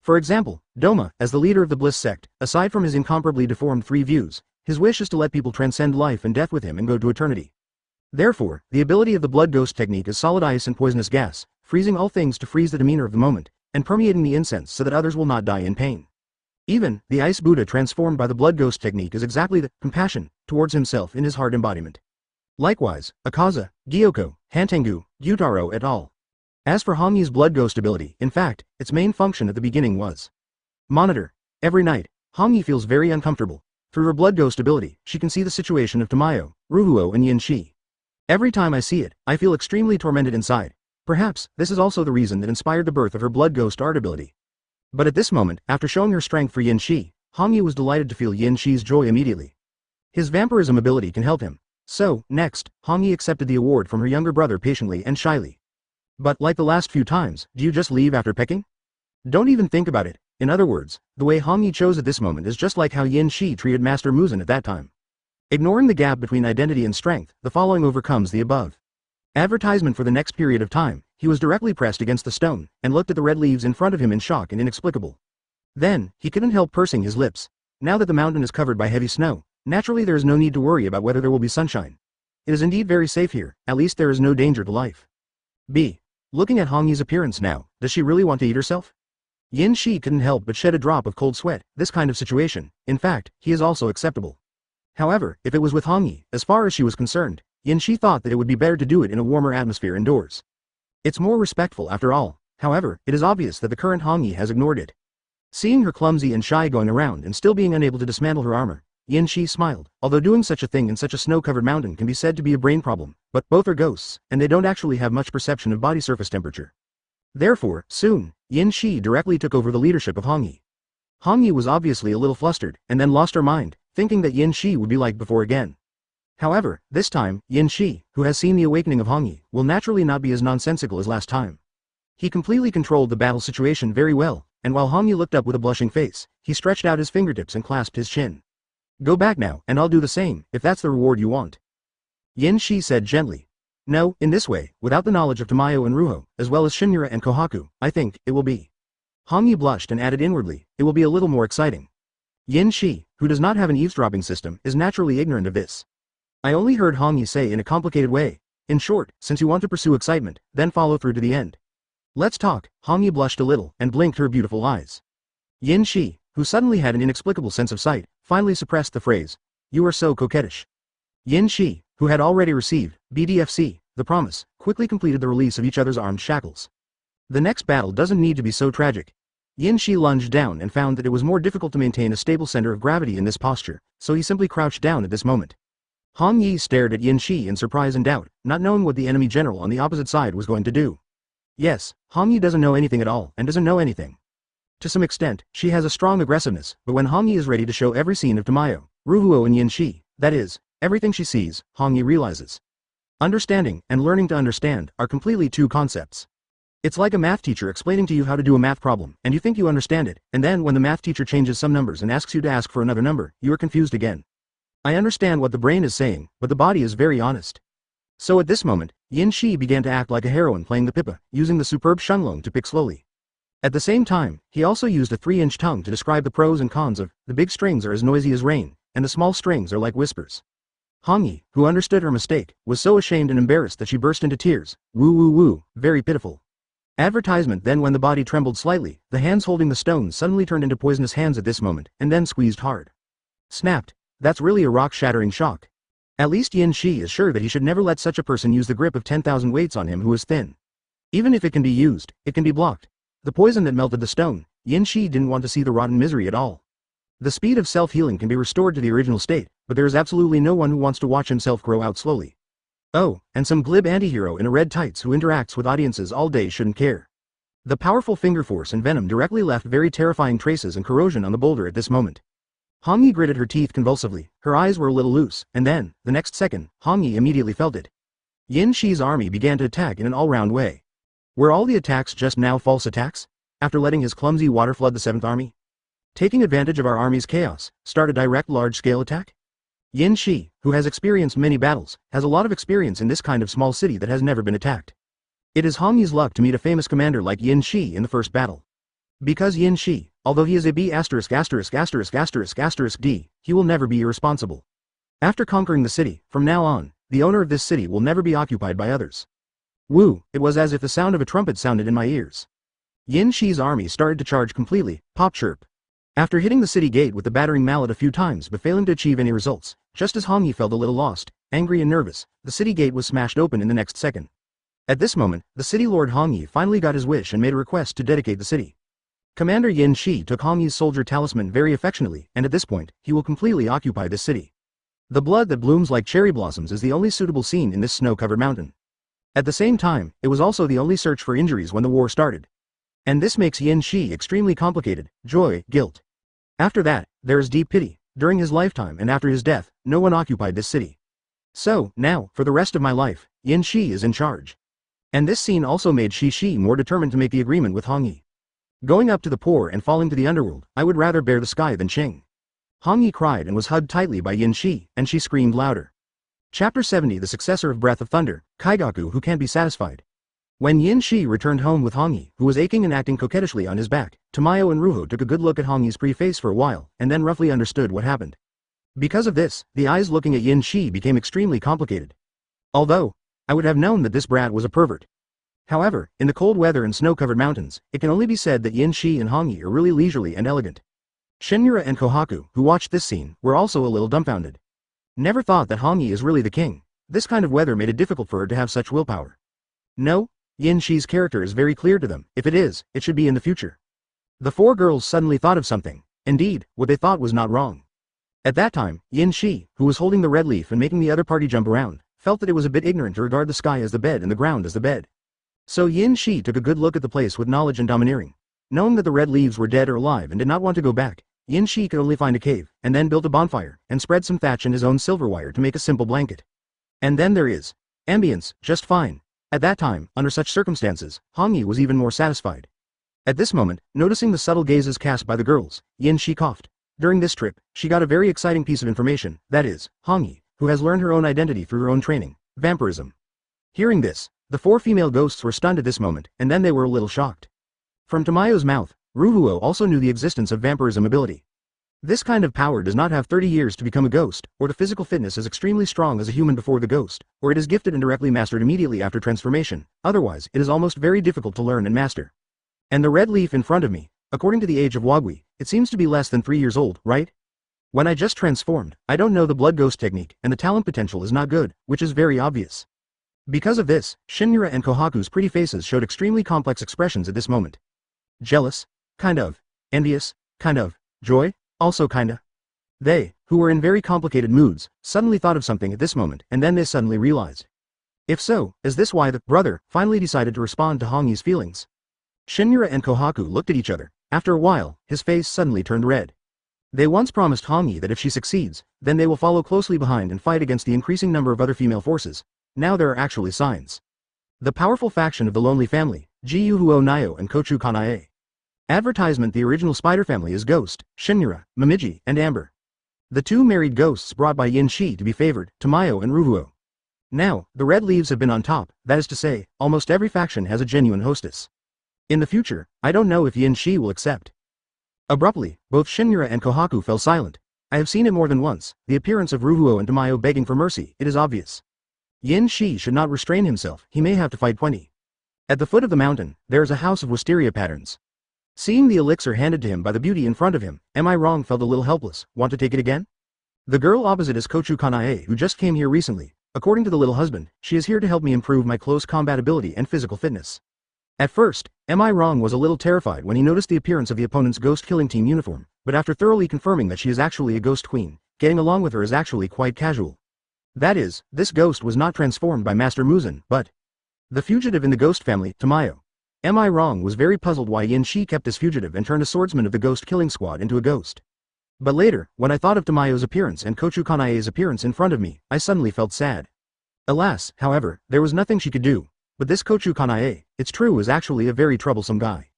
For example, Doma, as the leader of the Bliss sect, aside from his incomparably deformed three views, his wish is to let people transcend life and death with him and go to eternity. Therefore, the ability of the blood ghost technique is solid ice and poisonous gas, freezing all things to freeze the demeanor of the moment, and permeating the incense so that others will not die in pain. Even, the ice Buddha transformed by the blood ghost technique is exactly the compassion towards himself in his heart embodiment. Likewise, Akaza, Gyoko, Hantengu, Gyutaro et al. As for Hongyi's blood ghost ability, in fact, its main function at the beginning was monitor. Every night, Hongyi feels very uncomfortable. Through her blood ghost ability, she can see the situation of Tamayo, Ruhuo and Yinshi. Every time I see it, I feel extremely tormented inside. Perhaps, this is also the reason that inspired the birth of her blood ghost art ability. But at this moment, after showing her strength for Yinshi, Hongyi was delighted to feel Yinshi's joy immediately. His vampirism ability can help him. So, next, Hongyi accepted the award from her younger brother patiently and shyly. But like the last few times, do you just leave after pecking? Don't even think about it. In other words, the way Hongyi chose at this moment is just like how Yinshi treated Master Muzan at that time. Ignoring the gap between identity and strength, the following overcomes the above. Advertisement for the next period of time, he was directly pressed against the stone, and looked at the red leaves in front of him in shock and inexplicable. Then, he couldn't help pursing his lips. Now that the mountain is covered by heavy snow, naturally there is no need to worry about whether there will be sunshine. It is indeed very safe here, at least there is no danger to life. B. Looking at Hongyi's appearance now, does she really want to eat herself? Yin Shi couldn't help but shed a drop of cold sweat. This kind of situation, in fact, he is also acceptable. However, if it was with Hongyi, as far as she was concerned, Yin Shi thought that it would be better to do it in a warmer atmosphere indoors. It's more respectful after all. However, it is obvious that the current Hongyi has ignored it. Seeing her clumsy and shy going around and still being unable to dismantle her armor, Yin Shi smiled. Although doing such a thing in such a snow-covered mountain can be said to be a brain problem, but both are ghosts, and they don't actually have much perception of body surface temperature. Therefore, soon, Yin Shi directly took over the leadership of Hongyi. Hongyi was obviously a little flustered, and then lost her mind, thinking that Yin Shi would be like before again. However, this time, Yin Shi, who has seen the awakening of Hongyi, will naturally not be as nonsensical as last time. He completely controlled the battle situation very well, and while Hongyi looked up with a blushing face, he stretched out his fingertips and clasped his chin. Go back now, and I'll do the same, if that's the reward you want. Yin Shi said gently. No, in this way, without the knowledge of Tamayo and Ruho, as well as Shinmura and Kohaku, I think, it will be. Hongyi blushed and added inwardly, it will be a little more exciting. Yin Shi, who does not have an eavesdropping system, is naturally ignorant of this. I only heard Hongyi say in a complicated way. In short, since you want to pursue excitement, then follow through to the end. Let's talk. Hongyi blushed a little, and blinked her beautiful eyes. Yin Shi, who suddenly had an inexplicable sense of sight, finally suppressed the phrase, you are so coquettish. Yin Shi, who had already received, BDFC, the promise, quickly completed the release of each other's armed shackles. The next battle doesn't need to be so tragic. Yin Shi lunged down and found that it was more difficult to maintain a stable center of gravity in this posture, so he simply crouched down at this moment. Hongyi stared at Yin Shi in surprise and doubt, not knowing what the enemy general on the opposite side was going to do. Yes, Hongyi doesn't know anything at all, and doesn't know anything. To some extent, she has a strong aggressiveness, but when Hongyi is ready to show every scene of Tamayo, Ruhuo and Yin Shi, that is, everything she sees, Hongyi realizes. Understanding and learning to understand are completely two concepts. It's like a math teacher explaining to you how to do a math problem, and you think you understand it, and then when the math teacher changes some numbers and asks you to ask for another number, you are confused again. I understand what the brain is saying, but the body is very honest. So at this moment, Yin Shi began to act like a heroine playing the pipa, using the superb shunlong to pick slowly. At the same time, he also used a 3-inch tongue to describe the pros and cons of, the big strings are as noisy as rain, and the small strings are like whispers. Hongyi, who understood her mistake, was so ashamed and embarrassed that she burst into tears. Woo woo woo, very pitiful. Advertisement. Then when the body trembled slightly, the hands holding the stones suddenly turned into poisonous hands at this moment, and then squeezed hard. Snapped. That's really a rock-shattering shock. At least Yin Shi is sure that he should never let such a person use the grip of 10,000 weights on him who is thin. Even if it can be used, it can be blocked. The poison that melted the stone, Yin Shi didn't want to see the rotten misery at all. The speed of self-healing can be restored to the original state, but there is absolutely no one who wants to watch himself grow out slowly. Oh, and some glib anti-hero in a red tights who interacts with audiences all day shouldn't care. The powerful finger force and venom directly left very terrifying traces and corrosion on the boulder at this moment. Hong Yi gritted her teeth convulsively, her eyes were a little loose, and then, the next second, Hong Yi immediately felt it. Yin Shi's army began to attack in an all-round way. Were all the attacks just now false attacks? After letting his clumsy water flood the 7th Army? Taking advantage of our army's chaos, start a direct large-scale attack? Yin Shi, who has experienced many battles, has a lot of experience in this kind of small city that has never been attacked. It is Hong Yi's luck to meet a famous commander like Yin Shi in the first battle. Because Yin Shi, although he is a B****************, D, he will never be irresponsible. After conquering the city, from now on, the owner of this city will never be occupied by others. Woo, it was as if the sound of a trumpet sounded in my ears. Yin Shi's army started to charge completely, pop chirp. After hitting the city gate with the battering mallet a few times but failing to achieve any results, just as Hong Yi felt a little lost, angry and nervous, the city gate was smashed open in the next second. At this moment, the city lord Hong Yi finally got his wish and made a request to dedicate the city. Commander Yin Shi took Hong Yi's soldier talisman very affectionately, and at this point, he will completely occupy this city. The blood that blooms like cherry blossoms is the only suitable scene in this snow-covered mountain. At the same time, it was also the only search for injuries when the war started. And this makes Yin Shi extremely complicated: joy, guilt. After that, there is deep pity. During his lifetime and after his death, no one occupied this city. So, now, for the rest of my life, Yin Shi is in charge. And this scene also made Shi more determined to make the agreement with Hong Yi. Going up to the poor and falling to the underworld, I would rather bear the sky than Ching. Hong Yi cried and was hugged tightly by Yin Shi, and she screamed louder. Chapter 70 The successor of Breath of Thunder, Kaigaku who can't be satisfied. When Yin Shi returned home with Hong Yi, who was aching and acting coquettishly on his back, Tamayo and Ruho took a good look at Hong Yi's pretty face for a while, and then roughly understood what happened. Because of this, the eyes looking at Yin Shi became extremely complicated. Although, I would have known that this brat was a pervert. However, in the cold weather and snow-covered mountains, it can only be said that Yin Shi and Hong Yi are really leisurely and elegant. Shinra and Kohaku, who watched this scene, were also a little dumbfounded. Never thought that Hong Yi is really the king. This kind of weather made it difficult for her to have such willpower. No, Yin Shi's character is very clear to them. If it is, it should be in the future. The four girls suddenly thought of something. Indeed, what they thought was not wrong. At that time, Yin Shi, who was holding the red leaf and making the other party jump around, felt that it was a bit ignorant to regard the sky as the bed and the ground as the bed. So Yin Shi took a good look at the place with knowledge and domineering. Knowing that the red leaves were dead or alive and did not want to go back, Yin Shi could only find a cave, and then built a bonfire, and spread some thatch and his own silver wire to make a simple blanket. And then there is ambience, just fine. At that time, under such circumstances, Hong Yi was even more satisfied. At this moment, noticing the subtle gazes cast by the girls, Yin Shi coughed. During this trip, she got a very exciting piece of information, that is, Hong Yi, who has learned her own identity through her own training, vampirism. Hearing this, the four female ghosts were stunned at this moment, and then they were a little shocked. From Tamayo's mouth, Ruhuo also knew the existence of vampirism ability. This kind of power does not have 30 years to become a ghost, or the physical fitness is extremely strong as a human before the ghost, or it is gifted and directly mastered immediately after transformation, otherwise it is almost very difficult to learn and master. And the red leaf in front of me, according to the age of Wagui, it seems to be less than 3 years old, right? When I just transformed, I don't know the blood ghost technique, and the talent potential is not good, which is very obvious. Because of this, Shinra and Kohaku's pretty faces showed extremely complex expressions at this moment. Jealous, kind of. Envious, kind of. Joy, also kinda. They, who were in very complicated moods, suddenly thought of something at this moment, and then they suddenly realized. If so, is this why the brother finally decided to respond to Hong Yi's feelings? Shinra and Kohaku looked at each other. After a while, his face suddenly turned red. They once promised Hong Yi that if she succeeds, then they will follow closely behind and fight against the increasing number of other female forces. Now there are actually signs. The powerful faction of the Lonely Family, Jiuhuo Nayo and Kochou Kanae. Advertisement: the original spider family is Ghost, Shinra, Momiji, and Amber. The two married ghosts brought by Yin Shi to be favored, Tamayo and Ruhuo. Now, the red leaves have been on top, that is to say, almost every faction has a genuine hostess. In the future, I don't know if Yin Shi will accept. Abruptly, both Shinra and Kohaku fell silent. I have seen it more than once, the appearance of Ruhuo and Tamayo begging for mercy, it is obvious. Yin Shi should not restrain himself, he may have to fight 20. At the foot of the mountain, there is a house of wisteria patterns. Seeing the elixir handed to him by the beauty in front of him, am I wrong, felt a little helpless, want to take it again? The girl opposite is Kochou Kanae, who just came here recently. According to the little husband, she is here to help me improve my close combat ability and physical fitness. At first, Am I Wrong was a little terrified when he noticed the appearance of the opponent's ghost-killing team uniform, but after thoroughly confirming that she is actually a ghost queen, getting along with her is actually quite casual. That is, this ghost was not transformed by Master Muzan, but the fugitive in the ghost family, Tamayo. Am I Wrong was very puzzled why Yin Shi kept this fugitive and turned a swordsman of the ghost-killing squad into a ghost. But later, when I thought of Tamayo's appearance and Kochou Kanae's appearance in front of me, I suddenly felt sad. Alas, however, there was nothing she could do. But this Kochou Kanae, it's true, is actually a very troublesome guy.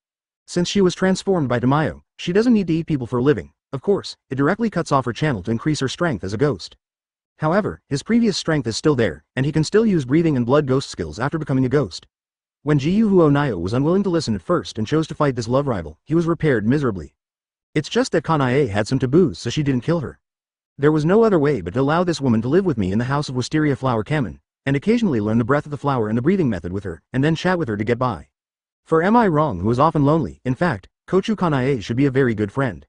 Since she was transformed by Tamayo, she doesn't need to eat people for a living. Of course, it directly cuts off her channel to increase her strength as a ghost. However, his previous strength is still there, and he can still use breathing and blood ghost skills after becoming a ghost. When Jiyu Nayo was unwilling to listen at first and chose to fight this love rival, he was repaired miserably. It's just that Kanae had some taboos, so she didn't kill her. There was no other way but to allow this woman to live with me in the house of Wisteria Flower Kamen, and occasionally learn the breath of the flower and the breathing method with her, and then chat with her to get by. For Am I Wrong, who is often lonely, in fact, Kochou Kanae should be a very good friend.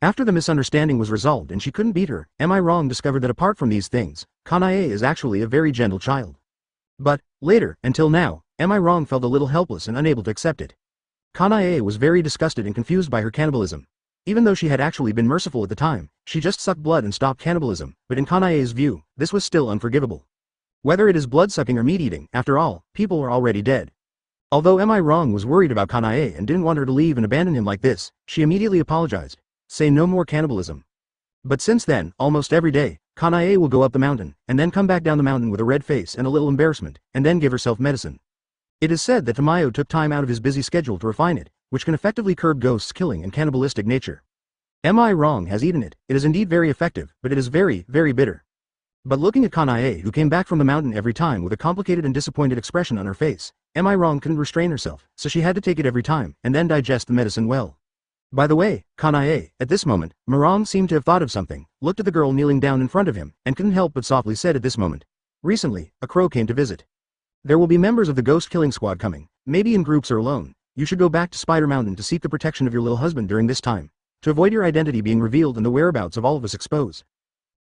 After the misunderstanding was resolved and she couldn't beat her, Am I Wrong discovered that apart from these things, Kanae is actually a very gentle child. But, later, until now, Am I Wrong felt a little helpless and unable to accept it. Kanae was very disgusted and confused by her cannibalism. Even though she had actually been merciful at the time, she just sucked blood and stopped cannibalism, but in Kanae's view, this was still unforgivable. Whether it is blood-sucking or meat-eating, after all, people are already dead. Although Am I Wrong was worried about Kanae and didn't want her to leave and abandon him like this, she immediately apologized. Say no more cannibalism. But since then, almost every day, Kanae will go up the mountain, and then come back down the mountain with a red face and a little embarrassment, and then give herself medicine. It is said that Tamayo took time out of his busy schedule to refine it, which can effectively curb ghosts' killing and cannibalistic nature. Am I Wrong has eaten it. It is indeed very effective, but it is very, very bitter. But looking at Kanae, who came back from the mountain every time with a complicated and disappointed expression on her face, Am I Wrong couldn't restrain herself, so she had to take it every time, and then digest the medicine well. By the way, Kanae, at this moment, Murong seemed to have thought of something, looked at the girl kneeling down in front of him, and couldn't help but softly said at this moment. Recently, a crow came to visit. There will be members of the ghost killing squad coming, maybe in groups or alone. You should go back to Spider Mountain to seek the protection of your little husband during this time, to avoid your identity being revealed and the whereabouts of all of us exposed.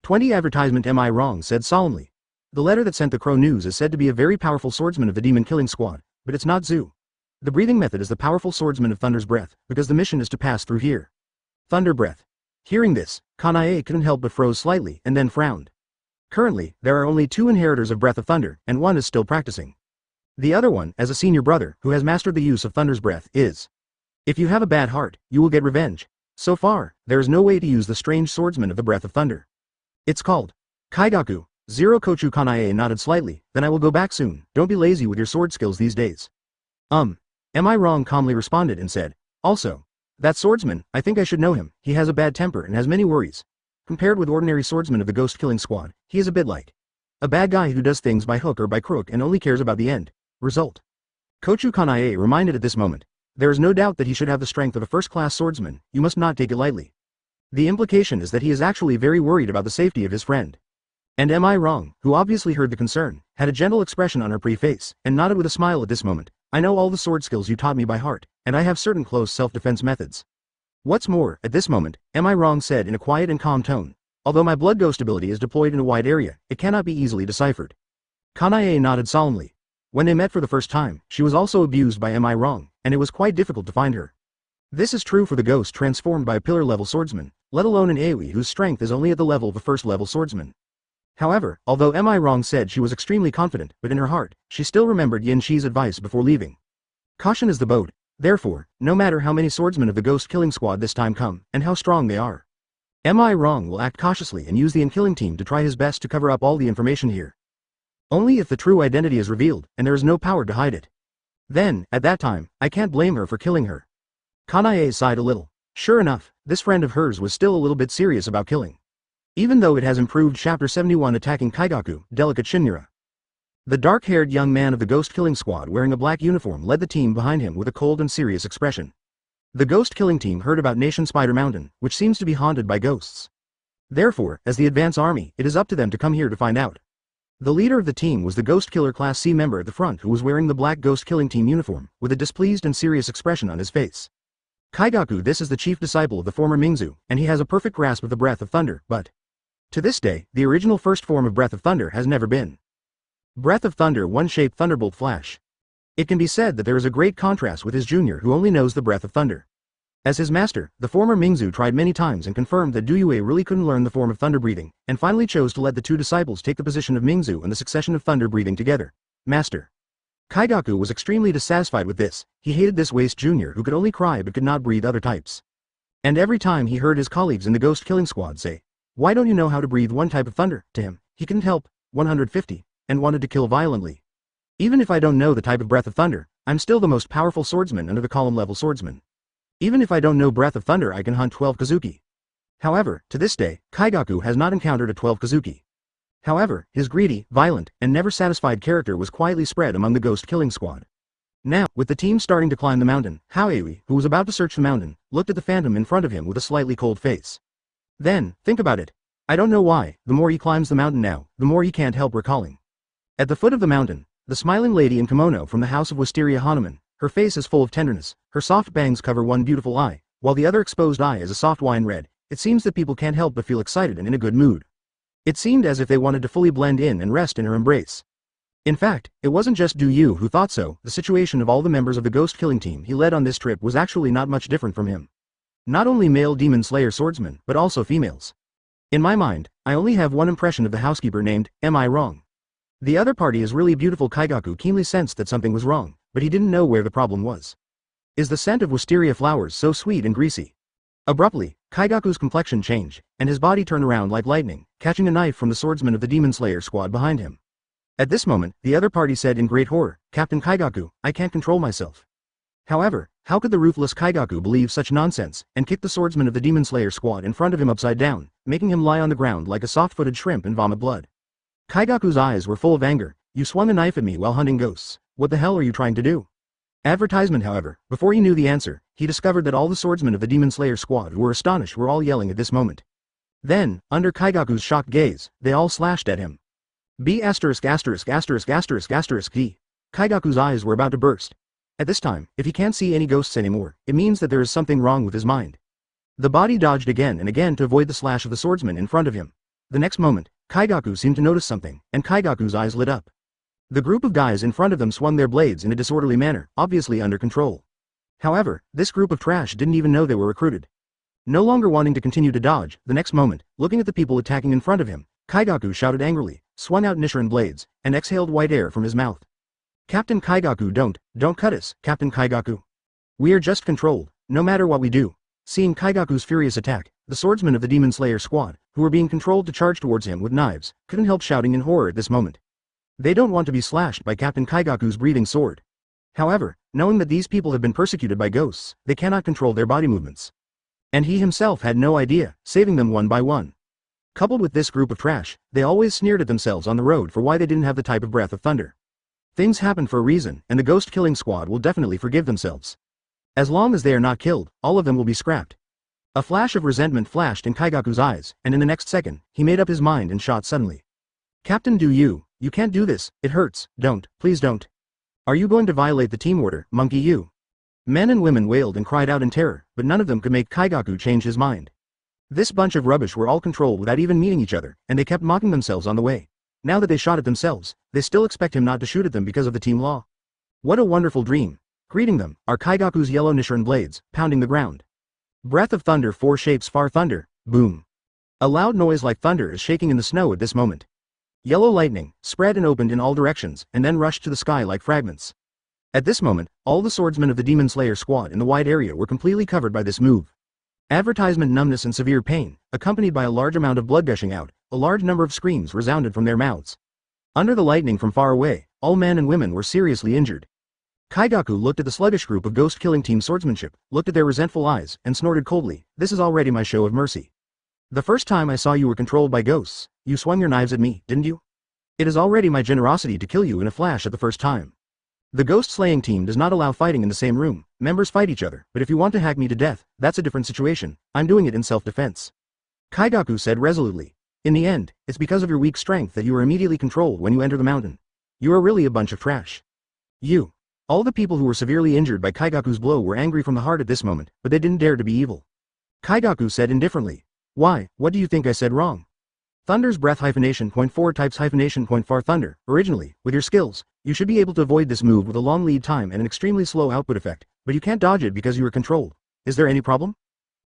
20 Advertisement. Am I Wrong said solemnly. The letter that sent the crow news is said to be a very powerful swordsman of the demon killing squad, but it's not Zu. The breathing method is the powerful swordsman of Thunder's Breath, because the mission is to pass through here. Thunder Breath. Hearing this, Kanae couldn't help but froze slightly and then frowned. Currently, there are only 2 inheritors of Breath of Thunder, and one is still practicing. The other one, as a senior brother, who has mastered the use of Thunder's Breath, is. If you have a bad heart, you will get revenge. So far, there is no way to use the strange swordsman of the Breath of Thunder. It's called Kaigaku. Zero. Kochou Kanae nodded slightly. Then I will go back soon. Don't be lazy with your sword skills these days. Am I Wrong calmly responded and said, also, that swordsman, I think I should know him. He has a bad temper and has many worries. Compared with ordinary swordsmen of the ghost killing squad, he is a bit like a bad guy who does things by hook or by crook and only cares about the end result. Kochou Kanae reminded at this moment. There is no doubt that he should have the strength of a first-class swordsman. You must not take it lightly. The implication is that he is actually very worried about the safety of his friend. And Am I Wrong, who obviously heard the concern, had a gentle expression on her pretty face, and nodded with a smile at this moment. I know all the sword skills you taught me by heart, and I have certain close self-defense methods. What's more, at this moment, Am I Wrong said in a quiet and calm tone. Although my blood ghost ability is deployed in a wide area, it cannot be easily deciphered. Kanae nodded solemnly. When they met for the first time, she was also abused by Am I Wrong, and it was quite difficult to find her. This is true for the ghost transformed by a pillar-level swordsman, let alone an AoE whose strength is only at the level of a first-level swordsman. However, although Am I Wrong said she was extremely confident, but in her heart, she still remembered Yin Shi's advice before leaving. Caution is the boat. Therefore, no matter how many swordsmen of the ghost killing squad this time come, and how strong they are, Am I Wrong will act cautiously and use the in-killing team to try his best to cover up all the information here. Only if the true identity is revealed, and there is no power to hide it. Then, at that time, I can't blame her for killing her. Kanae sighed a little. Sure enough, this friend of hers was still a little bit serious about killing. Even though it has improved Chapter 71 attacking Kaigaku, delicate Shinra. The dark-haired young man of the ghost-killing squad wearing a black uniform led the team behind him with a cold and serious expression. The ghost-killing team heard about Nation Spider Mountain, which seems to be haunted by ghosts. Therefore, as the advance army, it is up to them to come here to find out. The leader of the team was the Ghost Killer Class C member at the front who was wearing the black ghost-killing team uniform, with a displeased and serious expression on his face. Kaigaku, this is the chief disciple of the former Mingzu, and he has a perfect grasp of the Breath of Thunder, but to this day, the original first form of Breath of Thunder has never been. Breath of Thunder, one-shape thunderbolt flash. It can be said that there is a great contrast with his junior who only knows the breath of thunder. As his master, the former Mingzu tried many times and confirmed that Duyue really couldn't learn the form of thunder breathing, and finally chose to let the two disciples take the position of Mingzu and the succession of thunder breathing together. Master. Kaigaku was extremely dissatisfied with this. He hated this waste junior who could only cry but could not breathe other types. And every time he heard his colleagues in the ghost killing squad say, "Why don't you know how to breathe one type of thunder?" to him, he couldn't help, 150, and wanted to kill violently. Even if I don't know the type of breath of thunder, I'm still the most powerful swordsman under the column level swordsman. Even if I don't know breath of thunder, I can hunt 12 Kizuki. However, to this day, Kaigaku has not encountered a 12 Kizuki. However, his greedy, violent, and never satisfied character was quietly spread among the ghost killing squad. Now, with the team starting to climb the mountain, Hoei, who was about to search the mountain, looked at the phantom in front of him with a slightly cold face. Then, think about it. I don't know why, the more he climbs the mountain now, the more he can't help recalling. At the foot of the mountain, the smiling lady in kimono from the house of Wisteria Hanuman, her face is full of tenderness, her soft bangs cover one beautiful eye, while the other exposed eye is a soft wine red. It seems that people can't help but feel excited and in a good mood. It seemed as if they wanted to fully blend in and rest in her embrace. In fact, it wasn't just Du Yu who thought so. The situation of all the members of the ghost killing team he led on this trip was actually not much different from him. Not only male demon slayer swordsmen, but also females. In my mind, I only have one impression of the housekeeper named, am I wrong? The other party is really beautiful. Kaigaku keenly sensed that something was wrong, but he didn't know where the problem was. Is the scent of wisteria flowers so sweet and greasy? Abruptly, Kaigaku's complexion changed, and his body turned around like lightning, catching a knife from the swordsman of the demon slayer squad behind him. At this moment, the other party said in great horror, "Captain Kaigaku, I can't control myself." However, how could the ruthless Kaigaku believe such nonsense, and kick the swordsman of the demon slayer squad in front of him upside down, making him lie on the ground like a soft-footed shrimp and vomit blood? Kaigaku's eyes were full of anger. You swung a knife at me while hunting ghosts. What the hell are you trying to do? Advertisement. However, before he knew the answer, he discovered that all the swordsmen of the demon slayer squad who were astonished were all yelling at this moment. Then, under Kaigaku's shocked gaze, they all slashed at him. B****************. Kaigaku's eyes were about to burst. At this time, if he can't see any ghosts anymore, it means that there is something wrong with his mind. The body dodged again and again to avoid the slash of the swordsman in front of him. The next moment, Kaigaku seemed to notice something, and Kaigaku's eyes lit up. The group of guys in front of them swung their blades in a disorderly manner, obviously under control. However, this group of trash didn't even know they were recruited. No longer wanting to continue to dodge, the next moment, looking at the people attacking in front of him, Kaigaku shouted angrily, swung out Nichiren blades, and exhaled white air from his mouth. Captain Kaigaku, don't cut us, Captain Kaigaku. We are just controlled, no matter what we do. Seeing Kaigaku's furious attack, the swordsmen of the Demon Slayer squad, who were being controlled to charge towards him with knives, couldn't help shouting in horror at this moment. They don't want to be slashed by Captain Kaigaku's breathing sword. However, knowing that these people have been persecuted by ghosts, they cannot control their body movements. And he himself had no idea, saving them one by one. Coupled with this group of trash, they always sneered at themselves on the road for why they didn't have the type of breath of thunder. Things happen for a reason, and the ghost killing squad will definitely forgive themselves. As long as they are not killed, all of them will be scrapped. A flash of resentment flashed in Kaigaku's eyes, and in the next second, he made up his mind and shot suddenly. Captain, you can't do this, it hurts, don't, please don't. Are you going to violate the team order, monkey you? Men and women wailed and cried out in terror, but none of them could make Kaigaku change his mind. This bunch of rubbish were all controlled without even meeting each other, and they kept mocking themselves on the way. Now that they shot at themselves, they still expect him not to shoot at them because of the team law. What a wonderful dream. Greeting them are Kaigaku's yellow Nichiren blades, pounding the ground. Breath of thunder, four shapes, far thunder, boom. A loud noise like thunder is shaking in the snow at this moment. Yellow lightning spread and opened in all directions and then rushed to the sky like fragments. At this moment, all the swordsmen of the Demon Slayer squad in the wide area were completely covered by this move. Advertisement, numbness and severe pain, accompanied by a large amount of blood gushing out, a large number of screams resounded from their mouths. Under the lightning from far away, all men and women were seriously injured. Kaigaku looked at the sluggish group of ghost killing team swordsmanship, looked at their resentful eyes, and snorted coldly, "This is already my show of mercy. The first time I saw you were controlled by ghosts, you swung your knives at me, didn't you? It is already my generosity to kill you in a flash at the first time. The ghost slaying team does not allow fighting in the same room, members fight each other, but if you want to hack me to death, that's a different situation, I'm doing it in self-defense." Kaigaku said resolutely. In the end, it's because of your weak strength that you are immediately controlled when you enter the mountain. You are really a bunch of trash. All the people who were severely injured by Kaigaku's blow were angry from the heart at this moment, but they didn't dare to be evil. Kaigaku said indifferently. Why, what do you think I said wrong? Thunder's breath hyphenation .4 types hyphenation .far thunder, originally, with your skills, You should be able to avoid this move with a long lead time and an extremely slow output effect, but you can't dodge it because you are controlled. Is there any problem?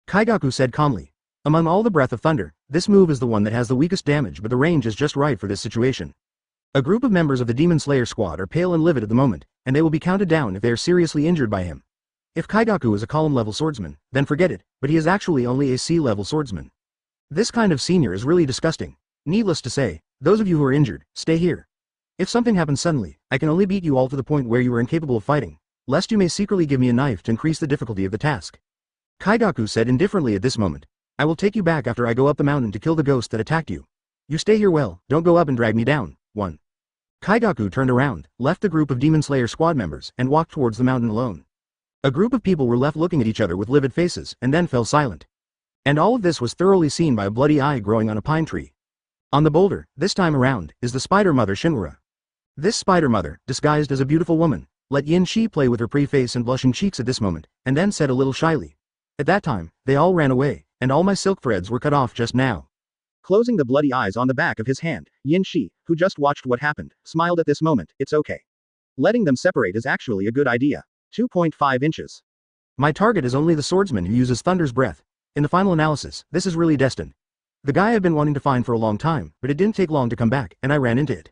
Kaigaku said calmly. Among all the Breath of Thunder, this move is the one that has the weakest damage, but the range is just right for this situation. A group of members of the Demon Slayer squad are pale and livid at the moment, and they will be counted down if they are seriously injured by him. If Kaigaku is a column-level swordsman, then forget it, but he is actually only a C-level swordsman. This kind of senior is really disgusting. Needless to say, those of you who are injured, stay here. If something happens suddenly, I can only beat you all to the point where you are incapable of fighting, lest you may secretly give me a knife to increase the difficulty of the task. Kaigaku said indifferently at this moment. I will take you back after I go up the mountain to kill the ghost that attacked you. You stay here well, don't go up and drag me down. 1. Kaigaku turned around, left the group of Demon Slayer squad members, and walked towards the mountain alone. A group of people were left looking at each other with livid faces, and then fell silent. And all of this was thoroughly seen by a bloody eye growing on a pine tree. On the boulder, this time around, is the Spider Mother Shinra. This Spider Mother, disguised as a beautiful woman, let Yin Shi play with her pretty face and blushing cheeks at this moment, and then said a little shyly. At that time, they all ran away, and all my silk threads were cut off just now. Closing the bloody eyes on the back of his hand, Yin Shi, who just watched what happened, smiled at this moment. It's okay. Letting them separate is actually a good idea. 2.5 inches. My target is only the swordsman who uses Thunder's breath. In the final analysis, this is really destined. The guy I've been wanting to find for a long time, but it didn't take long to come back, and I ran into it.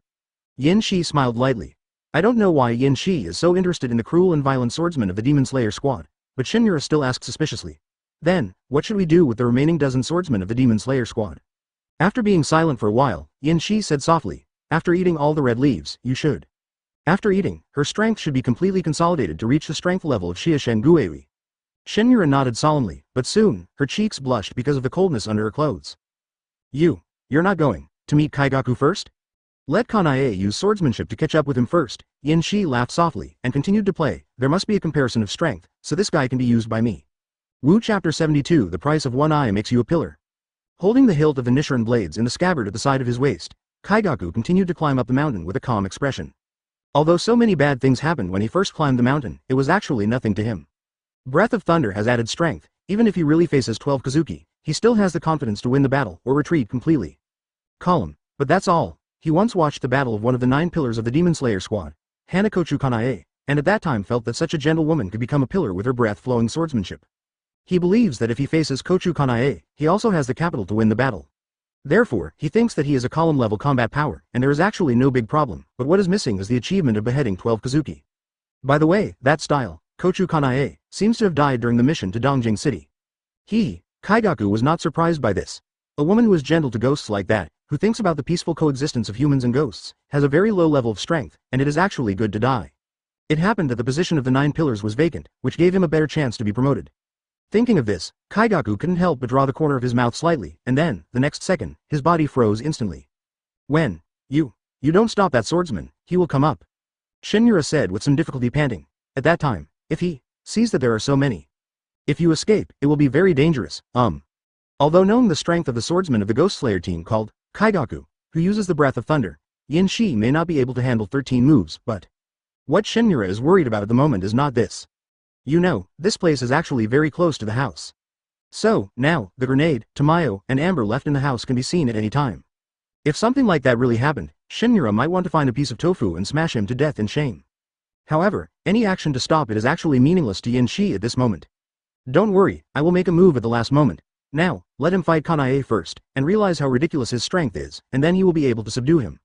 Yin Shi smiled lightly. I don't know why Yin Shi is so interested in the cruel and violent swordsman of the Demon Slayer squad, but Shinra still asked suspiciously. Then, what should we do with the remaining dozen swordsmen of the Demon Slayer squad? After being silent for a while, Yin Shi said softly, after eating all the red leaves, you should. After eating, her strength should be completely consolidated to reach the strength level of Shiashen Guei. Shinra nodded solemnly, but soon, her cheeks blushed because of the coldness under her clothes. You're not going to meet Kaigaku first? Let Hanai use swordsmanship to catch up with him first. Yin Shi laughed softly, and continued to play. There must be a comparison of strength, so this guy can be used by me. Wu Chapter 72. The price of one eye makes you a pillar. Holding the hilt of the Nichiren blades in the scabbard at the side of his waist, Kaigaku continued to climb up the mountain with a calm expression. Although so many bad things happened when he first climbed the mountain, it was actually nothing to him. Breath of Thunder has added strength. Even if he really faces 12 Kizuki, he still has the confidence to win the battle or retreat completely. Calm, but that's all. He once watched the battle of one of the 9 pillars of the Demon Slayer squad, Hanakochu Kanai, and at that time felt that such a gentle woman could become a pillar with her breath-flowing swordsmanship. He believes that if he faces Kochou Kanai, he also has the capital to win the battle. Therefore, he thinks that he is a column-level combat power, and there is actually no big problem, but what is missing is the achievement of beheading 12 Kizuki. By the way, that style, Kochou Kanai, seems to have died during the mission to Dongjing City. Kaigaku was not surprised by this. A woman who is gentle to ghosts like that, who thinks about the peaceful coexistence of humans and ghosts, has a very low level of strength, and it is actually good to die. It happened that the position of the 9 pillars was vacant, which gave him a better chance to be promoted. Thinking of this, Kaigaku couldn't help but draw the corner of his mouth slightly, and then, the next second, his body froze instantly. When you don't stop that swordsman, he will come up. Shinra said with some difficulty, panting. At that time, if he sees that there are so many. If you escape, it will be very dangerous. Although knowing the strength of the swordsman of the Ghost Slayer team called Kaigaku, who uses the Breath of Thunder, Yin Shi may not be able to handle 13 moves, but what Shinra is worried about at the moment is not this. This place is actually very close to the house. So, now, the grenade, Tamayo, and Amber left in the house can be seen at any time. If something like that really happened, Shinra might want to find a piece of tofu and smash him to death in shame. However, any action to stop it is actually meaningless to Yin Shi at this moment. Don't worry, I will make a move at the last moment. Now, let him fight Kanai first, and realize how ridiculous his strength is, and then he will be able to subdue him.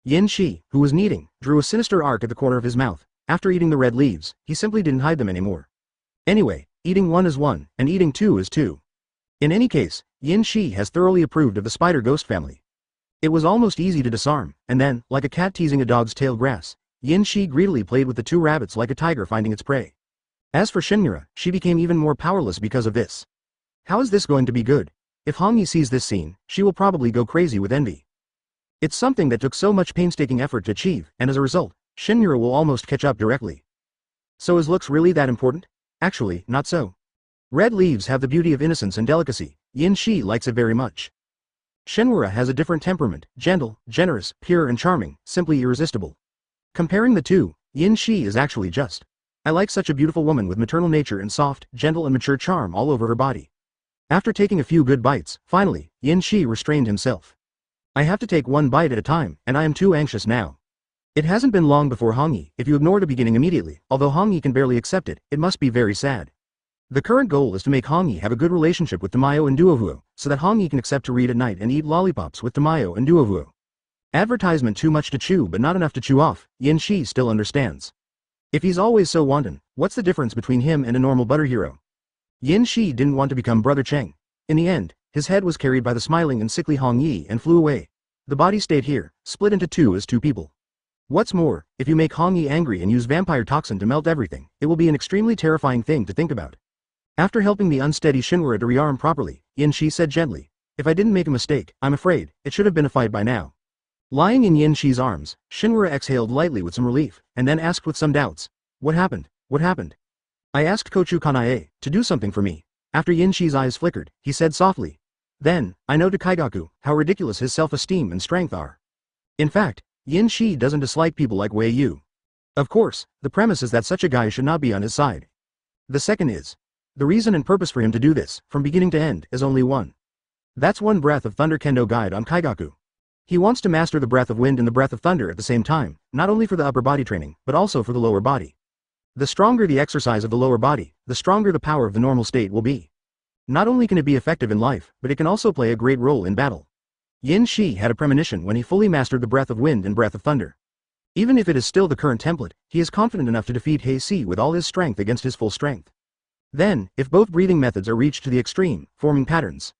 Yin Shi, who was kneading, drew a sinister arc at the corner of his mouth. After eating the red leaves, he simply didn't hide them anymore. Anyway, eating 1 is 1, and eating 2 is 2. In any case, Yin Shi has thoroughly approved of the spider ghost family. It was almost easy to disarm, and then, like a cat teasing a dog's tail grass, Yin Shi greedily played with the 2 rabbits like a tiger finding its prey. As for Shinra, she became even more powerless because of this. How is this going to be good? If Hanyi sees this scene, she will probably go crazy with envy. It's something that took so much painstaking effort to achieve, and as a result, Shinra will almost catch up directly. So is looks really that important? Actually, not so. Red leaves have the beauty of innocence and delicacy. Yin Shi likes it very much. Shinra has a different temperament, gentle, generous, pure and charming, simply irresistible. Comparing the two, Yin Shi is actually just. I like such a beautiful woman with maternal nature and soft, gentle and mature charm all over her body. After taking a few good bites, finally, Yin Shi restrained himself. I have to take 1 bite at a time, and I am too anxious now. It hasn't been long before Hongyi, if you ignore the beginning immediately, although Hongyi can barely accept it, it must be very sad. The current goal is to make Hongyi have a good relationship with Tamayo and Duovuo, so that Hongyi can accept to read at night and eat lollipops with Tamayo and Duovuo. Advertisement too much to chew but not enough to chew off, Yin Shi still understands. If he's always so wanton, what's the difference between him and a normal butter hero? Yin Shi didn't want to become Brother Cheng. In the end, his head was carried by the smiling and sickly Hongyi and flew away. The body stayed here, split into two as two people. What's more, if you make Hongyi angry and use vampire toxin to melt everything, it will be an extremely terrifying thing to think about. After helping the unsteady Shinra to rearm properly, Yin Shi said gently, "If I didn't make a mistake, I'm afraid, it should have been a fight by now." Lying in Yin Shi's arms, Shinra exhaled lightly with some relief, and then asked with some doubts, "What happened? What happened?" "I asked Kochou Kanai to do something for me." After Yin Shi's eyes flickered, he said softly, "Then, I know to Kaigaku, how ridiculous his self-esteem and strength are. In fact, Yin Shi doesn't dislike people like Wei Yu. Of course, the premise is that such a guy should not be on his side. The second is, the reason and purpose for him to do this, from beginning to end, is only one. That's one breath of thunder kendo guide on Kaigaku. He wants to master the breath of wind and the breath of thunder at the same time, not only for the upper body training, but also for the lower body. The stronger the exercise of the lower body, the stronger the power of the normal state will be. Not only can it be effective in life, but it can also play a great role in battle. Yin Shi had a premonition when he fully mastered the breath of wind and breath of thunder. Even if it is still the current template, he is confident enough to defeat Hei Si with all his strength against his full strength. Then, if both breathing methods are reached to the extreme, forming patterns,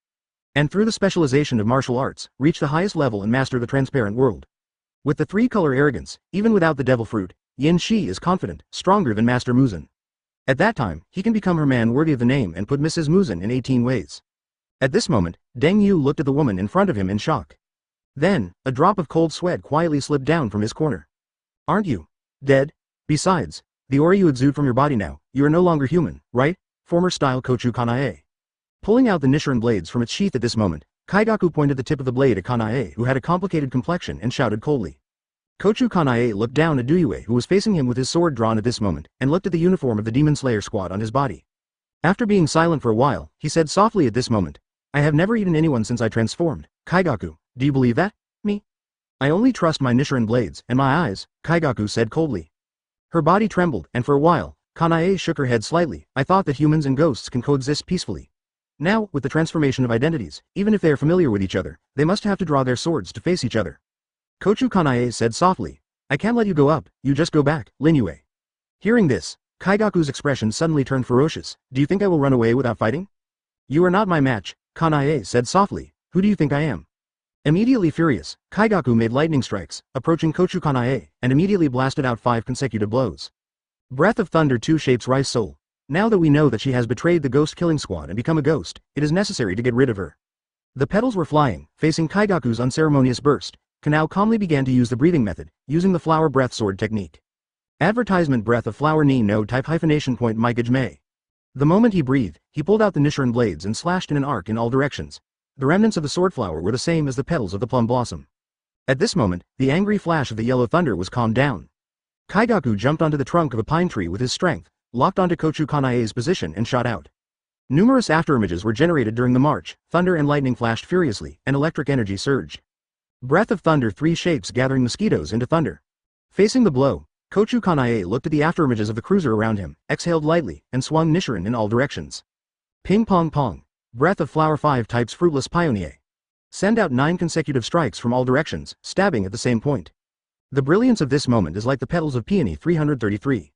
and through the specialization of martial arts, reach the highest level and master the transparent world. With the three-color arrogance, even without the devil fruit, Yin Shi is confident, stronger than Master Muzan. At that time, he can become her man worthy of the name and put Mrs. Muzan in 18 ways. At this moment, Deng Yu looked at the woman in front of him in shock. Then, a drop of cold sweat quietly slipped down from his corner. "Aren't you dead? Besides, the aura you exude from your body now, you are no longer human, right? Former style Kochou Kanai." Pulling out the Nichiren blades from its sheath at this moment, Kaigaku pointed the tip of the blade at Kanai, who had a complicated complexion, and shouted coldly. Kochou Kanai looked down at Duyue, who was facing him with his sword drawn at this moment, and looked at the uniform of the Demon Slayer squad on his body. After being silent for a while, he said softly at this moment, "I have never eaten anyone since I transformed. Kaigaku, do you believe that? Me? I only trust my Nichiren blades, and my eyes," Kaigaku said coldly. Her body trembled, and for a while, Kanai shook her head slightly. "I thought that humans and ghosts can coexist peacefully. Now, with the transformation of identities, even if they are familiar with each other, they must have to draw their swords to face each other." Kochou Kanai said softly, "I can't let you go up, you just go back, Linyue." Hearing this, Kaigaku's expression suddenly turned ferocious. "Do you think I will run away without fighting?" "You are not my match," Kanai said softly. "Who do you think I am?" Immediately furious, Kaigaku made lightning strikes, approaching Kochou Kanai, and immediately blasted out 5 consecutive blows. Breath of Thunder 2 shapes Rice Soul. Now that we know that she has betrayed the ghost killing squad and become a ghost, it is necessary to get rid of her. The petals were flying, facing Kaigaku's unceremonious burst. Kanao calmly began to use the breathing method, using the flower breath sword technique. Advertisement breath of flower ni no type hyphenation point Mikage May. The moment he breathed, he pulled out the Nichiren blades and slashed in an arc in all directions. The remnants of the sword flower were the same as the petals of the plum blossom. At this moment, the angry flash of the yellow thunder was calmed down. Kaigaku jumped onto the trunk of a pine tree with his strength, locked onto Kochou Kanai's position and shot out. Numerous afterimages were generated during the march, thunder and lightning flashed furiously, and electric energy surged. Breath of Thunder 3 shapes gathering mosquitoes into thunder. Facing the blow, Kochou Kanai looked at the afterimages of the cruiser around him, exhaled lightly, and swung Nichiren in all directions. Ping pong pong. Breath of Flower 5 types Fruitless Pioneer. Send out 9 consecutive strikes from all directions, stabbing at the same point. The brilliance of this moment is like the petals of Peony 333.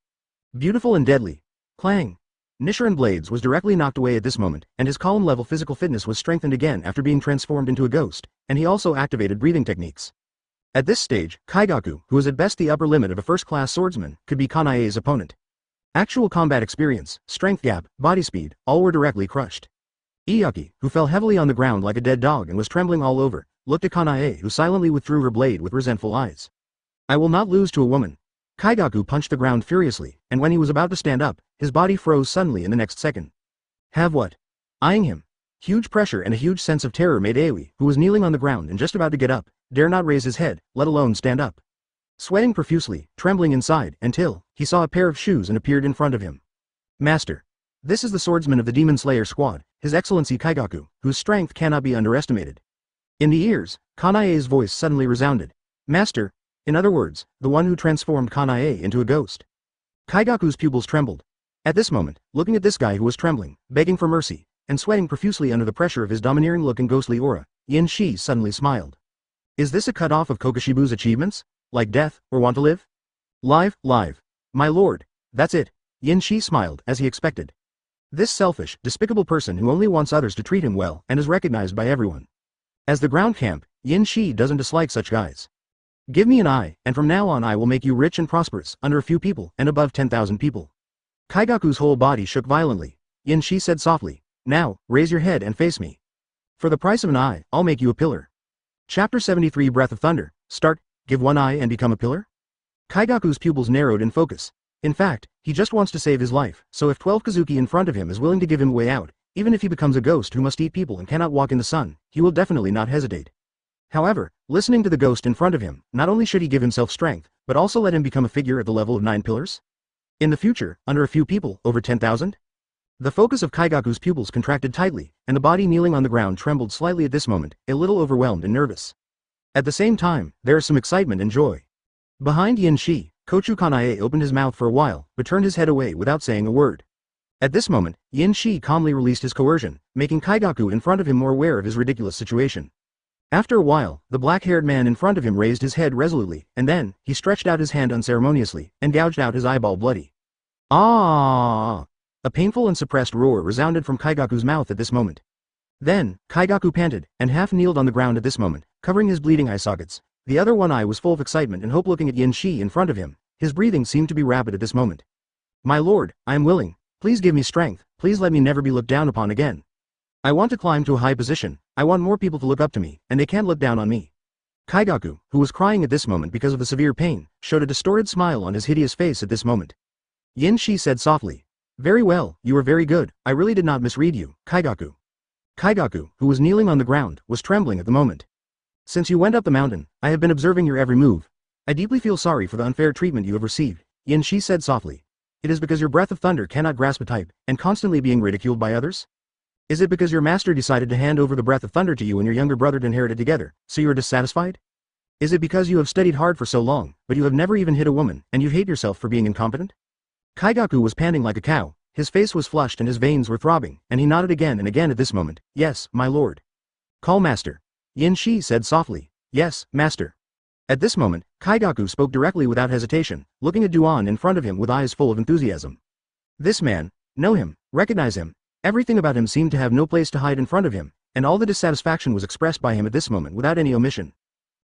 Beautiful and deadly. Clang. Nichiren Blades was directly knocked away at this moment, and his column-level physical fitness was strengthened again after being transformed into a ghost, and he also activated breathing techniques. At this stage, Kaigaku, who was at best the upper limit of a first-class swordsman, could be Kanai's opponent. Actual combat experience, strength gap, body speed, all were directly crushed. Iyaki, who fell heavily on the ground like a dead dog and was trembling all over, looked at Kanai, who silently withdrew her blade with resentful eyes. "I will not lose to a woman." Kaigaku punched the ground furiously, and when he was about to stand up, his body froze suddenly in the next second. "Have what?" Eyeing him. Huge pressure and a huge sense of terror made Aoi, who was kneeling on the ground and just about to get up, dare not raise his head, let alone stand up. Sweating profusely, trembling inside, until he saw a pair of shoes and appeared in front of him. "Master. This is the swordsman of the Demon Slayer squad, His Excellency Kaigaku, whose strength cannot be underestimated." In the ears, Kanai's voice suddenly resounded. "Master, In other words, the one who transformed Hanai into a ghost. Kaigaku's pupils trembled. At this moment, looking at this guy who was trembling, begging for mercy, and sweating profusely under the pressure of his domineering look and ghostly aura, Yin Shi suddenly smiled. Is this a cut-off of Kokushibu's achievements? Like death, or want to live? Live. My lord, that's it, Yin Shi smiled, as he expected. This selfish, despicable person who only wants others to treat him well and is recognized by everyone. As the ground camp, Yin Shi doesn't dislike such guys. Give me an eye, and from now on I will make you rich and prosperous, under a few people, and above 10,000 people. Kaigaku's whole body shook violently. Yin Shi said softly, now, raise your head and face me. For the price of an eye, I'll make you a pillar. Chapter 73 Breath of Thunder, start, give one eye and become a pillar? Kaigaku's pupils narrowed in focus. In fact, he just wants to save his life, so if 12 Kizuki in front of him is willing to give him a way out, even if he becomes a ghost who must eat people and cannot walk in the sun, he will definitely not hesitate. However, listening to the ghost in front of him, not only should he give himself strength, but also let him become a figure at the level of 9 pillars? In the future, under a few people, over 10,000? The focus of Kaigaku's pupils contracted tightly, and the body kneeling on the ground trembled slightly at this moment, a little overwhelmed and nervous. At the same time, there is some excitement and joy. Behind Yin Shi, Kochou Hanai opened his mouth for a while, but turned his head away without saying a word. At this moment, Yin Shi calmly released his coercion, making Kaigaku in front of him more aware of his ridiculous situation. After a while, the black-haired man in front of him raised his head resolutely, and then, he stretched out his hand unceremoniously, and gouged out his eyeball bloody. Ah! A painful and suppressed roar resounded from Kaigaku's mouth at this moment. Then, Kaigaku panted, and half-kneeled on the ground at this moment, covering his bleeding eye sockets. The other one eye was full of excitement and hope looking at Yin Shi in front of him. His breathing seemed to be rapid at this moment. My lord, I am willing. Please give me strength, please let me never be looked down upon again. I want to climb to a high position, I want more people to look up to me, and they can't look down on me. Kaigaku, who was crying at this moment because of the severe pain, showed a distorted smile on his hideous face at this moment. Yin Shi said softly. Very well, you were very good, I really did not misread you, Kaigaku. Kaigaku, who was kneeling on the ground, was trembling at the moment. Since you went up the mountain, I have been observing your every move. I deeply feel sorry for the unfair treatment you have received, Yin Shi said softly. It is because your breath of thunder cannot grasp a type, and constantly being ridiculed by others? Is it because your master decided to hand over the breath of thunder to you and your younger brother to inherit it together, so you are dissatisfied? Is it because you have studied hard for so long, but you have never even hit a woman, and you hate yourself for being incompetent? Kaigaku was panting like a cow, his face was flushed and his veins were throbbing, and he nodded again and again at this moment. Yes, my lord. Call master. Yin Shi said softly. Yes, master. At this moment, Kaigaku spoke directly without hesitation, looking at Duan in front of him with eyes full of enthusiasm. This man, know him, recognize him, everything about him seemed to have no place to hide in front of him, and all the dissatisfaction was expressed by him at this moment without any omission.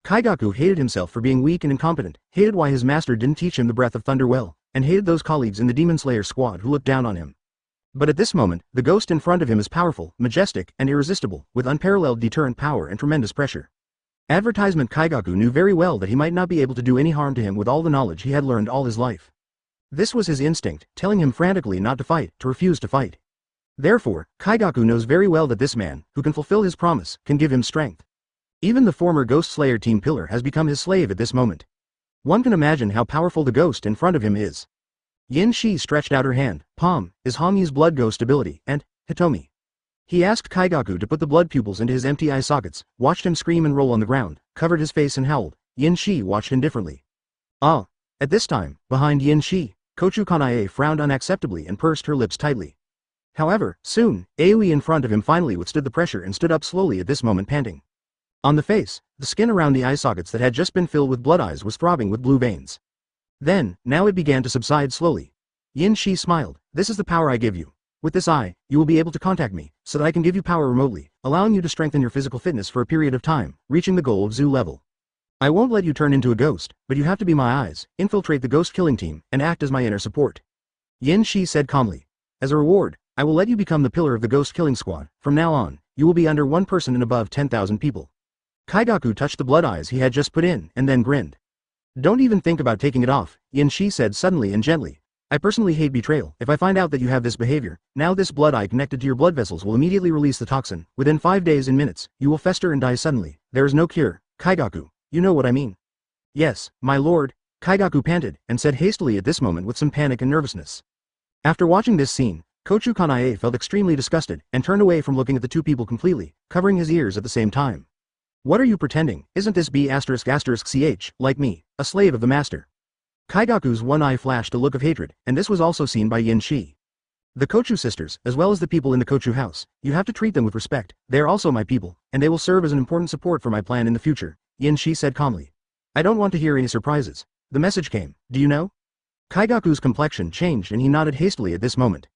Kaigaku hated himself for being weak and incompetent, hated why his master didn't teach him the breath of thunder well, and hated those colleagues in the Demon Slayer squad who looked down on him. But at this moment, the ghost in front of him is powerful, majestic, and irresistible, with unparalleled deterrent power and tremendous pressure. Advertisement Kaigaku knew very well that he might not be able to do any harm to him with all the knowledge he had learned all his life. This was his instinct, telling him frantically not to fight, to refuse to fight. Therefore, Kaigaku knows very well that this man, who can fulfill his promise, can give him strength. Even the former Ghost Slayer Team Pillar has become his slave at this moment. One can imagine how powerful the ghost in front of him is. Yin Shi stretched out her hand, palm, is Hami's blood ghost ability, and, Hitomi. He asked Kaigaku to put the blood pupils into his empty eye sockets, watched him scream and roll on the ground, covered his face and howled. Yin Shi watched indifferently. Ah! At this time, behind Yin Shi, Kochou Hanai frowned unacceptably and pursed her lips tightly. However, soon, Aoi in front of him finally withstood the pressure and stood up slowly at this moment panting. On the face, the skin around the eye sockets that had just been filled with blood eyes was throbbing with blue veins. Then, now it began to subside slowly. Yin Shi smiled. This is the power I give you. With this eye, you will be able to contact me, so that I can give you power remotely, allowing you to strengthen your physical fitness for a period of time, reaching the goal of zoo level. I won't let you turn into a ghost, but you have to be my eyes, infiltrate the ghost killing team, and act as my inner support. Yin Shi said calmly. As a reward, I will let you become the pillar of the ghost killing squad. From now on, you will be under one person and above 10,000 people. Kaigaku touched the blood eyes he had just put in, and then grinned. Don't even think about taking it off, Yin Shi said suddenly and gently. I personally hate betrayal. If I find out that you have this behavior, now this blood eye connected to your blood vessels will immediately release the toxin. Within 5 days and minutes, you will fester and die suddenly. There is no cure. Kaigaku, you know what I mean. Yes, my lord, Kaigaku panted, and said hastily at this moment with some panic and nervousness. After watching this scene, Kochou Hanai felt extremely disgusted, and turned away from looking at the two people completely, covering his ears at the same time. What are you pretending? Isn't this B****ch, like me, a slave of the master? Kaigaku's one eye flashed a look of hatred, and this was also seen by Yin Shi. The Kochou sisters, as well as the people in the Kochou house, you have to treat them with respect. They are also my people, and they will serve as an important support for my plan in the future, Yin Shi said calmly. I don't want to hear any surprises. The message came, do you know? Kaigaku's complexion changed and he nodded hastily at this moment.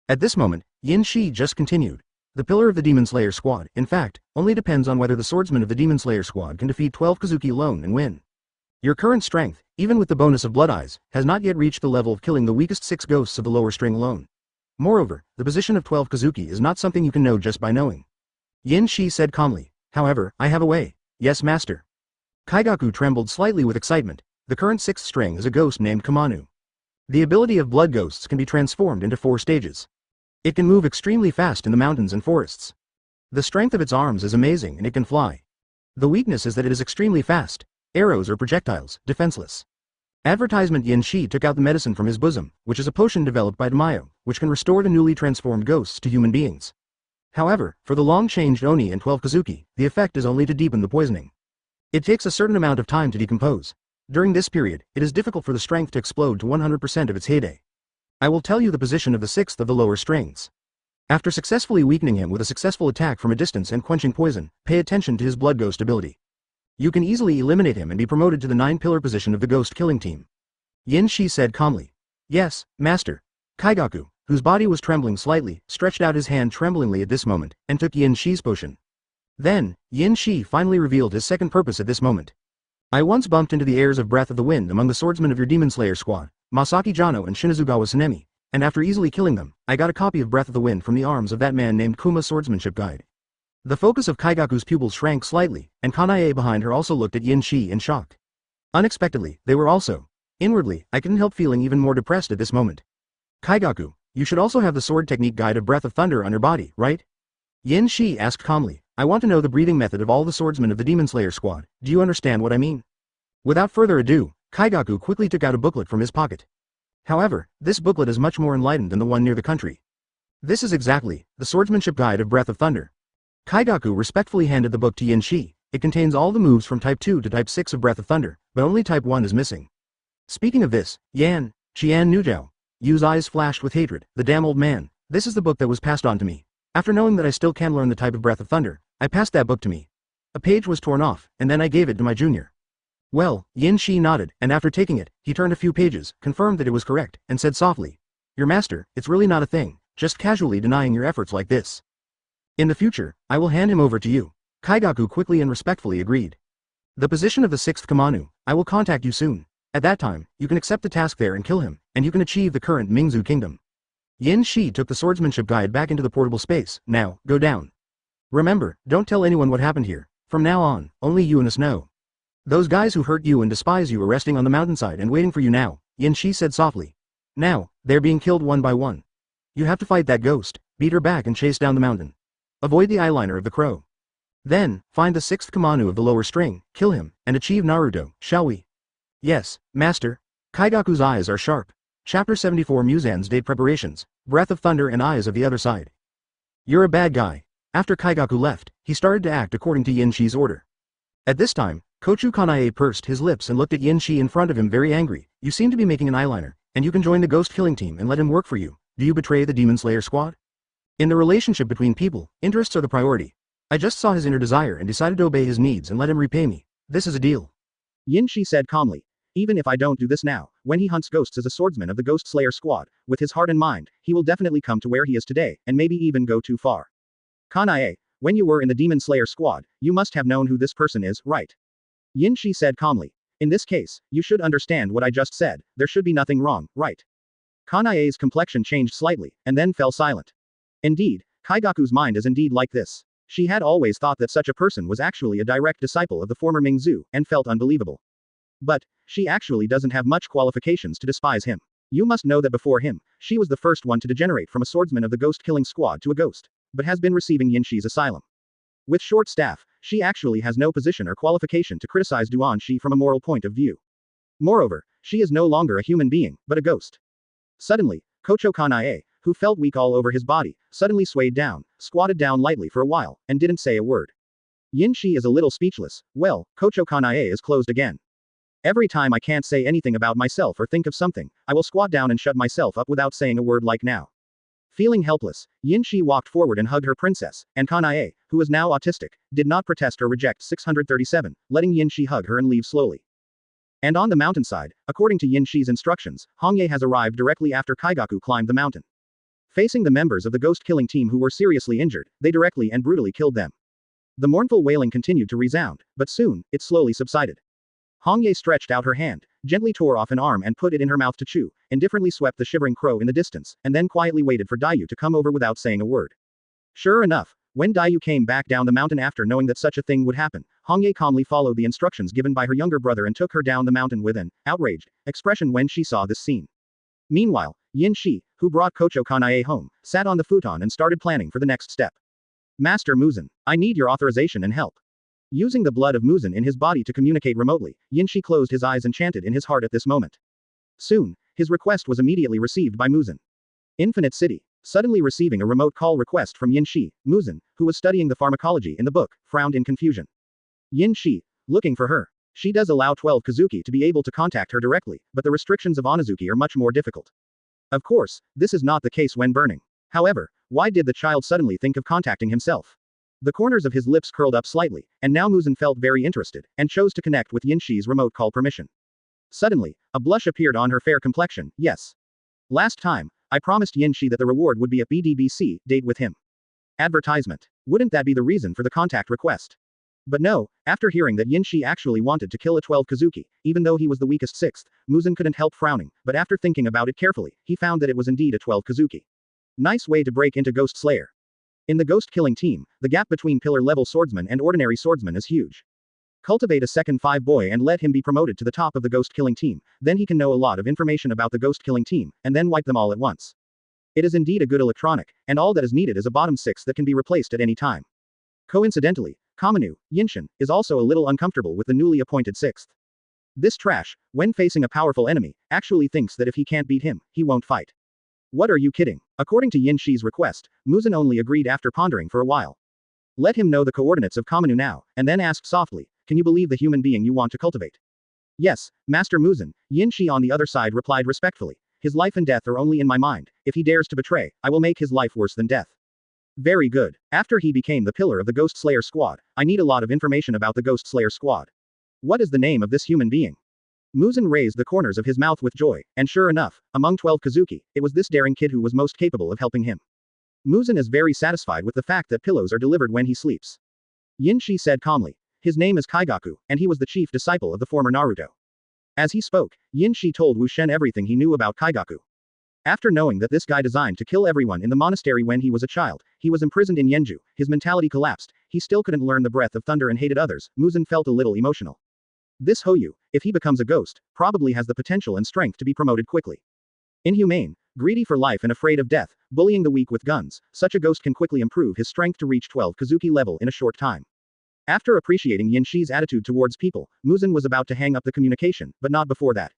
At this moment, Yin Shi just continued. The pillar of the Demon Slayer squad, in fact, only depends on whether the swordsman of the Demon Slayer squad can defeat 12 Kizuki alone and win. Your current strength, even with the bonus of Blood Eyes, has not yet reached the level of killing the weakest 6 ghosts of the lower string alone. Moreover, the position of 12 Kizuki is not something you can know just by knowing. Yin Shi said calmly, however, I have a way. Yes, master. Kaigaku trembled slightly with excitement. The current 6th string is a ghost named Kamanu. The ability of blood ghosts can be transformed into 4 stages. It can move extremely fast in the mountains and forests. The strength of its arms is amazing and it can fly. The weakness is that it is extremely fast. Arrows or projectiles, defenseless. Advertisement. Yin Shi took out the medicine from his bosom, which is a potion developed by Tamayo, which can restore the newly transformed ghosts to human beings. However, for the long-changed Oni and 12 Kizuki, the effect is only to deepen the poisoning. It takes a certain amount of time to decompose. During this period, it is difficult for the strength to explode to 100% of its heyday. I will tell you the position of the 6th of the lower strings. After successfully weakening him with a successful attack from a distance and quenching poison, pay attention to his blood ghost ability. You can easily eliminate him and be promoted to the 9-pillar position of the ghost killing team. Yin Shi said calmly. Yes, master. Kaigaku, whose body was trembling slightly, stretched out his hand tremblingly at this moment, and took Yin Shi's potion. Then, Yin Shi finally revealed his second purpose at this moment. I once bumped into the heirs of Breath of the Wind among the swordsmen of your Demon Slayer squad, Masaki Jano and Shinazugawa Sanemi, and after easily killing them, I got a copy of Breath of the Wind from the arms of that man named Kuma's swordsmanship guide. The focus of Kaigaku's pupils shrank slightly, and Hanai behind her also looked at Yin Shi in shock. Unexpectedly, they were also. Inwardly, I couldn't help feeling even more depressed at this moment. Kaigaku, you should also have the sword technique guide of Breath of Thunder on your body, right? Yin Shi asked calmly. I want to know the breathing method of all the swordsmen of the Demon Slayer squad. Do you understand what I mean? Without further ado, Kaigaku quickly took out a booklet from his pocket. However, this booklet is much more enlightened than the one near the country. This is exactly the swordsmanship guide of Breath of Thunder. Kaigaku respectfully handed the book to Yin Shi. It contains all the moves from Type 2 to Type 6 of Breath of Thunder, but only Type 1 is missing. Speaking of this, Yan, Qian Nujiao, Yu's eyes flashed with hatred. The damn old man. This is the book that was passed on to me. After knowing that I still can learn the type of Breath of Thunder, I passed that book to me. A page was torn off, and then I gave it to my junior. Well, Yin Shi nodded, and after taking it, he turned a few pages, confirmed that it was correct, and said softly, Your master, it's really not a thing, just casually denying your efforts like this. In the future, I will hand him over to you. Kaigaku quickly and respectfully agreed. The position of the 6th Kamanu, I will contact you soon. At that time, you can accept the task there and kill him, and you can achieve the current Mingzu kingdom. Yin Shi took the swordsmanship guide back into the portable space. Now, go down. Remember, don't tell anyone what happened here. From now on, only you and us know. Those guys who hurt you and despise you are resting on the mountainside and waiting for you now, Yin Shi said softly. Now, they're being killed one by one. You have to fight that ghost, beat her back and chase down the mountain. Avoid the eyeliner of the crow. Then, find the 6th Kamanu of the lower string, kill him, and achieve Naruto, shall we? Yes, master. Kaigaku's eyes are sharp. Chapter 74 Muzan's date preparations, Breath of Thunder and Eyes of the Other Side. You're a bad guy. After Kaigaku left, he started to act according to Yin Shi's order. At this time, Kochou Kanai pursed his lips and looked at Yin Shi in front of him very angry. You seem to be making an eyeliner, and you can join the ghost killing team and let him work for you. Do you betray the Demon Slayer squad? In the relationship between people, interests are the priority. I just saw his inner desire and decided to obey his needs and let him repay me. This is a deal. Yin Shi said calmly. Even if I don't do this now, when he hunts ghosts as a swordsman of the Ghost Slayer squad, with his heart and mind, he will definitely come to where he is today, and maybe even go too far. Kanai, when you were in the Demon Slayer squad, you must have known who this person is, right? Yin Shi said calmly. In this case, you should understand what I just said, there should be nothing wrong, right? Kanai's complexion changed slightly, and then fell silent. Indeed, Kaigaku's mind is indeed like this. She had always thought that such a person was actually a direct disciple of the former Mingzu, and felt unbelievable. But, she actually doesn't have much qualifications to despise him. You must know that before him, she was the first one to degenerate from a swordsman of the ghost-killing squad to a ghost, but has been receiving Yinshi's asylum. With short staff, she actually has no position or qualification to criticize Yuanyi from a moral point of view. Moreover, she is no longer a human being, but a ghost. Suddenly, Kochou Kanai, who felt weak all over his body, suddenly swayed down, squatted down lightly for a while, and didn't say a word. Yinshi is a little speechless. Well, Kochou Kanae is closed again. Every time I can't say anything about myself or think of something, I will squat down and shut myself up without saying a word like now. Feeling helpless, Yinshi walked forward and hugged her princess, and Kanae, who was now autistic, did not protest or reject 637, letting Yinshi hug her and leave slowly. And on the mountainside, according to Yinshi's instructions, Hongye has arrived directly after Kaigaku climbed the mountain. Facing the members of the ghost-killing team who were seriously injured, they directly and brutally killed them. The mournful wailing continued to resound, but soon, it slowly subsided. Hongye stretched out her hand, gently tore off an arm and put it in her mouth to chew, indifferently swept the shivering crow in the distance, and then quietly waited for Dayu to come over without saying a word. Sure enough, when Dayu came back down the mountain after knowing that such a thing would happen, Hongye calmly followed the instructions given by her younger brother and took her down the mountain with an outraged expression when she saw this scene. Meanwhile, Yin Shi, who brought Kochou Kanae home, sat on the futon and started planning for the next step. Master Muzan, I need your authorization and help. Using the blood of Muzan in his body to communicate remotely, Yinshi closed his eyes and chanted in his heart at this moment. Soon, his request was immediately received by Muzan. Infinite City. Suddenly receiving a remote call request from Yinshi, Muzan, who was studying the pharmacology in the book, frowned in confusion. Yinshi, looking for her. She does allow 12 Kizuki to be able to contact her directly, but the restrictions of Onazuki are much more difficult. Of course, this is not the case when burning. However, why did the child suddenly think of contacting himself? The corners of his lips curled up slightly, and now Muzan felt very interested, and chose to connect with Yinshi's remote call permission. Suddenly, a blush appeared on her fair complexion. Yes. Last time, I promised Yinshi that the reward would be a BDBC date with him. Advertisement. Wouldn't that be the reason for the contact request? But no, after hearing that Yinshi actually wanted to kill a 12 Kizuki, even though he was the weakest sixth, Muzan couldn't help frowning, but after thinking about it carefully, he found that it was indeed a 12 Kizuki. Nice way to break into Ghost Slayer. In the ghost-killing team, the gap between pillar-level swordsman and ordinary swordsman is huge. Cultivate a second 5-boy and let him be promoted to the top of the ghost-killing team, then he can know a lot of information about the ghost-killing team, and then wipe them all at once. It is indeed a good electronic, and all that is needed is a bottom 6 that can be replaced at any time. Coincidentally, Kamanu, Yinshin, is also a little uncomfortable with the newly appointed 6th. This trash, when facing a powerful enemy, actually thinks that if he can't beat him, he won't fight. What are you kidding? According to Yinshi's request, Muzan only agreed after pondering for a while. Let him know the coordinates of Kamanu now, and then asked softly, can you believe the human being you want to cultivate? Yes, Master Muzan, Yinshi on the other side replied respectfully. His life and death are only in my mind. If he dares to betray, I will make his life worse than death. Very good. After he became the pillar of the Ghost Slayer squad, I need a lot of information about the Ghost Slayer squad. What is the name of this human being? Muzan raised the corners of his mouth with joy, and sure enough, among 12 Kizuki, it was this daring kid who was most capable of helping him. Muzan is very satisfied with the fact that pillows are delivered when he sleeps. Yinshi said calmly. His name is Kaigaku, and he was the chief disciple of the former Naruto. As he spoke, Yinshi told Wu Shen everything he knew about Kaigaku. After knowing that this guy designed to kill everyone in the monastery when he was a child, he was imprisoned in Yenju, his mentality collapsed, he still couldn't learn the breath of thunder and hated others, Muzan felt a little emotional. This Hoyu, if he becomes a ghost, probably has the potential and strength to be promoted quickly. Inhumane, greedy for life and afraid of death, bullying the weak with guns, such a ghost can quickly improve his strength to reach 12 Kizuki level in a short time. After appreciating Yinshi's attitude towards people, Muzan was about to hang up the communication, but not before that.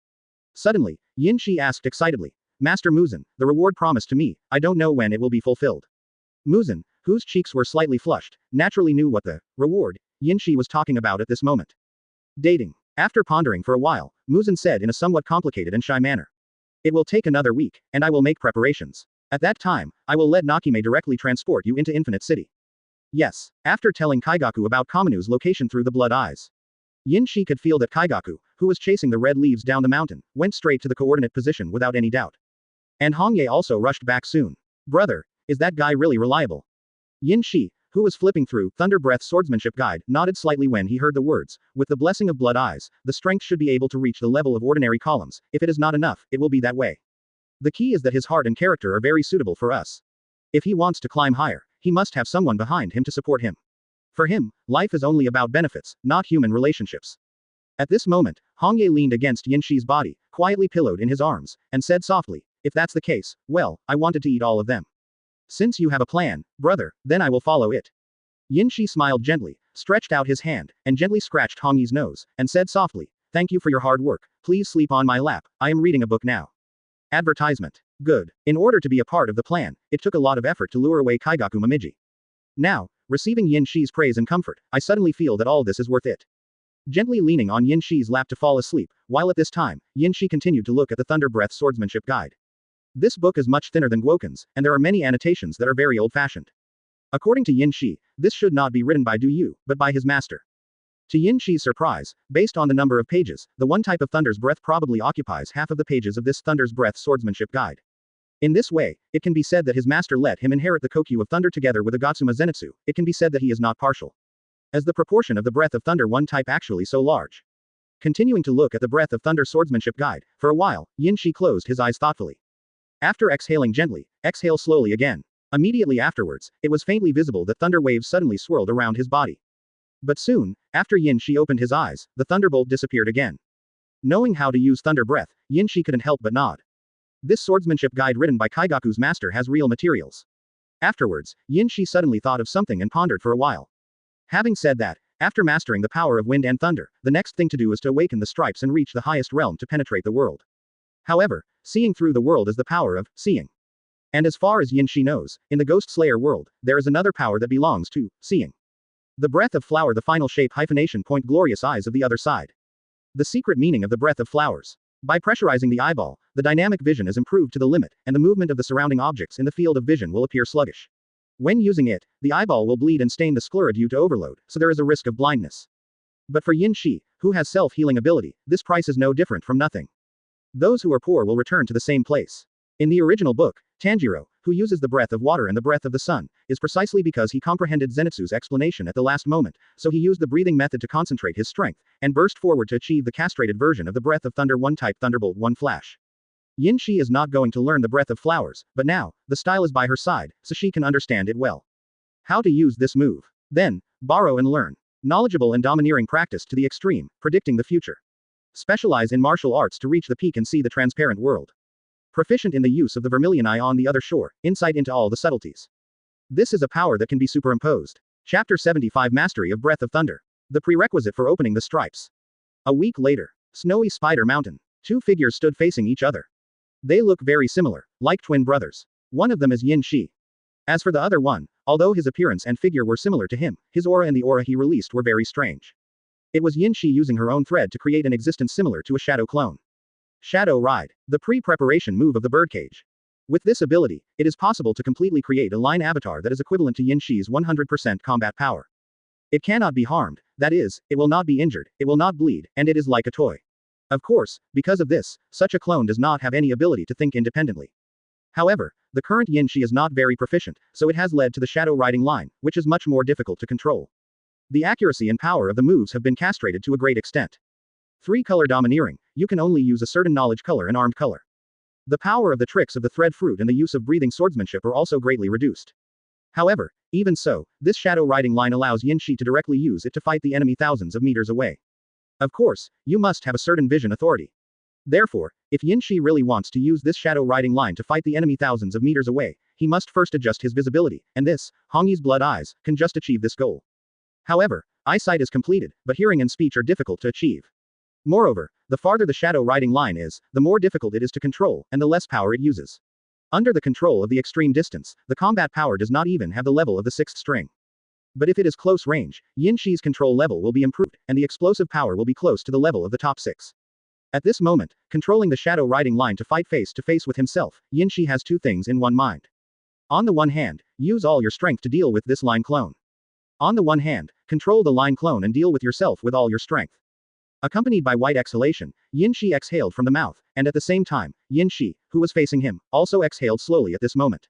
Suddenly, Yinshi asked excitedly, Master Muzan, the reward promised to me, I don't know when it will be fulfilled. Muzan, whose cheeks were slightly flushed, naturally knew what the reward Yinshi was talking about at this moment. Dating. After pondering for a while, Muzan said in a somewhat complicated and shy manner. It will take another week, and I will make preparations. At that time, I will let Nakime directly transport you into Infinite City. Yes. After telling Kaigaku about Kamanu's location through the blood eyes, Yinshi could feel that Kaigaku, who was chasing the red leaves down the mountain, went straight to the coordinate position without any doubt. And Hongye also rushed back soon. Brother, is that guy really reliable? Yinshi, who was flipping through Thunder Breath's swordsmanship guide, nodded slightly when he heard the words, with the blessing of blood eyes, the strength should be able to reach the level of ordinary columns, if it is not enough, it will be that way. The key is that his heart and character are very suitable for us. If he wants to climb higher, he must have someone behind him to support him. For him, life is only about benefits, not human relationships. At this moment, Hongye leaned against Yinshi's body, quietly pillowed in his arms, and said softly, if that's the case, well, I wanted to eat all of them. Since you have a plan, brother, then I will follow it. Yinshi smiled gently, stretched out his hand, and gently scratched Hongye's nose, and said softly, thank you for your hard work, please sleep on my lap, I am reading a book now. Advertisement. Good. In order to be a part of the plan, it took a lot of effort to lure away Kaigaku Momiji. Now, receiving Yin Shi's praise and comfort, I suddenly feel that all this is worth it. Gently leaning on Yin Shi's lap to fall asleep, while at this time, Yin Shi continued to look at the Thunder Breath Swordsmanship Guide. This book is much thinner than Guoken's, and there are many annotations that are very old-fashioned. According to Yin Shi, this should not be written by Du Yu, but by his master. To Yin Shi's surprise, based on the number of pages, the one type of Thunder's Breath probably occupies half of the pages of this Thunder's Breath Swordsmanship Guide. In this way, it can be said that his master let him inherit the Kokyuu of Thunder together with Agatsuma Zenitsu. It can be said that he is not partial. As the proportion of the Breath of Thunder one type actually so large. Continuing to look at the Breath of Thunder Swordsmanship Guide, for a while, Yin Shi closed his eyes thoughtfully. After exhaling gently, exhale slowly again. Immediately afterwards, it was faintly visible that thunder waves suddenly swirled around his body. But soon, after Yin Shi opened his eyes, the thunderbolt disappeared again. Knowing how to use Thunder Breath, Yin Shi couldn't help but nod. This swordsmanship guide written by Kaigaku's master has real materials. Afterwards, Yin Shi suddenly thought of something and pondered for a while. Having said that, after mastering the power of wind and thunder, the next thing to do is to awaken the stripes and reach the highest realm to penetrate the world. However, seeing through the world is the power of seeing. And as far as Yin Shi knows, in the Ghost Slayer world, there is another power that belongs to seeing. The breath of flower, the final shape hyphenation point glorious eyes of the other side. The secret meaning of the breath of flowers. By pressurizing the eyeball, the dynamic vision is improved to the limit, and the movement of the surrounding objects in the field of vision will appear sluggish. When using it, the eyeball will bleed and stain the sclera due to overload, so there is a risk of blindness. But for Yin Shi, who has self-healing ability, this price is no different from nothing. Those who are poor will return to the same place. In the original book, Tanjiro, who uses the breath of water and the breath of the sun, is precisely because he comprehended Zenitsu's explanation at the last moment, so he used the breathing method to concentrate his strength, and burst forward to achieve the castrated version of the breath of thunder 1 type Thunderbolt 1 Flash. Yin Shi is not going to learn the breath of flowers, but now, the style is by her side, so she can understand it well. How to use this move. Then, borrow and learn. Knowledgeable and domineering practice to the extreme, predicting the future. Specialize in martial arts to reach the peak and see the transparent world. Proficient in the use of the vermilion eye on the other shore, insight into all the subtleties. This is a power that can be superimposed. Chapter 75 Mastery of Breath of Thunder. The prerequisite for opening the stripes. A week later. Snowy Spider Mountain. Two figures stood facing each other. They look very similar, like twin brothers. One of them is Yin Shi. As for the other one, although his appearance and figure were similar to him, his aura and the aura he released were very strange. It was Yin Shi using her own thread to create an existence similar to a shadow clone. Shadow Ride. The pre-preparation move of the birdcage. With this ability, it is possible to completely create a line avatar that is equivalent to Yin Shi's 100% combat power. It cannot be harmed, that is, it will not be injured, it will not bleed, and it is like a toy. Of course, because of this, such a clone does not have any ability to think independently. However, the current Yin Shi is not very proficient, so it has led to the shadow riding line, which is much more difficult to control. The accuracy and power of the moves have been castrated to a great extent. 3-color domineering, you can only use a certain knowledge color and armed color. The power of the tricks of the thread fruit and the use of breathing swordsmanship are also greatly reduced. However, even so, this shadow riding line allows Yin Shi to directly use it to fight the enemy thousands of meters away. Of course, you must have a certain vision authority. Therefore, if Yin Shi really wants to use this shadow riding line to fight the enemy thousands of meters away, he must first adjust his visibility, and this, Hongyi's blood eyes, can just achieve this goal. However, eyesight is completed, but hearing and speech are difficult to achieve. Moreover, the farther the shadow riding line is, the more difficult it is to control, and the less power it uses. Under the control of the extreme distance, the combat power does not even have the level of the 6th string. But if it is close range, Yin Shi's control level will be improved, and the explosive power will be close to the level of the top 6. At this moment, controlling the shadow riding line to fight face to face with himself, Yin Shi has two things in one mind. On the one hand, use all your strength to deal with this line clone. On the one hand, control the line clone and deal with yourself with all your strength. Accompanied by white exhalation, Yin Shi exhaled from the mouth, and at the same time, Yin Shi, who was facing him, also exhaled slowly at this moment.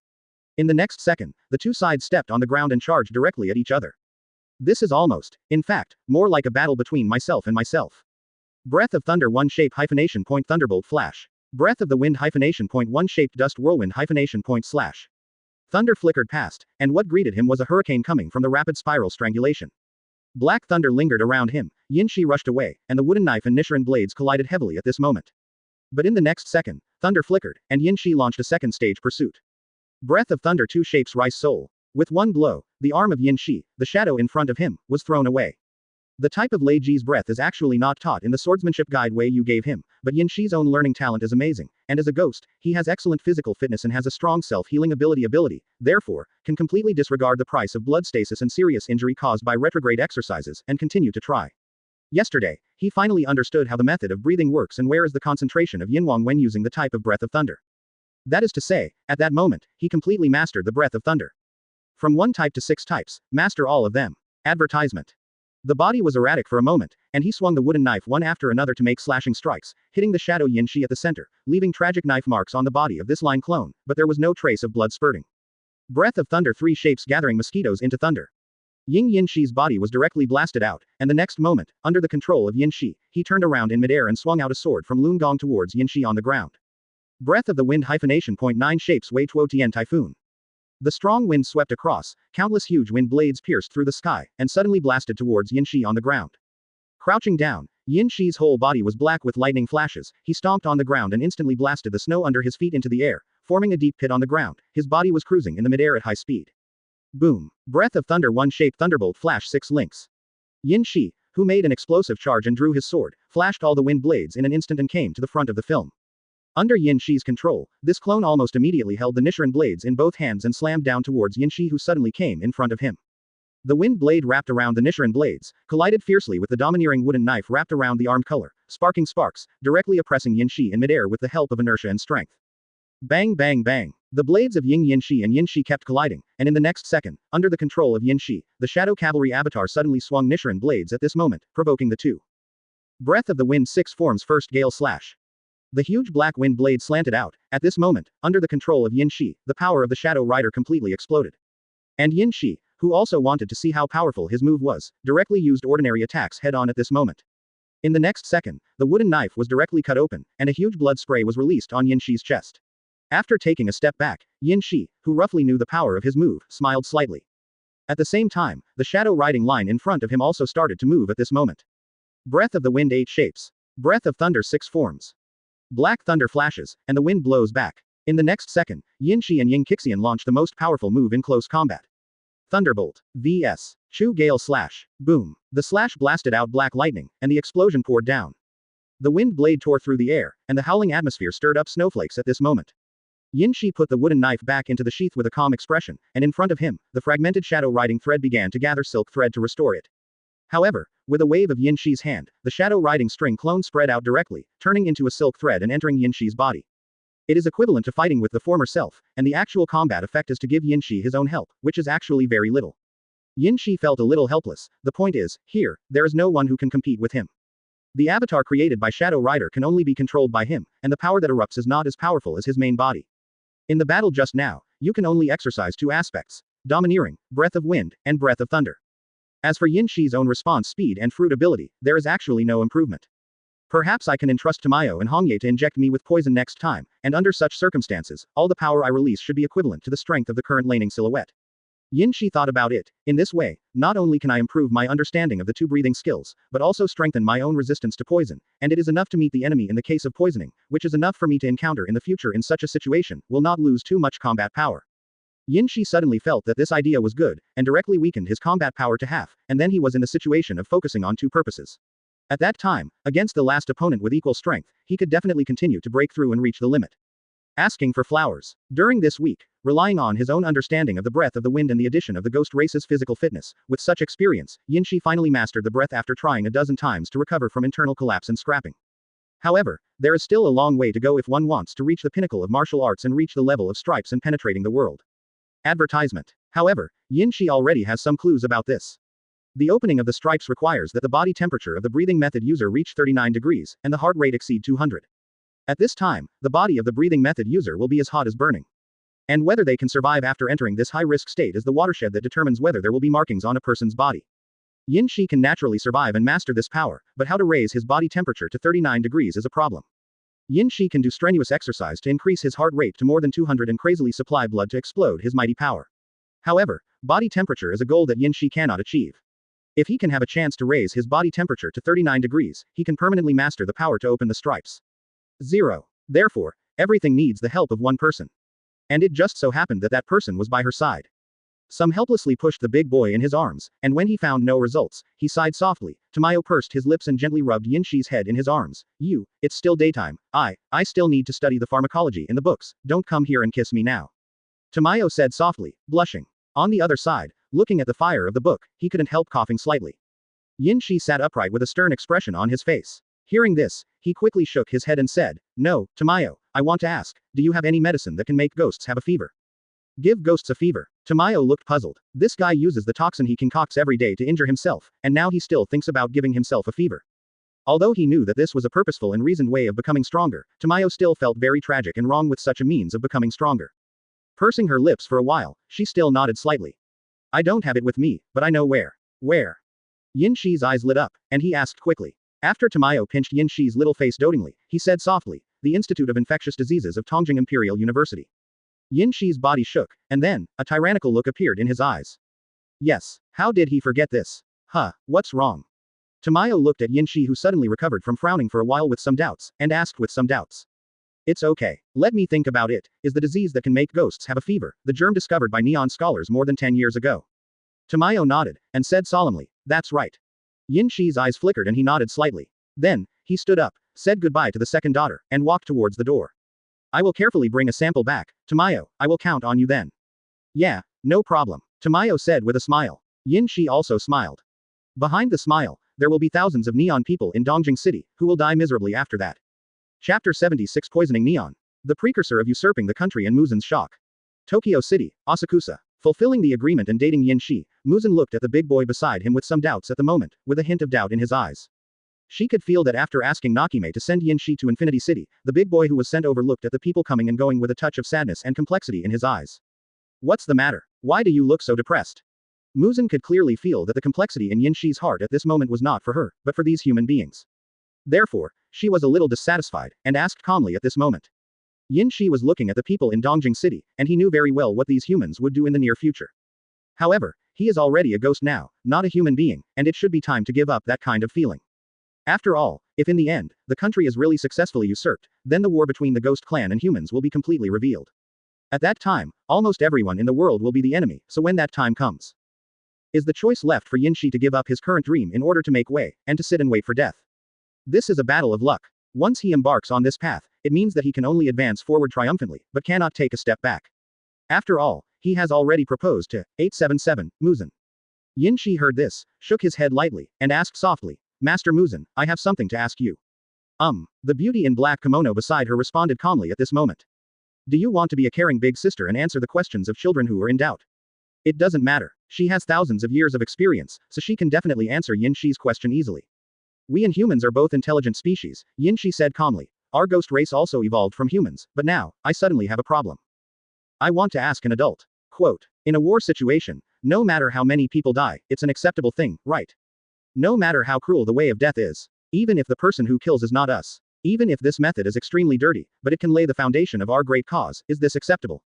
In the next second, the two sides stepped on the ground and charged directly at each other. This is almost, in fact, more like a battle between myself and myself. Breath of Thunder 1 shape hyphenation point Thunderbolt Flash. Breath of the Wind hyphenation point 1 shaped Dust Whirlwind hyphenation point slash. Thunder flickered past, and what greeted him was a hurricane coming from the rapid spiral strangulation. Black thunder lingered around him, Yin Shi rushed away, and the wooden knife and Nichiren blades collided heavily at this moment. But in the next second, thunder flickered, and Yin Shi launched a second stage pursuit. Breath of Thunder 2 shapes Rice Soul. With one blow, the arm of Yin Shi, the shadow in front of him, was thrown away. The type of Lei Ji's breath is actually not taught in the swordsmanship guide way you gave him, but Yin Shi's own learning talent is amazing, and as a ghost, he has excellent physical fitness and has a strong self-healing ability, therefore, can completely disregard the price of blood stasis and serious injury caused by retrograde exercises, and continue to try. Yesterday, he finally understood how the method of breathing works and where is the concentration of Yinwang when using the type of breath of thunder. That is to say, at that moment, he completely mastered the breath of thunder. From 1 type to 6 types, master all of them. Advertisement. The body was erratic for a moment, and he swung the wooden knife one after another to make slashing strikes, hitting the shadow Yin Shi at the center, leaving tragic knife marks on the body of this line clone, but there was no trace of blood spurting. Breath of thunder, 3 shapes gathering mosquitoes into thunder. Yin Shi's body was directly blasted out, and the next moment, under the control of Yin Shi, he turned around in midair and swung out a sword from Lun Gong towards Yin Shi on the ground. Breath of the wind hyphenation. 9 shapes Wei Tuo Tian Typhoon. The strong wind swept across, countless huge wind blades pierced through the sky, and suddenly blasted towards Yin Shi on the ground. Crouching down, Yin Shi's whole body was black with lightning flashes, he stomped on the ground and instantly blasted the snow under his feet into the air, forming a deep pit on the ground, his body was cruising in the midair at high speed. Boom. Breath of thunder. 1 shape thunderbolt flash 6 links. Yin Shi, who made an explosive charge and drew his sword, flashed all the wind blades in an instant and came to the front of the film. Under Yin Shi's control, this clone almost immediately held the Nichiren blades in both hands and slammed down towards Yin Shi, who suddenly came in front of him. The wind blade wrapped around the Nichiren blades, collided fiercely with the domineering wooden knife wrapped around the arm color, sparking sparks, directly oppressing Yin Shi in midair with the help of inertia and strength. Bang bang bang. The blades of Yin Shi and Yin Shi kept colliding, and in the next second, under the control of Yin Shi, the Shadow Cavalry avatar suddenly swung Nichiren blades at this moment, provoking the 2. Breath of the wind 6 forms first gale slash. The huge black wind blade slanted out, at this moment, under the control of Yin Shi, the power of the Shadow Rider completely exploded. And Yin Shi, who also wanted to see how powerful his move was, directly used ordinary attacks head-on at this moment. In the next second, the wooden knife was directly cut open, and a huge blood spray was released on Yin Shi's chest. After taking a step back, Yin Shi, who roughly knew the power of his move, smiled slightly. At the same time, the shadow riding line in front of him also started to move at this moment. Breath of the wind 8 shapes. Breath of thunder 6 forms. Black thunder flashes, and the wind blows back. In the next second, Yin Shi and Yin Qixian launched the most powerful move in close combat. Thunderbolt. vs. Chu Gale Slash. Boom. The slash blasted out black lightning, and the explosion poured down. The wind blade tore through the air, and the howling atmosphere stirred up snowflakes at this moment. Yin Shi put the wooden knife back into the sheath with a calm expression, and in front of him, the fragmented shadow riding thread began to gather silk thread to restore it. However, with a wave of Yin Shi's hand, the shadow riding string clone spread out directly, turning into a silk thread and entering Yin Shi's body. It is equivalent to fighting with the former self, and the actual combat effect is to give Yin Shi his own help, which is actually very little. Yin Shi felt a little helpless. The point is, here, there is no one who can compete with him. The avatar created by Shadow Rider can only be controlled by him, and the power that erupts is not as powerful as his main body. In the battle just now, you can only exercise 2 aspects: domineering, breath of wind, and breath of thunder. As for Yin Shi's own response speed and fruit ability, there is actually no improvement. Perhaps I can entrust Tamayo and Hongye to inject me with poison next time, and under such circumstances, all the power I release should be equivalent to the strength of the current laning silhouette. Yin Shi thought about it. In this way, not only can I improve my understanding of the 2 breathing skills, but also strengthen my own resistance to poison, and it is enough to meet the enemy in the case of poisoning, which is enough for me to encounter in the future in such a situation, will not lose too much combat power. Yin Shi suddenly felt that this idea was good, and directly weakened his combat power to half, and then he was in the situation of focusing on 2 purposes. At that time, against the last opponent with equal strength, he could definitely continue to break through and reach the limit. Asking for flowers. During this week, relying on his own understanding of the breath of the wind and the addition of the ghost race's physical fitness, with such experience, Yin Shi finally mastered the breath after trying a dozen times to recover from internal collapse and scrapping. However, there is still a long way to go if one wants to reach the pinnacle of martial arts and reach the level of stripes and penetrating the world. Advertisement. However, Yin Shi already has some clues about this. The opening of the stripes requires that the body temperature of the breathing method user reach 39 degrees, and the heart rate exceed 200. At this time, the body of the breathing method user will be as hot as burning. And whether they can survive after entering this high-risk state is the watershed that determines whether there will be markings on a person's body. Yin Shi can naturally survive and master this power, but how to raise his body temperature to 39 degrees is a problem. Yin Shi can do strenuous exercise to increase his heart rate to more than 200 and crazily supply blood to explode his mighty power. However, body temperature is a goal that Yin Shi cannot achieve. If he can have a chance to raise his body temperature to 39 degrees, he can permanently master the power to open the stripes. 0. Therefore, everything needs the help of one person. And it just so happened that that person was by her side. Some helplessly pushed the big boy in his arms, and when he found no results, he sighed softly. Tamayo pursed his lips and gently rubbed Yinshi's head in his arms. It's still daytime. I still need to study the pharmacology in the books. Don't come here and kiss me now. Tamayo said softly, blushing. On the other side, looking at the fire of the book, he couldn't help coughing slightly. Yinshi sat upright with a stern expression on his face. Hearing this, he quickly shook his head and said, No, Tamayo, I want to ask, do you have any medicine that can make ghosts have a fever? Give ghosts a fever. Tamayo looked puzzled. This guy uses the toxin he concocts every day to injure himself, and now he still thinks about giving himself a fever. Although he knew that this was a purposeful and reasoned way of becoming stronger, Tamayo still felt very tragic and wrong with such a means of becoming stronger. Pursing her lips for a while, she still nodded slightly. I don't have it with me, but I know where. Where? Yinshi's eyes lit up, and he asked quickly. After Tamayo pinched Yinshi's little face dotingly, he said softly, the Institute of Infectious Diseases of Tongjing Imperial University. Yinshi's body shook, and then, a tyrannical look appeared in his eyes. Yes, how did he forget this? What's wrong? Tamayo looked at Yinshi, who suddenly recovered from frowning for a while with some doubts, and asked with some doubts. It's okay. Let me think about it. Is the disease that can make ghosts have a fever, the germ discovered by neon scholars more than 10 years ago? Tamayo nodded, and said solemnly, that's right. Yinshi's eyes flickered and he nodded slightly. Then, he stood up, said goodbye to the second daughter, and walked towards the door. I will carefully bring a sample back, Tamayo, I will count on you then. Yeah, no problem, Tamayo said with a smile. Yinshi also smiled. Behind the smile, there will be thousands of neon people in Dongjing City, who will die miserably after that. Chapter 76 Poisoning Neon. The precursor of usurping the country and Muzan's shock. Tokyo City, Asakusa. Fulfilling the agreement and dating Yinshi, Muzan looked at the big boy beside him with some doubts at the moment, with a hint of doubt in his eyes. She could feel that after asking Nakime to send Yinshi to Infinity City, the big boy who was sent over looked at the people coming and going with a touch of sadness and complexity in his eyes. What's the matter? Why do you look so depressed? Muzan could clearly feel that the complexity in Yinshi's heart at this moment was not for her, but for these human beings. Therefore, she was a little dissatisfied, and asked calmly at this moment. Yinshi was looking at the people in Dongjing City, and he knew very well what these humans would do in the near future. However, he is already a ghost now, not a human being, and it should be time to give up that kind of feeling. After all, if in the end, the country is really successfully usurped, then the war between the ghost clan and humans will be completely revealed. At that time, almost everyone in the world will be the enemy, so when that time comes, is the choice left for Yinshi to give up his current dream in order to make way, and to sit and wait for death? This is a battle of luck. Once he embarks on this path, it means that he can only advance forward triumphantly, but cannot take a step back. After all, he has already proposed to 877, Muzan. Yinshi heard this, shook his head lightly, and asked softly, Master Muzan, I have something to ask you. The beauty in black kimono beside her responded calmly at this moment. Do you want to be a caring big sister and answer the questions of children who are in doubt? It doesn't matter. She has thousands of years of experience, so she can definitely answer Yinshi's question easily. We and humans are both intelligent species, Yinshi said calmly. Our ghost race also evolved from humans, but now, I suddenly have a problem. I want to ask an adult. Quote. In a war situation, no matter how many people die, it's an acceptable thing, right? No matter how cruel the way of death is. Even if the person who kills is not us. Even if this method is extremely dirty, but it can lay the foundation of our great cause, is this acceptable?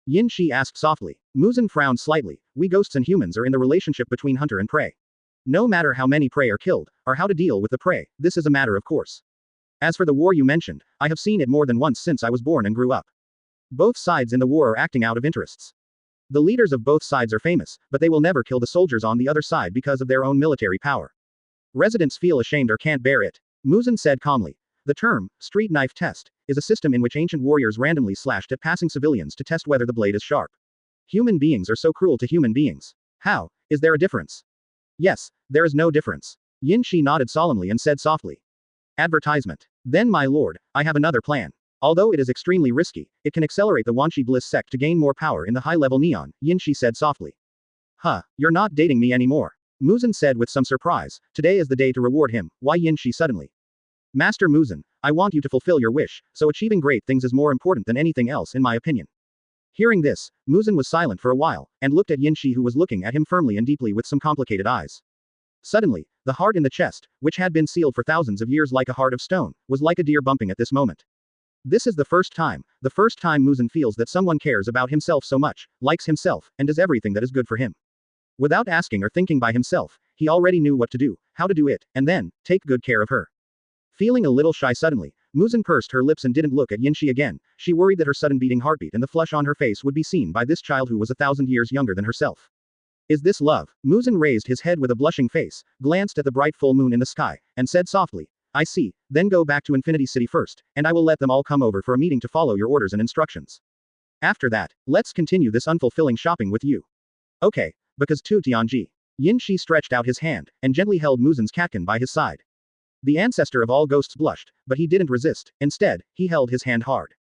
Yinshi asked softly. Muzan frowned slightly. We ghosts and humans are in the relationship between hunter and prey. No matter how many prey are killed, or how to deal with the prey, this is a matter of course. As for the war you mentioned, I have seen it more than once since I was born and grew up. Both sides in the war are acting out of interests. The leaders of both sides are famous, but they will never kill the soldiers on the other side because of their own military power. Residents feel ashamed or can't bear it. Muzan said calmly. The term, street knife test, is a system in which ancient warriors randomly slashed at passing civilians to test whether the blade is sharp. Human beings are so cruel to human beings. How? Is there a difference? Yes, there is no difference. Yinshi nodded solemnly and said softly. Advertisement. Then my lord, I have another plan. Although it is extremely risky, it can accelerate the Yuanyi Bliss sect to gain more power in the high-level neon, Yinshi said softly. You're not dating me anymore. Muzan said with some surprise. Today is the day to reward him. Why Yinshi suddenly? Master Muzan, I want you to fulfill your wish, so achieving great things is more important than anything else in my opinion. Hearing this, Muzan was silent for a while, and looked at Yinshi, who was looking at him firmly and deeply with some complicated eyes. Suddenly, the heart in the chest, which had been sealed for thousands of years like a heart of stone, was like a deer bumping at this moment. This is the first time Muzan feels that someone cares about himself so much, likes himself, and does everything that is good for him. Without asking or thinking by himself, he already knew what to do, how to do it, and then, take good care of her. Feeling a little shy suddenly, Muzan pursed her lips and didn't look at Yinshi again. She worried that her sudden beating heartbeat and the flush on her face would be seen by this child who was 1,000 years younger than herself. Is this love? Muzan raised his head with a blushing face, glanced at the bright full moon in the sky, and said softly, I see, then go back to Infinity City first, and I will let them all come over for a meeting to follow your orders and instructions. After that, let's continue this unfulfilling shopping with you. Okay, because Tu Tianji. Yinshi stretched out his hand, and gently held Muzan's catkin by his side. The ancestor of all ghosts blushed, but he didn't resist. Instead, he held his hand hard.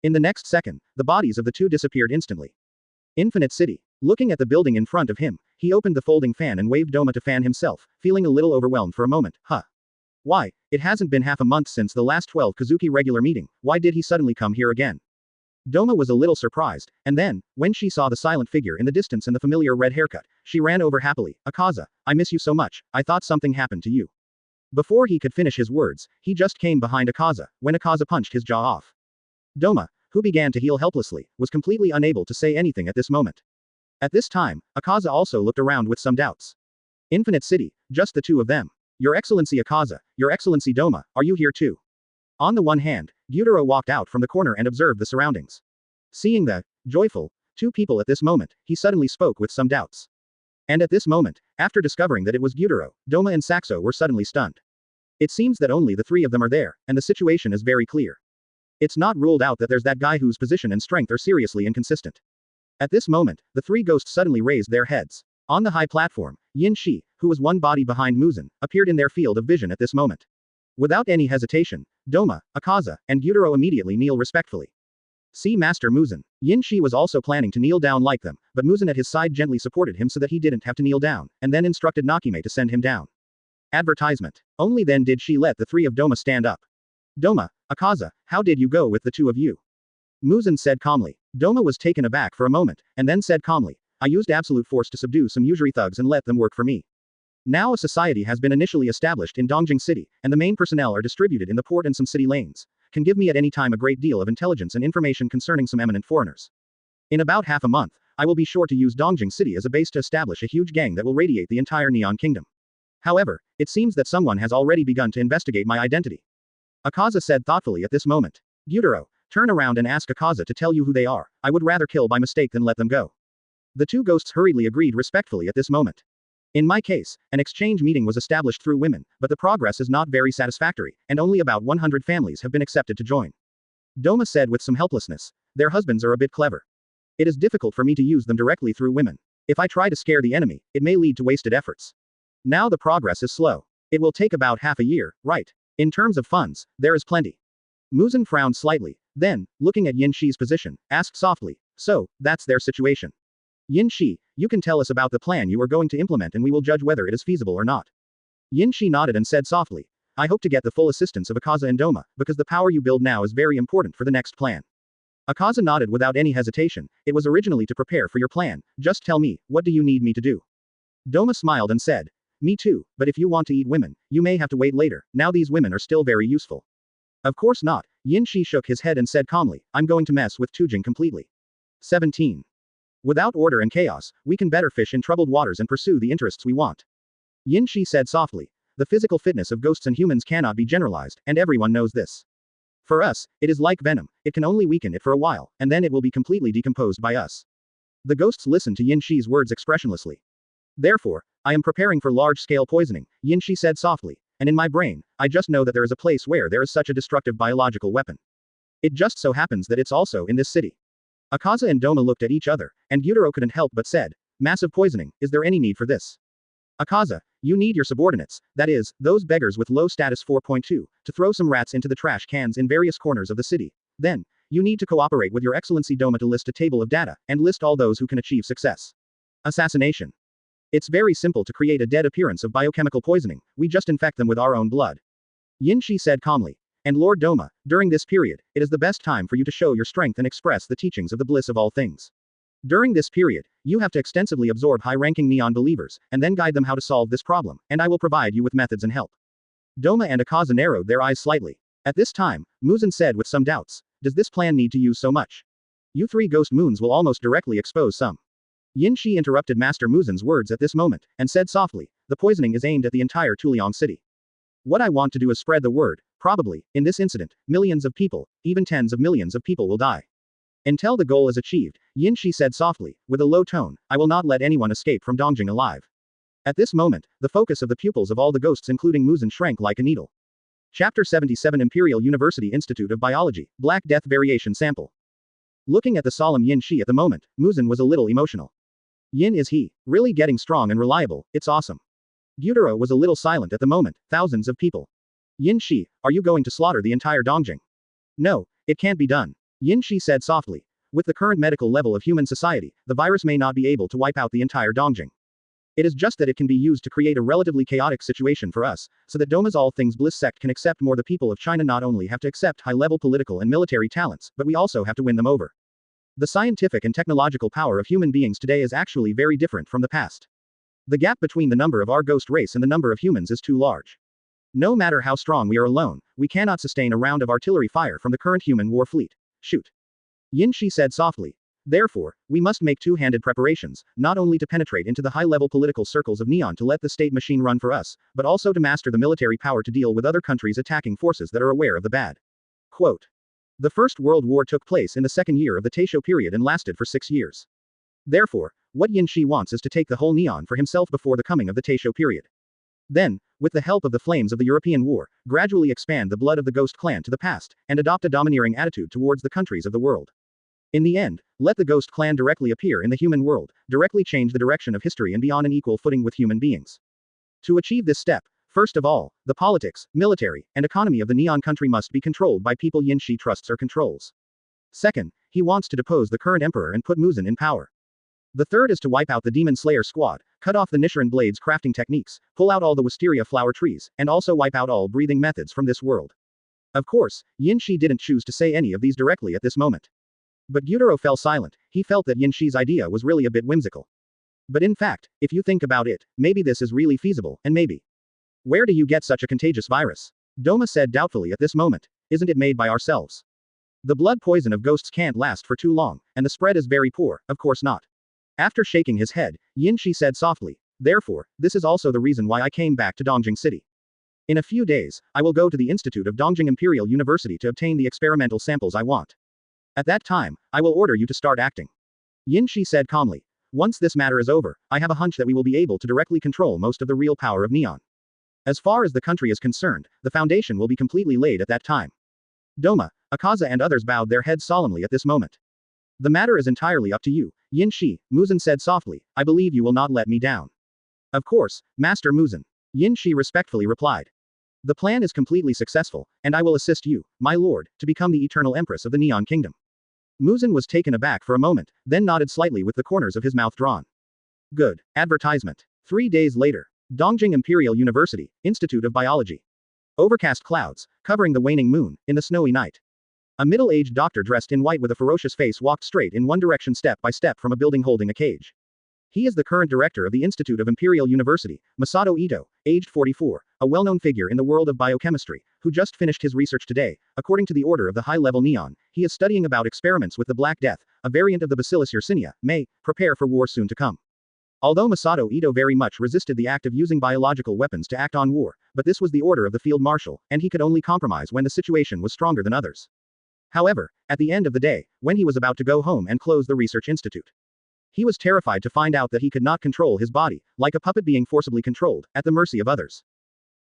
In the next second, the bodies of the two disappeared instantly. Infinite City. Looking at the building in front of him, he opened the folding fan and waved Doma to fan himself, feeling a little overwhelmed for a moment. Why, it hasn't been half a month since the last 12 Kizuki regular meeting, why did he suddenly come here again? Doma was a little surprised, and then, when she saw the silent figure in the distance and the familiar red haircut, she ran over happily. Akaza, I miss you so much, I thought something happened to you. Before he could finish his words, he just came behind Akaza, when Akaza punched his jaw off. Doma, who began to heal helplessly, was completely unable to say anything at this moment. At this time, Akaza also looked around with some doubts. Infinite City, just the two of them. Your Excellency Akaza, Your Excellency Doma, are you here too? On the one hand, Gyutaro walked out from the corner and observed the surroundings. Seeing the joyful two people at this moment, he suddenly spoke with some doubts. And at this moment, after discovering that it was Gyutaro, Doma and Saxo were suddenly stunned. It seems that only the three of them are there, and the situation is very clear. It's not ruled out that there's that guy whose position and strength are seriously inconsistent. At this moment, the three ghosts suddenly raised their heads. On the high platform, Yin Shi, who was one body behind Muzan, appeared in their field of vision at this moment. Without any hesitation, Doma, Akaza, and Gyutaro immediately kneel respectfully. See Master Muzan. Yin Shi was also planning to kneel down like them, but Muzan at his side gently supported him so that he didn't have to kneel down, and then instructed Nakime to send him down. Advertisement. Only then did she let the three of Doma stand up. Doma, Akaza, how did you go with the two of you? Muzan said calmly. Doma was taken aback for a moment, and then said calmly, I used absolute force to subdue some usury thugs and let them work for me. Now a society has been initially established in Dongjing City, and the main personnel are distributed in the port and some city lanes. Can give me at any time a great deal of intelligence and information concerning some eminent foreigners. In about half a month, I will be sure to use Dongjing City as a base to establish a huge gang that will radiate the entire Neon Kingdom. However, it seems that someone has already begun to investigate my identity. Akaza said thoughtfully at this moment. Gyutaro, turn around and ask Akaza to tell you who they are, I would rather kill by mistake than let them go. The two ghosts hurriedly agreed respectfully at this moment. In my case, an exchange meeting was established through women, but the progress is not very satisfactory, and only about 100 families have been accepted to join. Doma said with some helplessness. Their husbands are a bit clever. It is difficult for me to use them directly through women. If I try to scare the enemy, it may lead to wasted efforts. Now the progress is slow. It will take about half a year, right? In terms of funds, there is plenty. Muzan frowned slightly, then, looking at Yin Shi's position, asked softly, so, that's their situation. Yin Shi, you can tell us about the plan you are going to implement and we will judge whether it is feasible or not. Yin Shi nodded and said softly, I hope to get the full assistance of Akaza and Doma, because the power you build now is very important for the next plan. Akaza nodded without any hesitation. It was originally to prepare for your plan, just tell me, what do you need me to do? Doma smiled and said, me too, but if you want to eat women, you may have to wait later, now these women are still very useful. Of course not, Yin Shi shook his head and said calmly, I'm going to mess with Tujing completely. 17. Without order and chaos, we can better fish in troubled waters and pursue the interests we want. Yin Shi said softly. The physical fitness of ghosts and humans cannot be generalized, and everyone knows this. For us, it is like venom, it can only weaken it for a while, and then it will be completely decomposed by us. The ghosts listened to Yin Shi's words expressionlessly. Therefore, I am preparing for large-scale poisoning, Yin Shi said softly, and in my brain, I just know that there is a place where there is such a destructive biological weapon. It just so happens that it's also in this city. Akaza and Doma looked at each other, and Gyutaro couldn't help but said, massive poisoning, is there any need for this? Akaza, you need your subordinates, that is, those beggars with low status 4.2, to throw some rats into the trash cans in various corners of the city. Then, you need to cooperate with your Excellency Doma to list a table of data, and list all those who can achieve success. Assassination. It's very simple to create a dead appearance of biochemical poisoning, we just infect them with our own blood. Yin Shi said calmly. And Lord Doma, during this period, it is the best time for you to show your strength and express the teachings of the bliss of all things. During this period, you have to extensively absorb high-ranking Neon believers, and then guide them how to solve this problem, and I will provide you with methods and help. Doma and Akaza narrowed their eyes slightly. At this time, Muzan said with some doubts, does this plan need to use so much? You three ghost moons will almost directly expose some. Yin Shi interrupted Master Muzan's words at this moment, and said softly, the poisoning is aimed at the entire Tuliang city. What I want to do is spread the word, Probably, in this incident, millions of people, even tens of millions of people will die. Until the goal is achieved, Yin Shi said softly, with a low tone, I will not let anyone escape from Dongjing alive. At this moment, the focus of the pupils of all the ghosts including Muzan shrank like a needle. Chapter 77 Imperial University Institute of Biology, Black Death Variation Sample. Looking at the solemn Yin Shi at the moment, Muzan was a little emotional. Yin is he, really getting strong and reliable, it's awesome. Gyutaro was a little silent at the moment, thousands of people. Yin Shi, are you going to slaughter the entire Dongjing? No, it can't be done. Yin Shi said softly. With the current medical level of human society, the virus may not be able to wipe out the entire Dongjing. It is just that it can be used to create a relatively chaotic situation for us, so that Doma's All Things Bliss sect can accept more. The people of China not only have to accept high-level political and military talents, but we also have to win them over. The scientific and technological power of human beings today is actually very different from the past. The gap between the number of our ghost race and the number of humans is too large. No matter how strong we are alone, we cannot sustain a round of artillery fire from the current human war fleet. Shoot. Yin Shi said softly. Therefore, we must make two-handed preparations, not only to penetrate into the high-level political circles of Neon to let the state machine run for us, but also to master the military power to deal with other countries' attacking forces that are aware of the bad. Quote. The First World War took place in the second year of the Taisho period and lasted for 6 years. Therefore, what Yin Shi wants is to take the whole Neon for himself before the coming of the Taisho period. Then, with the help of the flames of the European War, gradually expand the blood of the Ghost Clan to the past, and adopt a domineering attitude towards the countries of the world. In the end, let the Ghost Clan directly appear in the human world, directly change the direction of history and be on an equal footing with human beings. To achieve this step, first of all, the politics, military, and economy of the Neon country must be controlled by people Yin Shi trusts or controls. Second, he wants to depose the current emperor and put Muzan in power. The third is to wipe out the Demon Slayer squad, cut off the Nichiren Blade's crafting techniques, pull out all the wisteria flower trees, and also wipe out all breathing methods from this world. Of course, Yin Shi didn't choose to say any of these directly at this moment. But Gyutaro fell silent, he felt that Yin Shi's idea was really a bit whimsical. But in fact, if you think about it, maybe this is really feasible, and maybe. Where do you get such a contagious virus? Doma said doubtfully at this moment. Isn't it made by ourselves? The blood poison of ghosts can't last for too long, and the spread is very poor, of course not. After shaking his head, Yin Shi said softly, therefore, this is also the reason why I came back to Dongjing City. In a few days, I will go to the Institute of Dongjing Imperial University to obtain the experimental samples I want. At that time, I will order you to start acting. Yin Shi said calmly. Once this matter is over, I have a hunch that we will be able to directly control most of the real power of Neon. As far as the country is concerned, the foundation will be completely laid at that time. Doma, Akaza and others bowed their heads solemnly at this moment. The matter is entirely up to you, Yin Shi, Muzan said softly, I believe you will not let me down. Of course, Master Muzan. Yin Shi respectfully replied. The plan is completely successful, and I will assist you, my lord, to become the eternal Empress of the Neon Kingdom. Muzan was taken aback for a moment, then nodded slightly with the corners of his mouth drawn. Good. Advertisement. 3 days later. Dongjing Imperial University, Institute of Biology. Overcast clouds, covering the waning moon, in the snowy night. A middle-aged doctor dressed in white with a ferocious face walked straight in one direction step by step from a building holding a cage. He is the current director of the Institute of Imperial University, Masato Ito, aged 44, a well-known figure in the world of biochemistry, who just finished his research today. According to the order of the high-level Neon, he is studying about experiments with the Black Death, a variant of the Bacillus yersinia, may prepare for war soon to come. Although Masato Ito very much resisted the act of using biological weapons to act on war, but this was the order of the field marshal, and he could only compromise when the situation was stronger than others. However, at the end of the day, when he was about to go home and close the research institute, he was terrified to find out that he could not control his body, like a puppet being forcibly controlled, at the mercy of others.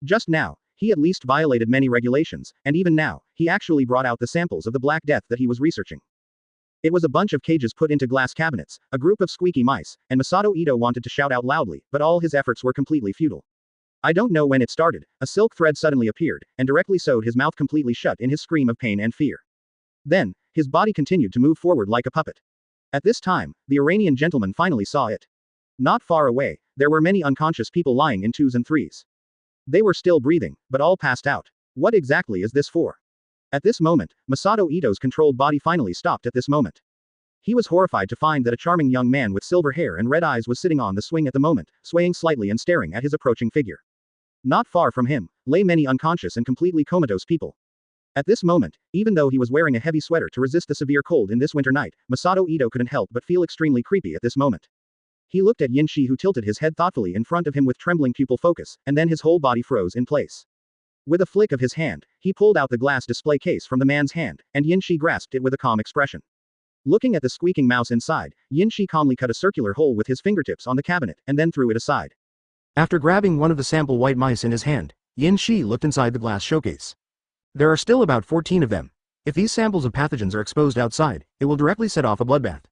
Just now, he at least violated many regulations, and even now, he actually brought out the samples of the Black Death that he was researching. It was a bunch of cages put into glass cabinets, a group of squeaky mice, and Masato Ito wanted to shout out loudly, but all his efforts were completely futile. I don't know when it started, a silk thread suddenly appeared, and directly sewed his mouth completely shut in his scream of pain and fear. Then, his body continued to move forward like a puppet. At this time, the Iranian gentleman finally saw it. Not far away, there were many unconscious people lying in 2s and 3s. They were still breathing, but all passed out. What exactly is this for? At this moment, Masato Ito's controlled body finally stopped at this moment. He was horrified to find that a charming young man with silver hair and red eyes was sitting on the swing at the moment, swaying slightly and staring at his approaching figure. Not far from him, lay many unconscious and completely comatose people. At this moment, even though he was wearing a heavy sweater to resist the severe cold in this winter night, Masato Ito couldn't help but feel extremely creepy at this moment. He looked at Yinshi, who tilted his head thoughtfully in front of him with trembling pupil focus, and then his whole body froze in place. With a flick of his hand, He pulled out the glass display case from the man's hand, and Yinshi grasped it with a calm expression. Looking at the squeaking mouse inside, Yinshi calmly cut a circular hole with his fingertips on the cabinet and then threw it aside. After grabbing one of the sample white mice in his hand, Yinshi looked inside the glass showcase. There are still about 14 of them. If these samples of pathogens are exposed outside, it will directly set off a bloodbath.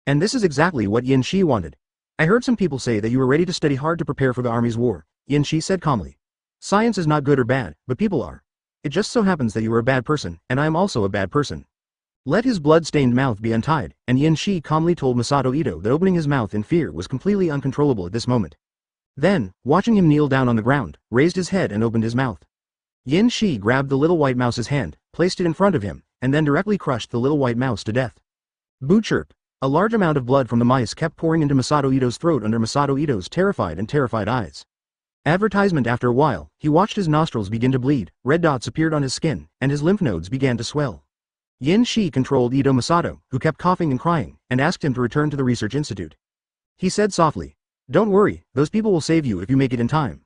And this is exactly what Yinshi wanted. I heard some people say that you were ready to study hard to prepare for the army's war, Yinshi said calmly. Science is not good or bad, but people are. It just so happens that you are a bad person, and I am also a bad person. Let his blood-stained mouth be untied, and Yinshi calmly told Masato Ito that opening his mouth in fear was completely uncontrollable at this moment. Then, watching him kneel down on the ground, raised his head and opened his mouth. Yinshi grabbed the little white mouse's hand, placed it in front of him, and then directly crushed the little white mouse to death. Boo chirp. A large amount of blood from the mice kept pouring into Masato Ito's throat under Masato Ito's terrified eyes. Advertisement. After a while, he watched his nostrils begin to bleed, red dots appeared on his skin, and his lymph nodes began to swell. Yinshi controlled Ito Masato, who kept coughing and crying, and asked him to return to the research institute. He said softly, "Don't worry, those people will save you if you make it in time."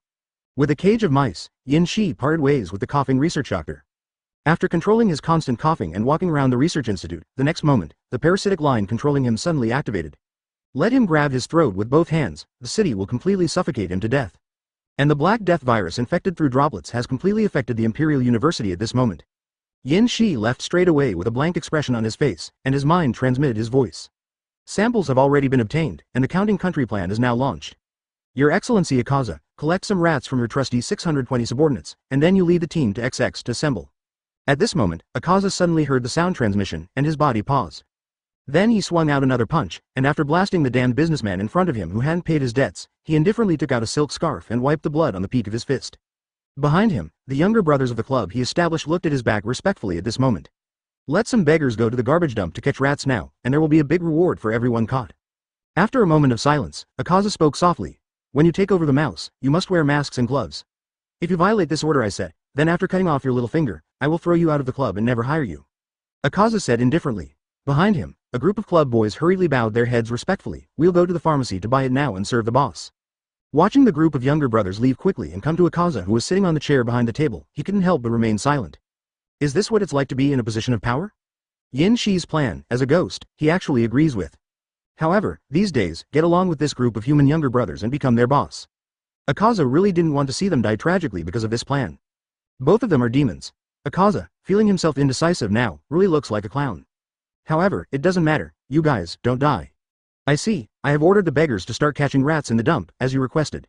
With a cage of mice, Yinshi parted ways with the coughing research doctor. After controlling his constant coughing and walking around the research institute, the next moment, the parasitic line controlling him suddenly activated. Let him grab his throat with both hands, the city will completely suffocate him to death. And the Black Death virus infected through droplets has completely affected the Imperial University at this moment. Yinshi left straight away with a blank expression on his face, and his mind transmitted his voice. Samples have already been obtained, and the counting country plan is now launched. Your Excellency Akaza, collect some rats from your trusty 620 subordinates, and then you lead the team to XX to assemble. At this moment, Akaza suddenly heard the sound transmission, and his body paused. Then he swung out another punch, and after blasting the damned businessman in front of him who hadn't paid his debts, he indifferently took out a silk scarf and wiped the blood on the peak of his fist. Behind him, the younger brothers of the club he established looked at his back respectfully at this moment. Let some beggars go to the garbage dump to catch rats now, and there will be a big reward for everyone caught. After a moment of silence, Akaza spoke softly. When you take over the mouse, you must wear masks and gloves. If you violate this order I set, then after cutting off your little finger, I will throw you out of the club and never hire you. Akaza said indifferently. Behind him, a group of club boys hurriedly bowed their heads respectfully. We'll go to the pharmacy to buy it now and serve the boss. Watching the group of younger brothers leave quickly and come to Akaza who was sitting on the chair behind the table, he couldn't help but remain silent. Is this what it's like to be in a position of power? Yin Shi's plan, as a ghost, he actually agrees with. However, these days, get along with this group of human younger brothers and become their boss. Akaza really didn't want to see them die tragically because of this plan. Both of them are demons. Akaza, feeling himself indecisive now, really looks like a clown. However, it doesn't matter, you guys, don't die. I see, I have ordered the beggars to start catching rats in the dump, as you requested.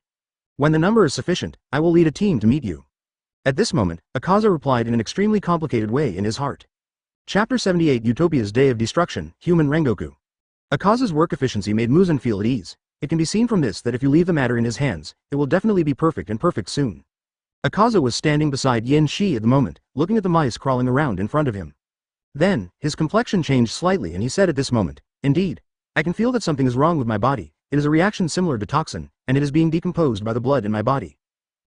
When the number is sufficient, I will lead a team to meet you. At this moment, Akaza replied in an extremely complicated way in his heart. Chapter 78 Utopia's Day of Destruction, Human Rengoku. Akaza's work efficiency made Muzan feel at ease. It can be seen from this that if you leave the matter in his hands, it will definitely be perfect and perfect soon. Akaza was standing beside Yin Shi at the moment, looking at the mice crawling around in front of him. Then, his complexion changed slightly and he said at this moment, indeed, I can feel that something is wrong with my body. It is a reaction similar to toxin, and it is being decomposed by the blood in my body.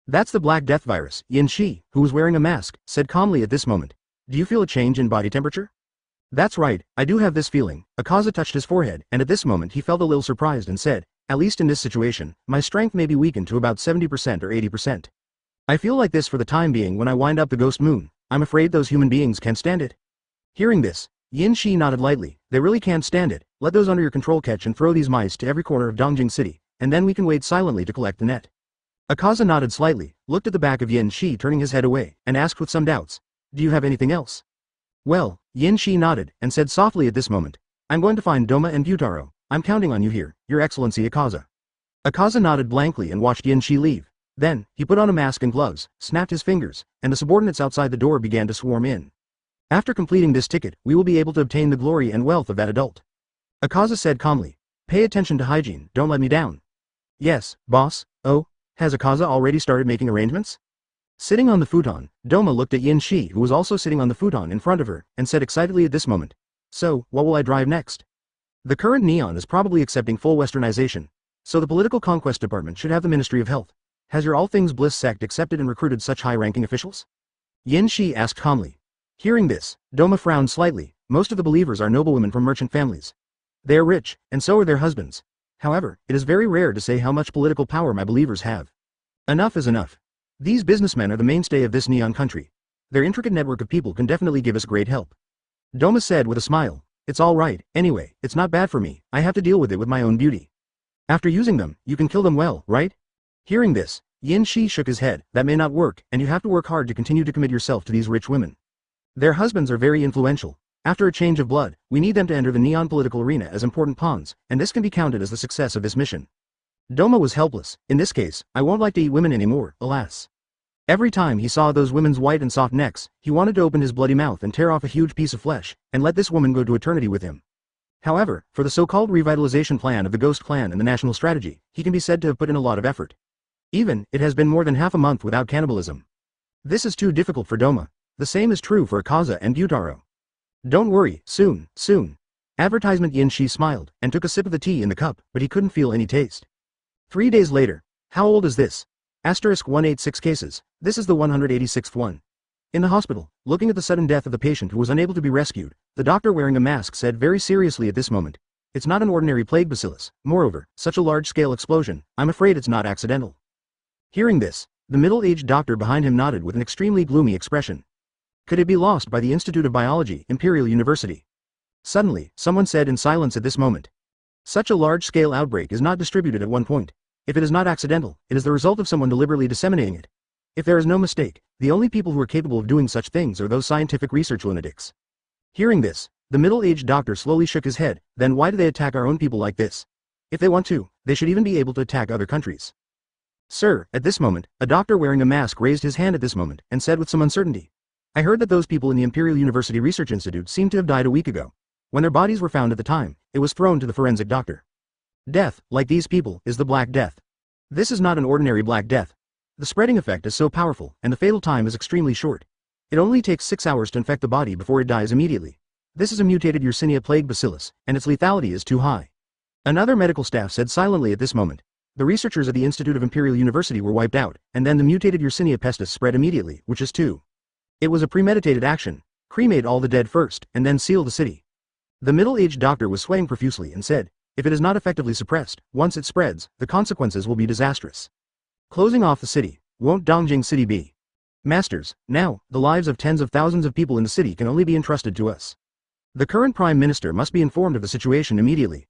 That's the Black Death virus, Yin Shi, who was wearing a mask, said calmly at this moment. Do you feel a change in body temperature? That's right, I do have this feeling. Akaza touched his forehead, and at this moment he felt a little surprised and said, at least in this situation, my strength may be weakened to about 70% or 80%. I feel like this for the time being when I wind up the ghost moon. I'm afraid those human beings can't stand it. Hearing this, Yin Shi nodded lightly. They really can't stand it. Let those under your control catch and throw these mice to every corner of Dongjing City, and then we can wait silently to collect the net. Akaza nodded slightly, looked at the back of Yin Shi turning his head away, and asked with some doubts, do you have anything else? Well, Yin Shi nodded, and said softly at this moment, I'm going to find Doma and Butaro. I'm counting on you here, Your Excellency Akaza. Akaza nodded blankly and watched Yin Shi leave. Then, he put on a mask and gloves, snapped his fingers, and the subordinates outside the door began to swarm in. After completing this ticket, we will be able to obtain the glory and wealth of that adult. Akaza said calmly, pay attention to hygiene, don't let me down. Yes, boss. Oh, has Akaza already started making arrangements? Sitting on the futon, Doma looked at Yin Shi who was also sitting on the futon in front of her, and said excitedly at this moment, so, what will I drive next? The current Neon is probably accepting full westernization, so the political conquest department should have the Ministry of Health. Has your All Things Bliss sect accepted and recruited such high-ranking officials? Yin Shi asked calmly. Hearing this, Doma frowned slightly. Most of the believers are noblewomen from merchant families. They are rich, and so are their husbands. However, it is very rare to say how much political power my believers have. Enough is enough. These businessmen are the mainstay of this Neon country. Their intricate network of people can definitely give us great help. Doma said with a smile. It's all right, anyway, it's not bad for me, I have to deal with it with my own beauty. After using them, you can kill them well, right? Hearing this, Yin Shi shook his head. That may not work, and you have to work hard to continue to commit yourself to these rich women. Their husbands are very influential. After a change of blood, we need them to enter the neon political arena as important pawns, and this can be counted as the success of this mission. Doma was helpless. In this case, I won't like to eat women anymore, alas. Every time he saw those women's white and soft necks, he wanted to open his bloody mouth and tear off a huge piece of flesh, and let this woman go to eternity with him. However, for the so-called revitalization plan of the Ghost Clan and the national strategy, he can be said to have put in a lot of effort. Even, it has been more than half a month without cannibalism. This is too difficult for Doma. The same is true for Akaza and Gyutaro. Don't worry, soon. Advertisement. Yin Shi smiled, and took a sip of the tea in the cup, but he couldn't feel any taste. 3 days later. How old is this? Asterisk 186 cases, this is the 186th one. In the hospital, looking at the sudden death of the patient who was unable to be rescued, the doctor wearing a mask said very seriously at this moment. It's not an ordinary plague bacillus, moreover, such a large-scale explosion, I'm afraid it's not accidental. Hearing this, the middle-aged doctor behind him nodded with an extremely gloomy expression. Could it be lost by the Institute of Biology, Imperial University? Suddenly, someone said in silence at this moment. Such a large-scale outbreak is not distributed at one point. If it is not accidental, it is the result of someone deliberately disseminating it. If there is no mistake, the only people who are capable of doing such things are those scientific research lunatics. Hearing this, the middle-aged doctor slowly shook his head. Then why do they attack our own people like this? If they want to, they should even be able to attack other countries. Sir, at this moment, a doctor wearing a mask raised his hand at this moment, and said with some uncertainty. I heard that those people in the Imperial University Research Institute seemed to have died a week ago. When their bodies were found at the time, it was thrown to the forensic doctor. Death, like these people, is the Black Death. This is not an ordinary Black Death. The spreading effect is so powerful, and the fatal time is extremely short. It only takes 6 hours to infect the body before it dies immediately. This is a mutated Yersinia plague bacillus, and its lethality is too high. Another medical staff said silently at this moment. The researchers at the Institute of Imperial University were wiped out, and then the mutated Yersinia pestis spread immediately, which is too. It was a premeditated action. Cremate all the dead first, and then seal the city. The middle-aged doctor was swaying profusely and said, if it is not effectively suppressed, once it spreads, the consequences will be disastrous. Closing off the city, won't Dongjing City be? Masters, now, the lives of tens of thousands of people in the city can only be entrusted to us. The current Prime Minister must be informed of the situation immediately.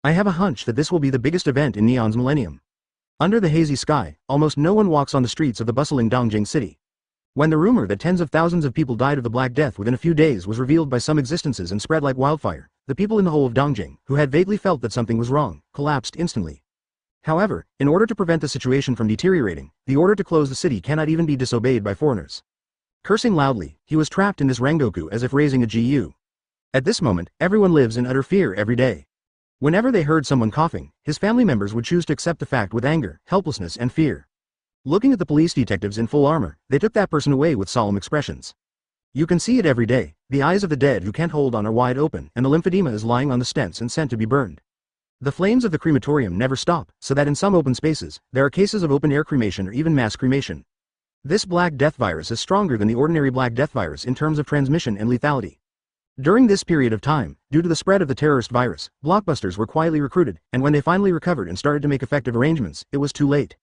I have a hunch that this will be the biggest event in Neon's millennium. Under the hazy sky, almost no one walks on the streets of the bustling Dongjing City. When the rumor that tens of thousands of people died of the Black Death within a few days was revealed by some existences and spread like wildfire, the people in the whole of Dongjing, who had vaguely felt that something was wrong, collapsed instantly. However, in order to prevent the situation from deteriorating, the order to close the city cannot even be disobeyed by foreigners. Cursing loudly, he was trapped in this Rengoku as if raising a GU. At this moment, everyone lives in utter fear every day. Whenever they heard someone coughing, his family members would choose to accept the fact with anger, helplessness and fear. Looking at the police detectives in full armor, they took that person away with solemn expressions. You can see it every day, the eyes of the dead who can't hold on are wide open and the lymphedema is lying on the stents and sent to be burned. The flames of the crematorium never stop, so that in some open spaces, there are cases of open-air cremation or even mass cremation. This Black Death virus is stronger than the ordinary Black Death virus in terms of transmission and lethality. During this period of time, due to the spread of the terrorist virus, blockbusters were quietly recruited, and when they finally recovered and started to make effective arrangements, it was too late.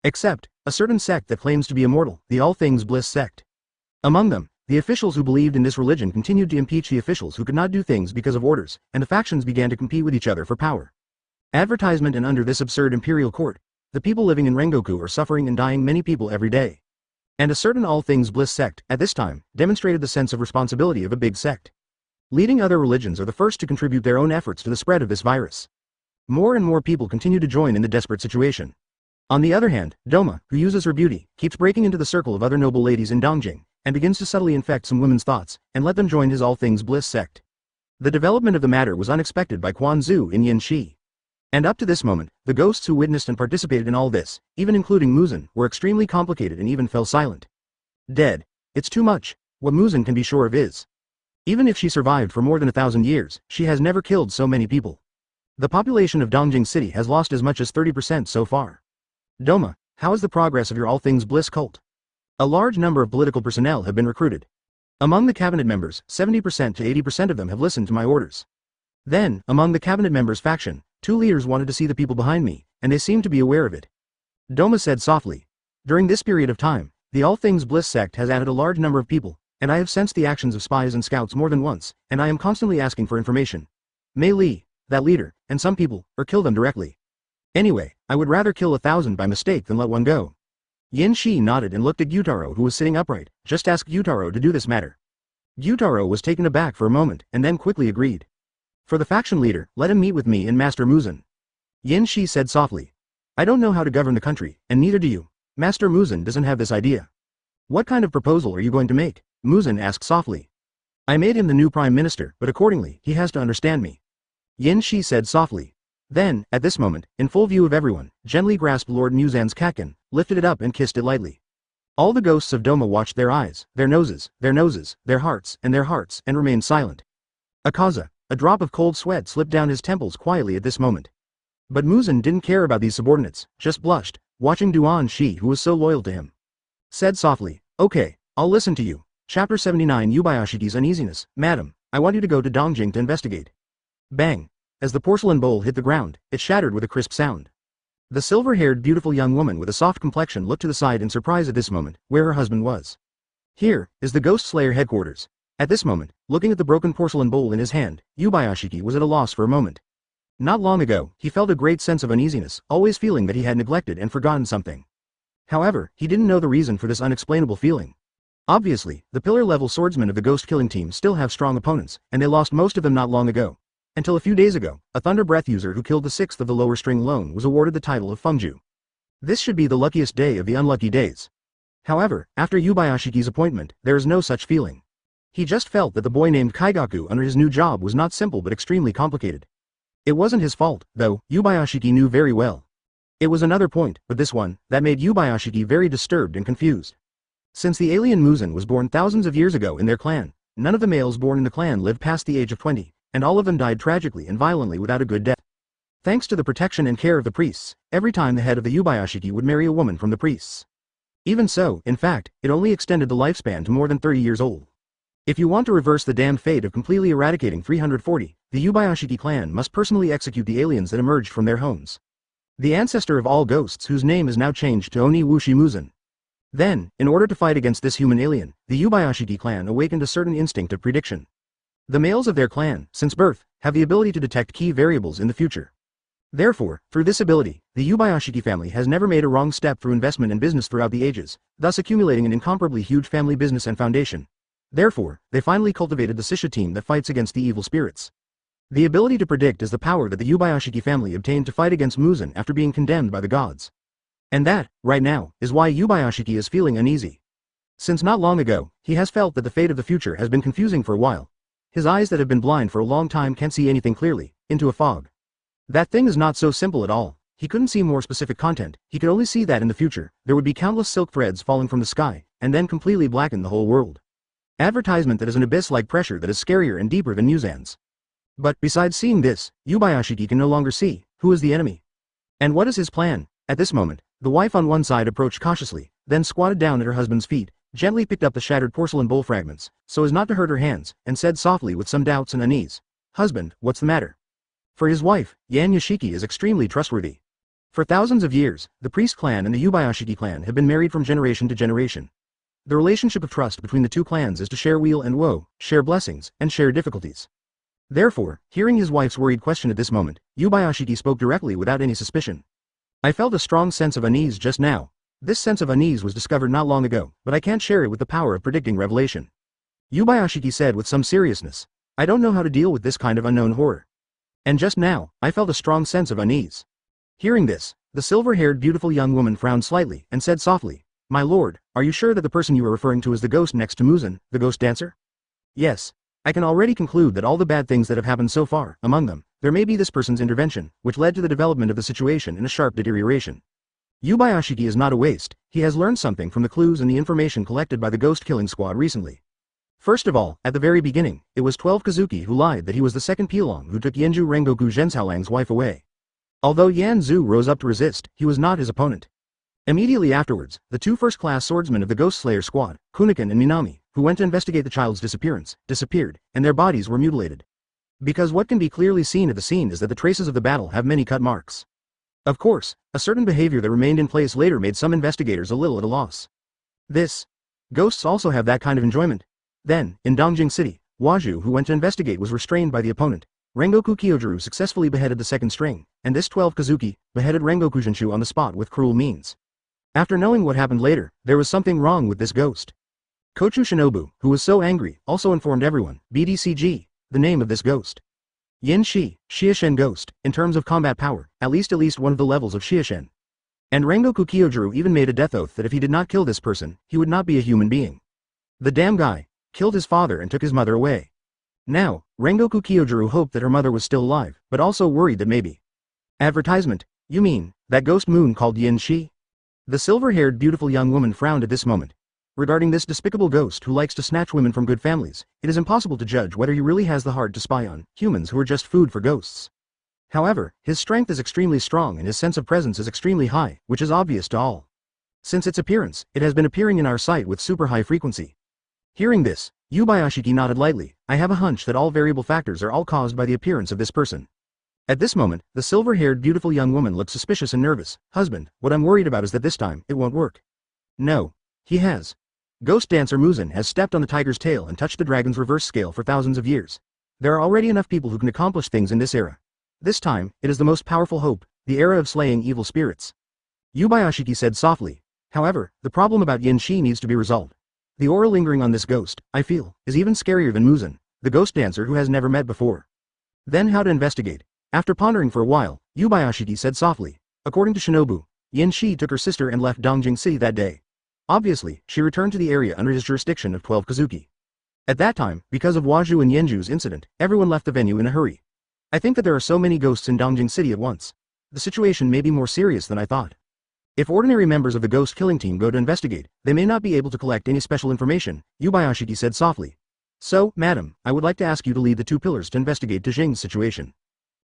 Except, a certain sect that claims to be immortal, the All Things Bliss sect. Among them, the officials who believed in this religion continued to impeach the officials who could not do things because of orders, and the factions began to compete with each other for power. Advertisement. And under this absurd imperial court, the people living in Rengoku are suffering and dying many people every day. And a certain All Things Bliss sect, at this time, demonstrated the sense of responsibility of a big sect. Leading other religions are the first to contribute their own efforts to the spread of this virus. More and more people continue to join in the desperate situation. On the other hand, Doma, who uses her beauty, keeps breaking into the circle of other noble ladies in Dongjing, and begins to subtly infect some women's thoughts, and let them join his All Things Bliss sect. The development of the matter was unexpected by Quan Zhu in Yin Shi. And up to this moment, the ghosts who witnessed and participated in all this, even including Muzan, were extremely complicated and even fell silent. Dead. It's too much. What Muzan can be sure of is. Even if she survived for more than 1,000 years, she has never killed so many people. The population of Dongjing City has lost as much as 30% so far. Doma, how is the progress of your All Things Bliss cult? A large number of political personnel have been recruited. Among the cabinet members, 70% to 80% of them have listened to my orders. Then, among the cabinet members' faction, 2 leaders wanted to see the people behind me, and they seemed to be aware of it. Doma said softly. During this period of time, The All Things Bliss sect has added a large number of people, and I have sensed the actions of spies and scouts more than once, and I am constantly asking for information. Mei Li, that leader, and some people, or kill them directly. Anyway, I would rather kill 1,000 by mistake than let one go. Yin Shi nodded and looked at Gyutaro, who was sitting upright. Just ask Gyutaro to do this matter. Gyutaro was taken aback for a moment, and then quickly agreed. For the faction leader, let him meet with me and Master Muzan. Yin Shi said softly. I don't know how to govern the country, and neither do you. Master Muzan doesn't have this idea. What kind of proposal are you going to make? Muzan asked softly. I made him the new prime minister, but accordingly, he has to understand me. Yin Shi said softly. Then, at this moment, in full view of everyone, gently grasped Lord Muzan's katkin, lifted it up and kissed it lightly. All the ghosts of Doma watched their eyes, their noses, their hearts, and remained silent. Akaza, a drop of cold sweat slipped down his temples quietly at this moment. But Muzan didn't care about these subordinates, just blushed, watching Duan Shi, who was so loyal to him. Said softly, okay, I'll listen to you. Chapter 79 Yubayashiki's uneasiness. Madam, I want you to go to Dongjing to investigate. Bang. As the porcelain bowl hit the ground, it shattered with a crisp sound. The silver-haired beautiful young woman with a soft complexion looked to the side in surprise at this moment, where her husband was. Here is the Ghost Slayer headquarters. At this moment, looking at the broken porcelain bowl in his hand, Yubayashiki was at a loss for a moment. Not long ago, he felt a great sense of uneasiness, always feeling that he had neglected and forgotten something. However, he didn't know the reason for this unexplainable feeling. Obviously, the pillar-level swordsmen of the ghost-killing team still have strong opponents, and they lost most of them not long ago. Until a few days ago, a Thunder Breath user who killed the 6th of the lower string alone was awarded the title of Fengju. This should be the luckiest day of the unlucky days. However, after Yubayashiki's appointment, there is no such feeling. He just felt that the boy named Kaigaku under his new job was not simple but extremely complicated. It wasn't his fault, though, Yubayashiki knew very well. It was another point, but this one, that made Yubayashiki very disturbed and confused. Since the alien Muzan was born thousands of years ago in their clan, none of the males born in the clan lived past the age of 20. And all of them died tragically and violently without a good death. Thanks to the protection and care of the priests, every time the head of the Yubayashiki would marry a woman from the priests. Even so, in fact, it only extended the lifespan to more than 30 years old. If you want to reverse the damned fate of completely eradicating 340, the Yubayashiki clan must personally execute the aliens that emerged from their homes. The ancestor of all ghosts whose name is now changed to Oni Wushi Muzan. Then, in order to fight against this human alien, the Yubayashiki clan awakened a certain instinct of prediction. The males of their clan, since birth, have the ability to detect key variables in the future. Therefore, through this ability, the Yubayashiki family has never made a wrong step through investment and business throughout the ages, thus accumulating an incomparably huge family business and foundation. Therefore, they finally cultivated the Sisha team that fights against the evil spirits. The ability to predict is the power that the Yubayashiki family obtained to fight against Muzan after being condemned by the gods. And that, right now, is why Yubayashiki is feeling uneasy. Since not long ago, he has felt that the fate of the future has been confusing for a while. His eyes that have been blind for a long time can't see anything clearly, into a fog. That thing is not so simple at all. He couldn't see more specific content, he could only see that in the future, there would be countless silk threads falling from the sky, and then completely blacken the whole world. Advertisement that is an abyss-like pressure that is scarier and deeper than Muzan's. But, besides seeing this, Yubayashiki can no longer see, who is the enemy. And what is his plan? At this moment, the wife on one side approached cautiously, then squatted down at her husband's feet, gently picked up the shattered porcelain bowl fragments, so as not to hurt her hands, and said softly with some doubts and unease, "Husband, what's the matter?" For his wife, Yan Yoshiki is extremely trustworthy. For thousands of years, the priest clan and the Yubayashiki clan have been married from generation to generation. The relationship of trust between the two clans is to share weal and woe, share blessings, and share difficulties. Therefore, hearing his wife's worried question at this moment, Yubayashiki spoke directly without any suspicion. I felt a strong sense of unease just now. This sense of unease was discovered not long ago, but I can't share it with the power of predicting revelation. Yubayashiki said with some seriousness, I don't know how to deal with this kind of unknown horror. And just now, I felt a strong sense of unease. Hearing this, the silver-haired beautiful young woman frowned slightly, and said softly, My lord, are you sure that the person you are referring to is the ghost next to Muzan, the ghost dancer? Yes. I can already conclude that all the bad things that have happened so far, among them, there may be this person's intervention, which led to the development of the situation in a sharp deterioration. Yubayashiki is not a waste, he has learned something from the clues and the information collected by the ghost-killing squad recently. First of all, at the very beginning, it was 12 Kizuki who lied that he was the second Pilong who took Yenju Rengoku Zhensaolang's wife away. Although Yan Zhu rose up to resist, he was not his opponent. Immediately afterwards, the two first-class swordsmen of the Ghost Slayer squad, Kunikan and Minami, who went to investigate the child's disappearance, disappeared, and their bodies were mutilated. Because what can be clearly seen at the scene is that the traces of the battle have many cut marks. Of course, a certain behavior that remained in place later made some investigators a little at a loss. This. Ghosts also have that kind of enjoyment. Then, in Dongjing City, Waju, who went to investigate, was restrained by the opponent. Rengoku Kyojuru successfully beheaded the second string, and this 12 Kizuki beheaded Rengoku Jinshu on the spot with cruel means. After knowing what happened later, there was something wrong with this ghost. Kochou Shinobu, who was so angry, also informed everyone, BDCG, the name of this ghost. Yin Shi, Shiishen ghost, in terms of combat power, at least one of the levels of Shiishen. And Rengoku Kyojuru even made a death oath that if he did not kill this person, he would not be a human being. The damn guy killed his father and took his mother away. Now, Rengoku Kyojuru hoped that her mother was still alive, but also worried that maybe. Advertisement, you mean, that ghost moon called Yin Shi? The silver-haired beautiful young woman frowned at this moment. Regarding this despicable ghost who likes to snatch women from good families, it is impossible to judge whether he really has the heart to spy on humans who are just food for ghosts. However, his strength is extremely strong and his sense of presence is extremely high, which is obvious to all. Since its appearance, it has been appearing in our sight with super high frequency. Hearing this, Yubayashiki nodded lightly. I have a hunch that all variable factors are all caused by the appearance of this person. At this moment, the silver-haired beautiful young woman looked suspicious and nervous. Husband, what I'm worried about is that this time, it won't work. No. He has. Ghost dancer Muzan has stepped on the tiger's tail and touched the dragon's reverse scale for thousands of years. There are already enough people who can accomplish things in this era. This time, it is the most powerful hope, the era of slaying evil spirits. Yubayashiki said softly. However, the problem about Yin Shi needs to be resolved. The aura lingering on this ghost, I feel, is even scarier than Muzan, the ghost dancer who has never met before. Then how to investigate? After pondering for a while, Yubayashiki said softly. According to Shinobu, Yin Shi took her sister and left Dongjing City that day. Obviously, she returned to the area under his jurisdiction of 12 Kizuki. At that time, because of Waju and Yenju's incident, everyone left the venue in a hurry. I think that there are so many ghosts in Dongjing City at once. The situation may be more serious than I thought. If ordinary members of the ghost killing team go to investigate, they may not be able to collect any special information, Yubayashiki said softly. So, madam, I would like to ask you to lead the two pillars to investigate Dejing's situation.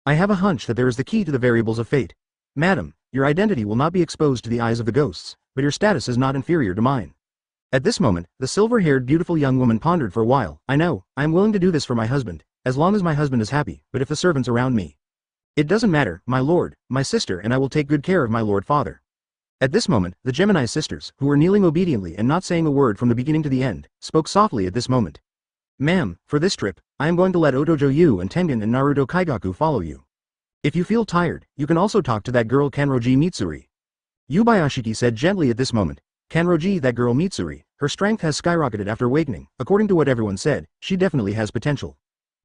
I have a hunch that there is the key to the variables of fate. Madam, your identity will not be exposed to the eyes of the ghosts, but your status is not inferior to mine. At this moment, the silver-haired beautiful young woman pondered for a while. I know, I am willing to do this for my husband, as long as my husband is happy, but if the servants around me. It doesn't matter, my lord, my sister and I will take good care of my lord father. At this moment, the Gemini sisters, who were kneeling obediently and not saying a word from the beginning to the end, spoke softly at this moment. Ma'am, for this trip, I am going to let Otojo Yu and Tengen and Naruto Kaigaku follow you. If you feel tired, you can also talk to that girl Kanroji Mitsuri. Yubayashiki said gently at this moment. Kanroji, that girl Mitsuri, her strength has skyrocketed after awakening. According to what everyone said, she definitely has potential.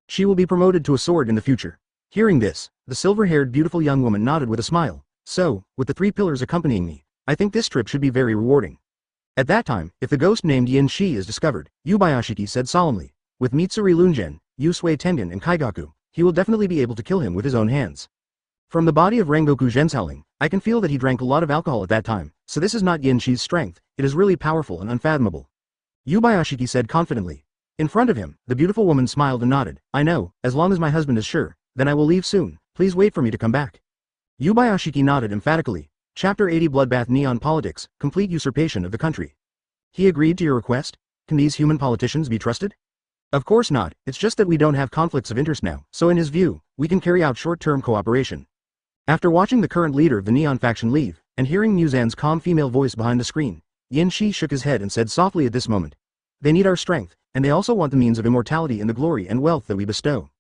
She will be promoted to a sword in the future. Hearing this, the silver-haired beautiful young woman nodded with a smile. So, with the three pillars accompanying me, I think this trip should be very rewarding. At that time, if the ghost named Yin Shi is discovered, Yubayashiki said solemnly, with Mitsuri Lungen, Yusui Tengen and Kaigaku, he will definitely be able to kill him with his own hands. From the body of Rengoku Zhensaoling, I can feel that he drank a lot of alcohol at that time, so this is not Yin Shi's strength, it is really powerful and unfathomable. Yubayashiki said confidently. In front of him, the beautiful woman smiled and nodded. I know, as long as my husband is sure, then I will leave soon, please wait for me to come back. Yubayashiki nodded emphatically. Chapter 80 Bloodbath Neon Politics, Complete Usurpation of the Country. He agreed to your request? Can these human politicians be trusted? Of course not, it's just that we don't have conflicts of interest now, so in his view, we can carry out short-term cooperation. After watching the current leader of the Neon faction leave, and hearing Muzan's calm female voice behind the screen, Yin Shi shook his head and said softly at this moment. They need our strength, and they also want the means of immortality and the glory and wealth that we bestow.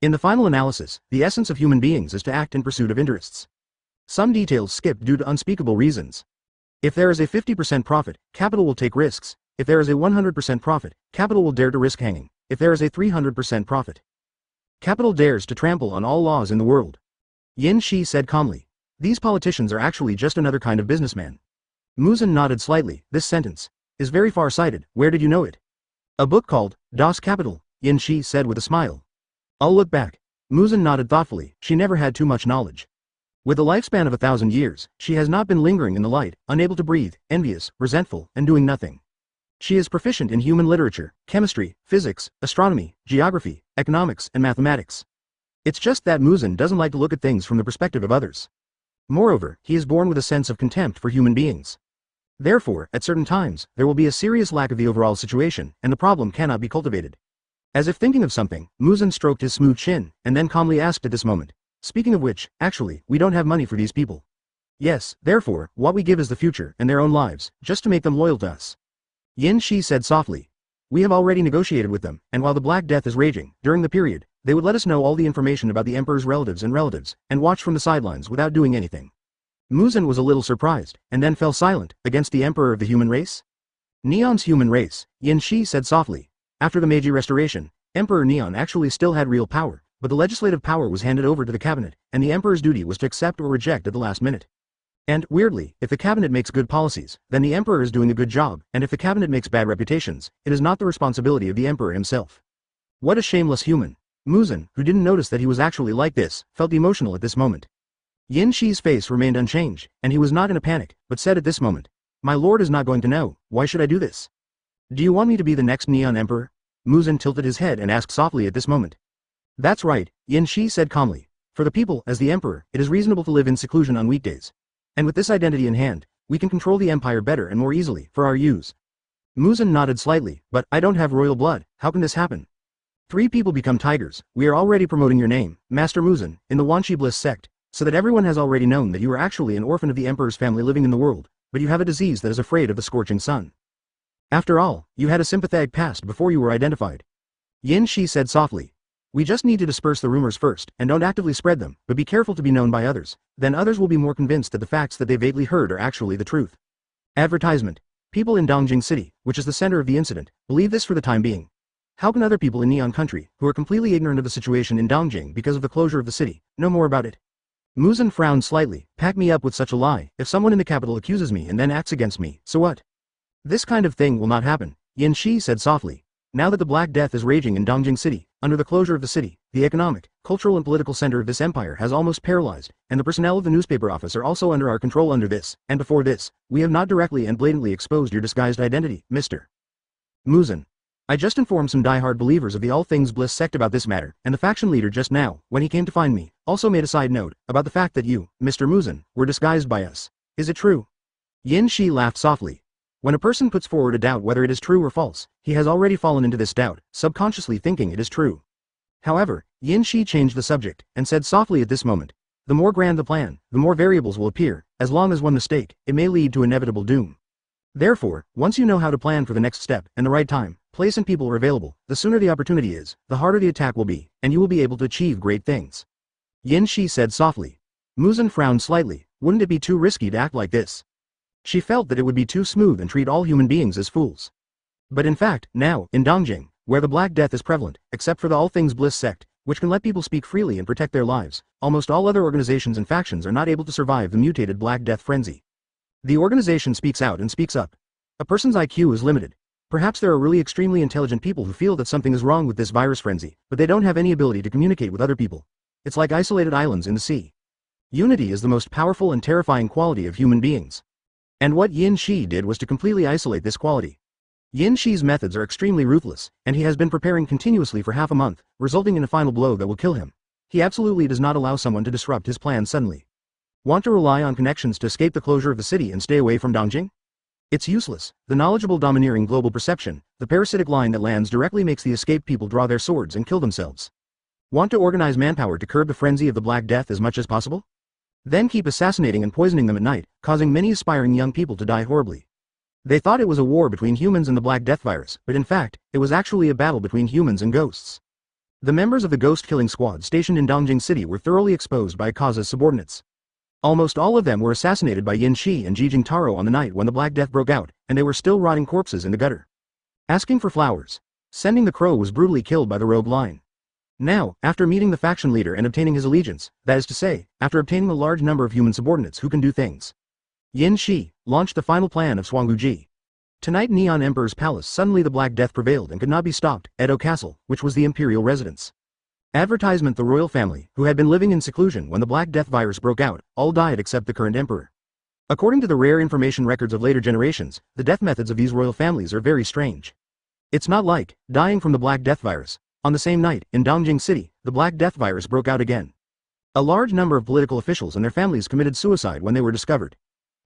In the final analysis, the essence of human beings is to act in pursuit of interests. Some details skipped due to unspeakable reasons. If there is a 50% profit, capital will take risks. If there is a 100% profit, capital will dare to risk hanging. If there is a 300% profit, capital dares to trample on all laws in the world. Yin Shi said calmly. These politicians are actually just another kind of businessman. Muzan nodded slightly. This sentence is very far-sighted. Where did you know it? A book called Das Kapital, Yin Shi said with a smile. I'll look back. Muzan nodded thoughtfully. She never had too much knowledge. With a lifespan of 1,000 years, she has not been lingering in the light, unable to breathe, envious, resentful, and doing nothing. She is proficient in human literature, chemistry, physics, astronomy, geography, economics, and mathematics. It's just that Muzan doesn't like to look at things from the perspective of others. Moreover, he is born with a sense of contempt for human beings. Therefore, at certain times, there will be a serious lack of the overall situation, and the problem cannot be cultivated. As if thinking of something, Muzan stroked his smooth chin, and then calmly asked at this moment. Speaking of which, actually, we don't have money for these people. Yes, therefore, what we give is the future and their own lives, just to make them loyal to us. Yin Shi said softly. We have already negotiated with them, and while the Black Death is raging, during the period, they would let us know all the information about the Emperor's relatives, and watch from the sidelines without doing anything. Muzan was a little surprised, and then fell silent. Against the Emperor of the human race? Neon's human race, Yin Shi said softly. After the Meiji Restoration, Emperor Neon actually still had real power, but the legislative power was handed over to the cabinet, and the Emperor's duty was to accept or reject at the last minute. And, weirdly, if the cabinet makes good policies, then the Emperor is doing a good job, and if the cabinet makes bad reputations, it is not the responsibility of the Emperor himself. What a shameless human. Muzan, who didn't notice that he was actually like this, felt emotional at this moment. Yin Shi's face remained unchanged, and he was not in a panic, but said at this moment, My lord is not going to know, why should I do this? Do you want me to be the next Neon Emperor? Muzan tilted his head and asked softly at this moment. That's right, Yin Shi said calmly. For the people, as the Emperor, it is reasonable to live in seclusion on weekdays. And with this identity in hand, we can control the empire better and more easily, for our use. Muzan nodded slightly, but I don't have royal blood, how can this happen? 3 people become tigers, we are already promoting your name, Master Muzan, in the Yuanyi Bliss sect, so that everyone has already known that you are actually an orphan of the Emperor's family living in the world, but you have a disease that is afraid of the scorching sun. After all, you had a sympathetic past before you were identified. Yin Shi said softly. We just need to disperse the rumors first, and don't actively spread them, but be careful to be known by others, then others will be more convinced that the facts that they vaguely heard are actually the truth. Advertisement. People in Dongjing City, which is the center of the incident, believe this for the time being. How can other people in Neon Country, who are completely ignorant of the situation in Dongjing because of the closure of the city, know more about it? Muzan frowned slightly. Pack me up with such a lie. If someone in the capital accuses me and then acts against me, so what? This kind of thing will not happen, Yin Shi said softly. Now that the Black Death is raging in Dongjing City, under the closure of the city, the economic, cultural and political center of this empire has almost paralyzed, and the personnel of the newspaper office are also under our control under this, and before this, we have not directly and blatantly exposed your disguised identity, Mr. Muzan. I just informed some die-hard believers of the All Things Bliss sect about this matter, and the faction leader just now, when he came to find me, also made a side note about the fact that you, Mr. Muzan, were disguised by us. Is it true? Yin Shi laughed softly. When a person puts forward a doubt whether it is true or false, he has already fallen into this doubt, subconsciously thinking it is true. However, Yin Shi changed the subject, and said softly at this moment, the more grand the plan, the more variables will appear, as long as one mistake, it may lead to inevitable doom. Therefore, once you know how to plan for the next step, and the right time, place and people are available, the sooner the opportunity is, the harder the attack will be, and you will be able to achieve great things. Yin Shi said softly. Muzan frowned slightly. Wouldn't it be too risky to act like this? She felt that it would be too smooth and treat all human beings as fools. But in fact, now, in Dongjing, where the Black Death is prevalent, except for the All Things Bliss sect, which can let people speak freely and protect their lives, almost all other organizations and factions are not able to survive the mutated Black Death frenzy. The organization speaks out and speaks up. A person's IQ is limited. Perhaps there are really extremely intelligent people who feel that something is wrong with this virus frenzy, but they don't have any ability to communicate with other people. It's like isolated islands in the sea. Unity is the most powerful and terrifying quality of human beings. And what Yin Shi did was to completely isolate this quality. Yin Shi's methods are extremely ruthless, and he has been preparing continuously for half a month, resulting in a final blow that will kill him. He absolutely does not allow someone to disrupt his plan suddenly. Want to rely on connections to escape the closure of the city and stay away from Dongjing? It's useless. The knowledgeable domineering global perception, the parasitic line that lands directly makes the escaped people draw their swords and kill themselves. Want to organize manpower to curb the frenzy of the Black Death as much as possible? Then keep assassinating and poisoning them at night, causing many aspiring young people to die horribly. They thought it was a war between humans and the Black Death virus, but in fact, it was actually a battle between humans and ghosts. The members of the ghost-killing squad stationed in Dongjing City were thoroughly exposed by Akaza's subordinates. Almost all of them were assassinated by Yin Shi and Jijing Taro on the night when the Black Death broke out, and they were still rotting corpses in the gutter. Asking for flowers. Sending the Crow was brutally killed by the rogue line. Now, after meeting the faction leader and obtaining his allegiance, that is to say, after obtaining a large number of human subordinates who can do things, Yin Shi launched the final plan of Swanguji. Tonight Neon Emperor's palace suddenly the Black Death prevailed and could not be stopped, Edo Castle, which was the imperial residence. Advertisement: the royal family, who had been living in seclusion when the Black Death virus broke out, all died except the current emperor. According to the rare information records of later generations, the death methods of these royal families are very strange. It's not like dying from the Black Death virus. On the same night, in Dongjing City, the Black Death virus broke out again. A large number of political officials and their families committed suicide when they were discovered.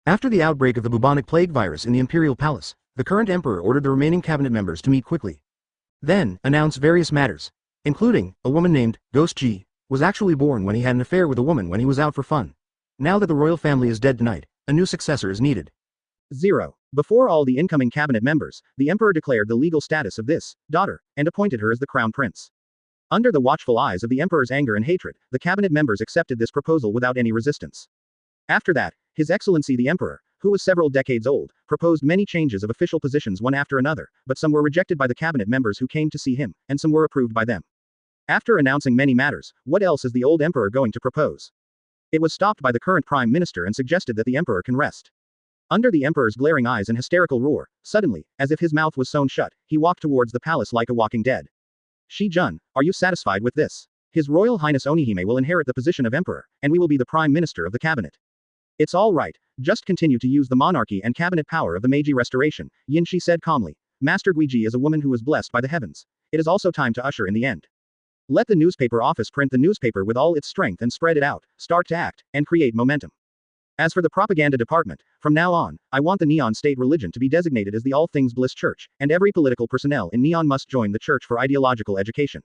After the outbreak of the bubonic plague virus in the imperial palace, the current emperor ordered the remaining cabinet members to meet quickly. Then, announce various matters, including, a woman named Ghost Ji was actually born when he had an affair with a woman when he was out for fun. Now that the royal family is dead tonight, a new successor is needed. 0. Before all the incoming cabinet members, the emperor declared the legal status of this daughter, and appointed her as the crown prince. Under the watchful eyes of the emperor's anger and hatred, the cabinet members accepted this proposal without any resistance. After that, His Excellency the Emperor, who was several decades old, proposed many changes of official positions one after another, but some were rejected by the cabinet members who came to see him, and some were approved by them. After announcing many matters, what else is the old emperor going to propose? It was stopped by the current prime minister and suggested that the emperor can rest. Under the emperor's glaring eyes and hysterical roar, suddenly, as if his mouth was sewn shut, he walked towards the palace like a walking dead. Shi-jun, are you satisfied with this? His Royal Highness Onihime will inherit the position of emperor, and we will be the prime minister of the cabinet. It's all right, just continue to use the monarchy and cabinet power of the Meiji Restoration, Yinshi said calmly. Master Guiji is a woman who is blessed by the heavens. It is also time to usher in the end. Let the newspaper office print the newspaper with all its strength and spread it out, start to act, and create momentum. As for the propaganda department, from now on, I want the Neon State religion to be designated as the All Things Bliss Church, and every political personnel in Neon must join the church for ideological education.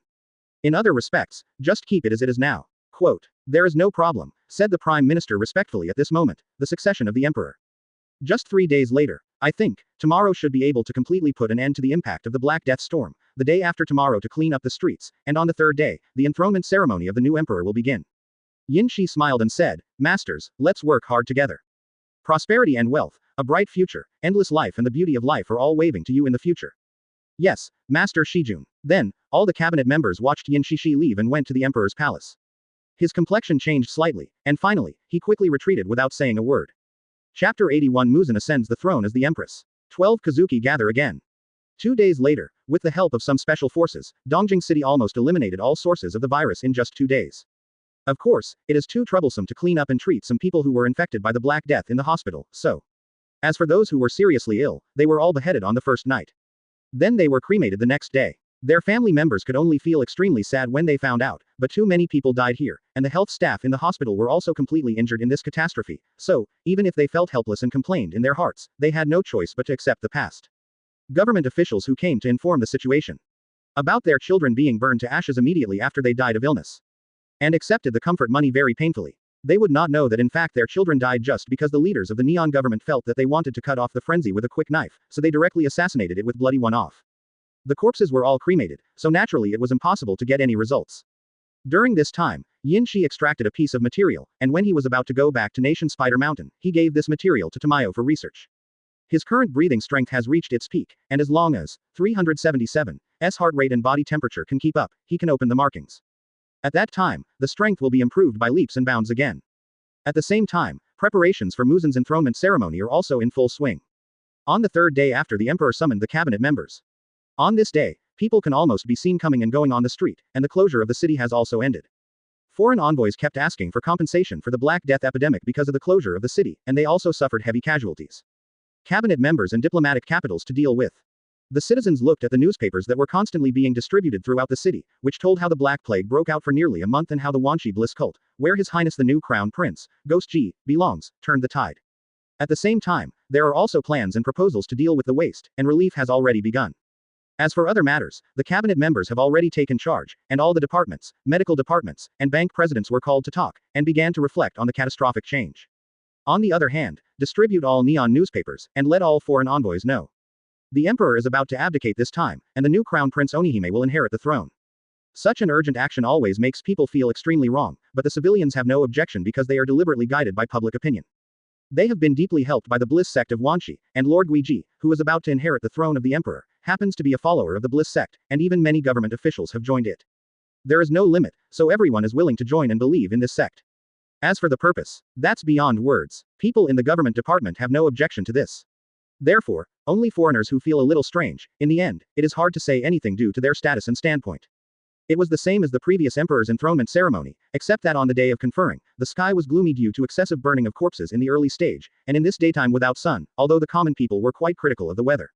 In other respects, just keep it as it is now. Quote, there is no problem, said the Prime Minister respectfully at this moment, the succession of the Emperor. Just 3 days later, I think, tomorrow should be able to completely put an end to the impact of the Black Death storm, the day after tomorrow to clean up the streets, and on the 3rd day, the enthronement ceremony of the new Emperor will begin. Yin Shi smiled and said, Masters, let's work hard together. Prosperity and wealth, a bright future, endless life and the beauty of life are all waving to you in the future. Yes, Master Shijun. Then, all the cabinet members watched Yin Shi leave and went to the Emperor's palace. His complexion changed slightly, and finally, he quickly retreated without saying a word. Chapter 81 Muzan ascends the throne as the Empress. 12 Kizuki gather again. 2 days later, with the help of some special forces, Dongjing City almost eliminated all sources of the virus in just 2 days. Of course, it is too troublesome to clean up and treat some people who were infected by the Black Death in the hospital, so. As for those who were seriously ill, they were all beheaded on the first night. Then they were cremated the next day. Their family members could only feel extremely sad when they found out, but too many people died here, and the health staff in the hospital were also completely injured in this catastrophe, so, even if they felt helpless and complained in their hearts, they had no choice but to accept the past. Government officials who came to inform the situation about their children being burned to ashes immediately after they died of illness, and accepted the comfort money very painfully. They would not know that in fact their children died just because the leaders of the Neon government felt that they wanted to cut off the frenzy with a quick knife, so they directly assassinated it with bloody one-off. The corpses were all cremated, so naturally it was impossible to get any results. During this time, Yin Shi extracted a piece of material, and when he was about to go back to Nation Spider Mountain, he gave this material to Tamayo for research. His current breathing strength has reached its peak, and as long as 377's heart rate and body temperature can keep up, he can open the markings. At that time, the strength will be improved by leaps and bounds again. At the same time, preparations for Muzan's enthronement ceremony are also in full swing. On the 3rd day after the Emperor summoned the cabinet members. On this day, people can almost be seen coming and going on the street, and the closure of the city has also ended. Foreign envoys kept asking for compensation for the Black Death epidemic because of the closure of the city, and they also suffered heavy casualties. Cabinet members and diplomatic capitals to deal with. The citizens looked at the newspapers that were constantly being distributed throughout the city, which told how the Black Plague broke out for nearly a month and how the Yuanyi Bliss cult, where His Highness the new Crown Prince, Ghost G, belongs, turned the tide. At the same time, there are also plans and proposals to deal with the waste, and relief has already begun. As for other matters, the cabinet members have already taken charge, and all the departments, medical departments, and bank presidents were called to talk, and began to reflect on the catastrophic change. On the other hand, distribute all Neon newspapers, and let all foreign envoys know. The emperor is about to abdicate this time, and the new crown prince Onihime will inherit the throne. Such an urgent action always makes people feel extremely wrong, but the civilians have no objection because they are deliberately guided by public opinion. They have been deeply helped by the Bliss sect of Yuanyi, and Lord Guiji, who is about to inherit the throne of the emperor, happens to be a follower of the Bliss sect, and even many government officials have joined it. There is no limit, so everyone is willing to join and believe in this sect. As for the purpose, that's beyond words. People in the government department have no objection to this. Therefore, only foreigners who feel a little strange, in the end, it is hard to say anything due to their status and standpoint. It was the same as the previous emperor's enthronement ceremony, except that on the day of conferring, the sky was gloomy due to excessive burning of corpses in the early stage, and in this daytime without sun, although the common people were quite critical of the weather.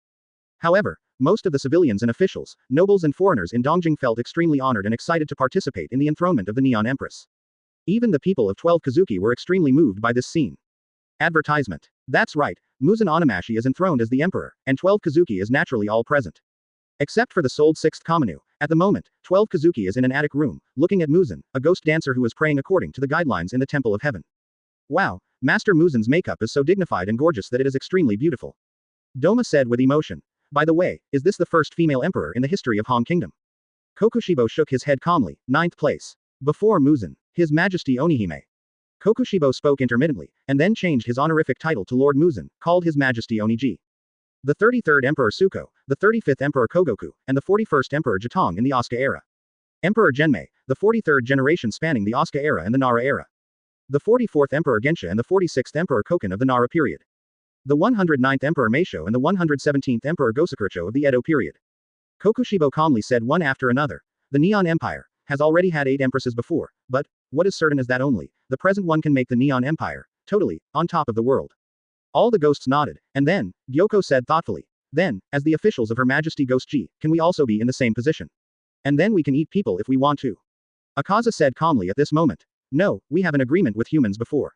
However, most of the civilians and officials, nobles and foreigners in Dongjing felt extremely honored and excited to participate in the enthronement of the Neon Empress. Even the people of 12 Kizuki were extremely moved by this scene. Advertisement. That's right, Muzan Onamashi is enthroned as the emperor, and 12 Kizuki is naturally all present. Except for the sold 6th Kaminu, at the moment, 12 Kizuki is in an attic room, looking at Muzan, a ghost dancer who is praying according to the guidelines in the Temple of Heaven. Wow, Master Muzan's makeup is so dignified and gorgeous that it is extremely beautiful. Doma said with emotion. By the way, is this the first female emperor in the history of Hong Kingdom? Kokushibo shook his head calmly, 9th place. Before Muzan, His Majesty Onihime. Kokushibo spoke intermittently, and then changed his honorific title to Lord Muzan, called His Majesty Oniji. The 33rd Emperor Suko, the 35th Emperor Kogoku, and the 41st Emperor Jitong in the Asuka era. Emperor Genmei, the 43rd generation spanning the Asuka era and the Nara era. The 44th Emperor Gensha and the 46th Emperor Koken of the Nara period. The 109th Emperor Meisho and the 117th Emperor Gosakurcho of the Edo period. Kokushibo calmly said one after another. The Neon Empire has already had 8 empresses before, but what is certain is that only the present one can make the Neon Empire totally on top of the world. All the ghosts nodded, and then Gyoko said thoughtfully, then, as the officials of Her Majesty Ghost G, can we also be in the same position? And then we can eat people if we want to. Akaza said calmly at this moment. No, we have an agreement with humans before.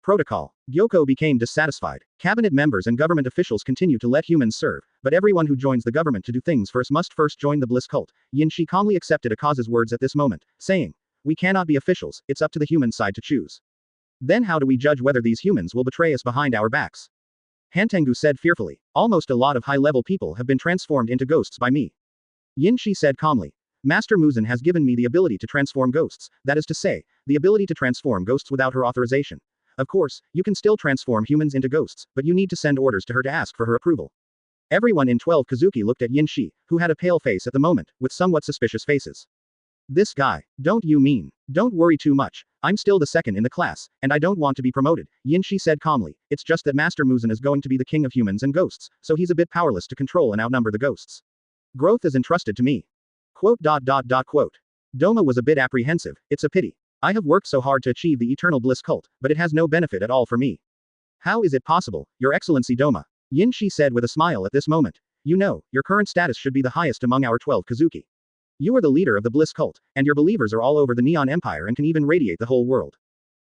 Protocol. Gyoko became dissatisfied. Cabinet members and government officials continue to let humans serve, but everyone who joins the government to do things first must first join the bliss cult. Yinshi calmly accepted Akaza's words at this moment, saying, we cannot be officials, it's up to the human side to choose. Then how do we judge whether these humans will betray us behind our backs? Hantengu said fearfully, almost a lot of high-level people have been transformed into ghosts by me. Yinshi said calmly, Master Muzan has given me the ability to transform ghosts, that is to say, the ability to transform ghosts without her authorization. Of course, you can still transform humans into ghosts, but you need to send orders to her to ask for her approval. Everyone in 12 Kizuki looked at Yin Shi, who had a pale face at the moment, with somewhat suspicious faces. This guy, don't you mean? Don't worry too much, I'm still the second in the class, and I don't want to be promoted, Yin Shi said calmly, it's just that Master Muzan is going to be the king of humans and ghosts, so he's a bit powerless to control and outnumber the ghosts. Growth is entrusted to me. Quote. Doma was a bit apprehensive, it's a pity. I have worked so hard to achieve the eternal bliss cult, but it has no benefit at all for me. How is it possible, Your Excellency Doma? Yin Shi said with a smile at this moment. You know, your current status should be the highest among our 12 Kizuki. You are the leader of the bliss cult, and your believers are all over the Neon Empire and can even radiate the whole world.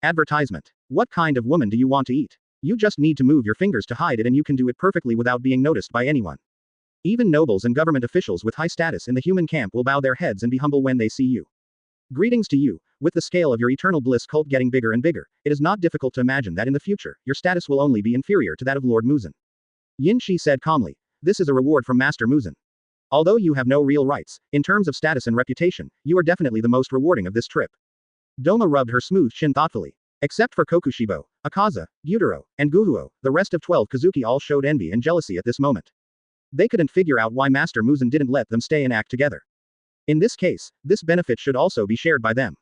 Advertisement. What kind of woman do you want to eat? You just need to move your fingers to hide it and you can do it perfectly without being noticed by anyone. Even nobles and government officials with high status in the human camp will bow their heads and be humble when they see you. Greetings to you. With the scale of your eternal bliss cult getting bigger and bigger, it is not difficult to imagine that in the future, your status will only be inferior to that of Lord Muzan. Yin Shi said calmly. This is a reward from Master Muzan. Although you have no real rights, in terms of status and reputation, you are definitely the most rewarding of this trip. Doma rubbed her smooth chin thoughtfully. Except for Kokushibo, Akaza, Gyutaro, and Guhuo, the rest of 12 Kizuki all showed envy and jealousy at this moment. They couldn't figure out why Master Muzan didn't let them stay and act together. In this case, this benefit should also be shared by them.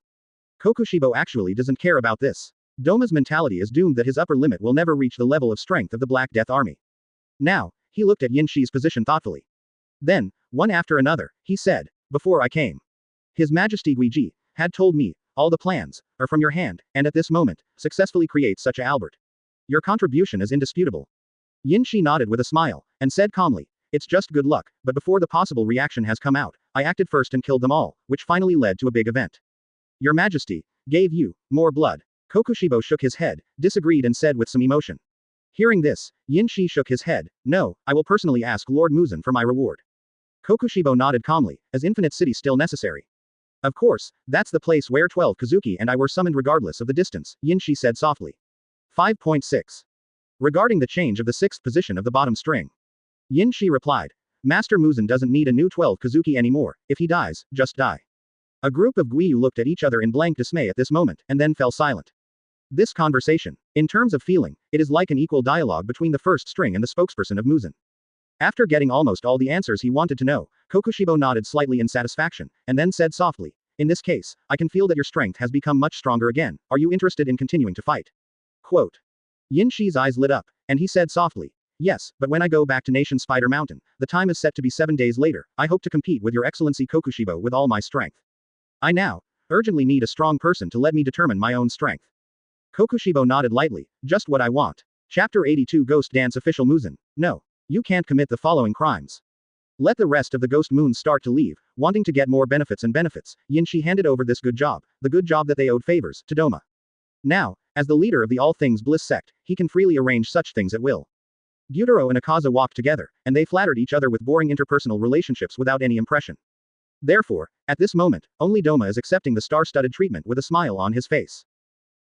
Kokushibo actually doesn't care about this. Doma's mentality is doomed that his upper limit will never reach the level of strength of the Black Death Army. Now, he looked at Yin Shi's position thoughtfully. Then, one after another, he said, before I came. His Majesty Guiji had told me, all the plans are from your hand, and at this moment, successfully create such a Albert. Your contribution is indisputable. Yin Shi nodded with a smile, and said calmly, it's just good luck, but before the possible reaction has come out, I acted first and killed them all, which finally led to a big event. Your Majesty gave you more blood. Kokushibo shook his head, disagreed and said with some emotion. Hearing this, Yin Shi shook his head. No, I will personally ask Lord Muzan for my reward. Kokushibo nodded calmly, as Infinite City still necessary. Of course, that's the place where 12 Kizuki and I were summoned regardless of the distance, Yin Shi said softly. 5.6. Regarding the change of the 6th position of the bottom string. Yin Shi replied. Master Muzan doesn't need a new 12 Kizuki anymore, if he dies, just die. A group of Guiyu looked at each other in blank dismay at this moment, and then fell silent. This conversation, in terms of feeling, it is like an equal dialogue between the first string and the spokesperson of Muzan. After getting almost all the answers he wanted to know, Kokushibo nodded slightly in satisfaction, and then said softly, in this case, I can feel that your strength has become much stronger again, are you interested in continuing to fight? Quote. Yin Shi's eyes lit up, and he said softly, yes, but when I go back to Nation Spider Mountain, the time is set to be 7 days later, I hope to compete with your Excellency Kokushibo with all my strength. I now urgently need a strong person to let me determine my own strength. Kokushibo nodded lightly, just what I want. Chapter 82 Ghost Dance Official Muzan. No. You can't commit the following crimes. Let the rest of the Ghost Moons start to leave, wanting to get more benefits and benefits. Yinshi handed over this good job, the good job that they owed favors, to Doma. Now, as the leader of the All Things Bliss sect, he can freely arrange such things at will. Gyutaro and Akaza walked together, and they flattered each other with boring interpersonal relationships without any impression. Therefore, at this moment, only Doma is accepting the star-studded treatment with a smile on his face.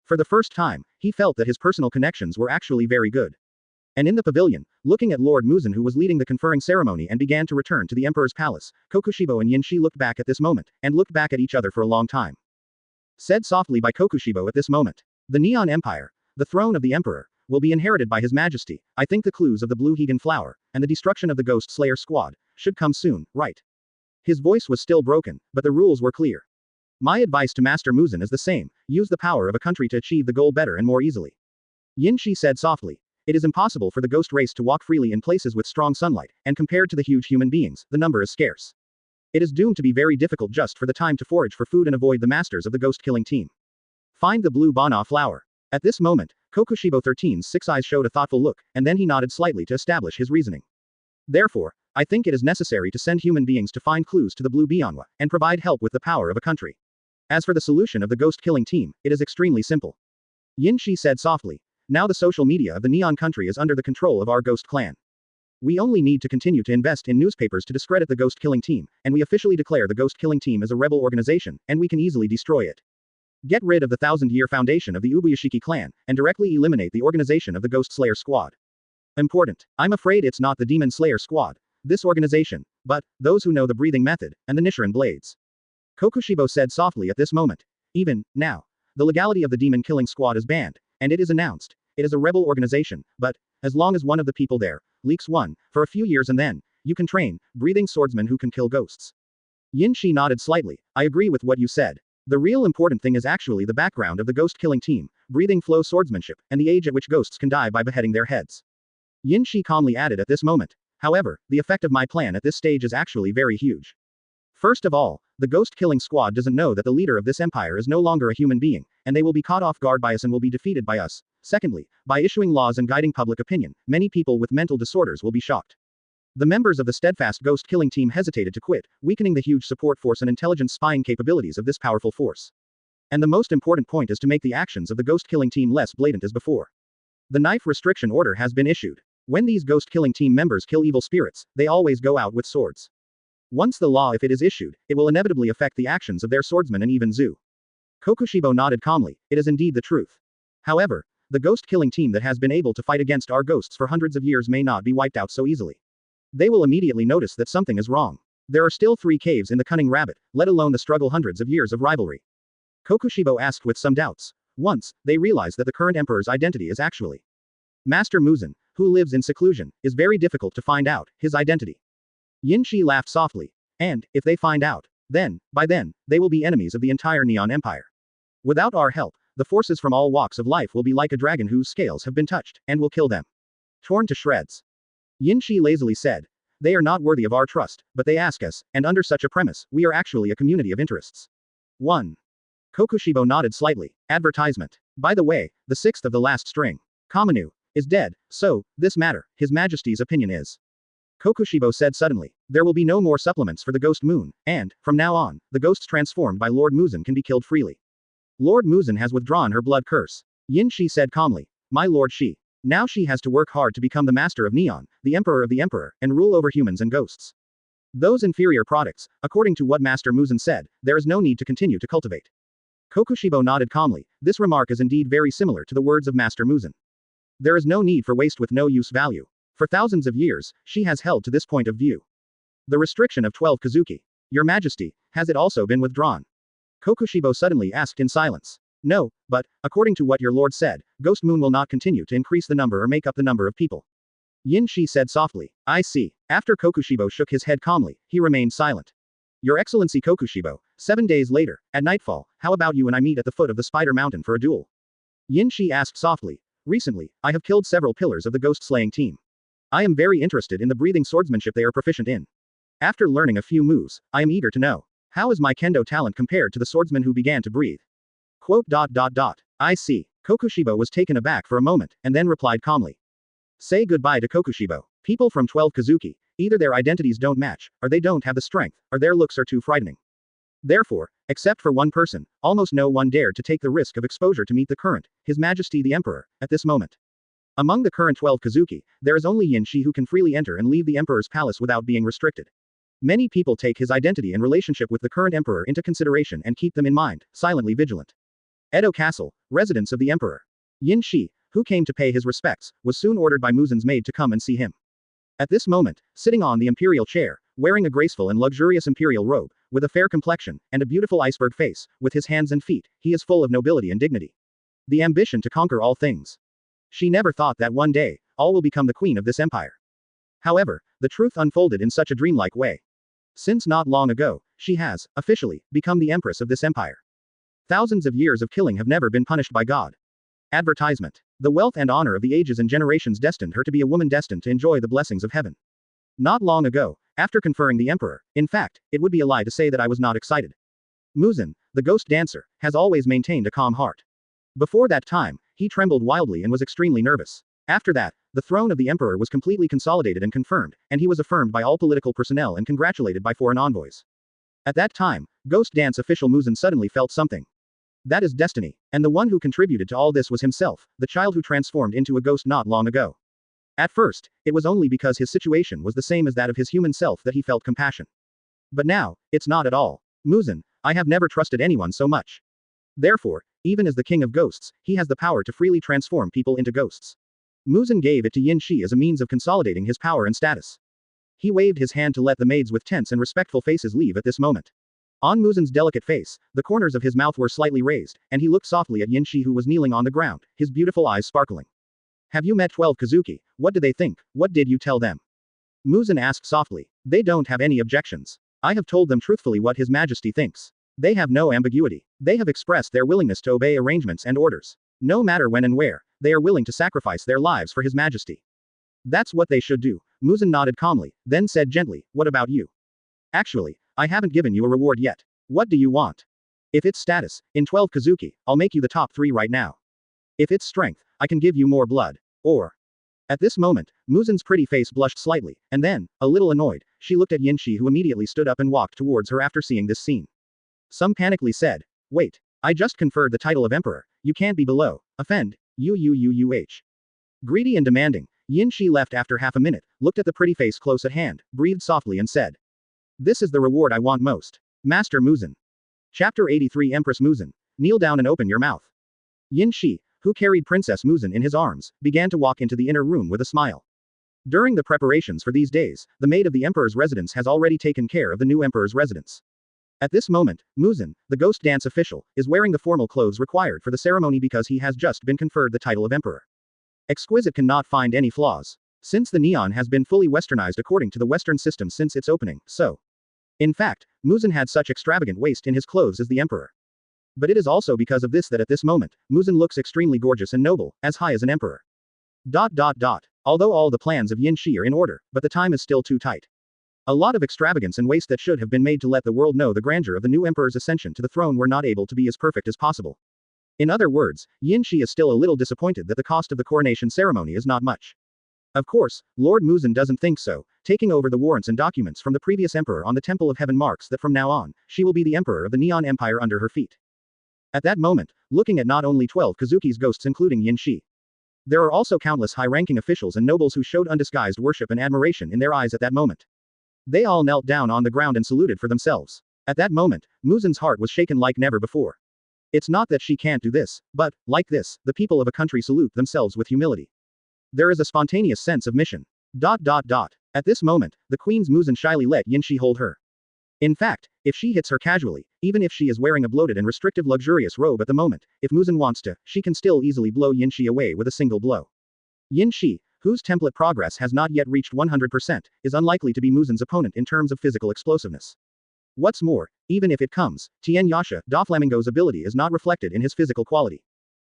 For the first time, he felt that his personal connections were actually very good. And in the pavilion, looking at Lord Muzan who was leading the conferring ceremony and began to return to the Emperor's palace, Kokushibo and Yinshi looked back at this moment, and looked back at each other for a long time. Said softly by Kokushibo at this moment. The Neon Empire, the throne of the Emperor, will be inherited by His Majesty. I think the clues of the Blue Hegan Flower, and the destruction of the Ghost Slayer squad, should come soon, right? His voice was still broken, but the rules were clear. My advice to Master Muzan is the same, use the power of a country to achieve the goal better and more easily. Yinshi said softly. It is impossible for the ghost race to walk freely in places with strong sunlight, and compared to the huge human beings, the number is scarce. It is doomed to be very difficult just for the time to forage for food and avoid the masters of the ghost-killing team. Find the blue Bana flower. At this moment, Kokushibo 13's 6 eyes showed a thoughtful look, and then he nodded slightly to establish his reasoning. Therefore, I think it is necessary to send human beings to find clues to the blue Bianwa, and provide help with the power of a country. As for the solution of the ghost-killing team, it is extremely simple. Yinshi said softly. Now the social media of the Neon country is under the control of our ghost clan. We only need to continue to invest in newspapers to discredit the ghost-killing team, and we officially declare the ghost-killing team as a rebel organization, and we can easily destroy it. Get rid of the 1000-year foundation of the Ubuyashiki clan, and directly eliminate the organization of the Ghost Slayer squad. Important. I'm afraid it's not the Demon Slayer squad, this organization, but those who know the breathing method, and the Nichiren blades. Kokushibo said softly at this moment. Even now, the legality of the demon killing squad is banned, and it is announced. It is a rebel organization, but as long as one of the people there leaks one, for a few years and then, you can train breathing swordsmen who can kill ghosts. Yinshi nodded slightly. I agree with what you said. The real important thing is actually the background of the ghost-killing team, breathing flow swordsmanship, and the age at which ghosts can die by beheading their heads. Yinshi calmly added at this moment. However, the effect of my plan at this stage is actually very huge. First of all, the ghost-killing squad doesn't know that the leader of this empire is no longer a human being, and they will be caught off guard by us and will be defeated by us. Secondly, by issuing laws and guiding public opinion, many people with mental disorders will be shocked. The members of the steadfast ghost-killing team hesitated to quit, weakening the huge support force and intelligence spying capabilities of this powerful force. And the most important point is to make the actions of the ghost-killing team less blatant as before. The knife restriction order has been issued. When these ghost-killing team members kill evil spirits, they always go out with swords. Once the law if it is issued, it will inevitably affect the actions of their swordsmen and even Zu. Kokushibo nodded calmly. It is indeed the truth. However, the ghost-killing team that has been able to fight against our ghosts for hundreds of years may not be wiped out so easily. They will immediately notice that something is wrong. There are still 3 caves in the Cunning Rabbit, let alone the struggle hundreds of years of rivalry. Kokushibo asked with some doubts. Once, they realize that the current emperor's identity is actually Master Muzan, who lives in seclusion, is very difficult to find out his identity. Yinshi laughed softly. And, if they find out, then, by then, they will be enemies of the entire Neon Empire. Without our help, the forces from all walks of life will be like a dragon whose scales have been touched, and will kill them. Torn to shreds. Yinshi lazily said. They are not worthy of our trust, but they ask us, and under such a premise, we are actually a community of interests. 1. Kokushibo nodded slightly. Advertisement. By the way, the 6th of the last string. Kamanu is dead, so, this matter, His Majesty's opinion is. Kokushibo said suddenly. There will be no more supplements for the Ghost Moon, and, from now on, the ghosts transformed by Lord Muzan can be killed freely. Lord Muzan has withdrawn her blood curse. Yinshi said calmly. My Lord Shi. Now she has to work hard to become the Master of Neon, the Emperor of the Emperor, and rule over humans and ghosts. Those inferior products, according to what Master Muzan said, there is no need to continue to cultivate. Kokushibo nodded calmly. This remark is indeed very similar to the words of Master Muzan. There is no need for waste with no use value. For thousands of years, she has held to this point of view. The restriction of 12 Kizuki. Your Majesty, has it also been withdrawn? Kokushibo suddenly asked in silence. No, but, according to what your lord said, Ghost Moon will not continue to increase the number or make up the number of people. Yinshi said softly. I see. After Kokushibo shook his head calmly, he remained silent. Your Excellency Kokushibo, 7 days later, at nightfall, how about you and I meet at the foot of the Spider Mountain for a duel? Yinshi asked softly. Recently, I have killed several pillars of the ghost-slaying team. I am very interested in the breathing swordsmanship they are proficient in. After learning a few moves, I am eager to know. How is my kendo talent compared to the swordsman who began to breathe? Quote. I see. Kokushibo was taken aback for a moment, and then replied calmly. Say goodbye to Kokushibo. People from 12 Kizuki, either their identities don't match, or they don't have the strength, or their looks are too frightening. Therefore, except for one person, almost no one dared to take the risk of exposure to meet the current, His Majesty the Emperor, at this moment. Among the current 12 Kizuki, there is only Yin Shi who can freely enter and leave the Emperor's palace without being restricted. Many people take his identity and relationship with the current Emperor into consideration and keep them in mind, silently vigilant. Edo Castle, residence of the Emperor. Yin Shi, who came to pay his respects, was soon ordered by Muzan's maid to come and see him. At this moment, sitting on the imperial chair, wearing a graceful and luxurious imperial robe, with a fair complexion, and a beautiful iceberg face, with his hands and feet, he is full of nobility and dignity. The ambition to conquer all things. She never thought that one day, all will become the queen of this empire. However, the truth unfolded in such a dreamlike way. Since not long ago, she has, officially, become the empress of this empire. Thousands of years of killing have never been punished by God. Advertisement. The wealth and honor of the ages and generations destined her to be a woman destined to enjoy the blessings of heaven. Not long ago, after conferring the emperor, in fact, it would be a lie to say that I was not excited. Muzan, the ghost dancer, has always maintained a calm heart. Before that time, he trembled wildly and was extremely nervous. After that, the throne of the emperor was completely consolidated and confirmed, and he was affirmed by all political personnel and congratulated by foreign envoys. At that time, ghost dance official Muzan suddenly felt something. That is destiny, and the one who contributed to all this was himself, the child who transformed into a ghost not long ago. At first, it was only because his situation was the same as that of his human self that he felt compassion. But now, it's not at all. Muzan, I have never trusted anyone so much. Therefore, even as the king of ghosts, he has the power to freely transform people into ghosts. Muzan gave it to Yin Shi as a means of consolidating his power and status. He waved his hand to let the maids with tense and respectful faces leave at this moment. On Muzan's delicate face, the corners of his mouth were slightly raised, and he looked softly at Yin Shi who was kneeling on the ground, his beautiful eyes sparkling. Have you met 12 Kizuki? What do they think? What did you tell them? Muzan asked softly. They don't have any objections. I have told them truthfully what His Majesty thinks. They have no ambiguity. They have expressed their willingness to obey arrangements and orders. No matter when and where, they are willing to sacrifice their lives for His Majesty. That's what they should do. Muzan nodded calmly, then said gently, what about you? Actually, I haven't given you a reward yet. What do you want? If it's status, in 12 Kizuki, I'll make you the top 3 right now. If it's strength, I can give you more blood. Or. At this moment, Muzan's pretty face blushed slightly, and then, a little annoyed, she looked at Yin Shi who immediately stood up and walked towards her after seeing this scene. Some panically said, wait, I just conferred the title of emperor, you can't be below, offend, Greedy and demanding, Yin Shi left after half a minute, looked at the pretty face close at hand, breathed softly and said. This is the reward I want most. Master Muzan. Chapter 83 Empress Muzan, kneel down and open your mouth. Yin Shi, who carried Princess Muzan in his arms, began to walk into the inner room with a smile. During the preparations for these days, the maid of the emperor's residence has already taken care of the new emperor's residence. At this moment, Muzan, the ghost dance official, is wearing the formal clothes required for the ceremony because he has just been conferred the title of emperor. Exquisite cannot find any flaws. Since the neon has been fully westernized according to the Western system since its opening, so. In fact, Muzan had such extravagant waste in his clothes as the emperor. But it is also because of this that at this moment, Muzan looks extremely gorgeous and noble, as high as an emperor. Although all the plans of Yin Shi are in order, but the time is still too tight. A lot of extravagance and waste that should have been made to let the world know the grandeur of the new emperor's ascension to the throne were not able to be as perfect as possible. In other words, Yin Shi is still a little disappointed that the cost of the coronation ceremony is not much. Of course, Lord Muzan doesn't think so. Taking over the warrants and documents from the previous emperor on the Temple of Heaven marks that from now on, she will be the emperor of the Neon Empire under her feet. At that moment, looking at not only 12 Kizuki's ghosts including Yin Shi. There are also countless high-ranking officials and nobles who showed undisguised worship and admiration in their eyes at that moment. They all knelt down on the ground and saluted for themselves. At that moment, Muzan's heart was shaken like never before. It's not that she can't do this, but, like this, the people of a country salute themselves with humility. There is a spontaneous sense of mission. At this moment, the Queen's Muzan shyly let Yin Shi hold her. In fact, if she hits her casually, even if she is wearing a bloated and restrictive luxurious robe at the moment, if Muzan wants to, she can still easily blow Yin Shi away with a single blow. Yin Shi, whose template progress has not yet reached 100%, is unlikely to be Muzan's opponent in terms of physical explosiveness. What's more, even if it comes, Amanyasha, Doflamingo's ability is not reflected in his physical quality.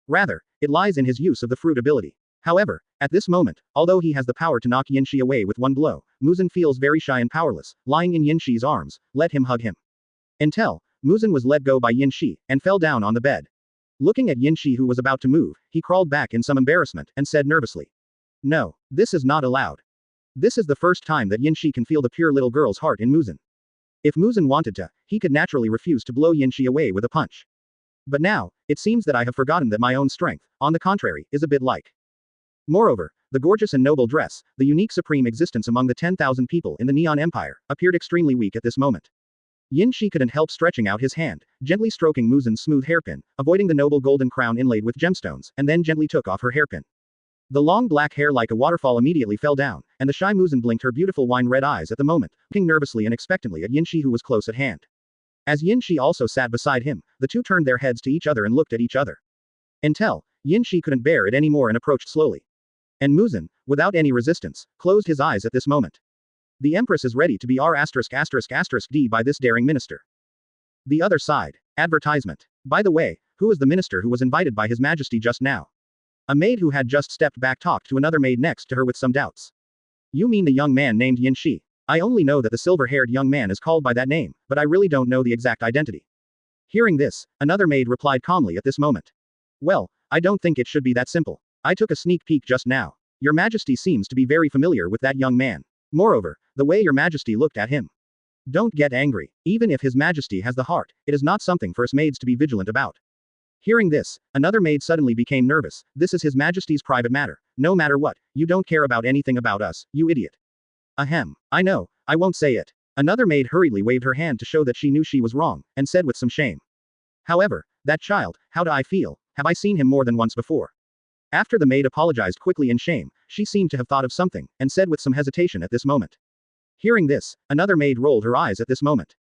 Rather, it lies in his use of the fruit ability. However, at this moment, although he has the power to knock Yin Shi away with one blow, Muzan feels very shy and powerless, lying in Yin Shi's arms, let him hug him. Until, Muzan was let go by Yin Shi, and fell down on the bed. Looking at Yin Shi who was about to move, he crawled back in some embarrassment, and said nervously. No, this is not allowed. This is the first time that Yin Shi can feel the pure little girl's heart in Muzan. If Muzan wanted to, he could naturally refuse to blow Yin Shi away with a punch. But now, it seems that I have forgotten that my own strength, on the contrary, is a bit like. Moreover, the gorgeous and noble dress, the unique supreme existence among the 10,000 people in the Neon Empire, appeared extremely weak at this moment. Yinshi couldn't help stretching out his hand, gently stroking Muzan's smooth hairpin, avoiding the noble golden crown inlaid with gemstones, and then gently took off her hairpin. The long black hair like a waterfall immediately fell down, and the shy Muzan blinked her beautiful wine-red eyes at the moment, looking nervously and expectantly at Yinshi who was close at hand. As Yinshi also sat beside him, the two turned their heads to each other and looked at each other. Until, Yinshi couldn't bear it anymore and approached slowly. And Muzan, without any resistance, closed his eyes at this moment. The Empress is ready to be R******D by this daring minister. The other side. Advertisement. By the way, who is the minister who was invited by His Majesty just now? A maid who had just stepped back talked to another maid next to her with some doubts. You mean the young man named Yin Shi? I only know that the silver-haired young man is called by that name, but I really don't know the exact identity. Hearing this, another maid replied calmly at this moment. Well, I don't think it should be that simple. I took a sneak peek just now. Your Majesty seems to be very familiar with that young man. Moreover, the way your Majesty looked at him. Don't get angry. Even if His Majesty has the heart, it is not something for us maids to be vigilant about. Hearing this, another maid suddenly became nervous. This is His Majesty's private matter. No matter what, you don't care about anything about us, you idiot. Ahem. I know, I won't say it. Another maid hurriedly waved her hand to show that she knew she was wrong, and said with some shame. However, that child, how do I feel? Have I seen him more than once before? After the maid apologized quickly in shame, she seemed to have thought of something, and said with some hesitation at this moment. Hearing this, another maid rolled her eyes at this moment.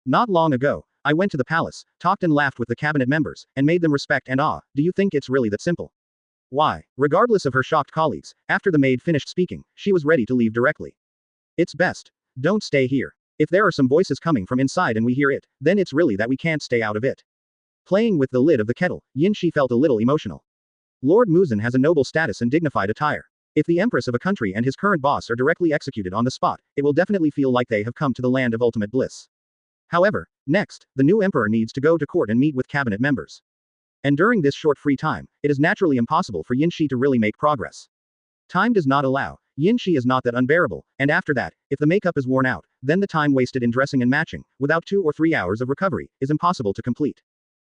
Not long ago, I went to the palace, talked and laughed with the cabinet members, and made them respect and awe. Do you think it's really that simple? Why? Regardless of her shocked colleagues, after the maid finished speaking, she was ready to leave directly. It's best. Don't stay here. If there are some voices coming from inside and we hear it, then it's really that we can't stay out of it. Playing with the lid of the kettle, Yinshi felt a little emotional. Lord Muzan has a noble status and dignified attire. If the Empress of a country and his current boss are directly executed on the spot, it will definitely feel like they have come to the land of ultimate bliss. However, next, the new emperor needs to go to court and meet with cabinet members. And during this short free time, it is naturally impossible for Yinshi to really make progress. Time does not allow. Yinshi is not that unbearable, and after that, if the makeup is worn out, then the time wasted in dressing and matching, without 2 or 3 hours of recovery, is impossible to complete.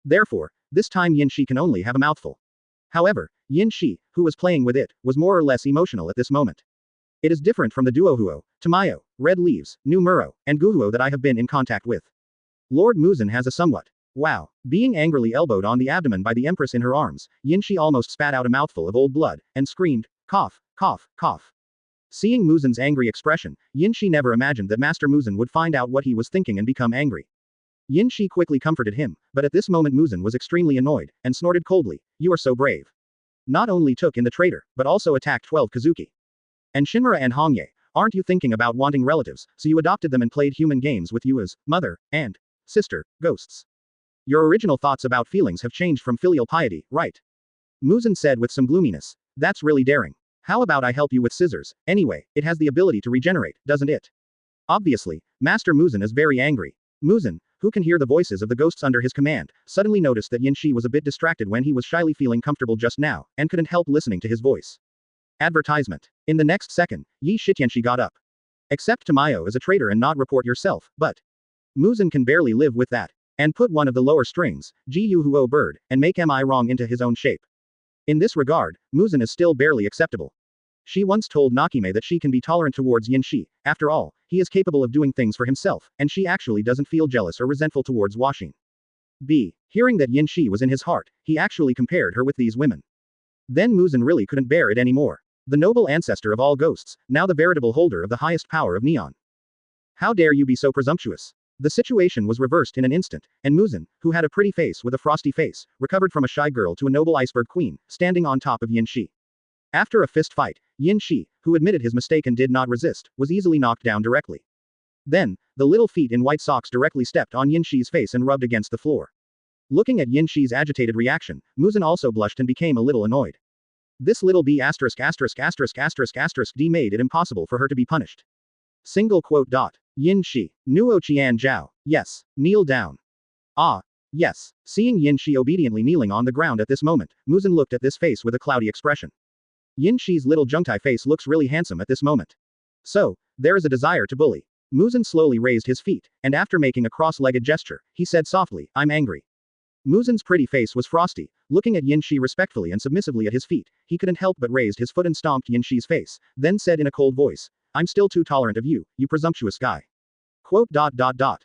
Therefore, this time Yinshi can only have a mouthful. However, Yin Shi, who was playing with it, was more or less emotional at this moment. It is different from the duo Huo, Tamayo, Red Leaves, New Muro, and Guhuo that I have been in contact with. Lord Muzan has a somewhat. Wow. Being angrily elbowed on the abdomen by the Empress in her arms, Yin Shi almost spat out a mouthful of old blood, and screamed, cough, cough, cough. Seeing Muzan's angry expression, Yin Shi never imagined that Master Muzan would find out what he was thinking and become angry. Yin Shi quickly comforted him, but at this moment Muzan was extremely annoyed, and snorted coldly, you are so brave. Not only took in the traitor, but also attacked 12 Kizuki. And Shinmura and Hongye, aren't you thinking about wanting relatives, so you adopted them and played human games with you as mother, and sister, ghosts. Your original thoughts about feelings have changed from filial piety, right? Muzan said with some gloominess. That's really daring. How about I help you with scissors? Anyway, it has the ability to regenerate, doesn't it? Obviously, Master Muzan is very angry. Muzan, who can hear the voices of the ghosts under his command, suddenly noticed that Yin Shi was a bit distracted when he was shyly feeling comfortable just now, and couldn't help listening to his voice. Advertisement. In the next second, Yi Shitianshi got up. Accept Tamayo as a traitor and not report yourself, but Muzan can barely live with that. And put one of the lower strings, Gu Huo bird, and make mi wrong into his own shape. In this regard, Muzan is still barely acceptable. She once told Nakime that she can be tolerant towards Yin Shi. After all, he is capable of doing things for himself, and she actually doesn't feel jealous or resentful towards Washing. B. Hearing that Yin Shi was in his heart, he actually compared her with these women. Then Muzan really couldn't bear it anymore. The noble ancestor of all ghosts, now the veritable holder of the highest power of Neon. How dare you be so presumptuous? The situation was reversed in an instant, and Muzan, who had a pretty face with a frosty face, recovered from a shy girl to a noble iceberg queen, standing on top of Yin Shi. After a fist fight, Yin Shi, who admitted his mistake and did not resist, was easily knocked down directly. Then, the little feet in white socks directly stepped on Yin Shi's face and rubbed against the floor. Looking at Yin Shi's agitated reaction, Muzan also blushed and became a little annoyed. This little b*********** D made it impossible for her to be punished. Single quote dot. Yin Shi. Nuo Qian Zhao. Yes. Kneel down. Ah. Yes. Seeing Yin Shi obediently kneeling on the ground at this moment, Muzan looked at this face with a cloudy expression. Yin Shi's little Zhengtai face looks really handsome at this moment. So, there is a desire to bully. Muzan slowly raised his feet, and after making a cross-legged gesture, he said softly, I'm angry. Muzan's pretty face was frosty. Looking at Yin Shi respectfully and submissively at his feet, he couldn't help but raised his foot and stomped Yin Shi's face, then said in a cold voice, I'm still too tolerant of you, you presumptuous guy. Quote dot dot dot.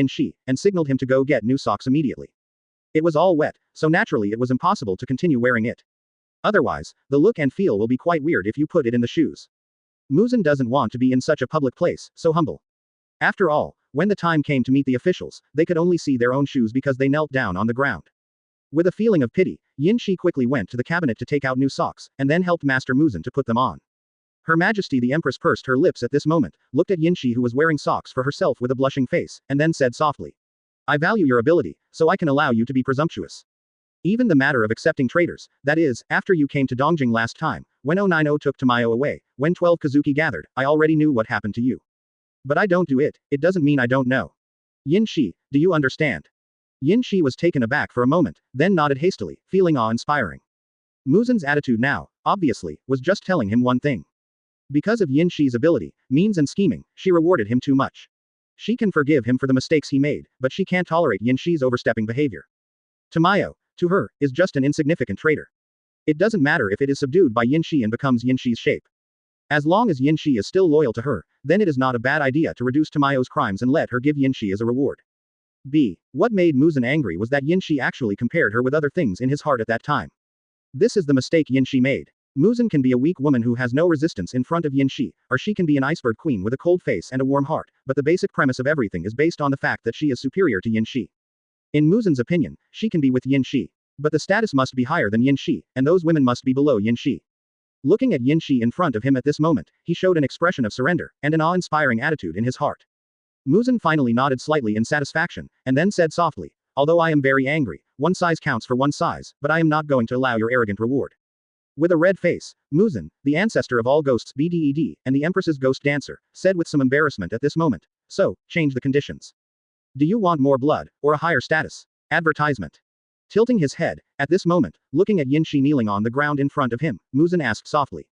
Yin Shi, and signaled him to go get new socks immediately. It was all wet, so naturally it was impossible to continue wearing it. Otherwise, the look and feel will be quite weird if you put it in the shoes. Muzan doesn't want to be in such a public place, so humble. After all, when the time came to meet the officials, they could only see their own shoes because they knelt down on the ground. With a feeling of pity, Yin Shi quickly went to the cabinet to take out new socks, and then helped Master Muzan to put them on. Her Majesty the Empress pursed her lips at this moment, looked at Yin Shi who was wearing socks for herself with a blushing face, and then said softly. I value your ability, so I can allow you to be presumptuous. Even the matter of accepting traitors, that is, after you came to Dongjing last time, when 090 took Tamayo away, when 12 Kizuki gathered, I already knew what happened to you. But I don't do it, it doesn't mean I don't know. Yin Shi, do you understand? Yin Shi was taken aback for a moment, then nodded hastily, feeling awe-inspiring. Muzan's attitude now, obviously, was just telling him one thing. Because of Yin Shi's ability, means and scheming, she rewarded him too much. She can forgive him for the mistakes he made, but she can't tolerate Yin Shi's overstepping behavior. Tamayo, to her, is just an insignificant traitor. It doesn't matter if it is subdued by Yin Shi and becomes Yin Shi's shape. As long as Yin Shi is still loyal to her, then it is not a bad idea to reduce Tamayo's crimes and let her give Yin Shi as a reward. What made Muzan angry was that Yin Shi actually compared her with other things in his heart at that time. This is the mistake Yin Shi made. Muzan can be a weak woman who has no resistance in front of Yin Shi, or she can be an iceberg queen with a cold face and a warm heart, but the basic premise of everything is based on the fact that she is superior to Yin Shi. In Muzan's opinion, she can be with Yin Shi. But the status must be higher than Yin Shi, and those women must be below Yin Shi. Looking at Yin Shi in front of him at this moment, he showed an expression of surrender, and an awe-inspiring attitude in his heart. Muzan finally nodded slightly in satisfaction, and then said softly, although I am very angry, one size counts for one size, but I am not going to allow your arrogant reward. With a red face, Muzan, the ancestor of all ghosts BDED, and the Empress's ghost dancer, said with some embarrassment at this moment, so, change the conditions. Do you want more blood, or a higher status? Advertisement. Tilting his head, at this moment, looking at Yin Shi kneeling on the ground in front of him, Muzan asked softly.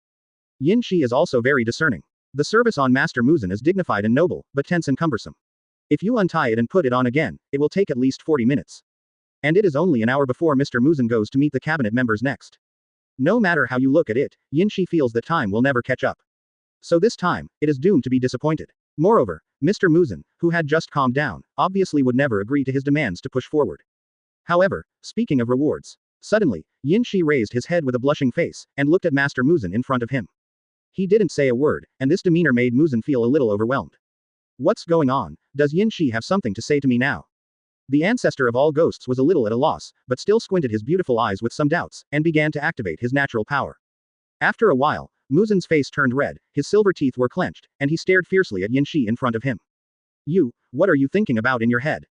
Yin Shi is also very discerning. The service on Master Muzan is dignified and noble, but tense and cumbersome. If you untie it and put it on again, it will take at least 40 minutes. And it is only an hour before Mr. Muzan goes to meet the cabinet members next. No matter how you look at it, Yin Shi feels that time will never catch up. So this time, it is doomed to be disappointed. Moreover, Mr. Muzan, who had just calmed down, obviously would never agree to his demands to push forward. However, speaking of rewards, suddenly, Yin Shi raised his head with a blushing face, and looked at Master Muzan in front of him. He didn't say a word, and this demeanor made Muzan feel a little overwhelmed. What's going on? Does Yin Shi have something to say to me now? The ancestor of all ghosts was a little at a loss, but still squinted his beautiful eyes with some doubts, and began to activate his natural power. After a while, Muzan's face turned red, his silver teeth were clenched, and he stared fiercely at Yin Shi in front of him. What are you thinking about in your head?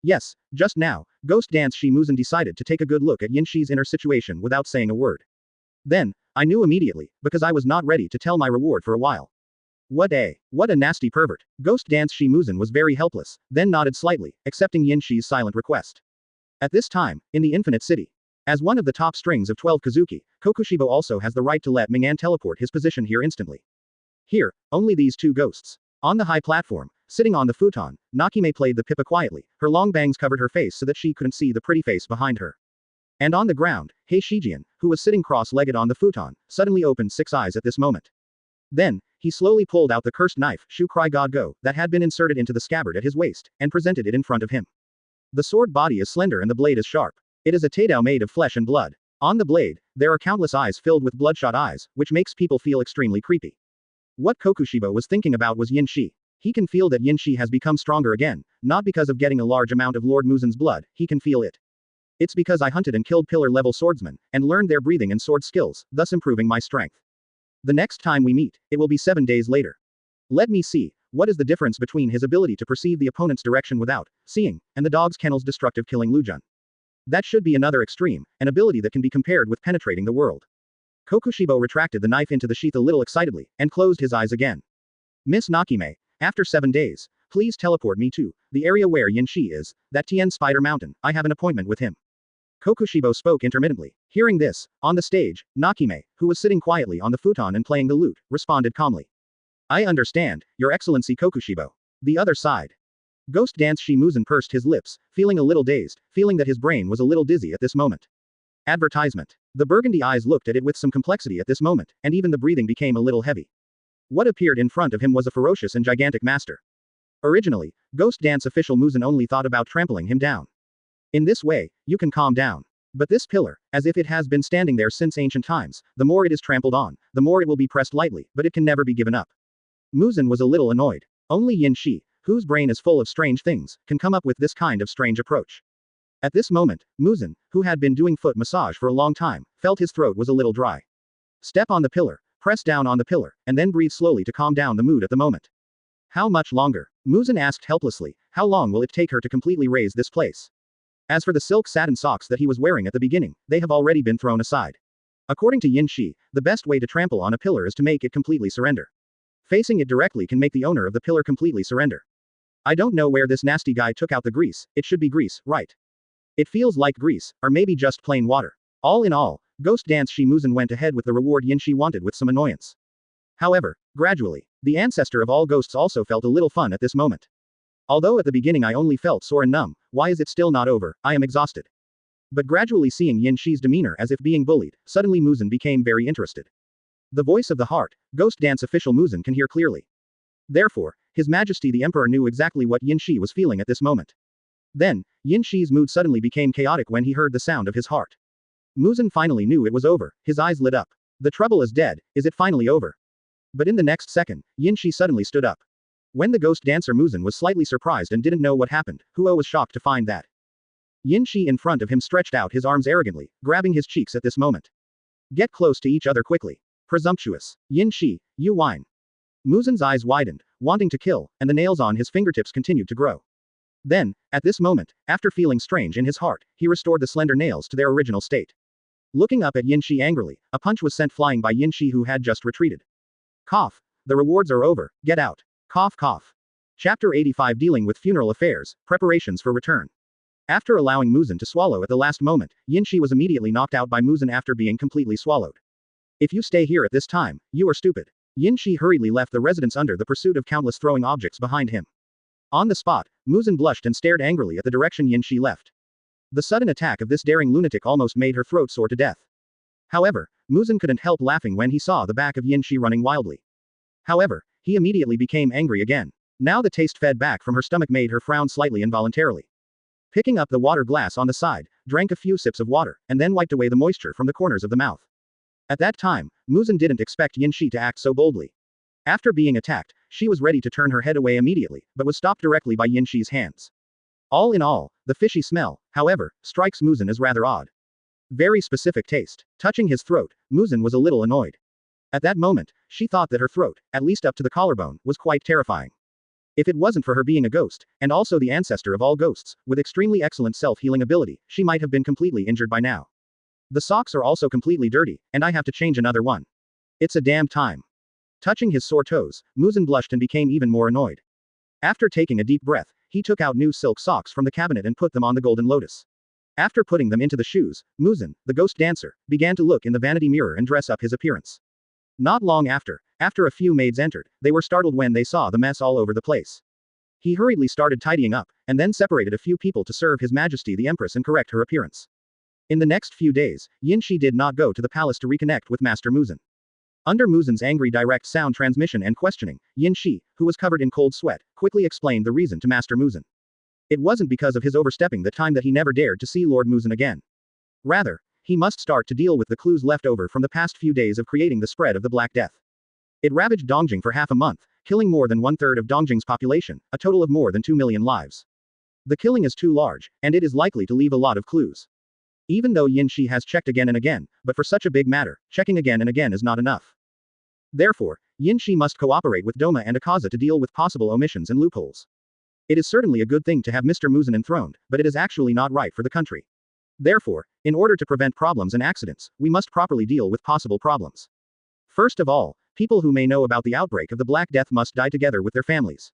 Yes, just now, Ghost Dance Shi Muzan decided to take a good look at Yin Shi's inner situation without saying a word. Then, I knew immediately, because I was not ready to tell my reward for a while. What a nasty pervert. Ghost Dance Shi Muzan was very helpless, then nodded slightly, accepting Yin Shi's silent request. At this time, in the Infinite City, as one of the top strings of 12 Kizuki, Kokushibo also has the right to let Ming'an teleport his position here instantly. Here, only these two ghosts. On the high platform, sitting on the futon, Nakime played the pipa quietly, her long bangs covered her face so that she couldn't see the pretty face behind her. And on the ground, Hei Shijian, who was sitting cross-legged on the futon, suddenly opened 6 eyes at this moment. Then, he slowly pulled out the cursed knife, Shu Cry God Go, that had been inserted into the scabbard at his waist, and presented it in front of him. The sword body is slender and the blade is sharp. It is a taidao made of flesh and blood. On the blade, there are countless eyes filled with bloodshot eyes, which makes people feel extremely creepy. What Kokushibo was thinking about was Yin Shi. He can feel that Yin Shi has become stronger again, not because of getting a large amount of Lord Muzan's blood, he can feel it. It's because I hunted and killed pillar-level swordsmen, and learned their breathing and sword skills, thus improving my strength. The next time we meet, it will be 7 days later. Let me see, what is the difference between his ability to perceive the opponent's direction without seeing, and the dog's kennel's destructive killing Lujun. That should be another extreme, an ability that can be compared with penetrating the world. Kokushibo retracted the knife into the sheath a little excitedly, and closed his eyes again. Miss Nakime, after 7 days, please teleport me to the area where Yin Shi is, that Tien Spider Mountain, I have an appointment with him. Kokushibo spoke intermittently. Hearing this, on the stage, Nakime, who was sitting quietly on the futon and playing the lute, responded calmly. I understand, Your Excellency Kokushibo. The other side. Ghost Dance Shi Muzan pursed his lips, feeling a little dazed, feeling that his brain was a little dizzy at this moment. Advertisement. The burgundy eyes looked at it with some complexity at this moment, and even the breathing became a little heavy. What appeared in front of him was a ferocious and gigantic master. Originally, Ghost Dance official Muzan only thought about trampling him down. In this way, you can calm down. But this pillar, as if it has been standing there since ancient times, the more it is trampled on, the more it will be pressed lightly, but it can never be given up. Muzan was a little annoyed. Only Yin Shi, whose brain is full of strange things, can come up with this kind of strange approach. At this moment, Muzan, who had been doing foot massage for a long time, felt his throat was a little dry. Step on the pillar, press down on the pillar, and then breathe slowly to calm down the mood at the moment. How much longer? Muzan asked helplessly. How long will it take her to completely raise this place? As for the silk satin socks that he was wearing at the beginning, they have already been thrown aside. According to Yin Shi, the best way to trample on a pillar is to make it completely surrender. Facing it directly can make the owner of the pillar completely surrender. I don't know where this nasty guy took out the grease, it should be grease, right? It feels like grease, or maybe just plain water. All in all, Ghost Dance Shi Muzan went ahead with the reward Yin Shi wanted with some annoyance. However, gradually, the ancestor of all ghosts also felt a little fun at this moment. Although at the beginning I only felt sore and numb, why is it still not over, I am exhausted. But gradually seeing Yin Shi's demeanor as if being bullied, suddenly Muzan became very interested. The voice of the heart, Ghost Dance official Muzan can hear clearly. Therefore, His Majesty the Emperor knew exactly what Yin Shi was feeling at this moment. Then, Yin Shi's mood suddenly became chaotic when he heard the sound of his heart. Muzan finally knew it was over, his eyes lit up. The trouble is dead, is it finally over? But in the next second, Yin Shi suddenly stood up. When the ghost dancer Muzan was slightly surprised and didn't know what happened, Huo was shocked to find that Yin Shi in front of him stretched out his arms arrogantly, grabbing his cheeks at this moment. Get close to each other quickly. Presumptuous. Yin Shi, you whine. Muzan's eyes widened, wanting to kill, and the nails on his fingertips continued to grow. Then, at this moment, after feeling strange in his heart, he restored the slender nails to their original state. Looking up at Yin Shi angrily, a punch was sent flying by Yin Shi who had just retreated. Cough. The rewards are over, get out. Cough cough. Chapter 85 Dealing with Funeral Affairs, Preparations for Return. After allowing Muzan to swallow at the last moment, Yin Shi was immediately knocked out by Muzan after being completely swallowed. If you stay here at this time, you are stupid. Yin Shi hurriedly left the residence under the pursuit of countless throwing objects behind him. On the spot, Muzan blushed and stared angrily at the direction Yin Shi left. The sudden attack of this daring lunatic almost made her throat sore to death. However, Muzan couldn't help laughing when he saw the back of Yin Shi running wildly. However, he immediately became angry again. Now the taste fed back from her stomach made her frown slightly involuntarily. Picking up the water glass on the side, drank a few sips of water, and then wiped away the moisture from the corners of the mouth. At that time, Muzan didn't expect Yin Shi to act so boldly. After being attacked, she was ready to turn her head away immediately, but was stopped directly by Yin Shi's hands. All in all, the fishy smell, however, strikes Muzan as rather odd. Very specific taste. Touching his throat, Muzan was a little annoyed. At that moment, she thought that her throat, at least up to the collarbone, was quite terrifying. If it wasn't for her being a ghost, and also the ancestor of all ghosts, with extremely excellent self-healing ability, she might have been completely injured by now. The socks are also completely dirty, and I have to change another one. It's a damn time. Touching his sore toes, Muzan blushed and became even more annoyed. After taking a deep breath, he took out new silk socks from the cabinet and put them on the golden lotus. After putting them into the shoes, Muzan, the ghost dancer, began to look in the vanity mirror and dress up his appearance. Not long after a few maids entered, they were startled when they saw the mess all over the place. He hurriedly started tidying up, and then separated a few people to serve His Majesty the Empress and correct her appearance. In the next few days, Yin Shi did not go to the palace to reconnect with Master Muzan. Under Muzan's angry direct sound transmission and questioning, Yin Shi, who was covered in cold sweat, quickly explained the reason to Master Muzan. It wasn't because of his overstepping the time that he never dared to see Lord Muzan again. Rather, he must start to deal with the clues left over from the past few days of creating the spread of the Black Death. It ravaged Dongjing for half a month, killing more than one-third of Dongjing's population, a total of more than 2 million lives. The killing is too large, and it is likely to leave a lot of clues. Even though Yin Shi has checked again and again, but for such a big matter, checking again and again is not enough. Therefore, Yin Shi must cooperate with Doma and Akaza to deal with possible omissions and loopholes. It is certainly a good thing to have Mr. Muzan enthroned, but it is actually not right for the country. Therefore, in order to prevent problems and accidents, we must properly deal with possible problems. First of all, people who may know about the outbreak of the Black Death must die together with their families.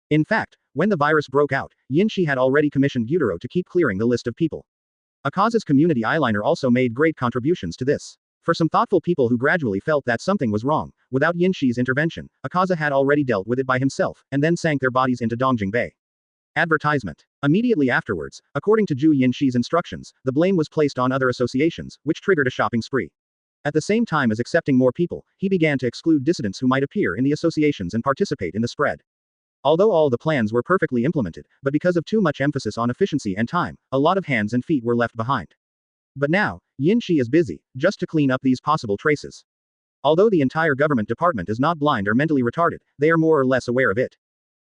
In fact, when the virus broke out, Yin Shi had already commissioned Gyutaro to keep clearing the list of people. Akaza's community eyeliner also made great contributions to this. For some thoughtful people who gradually felt that something was wrong, without Yin Shi's intervention, Akaza had already dealt with it by himself, and then sank their bodies into Dongjing Bay. Advertisement. Immediately afterwards, according to Yin Shi's instructions, the blame was placed on other associations, which triggered a shopping spree. At the same time as accepting more people, he began to exclude dissidents who might appear in the associations and participate in the spread. Although all the plans were perfectly implemented, but because of too much emphasis on efficiency and time, a lot of hands and feet were left behind. But now, Yin Shi is busy, just to clean up these possible traces. Although the entire government department is not blind or mentally retarded, they are more or less aware of it.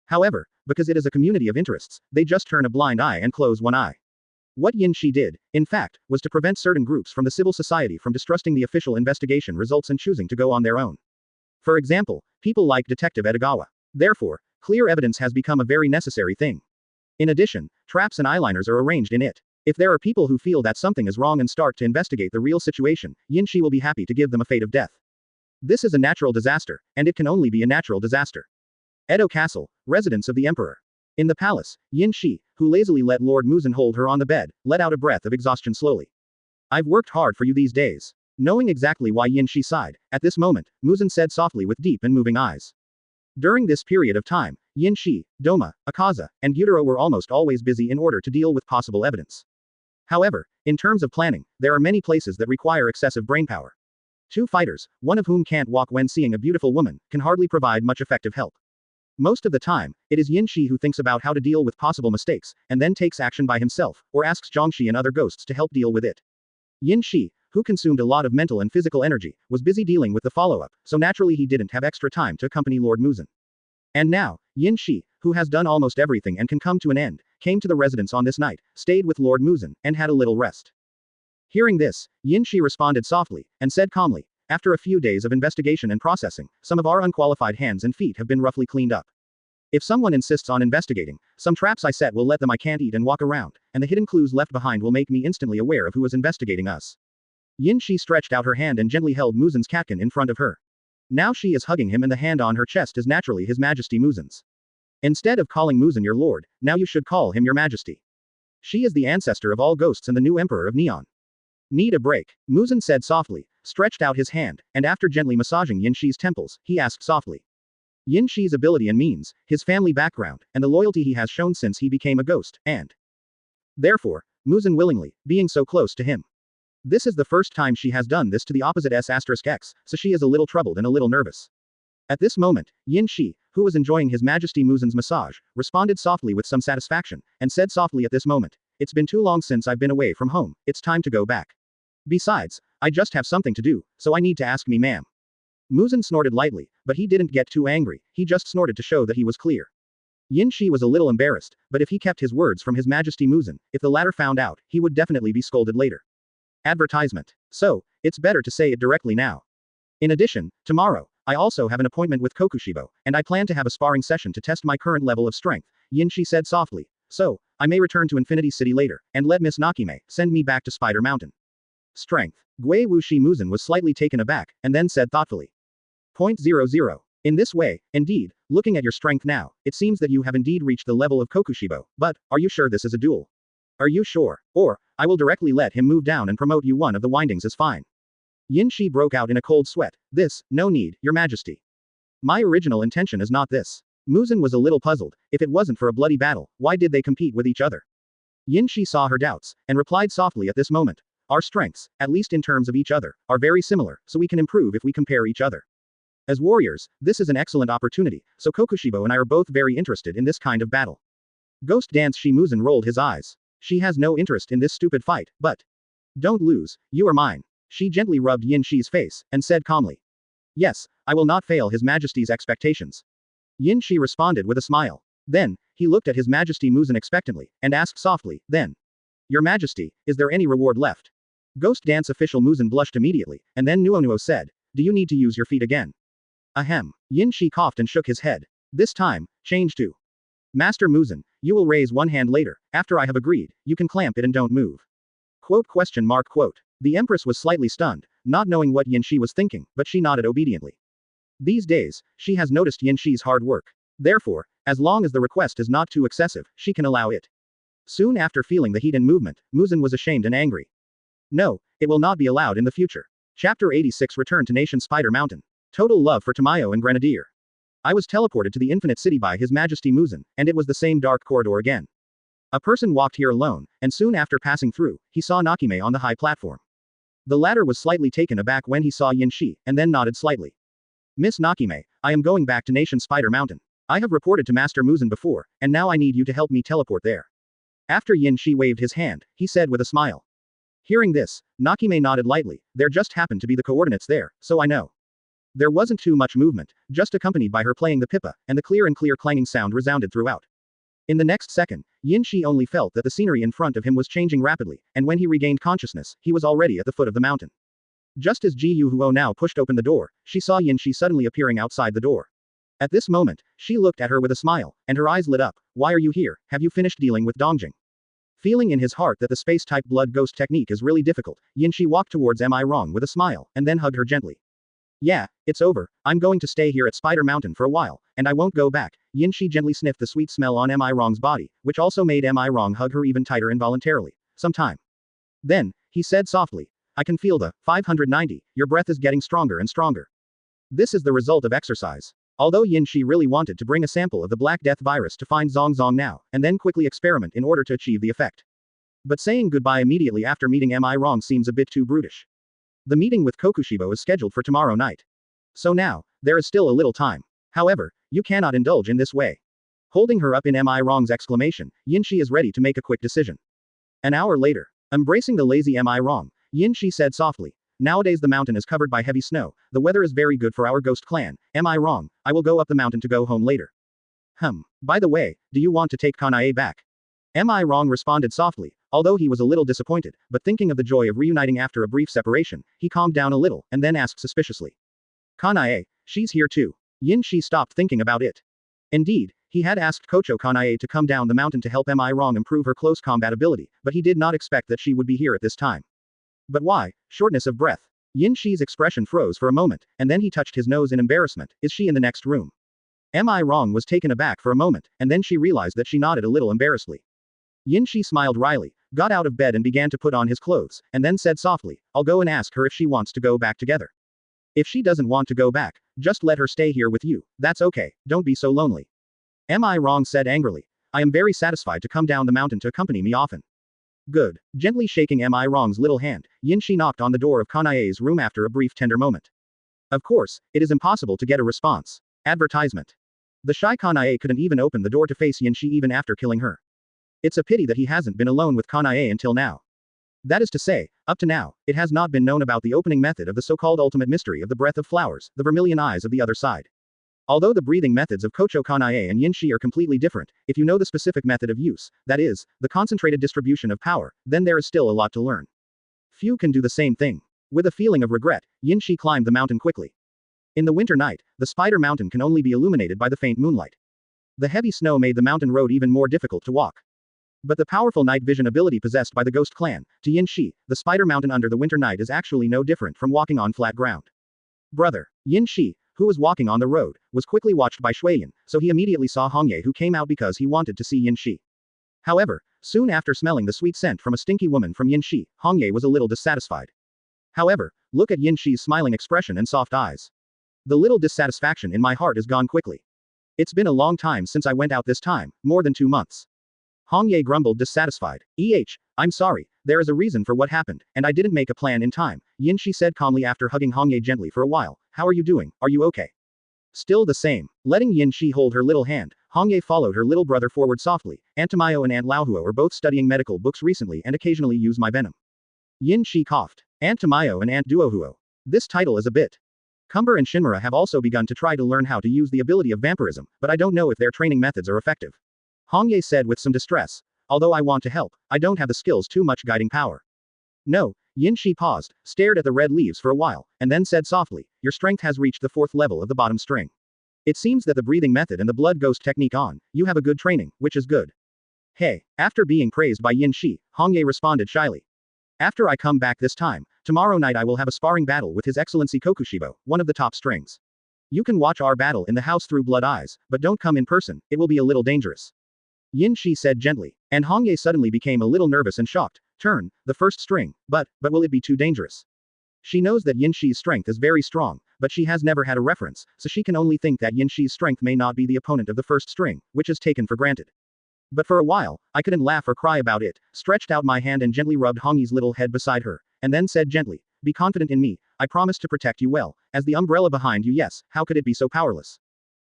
However, because it is a community of interests, they just turn a blind eye and close one eye. What Yin Shi did, in fact, was to prevent certain groups from the civil society from distrusting the official investigation results and choosing to go on their own. For example, people like Detective Edogawa. Therefore, clear evidence has become a very necessary thing. In addition, traps and eyeliners are arranged in it. If there are people who feel that something is wrong and start to investigate the real situation, Yin Shi will be happy to give them a fate of death. This is a natural disaster, and it can only be a natural disaster. Edo Castle, residence of the Emperor. In the palace, Yin Shi, who lazily let Lord Muzan hold her on the bed, let out a breath of exhaustion slowly. I've worked hard for you these days. Knowing exactly why Yin Shi sighed, at this moment, Muzan said softly with deep and moving eyes. During this period of time, Yin Shi, Doma, Akaza, and Gyutaro were almost always busy in order to deal with possible evidence. However, in terms of planning, there are many places that require excessive brainpower. Two fighters, one of whom can't walk when seeing a beautiful woman, can hardly provide much effective help. Most of the time, it is Yin Shi who thinks about how to deal with possible mistakes, and then takes action by himself, or asks Zhongxi and other ghosts to help deal with it. Yin Shi, who consumed a lot of mental and physical energy, was busy dealing with the follow-up, so naturally he didn't have extra time to accompany Lord Muzan. And now, Yin Shi, who has done almost everything and can come to an end, came to the residence on this night, stayed with Lord Muzan, and had a little rest. Hearing this, Yin Shi responded softly, and said calmly, after a few days of investigation and processing, some of our unqualified hands and feet have been roughly cleaned up. If someone insists on investigating, some traps I set will let them I can't eat and walk around, and the hidden clues left behind will make me instantly aware of who is investigating us. Yin Shi stretched out her hand and gently held Muzan's catkin in front of her. Now she is hugging him and the hand on her chest is naturally His Majesty Muzan's. Instead of calling Muzan your lord, now you should call him your majesty. She is the ancestor of all ghosts and the new emperor of Neon. Need a break? Muzan said softly, stretched out his hand, and after gently massaging Yin Shi's temples, he asked softly. Yin Shi's ability and means, his family background, and the loyalty he has shown since he became a ghost, and therefore, Muzan willingly, being so close to him. This is the first time she has done this to the opposite S**X, so she is a little troubled and a little nervous. At this moment, Yin Shi, who was enjoying His Majesty Muzan's massage, responded softly with some satisfaction, and said softly at this moment, it's been too long since I've been away from home, it's time to go back. Besides, I just have something to do, so I need to ask me ma'am. Muzan snorted lightly, but he didn't get too angry, he just snorted to show that he was clear. Yin Shi was a little embarrassed, but if he kept his words from His Majesty Muzan, if the latter found out, he would definitely be scolded later. Advertisement. So, it's better to say it directly now. In addition, tomorrow, I also have an appointment with Kokushibo, and I plan to have a sparring session to test my current level of strength, Yin Shi said softly. So, I may return to Infinity City later, and let Miss Nakime send me back to Spider Mountain. Strength. Gui Wuxi Muzan was slightly taken aback, and then said thoughtfully. 0.00. In this way, indeed, looking at your strength now, it seems that you have indeed reached the level of Kokushibo, but, are you sure this is a duel? Are you sure? Or, I will directly let him move down and promote you one of the windings is fine. Yin Shi broke out in a cold sweat. This, no need, your majesty. My original intention is not this. Muzan was a little puzzled, if it wasn't for a bloody battle, why did they compete with each other? Yin Shi saw her doubts, and replied softly at this moment. Our strengths, at least in terms of each other, are very similar, so we can improve if we compare each other. As warriors, this is an excellent opportunity, so Kokushibo and I are both very interested in this kind of battle. Ghost Dance Shi Muzan rolled his eyes. She has no interest in this stupid fight, but... Don't lose, you are mine. She gently rubbed Yin Shi's face, and said calmly. Yes, I will not fail His Majesty's expectations. Yin Shi responded with a smile. Then, he looked at His Majesty Muzan expectantly, and asked softly, then. Your Majesty, is there any reward left? Ghost Dance official Muzan blushed immediately, and then Nuonuo said, do you need to use your feet again? Ahem. Yin Shi coughed and shook his head. This time, change to. Master Muzan, you will raise one hand later, after I have agreed, you can clamp it and don't move. Quote. The Empress was slightly stunned, not knowing what Yin Shi was thinking, but she nodded obediently. These days, she has noticed Yin Shi's hard work. Therefore, as long as the request is not too excessive, she can allow it. Soon after feeling the heat and movement, Muzan was ashamed and angry. No, it will not be allowed in the future. Chapter 86 Return to Nation Spider Mountain. Total love for Tamayo and Grenadier. I was teleported to the Infinite City by His Majesty Muzan, and it was the same dark corridor again. A person walked here alone, and soon after passing through, he saw Nakime on the high platform. The latter was slightly taken aback when he saw Yin Shi, and then nodded slightly. Miss Nakime, I am going back to Nation Spider Mountain. I have reported to Master Muzan before, and now I need you to help me teleport there. After Yin Shi waved his hand, he said with a smile. Hearing this, Nakime nodded lightly. There just happened to be the coordinates there, so I know. There wasn't too much movement, just accompanied by her playing the pipa, and the clear clanging sound resounded throughout. In the next second, Yin Shi only felt that the scenery in front of him was changing rapidly, and when he regained consciousness, he was already at the foot of the mountain. Just as Ji Huo now pushed open the door, she saw Yin Shi suddenly appearing outside the door. At this moment, she looked at her with a smile, and her eyes lit up. Why are you here? Have you finished dealing with Dongjing? Feeling in his heart that the space-type blood ghost technique is really difficult, Yin Shi walked towards Am I Wrong with a smile, and then hugged her gently. Yeah, it's over. I'm going to stay here at Spider Mountain for a while, and I won't go back. Yin Shi gently sniffed the sweet smell on Am I Wrong's body, which also made Am I Wrong hug her even tighter involuntarily. Some time. Then, he said softly, I can feel the 590, your breath is getting stronger and stronger. This is the result of exercise. Although Yin Shi really wanted to bring a sample of the Black Death virus to find Zong Zong now, and then quickly experiment in order to achieve the effect. But saying goodbye immediately after meeting Am I Wrong seems a bit too brutish. The meeting with Kokushibo is scheduled for tomorrow night. So now, there is still a little time. However, you cannot indulge in this way. Holding her up in Am I Wrong's exclamation, Yin Shi is ready to make a quick decision. An hour later, embracing the lazy Am I Wrong, Yin Shi said softly, nowadays the mountain is covered by heavy snow, the weather is very good for our ghost clan, am I wrong? I will go up the mountain to go home later. By the way, do you want to take Kanae back? Am I wrong? Responded softly, although he was a little disappointed, but thinking of the joy of reuniting after a brief separation, he calmed down a little, and then asked suspiciously. Kanae, she's here too. Yin Shi stopped thinking about it. Indeed, he had asked Kochou Kanae to come down the mountain to help Am I Wrong improve her close combat ability, but he did not expect that she would be here at this time. But why? Shortness of breath. Yin Shi's expression froze for a moment, and then he touched his nose in embarrassment. Is she in the next room? Am I Wrong was taken aback for a moment, and then she realized that she nodded a little embarrassedly. Yin Shi smiled wryly, got out of bed and began to put on his clothes, and then said softly, I'll go and ask her if she wants to go back together. If she doesn't want to go back, just let her stay here with you, that's okay, don't be so lonely. Am I Wrong said angrily. I am very satisfied to come down the mountain to accompany me often. Good. Gently shaking Am I Wrong's little hand, Yin Shi knocked on the door of Kanae's room after a brief tender moment. Of course, it is impossible to get a response. Advertisement. The shy Kanae couldn't even open the door to face Yin Shi even after killing her. It's a pity that he hasn't been alone with Kanae until now. That is to say, up to now, it has not been known about the opening method of the so-called ultimate mystery of the breath of flowers, the vermilion eyes of the other side. Although the breathing methods of Kochou Kanae and Yin Shi are completely different, if you know the specific method of use, that is, the concentrated distribution of power, then there is still a lot to learn. Few can do the same thing. With a feeling of regret, Yin Shi climbed the mountain quickly. In the winter night, the Spider Mountain can only be illuminated by the faint moonlight. The heavy snow made the mountain road even more difficult to walk. But the powerful night vision ability possessed by the Ghost Clan, to Yin Shi, the Spider Mountain under the winter night is actually no different from walking on flat ground. Brother, Yin Shi, who was walking on the road, was quickly watched by Shuiyan, so he immediately saw Hongye who came out because he wanted to see Yin Shi. However, soon after smelling the sweet scent from a stinky woman from Yin Shi, Hongye was a little dissatisfied. However, look at Yin Shi's smiling expression and soft eyes. The little dissatisfaction in my heart is gone quickly. It's been a long time since I went out this time, more than 2 months. Hongye grumbled dissatisfied. I'm sorry, there is a reason for what happened, and I didn't make a plan in time, Yinshi said calmly after hugging Hongye gently for a while. How are you doing, are you okay? Still the same. Letting Yinshi hold her little hand, Hongye followed her little brother forward softly. Aunt Tamayo and Aunt Laohuo are both studying medical books recently and occasionally use my venom. Yinshi coughed. Aunt Tamayo and Aunt Duohuo. This title is a bit. Cumber and Shinmura have also begun to try to learn how to use the ability of vampirism, but I don't know if their training methods are effective. Hongye said with some distress. Although I want to help, I don't have the skills too much guiding power. No, Yinshi paused, stared at the red leaves for a while, and then said softly, your strength has reached the 4th level of the bottom string. It seems that the breathing method and the blood ghost technique you have a good training, which is good. Hey, after being praised by Yinshi, Hongye responded shyly. After I come back this time, tomorrow night I will have a sparring battle with His Excellency Kokushibo, one of the top strings. You can watch our battle in the house through blood eyes, but don't come in person, it will be a little dangerous. Yinshi said gently, and Hongye suddenly became a little nervous and shocked. Turn, the 1st string, but will it be too dangerous? She knows that Yinshi's strength is very strong, but she has never had a reference, so she can only think that Yinshi's strength may not be the opponent of the 1st string, which is taken for granted. But for a while, I couldn't laugh or cry about it, stretched out my hand and gently rubbed Hongye's little head beside her, and then said gently, be confident in me, I promise to protect you well, as the umbrella behind you yes, how could it be so powerless?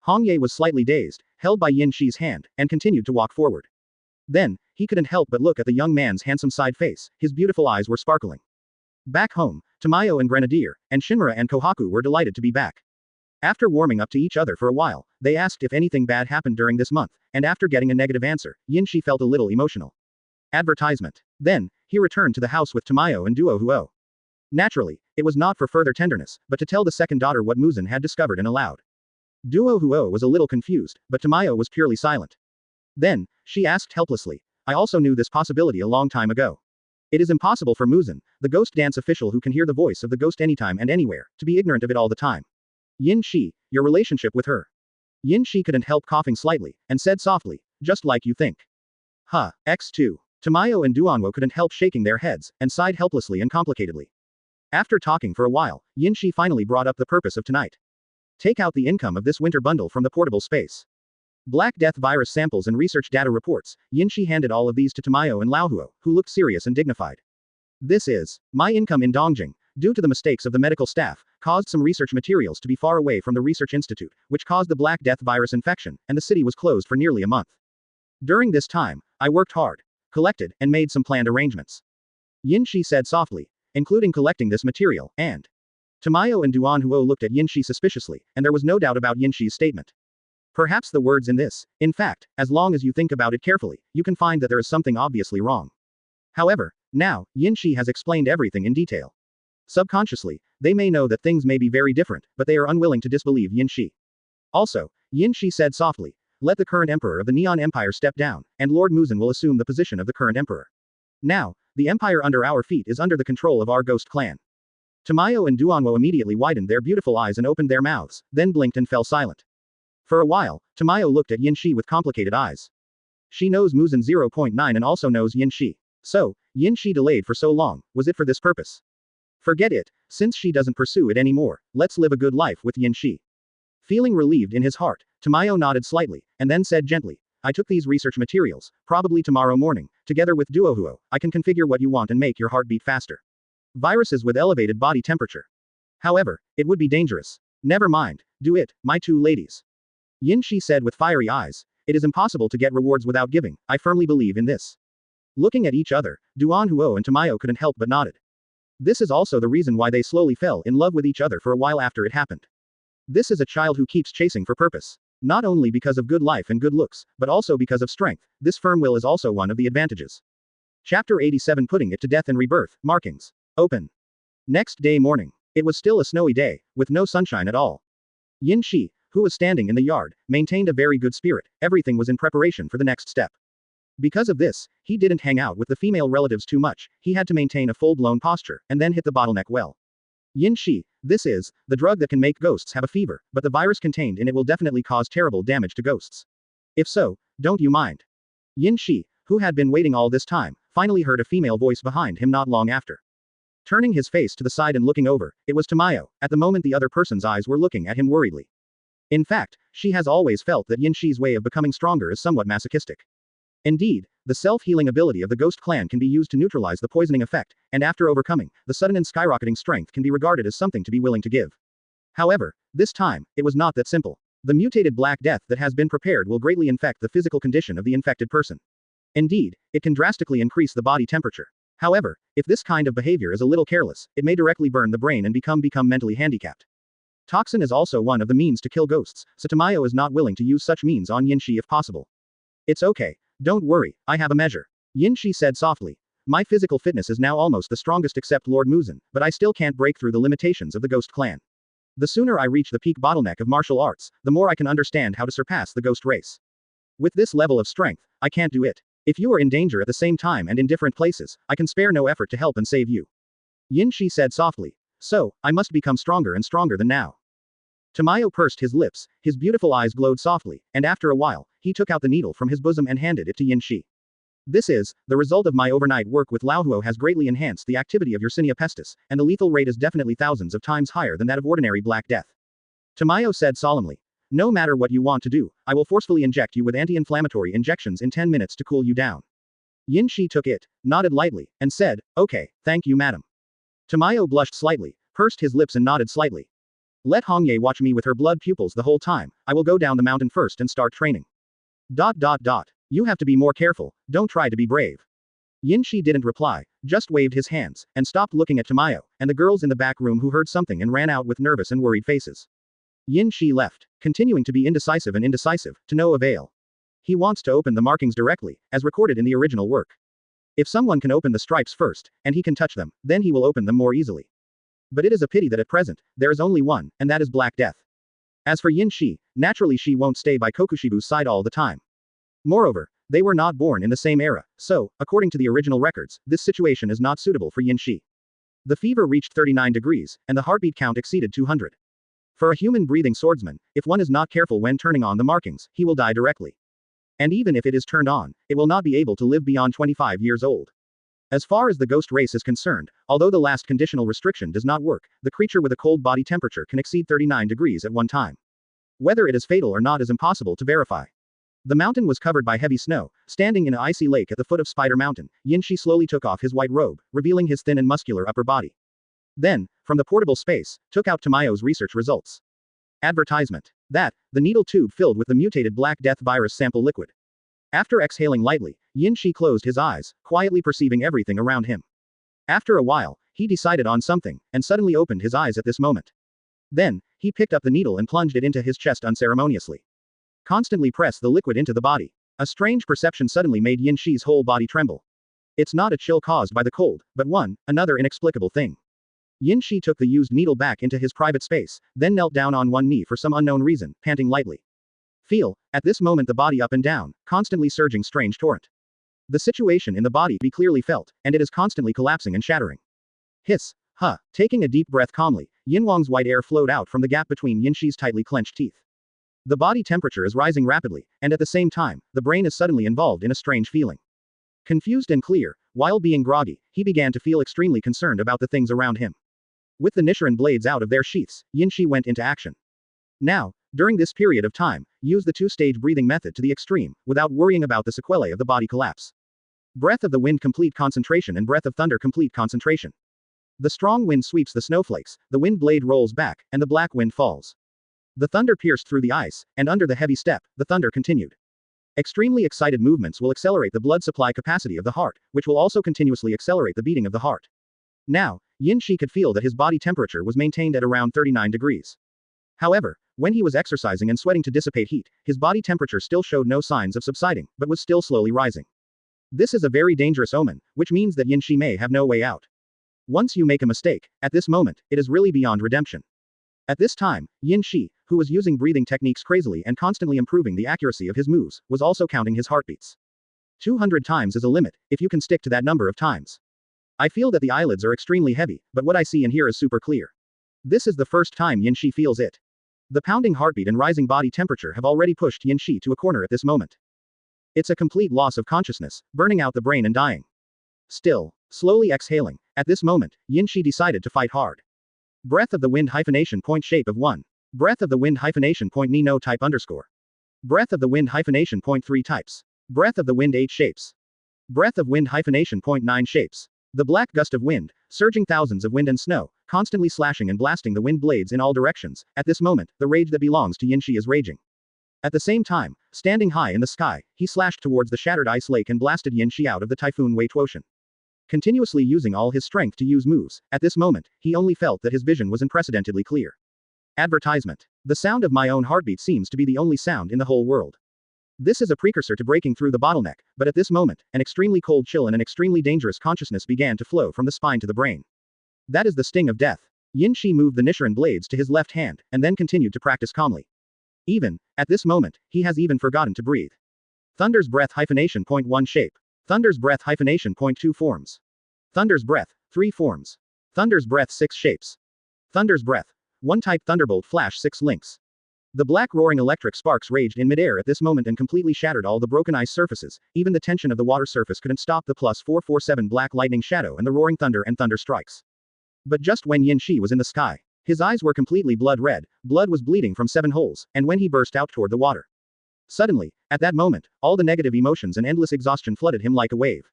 Hongye was slightly dazed, held by Yinshi's hand, and continued to walk forward. Then, he couldn't help but look at the young man's handsome side face, his beautiful eyes were sparkling. Back home, Tamayo and Grenadier, and Shinmura and Kohaku were delighted to be back. After warming up to each other for a while, they asked if anything bad happened during this month, and after getting a negative answer, Yinshi felt a little emotional. Advertisement. Then, he returned to the house with Tamayo and Duohuo. Naturally, it was not for further tenderness, but to tell the second daughter what Muzan had discovered and allowed. Duohuo was a little confused, but Tamayo was purely silent. Then, she asked helplessly, I also knew this possibility a long time ago. It is impossible for Muzan, the ghost dance official who can hear the voice of the ghost anytime and anywhere, to be ignorant of it all the time. Yin Shi, your relationship with her. Yin Shi couldn't help coughing slightly, and said softly, just like you think. Huh, X2. Tamayo and Duanwo couldn't help shaking their heads, and sighed helplessly and complicatedly. After talking for a while, Yin Shi finally brought up the purpose of tonight. Take out the income of this winter bundle from the portable space. Black Death virus samples and research data reports, Yinshi handed all of these to Tamayo and Laohuo, who looked serious and dignified. This is my income in Dongjing, due to the mistakes of the medical staff, caused some research materials to be far away from the research institute, which caused the Black Death virus infection, and the city was closed for nearly a month. During this time, I worked hard, collected, and made some planned arrangements. Yinshi said softly, including collecting this material, and Tamayo and Duanhuo looked at Yinshi suspiciously, and there was no doubt about Yinshi's statement. Perhaps the words in this, in fact, as long as you think about it carefully, you can find that there is something obviously wrong. However, now, Yinshi has explained everything in detail. Subconsciously, they may know that things may be very different, but they are unwilling to disbelieve Yinshi. Also, Yinshi said softly, let the current emperor of the Neon Empire step down, and Lord Muzan will assume the position of the current emperor. Now, the empire under our feet is under the control of our ghost clan. Tamayo and Duanwo immediately widened their beautiful eyes and opened their mouths, then blinked and fell silent. For a while, Tamayo looked at Yinshi with complicated eyes. She knows Muzan 0.9 and also knows Yinshi. So, Yinshi delayed for so long, was it for this purpose? Forget it, since she doesn't pursue it anymore, let's live a good life with Yinshi. Feeling relieved in his heart, Tamayo nodded slightly, and then said gently, I took these research materials, probably tomorrow morning, together with Duohuo, I can configure what you want and make your heart beat faster. Viruses with elevated body temperature. However, it would be dangerous. Never mind, do it, my two ladies. Yinshi said with fiery eyes, it is impossible to get rewards without giving, I firmly believe in this. Looking at each other, Duanhuo and Tamayo couldn't help but nodded. This is also the reason why they slowly fell in love with each other for a while after it happened. This is a child who keeps chasing for purpose. Not only because of good life and good looks, but also because of strength, this firm will is also one of the advantages. Chapter 87 Putting it to Death and Rebirth, Markings. Open. Next day morning. It was still a snowy day, with no sunshine at all. Yinshi, who was standing in the yard, maintained a very good spirit, everything was in preparation for the next step. Because of this, he didn't hang out with the female relatives too much, he had to maintain a full-blown posture, and then hit the bottleneck well. Yinshi, this is, the drug that can make ghosts have a fever, but the virus contained in it will definitely cause terrible damage to ghosts. If so, don't you mind? Yinshi, who had been waiting all this time, finally heard a female voice behind him not long after. Turning his face to the side and looking over, it was Tamayo. At the moment the other person's eyes were looking at him worriedly. In fact, she has always felt that Yinshi's way of becoming stronger is somewhat masochistic. Indeed, The self-healing ability of the Ghost Clan can be used to neutralize the poisoning effect, and after overcoming, the sudden and skyrocketing strength can be regarded as something to be willing to give. However, this time, it was not that simple. The mutated Black Death that has been prepared will greatly infect the physical condition of the infected person. Indeed, it can drastically increase the body temperature. However, if this kind of behavior is a little careless, it may directly burn the brain and become mentally handicapped. Toxin is also one of the means to kill ghosts, so Tamayo is not willing to use such means on Yinshi if possible. It's okay. Don't worry, I have a measure. Yinshi said softly. My physical fitness is now almost the strongest except Lord Muzan, but I still can't break through the limitations of the Ghost Clan. The sooner I reach the peak bottleneck of martial arts, the more I can understand how to surpass the ghost race. With this level of strength, I can't do it. If you are in danger at the same time and in different places, I can spare no effort to help and save you. Yinshi said softly. So, I must become stronger and stronger than now. Tamayo pursed his lips, his beautiful eyes glowed softly, and after a while, he took out the needle from his bosom and handed it to Yinshi. This is, the result of my overnight work with Laohuo has greatly enhanced the activity of Yersinia pestis, and the lethal rate is definitely thousands of times higher than that of ordinary Black Death. Tamayo said solemnly. No matter what you want to do, I will forcefully inject you with anti-inflammatory injections in 10 minutes to cool you down. Yinshi took it, nodded lightly, and said, okay, thank you madam. Tamayo blushed slightly, pursed his lips and nodded slightly. Let Hongye watch me with her blood pupils the whole time, I will go down the mountain first and start training. ... You have to be more careful, don't try to be brave. Yinshi didn't reply, just waved his hands, and stopped looking at Tamayo, and the girls in the back room who heard something and ran out with nervous and worried faces. Yinshi left, continuing to be indecisive, to no avail. He wants to open the markings directly, as recorded in the original work. If someone can open the stripes first, and he can touch them, then he will open them more easily. But it is a pity that at present, there is only one, and that is Black Death. As for Yinshi, naturally she won't stay by Kokushibu's side all the time. Moreover, they were not born in the same era, so, according to the original records, this situation is not suitable for Yinshi. The fever reached 39 degrees, and the heartbeat count exceeded 200. For a human breathing swordsman, if one is not careful when turning on the markings, he will die directly. And even if it is turned on, it will not be able to live beyond 25 years old. As far as the ghost race is concerned, although the last conditional restriction does not work, the creature with a cold body temperature can exceed 39 degrees at one time. Whether it is fatal or not is impossible to verify. The mountain was covered by heavy snow. Standing in an icy lake at the foot of Spider Mountain, Yinshi slowly took off his white robe, revealing his thin and muscular upper body. Then, from the portable space, took out Tamayo's research results. Advertisement. That, the needle tube filled with the mutated Black Death virus sample liquid. After exhaling lightly, Yinshi closed his eyes, quietly perceiving everything around him. After a while, he decided on something, and suddenly opened his eyes at this moment. Then, he picked up the needle and plunged it into his chest unceremoniously. Constantly press the liquid into the body. A strange perception suddenly made Yinshi's whole body tremble. It's not a chill caused by the cold, but another inexplicable thing. Yinshi took the used needle back into his private space, then knelt down on one knee for some unknown reason, panting lightly. Feel, at this moment the body up and down, constantly surging strange torrent. The situation in the body be clearly felt, and it is constantly collapsing and shattering. Hiss. Huh. Taking a deep breath calmly, Yinwang's white air flowed out from the gap between Yinshi's tightly clenched teeth. The body temperature is rising rapidly, and at the same time, the brain is suddenly involved in a strange feeling. Confused and clear, while being groggy, he began to feel extremely concerned about the things around him. With the Nichiren blades out of their sheaths, Yinshi went into action. Now, during this period of time, use the two-stage breathing method to the extreme, without worrying about the sequelae of the body collapse. Breath of the wind complete concentration and breath of thunder complete concentration. The strong wind sweeps the snowflakes, the wind blade rolls back, and the black wind falls. The thunder pierced through the ice, and under the heavy step, the thunder continued. Extremely excited movements will accelerate the blood supply capacity of the heart, which will also continuously accelerate the beating of the heart. Now, Yinshi could feel that his body temperature was maintained at around 39 degrees. However, when he was exercising and sweating to dissipate heat, his body temperature still showed no signs of subsiding, but was still slowly rising. This is a very dangerous omen, which means that Yinshi may have no way out. Once you make a mistake, at this moment, it is really beyond redemption. At this time, Yinshi, who was using breathing techniques crazily and constantly improving the accuracy of his moves, was also counting his heartbeats. 200 times is a limit, if you can stick to that number of times. I feel that the eyelids are extremely heavy, but what I see and hear is super clear. This is the first time Yinshi feels it. The pounding heartbeat and rising body temperature have already pushed Yinshi to a corner at this moment. It's a complete loss of consciousness, burning out the brain and dying. Still, slowly exhaling, at this moment, Yinshi decided to fight hard. Breath of the wind hyphenation point shape of 1. Breath of the wind hyphenation point Nino type underscore. Breath of the wind hyphenation point 3 types. Breath of the wind 8 shapes. Breath of wind hyphenation point 9 shapes. The black gust of wind, surging thousands of wind and snow, constantly slashing and blasting the wind blades in all directions. At this moment, the rage that belongs to Yinshi is raging. At the same time, standing high in the sky, he slashed towards the shattered ice lake and blasted Yinshi out of the typhoon Wei Tuotian. Continuously using all his strength to use moves, at this moment, he only felt that his vision was unprecedentedly clear. Advertisement. The sound of my own heartbeat seems to be the only sound in the whole world. This is a precursor to breaking through the bottleneck, but at this moment, an extremely cold chill and an extremely dangerous consciousness began to flow from the spine to the brain. That is the sting of death. Yinshi moved the Nichiren blades to his left hand, and then continued to practice calmly. Even, at this moment, he has even forgotten to breathe. Thunder's breath hyphenation point 1 shape. Thunder's breath hyphenation point 2 forms. Thunder's breath, 3 forms. Thunder's breath 6 shapes. Thunder's breath. 1 type thunderbolt flash 6 links. The black roaring electric sparks raged in midair at this moment and completely shattered all the broken ice surfaces. Even the tension of the water surface couldn't stop the +447 black lightning shadow and the roaring thunder and thunder strikes. But just when Yinshi was in the sky, his eyes were completely blood red, blood was bleeding from 7 holes, and when he burst out toward the water. Suddenly, at that moment, all the negative emotions and endless exhaustion flooded him like a wave.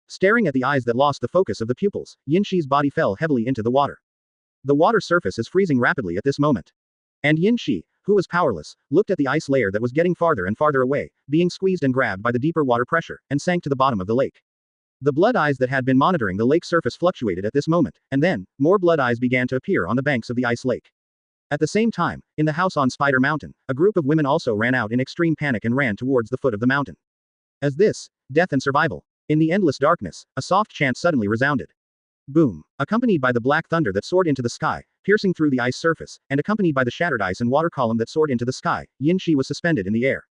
Staring at the eyes that lost the focus of the pupils, Yinshi's body fell heavily into the water. The water surface is freezing rapidly at this moment. And Yinshi, who was powerless, looked at the ice layer that was getting farther and farther away, being squeezed and grabbed by the deeper water pressure, and sank to the bottom of the lake. The blood eyes that had been monitoring the lake surface fluctuated at this moment, and then, more blood eyes began to appear on the banks of the ice lake. At the same time, in the house on Spider Mountain, a group of women also ran out in extreme panic and ran towards the foot of the mountain. As this, death and survival. In the endless darkness, a soft chant suddenly resounded. Boom, accompanied by the black thunder that soared into the sky, piercing through the ice surface, and accompanied by the shattered ice and water column that soared into the sky, Yinshi was suspended in the air.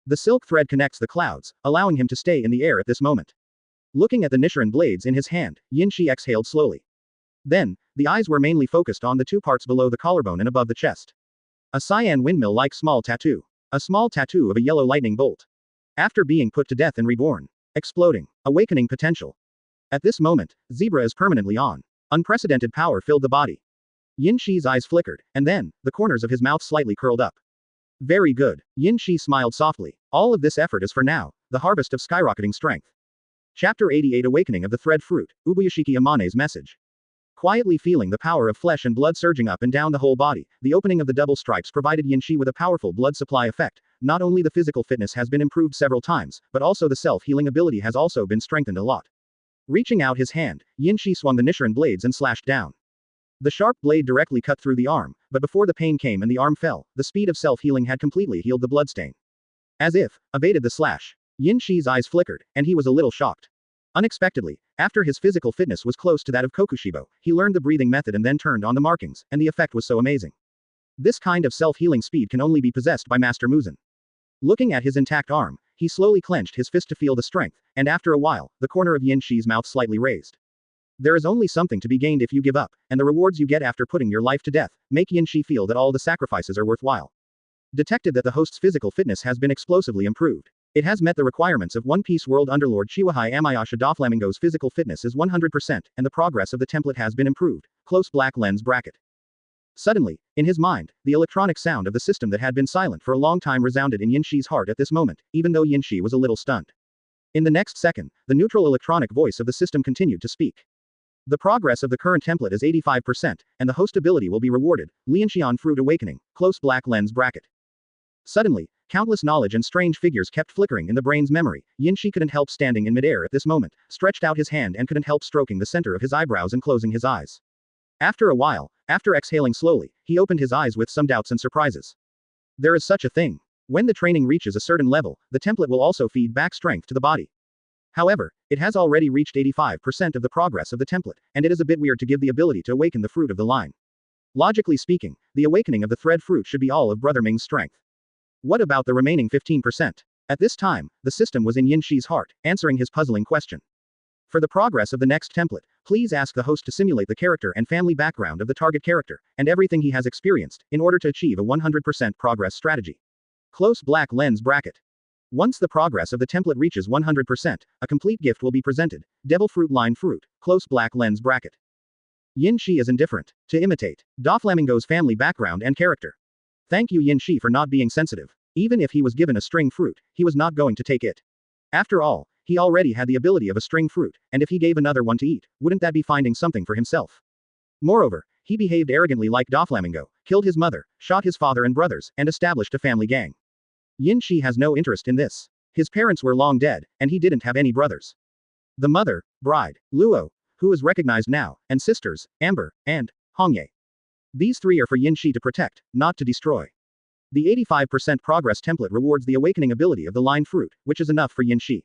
The silk thread connects the clouds, allowing him to stay in the air at this moment. Looking at the Nichiren blades in his hand, Yinshi exhaled slowly. Then, the eyes were mainly focused on the 2 parts below the collarbone and above the chest. A cyan windmill-like small tattoo. A small tattoo of a yellow lightning bolt. After being put to death and reborn. Exploding. Awakening potential. At this moment, Zebra is permanently on. Unprecedented power filled the body. Yinshi's eyes flickered, and then, the corners of his mouth slightly curled up. Very good. Yinshi smiled softly. All of this effort is for now, the harvest of skyrocketing strength. Chapter 88 Awakening of the Thread Fruit, Ubuyashiki Amane's message. Quietly feeling the power of flesh and blood surging up and down the whole body, the opening of the double stripes provided Yinshi with a powerful blood supply effect. Not only the physical fitness has been improved several times, but also the self-healing ability has also been strengthened a lot. Reaching out his hand, Yinshi swung the Nichiren blades and slashed down. The sharp blade directly cut through the arm, but before the pain came and the arm fell, the speed of self-healing had completely healed the bloodstain. As if, evaded the slash. Yinshi's eyes flickered, and he was a little shocked. Unexpectedly, after his physical fitness was close to that of Kokushibo, he learned the breathing method and then turned on the markings, and the effect was so amazing. This kind of self-healing speed can only be possessed by Master Muzan. Looking at his intact arm, he slowly clenched his fist to feel the strength, and after a while, the corner of Yinshi's mouth slightly raised. There is only something to be gained if you give up, and the rewards you get after putting your life to death, make Yinshi feel that all the sacrifices are worthwhile. Detected that the host's physical fitness has been explosively improved. It has met the requirements of One Piece World Underlord Chiwahai Amanyasha Doflamingo's physical fitness is 100%, and the progress of the template has been improved. Close black lens bracket. Suddenly, in his mind, the electronic sound of the system that had been silent for a long time resounded in Yinshi's heart at this moment, even though Yinshi was a little stunned. In the next second, the neutral electronic voice of the system continued to speak. The progress of the current template is 85%, and the host ability will be rewarded. Lianxian Fruit Awakening, close black lens bracket. Suddenly, countless knowledge and strange figures kept flickering in the brain's memory. Yinshi couldn't help standing in midair at this moment, stretched out his hand and couldn't help stroking the center of his eyebrows and closing his eyes. After a while, after exhaling slowly, he opened his eyes with some doubts and surprises. There is such a thing. When the training reaches a certain level, the template will also feed back strength to the body. However, it has already reached 85% of the progress of the template, and it is a bit weird to give the ability to awaken the fruit of the line. Logically speaking, the awakening of the thread fruit should be all of Brother Ming's strength. What about the remaining 15%? At this time, the system was in Yinshi's heart, answering his puzzling question. For the progress of the next template, please ask the host to simulate the character and family background of the target character, and everything he has experienced, in order to achieve a 100% progress strategy. Close black lens bracket. Once the progress of the template reaches 100%, a complete gift will be presented. Devil fruit line fruit, close black lens bracket. Yinshi is indifferent. To imitate Doflamingo's family background and character. Thank you Yinshi for not being sensitive. Even if he was given a string fruit, he was not going to take it. After all, He already had the ability of a string fruit, and if he gave another one to eat, wouldn't that be finding something for himself? Moreover, he behaved arrogantly like Doflamingo, killed his mother, shot his father and brothers, and established a family gang. Yin Shi has no interest in this. His parents were long dead, and he didn't have any brothers. The mother, bride, Luo, who is recognized now, and sisters, Amber, and Hongye. These three are for Yin Shi to protect, not to destroy. The 85% progress template rewards the awakening ability of the line fruit, which is enough for Yin Shi.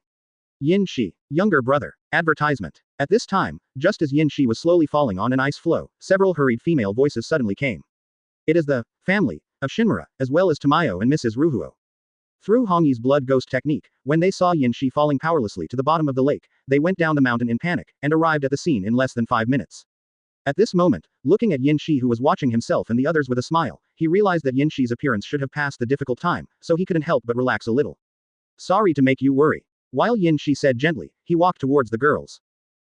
Yin Shi, younger brother. Advertisement. At this time, just as Yin Shi was slowly falling on an ice floe, several hurried female voices suddenly came. It is the family of Shinmura, as well as Tamayo and Mrs. Ruhuo. Through Hongyi's blood ghost technique, when they saw Yin Shi falling powerlessly to the bottom of the lake, they went down the mountain in panic, and arrived at the scene in less than 5 minutes. At this moment, looking at Yin Shi who was watching himself and the others with a smile, he realized that Yin Shi's appearance should have passed the difficult time, so he couldn't help but relax a little. Sorry to make you worry. While Yin Shi said gently, he walked towards the girls.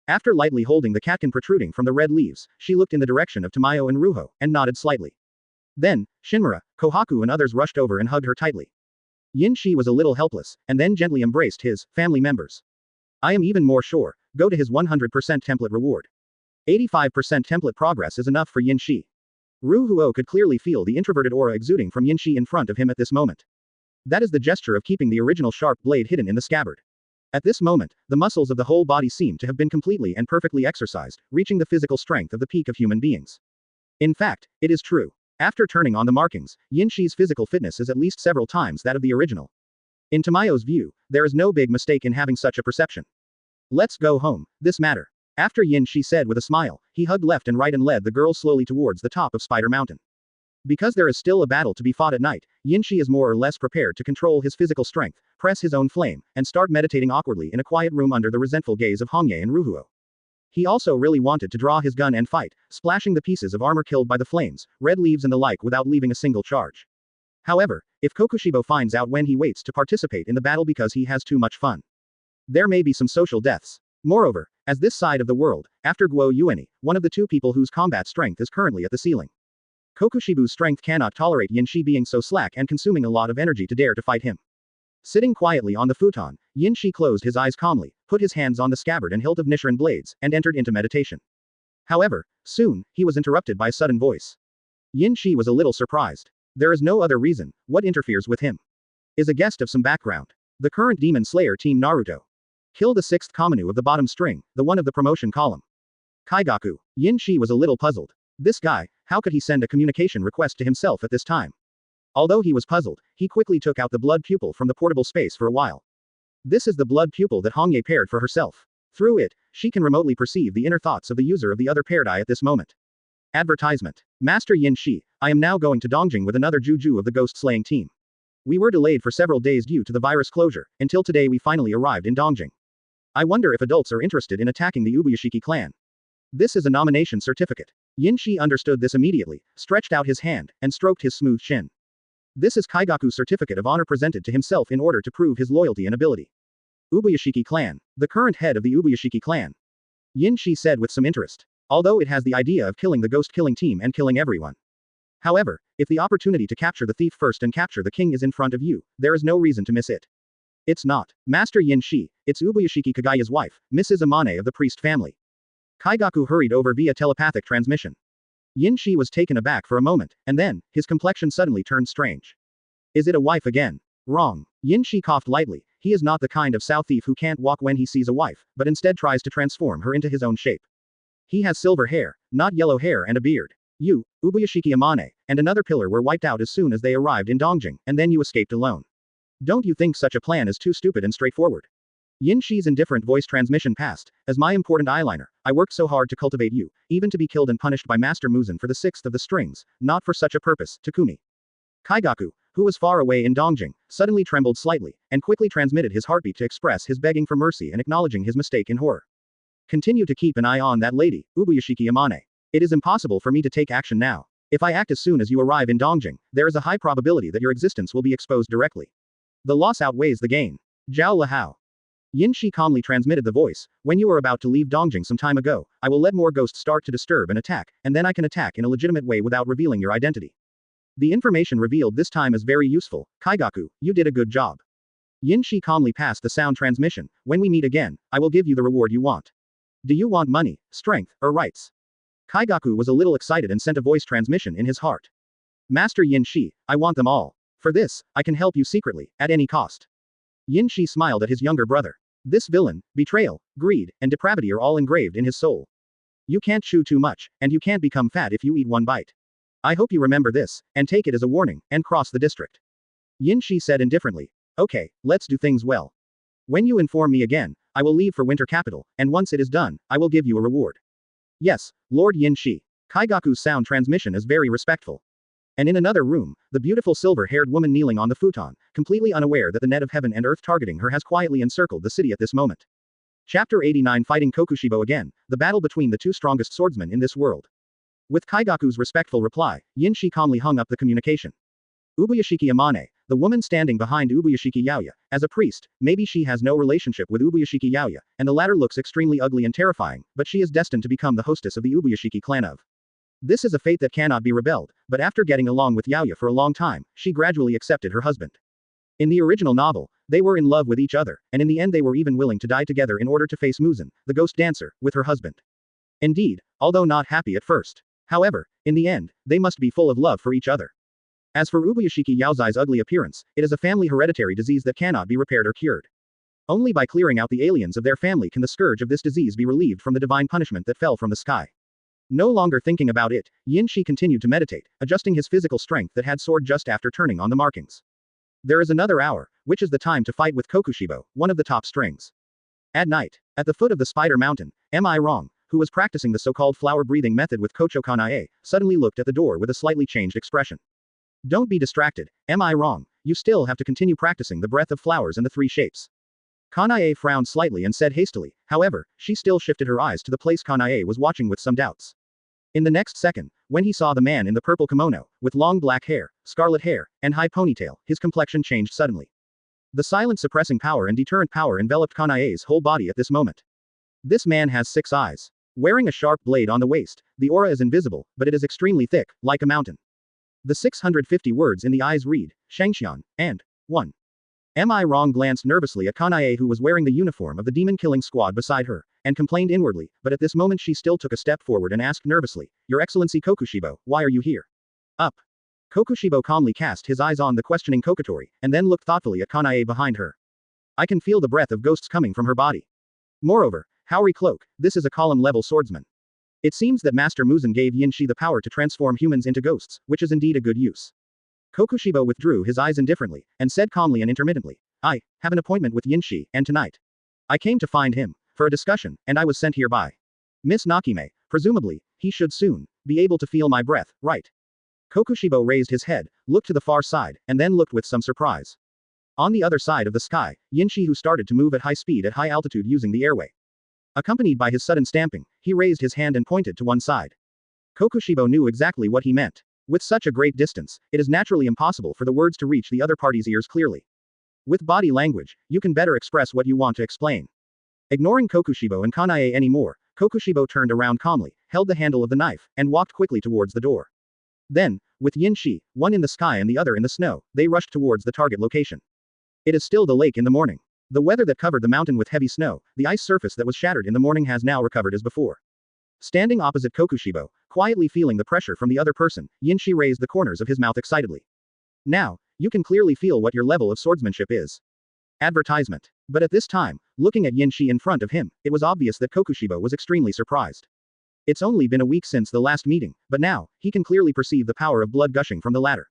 After lightly holding the catkin protruding from the red leaves, she looked in the direction of Tamayo and Ruho, and nodded slightly. Then, Shinmura, Kohaku and others rushed over and hugged her tightly. Yin Shi was a little helpless, and then gently embraced his family members. I am even more sure, go to his 100% template reward. 85% template progress is enough for Yin Shi. Ruhuo could clearly feel the introverted aura exuding from Yin Shi in front of him at this moment. That is the gesture of keeping the original sharp blade hidden in the scabbard. At this moment, the muscles of the whole body seemed to have been completely and perfectly exercised, reaching the physical strength of the peak of human beings. In fact, it is true. After turning on the markings, Yin Shi's physical fitness is at least several times that of the original. In Tamayo's view, there is no big mistake in having such a perception. Let's go home, this matter. After Yin Shi said with a smile, he hugged left and right and led the girls slowly towards the top of Spider Mountain. Because there is still a battle to be fought at night, Yin Shi is more or less prepared to control his physical strength, press his own flame, and start meditating awkwardly in a quiet room under the resentful gaze of Hongye and Ruhuo. He also really wanted to draw his gun and fight, splashing the pieces of armor killed by the flames, red leaves and the like without leaving a single charge. However, if Kokushibo finds out when he waits to participate in the battle because he has too much fun, there may be some social deaths. Moreover, as this side of the world, after Guo Yuanyi, one of the two people whose combat strength is currently at the ceiling. Kokushibu's strength cannot tolerate Yin Shi being so slack and consuming a lot of energy to dare to fight him. Sitting quietly on the futon, Yin Shi closed his eyes calmly, put his hands on the scabbard and hilt of Nichiren blades, and entered into meditation. However, soon, he was interrupted by a sudden voice. Yin Shi was a little surprised. There is no other reason. What interferes with him? Is a guest of some background. The current Demon Slayer team Naruto. Kill the 6th Kaminu of the bottom string, the one of the promotion column. Kaigaku. Yin Shi was a little puzzled. This guy, how could he send a communication request to himself at this time? Although he was puzzled, he quickly took out the blood pupil from the portable space for a while. This is the blood pupil that Hongye paired for herself. Through it, she can remotely perceive the inner thoughts of the user of the other paired eye at this moment. Advertisement. Master Yin Shi, I am now going to Dongjing with another Juju of the ghost-slaying team. We were delayed for several days due to the virus closure, until today we finally arrived in Dongjing. I wonder if adults are interested in attacking the Ubuyashiki clan. This is a nomination certificate. Yin Shi understood this immediately, stretched out his hand, and stroked his smooth chin. This is Kaigaku's certificate of honor presented to himself in order to prove his loyalty and ability. Ubuyashiki clan. The current head of the Ubuyashiki clan. Yin Shi said with some interest. Although it has the idea of killing the ghost-killing team and killing everyone. However, if the opportunity to capture the thief first and capture the king is in front of you, there is no reason to miss it. It's not. Master Yin Shi, it's Ubuyashiki Kagaya's wife, Mrs. Amane of the priest family. Kaigaku hurried over via telepathic transmission. Yin Shi was taken aback for a moment, and then, his complexion suddenly turned strange. Is it a wife again? Wrong. Yin Shi coughed lightly. He is not the kind of Sao thief who can't walk when he sees a wife, but instead tries to transform her into his own shape. He has silver hair, not yellow hair and a beard. You, Ubuyashiki Amane, and another pillar were wiped out as soon as they arrived in Dongjing, and then you escaped alone. Don't you think such a plan is too stupid and straightforward? Yin Shi's indifferent voice transmission passed. As my important eyeliner, I worked so hard to cultivate you, even to be killed and punished by Master Muzan for the 6th of the strings, not for such a purpose, Takumi. Kaigaku, who was far away in Dongjing, suddenly trembled slightly, and quickly transmitted his heartbeat to express his begging for mercy and acknowledging his mistake in horror. Continue to keep an eye on that lady, Ubuyashiki Amane. It is impossible for me to take action now. If I act as soon as you arrive in Dongjing, there is a high probability that your existence will be exposed directly. The loss outweighs the gain. Zhao Lahao. Yin Shi calmly transmitted the voice. When you were about to leave Dongjing some time ago, I will let more ghosts start to disturb and attack, and then I can attack in a legitimate way without revealing your identity. The information revealed this time is very useful. Kaigaku, you did a good job. Yinshi calmly passed the sound transmission. When we meet again, I will give you the reward you want. Do you want money, strength, or rights? Kaigaku was a little excited and sent a voice transmission in his heart. Master Yin Shi, I want them all. For this, I can help you secretly, at any cost. Yin Shi smiled at his younger brother. This villain, betrayal, greed, and depravity are all engraved in his soul. You can't chew too much, and you can't become fat if you eat one bite. I hope you remember this, and take it as a warning, and cross the district. Yin Shi said indifferently. Okay, let's do things well. When you inform me again, I will leave for Winter Capital, and once it is done, I will give you a reward. Yes, Lord Yin Shi. Kaigaku's sound transmission is very respectful. And in another room, the beautiful silver-haired woman kneeling on the futon, completely unaware that the net of heaven and earth targeting her has quietly encircled the city at this moment. Chapter 89 Fighting Kokushibo again, the battle between the two strongest swordsmen in this world. With Kaigaku's respectful reply, Yin Shi calmly hung up the communication. Ubuyashiki Amane, the woman standing behind Ubuyashiki Yaoya, as a priest, maybe she has no relationship with Ubuyashiki Yaoya, and the latter looks extremely ugly and terrifying, but she is destined to become the hostess of the Ubuyashiki clan of. This is a fate that cannot be rebelled, but after getting along with Yaoya for a long time, she gradually accepted her husband. In the original novel, they were in love with each other, and in the end they were even willing to die together in order to face Muzan, the ghost dancer, with her husband. Indeed, although not happy at first. However, in the end, they must be full of love for each other. As for Ubuyashiki Yaozai's ugly appearance, it is a family hereditary disease that cannot be repaired or cured. Only by clearing out the aliens of their family can the scourge of this disease be relieved from the divine punishment that fell from the sky. No longer thinking about it, Yin Shi continued to meditate, adjusting his physical strength that had soared just after turning on the markings. There is another hour, which is the time to fight with Kokushibo, one of the top strings. At night, at the foot of the Spider Mountain, Am I Wrong, who was practicing the so-called flower-breathing method with Kochou Hanai, suddenly looked at the door with a slightly changed expression. Don't be distracted, am I wrong? You still have to continue practicing the breath of flowers and the three shapes. Kanae frowned slightly and said hastily, however, she still shifted her eyes to the place Kanae was watching with some doubts. In the next second, when he saw the man in the purple kimono, with long black hair, scarlet hair, and high ponytail, his complexion changed suddenly. The silent suppressing power and deterrent power enveloped Kanae's whole body at this moment. This man has 6 eyes. Wearing a sharp blade on the waist, the aura is invisible, but it is extremely thick, like a mountain. The 650 words in the eyes read, Shangxian, and 1. Am I wrong? Glanced nervously at Kanae, who was wearing the uniform of the demon-killing squad beside her, and complained inwardly, but at this moment she still took a step forward and asked nervously, Your Excellency Kokushibo, why are you here? Up. Kokushibo calmly cast his eyes on the questioning Kokotori, and then looked thoughtfully at Kanae behind her. I can feel the breath of ghosts coming from her body. Moreover, Haori Cloak, this is a column-level swordsman. It seems that Master Muzan gave Yin Shi the power to transform humans into ghosts, which is indeed a good use. Kokushibo withdrew his eyes indifferently, and said calmly and intermittently, I have an appointment with Yin Shi, and tonight. I came to find him, for a discussion, and I was sent here by Miss Nakime. Presumably, he should soon be able to feel my breath, right? Kokushibo raised his head, looked to the far side, and then looked with some surprise. On the other side of the sky, Yin Shi, who started to move at high speed at high altitude using the airway. Accompanied by his sudden stamping, he raised his hand and pointed to one side. Kokushibo knew exactly what he meant. With such a great distance, it is naturally impossible for the words to reach the other party's ears clearly. With body language, you can better express what you want to explain. Ignoring Kokushibo and Kanae anymore, Kokushibo turned around calmly, held the handle of the knife, and walked quickly towards the door. Then, with Yin Shi, one in the sky and the other in the snow, they rushed towards the target location. It is still the lake in the morning. The weather that covered the mountain with heavy snow, the ice surface that was shattered in the morning has now recovered as before. Standing opposite Kokushibo, quietly feeling the pressure from the other person, Yin Shi raised the corners of his mouth excitedly. Now, you can clearly feel what your level of swordsmanship is. Advertisement. But at this time, looking at Yin Shi in front of him, it was obvious that Kokushibo was extremely surprised. It's only been a week since the last meeting, but now, he can clearly perceive the power of blood gushing from the latter.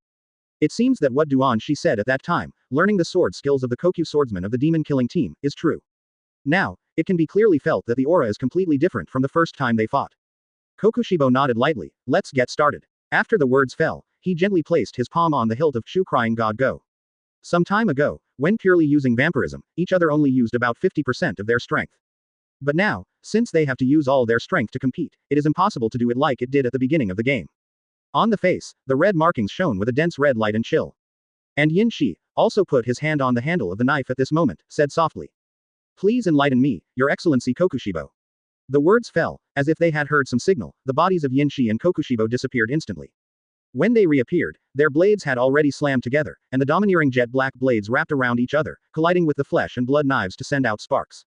It seems that what Yuan Shi said at that time, learning the sword skills of the Koku swordsman of the demon-killing team, is true. Now, it can be clearly felt that the aura is completely different from the first time they fought. Kokushibo nodded lightly, let's get started. After the words fell, he gently placed his palm on the hilt of Chu crying God Go. Some time ago, when purely using vampirism, each other only used about 50% of their strength. But now, since they have to use all their strength to compete, it is impossible to do it like it did at the beginning of the game. On the face, the red markings shone with a dense red light and chill. And Yin Shi also put his hand on the handle of the knife at this moment, said softly. Please enlighten me, Your Excellency Kokushibo. The words fell, as if they had heard some signal, the bodies of Yin Shi and Kokushibo disappeared instantly. When they reappeared, their blades had already slammed together, and the domineering jet-black blades wrapped around each other, colliding with the flesh and blood knives to send out sparks.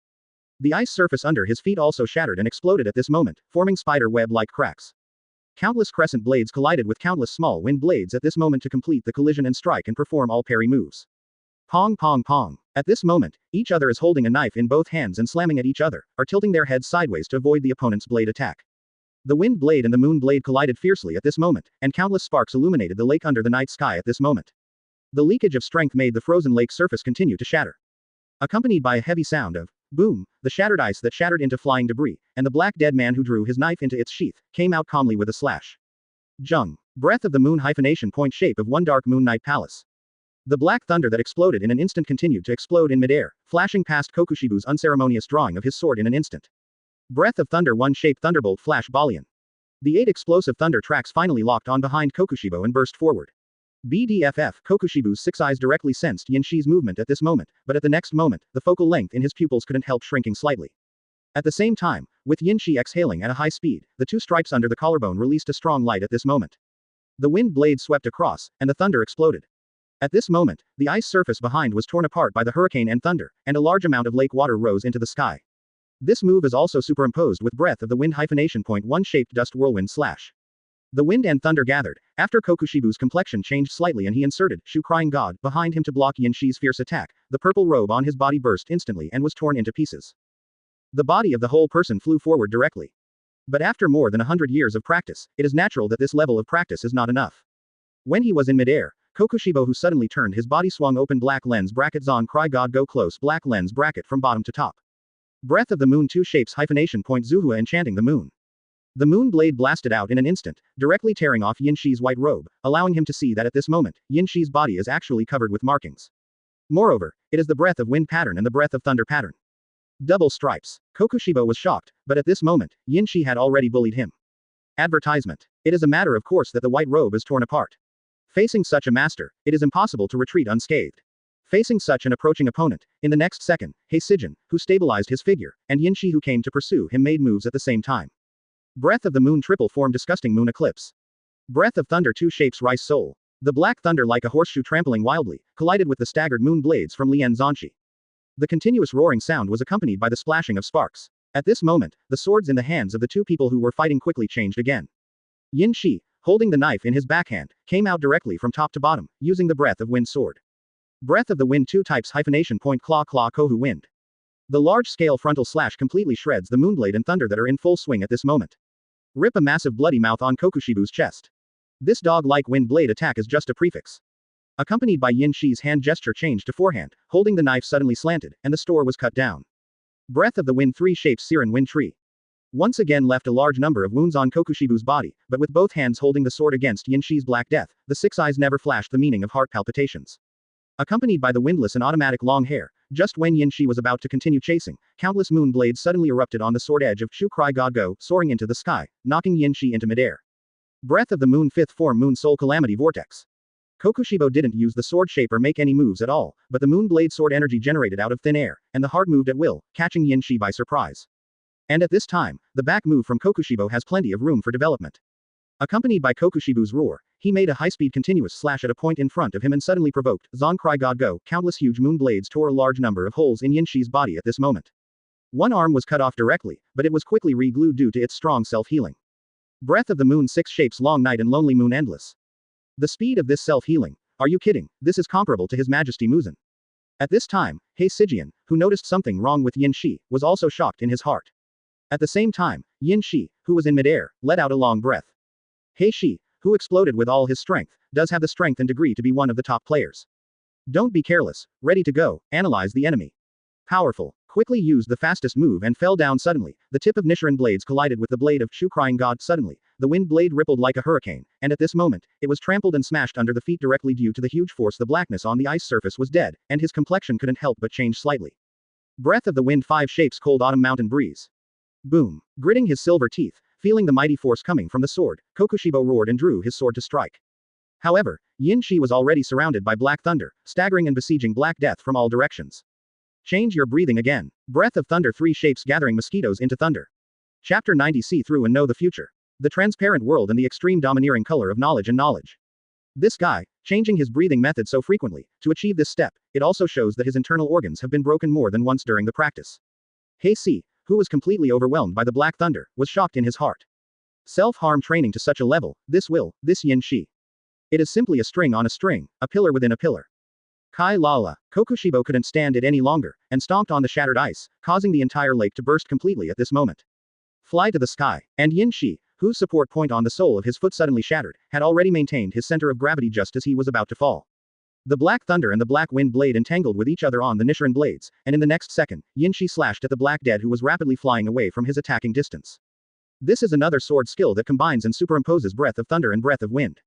The ice surface under his feet also shattered and exploded at this moment, forming spider web-like cracks. Countless crescent blades collided with countless small wind blades at this moment to complete the collision and strike and perform all parry moves. Pong pong pong. At this moment, each other is holding a knife in both hands and slamming at each other, or tilting their heads sideways to avoid the opponent's blade attack. The wind blade and the moon blade collided fiercely at this moment, and countless sparks illuminated the lake under the night sky at this moment. The leakage of strength made the frozen lake surface continue to shatter. Accompanied by a heavy sound of boom, the shattered ice that shattered into flying debris, and the black dead man who drew his knife into its sheath, came out calmly with a slash. Jung. Breath of the moon hyphenation point shape of one dark moon night palace. The black thunder that exploded in an instant continued to explode in midair, flashing past Kokushibu's unceremonious drawing of his sword in an instant. Breath of thunder one shape thunderbolt flash Balian. The 8 explosive thunder tracks finally locked on behind Kokushibo and burst forward. BDFF Kokushibu's 6 eyes directly sensed Yinshi's movement at this moment, but at the next moment, the focal length in his pupils couldn't help shrinking slightly. At the same time, with Yinshi exhaling at a high speed, the 2 stripes under the collarbone released a strong light at this moment. The wind blade swept across, and the thunder exploded. At this moment, the ice surface behind was torn apart by the hurricane and thunder, and a large amount of lake water rose into the sky. This move is also superimposed with breath of the wind hyphenation point one shaped dust whirlwind slash. The wind and thunder gathered, after Kokushibu's complexion changed slightly and he inserted, Shu crying god, behind him to block Yinshi's fierce attack, the purple robe on his body burst instantly and was torn into pieces. The body of the whole person flew forward directly. But after more than 100 years of practice, it is natural that this level of practice is not enough. When he was in midair, Kokushibo who suddenly turned his body swung open black lens bracket Zon cry god go close black lens bracket from bottom to top. Breath of the moon 2 shapes hyphenation point Zuhua enchanting the moon. The moon blade blasted out in an instant, directly tearing off Yinshi's white robe, allowing him to see that at this moment, Yinshi's body is actually covered with markings. Moreover, it is the breath of wind pattern and the breath of thunder pattern. Double stripes. Kokushibo was shocked, but at this moment, Yinshi had already bullied him. Advertisement. It is a matter of course that the white robe is torn apart. Facing such a master, it is impossible to retreat unscathed. Facing such an approaching opponent, in the next second, Heisijin, who stabilized his figure, and Yinshi who came to pursue him made moves at the same time. Breath of the moon triple form disgusting moon eclipse. Breath of thunder 2 shapes rice soul. The black thunder like a horseshoe trampling wildly, collided with the staggered moon blades from Lian Zanshi. The continuous roaring sound was accompanied by the splashing of sparks. At this moment, the swords in the hands of the 2 people who were fighting quickly changed again. Yinshi, holding the knife in his backhand, came out directly from top to bottom, using the breath of wind sword. Breath of the wind 2 types hyphenation point claw claw kohu wind. The large-scale frontal slash completely shreds the moonblade and thunder that are in full swing at this moment. Rip a massive bloody mouth on Kokushibu's chest. This dog-like wind blade attack is just a prefix. Accompanied by Yinshi's hand gesture changed to forehand, holding the knife suddenly slanted, and the store was cut down. Breath of the wind 3 shapes Siren wind tree. Once again left a large number of wounds on Kokushibu's body, but with both hands holding the sword against Yinshi's black death, the 6 eyes never flashed the meaning of heart palpitations. Accompanied by the windless and automatic long hair, just when Yinshi was about to continue chasing, countless moon blades suddenly erupted on the sword edge of Shu Cry God Go, soaring into the sky, knocking Yinshi into midair. Breath of the moon 5th form moon soul calamity vortex. Kokushibo didn't use the sword shape or make any moves at all, but the moon blade sword energy generated out of thin air, and the heart moved at will, catching Yinshi by surprise. And at this time, the back move from Kokushibo has plenty of room for development. Accompanied by Kokushibu's roar, he made a high-speed continuous slash at a point in front of him and suddenly provoked, Zon Cry God Go, countless huge moon blades tore a large number of holes in Yinshi's body at this moment. One arm was cut off directly, but it was quickly re-glued due to its strong self-healing. Breath of the moon 6 shapes long night and lonely moon endless. The speed of this self-healing, are you kidding, this is comparable to His Majesty Muzan. At this time, Heisijin, who noticed something wrong with Yinshi, was also shocked in his heart. At the same time, Yinshi, who was in midair, let out a long breath. Heishi, who exploded with all his strength, does have the strength and degree to be one of the top players. Don't be careless, ready to go, analyze the enemy. Powerful, quickly used the fastest move and fell down suddenly, the tip of Nichiren blades collided with the blade of Shu Crying God suddenly, the wind blade rippled like a hurricane, and at this moment, it was trampled and smashed under the feet directly due to the huge force the blackness on the ice surface was dead, and his complexion couldn't help but change slightly. Breath of the wind 5 shapes cold autumn mountain breeze. Boom. Gritting his silver teeth, feeling the mighty force coming from the sword, Kokushibo roared and drew his sword to strike. However, Yinshi was already surrounded by black thunder, staggering and besieging black death from all directions. Change your breathing again. Breath of thunder 3 shapes gathering mosquitoes into thunder. Chapter 90 See through and know the future. The transparent world and the extreme domineering color of knowledge and knowledge. This guy, changing his breathing method so frequently, to achieve this step, it also shows that his internal organs have been broken more than once during the practice. He Si, who was completely overwhelmed by the Black Thunder, was shocked in his heart. Self-harm training to such a level, this Yin Shi. It is simply a string on a string, a pillar within a pillar. Kai Lala, Kokushibo couldn't stand it any longer, and stomped on the shattered ice, causing the entire lake to burst completely at this moment. Fly to the sky, and Yin Shi, whose support point on the sole of his foot suddenly shattered, had already maintained his center of gravity just as he was about to fall. The Black Thunder and the Black Wind blade entangled with each other on the Nichiren blades, and in the next second, Yin Shi slashed at the Black Dead who was rapidly flying away from his attacking distance. This is another sword skill that combines and superimposes Breath of Thunder and Breath of Wind.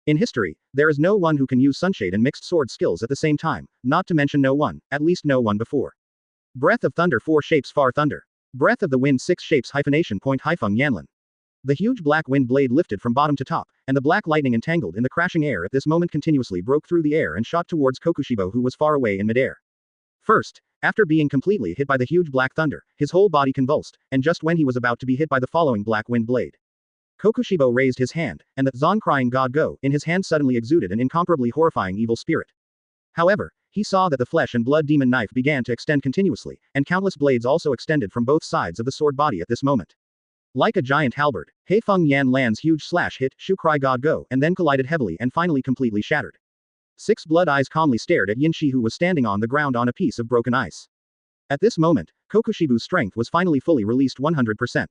In history, there is no one who can use Sunshade and mixed sword skills at the same time, not to mention no one, at least no one before. Breath of Thunder 4 shapes Far Thunder. Breath of the Wind 6 shapes hyphenation point Haifeng Yanlin. The huge black wind blade lifted from bottom to top, and the black lightning entangled in the crashing air at this moment continuously broke through the air and shot towards Kokushibo who was far away in midair. First, after being completely hit by the huge black thunder, his whole body convulsed, and just when he was about to be hit by the following black wind blade, Kokushibo raised his hand, and the Zon crying God Go in his hand suddenly exuded an incomparably horrifying evil spirit. Havever, he saw that the flesh and blood demon knife began to extend continuously, and countless blades also extended from both sides of the sword body at this moment. Like a giant halberd, Haifeng Yan Lan's huge slash hit Shu Cry God Go and then collided heavily and finally completely shattered. 6 blood eyes calmly stared at Yinshi who was standing on the ground on a piece of broken ice. At this moment, Kokushibu's strength was finally fully released 100%.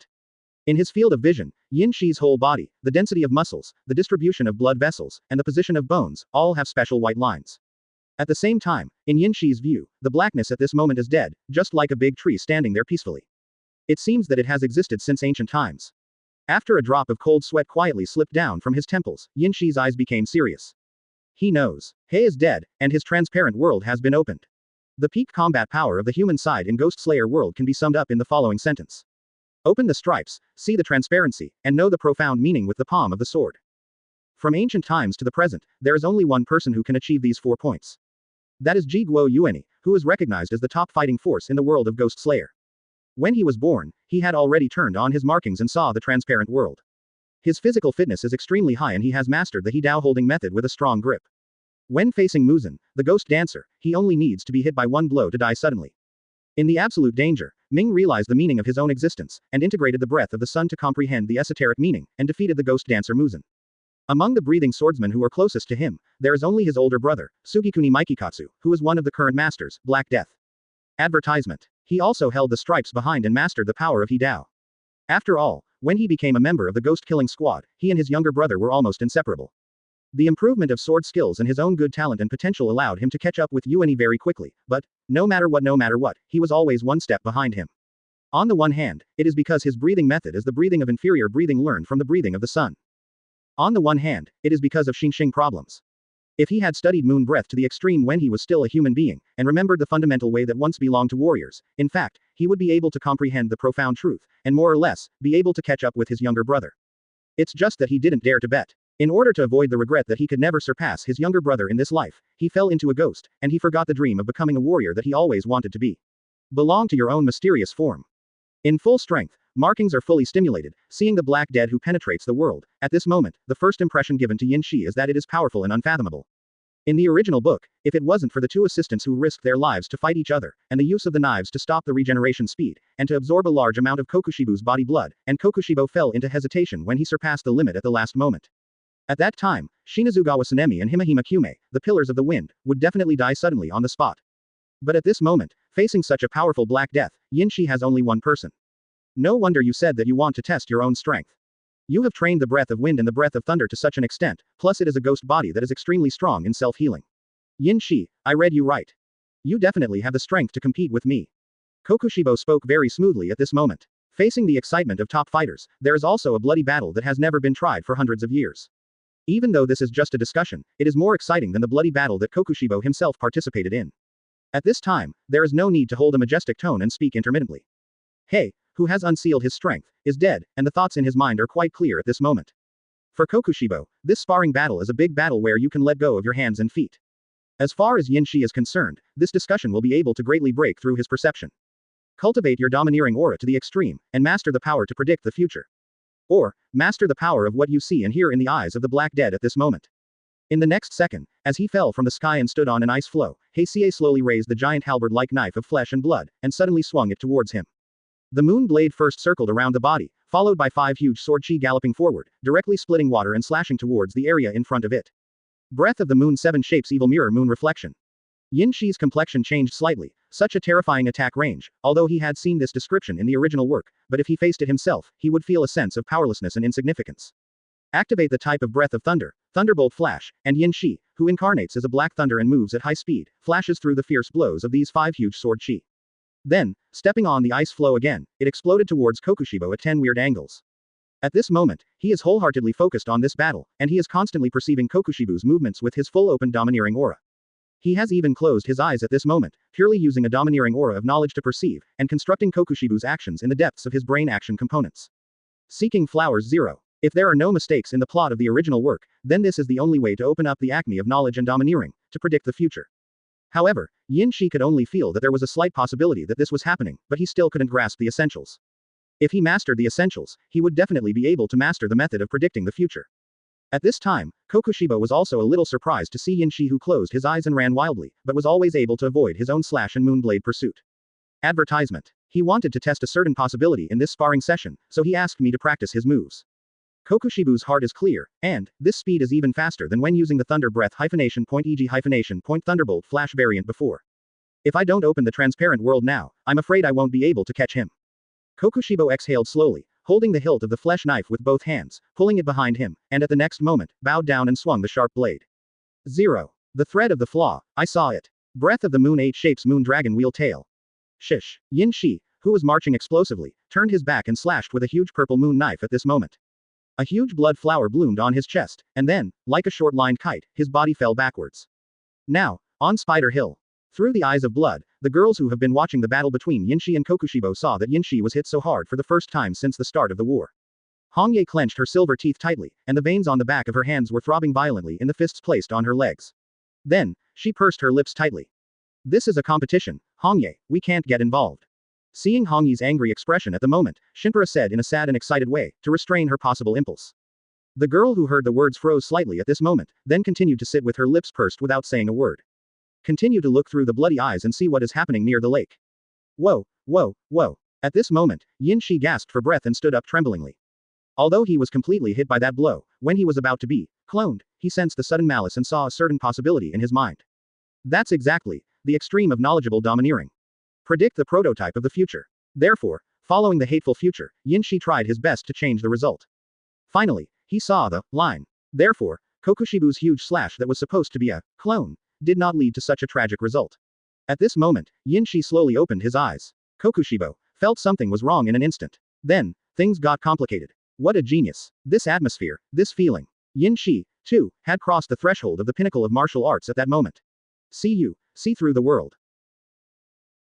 In his field of vision, Yinshi's whole body, the density of muscles, the distribution of blood vessels, and the position of bones, all have special white lines. At the same time, in Yinshi's view, the blackness at this moment is dead, just like a big tree standing there peacefully. It seems that it has existed since ancient times. After a drop of cold sweat quietly slipped down from his temples, Yinshi's eyes became serious. He knows. He is dead, and his transparent world has been opened. The peak combat power of the human side in Ghost Slayer world can be summed up in the following sentence. Open the stripes, see the transparency, and know the profound meaning with the palm of the sword. From ancient times to the present, there is only one person who can achieve these 4 points. That is Ji Guo Yuanyi, who is recognized as the top fighting force in the world of Ghost Slayer. When he was born, he had already turned on his markings and saw the transparent world. His physical fitness is extremely high and he has mastered the Hidao holding method with a strong grip. When facing Muzan, the ghost dancer, he only needs to be hit by one blow to die suddenly. In the absolute danger, Ming realized the meaning of his own existence, and integrated the breath of the sun to comprehend the esoteric meaning, and defeated the ghost dancer Muzan. Among the breathing swordsmen who are closest to him, there is only his older brother, Sugikuni Mikikatsu, who is one of the current masters, Black Death. Advertisement. He also held the stripes behind and mastered the power of Hidao. After all, when he became a member of the ghost-killing squad, he and his younger brother were almost inseparable. The improvement of sword skills and his own good talent and potential allowed him to catch up with Yuanyi very quickly, but, no matter what, he was always one step behind him. On the one hand, it is because his breathing method is the breathing of inferior breathing learned from the breathing of the sun. On the one hand, it is because of Xingxing problems. If he had studied moon breath to the extreme when he was still a human being, and remembered the fundamental way that once belonged to warriors, in fact, he would be able to comprehend the profound truth, and more or less, be able to catch up with his younger brother. It's just that he didn't dare to bet. In order to avoid the regret that he could never surpass his younger brother in this life, he fell into a ghost, and he forgot the dream of becoming a warrior that he always wanted to be. Belong to your own mysterious form. In full strength, markings are fully stimulated, seeing the Black Dead who penetrates the world. At this moment, the first impression given to Yin Shi is that it is powerful and unfathomable. In the original book, if it wasn't for the 2 assistants who risked their lives to fight each other, and the use of the knives to stop the regeneration speed, and to absorb a large amount of Kokushibu's body blood, and Kokushibo fell into hesitation when he surpassed the limit at the last moment. At that time, Shinazugawa Sanemi and Himahima Kume, the pillars of the wind, would definitely die suddenly on the spot. But at this moment, facing such a powerful Black Death, Yin Shi has only one person. No wonder you said that you want to test your own strength. You have trained the breath of wind and the breath of thunder to such an extent, plus it is a ghost body that is extremely strong in self-healing. Yin Shi, I read you right. You definitely have the strength to compete with me. Kokushibo spoke very smoothly at this moment. Facing the excitement of top fighters, there is also a bloody battle that has never been tried for hundreds of years. Even though this is just a discussion, it is more exciting than the bloody battle that Kokushibo himself participated in. At this time, there is no need to hold a majestic tone and speak intermittently. Hey, who has unsealed his strength, is dead, and the thoughts in his mind are quite clear at this moment. For Kokushibo, this sparring battle is a big battle where you can let go of your hands and feet. As far as Yin Shi is concerned, this discussion will be able to greatly break through his perception. Cultivate your domineering aura to the extreme, and master the power to predict the future. Or, master the power of what you see and hear in the eyes of the Black Dead at this moment. In the next second, as he fell from the sky and stood on an ice floe, Heisei slowly raised the giant halberd-like knife of flesh and blood, and suddenly swung it towards him. The moon blade first circled around the body, followed by 5 huge sword chi galloping forward, directly splitting water and slashing towards the area in front of it. Breath of the moon 7 shapes evil mirror moon reflection. Yin Shi's complexion changed slightly, such a terrifying attack range, although he had seen this description in the original work, but if he faced it himself, he would feel a sense of powerlessness and insignificance. Activate the type of Breath of Thunder, Thunderbolt Flash, and Yin Shi, who incarnates as a black thunder and moves at high speed, flashes through the fierce blows of these 5 huge sword chi. Then, stepping on the ice floe again, it exploded towards Kokushibo at 10 weird angles. At this moment, he is wholeheartedly focused on this battle, and he is constantly perceiving Kokushibo's movements with his full open domineering aura. He has even closed his eyes at this moment, purely using a domineering aura of knowledge to perceive, and constructing Kokushibo's actions in the depths of his brain action components. Seeking Flowers 0. If there are no mistakes in the plot of the original work, then this is the only way to open up the acme of knowledge and domineering, to predict the future. However, Yin Shi could only feel that there was a slight possibility that this was happening, but he still couldn't grasp the essentials. If he mastered the essentials, he would definitely be able to master the method of predicting the future. At this time, Kokushibo was also a little surprised to see Yin Shi, who closed his eyes and ran wildly, but was always able to avoid his own slash and moonblade pursuit. Advertisement. He wanted to test a certain possibility in this sparring session, so he asked me to practice his moves. Kokushibo's heart is clear, and this speed is even faster than when using the Thunder Breath -EG Thunderbolt Flash variant before. If I don't open the transparent world now, I'm afraid I won't be able to catch him. Kokushibo exhaled slowly, holding the hilt of the flesh knife with both hands, pulling it behind him, and at the next moment, bowed down and swung the sharp blade. 0. The thread of the flaw, I saw it. Breath of the moon 8 shapes moon dragon wheel tail. Shish. Yin Shi, who was marching explosively, turned his back and slashed with a huge purple moon knife at this moment. A huge blood flower bloomed on his chest, and then, like a short-lined kite, his body fell backwards. Now, on Spider Hill. Through the eyes of blood, the girls who have been watching the battle between Yinshi and Kokushibo saw that Yinshi was hit so hard for the first time since the start of the war. Hongye clenched her silver teeth tightly, and the veins on the back of her hands were throbbing violently in the fists placed on her legs. Then, she pursed her lips tightly. This is a competition, Hongye, we can't get involved. Seeing Hongye's angry expression at the moment, Shinpura said in a sad and excited way, to restrain her possible impulse. The girl who heard the words froze slightly at this moment, then continued to sit with her lips pursed without saying a word. Continue to look through the bloody eyes and see what is happening near the lake. Whoa, whoa, whoa. At this moment, Yin Shi gasped for breath and stood up tremblingly. Although he was completely hit by that blow, when he was about to be cloned, he sensed the sudden malice and saw a certain possibility in his mind. That's exactly the extreme of knowledgeable domineering. Predict the prototype of the future. Therefore, following the hateful future, Yin Shi tried his best to change the result. Finally, he saw the line. Therefore, Kokushibu's huge slash that was supposed to be a clone did not lead to such a tragic result. At this moment, Yin Shi slowly opened his eyes. Kokushibo felt something was wrong in an instant. Then, things got complicated. What a genius. This atmosphere, this feeling. Yin Shi, too, had crossed the threshold of the pinnacle of martial arts at that moment. See through the world.